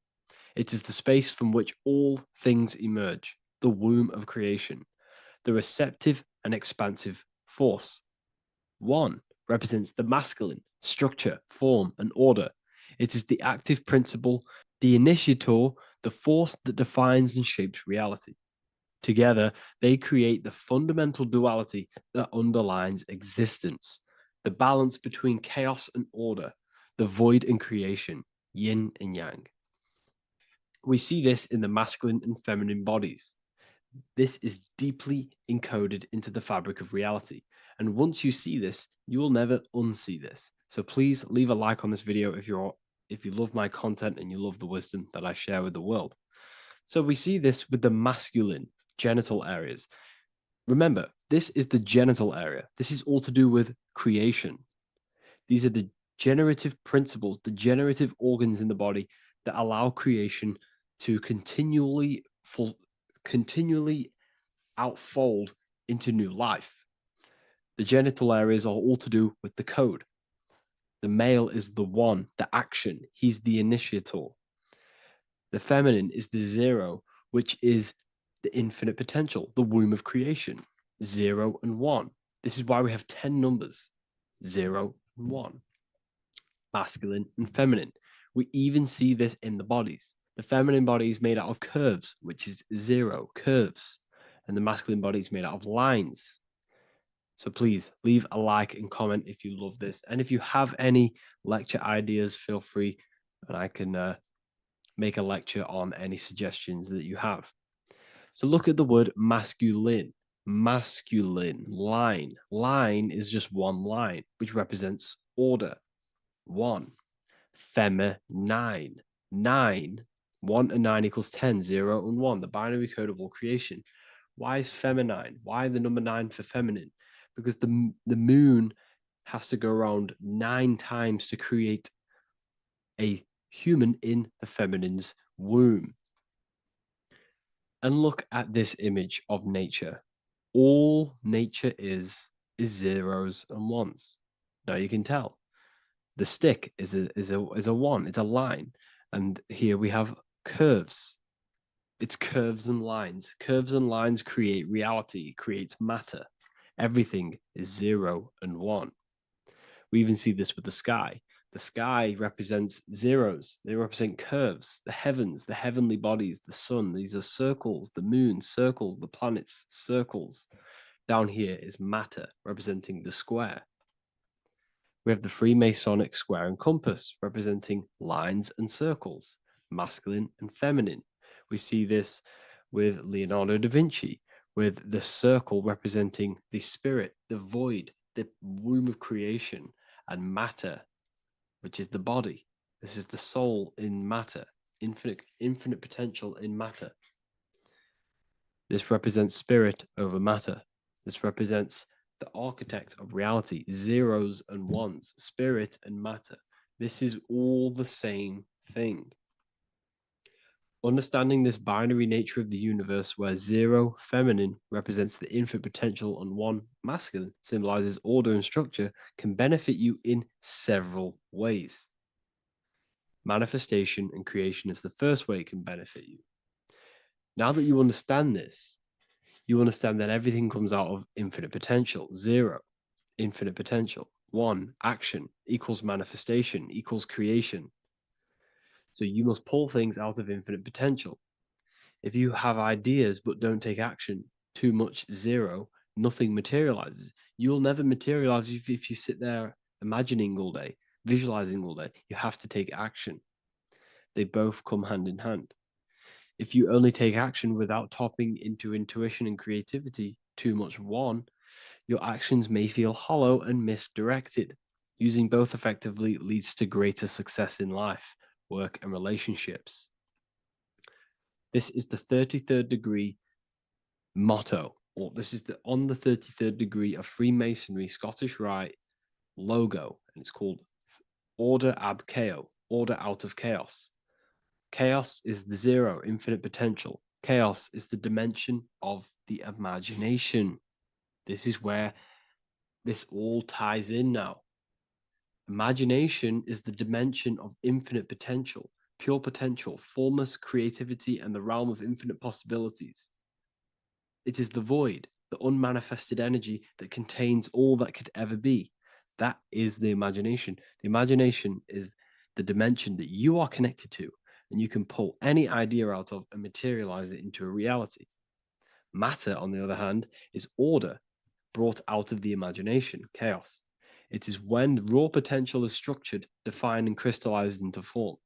It is the space from which all things emerge, the womb of creation, the receptive and expansive force. 1 represents the masculine, structure, form, and order. It is the active principle, the initiator, the force that defines and shapes reality. Together, they create the fundamental duality that underlines existence, the balance between chaos and order, the void and creation, yin and yang. We see this in the masculine and feminine bodies. This is deeply encoded into the fabric of reality. And once you see this, you will never unsee this. So please leave a like on this video if you love my content and you love the wisdom that I share with the world. So we see this with the masculine genital areas. Remember, this is the genital area. This is all to do with creation. These are the generative principles, the generative organs in the body that allow creation to continually outfold into new life. The genital areas are all to do with the code. The male is the one, the action. He's the initiator. The feminine is the zero, which is the infinite potential, the womb of creation. 0 and 1. This is why we have 10 numbers. 0 and 1. Masculine and feminine. We even see this in the bodies. The feminine body is made out of curves, which is 0, curves. And the masculine body is made out of lines. So please leave a like and comment if you love this. And if you have any lecture ideas, feel free, and I can make a lecture on any suggestions that you have. So look at the word masculine. Masculine, line. Line is just one line, which represents order. 1. Feminine. 9. 1 and 9 equals 10. 0 and 1. The binary code of all creation. Why is feminine? Why the number 9 for feminine? Because the moon has to go around 9 times to create a human in the feminine's womb. And look at this image of nature. All nature is zeros and ones. Now you can tell the stick is a one. It's a line, and here we have curves. It's curves and lines. Curves and lines create reality, creates matter. Everything is 0 and 1. We even see this with the sky. The sky represents zeros. They represent curves, the heavens, the heavenly bodies, the sun. These are circles, the moon, circles, the planets, circles. Down here is matter, representing the square. We have the Freemasonic square and compass, representing lines and circles, masculine and feminine. We see this with Leonardo da Vinci, with the circle representing the spirit, the void, the womb of creation, and matter, which is the body. This is the soul in matter, infinite potential in matter. This represents spirit over matter. This represents the architect of reality, zeros and ones, spirit and matter. This is all the same thing. Understanding this binary nature of the universe, where 0 feminine represents the infinite potential and 1 masculine symbolizes order and structure, can benefit you in several ways. Manifestation and creation is the first way it can benefit you. Now that you understand this, you understand that everything comes out of infinite potential. 0, infinite potential. 1, action equals manifestation equals creation. So you must pull things out of infinite potential. If you have ideas but don't take action, too much 0, nothing materializes. You'll never materialize if you sit there imagining all day, visualizing all day. You have to take action. They both come hand in hand. If you only take action without tapping into intuition and creativity, too much 1, your actions may feel hollow and misdirected. Using both effectively leads to greater success in life, work, and relationships. This is the 33rd degree motto, or this is on the 33rd degree of Freemasonry Scottish Rite logo, and it's called Order ab Chaos, order out of chaos. Chaos is the 0, infinite potential. Chaos is the dimension of the imagination. This is where this all ties in now. Imagination is the dimension of infinite potential, pure potential, formless creativity, and the realm of infinite possibilities. It is the void, the unmanifested energy that contains all that could ever be. That is the imagination. The imagination is the dimension that you are connected to, and you can pull any idea out of and materialize it into a reality. Matter, on the other hand, is order brought out of the imagination, chaos. It is when raw potential is structured, defined, and crystallized into form.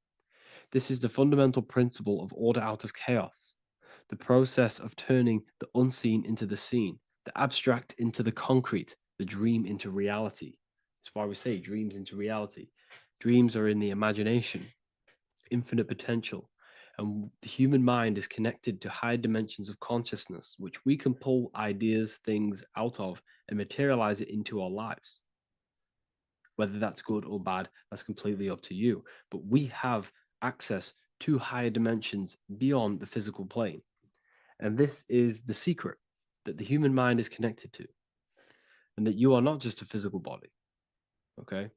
This is the fundamental principle of order out of chaos, the process of turning the unseen into the seen, the abstract into the concrete, the dream into reality. That's why we say dreams into reality. Dreams are in the imagination, infinite potential, and the human mind is connected to high dimensions of consciousness, which we can pull ideas, things out of, and materialize it into our lives. Whether that's good or bad, that's completely up to you. But we have access to higher dimensions beyond the physical plane. And this is the secret. that the human mind is connected to, and that you are not just a physical body. Okay?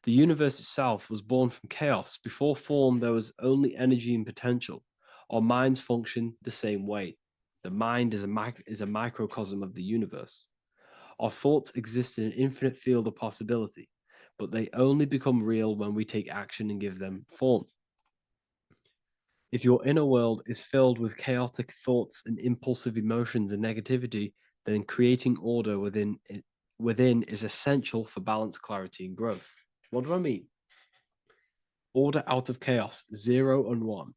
The universe itself was born from chaos. Before form, there was only energy and potential. Our minds function the same way. The mind is a microcosm of the universe. Our thoughts exist in an infinite field of possibility, but they only become real when we take action and give them form. If your inner world is filled with chaotic thoughts and impulsive emotions and negativity, then creating order within is essential for balance, clarity, and growth. What do I mean? Order out of chaos, 0 and 1.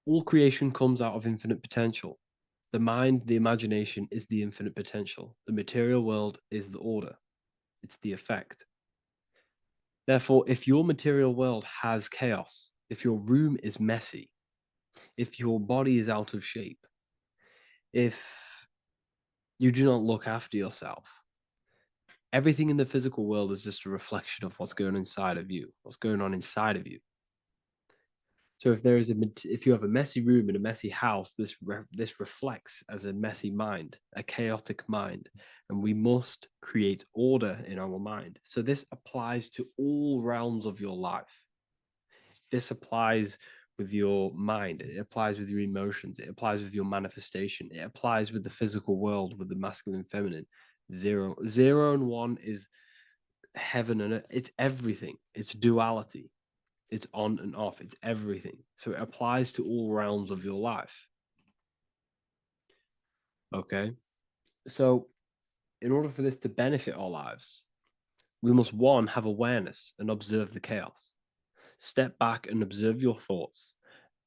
All creation comes out of infinite potential. The mind, the imagination, is the infinite potential. The material world is the order. It's the effect. Therefore, if your material world has chaos, if your room is messy, if your body is out of shape, if you do not look after yourself, everything in the physical world is just a reflection of what's going on inside of you, what's going on inside of you. So if you have a messy room in a messy house, this reflects as a messy mind, a chaotic mind, and we must create order in our mind. So this applies to all realms of your life. This applies with your mind. It applies with your emotions. It applies with your manifestation. It applies with the physical world, with the masculine and feminine. 0 and 1 is heaven and earth. It's everything. It's duality. It's on and off. It's everything. So it applies to all realms of your life. Okay. So in order for this to benefit our lives, we must, 1, have awareness and observe the chaos. Step back and observe your thoughts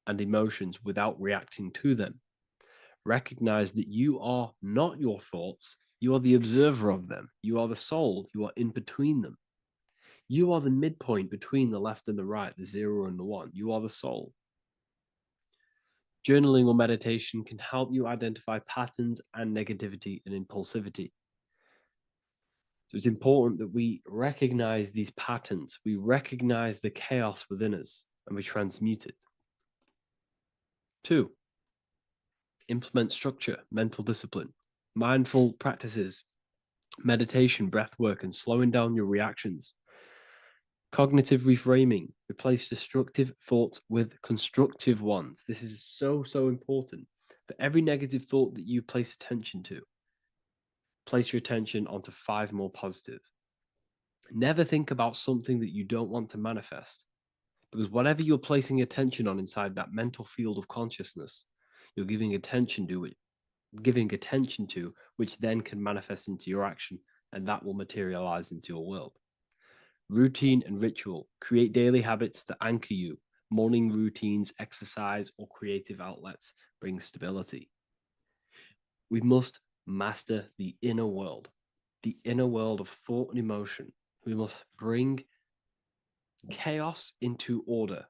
and emotions without reacting to them. Recognize that you are not your thoughts. You are the observer of them. You are the soul. You are in between them. You are the midpoint between the left and the right, the 0 and the 1. You are the soul. Journaling or meditation can help you identify patterns and negativity and impulsivity. So it's important that we recognize these patterns. We recognize the chaos within us and we transmute it. 2, implement structure, mental discipline, mindful practices, meditation, breath work, and slowing down your reactions. Cognitive reframing, replace destructive thoughts with constructive ones. This is so important. For every negative thought that you place attention to, place your attention onto 5 more positive. Never think about something that you don't want to manifest, because whatever you're placing attention on inside that mental field of consciousness, you're giving attention to it, which then can manifest into your action, and that will materialize into your world. Routine and ritual. Create daily habits that anchor you. Morning routines, exercise, or creative outlets bring stability. We must master the inner world of thought and emotion. We must bring chaos into order.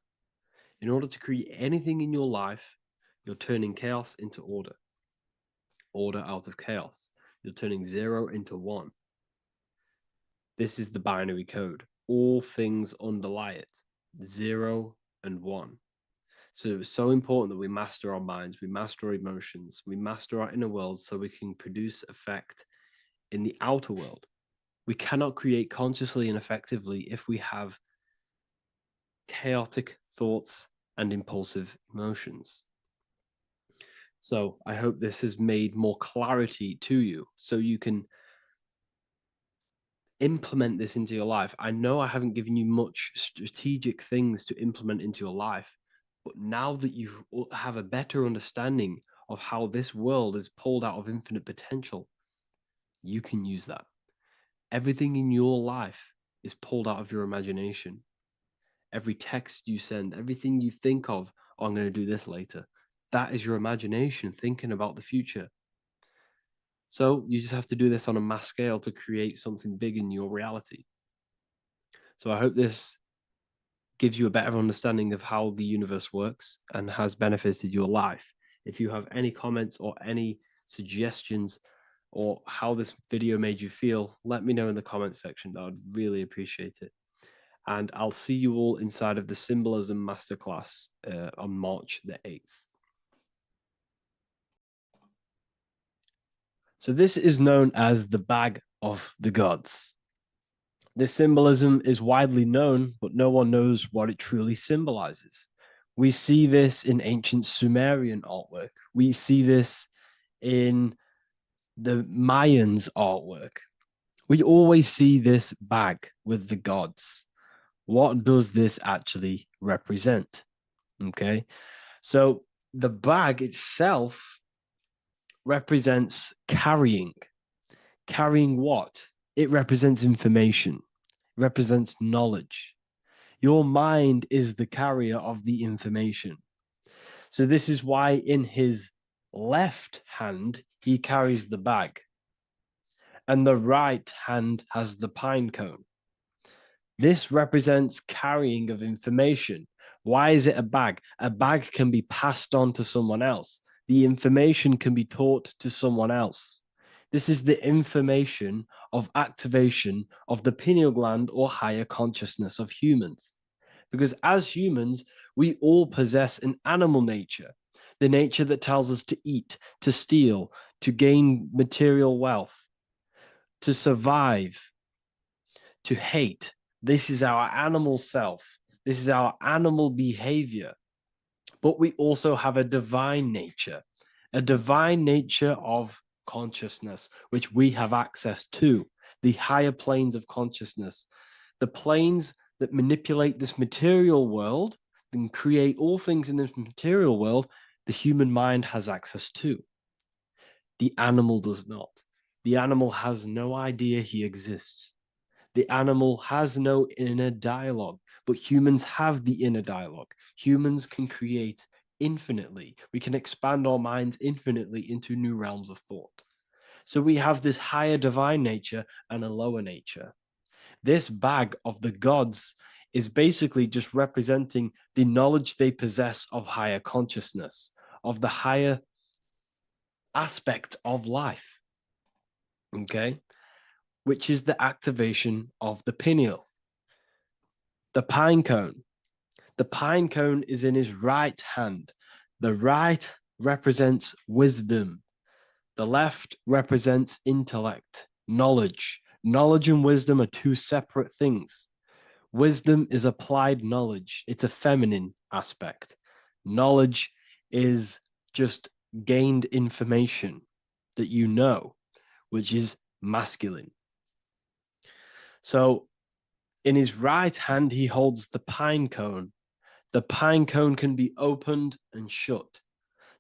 In order to create anything in your life, you're turning chaos into order. Order out of chaos. You're turning 0 into 1. This is the binary code. All things underlie it. 0 and 1. So it's so important that we master our minds, we master our emotions, we master our inner world so we can produce effect in the outer world. We cannot create consciously and effectively if we have chaotic thoughts and impulsive emotions. So I hope this has made more clarity to you so you can implement this into your life. I know I haven't given you much strategic things to implement into your life, but now that you have a better understanding of how this world is pulled out of infinite potential, you can use that. Everything in your life is pulled out of your imagination. Every text you send, everything you think of, oh, I'm going to do this later, that is your imagination thinking about the future. So you just have to do this on a mass scale to create something big in your reality. So I hope this gives you a better understanding of how the universe works and has benefited your life. If you have any comments or any suggestions or how this video made you feel, let me know in the comment section. I would really appreciate it. And I'll see you all inside of the Symbolism Masterclass on March the 8th. So this is known as the bag of the gods. This symbolism is widely known, but no one knows what it truly symbolizes. We see this in ancient Sumerian artwork. We see this in the Mayans' artwork. We always see this bag with the gods. What does this actually represent? Okay, so the bag itself represents carrying. Carrying what? It represents information, represents knowledge. Your mind is the carrier of the information. So this is why in his left hand, he carries the bag, and the right hand has the pine cone. This represents carrying of information. Why is it a bag? A bag can be passed on to someone else. The information can be taught to someone else. This is the information of activation of the pineal gland or higher consciousness of humans. Because as humans, we all possess an animal nature, the nature that tells us to eat, to steal, to gain material wealth, to survive, to hate. This is our animal self. This is our animal behavior. But we also have a divine nature of consciousness, which we have access to, the higher planes of consciousness, the planes that manipulate this material world and create all things in this material world. The human mind has access to. The animal does not. The animal has no idea he exists. The animal has no inner dialogue, but humans have the inner dialogue. Humans can create infinitely. We can expand our minds infinitely into new realms of thought. So we have this higher divine nature and a lower nature. This bag of the gods is basically just representing the knowledge they possess of higher consciousness, of the higher aspect of life. Okay? Which is the activation of the pineal. The pine cone. The pine cone is in his right hand. The right represents wisdom. The left represents intellect, knowledge. Knowledge and wisdom are two separate things. Wisdom is applied knowledge. It's a feminine aspect. Knowledge is just gained information that you know, which is masculine. So in his right hand, he holds the pine cone. The pine cone can be opened and shut.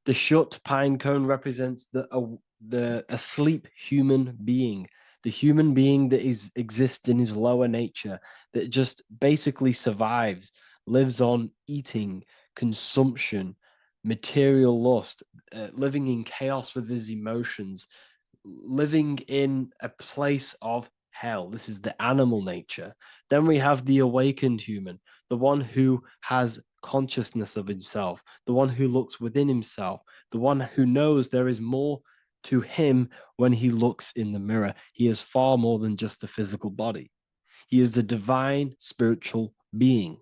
The shut pine cone represents the asleep human being, the human being that exists in his lower nature, that just basically survives, lives on eating, consumption, material lust, living in chaos with his emotions, living in a place of hell. This is the animal nature. Then we have the awakened human, the one who has consciousness of himself, the one who looks within himself, the one who knows there is more to him when he looks in the mirror. He is far more than just the physical body. He is a divine spiritual being,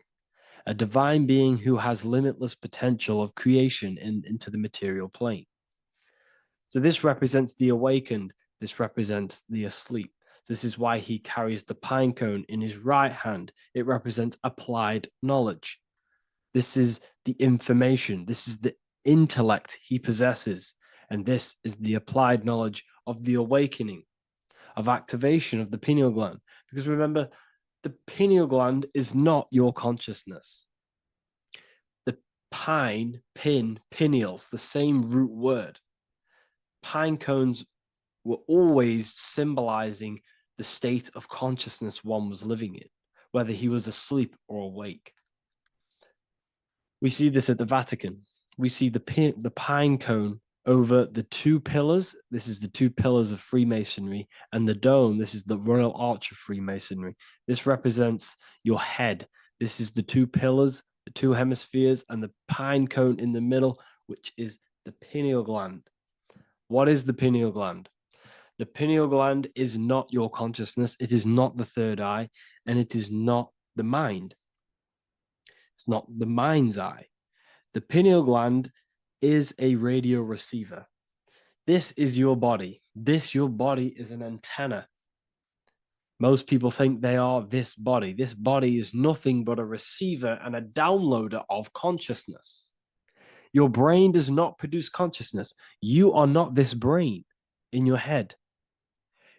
a divine being who has limitless potential of creation into the material plane. So this represents the awakened. This represents the asleep. This is why he carries the pine cone in his right hand. It represents applied knowledge. This is the information. This is the intellect he possesses. And this is the applied knowledge of the awakening, of activation of the pineal gland. Because remember, the pineal gland is not your consciousness. The pine, pin, pineals, the same root word. Pine cones were always symbolizing the state of consciousness one was living in, whether he was asleep or awake. We see this at the Vatican. We see the pine cone over the two pillars. This is the two pillars of Freemasonry, and the dome. This is the Royal Arch of Freemasonry. This represents your head. This is the two pillars, the two hemispheres, and the pine cone in the middle, which is the pineal gland. What is the pineal gland? The pineal gland is not your consciousness. It is not the third eye, and it is not the mind. It's not the mind's eye. The pineal gland is a radio receiver. This is your body. Your body is an antenna. Most people think they are this body. This body is nothing but a receiver and a downloader of consciousness. Your brain does not produce consciousness. You are not this brain in your head.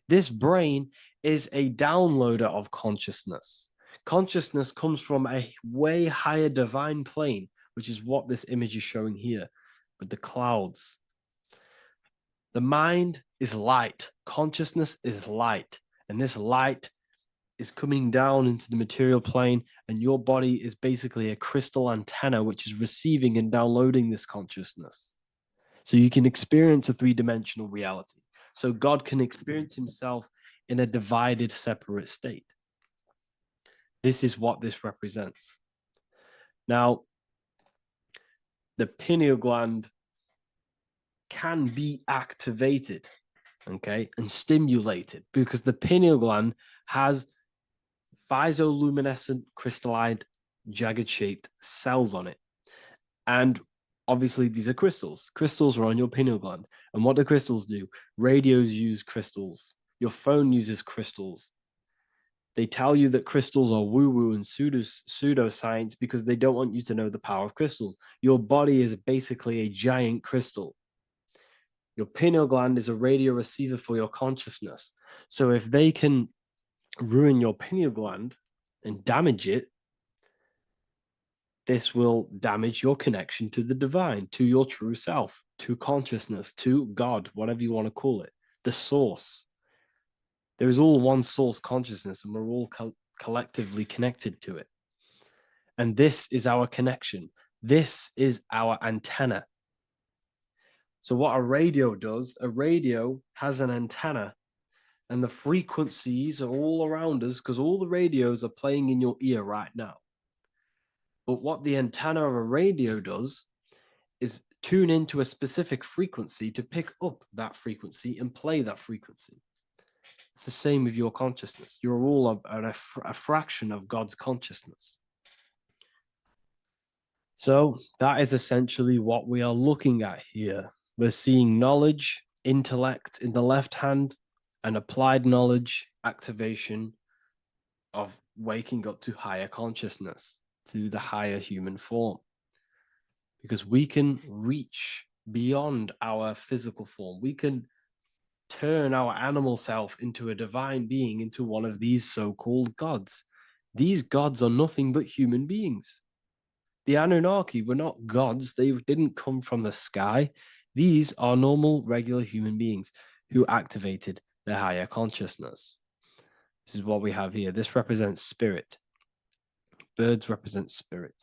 This brain is a downloader of consciousness. Consciousness comes from a way higher divine plane, which is what this image is showing here with the clouds. The mind is light. Consciousness is light. And this light is coming down into the material plane, and your body is basically a crystal antenna which is receiving and downloading this consciousness. So you can experience a three-dimensional reality. So God can experience himself in a divided, separate state. This is what this represents. Now, the pineal gland can be activated, okay, and stimulated, because the pineal gland has phytoluminescent crystallized jagged shaped cells on it, and obviously these are crystals. Crystals are on your pineal gland, and what do crystals do? Radios use crystals, your phone uses crystals. They tell you that crystals are woo-woo and pseudoscience because they don't want you to know the power of crystals. Your body is basically a giant crystal. Your pineal gland is a radio receiver for your consciousness. So if they can ruin your pineal gland and damage it, this will damage your connection to the divine, to your true self, to consciousness, to God, whatever you want to call it, the source. There is all one source consciousness, and we're all collectively connected to it. And this is our connection. This is our antenna. So what a radio does, a radio has an antenna, and the frequencies are all around us because all the radios are playing in your ear right now. But what the antenna of a radio does is tune into a specific frequency to pick up that frequency and play that frequency. It's the same with your consciousness. You're all a fraction of God's consciousness. So that is essentially what we are looking at here. We're seeing knowledge, intellect in the left hand, and applied knowledge, activation of waking up to higher consciousness, to the higher human form. Because we can reach beyond our physical form. We can turn our animal self into a divine being, into one of these so-called gods. These gods are nothing but human beings. The Anunnaki were not gods. They didn't come from the sky. These are normal, regular human beings who activated their higher consciousness. This is what we have here. This represents spirit. Birds represent spirit.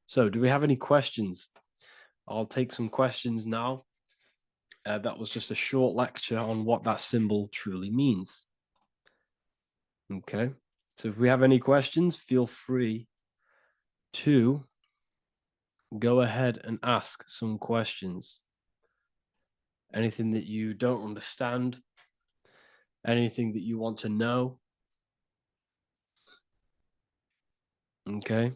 So do we have any questions? I'll take some questions now. That was just a short lecture on what that symbol truly means. Okay, so if we have any questions, feel free to go ahead and ask some questions. Anything that you don't understand, anything that you want to know. Okay.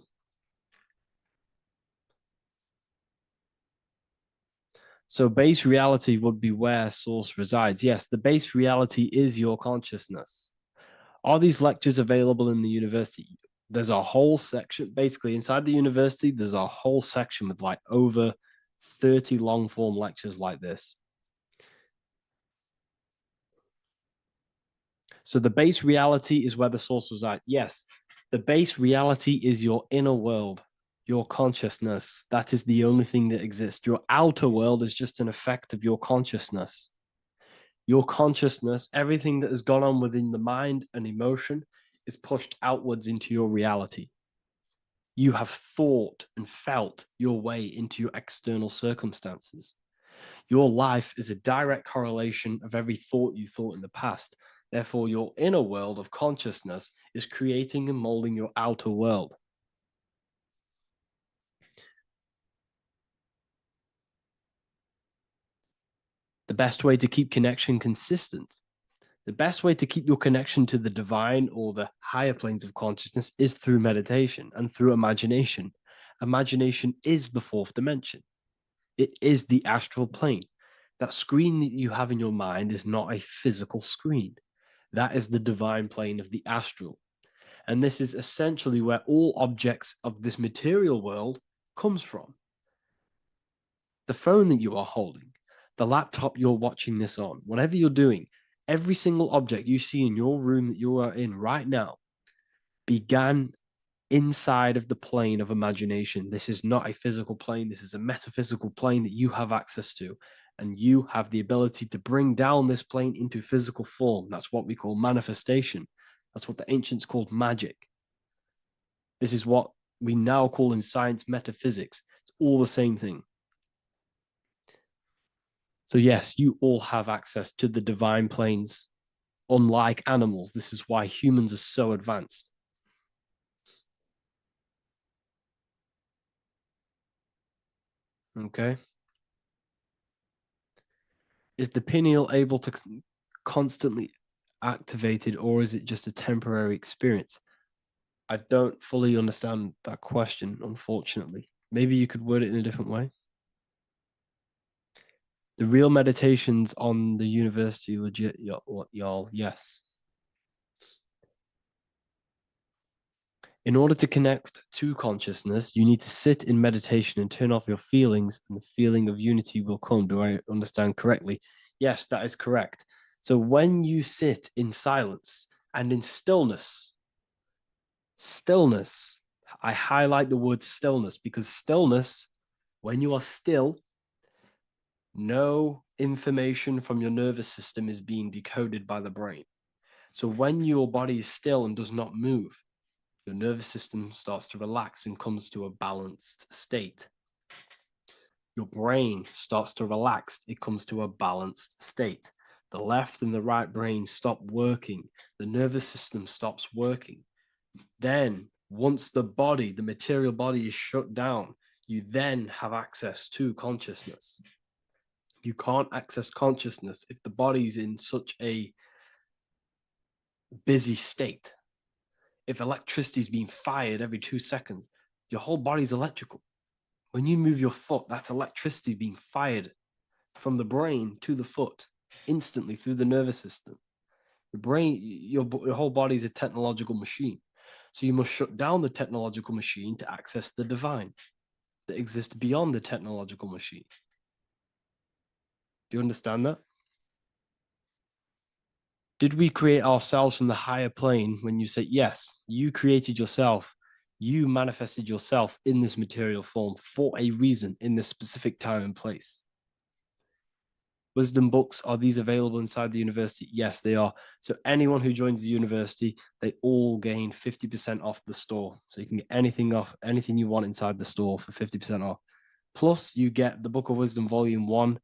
So base reality would be where source resides. Yes, the base reality is your consciousness. Are these lectures available in the university? There's a whole section, basically inside the university, there's a whole section with like over 30 long form lectures like this. So the base reality is where the source resides. Yes, the base reality is your inner world, your consciousness. That is the only thing that exists. Your outer world is just an effect of your consciousness. Your consciousness, everything that has gone on within the mind and emotion is pushed outwards into your reality. You have thought and felt your way into your external circumstances. Your life is a direct correlation of every thought you thought in the past. Therefore, your inner world of consciousness is creating and molding your outer world. The best way to keep connection consistent, the best way to keep your connection to the divine or the higher planes of consciousness is through meditation and through imagination. Imagination is the fourth dimension. It is the astral plane. That screen that you have in your mind is not a physical screen. That is the divine plane of the astral. And this is essentially where all objects of this material world comes from. The phone that you are holding, the laptop you're watching this on, whatever you're doing, every single object you see in your room that you are in right now began inside of the plane of imagination. This is not a physical plane. This is a metaphysical plane that you have access to. And you have the ability to bring down this plane into physical form. That's what we call manifestation. That's what the ancients called magic. This is what we now call in science metaphysics. It's all the same thing. So yes, you all have access to the divine planes. Unlike animals, this is why humans are so advanced. Okay. Is the pineal able to constantly activated, or is it just a temporary experience? I don't fully understand that question, unfortunately. Maybe you could word it in a different way. The real meditations on the university legit, y'all, yes. In order to connect to consciousness, you need to sit in meditation and turn off your feelings, and the feeling of unity will come. Do I understand correctly? Yes, that is correct. So when you sit in silence and in stillness, I highlight the word stillness because stillness, when you are still, no information from your nervous system is being decoded by the brain. So when your body is still and does not move, your nervous system starts to relax and comes to a balanced state. Your brain starts to relax, it comes to a balanced state. The left and the right brain stop working, the nervous system stops working. Then, once the body, the material body is shut down, you then have access to consciousness. You can't access consciousness if the body's in such a busy state. If electricity is being fired every 2 seconds, your whole body's electrical. When you move your foot, that's electricity being fired from the brain to the foot instantly through the nervous system. Your brain, your whole body is a technological machine. So you must shut down the technological machine to access the divine that exists beyond the technological machine. Do you understand that? Did we create ourselves from the higher plane? When you say yes, you created yourself, you manifested yourself in this material form for a reason in this specific time and place. Wisdom books, are these available inside the university? Yes, they are. So anyone who joins the university, they all gain 50% off the store. So you can get anything you want inside the store for 50% off. Plus, you get the Book of Wisdom Volume 1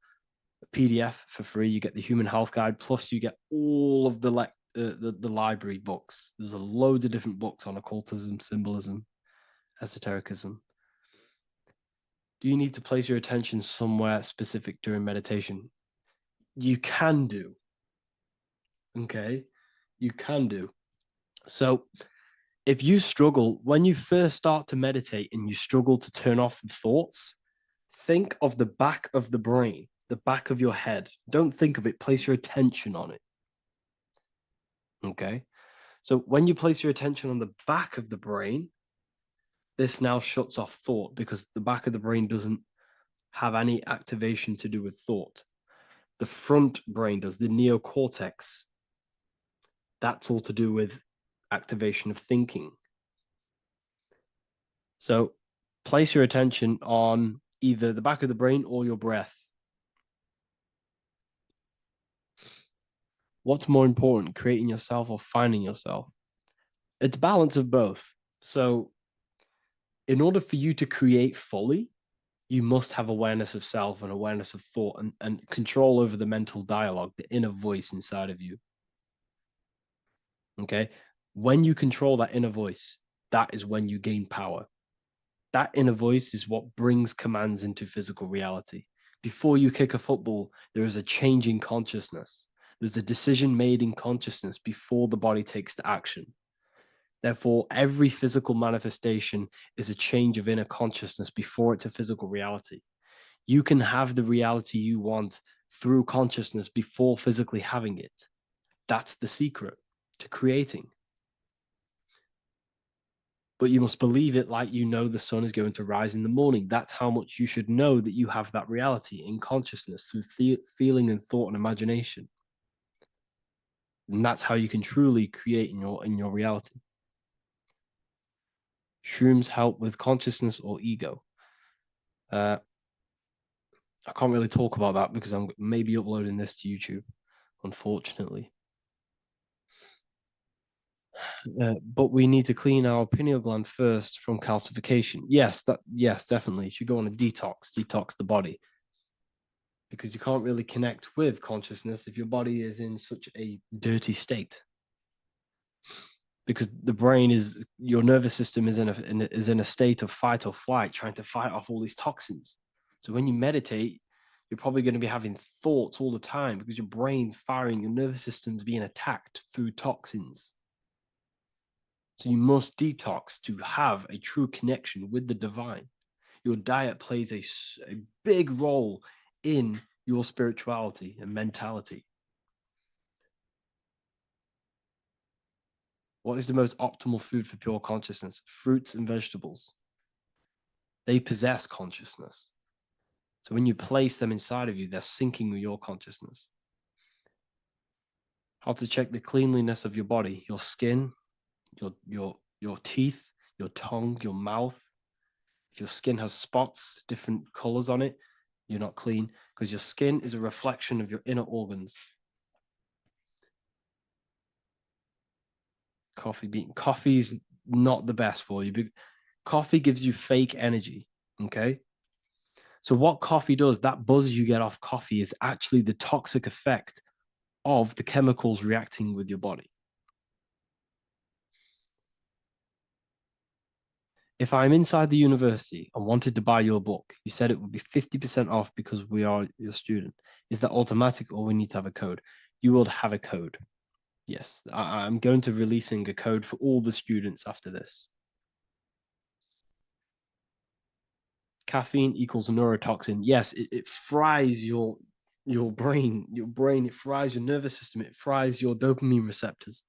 PDF for free. You get the Human Health Guide. Plus, you get all of the library books. There's a load of different books on occultism, symbolism, esotericism. Do you need to place your attention somewhere specific during meditation? You can do. Okay, you can do. So if you struggle, when you first start to meditate and you struggle to turn off the thoughts, think of the back of the brain, the back of your head. Don't think of it, place your attention on it. Okay, so when you place your attention on the back of the brain, this now shuts off thought because the back of the brain doesn't have any activation to do with thought. The front brain does, the neocortex. That's all to do with activation of thinking. So place your attention on either the back of the brain or your breath. What's more important, creating yourself or finding yourself? It's balance of both. So in order for you to create fully, you must have awareness of self and awareness of thought and control over the mental dialogue, the inner voice inside of you. Okay? When you control that inner voice, that is when you gain power. That inner voice is what brings commands into physical reality. Before you kick a football, there is a change in consciousness. There's a decision made in consciousness before the body takes the action. Therefore, every physical manifestation is a change of inner consciousness before it's a physical reality. You can have the reality you want through consciousness before physically having it. That's the secret to creating. But you must believe it like you know the sun is going to rise in the morning. That's how much you should know that you have that reality in consciousness through feeling and thought and imagination. And that's how you can truly create in your reality. Shrooms help with consciousness or ego. I can't really talk about that because I'm maybe uploading this to YouTube, unfortunately. But we need to clean our pineal gland first from calcification. Yes, definitely. You should go on a detox the body. Because you can't really connect with consciousness if your body is in such a dirty state. Because the brain is, your nervous system is in a state of fight or flight, trying to fight off all these toxins. So when you meditate, you're probably going to be having thoughts all the time because your brain's firing, your nervous system's being attacked through toxins. So you must detox to have a true connection with the divine. Your diet plays a big role in your spirituality and mentality. What is the most optimal food for pure consciousness? Fruits and vegetables. They possess consciousness. So when you place them inside of you, they're syncing with your consciousness. How to check the cleanliness of your body, your skin, your teeth, your tongue, your mouth. If your skin has spots, different colors on it, you're not clean because your skin is a reflection of your inner organs. Coffee's not the best for you. Coffee gives you fake energy. Okay. So what coffee does, that buzz you get off coffee is actually the toxic effect of the chemicals reacting with your body. If I'm inside the university and wanted to buy your book, you said it would be 50% off because we are your student. Is that automatic or we need to have a code? You will have a code. Yes, I'm going to releasing a code for all the students after this. Caffeine equals neurotoxin. Yes, it fries your brain. It fries your nervous system. It fries your dopamine receptors.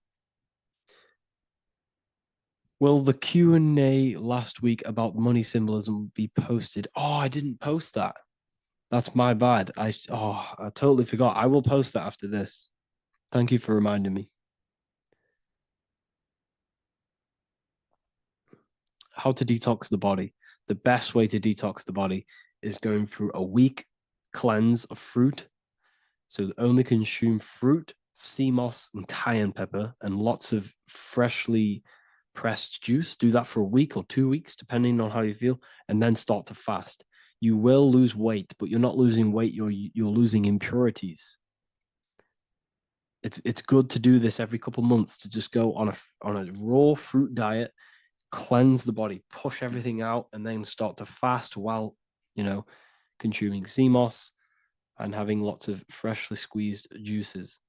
Will the Q&A last week about money symbolism be posted? Oh, I didn't post that. That's my bad. I totally forgot. I will post that after this. Thank you for reminding me. How to detox the body. The best way to detox the body is going through a week cleanse of fruit. So only consume fruit, sea moss, and cayenne pepper, and lots of freshly pressed juice. Do that for a week or 2 weeks, depending on how you feel, and then start to fast. You will lose weight, but you're not losing weight. You're losing impurities. It's good to do this every couple months, to just go on a raw fruit diet, cleanse the body, push everything out, and then start to fast while consuming sea moss and having lots of freshly squeezed juices.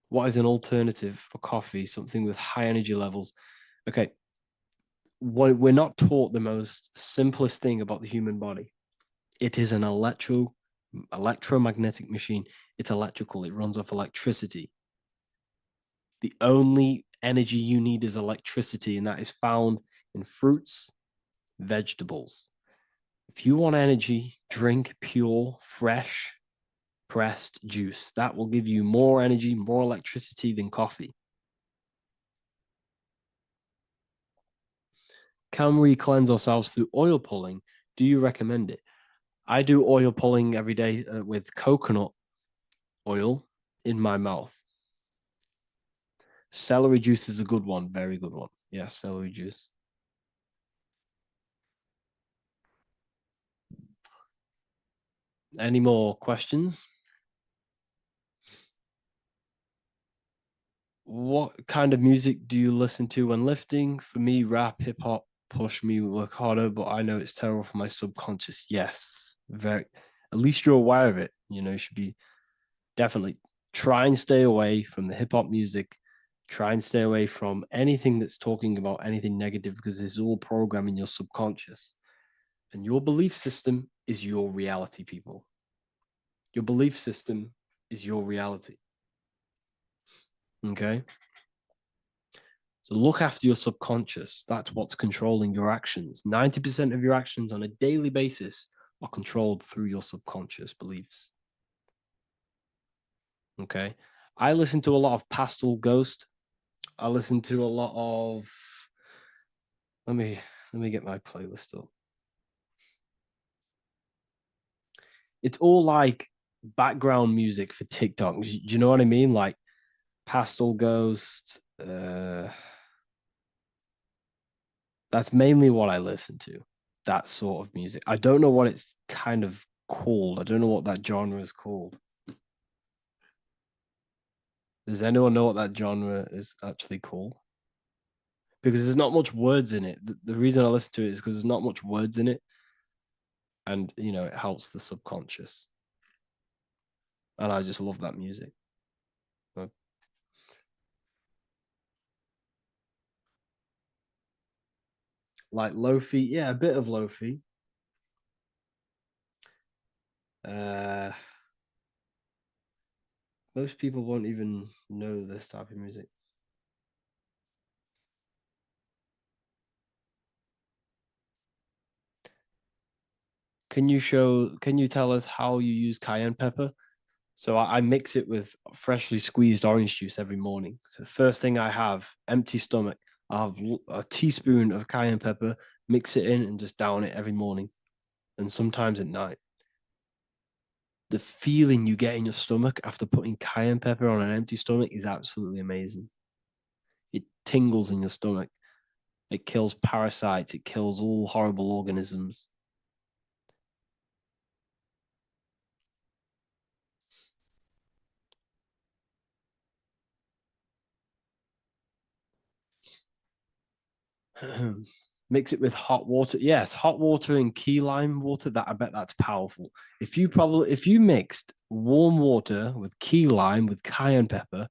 What is an alternative for coffee? Something with high energy levels. Okay, we're not taught the most simplest thing about the human body. It is an electromagnetic machine. It's electrical. It runs off electricity. The only energy you need is electricity, and that is found in fruits, vegetables. If you want energy, drink pure, fresh, pressed juice. That will give you more energy, more electricity than coffee. Can we cleanse ourselves through oil pulling? Do you recommend it? I do oil pulling every day with coconut oil in my mouth. Celery juice is a good one, very good one. Yeah, celery juice. Any more questions? What kind of music do you listen to when lifting? For me, rap, hip hop push me work harder, but I know it's terrible for my subconscious. Yes, very. At least you're aware of it. You should be definitely try and stay away from the hip hop music. Try and stay away from anything that's talking about anything negative because it's all programming your subconscious. And your belief system is your reality, people. Your belief system is your reality. Okay? So look after your subconscious. That's what's controlling your actions. 90% of your actions on a daily basis are controlled through your subconscious beliefs. Okay? I listen to a lot of Pastel Ghost. I listen to a lot of let me get my playlist up. It's all like background music for TikTok. Do you know what I mean? Like Pastel Ghost. That's mainly what I listen to. That sort of music. I don't know what it's kind of called. I don't know what that genre is called. Does anyone know what that genre is actually called? Because there's not much words in it. The reason I listen to it is because there's not much words in it. And, you know, it helps the subconscious. And I just love that music. Like Lo-fi, yeah, a bit of Lo-fi. Most people won't even know this type of music. Can you tell us how you use cayenne pepper? So I mix it with freshly squeezed orange juice every morning. So the first thing I have, empty stomach, I have a teaspoon of cayenne pepper, mix it in and just down it every morning. And sometimes at night. The feeling you get in your stomach after putting cayenne pepper on an empty stomach is absolutely amazing. It tingles in your stomach. It kills parasites. It kills all horrible organisms. Mix it with hot water. Yes, hot water and key lime water. That I bet that's powerful. If you mixed warm water with key lime with cayenne pepper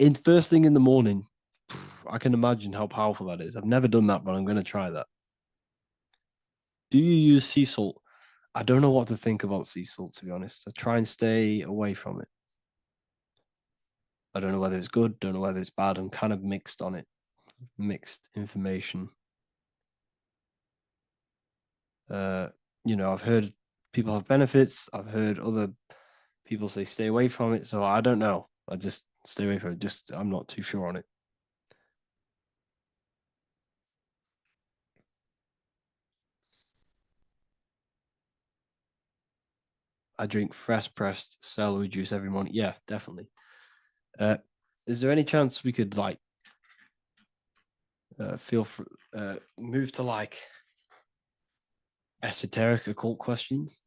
in first thing in the morning, I can imagine how powerful that is. I've never done that, but I'm going to try that. Do you use sea salt? I don't know what to think about sea salt, to be honest. I try and stay away from it. I don't know whether it's good, don't know whether it's bad. I'm kind of mixed on it. Mixed information. I've heard people have benefits. I've heard other people say stay away from it. So I don't know. I just stay away from it. I'm not too sure on it. I drink fresh pressed celery juice every morning. Yeah, definitely. Is there any chance we could move to like esoteric occult questions?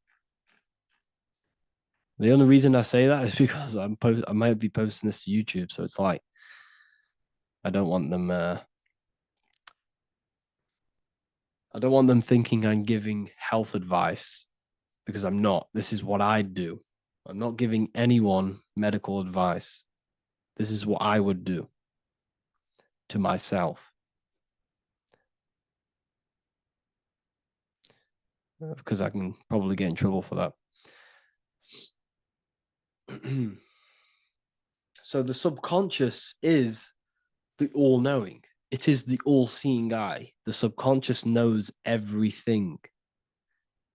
The only reason I say that is because I might be posting this to YouTube, so it's like I don't want them thinking I'm giving health advice because I'm not. This is what I do. I'm not giving anyone medical advice. This is what I would do to myself. Because I can probably get in trouble for that. So the subconscious is the all-knowing. It is the all-seeing eye. The subconscious knows everything.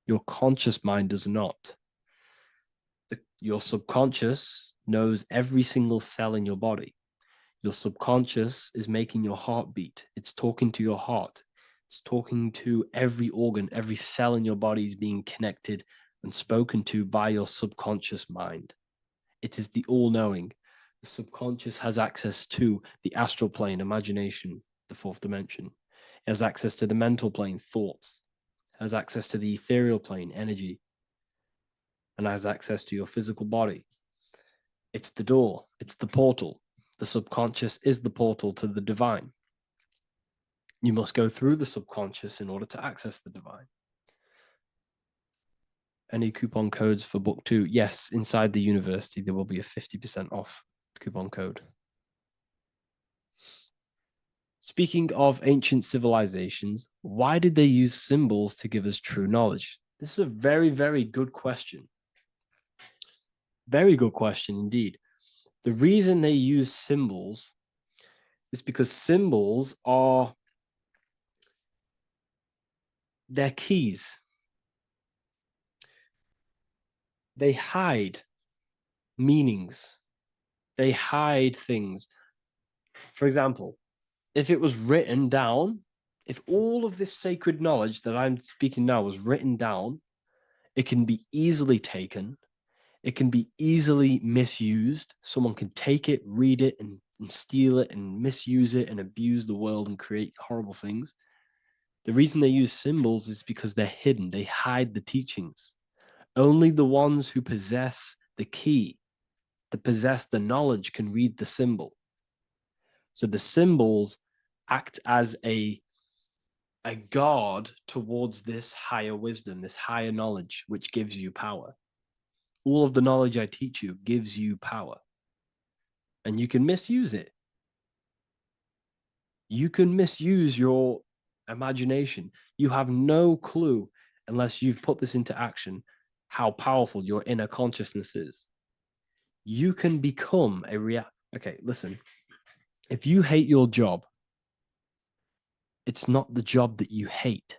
Your conscious mind does not. Your subconscious knows every single cell in your body. Your subconscious is making your heart beat. It's talking to your heart. It's talking to every organ, every cell in your body is being connected and spoken to by your subconscious mind. It is the all-knowing. The subconscious has access to the astral plane, imagination, the fourth dimension. It has access to the mental plane, thoughts. It has access to the ethereal plane, energy. And has access to your physical body. It's the door. It's the portal. The subconscious is the portal to the divine. You must go through the subconscious in order to access the divine. Any coupon codes for book 2? Yes, inside the university, there will be a 50% off coupon code. Speaking of ancient civilizations, why did they use symbols to give us true knowledge? This is a very, very good question. Very good question indeed. The reason they use symbols is because symbols are their keys. They hide meanings. They hide things. For example, if it was written down, if all of this sacred knowledge that I'm speaking now was written down, it can be easily taken. It can be easily misused. Someone can take it, read it, and steal it and misuse it and abuse the world and create horrible things. The reason they use symbols is because they're hidden. They hide the teachings. Only the ones who possess the key, that possess the knowledge, can read the symbol. So the symbols act as a guard towards this higher wisdom, this higher knowledge, which gives you power. All of the knowledge I teach you gives you power. And you can misuse it. You can misuse your imagination. You have no clue, unless you've put this into action, how powerful your inner consciousness is. You can become a Okay, listen. If you hate your job, it's not the job that you hate.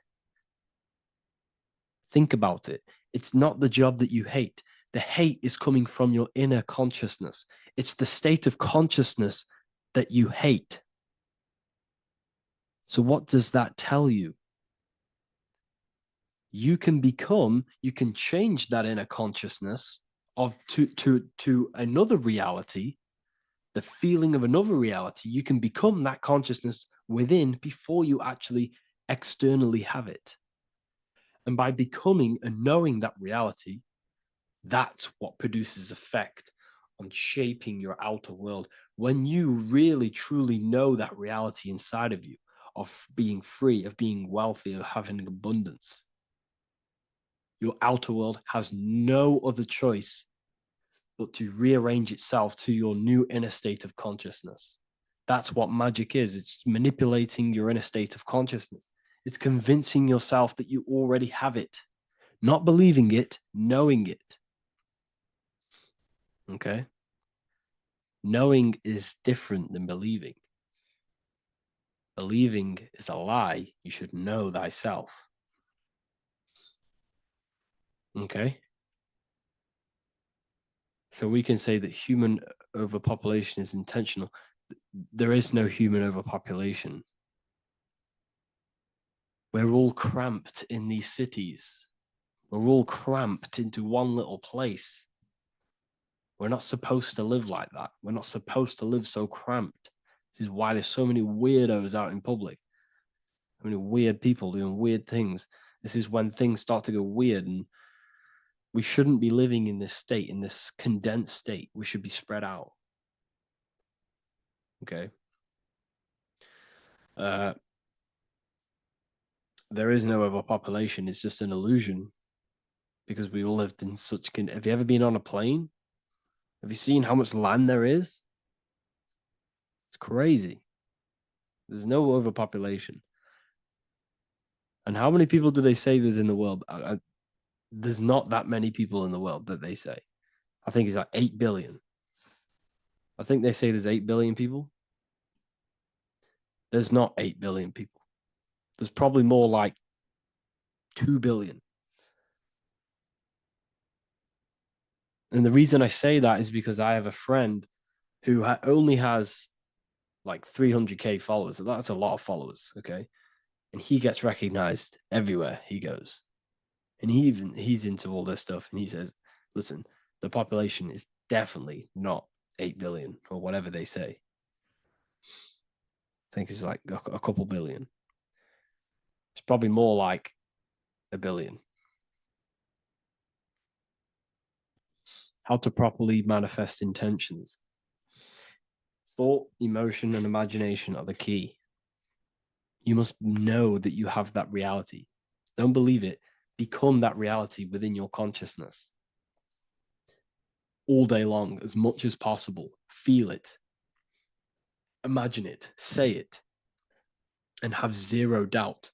Think about it. It's not the job that you hate. The hate is coming from your inner consciousness. It's the state of consciousness that you hate. So what does that tell you? You can change that inner consciousness to another reality, the feeling of another reality. You can become that consciousness within before you actually externally have it. And by becoming and knowing that reality, that's what produces effect on shaping your outer world. When you really, truly know that reality inside of you, of being free, of being wealthy, of having abundance, your outer world has no other choice but to rearrange itself to your new inner state of consciousness. That's what magic is. It's manipulating your inner state of consciousness. It's convincing yourself that you already have it, not believing it, knowing it. Okay? Knowing is different than believing. Believing is a lie. You should know thyself. Okay? So we can say that human overpopulation is intentional. There is no human overpopulation. We're all cramped in these cities. We're all cramped into one little place. We're not supposed to live like that. We're not supposed to live so cramped. This is why there's so many weirdos out in public. So many weird people doing weird things. This is when things start to go weird, and we shouldn't be living in this state, in this condensed state. We should be spread out. Okay. There is no overpopulation. It's just an illusion, because we all lived in such. Have you ever been on a plane? Have you seen how much land there is? It's crazy. There's no overpopulation. And how many people do they say there's in the world? There's not that many people in the world that they say. I think it's like 8 billion. I think they say there's 8 billion people. There's not 8 billion people. There's probably more like 2 billion. And the reason I say that is because I have a friend who only has like 300K followers. So that's a lot of followers, okay? And he gets recognized everywhere he goes. And he's into all this stuff. And he says, listen, the population is definitely not 8 billion or whatever they say. I think it's like a couple billion. It's probably more like 1 billion. How to properly manifest intentions. Thought, emotion, and imagination are the key. You must know that you have that reality. Don't believe it. Become that reality within your consciousness. All day long, as much as possible. Feel it. Imagine it. Say it. and have zero doubt.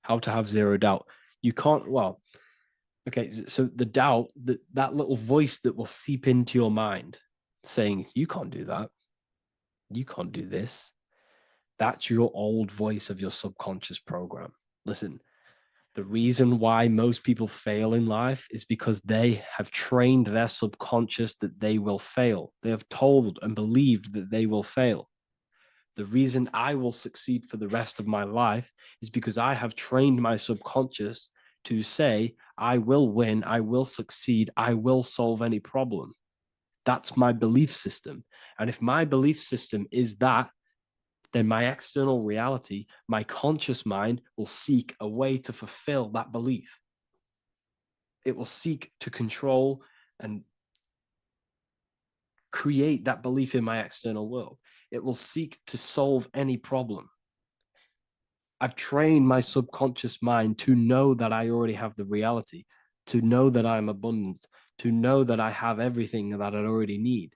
How to have zero doubt. You can't, well, okay, so the doubt, that little voice that will seep into your mind saying, you can't do that, you can't do this, that's your old voice of your subconscious program. Listen, the reason why most people fail in life is because they have trained their subconscious that they will fail. They have told and believed that they will fail. The reason I will succeed for the rest of my life is because I have trained my subconscious to say, I will win, I will succeed, I will solve any problem. That's my belief system. And if my belief system is that, then my external reality, my conscious mind will seek a way to fulfill that belief. It will seek to control and create that belief in my external world. It will seek to solve any problem. I've trained my subconscious mind to know that I already have the reality, to know that I'm abundant, to know that I have everything that I already need.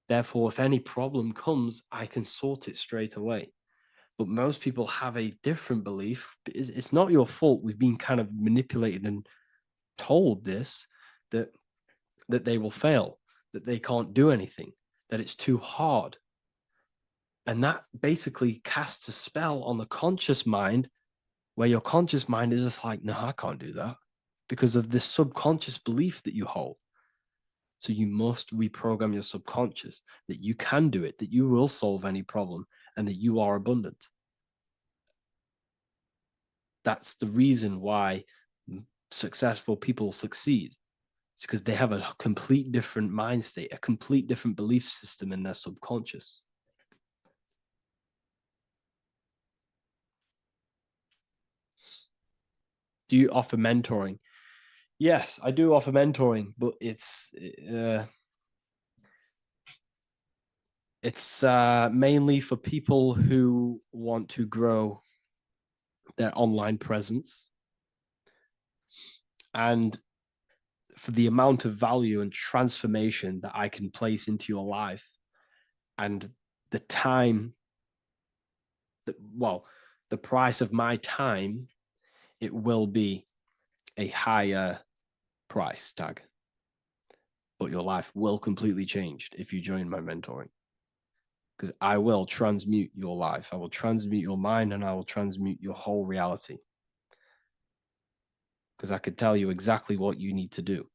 Therefore, if any problem comes, I can sort it straight away. But most people have a different belief. It's not your fault. We've been kind of manipulated and told this, that they will fail, that they can't do anything, that it's too hard. And that basically casts a spell on the conscious mind, where your conscious mind is just like, no, I can't do that, because of this subconscious belief that you hold. So you must reprogram your subconscious that you can do it, that you will solve any problem, and that you are abundant. That's the reason why successful people succeed. It's because they have a complete different mind state, a complete different belief system in their subconscious. Do you offer mentoring? Yes, I do offer mentoring, but it's mainly for people who want to grow their online presence, and for the amount of value and transformation that I can place into your life, and the time that, well, the price of my time, it will be a higher price tag. But your life will completely change if you join my mentoring. Because I will transmute your life. I will transmute your mind, and I will transmute your whole reality. Because I could tell you exactly what you need to do.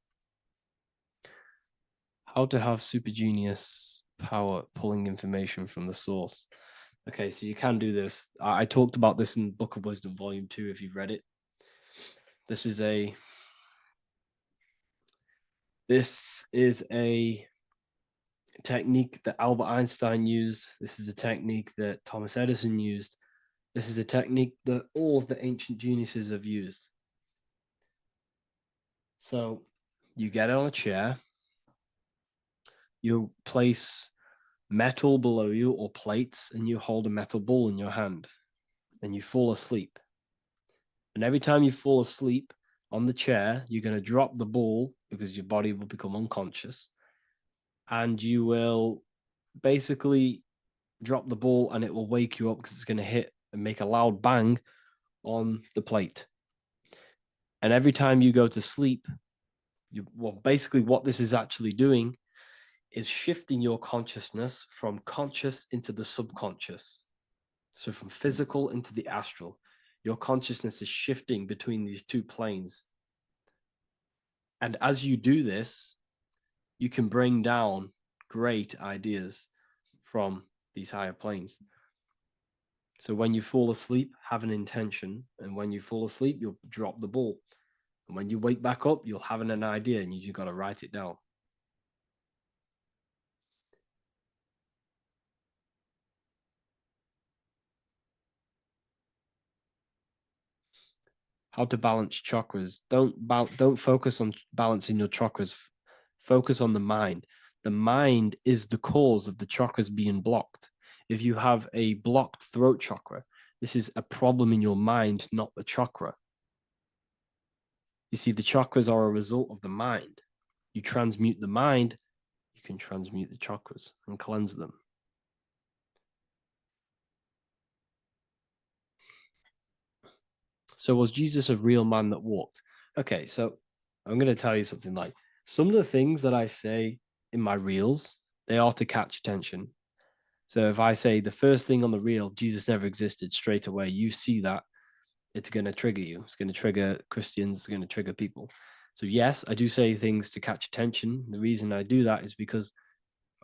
How to have super genius power pulling information from the source. Okay, so you can do this. I talked about this in Book of Wisdom, Volume 2, if you've read it. This is a technique that Albert Einstein used. This is a technique that Thomas Edison used. This is a technique that all of the ancient geniuses have used. So you get on a chair, you place metal below you or plates, and you hold a metal ball in your hand, and you fall asleep. And every time you fall asleep on the chair, you're going to drop the ball because your body will become unconscious, and you will basically drop the ball, and it will wake you up because it's going to hit and make a loud bang on the plate. And every time you go to sleep, basically what this is actually doing is shifting your consciousness from conscious into the subconscious. So from physical into the astral. Your consciousness is shifting between these two planes. And as you do this, you can bring down great ideas from these higher planes. So when you fall asleep, have an intention. And when you fall asleep, you'll drop the ball. And when you wake back up, you'll have an idea, and you just got to write it down. How to balance chakras. Don't focus on balancing your chakras. Focus on the mind. The mind is the cause of the chakras being blocked. If you have a blocked throat chakra, this is a problem in your mind, not the chakra. You see, the chakras are a result of the mind. You transmute the mind, you can transmute the chakras and cleanse them. So was Jesus a real man that walked? Okay, so I'm going to tell you something. Like, some of the things that I say in my reels, they are to catch attention. So if I say the first thing on the reel, Jesus never existed, straight away, you see that, it's going to trigger you. It's going to trigger Christians. It's going to trigger people. So yes, I do say things to catch attention. The reason I do that is because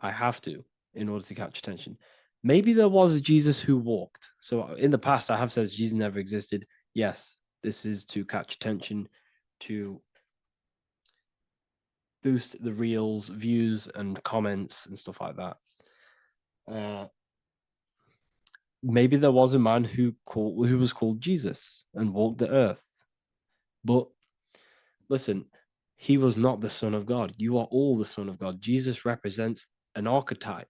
I have to in order to catch attention. Maybe there was a Jesus who walked. So in the past, I have said Jesus never existed. Yes, this is to catch attention, to boost the reels, views, and comments and stuff like that. Maybe there was a man who was called Jesus and walked the earth. But listen, he was not the Son of God. You are all the Son of God. Jesus represents an archetype.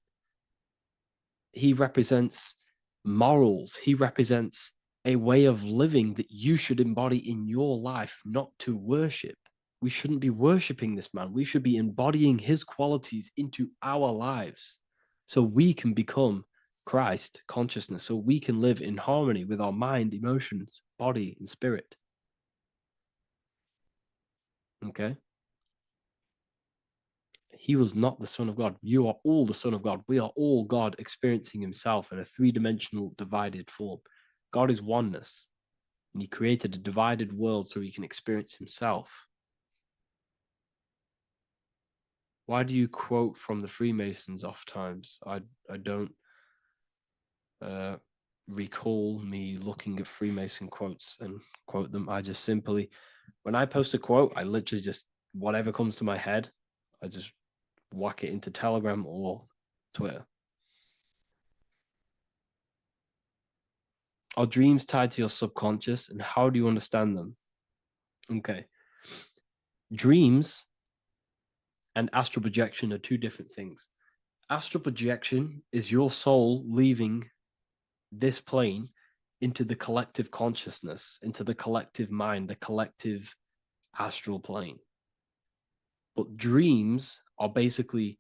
He represents morals. He represents a way of living that you should embody in your life, not to worship. We shouldn't be worshiping this man. We should be embodying his qualities into our lives so we can become Christ consciousness, so we can live in harmony with our mind, emotions, body, and spirit. Okay? He was not the Son of God. You are all the Son of God. We are all God experiencing himself in a three-dimensional divided form. God is oneness, and he created a divided world so he can experience himself. Why do you quote from the Freemasons oft times? I don't recall me looking at Freemason quotes and quote them. I just simply, when I post a quote, I literally just, whatever comes to my head, I just whack it into Telegram or Twitter. Are dreams tied to your subconscious, and how do you understand them? Okay. Dreams and astral projection are two different things. Astral projection is your soul leaving this plane into the collective consciousness, into the collective mind, the collective astral plane. But dreams are basically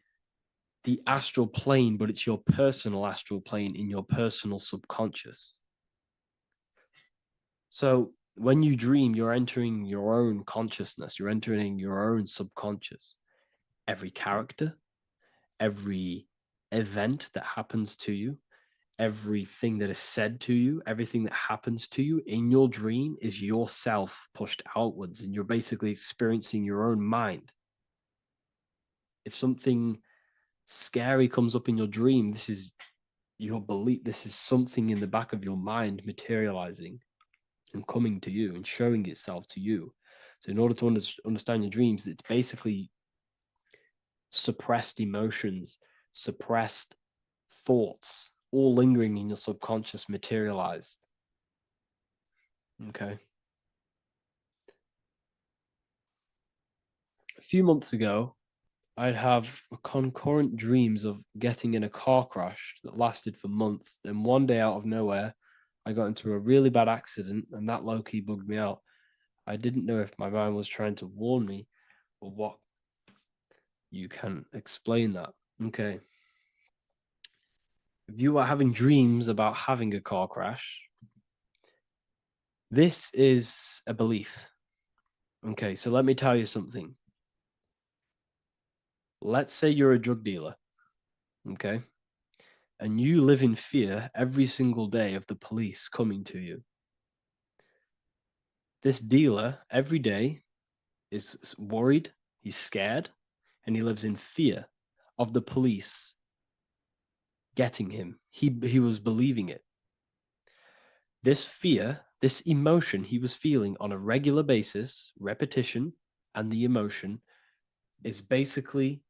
the astral plane, but it's your personal astral plane in your personal subconscious. So when you dream, you're entering your own consciousness, you're entering your own subconscious. Every character, every event that happens to you, everything that is said to you, everything that happens to you in your dream is yourself pushed outwards, and you're basically experiencing your own mind. If something scary comes up in your dream, this is your belief, this is something in the back of your mind materializing and coming to you and showing itself to you. So in order to understand your dreams, it's basically suppressed emotions, suppressed thoughts, all lingering in your subconscious materialized. Okay. A few months ago, I'd have concurrent dreams of getting in a car crash that lasted for months. Then one day out of nowhere, I got into a really bad accident, and that low-key bugged me out. I didn't know if my mind was trying to warn me or what. You can explain that. Okay. If you are having dreams about having a car crash, this is a belief. Okay, so let me tell you something. Let's say you're a drug dealer, okay? And you live in fear every single day of the police coming to you. This dealer every day is worried, he's scared, and he lives in fear of the police getting him. He was believing it. This fear, this emotion he was feeling on a regular basis, repetition, and the emotion is basically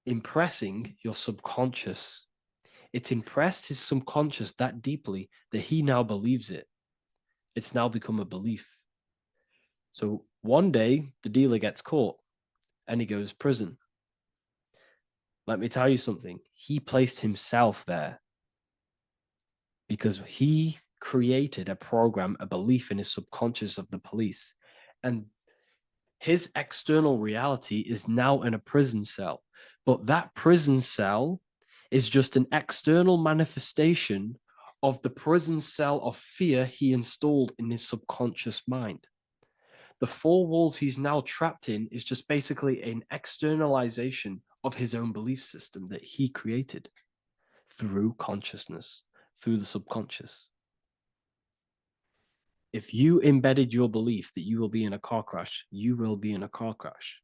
impressing your subconscious. It's impressed his subconscious that deeply that he now believes it. It's now become a belief. So one day the dealer gets caught and he goes to prison. Let me tell you something. He placed himself there because he created a program, a belief in his subconscious of the police. And his external reality is now in a prison cell. But that prison cell is just an external manifestation of the prison cell of fear he installed in his subconscious mind. The four walls he's now trapped in is just basically an externalization of his own belief system that he created through consciousness, through the subconscious. If you embedded your belief that you will be in a car crash, you will be in a car crash.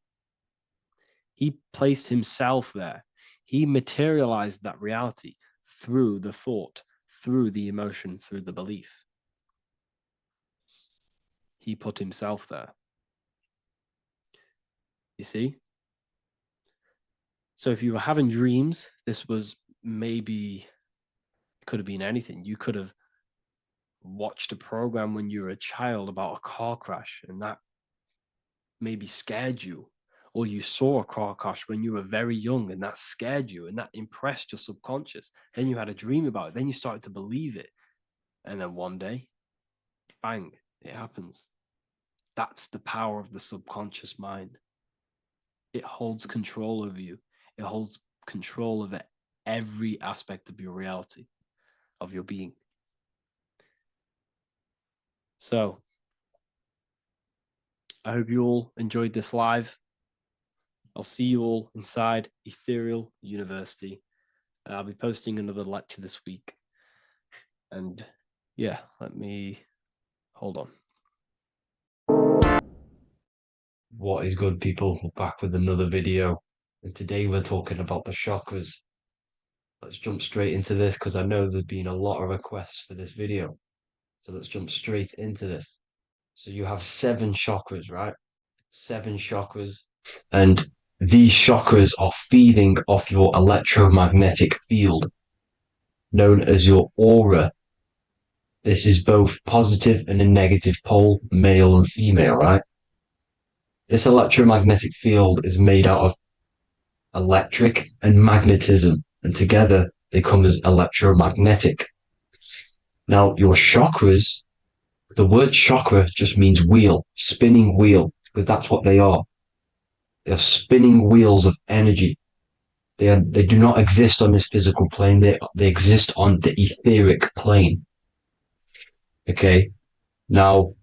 He placed himself there. He materialized that reality through the thought, through the emotion, through the belief. He put himself there. You see? So if you were having dreams, this was maybe, it could have been anything. You could have watched a program when you were a child about a car crash, and that maybe scared you. Or you saw a car crash when you were very young, and that scared you, and that impressed your subconscious. Then you had a dream about it. Then you started to believe it. And then one day, bang, it happens. That's the power of the subconscious mind. It holds control over you. It holds control over every aspect of your reality, of your being. So, I hope you all enjoyed this live. I'll see you all inside Ethereal University. I'll be posting another lecture this week. And yeah, let me hold on. What is good, people? We're back with another video, and today we're talking about the chakras. Let's jump straight into this because I know there's been a lot of requests for this video. So let's jump straight into this. So you have 7 chakras, right? 7 chakras, and these chakras are feeding off your electromagnetic field, known as your aura. This is both positive and a negative pole, male and female, right? This electromagnetic field is made out of electric and magnetism, and together they come as electromagnetic. Now, your chakras, the word chakra just means wheel, spinning wheel, because that's what they are. They are spinning wheels of energy. They do not exist on this physical plane. They exist on the etheric plane. Okay. Now,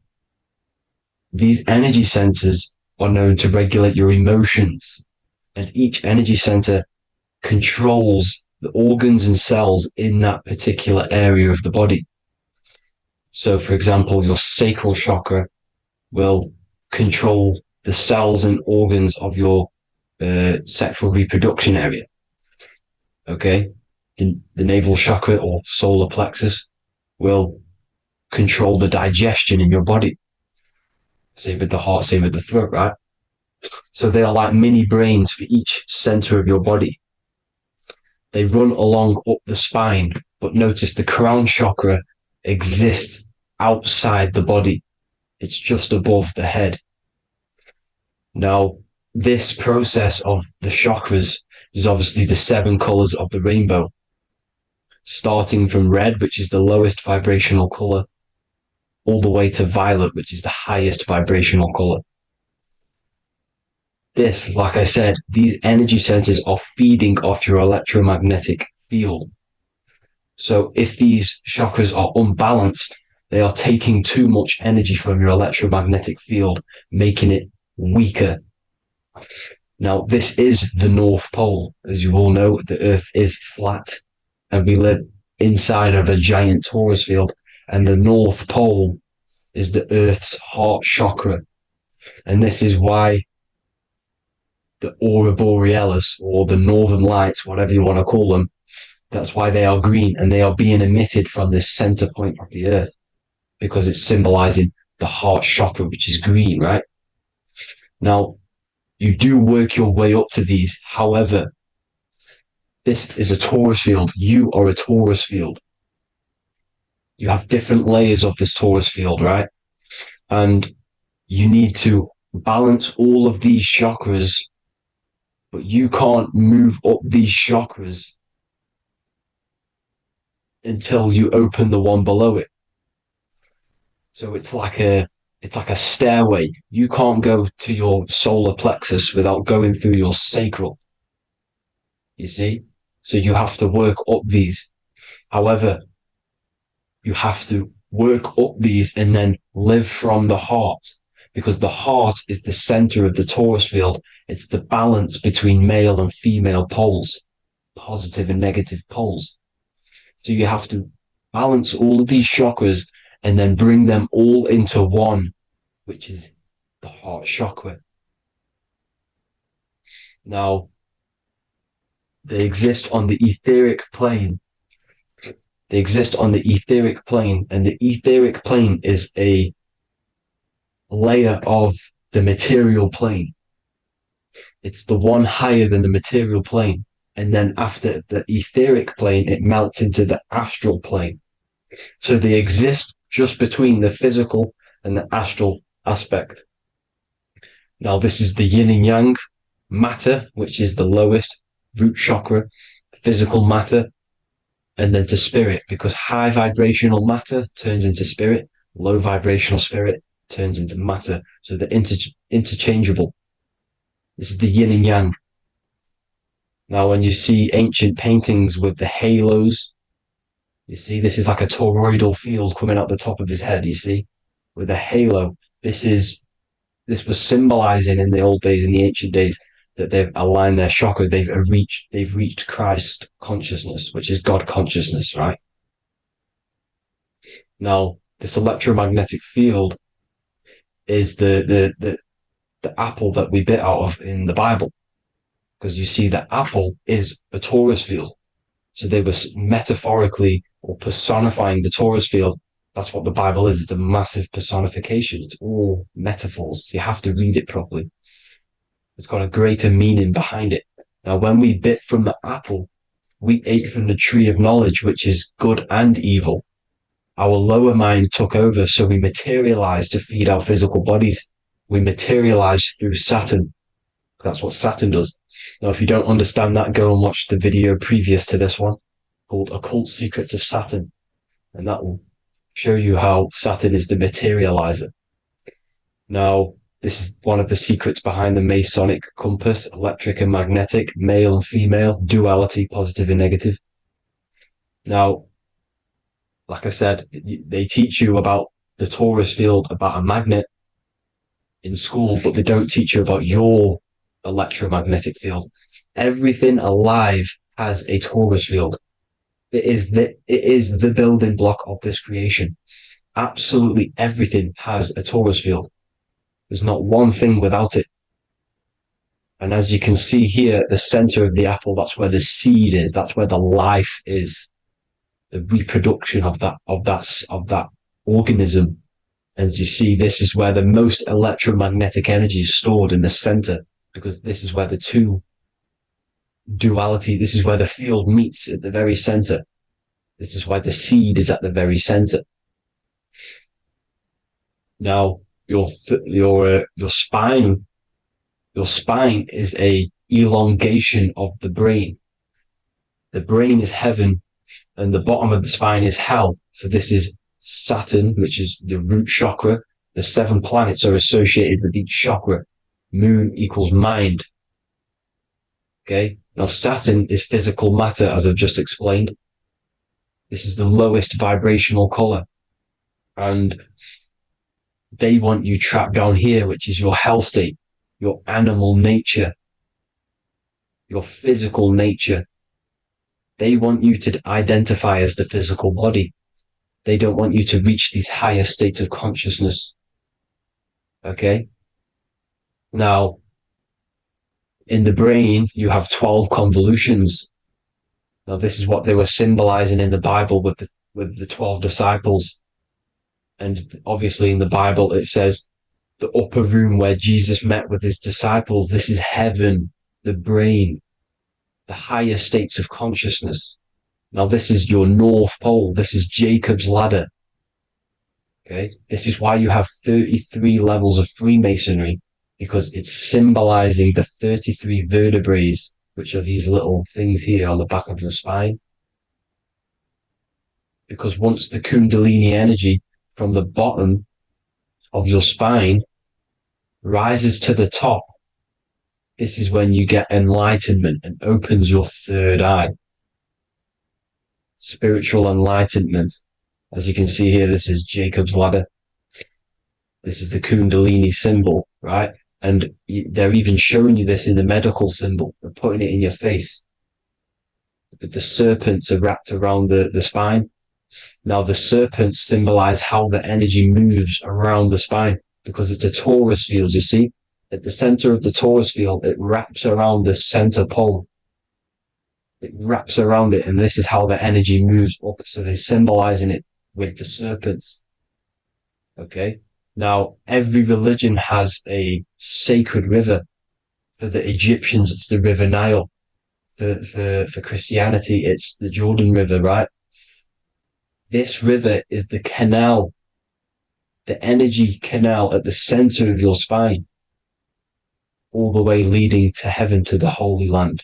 these energy centers are known to regulate your emotions, and each energy center controls the organs and cells in that particular area of the body. So, for example, your sacral chakra will control the cells and organs of your sexual reproduction area. Okay, the navel chakra or solar plexus will control the digestion in your body. Same with the heart, same with the throat, right? So they are like mini brains for each center of your body. They run along up the spine, but notice the crown chakra exists outside the body. It's just above the head. Now, this process of the chakras is obviously the 7 colors of the rainbow, starting from red, which is the lowest vibrational color, all the way to violet, which is the highest vibrational color. This, like I said, these energy centers are feeding off your electromagnetic field. So if these chakras are unbalanced, they are taking too much energy from your electromagnetic field, making it weaker. Now, this is the North Pole. As you all know, the Earth is flat, and we live inside of a giant torus field, and the North Pole is the Earth's heart chakra. And this is why the aurora borealis, or the northern lights, whatever you want to call them, that's why they are green, and they are being emitted from this center point of the Earth, because it's symbolizing the heart chakra, which is green, right? Now, you do work your way up to these. However, this is a torus field. You are a torus field. You have different layers of this torus field, right? And you need to balance all of these chakras, but you can't move up these chakras until you open the one below it. So it's like a stairway. You can't go to your solar plexus without going through your sacral. You see? So you have to work up these. However, you have to work up these and then live from the heart, because the heart is the center of the torus field. It's the balance between male and female poles, positive and negative poles. So you have to balance all of these chakras and then bring them all into one, which is the heart chakra. Now, they exist on the etheric plane. They exist on the etheric plane, and the etheric plane is a layer of the material plane. It's the one higher than the material plane. And then after the etheric plane, it melts into the astral plane. So they exist just between the physical and the astral aspect. Now, this is the yin and yang matter, which is the lowest root chakra, physical matter, and then to spirit, because high vibrational matter turns into spirit, low vibrational spirit turns into matter. So they're interchangeable. This is the yin and yang. Now, when you see ancient paintings with the halos, you see this is like a toroidal field coming out the top of his head, you see, with a halo. This was symbolizing in the old days, in the ancient days, that they've aligned their chakra, they've reached Christ consciousness, which is God consciousness, right? Now, this electromagnetic field is the apple that we bit out of in the Bible, because you see that apple is a torus field. So they were metaphorically or personifying the torus field. That's what the Bible is. It's a massive personification. It's all metaphors. You have to read it properly. It's got a greater meaning behind it. Now, when we bit from the apple, we ate from the tree of knowledge, which is good and evil. Our lower mind took over, so we materialized to feed our physical bodies. We materialized through Saturn. That's what Saturn does. Now, if you don't understand that, go and watch the video previous to this one called Occult Secrets of Saturn. And that will show you how Saturn is the materializer. Now, this is one of the secrets behind the Masonic compass, electric and magnetic, male and female, duality, positive and negative. Now, like I said, they teach you about the torus field, about a magnet in school, but they don't teach you about your electromagnetic field. Everything alive has a torus field. It is the building block of this creation. Absolutely everything has a torus field. There's not one thing without it. And as you can see here at the center of the apple, that's where the seed is. That's where the life is. The reproduction of that organism. As you see, this is where the most electromagnetic energy is stored, in the center, because this is where the two duality, this is where the field meets at the very center. This is why the seed is at the very center. Now, your spine is a elongation of the brain. The brain is heaven, and the bottom of the spine is hell. So this is Saturn, which is the root chakra. The 7 planets are associated with each chakra. Moon equals mind. Okay. Now, Saturn is physical matter, as I've just explained. This is the lowest vibrational color. And they want you trapped down here, which is your hell state, your animal nature, your physical nature. They want you to identify as the physical body. They don't want you to reach these higher states of consciousness. Okay? Now, in the brain, you have 12 convolutions. Now, this is what they were symbolizing in the Bible with the 12 disciples. And obviously in the Bible, it says the upper room where Jesus met with his disciples. This is heaven, the brain, the higher states of consciousness. Now, this is your North Pole. This is Jacob's ladder. Okay. This is why you have 33 levels of Freemasonry, because it's symbolizing the 33 vertebrae, which are these little things here on the back of your spine. Because once the Kundalini energy from the bottom of your spine rises to the top, this is when you get enlightenment and opens your third eye. Spiritual enlightenment. As you can see here, this is Jacob's ladder. This is the Kundalini symbol, right? And they're even showing you this in the medical symbol. They're putting it in your face. The serpents are wrapped around the spine. Now, the serpents symbolize how the energy moves around the spine, because it's a torus field, you see? At the center of the torus field, it wraps around the center pole. It wraps around it, and this is how the energy moves up. So they're symbolizing it with the serpents. Okay? Now, every religion has a sacred river. For the Egyptians, it's the River Nile. For Christianity, it's the Jordan River, right? This river is the canal, the energy canal at the center of your spine, all the way leading to heaven, to the Holy Land.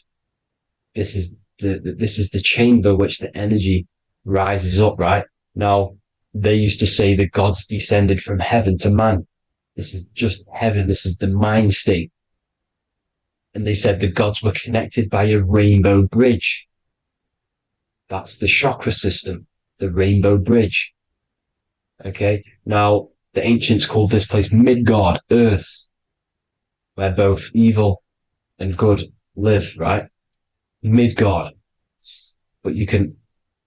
This is the chamber which the energy rises up, right? Now, they used to say the gods descended from heaven to man. This is just heaven. This is the mind state. And they said the gods were connected by a rainbow bridge. That's the chakra system, the rainbow bridge. Okay, now the ancients called this place Midgard, Earth, where both evil and good live, right? Midgard. But you can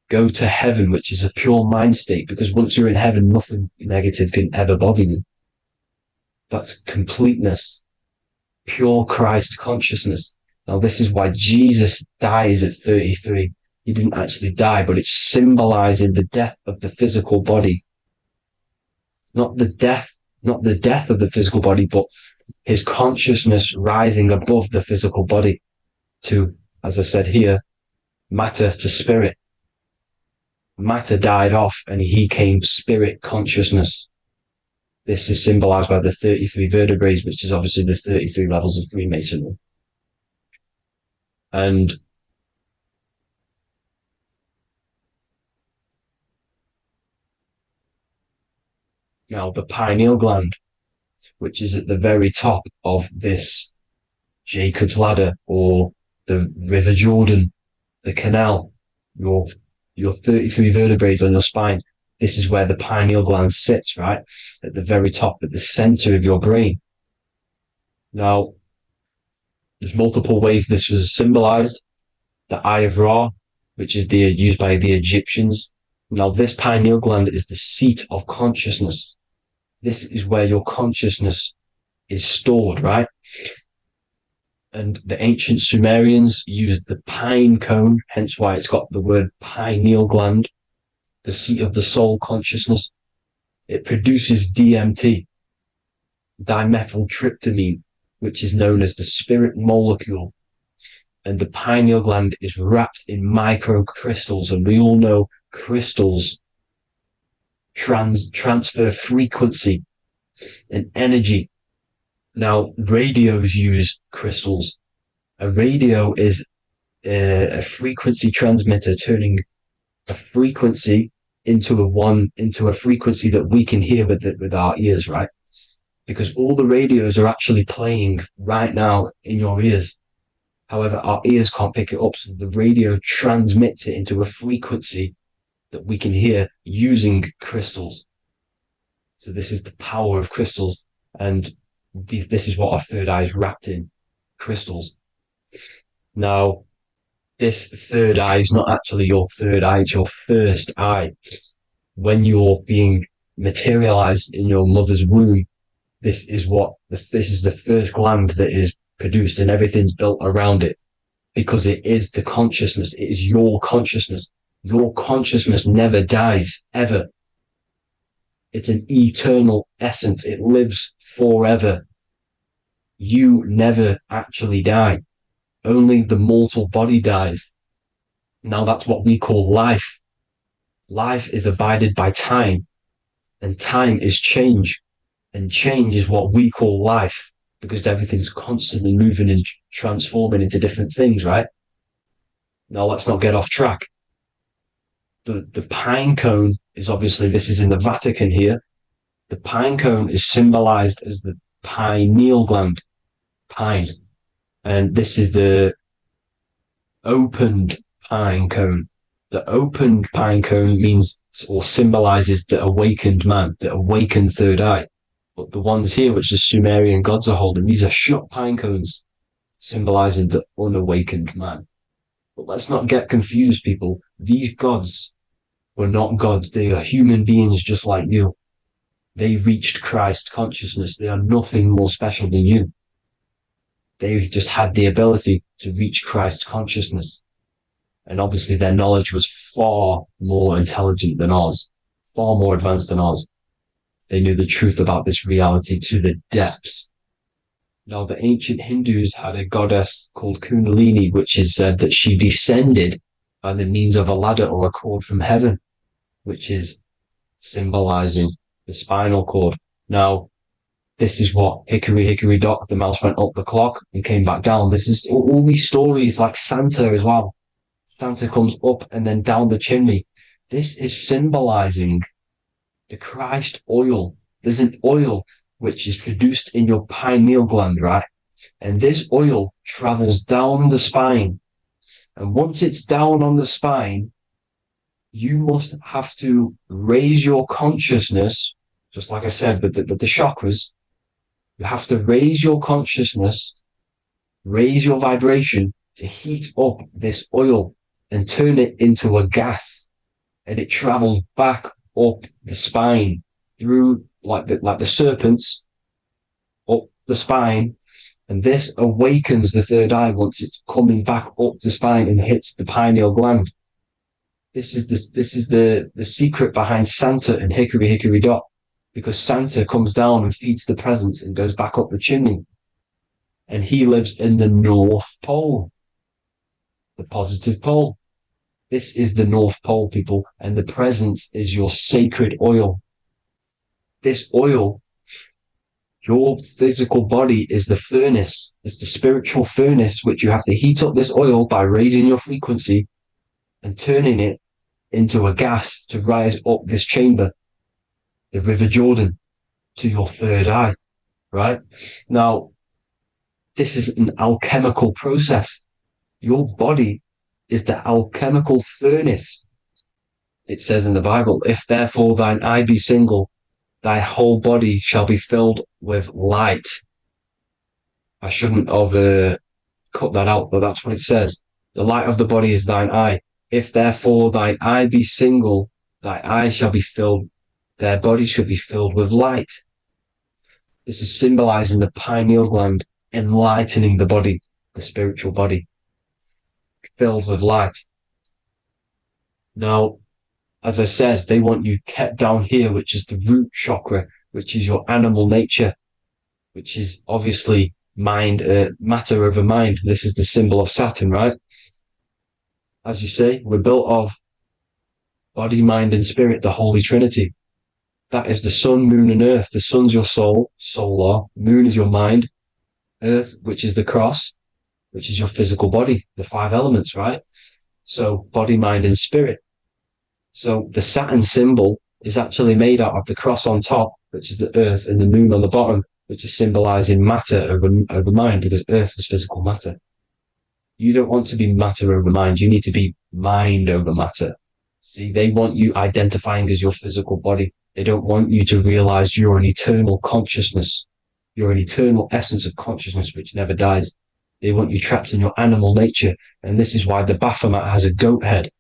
go to heaven, which is a pure mind state, because once you're in heaven, nothing negative can ever bother you. That's completeness. Pure Christ consciousness. Now, this is why Jesus dies at 33. He didn't actually die, but it's symbolizing the death of the physical body. Not the death of the physical body, but his consciousness rising above the physical body to, as I said here, matter to spirit. Matter died off and he came spirit consciousness. This is symbolized by the 33 vertebrae, which is obviously the 33 levels of Freemasonry. And now the pineal gland, which is at the very top of this Jacob's ladder, or the River Jordan, the canal, your 33 vertebrae on your spine. This is where the pineal gland sits, right? At the very top, at the center of your brain. Now, there's multiple ways this was symbolized. The Eye of Ra, which is used by the Egyptians. Now, this pineal gland is the seat of consciousness. This is where your consciousness is stored, right? And the ancient Sumerians used the pine cone, hence why it's got the word pineal gland, the seat of the soul consciousness. It produces DMT, dimethyltryptamine, which is known as the spirit molecule. And the pineal gland is wrapped in microcrystals, and we all know crystals transfer frequency and energy. Now, radios use crystals. A radio is a frequency transmitter, turning a frequency into a frequency that we can hear with our ears, right? Because all the radios are actually playing right now in your ears. However, our ears can't pick it up, so the radio transmits it into a frequency that we can hear using crystals. So this is the power of crystals, and this is what our third eye is wrapped in, crystals. Now, this third eye is not actually your third eye, it's your first eye. When you're being materialized in your mother's womb, this is the first gland that is produced, and everything's built around it, because it is the consciousness. It is your consciousness. Your consciousness never dies, ever. It's an eternal essence. It lives forever. You never actually die. Only the mortal body dies. Now that's what we call life. Life is abided by time, and time is change. And change is what we call life, because everything's constantly moving and transforming into different things, right? Now let's not get off track. The pine cone is obviously, this is in the Vatican here. The pine cone is symbolized as the pineal gland, pine. And this is the opened pine cone. The open pine cone means or symbolizes the awakened man, the awakened third eye. But the ones here, which the Sumerian gods are holding, these are shut pine cones, symbolizing the unawakened man. But let's not get confused, people. These gods were not gods. They are human beings just like you. They reached Christ consciousness. They are nothing more special than you. They just had the ability to reach Christ consciousness. And obviously their knowledge was far more intelligent than ours, far more advanced than ours. They knew the truth about this reality to the depths. Now, the ancient Hindus had a goddess called Kundalini, which is said that she descended by the means of a ladder or a cord from heaven, which is symbolizing the spinal cord. Now, this is what hickory, hickory dock, the mouse went up the clock and came back down. This is all these stories like Santa as well. Santa comes up and then down the chimney. This is symbolizing the Christ oil. There's an oil which is produced in your pineal gland, right? And this oil travels down the spine. And once it's down on the spine, you must have to raise your consciousness, just like I said, with the chakras. You have to raise your consciousness, raise your vibration to heat up this oil and turn it into a gas. And it travels back up the spine through like the serpents up the spine, and this awakens the third eye once it's coming back up the spine and hits the pineal gland. This is the secret behind Santa and hickory hickory dock, because Santa comes down and feeds the presents and goes back up the chimney, and he lives in the North Pole, the positive pole. This is the North Pole, people, and the presence is your sacred oil. This oil, your physical body is the furnace. It's the spiritual furnace, which you have to heat up this oil by raising your frequency and turning it into a gas to rise up this chamber, the River Jordan, to your third eye, right? Now, this is an alchemical process. Your body is the alchemical furnace. It says in the Bible, if therefore thine eye be single, thy whole body shall be filled with light. I shouldn't have cut that out, but that's what it says. The light of the body is thine eye. If therefore thine eye be single, thy eye shall be filled, their body shall be filled with light. This is symbolizing the pineal gland, enlightening the body, the spiritual body, filled with light. Now, as I said, they want you kept down here, which is the root chakra, which is your animal nature, which is obviously mind, matter over mind. This is the symbol of Saturn, right? As you say, we're built of body, mind, and spirit, the Holy Trinity. That is the sun, moon, and earth. The sun's your soul, solar. Moon is your mind. Earth, which is the cross, which is your physical body, the 5 elements, right? So body, mind, and spirit. So the Saturn symbol is actually made out of the cross on top, which is the earth, and the moon on the bottom, which is symbolizing matter over mind, because earth is physical matter. You don't want to be matter over mind. You need to be mind over matter. See, they want you identifying as your physical body. They don't want you to realize you're an eternal consciousness. You're an eternal essence of consciousness which never dies. They want you trapped in your animal nature. And this is why the Baphomet has a goat head,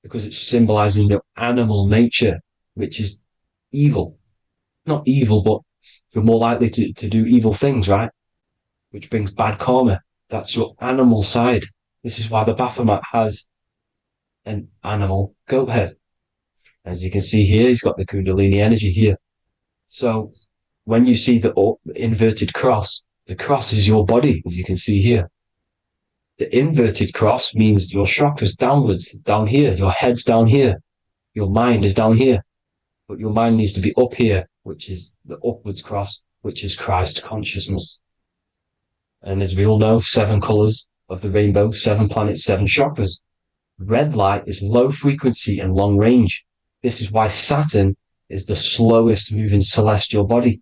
because it's symbolizing your animal nature, which is evil. Not evil, but you're more likely to do evil things, right? Which brings bad karma. That's your animal side. This is why the Baphomet has an animal goat head. As you can see here, he's got the Kundalini energy here. So when you see the inverted cross, the cross is your body, as you can see here. The inverted cross means your chakras downwards, down here. Your head's down here. Your mind is down here. But your mind needs to be up here, which is the upwards cross, which is Christ consciousness. And as we all know, 7 colors of the rainbow, 7 planets, 7 chakras. Red light is low frequency and long range. This is why Saturn is the slowest moving celestial body.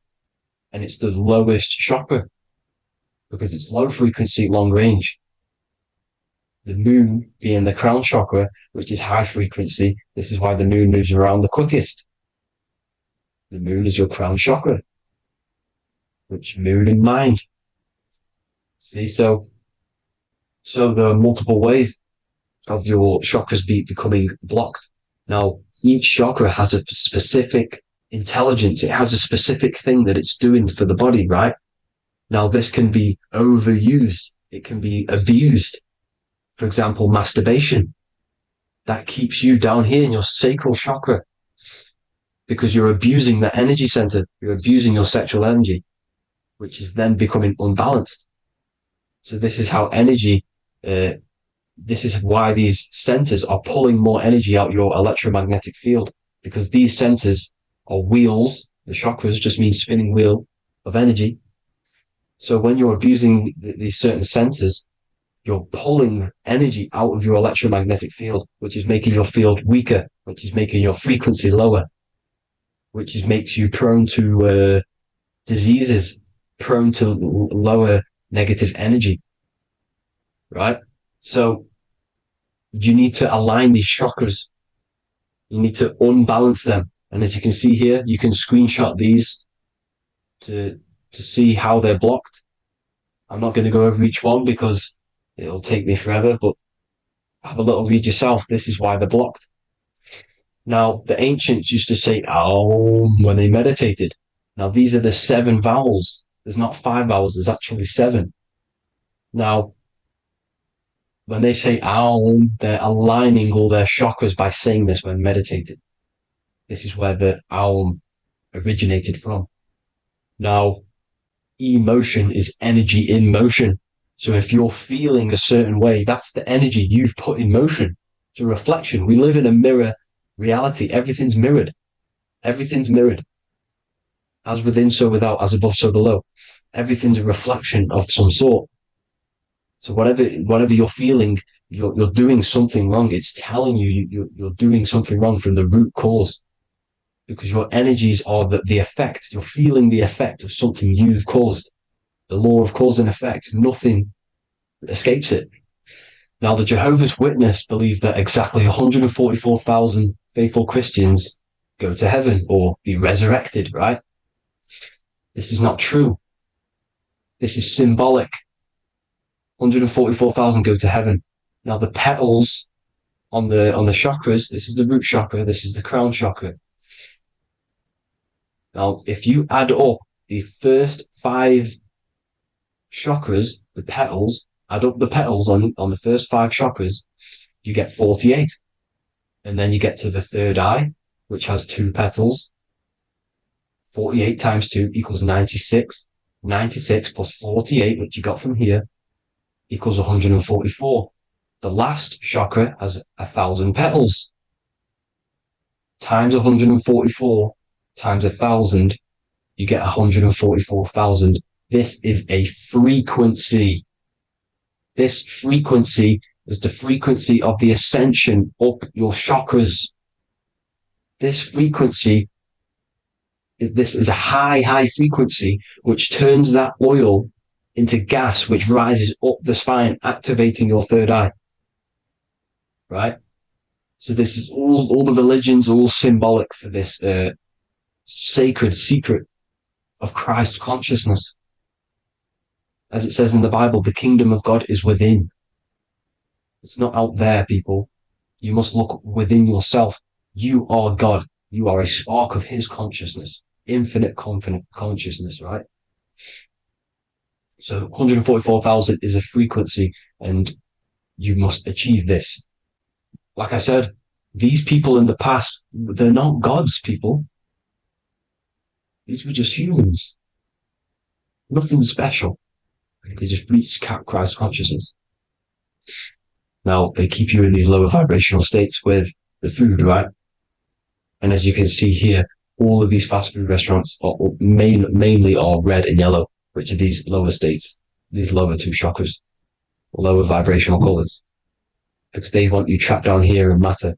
And it's the lowest chakra, because it's low frequency, long range. The moon being the crown chakra, which is high frequency. This is why the moon moves around the quickest. The moon is your crown chakra, which moon in mind. See, so there are multiple ways of your chakras becoming blocked. Now, each chakra has a specific intelligence. It has a specific thing that it's doing for the body, right? Now, this can be overused. It can be abused. For example, masturbation. That keeps you down here in your sacral chakra because you're abusing the energy center. You're abusing your sexual energy, which is then becoming unbalanced. So this is how energy, this is why these centers are pulling more energy out your electromagnetic field, because these centers are wheels. The chakras just mean spinning wheel of energy. So when you're abusing these certain centers, you're pulling energy out of your electromagnetic field, which is making your field weaker, which is making your frequency lower, which makes you prone to diseases, prone to lower negative energy, right? So you need to align these chakras. You need to unbalance them. And as you can see here, you can screenshot these to see how they're blocked. I'm not going to go over each one because it'll take me forever, but have a little read yourself. This is why they're blocked. Now, the ancients used to say Aum when they meditated. Now, these are the 7 vowels. There's not 5 vowels, there's actually 7. Now, when they say Aum, they're aligning all their chakras by saying this when meditated. This is where the Aum originated from. Now, emotion is energy in motion. So if you're feeling a certain way, that's the energy you've put in motion. It's a reflection. We live in a mirror reality. Everything's mirrored. Everything's mirrored. As within, so without, as above, so below. Everything's a reflection of some sort. So whatever you're feeling, you're doing something wrong. It's telling you you're doing something wrong from the root cause. Because your energies are the effect. You're feeling the effect of something you've caused. The law of cause and effect, nothing escapes it. Now, the Jehovah's Witness believe that exactly 144,000 faithful Christians go to heaven or be resurrected, right? This is not true. This is symbolic. 144,000 go to heaven. Now, the petals on the chakras, this is the root chakra, this is the crown chakra. Now, if you add up the first 5 chakras, the petals, add up the petals on the first 5 chakras, you get 48. And then you get to the third eye, which has 2 petals. 48 times 2 equals 96. 96 plus 48, which you got from here, equals 144. The last chakra has 1,000 petals. Times 144 times 1,000, you get 144,000. This is a frequency. This frequency is the frequency of the ascension up your chakras. This frequency is a high frequency which turns that oil into gas, which rises up the spine, activating your third eye. Right? So this is all the religions are all symbolic for this sacred secret of Christ consciousness. As it says in the Bible, the kingdom of God is within. It's not out there, people. You must look within yourself. You are God. You are a spark of his consciousness, infinite consciousness, right? So 144,000 is a frequency, and you must achieve this. Like I said, these people in the past, they're not gods, people. These were just humans. Nothing special. They just reach Christ consciousness. Now, they keep you in these lower vibrational states with the food, right? And as you can see here, all of these fast food restaurants are mainly are red and yellow, which are these lower states, these lower 2 chakras, lower vibrational colors, because they want you trapped down here in matter.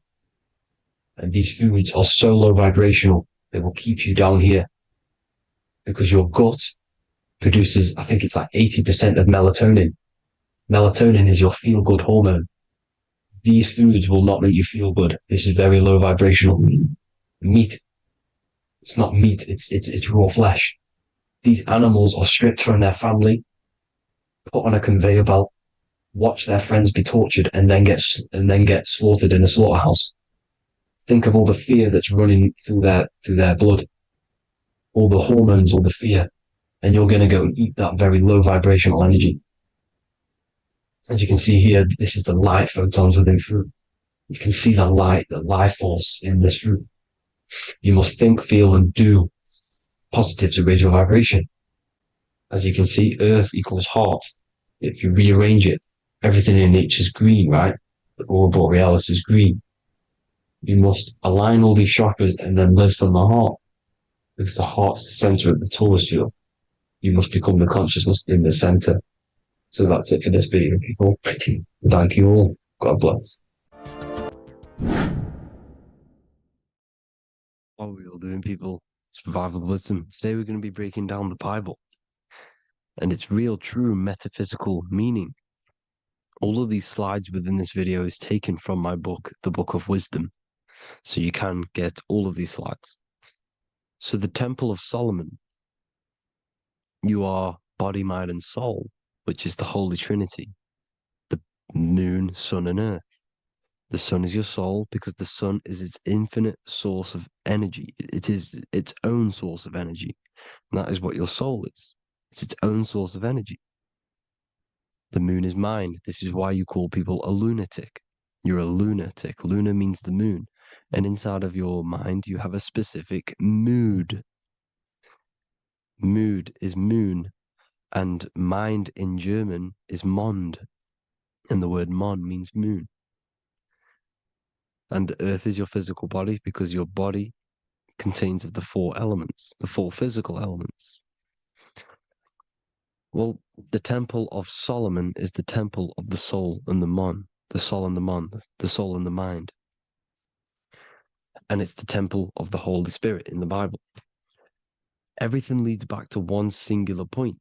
And these foods are so low vibrational, they will keep you down here because your gut produces, I think it's like 80% of melatonin. Melatonin is your feel-good hormone. These foods will not make you feel good. This is very low vibrational. Meat. It's not meat. It's raw flesh. These animals are stripped from their family, put on a conveyor belt, watch their friends be tortured, and then get slaughtered in a slaughterhouse. Think of all the fear that's running through their blood, all the hormones, all the fear, and you're going to go and eat that very low vibrational energy. As you can see here, this is the light photons within fruit. You can see the light, the life force in this fruit. You must think, feel, and do positive to raise your vibration. As you can see, earth equals heart. If you rearrange it, everything in nature is green, right? The aurora borealis is green. You must align all these chakras and then live from the heart, because the heart's the center of the Taurus field. You must become the consciousness in the center. So that's it for this video, people. Thank you all. God bless. What are we all doing, people? Survival wisdom. Today we're going to be breaking down the Bible and its real, true metaphysical meaning. All of these slides within this video is taken from my book, The Book of Wisdom. So you can get all of these slides. So the Temple of Solomon, you are body, mind, and soul, which is the Holy Trinity. The moon, sun, and earth. The sun is your soul because the sun is its infinite source of energy. It is its own source of energy. And that is what your soul is. It's its own source of energy. The moon is mind. This is why you call people a lunatic. You're a lunatic. Luna means the moon. And inside of your mind, you have a specific mood. Mood is moon. And mind in German is Mond. And the word Mon means moon. And earth is your physical body because your body contains of the four elements, the four physical elements. Well, the Temple of Solomon is the temple of the soul and the Mon, the soul and the Mon, the soul and the mind. And it's the temple of the Holy Spirit in the Bible. Everything leads back to one singular point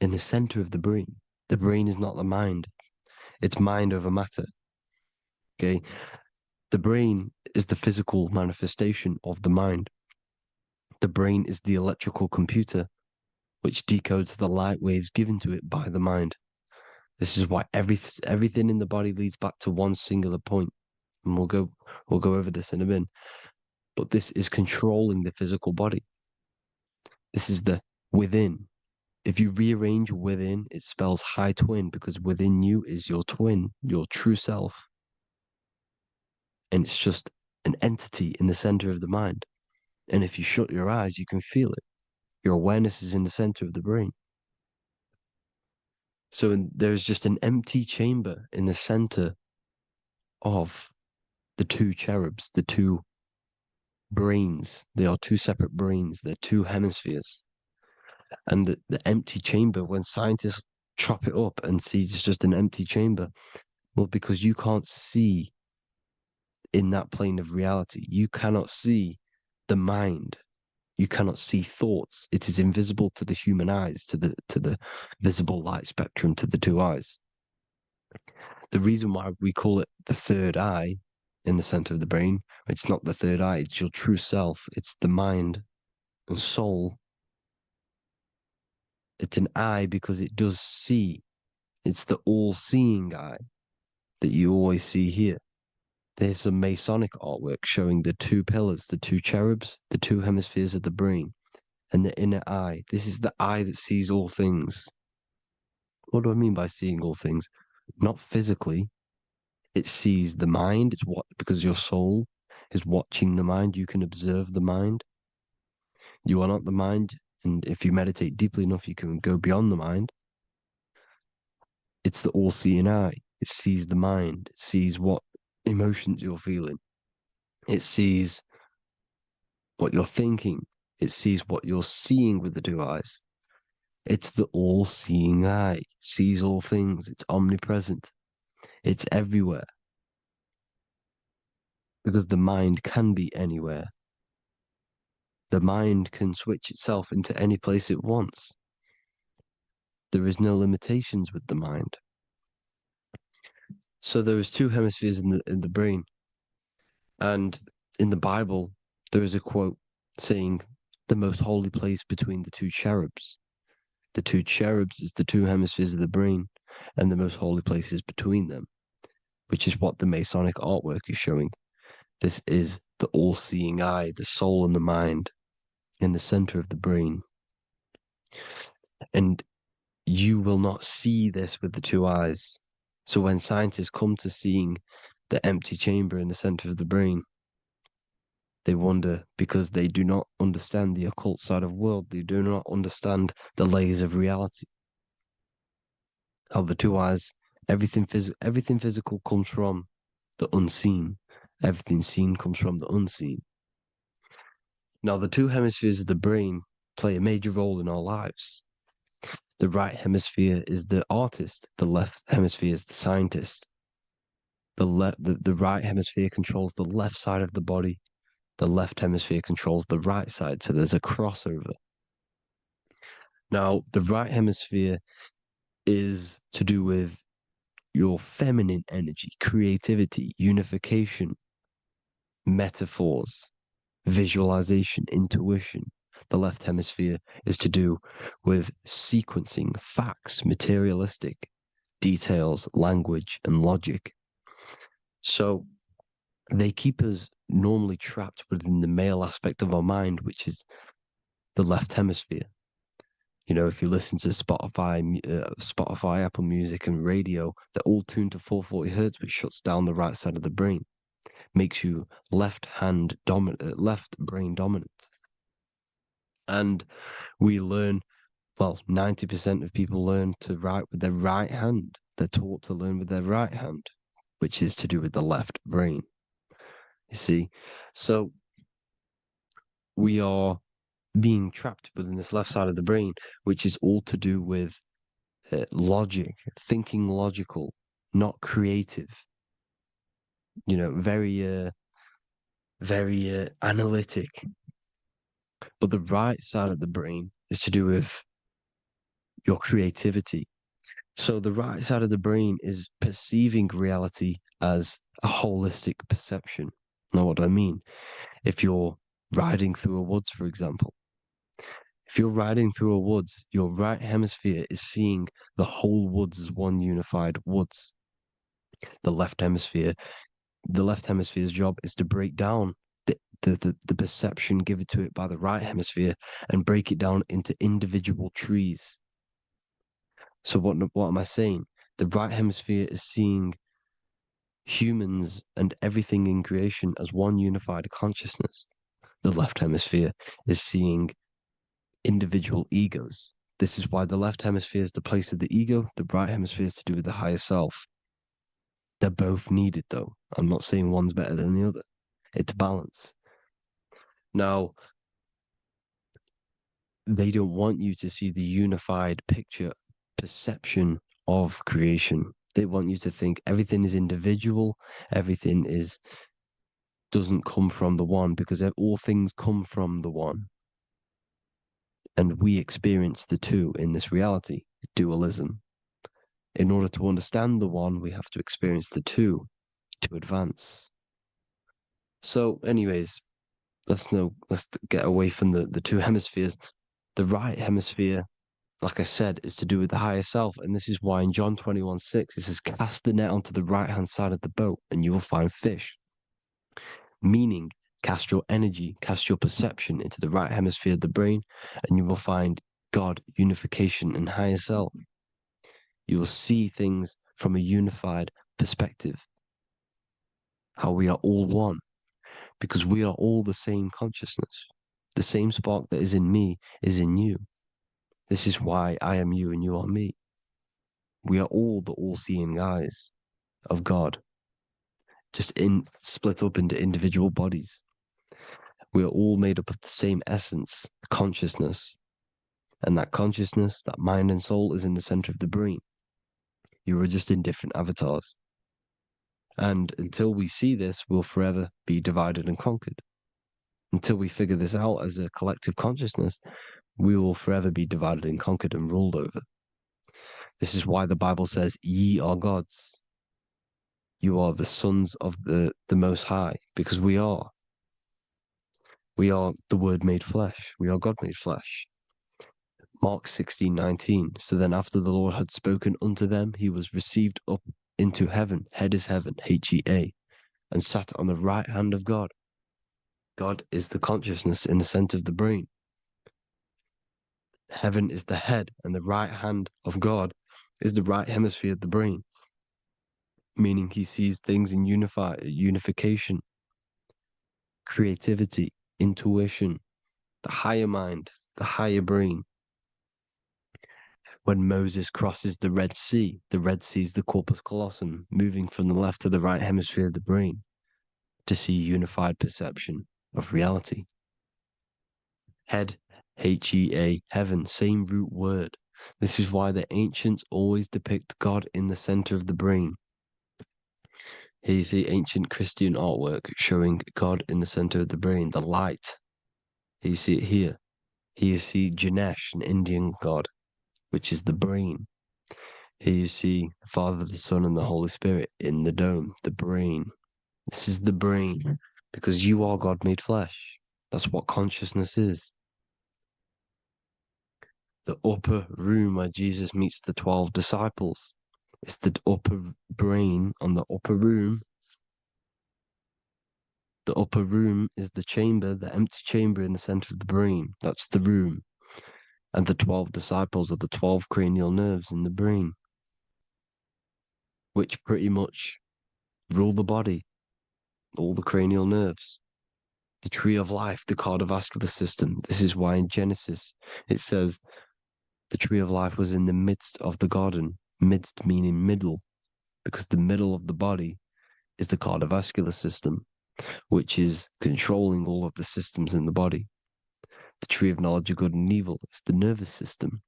in the center of the brain. The brain is not the mind. It's mind over matter. Okay? The brain is the physical manifestation of the mind. The brain is the electrical computer which decodes the light waves given to it by the mind. This is why everything in the body leads back to one singular point. And we'll go over this in a minute. But this is controlling the physical body. This is the within. If you rearrange within, it spells high twin because within you is your twin, your true self. And it's just an entity in the center of the mind. And if you shut your eyes, you can feel it. Your awareness is in the center of the brain. So there's just an empty chamber in the center of the two cherubs, the two brains. They are two separate brains. They're two hemispheres. And the empty chamber, when scientists chop it up and see it's just an empty chamber, well, because you can't see in that plane of reality. You cannot see the mind. You cannot see thoughts. It is invisible to the human eyes, to the visible light spectrum, to the two eyes. The reason why we call it the third eye in the center of the brain, it's not the third eye, it's your true self. It's the mind and soul. It's an eye because it does see. It's the all-seeing eye that you always see here. There's some Masonic artwork showing the two pillars, the two cherubs, the two hemispheres of the brain, and the inner eye. This is the eye that sees all things. What do I mean by seeing all things? Not physically. It sees the mind. It's what, because your soul is watching the mind. You can observe the mind. You are not the mind. And if you meditate deeply enough, you can go beyond the mind. It's the all-seeing eye. It sees the mind. It sees what emotions you're feeling. It sees what you're thinking. It sees what you're seeing with the two eyes. It's the all-seeing eye. It sees all things. It's omnipresent. It's everywhere. Because the mind can be anywhere. The mind can switch itself into any place it wants. There is no limitations with the mind. So there is two hemispheres in the brain, and in the Bible there is a quote saying the most holy place between the two cherubs. The two cherubs is the two hemispheres of the brain, and the most holy place is between them, which is what the Masonic artwork is showing. This is the all-seeing eye, the soul and the mind in the center of the brain. And you will not see this with the two eyes. So when scientists come to seeing the empty chamber in the center of the brain, they wonder because they do not understand the occult side of the world. They do not understand the layers of reality. How the two eyes, everything physical comes from the unseen. Everything seen comes from the unseen. Now, the two hemispheres of the brain play a major role in our lives. The right hemisphere is the artist. The left hemisphere is the scientist. The right hemisphere controls the left side of the body. The left hemisphere controls the right side. So there's a crossover. Now, the right hemisphere is to do with your feminine energy, creativity, unification, metaphors, visualization, intuition. The left hemisphere is to do with sequencing, facts, materialistic details, language, and logic. So they keep us normally trapped within the male aspect of our mind, which is the left hemisphere. You know, if you listen to Spotify, Apple Music, and radio, they're all tuned to 440 hertz, which shuts down the right side of the brain, makes you left brain dominant. And we learn, well, 90% of people learn to write with their right hand. They're taught to learn with their right hand, which is to do with the left brain. You see, so we are being trapped within this left side of the brain, which is all to do with logic, thinking logical, not creative. You know, very analytic. But the right side of the brain is to do with your creativity. So the right side of the brain is perceiving reality as a holistic perception. Now, what do I mean? If you're riding through a woods, for example, if you're riding through a woods, your right hemisphere is seeing the whole woods as one unified woods. The left hemisphere's job is to break down the perception given to it by the right hemisphere and break it down into individual trees. So what am I saying? The right hemisphere is seeing humans and everything in creation as one unified consciousness. The left hemisphere is seeing individual egos. This is why the left hemisphere is the place of the ego, the right hemisphere is to do with the higher self. They're both needed, though. I'm not saying one's better than the other. It's balance. Now, they don't want you to see the unified picture, perception of creation. They want you to think everything is individual, everything doesn't come from the one, because all things come from the one. And we experience the two in this reality, dualism. In order to understand the one, we have to experience the two to advance. So, anyways, let's get away from the two hemispheres. The right hemisphere, like I said, is to do with the higher self. And this is why in John 21:6, it says, cast the net onto the right-hand side of the boat and you will find fish. Meaning, cast your energy, cast your perception into the right hemisphere of the brain, and you will find God, unification, and higher self. You will see things from a unified perspective. How we are all one. Because we are all the same consciousness. The same spark that is in me is in you. This is why I am you and you are me. We are all the all-seeing eyes of God, just split up into individual bodies. We are all made up of the same essence, consciousness. And that consciousness, that mind and soul, is in the center of the brain. You are just in different avatars. And until we see this, we'll forever be divided and conquered. Until we figure this out as a collective consciousness, we will forever be divided and conquered and ruled over. This is why the Bible says, ye are gods. You are the sons of the Most High, because we are. We are the Word made flesh. We are God made flesh. Mark 16:19. So then after the Lord had spoken unto them, he was received up into heaven. Head is heaven, H-E-A, and sat on the right hand of God. God is the consciousness in the center of the brain. Heaven is the head, and the right hand of God is the right hemisphere of the brain, meaning he sees things in unification, creativity, intuition, the higher mind, the higher brain. When Moses crosses the Red Sea is the corpus callosum, moving from the left to the right hemisphere of the brain to see unified perception of reality. Head, H-E-A, heaven, same root word. This is why the ancients always depict God in the center of the brain. Here you see ancient Christian artwork showing God in the center of the brain, the light. Here you see it here. Here you see Ganesh, an Indian god, which is the brain. Here you see the Father, the Son, and the Holy Spirit in the dome, the brain. This is the brain, because you are God made flesh. That's what consciousness is. The upper room where Jesus meets the 12 disciples. It's the upper brain on the upper room. The upper room is the chamber, the empty chamber in the center of the brain. That's the room. And the 12 disciples are the 12 cranial nerves in the brain, which pretty much rule the body, all the cranial nerves. The tree of life, the cardiovascular system. This is why in Genesis it says the tree of life was in the midst of the garden. Midst meaning middle, because the middle of the body is the cardiovascular system, which is controlling all of the systems in the body. The tree of knowledge of good and evil is the nervous system.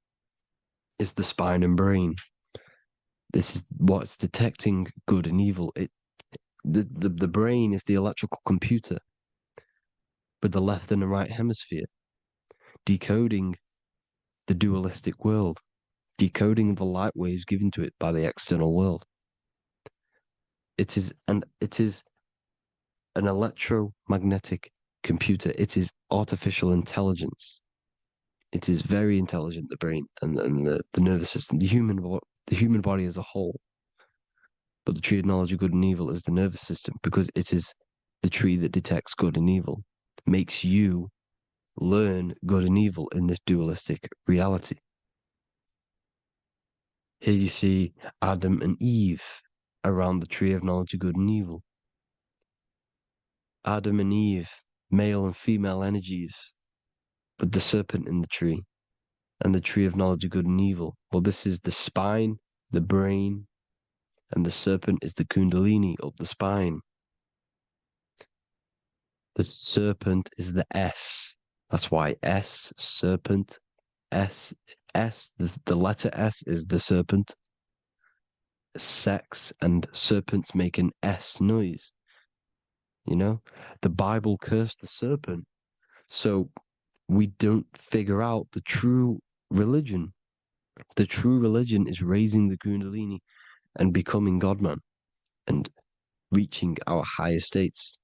It's the spine and brain. This is what's detecting good and evil. The brain is the electrical computer with the left and the right hemisphere, decoding the dualistic world, decoding the light waves given to it by the external world. It is an electromagnetic computer. It is artificial intelligence. It is very intelligent, the brain and the nervous system, the human body as a whole. But the tree of knowledge of good and evil is the nervous system, because it is the tree that detects good and evil, makes you learn good and evil in this dualistic reality. Here you see Adam and Eve around the tree of knowledge of good and evil. Adam and Eve, male and female energies, with the serpent in the tree, and the tree of knowledge of good and evil. Well, this is the spine, the brain, and the serpent is the kundalini of the spine. The serpent is the S. That's why S, serpent, S, the letter S is the serpent. Sex and serpents make an S noise. You know, the Bible cursed the serpent. So we don't figure out the true religion. The true religion is raising the kundalini and becoming God-man and reaching our higher states,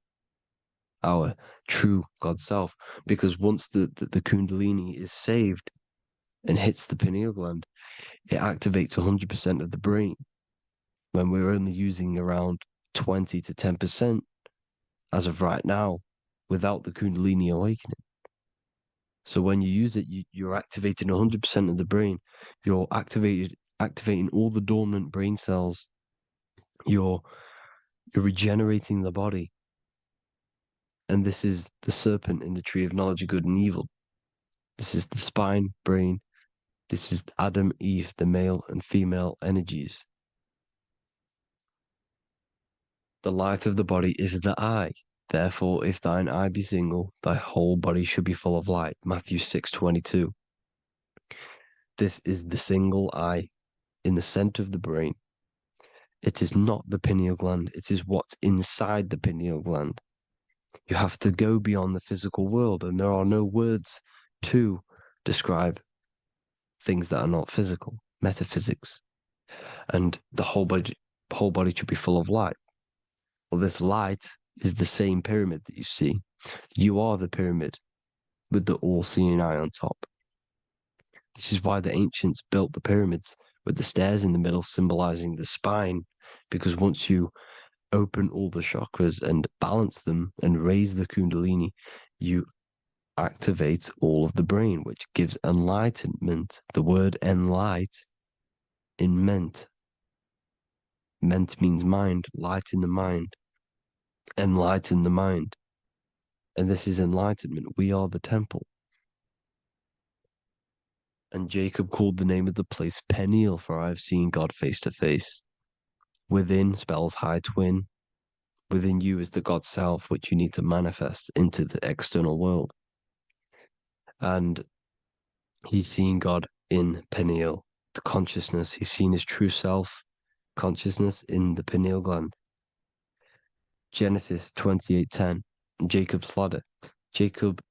our true God self. Because once the kundalini is saved and hits the pineal gland, it activates 100% of the brain, when we're only using around 20 to 10% as of right now without the kundalini awakening. So when you use it, you're activating 100% of the brain. You're activating all the dormant brain cells. You're regenerating the body. And this is the serpent in the tree of knowledge of good and evil. This is the spine, brain. This is Adam, Eve, the male and female energies. The light of the body is the eye. Therefore, if thine eye be single, thy whole body should be full of light. Matthew 6:22. This is the single eye in the center of the brain. It is not the pineal gland. It is what's inside the pineal gland. You have to go beyond the physical world, and there are no words to describe things that are not physical, metaphysics. And the whole body should be full of light. Well, this light is the same pyramid that you see. You are the pyramid with the all-seeing eye on top. This is why the ancients built the pyramids with the stairs in the middle symbolizing the spine, because once you open all the chakras and balance them and raise the kundalini, you activate all of the brain, which gives enlightenment. The word enlight in ment. Ment means mind, light in the mind. Enlighten the mind. And this is enlightenment. We are the temple. And Jacob called the name of the place Peniel, for I have seen God face to face. Within spells high twin. Within you is the God self, which you need to manifest into the external world. And he's seen God in Peniel, the consciousness. He's seen his true self, consciousness, in the pineal gland. Genesis 28:10, Jacob's ladder. Jacob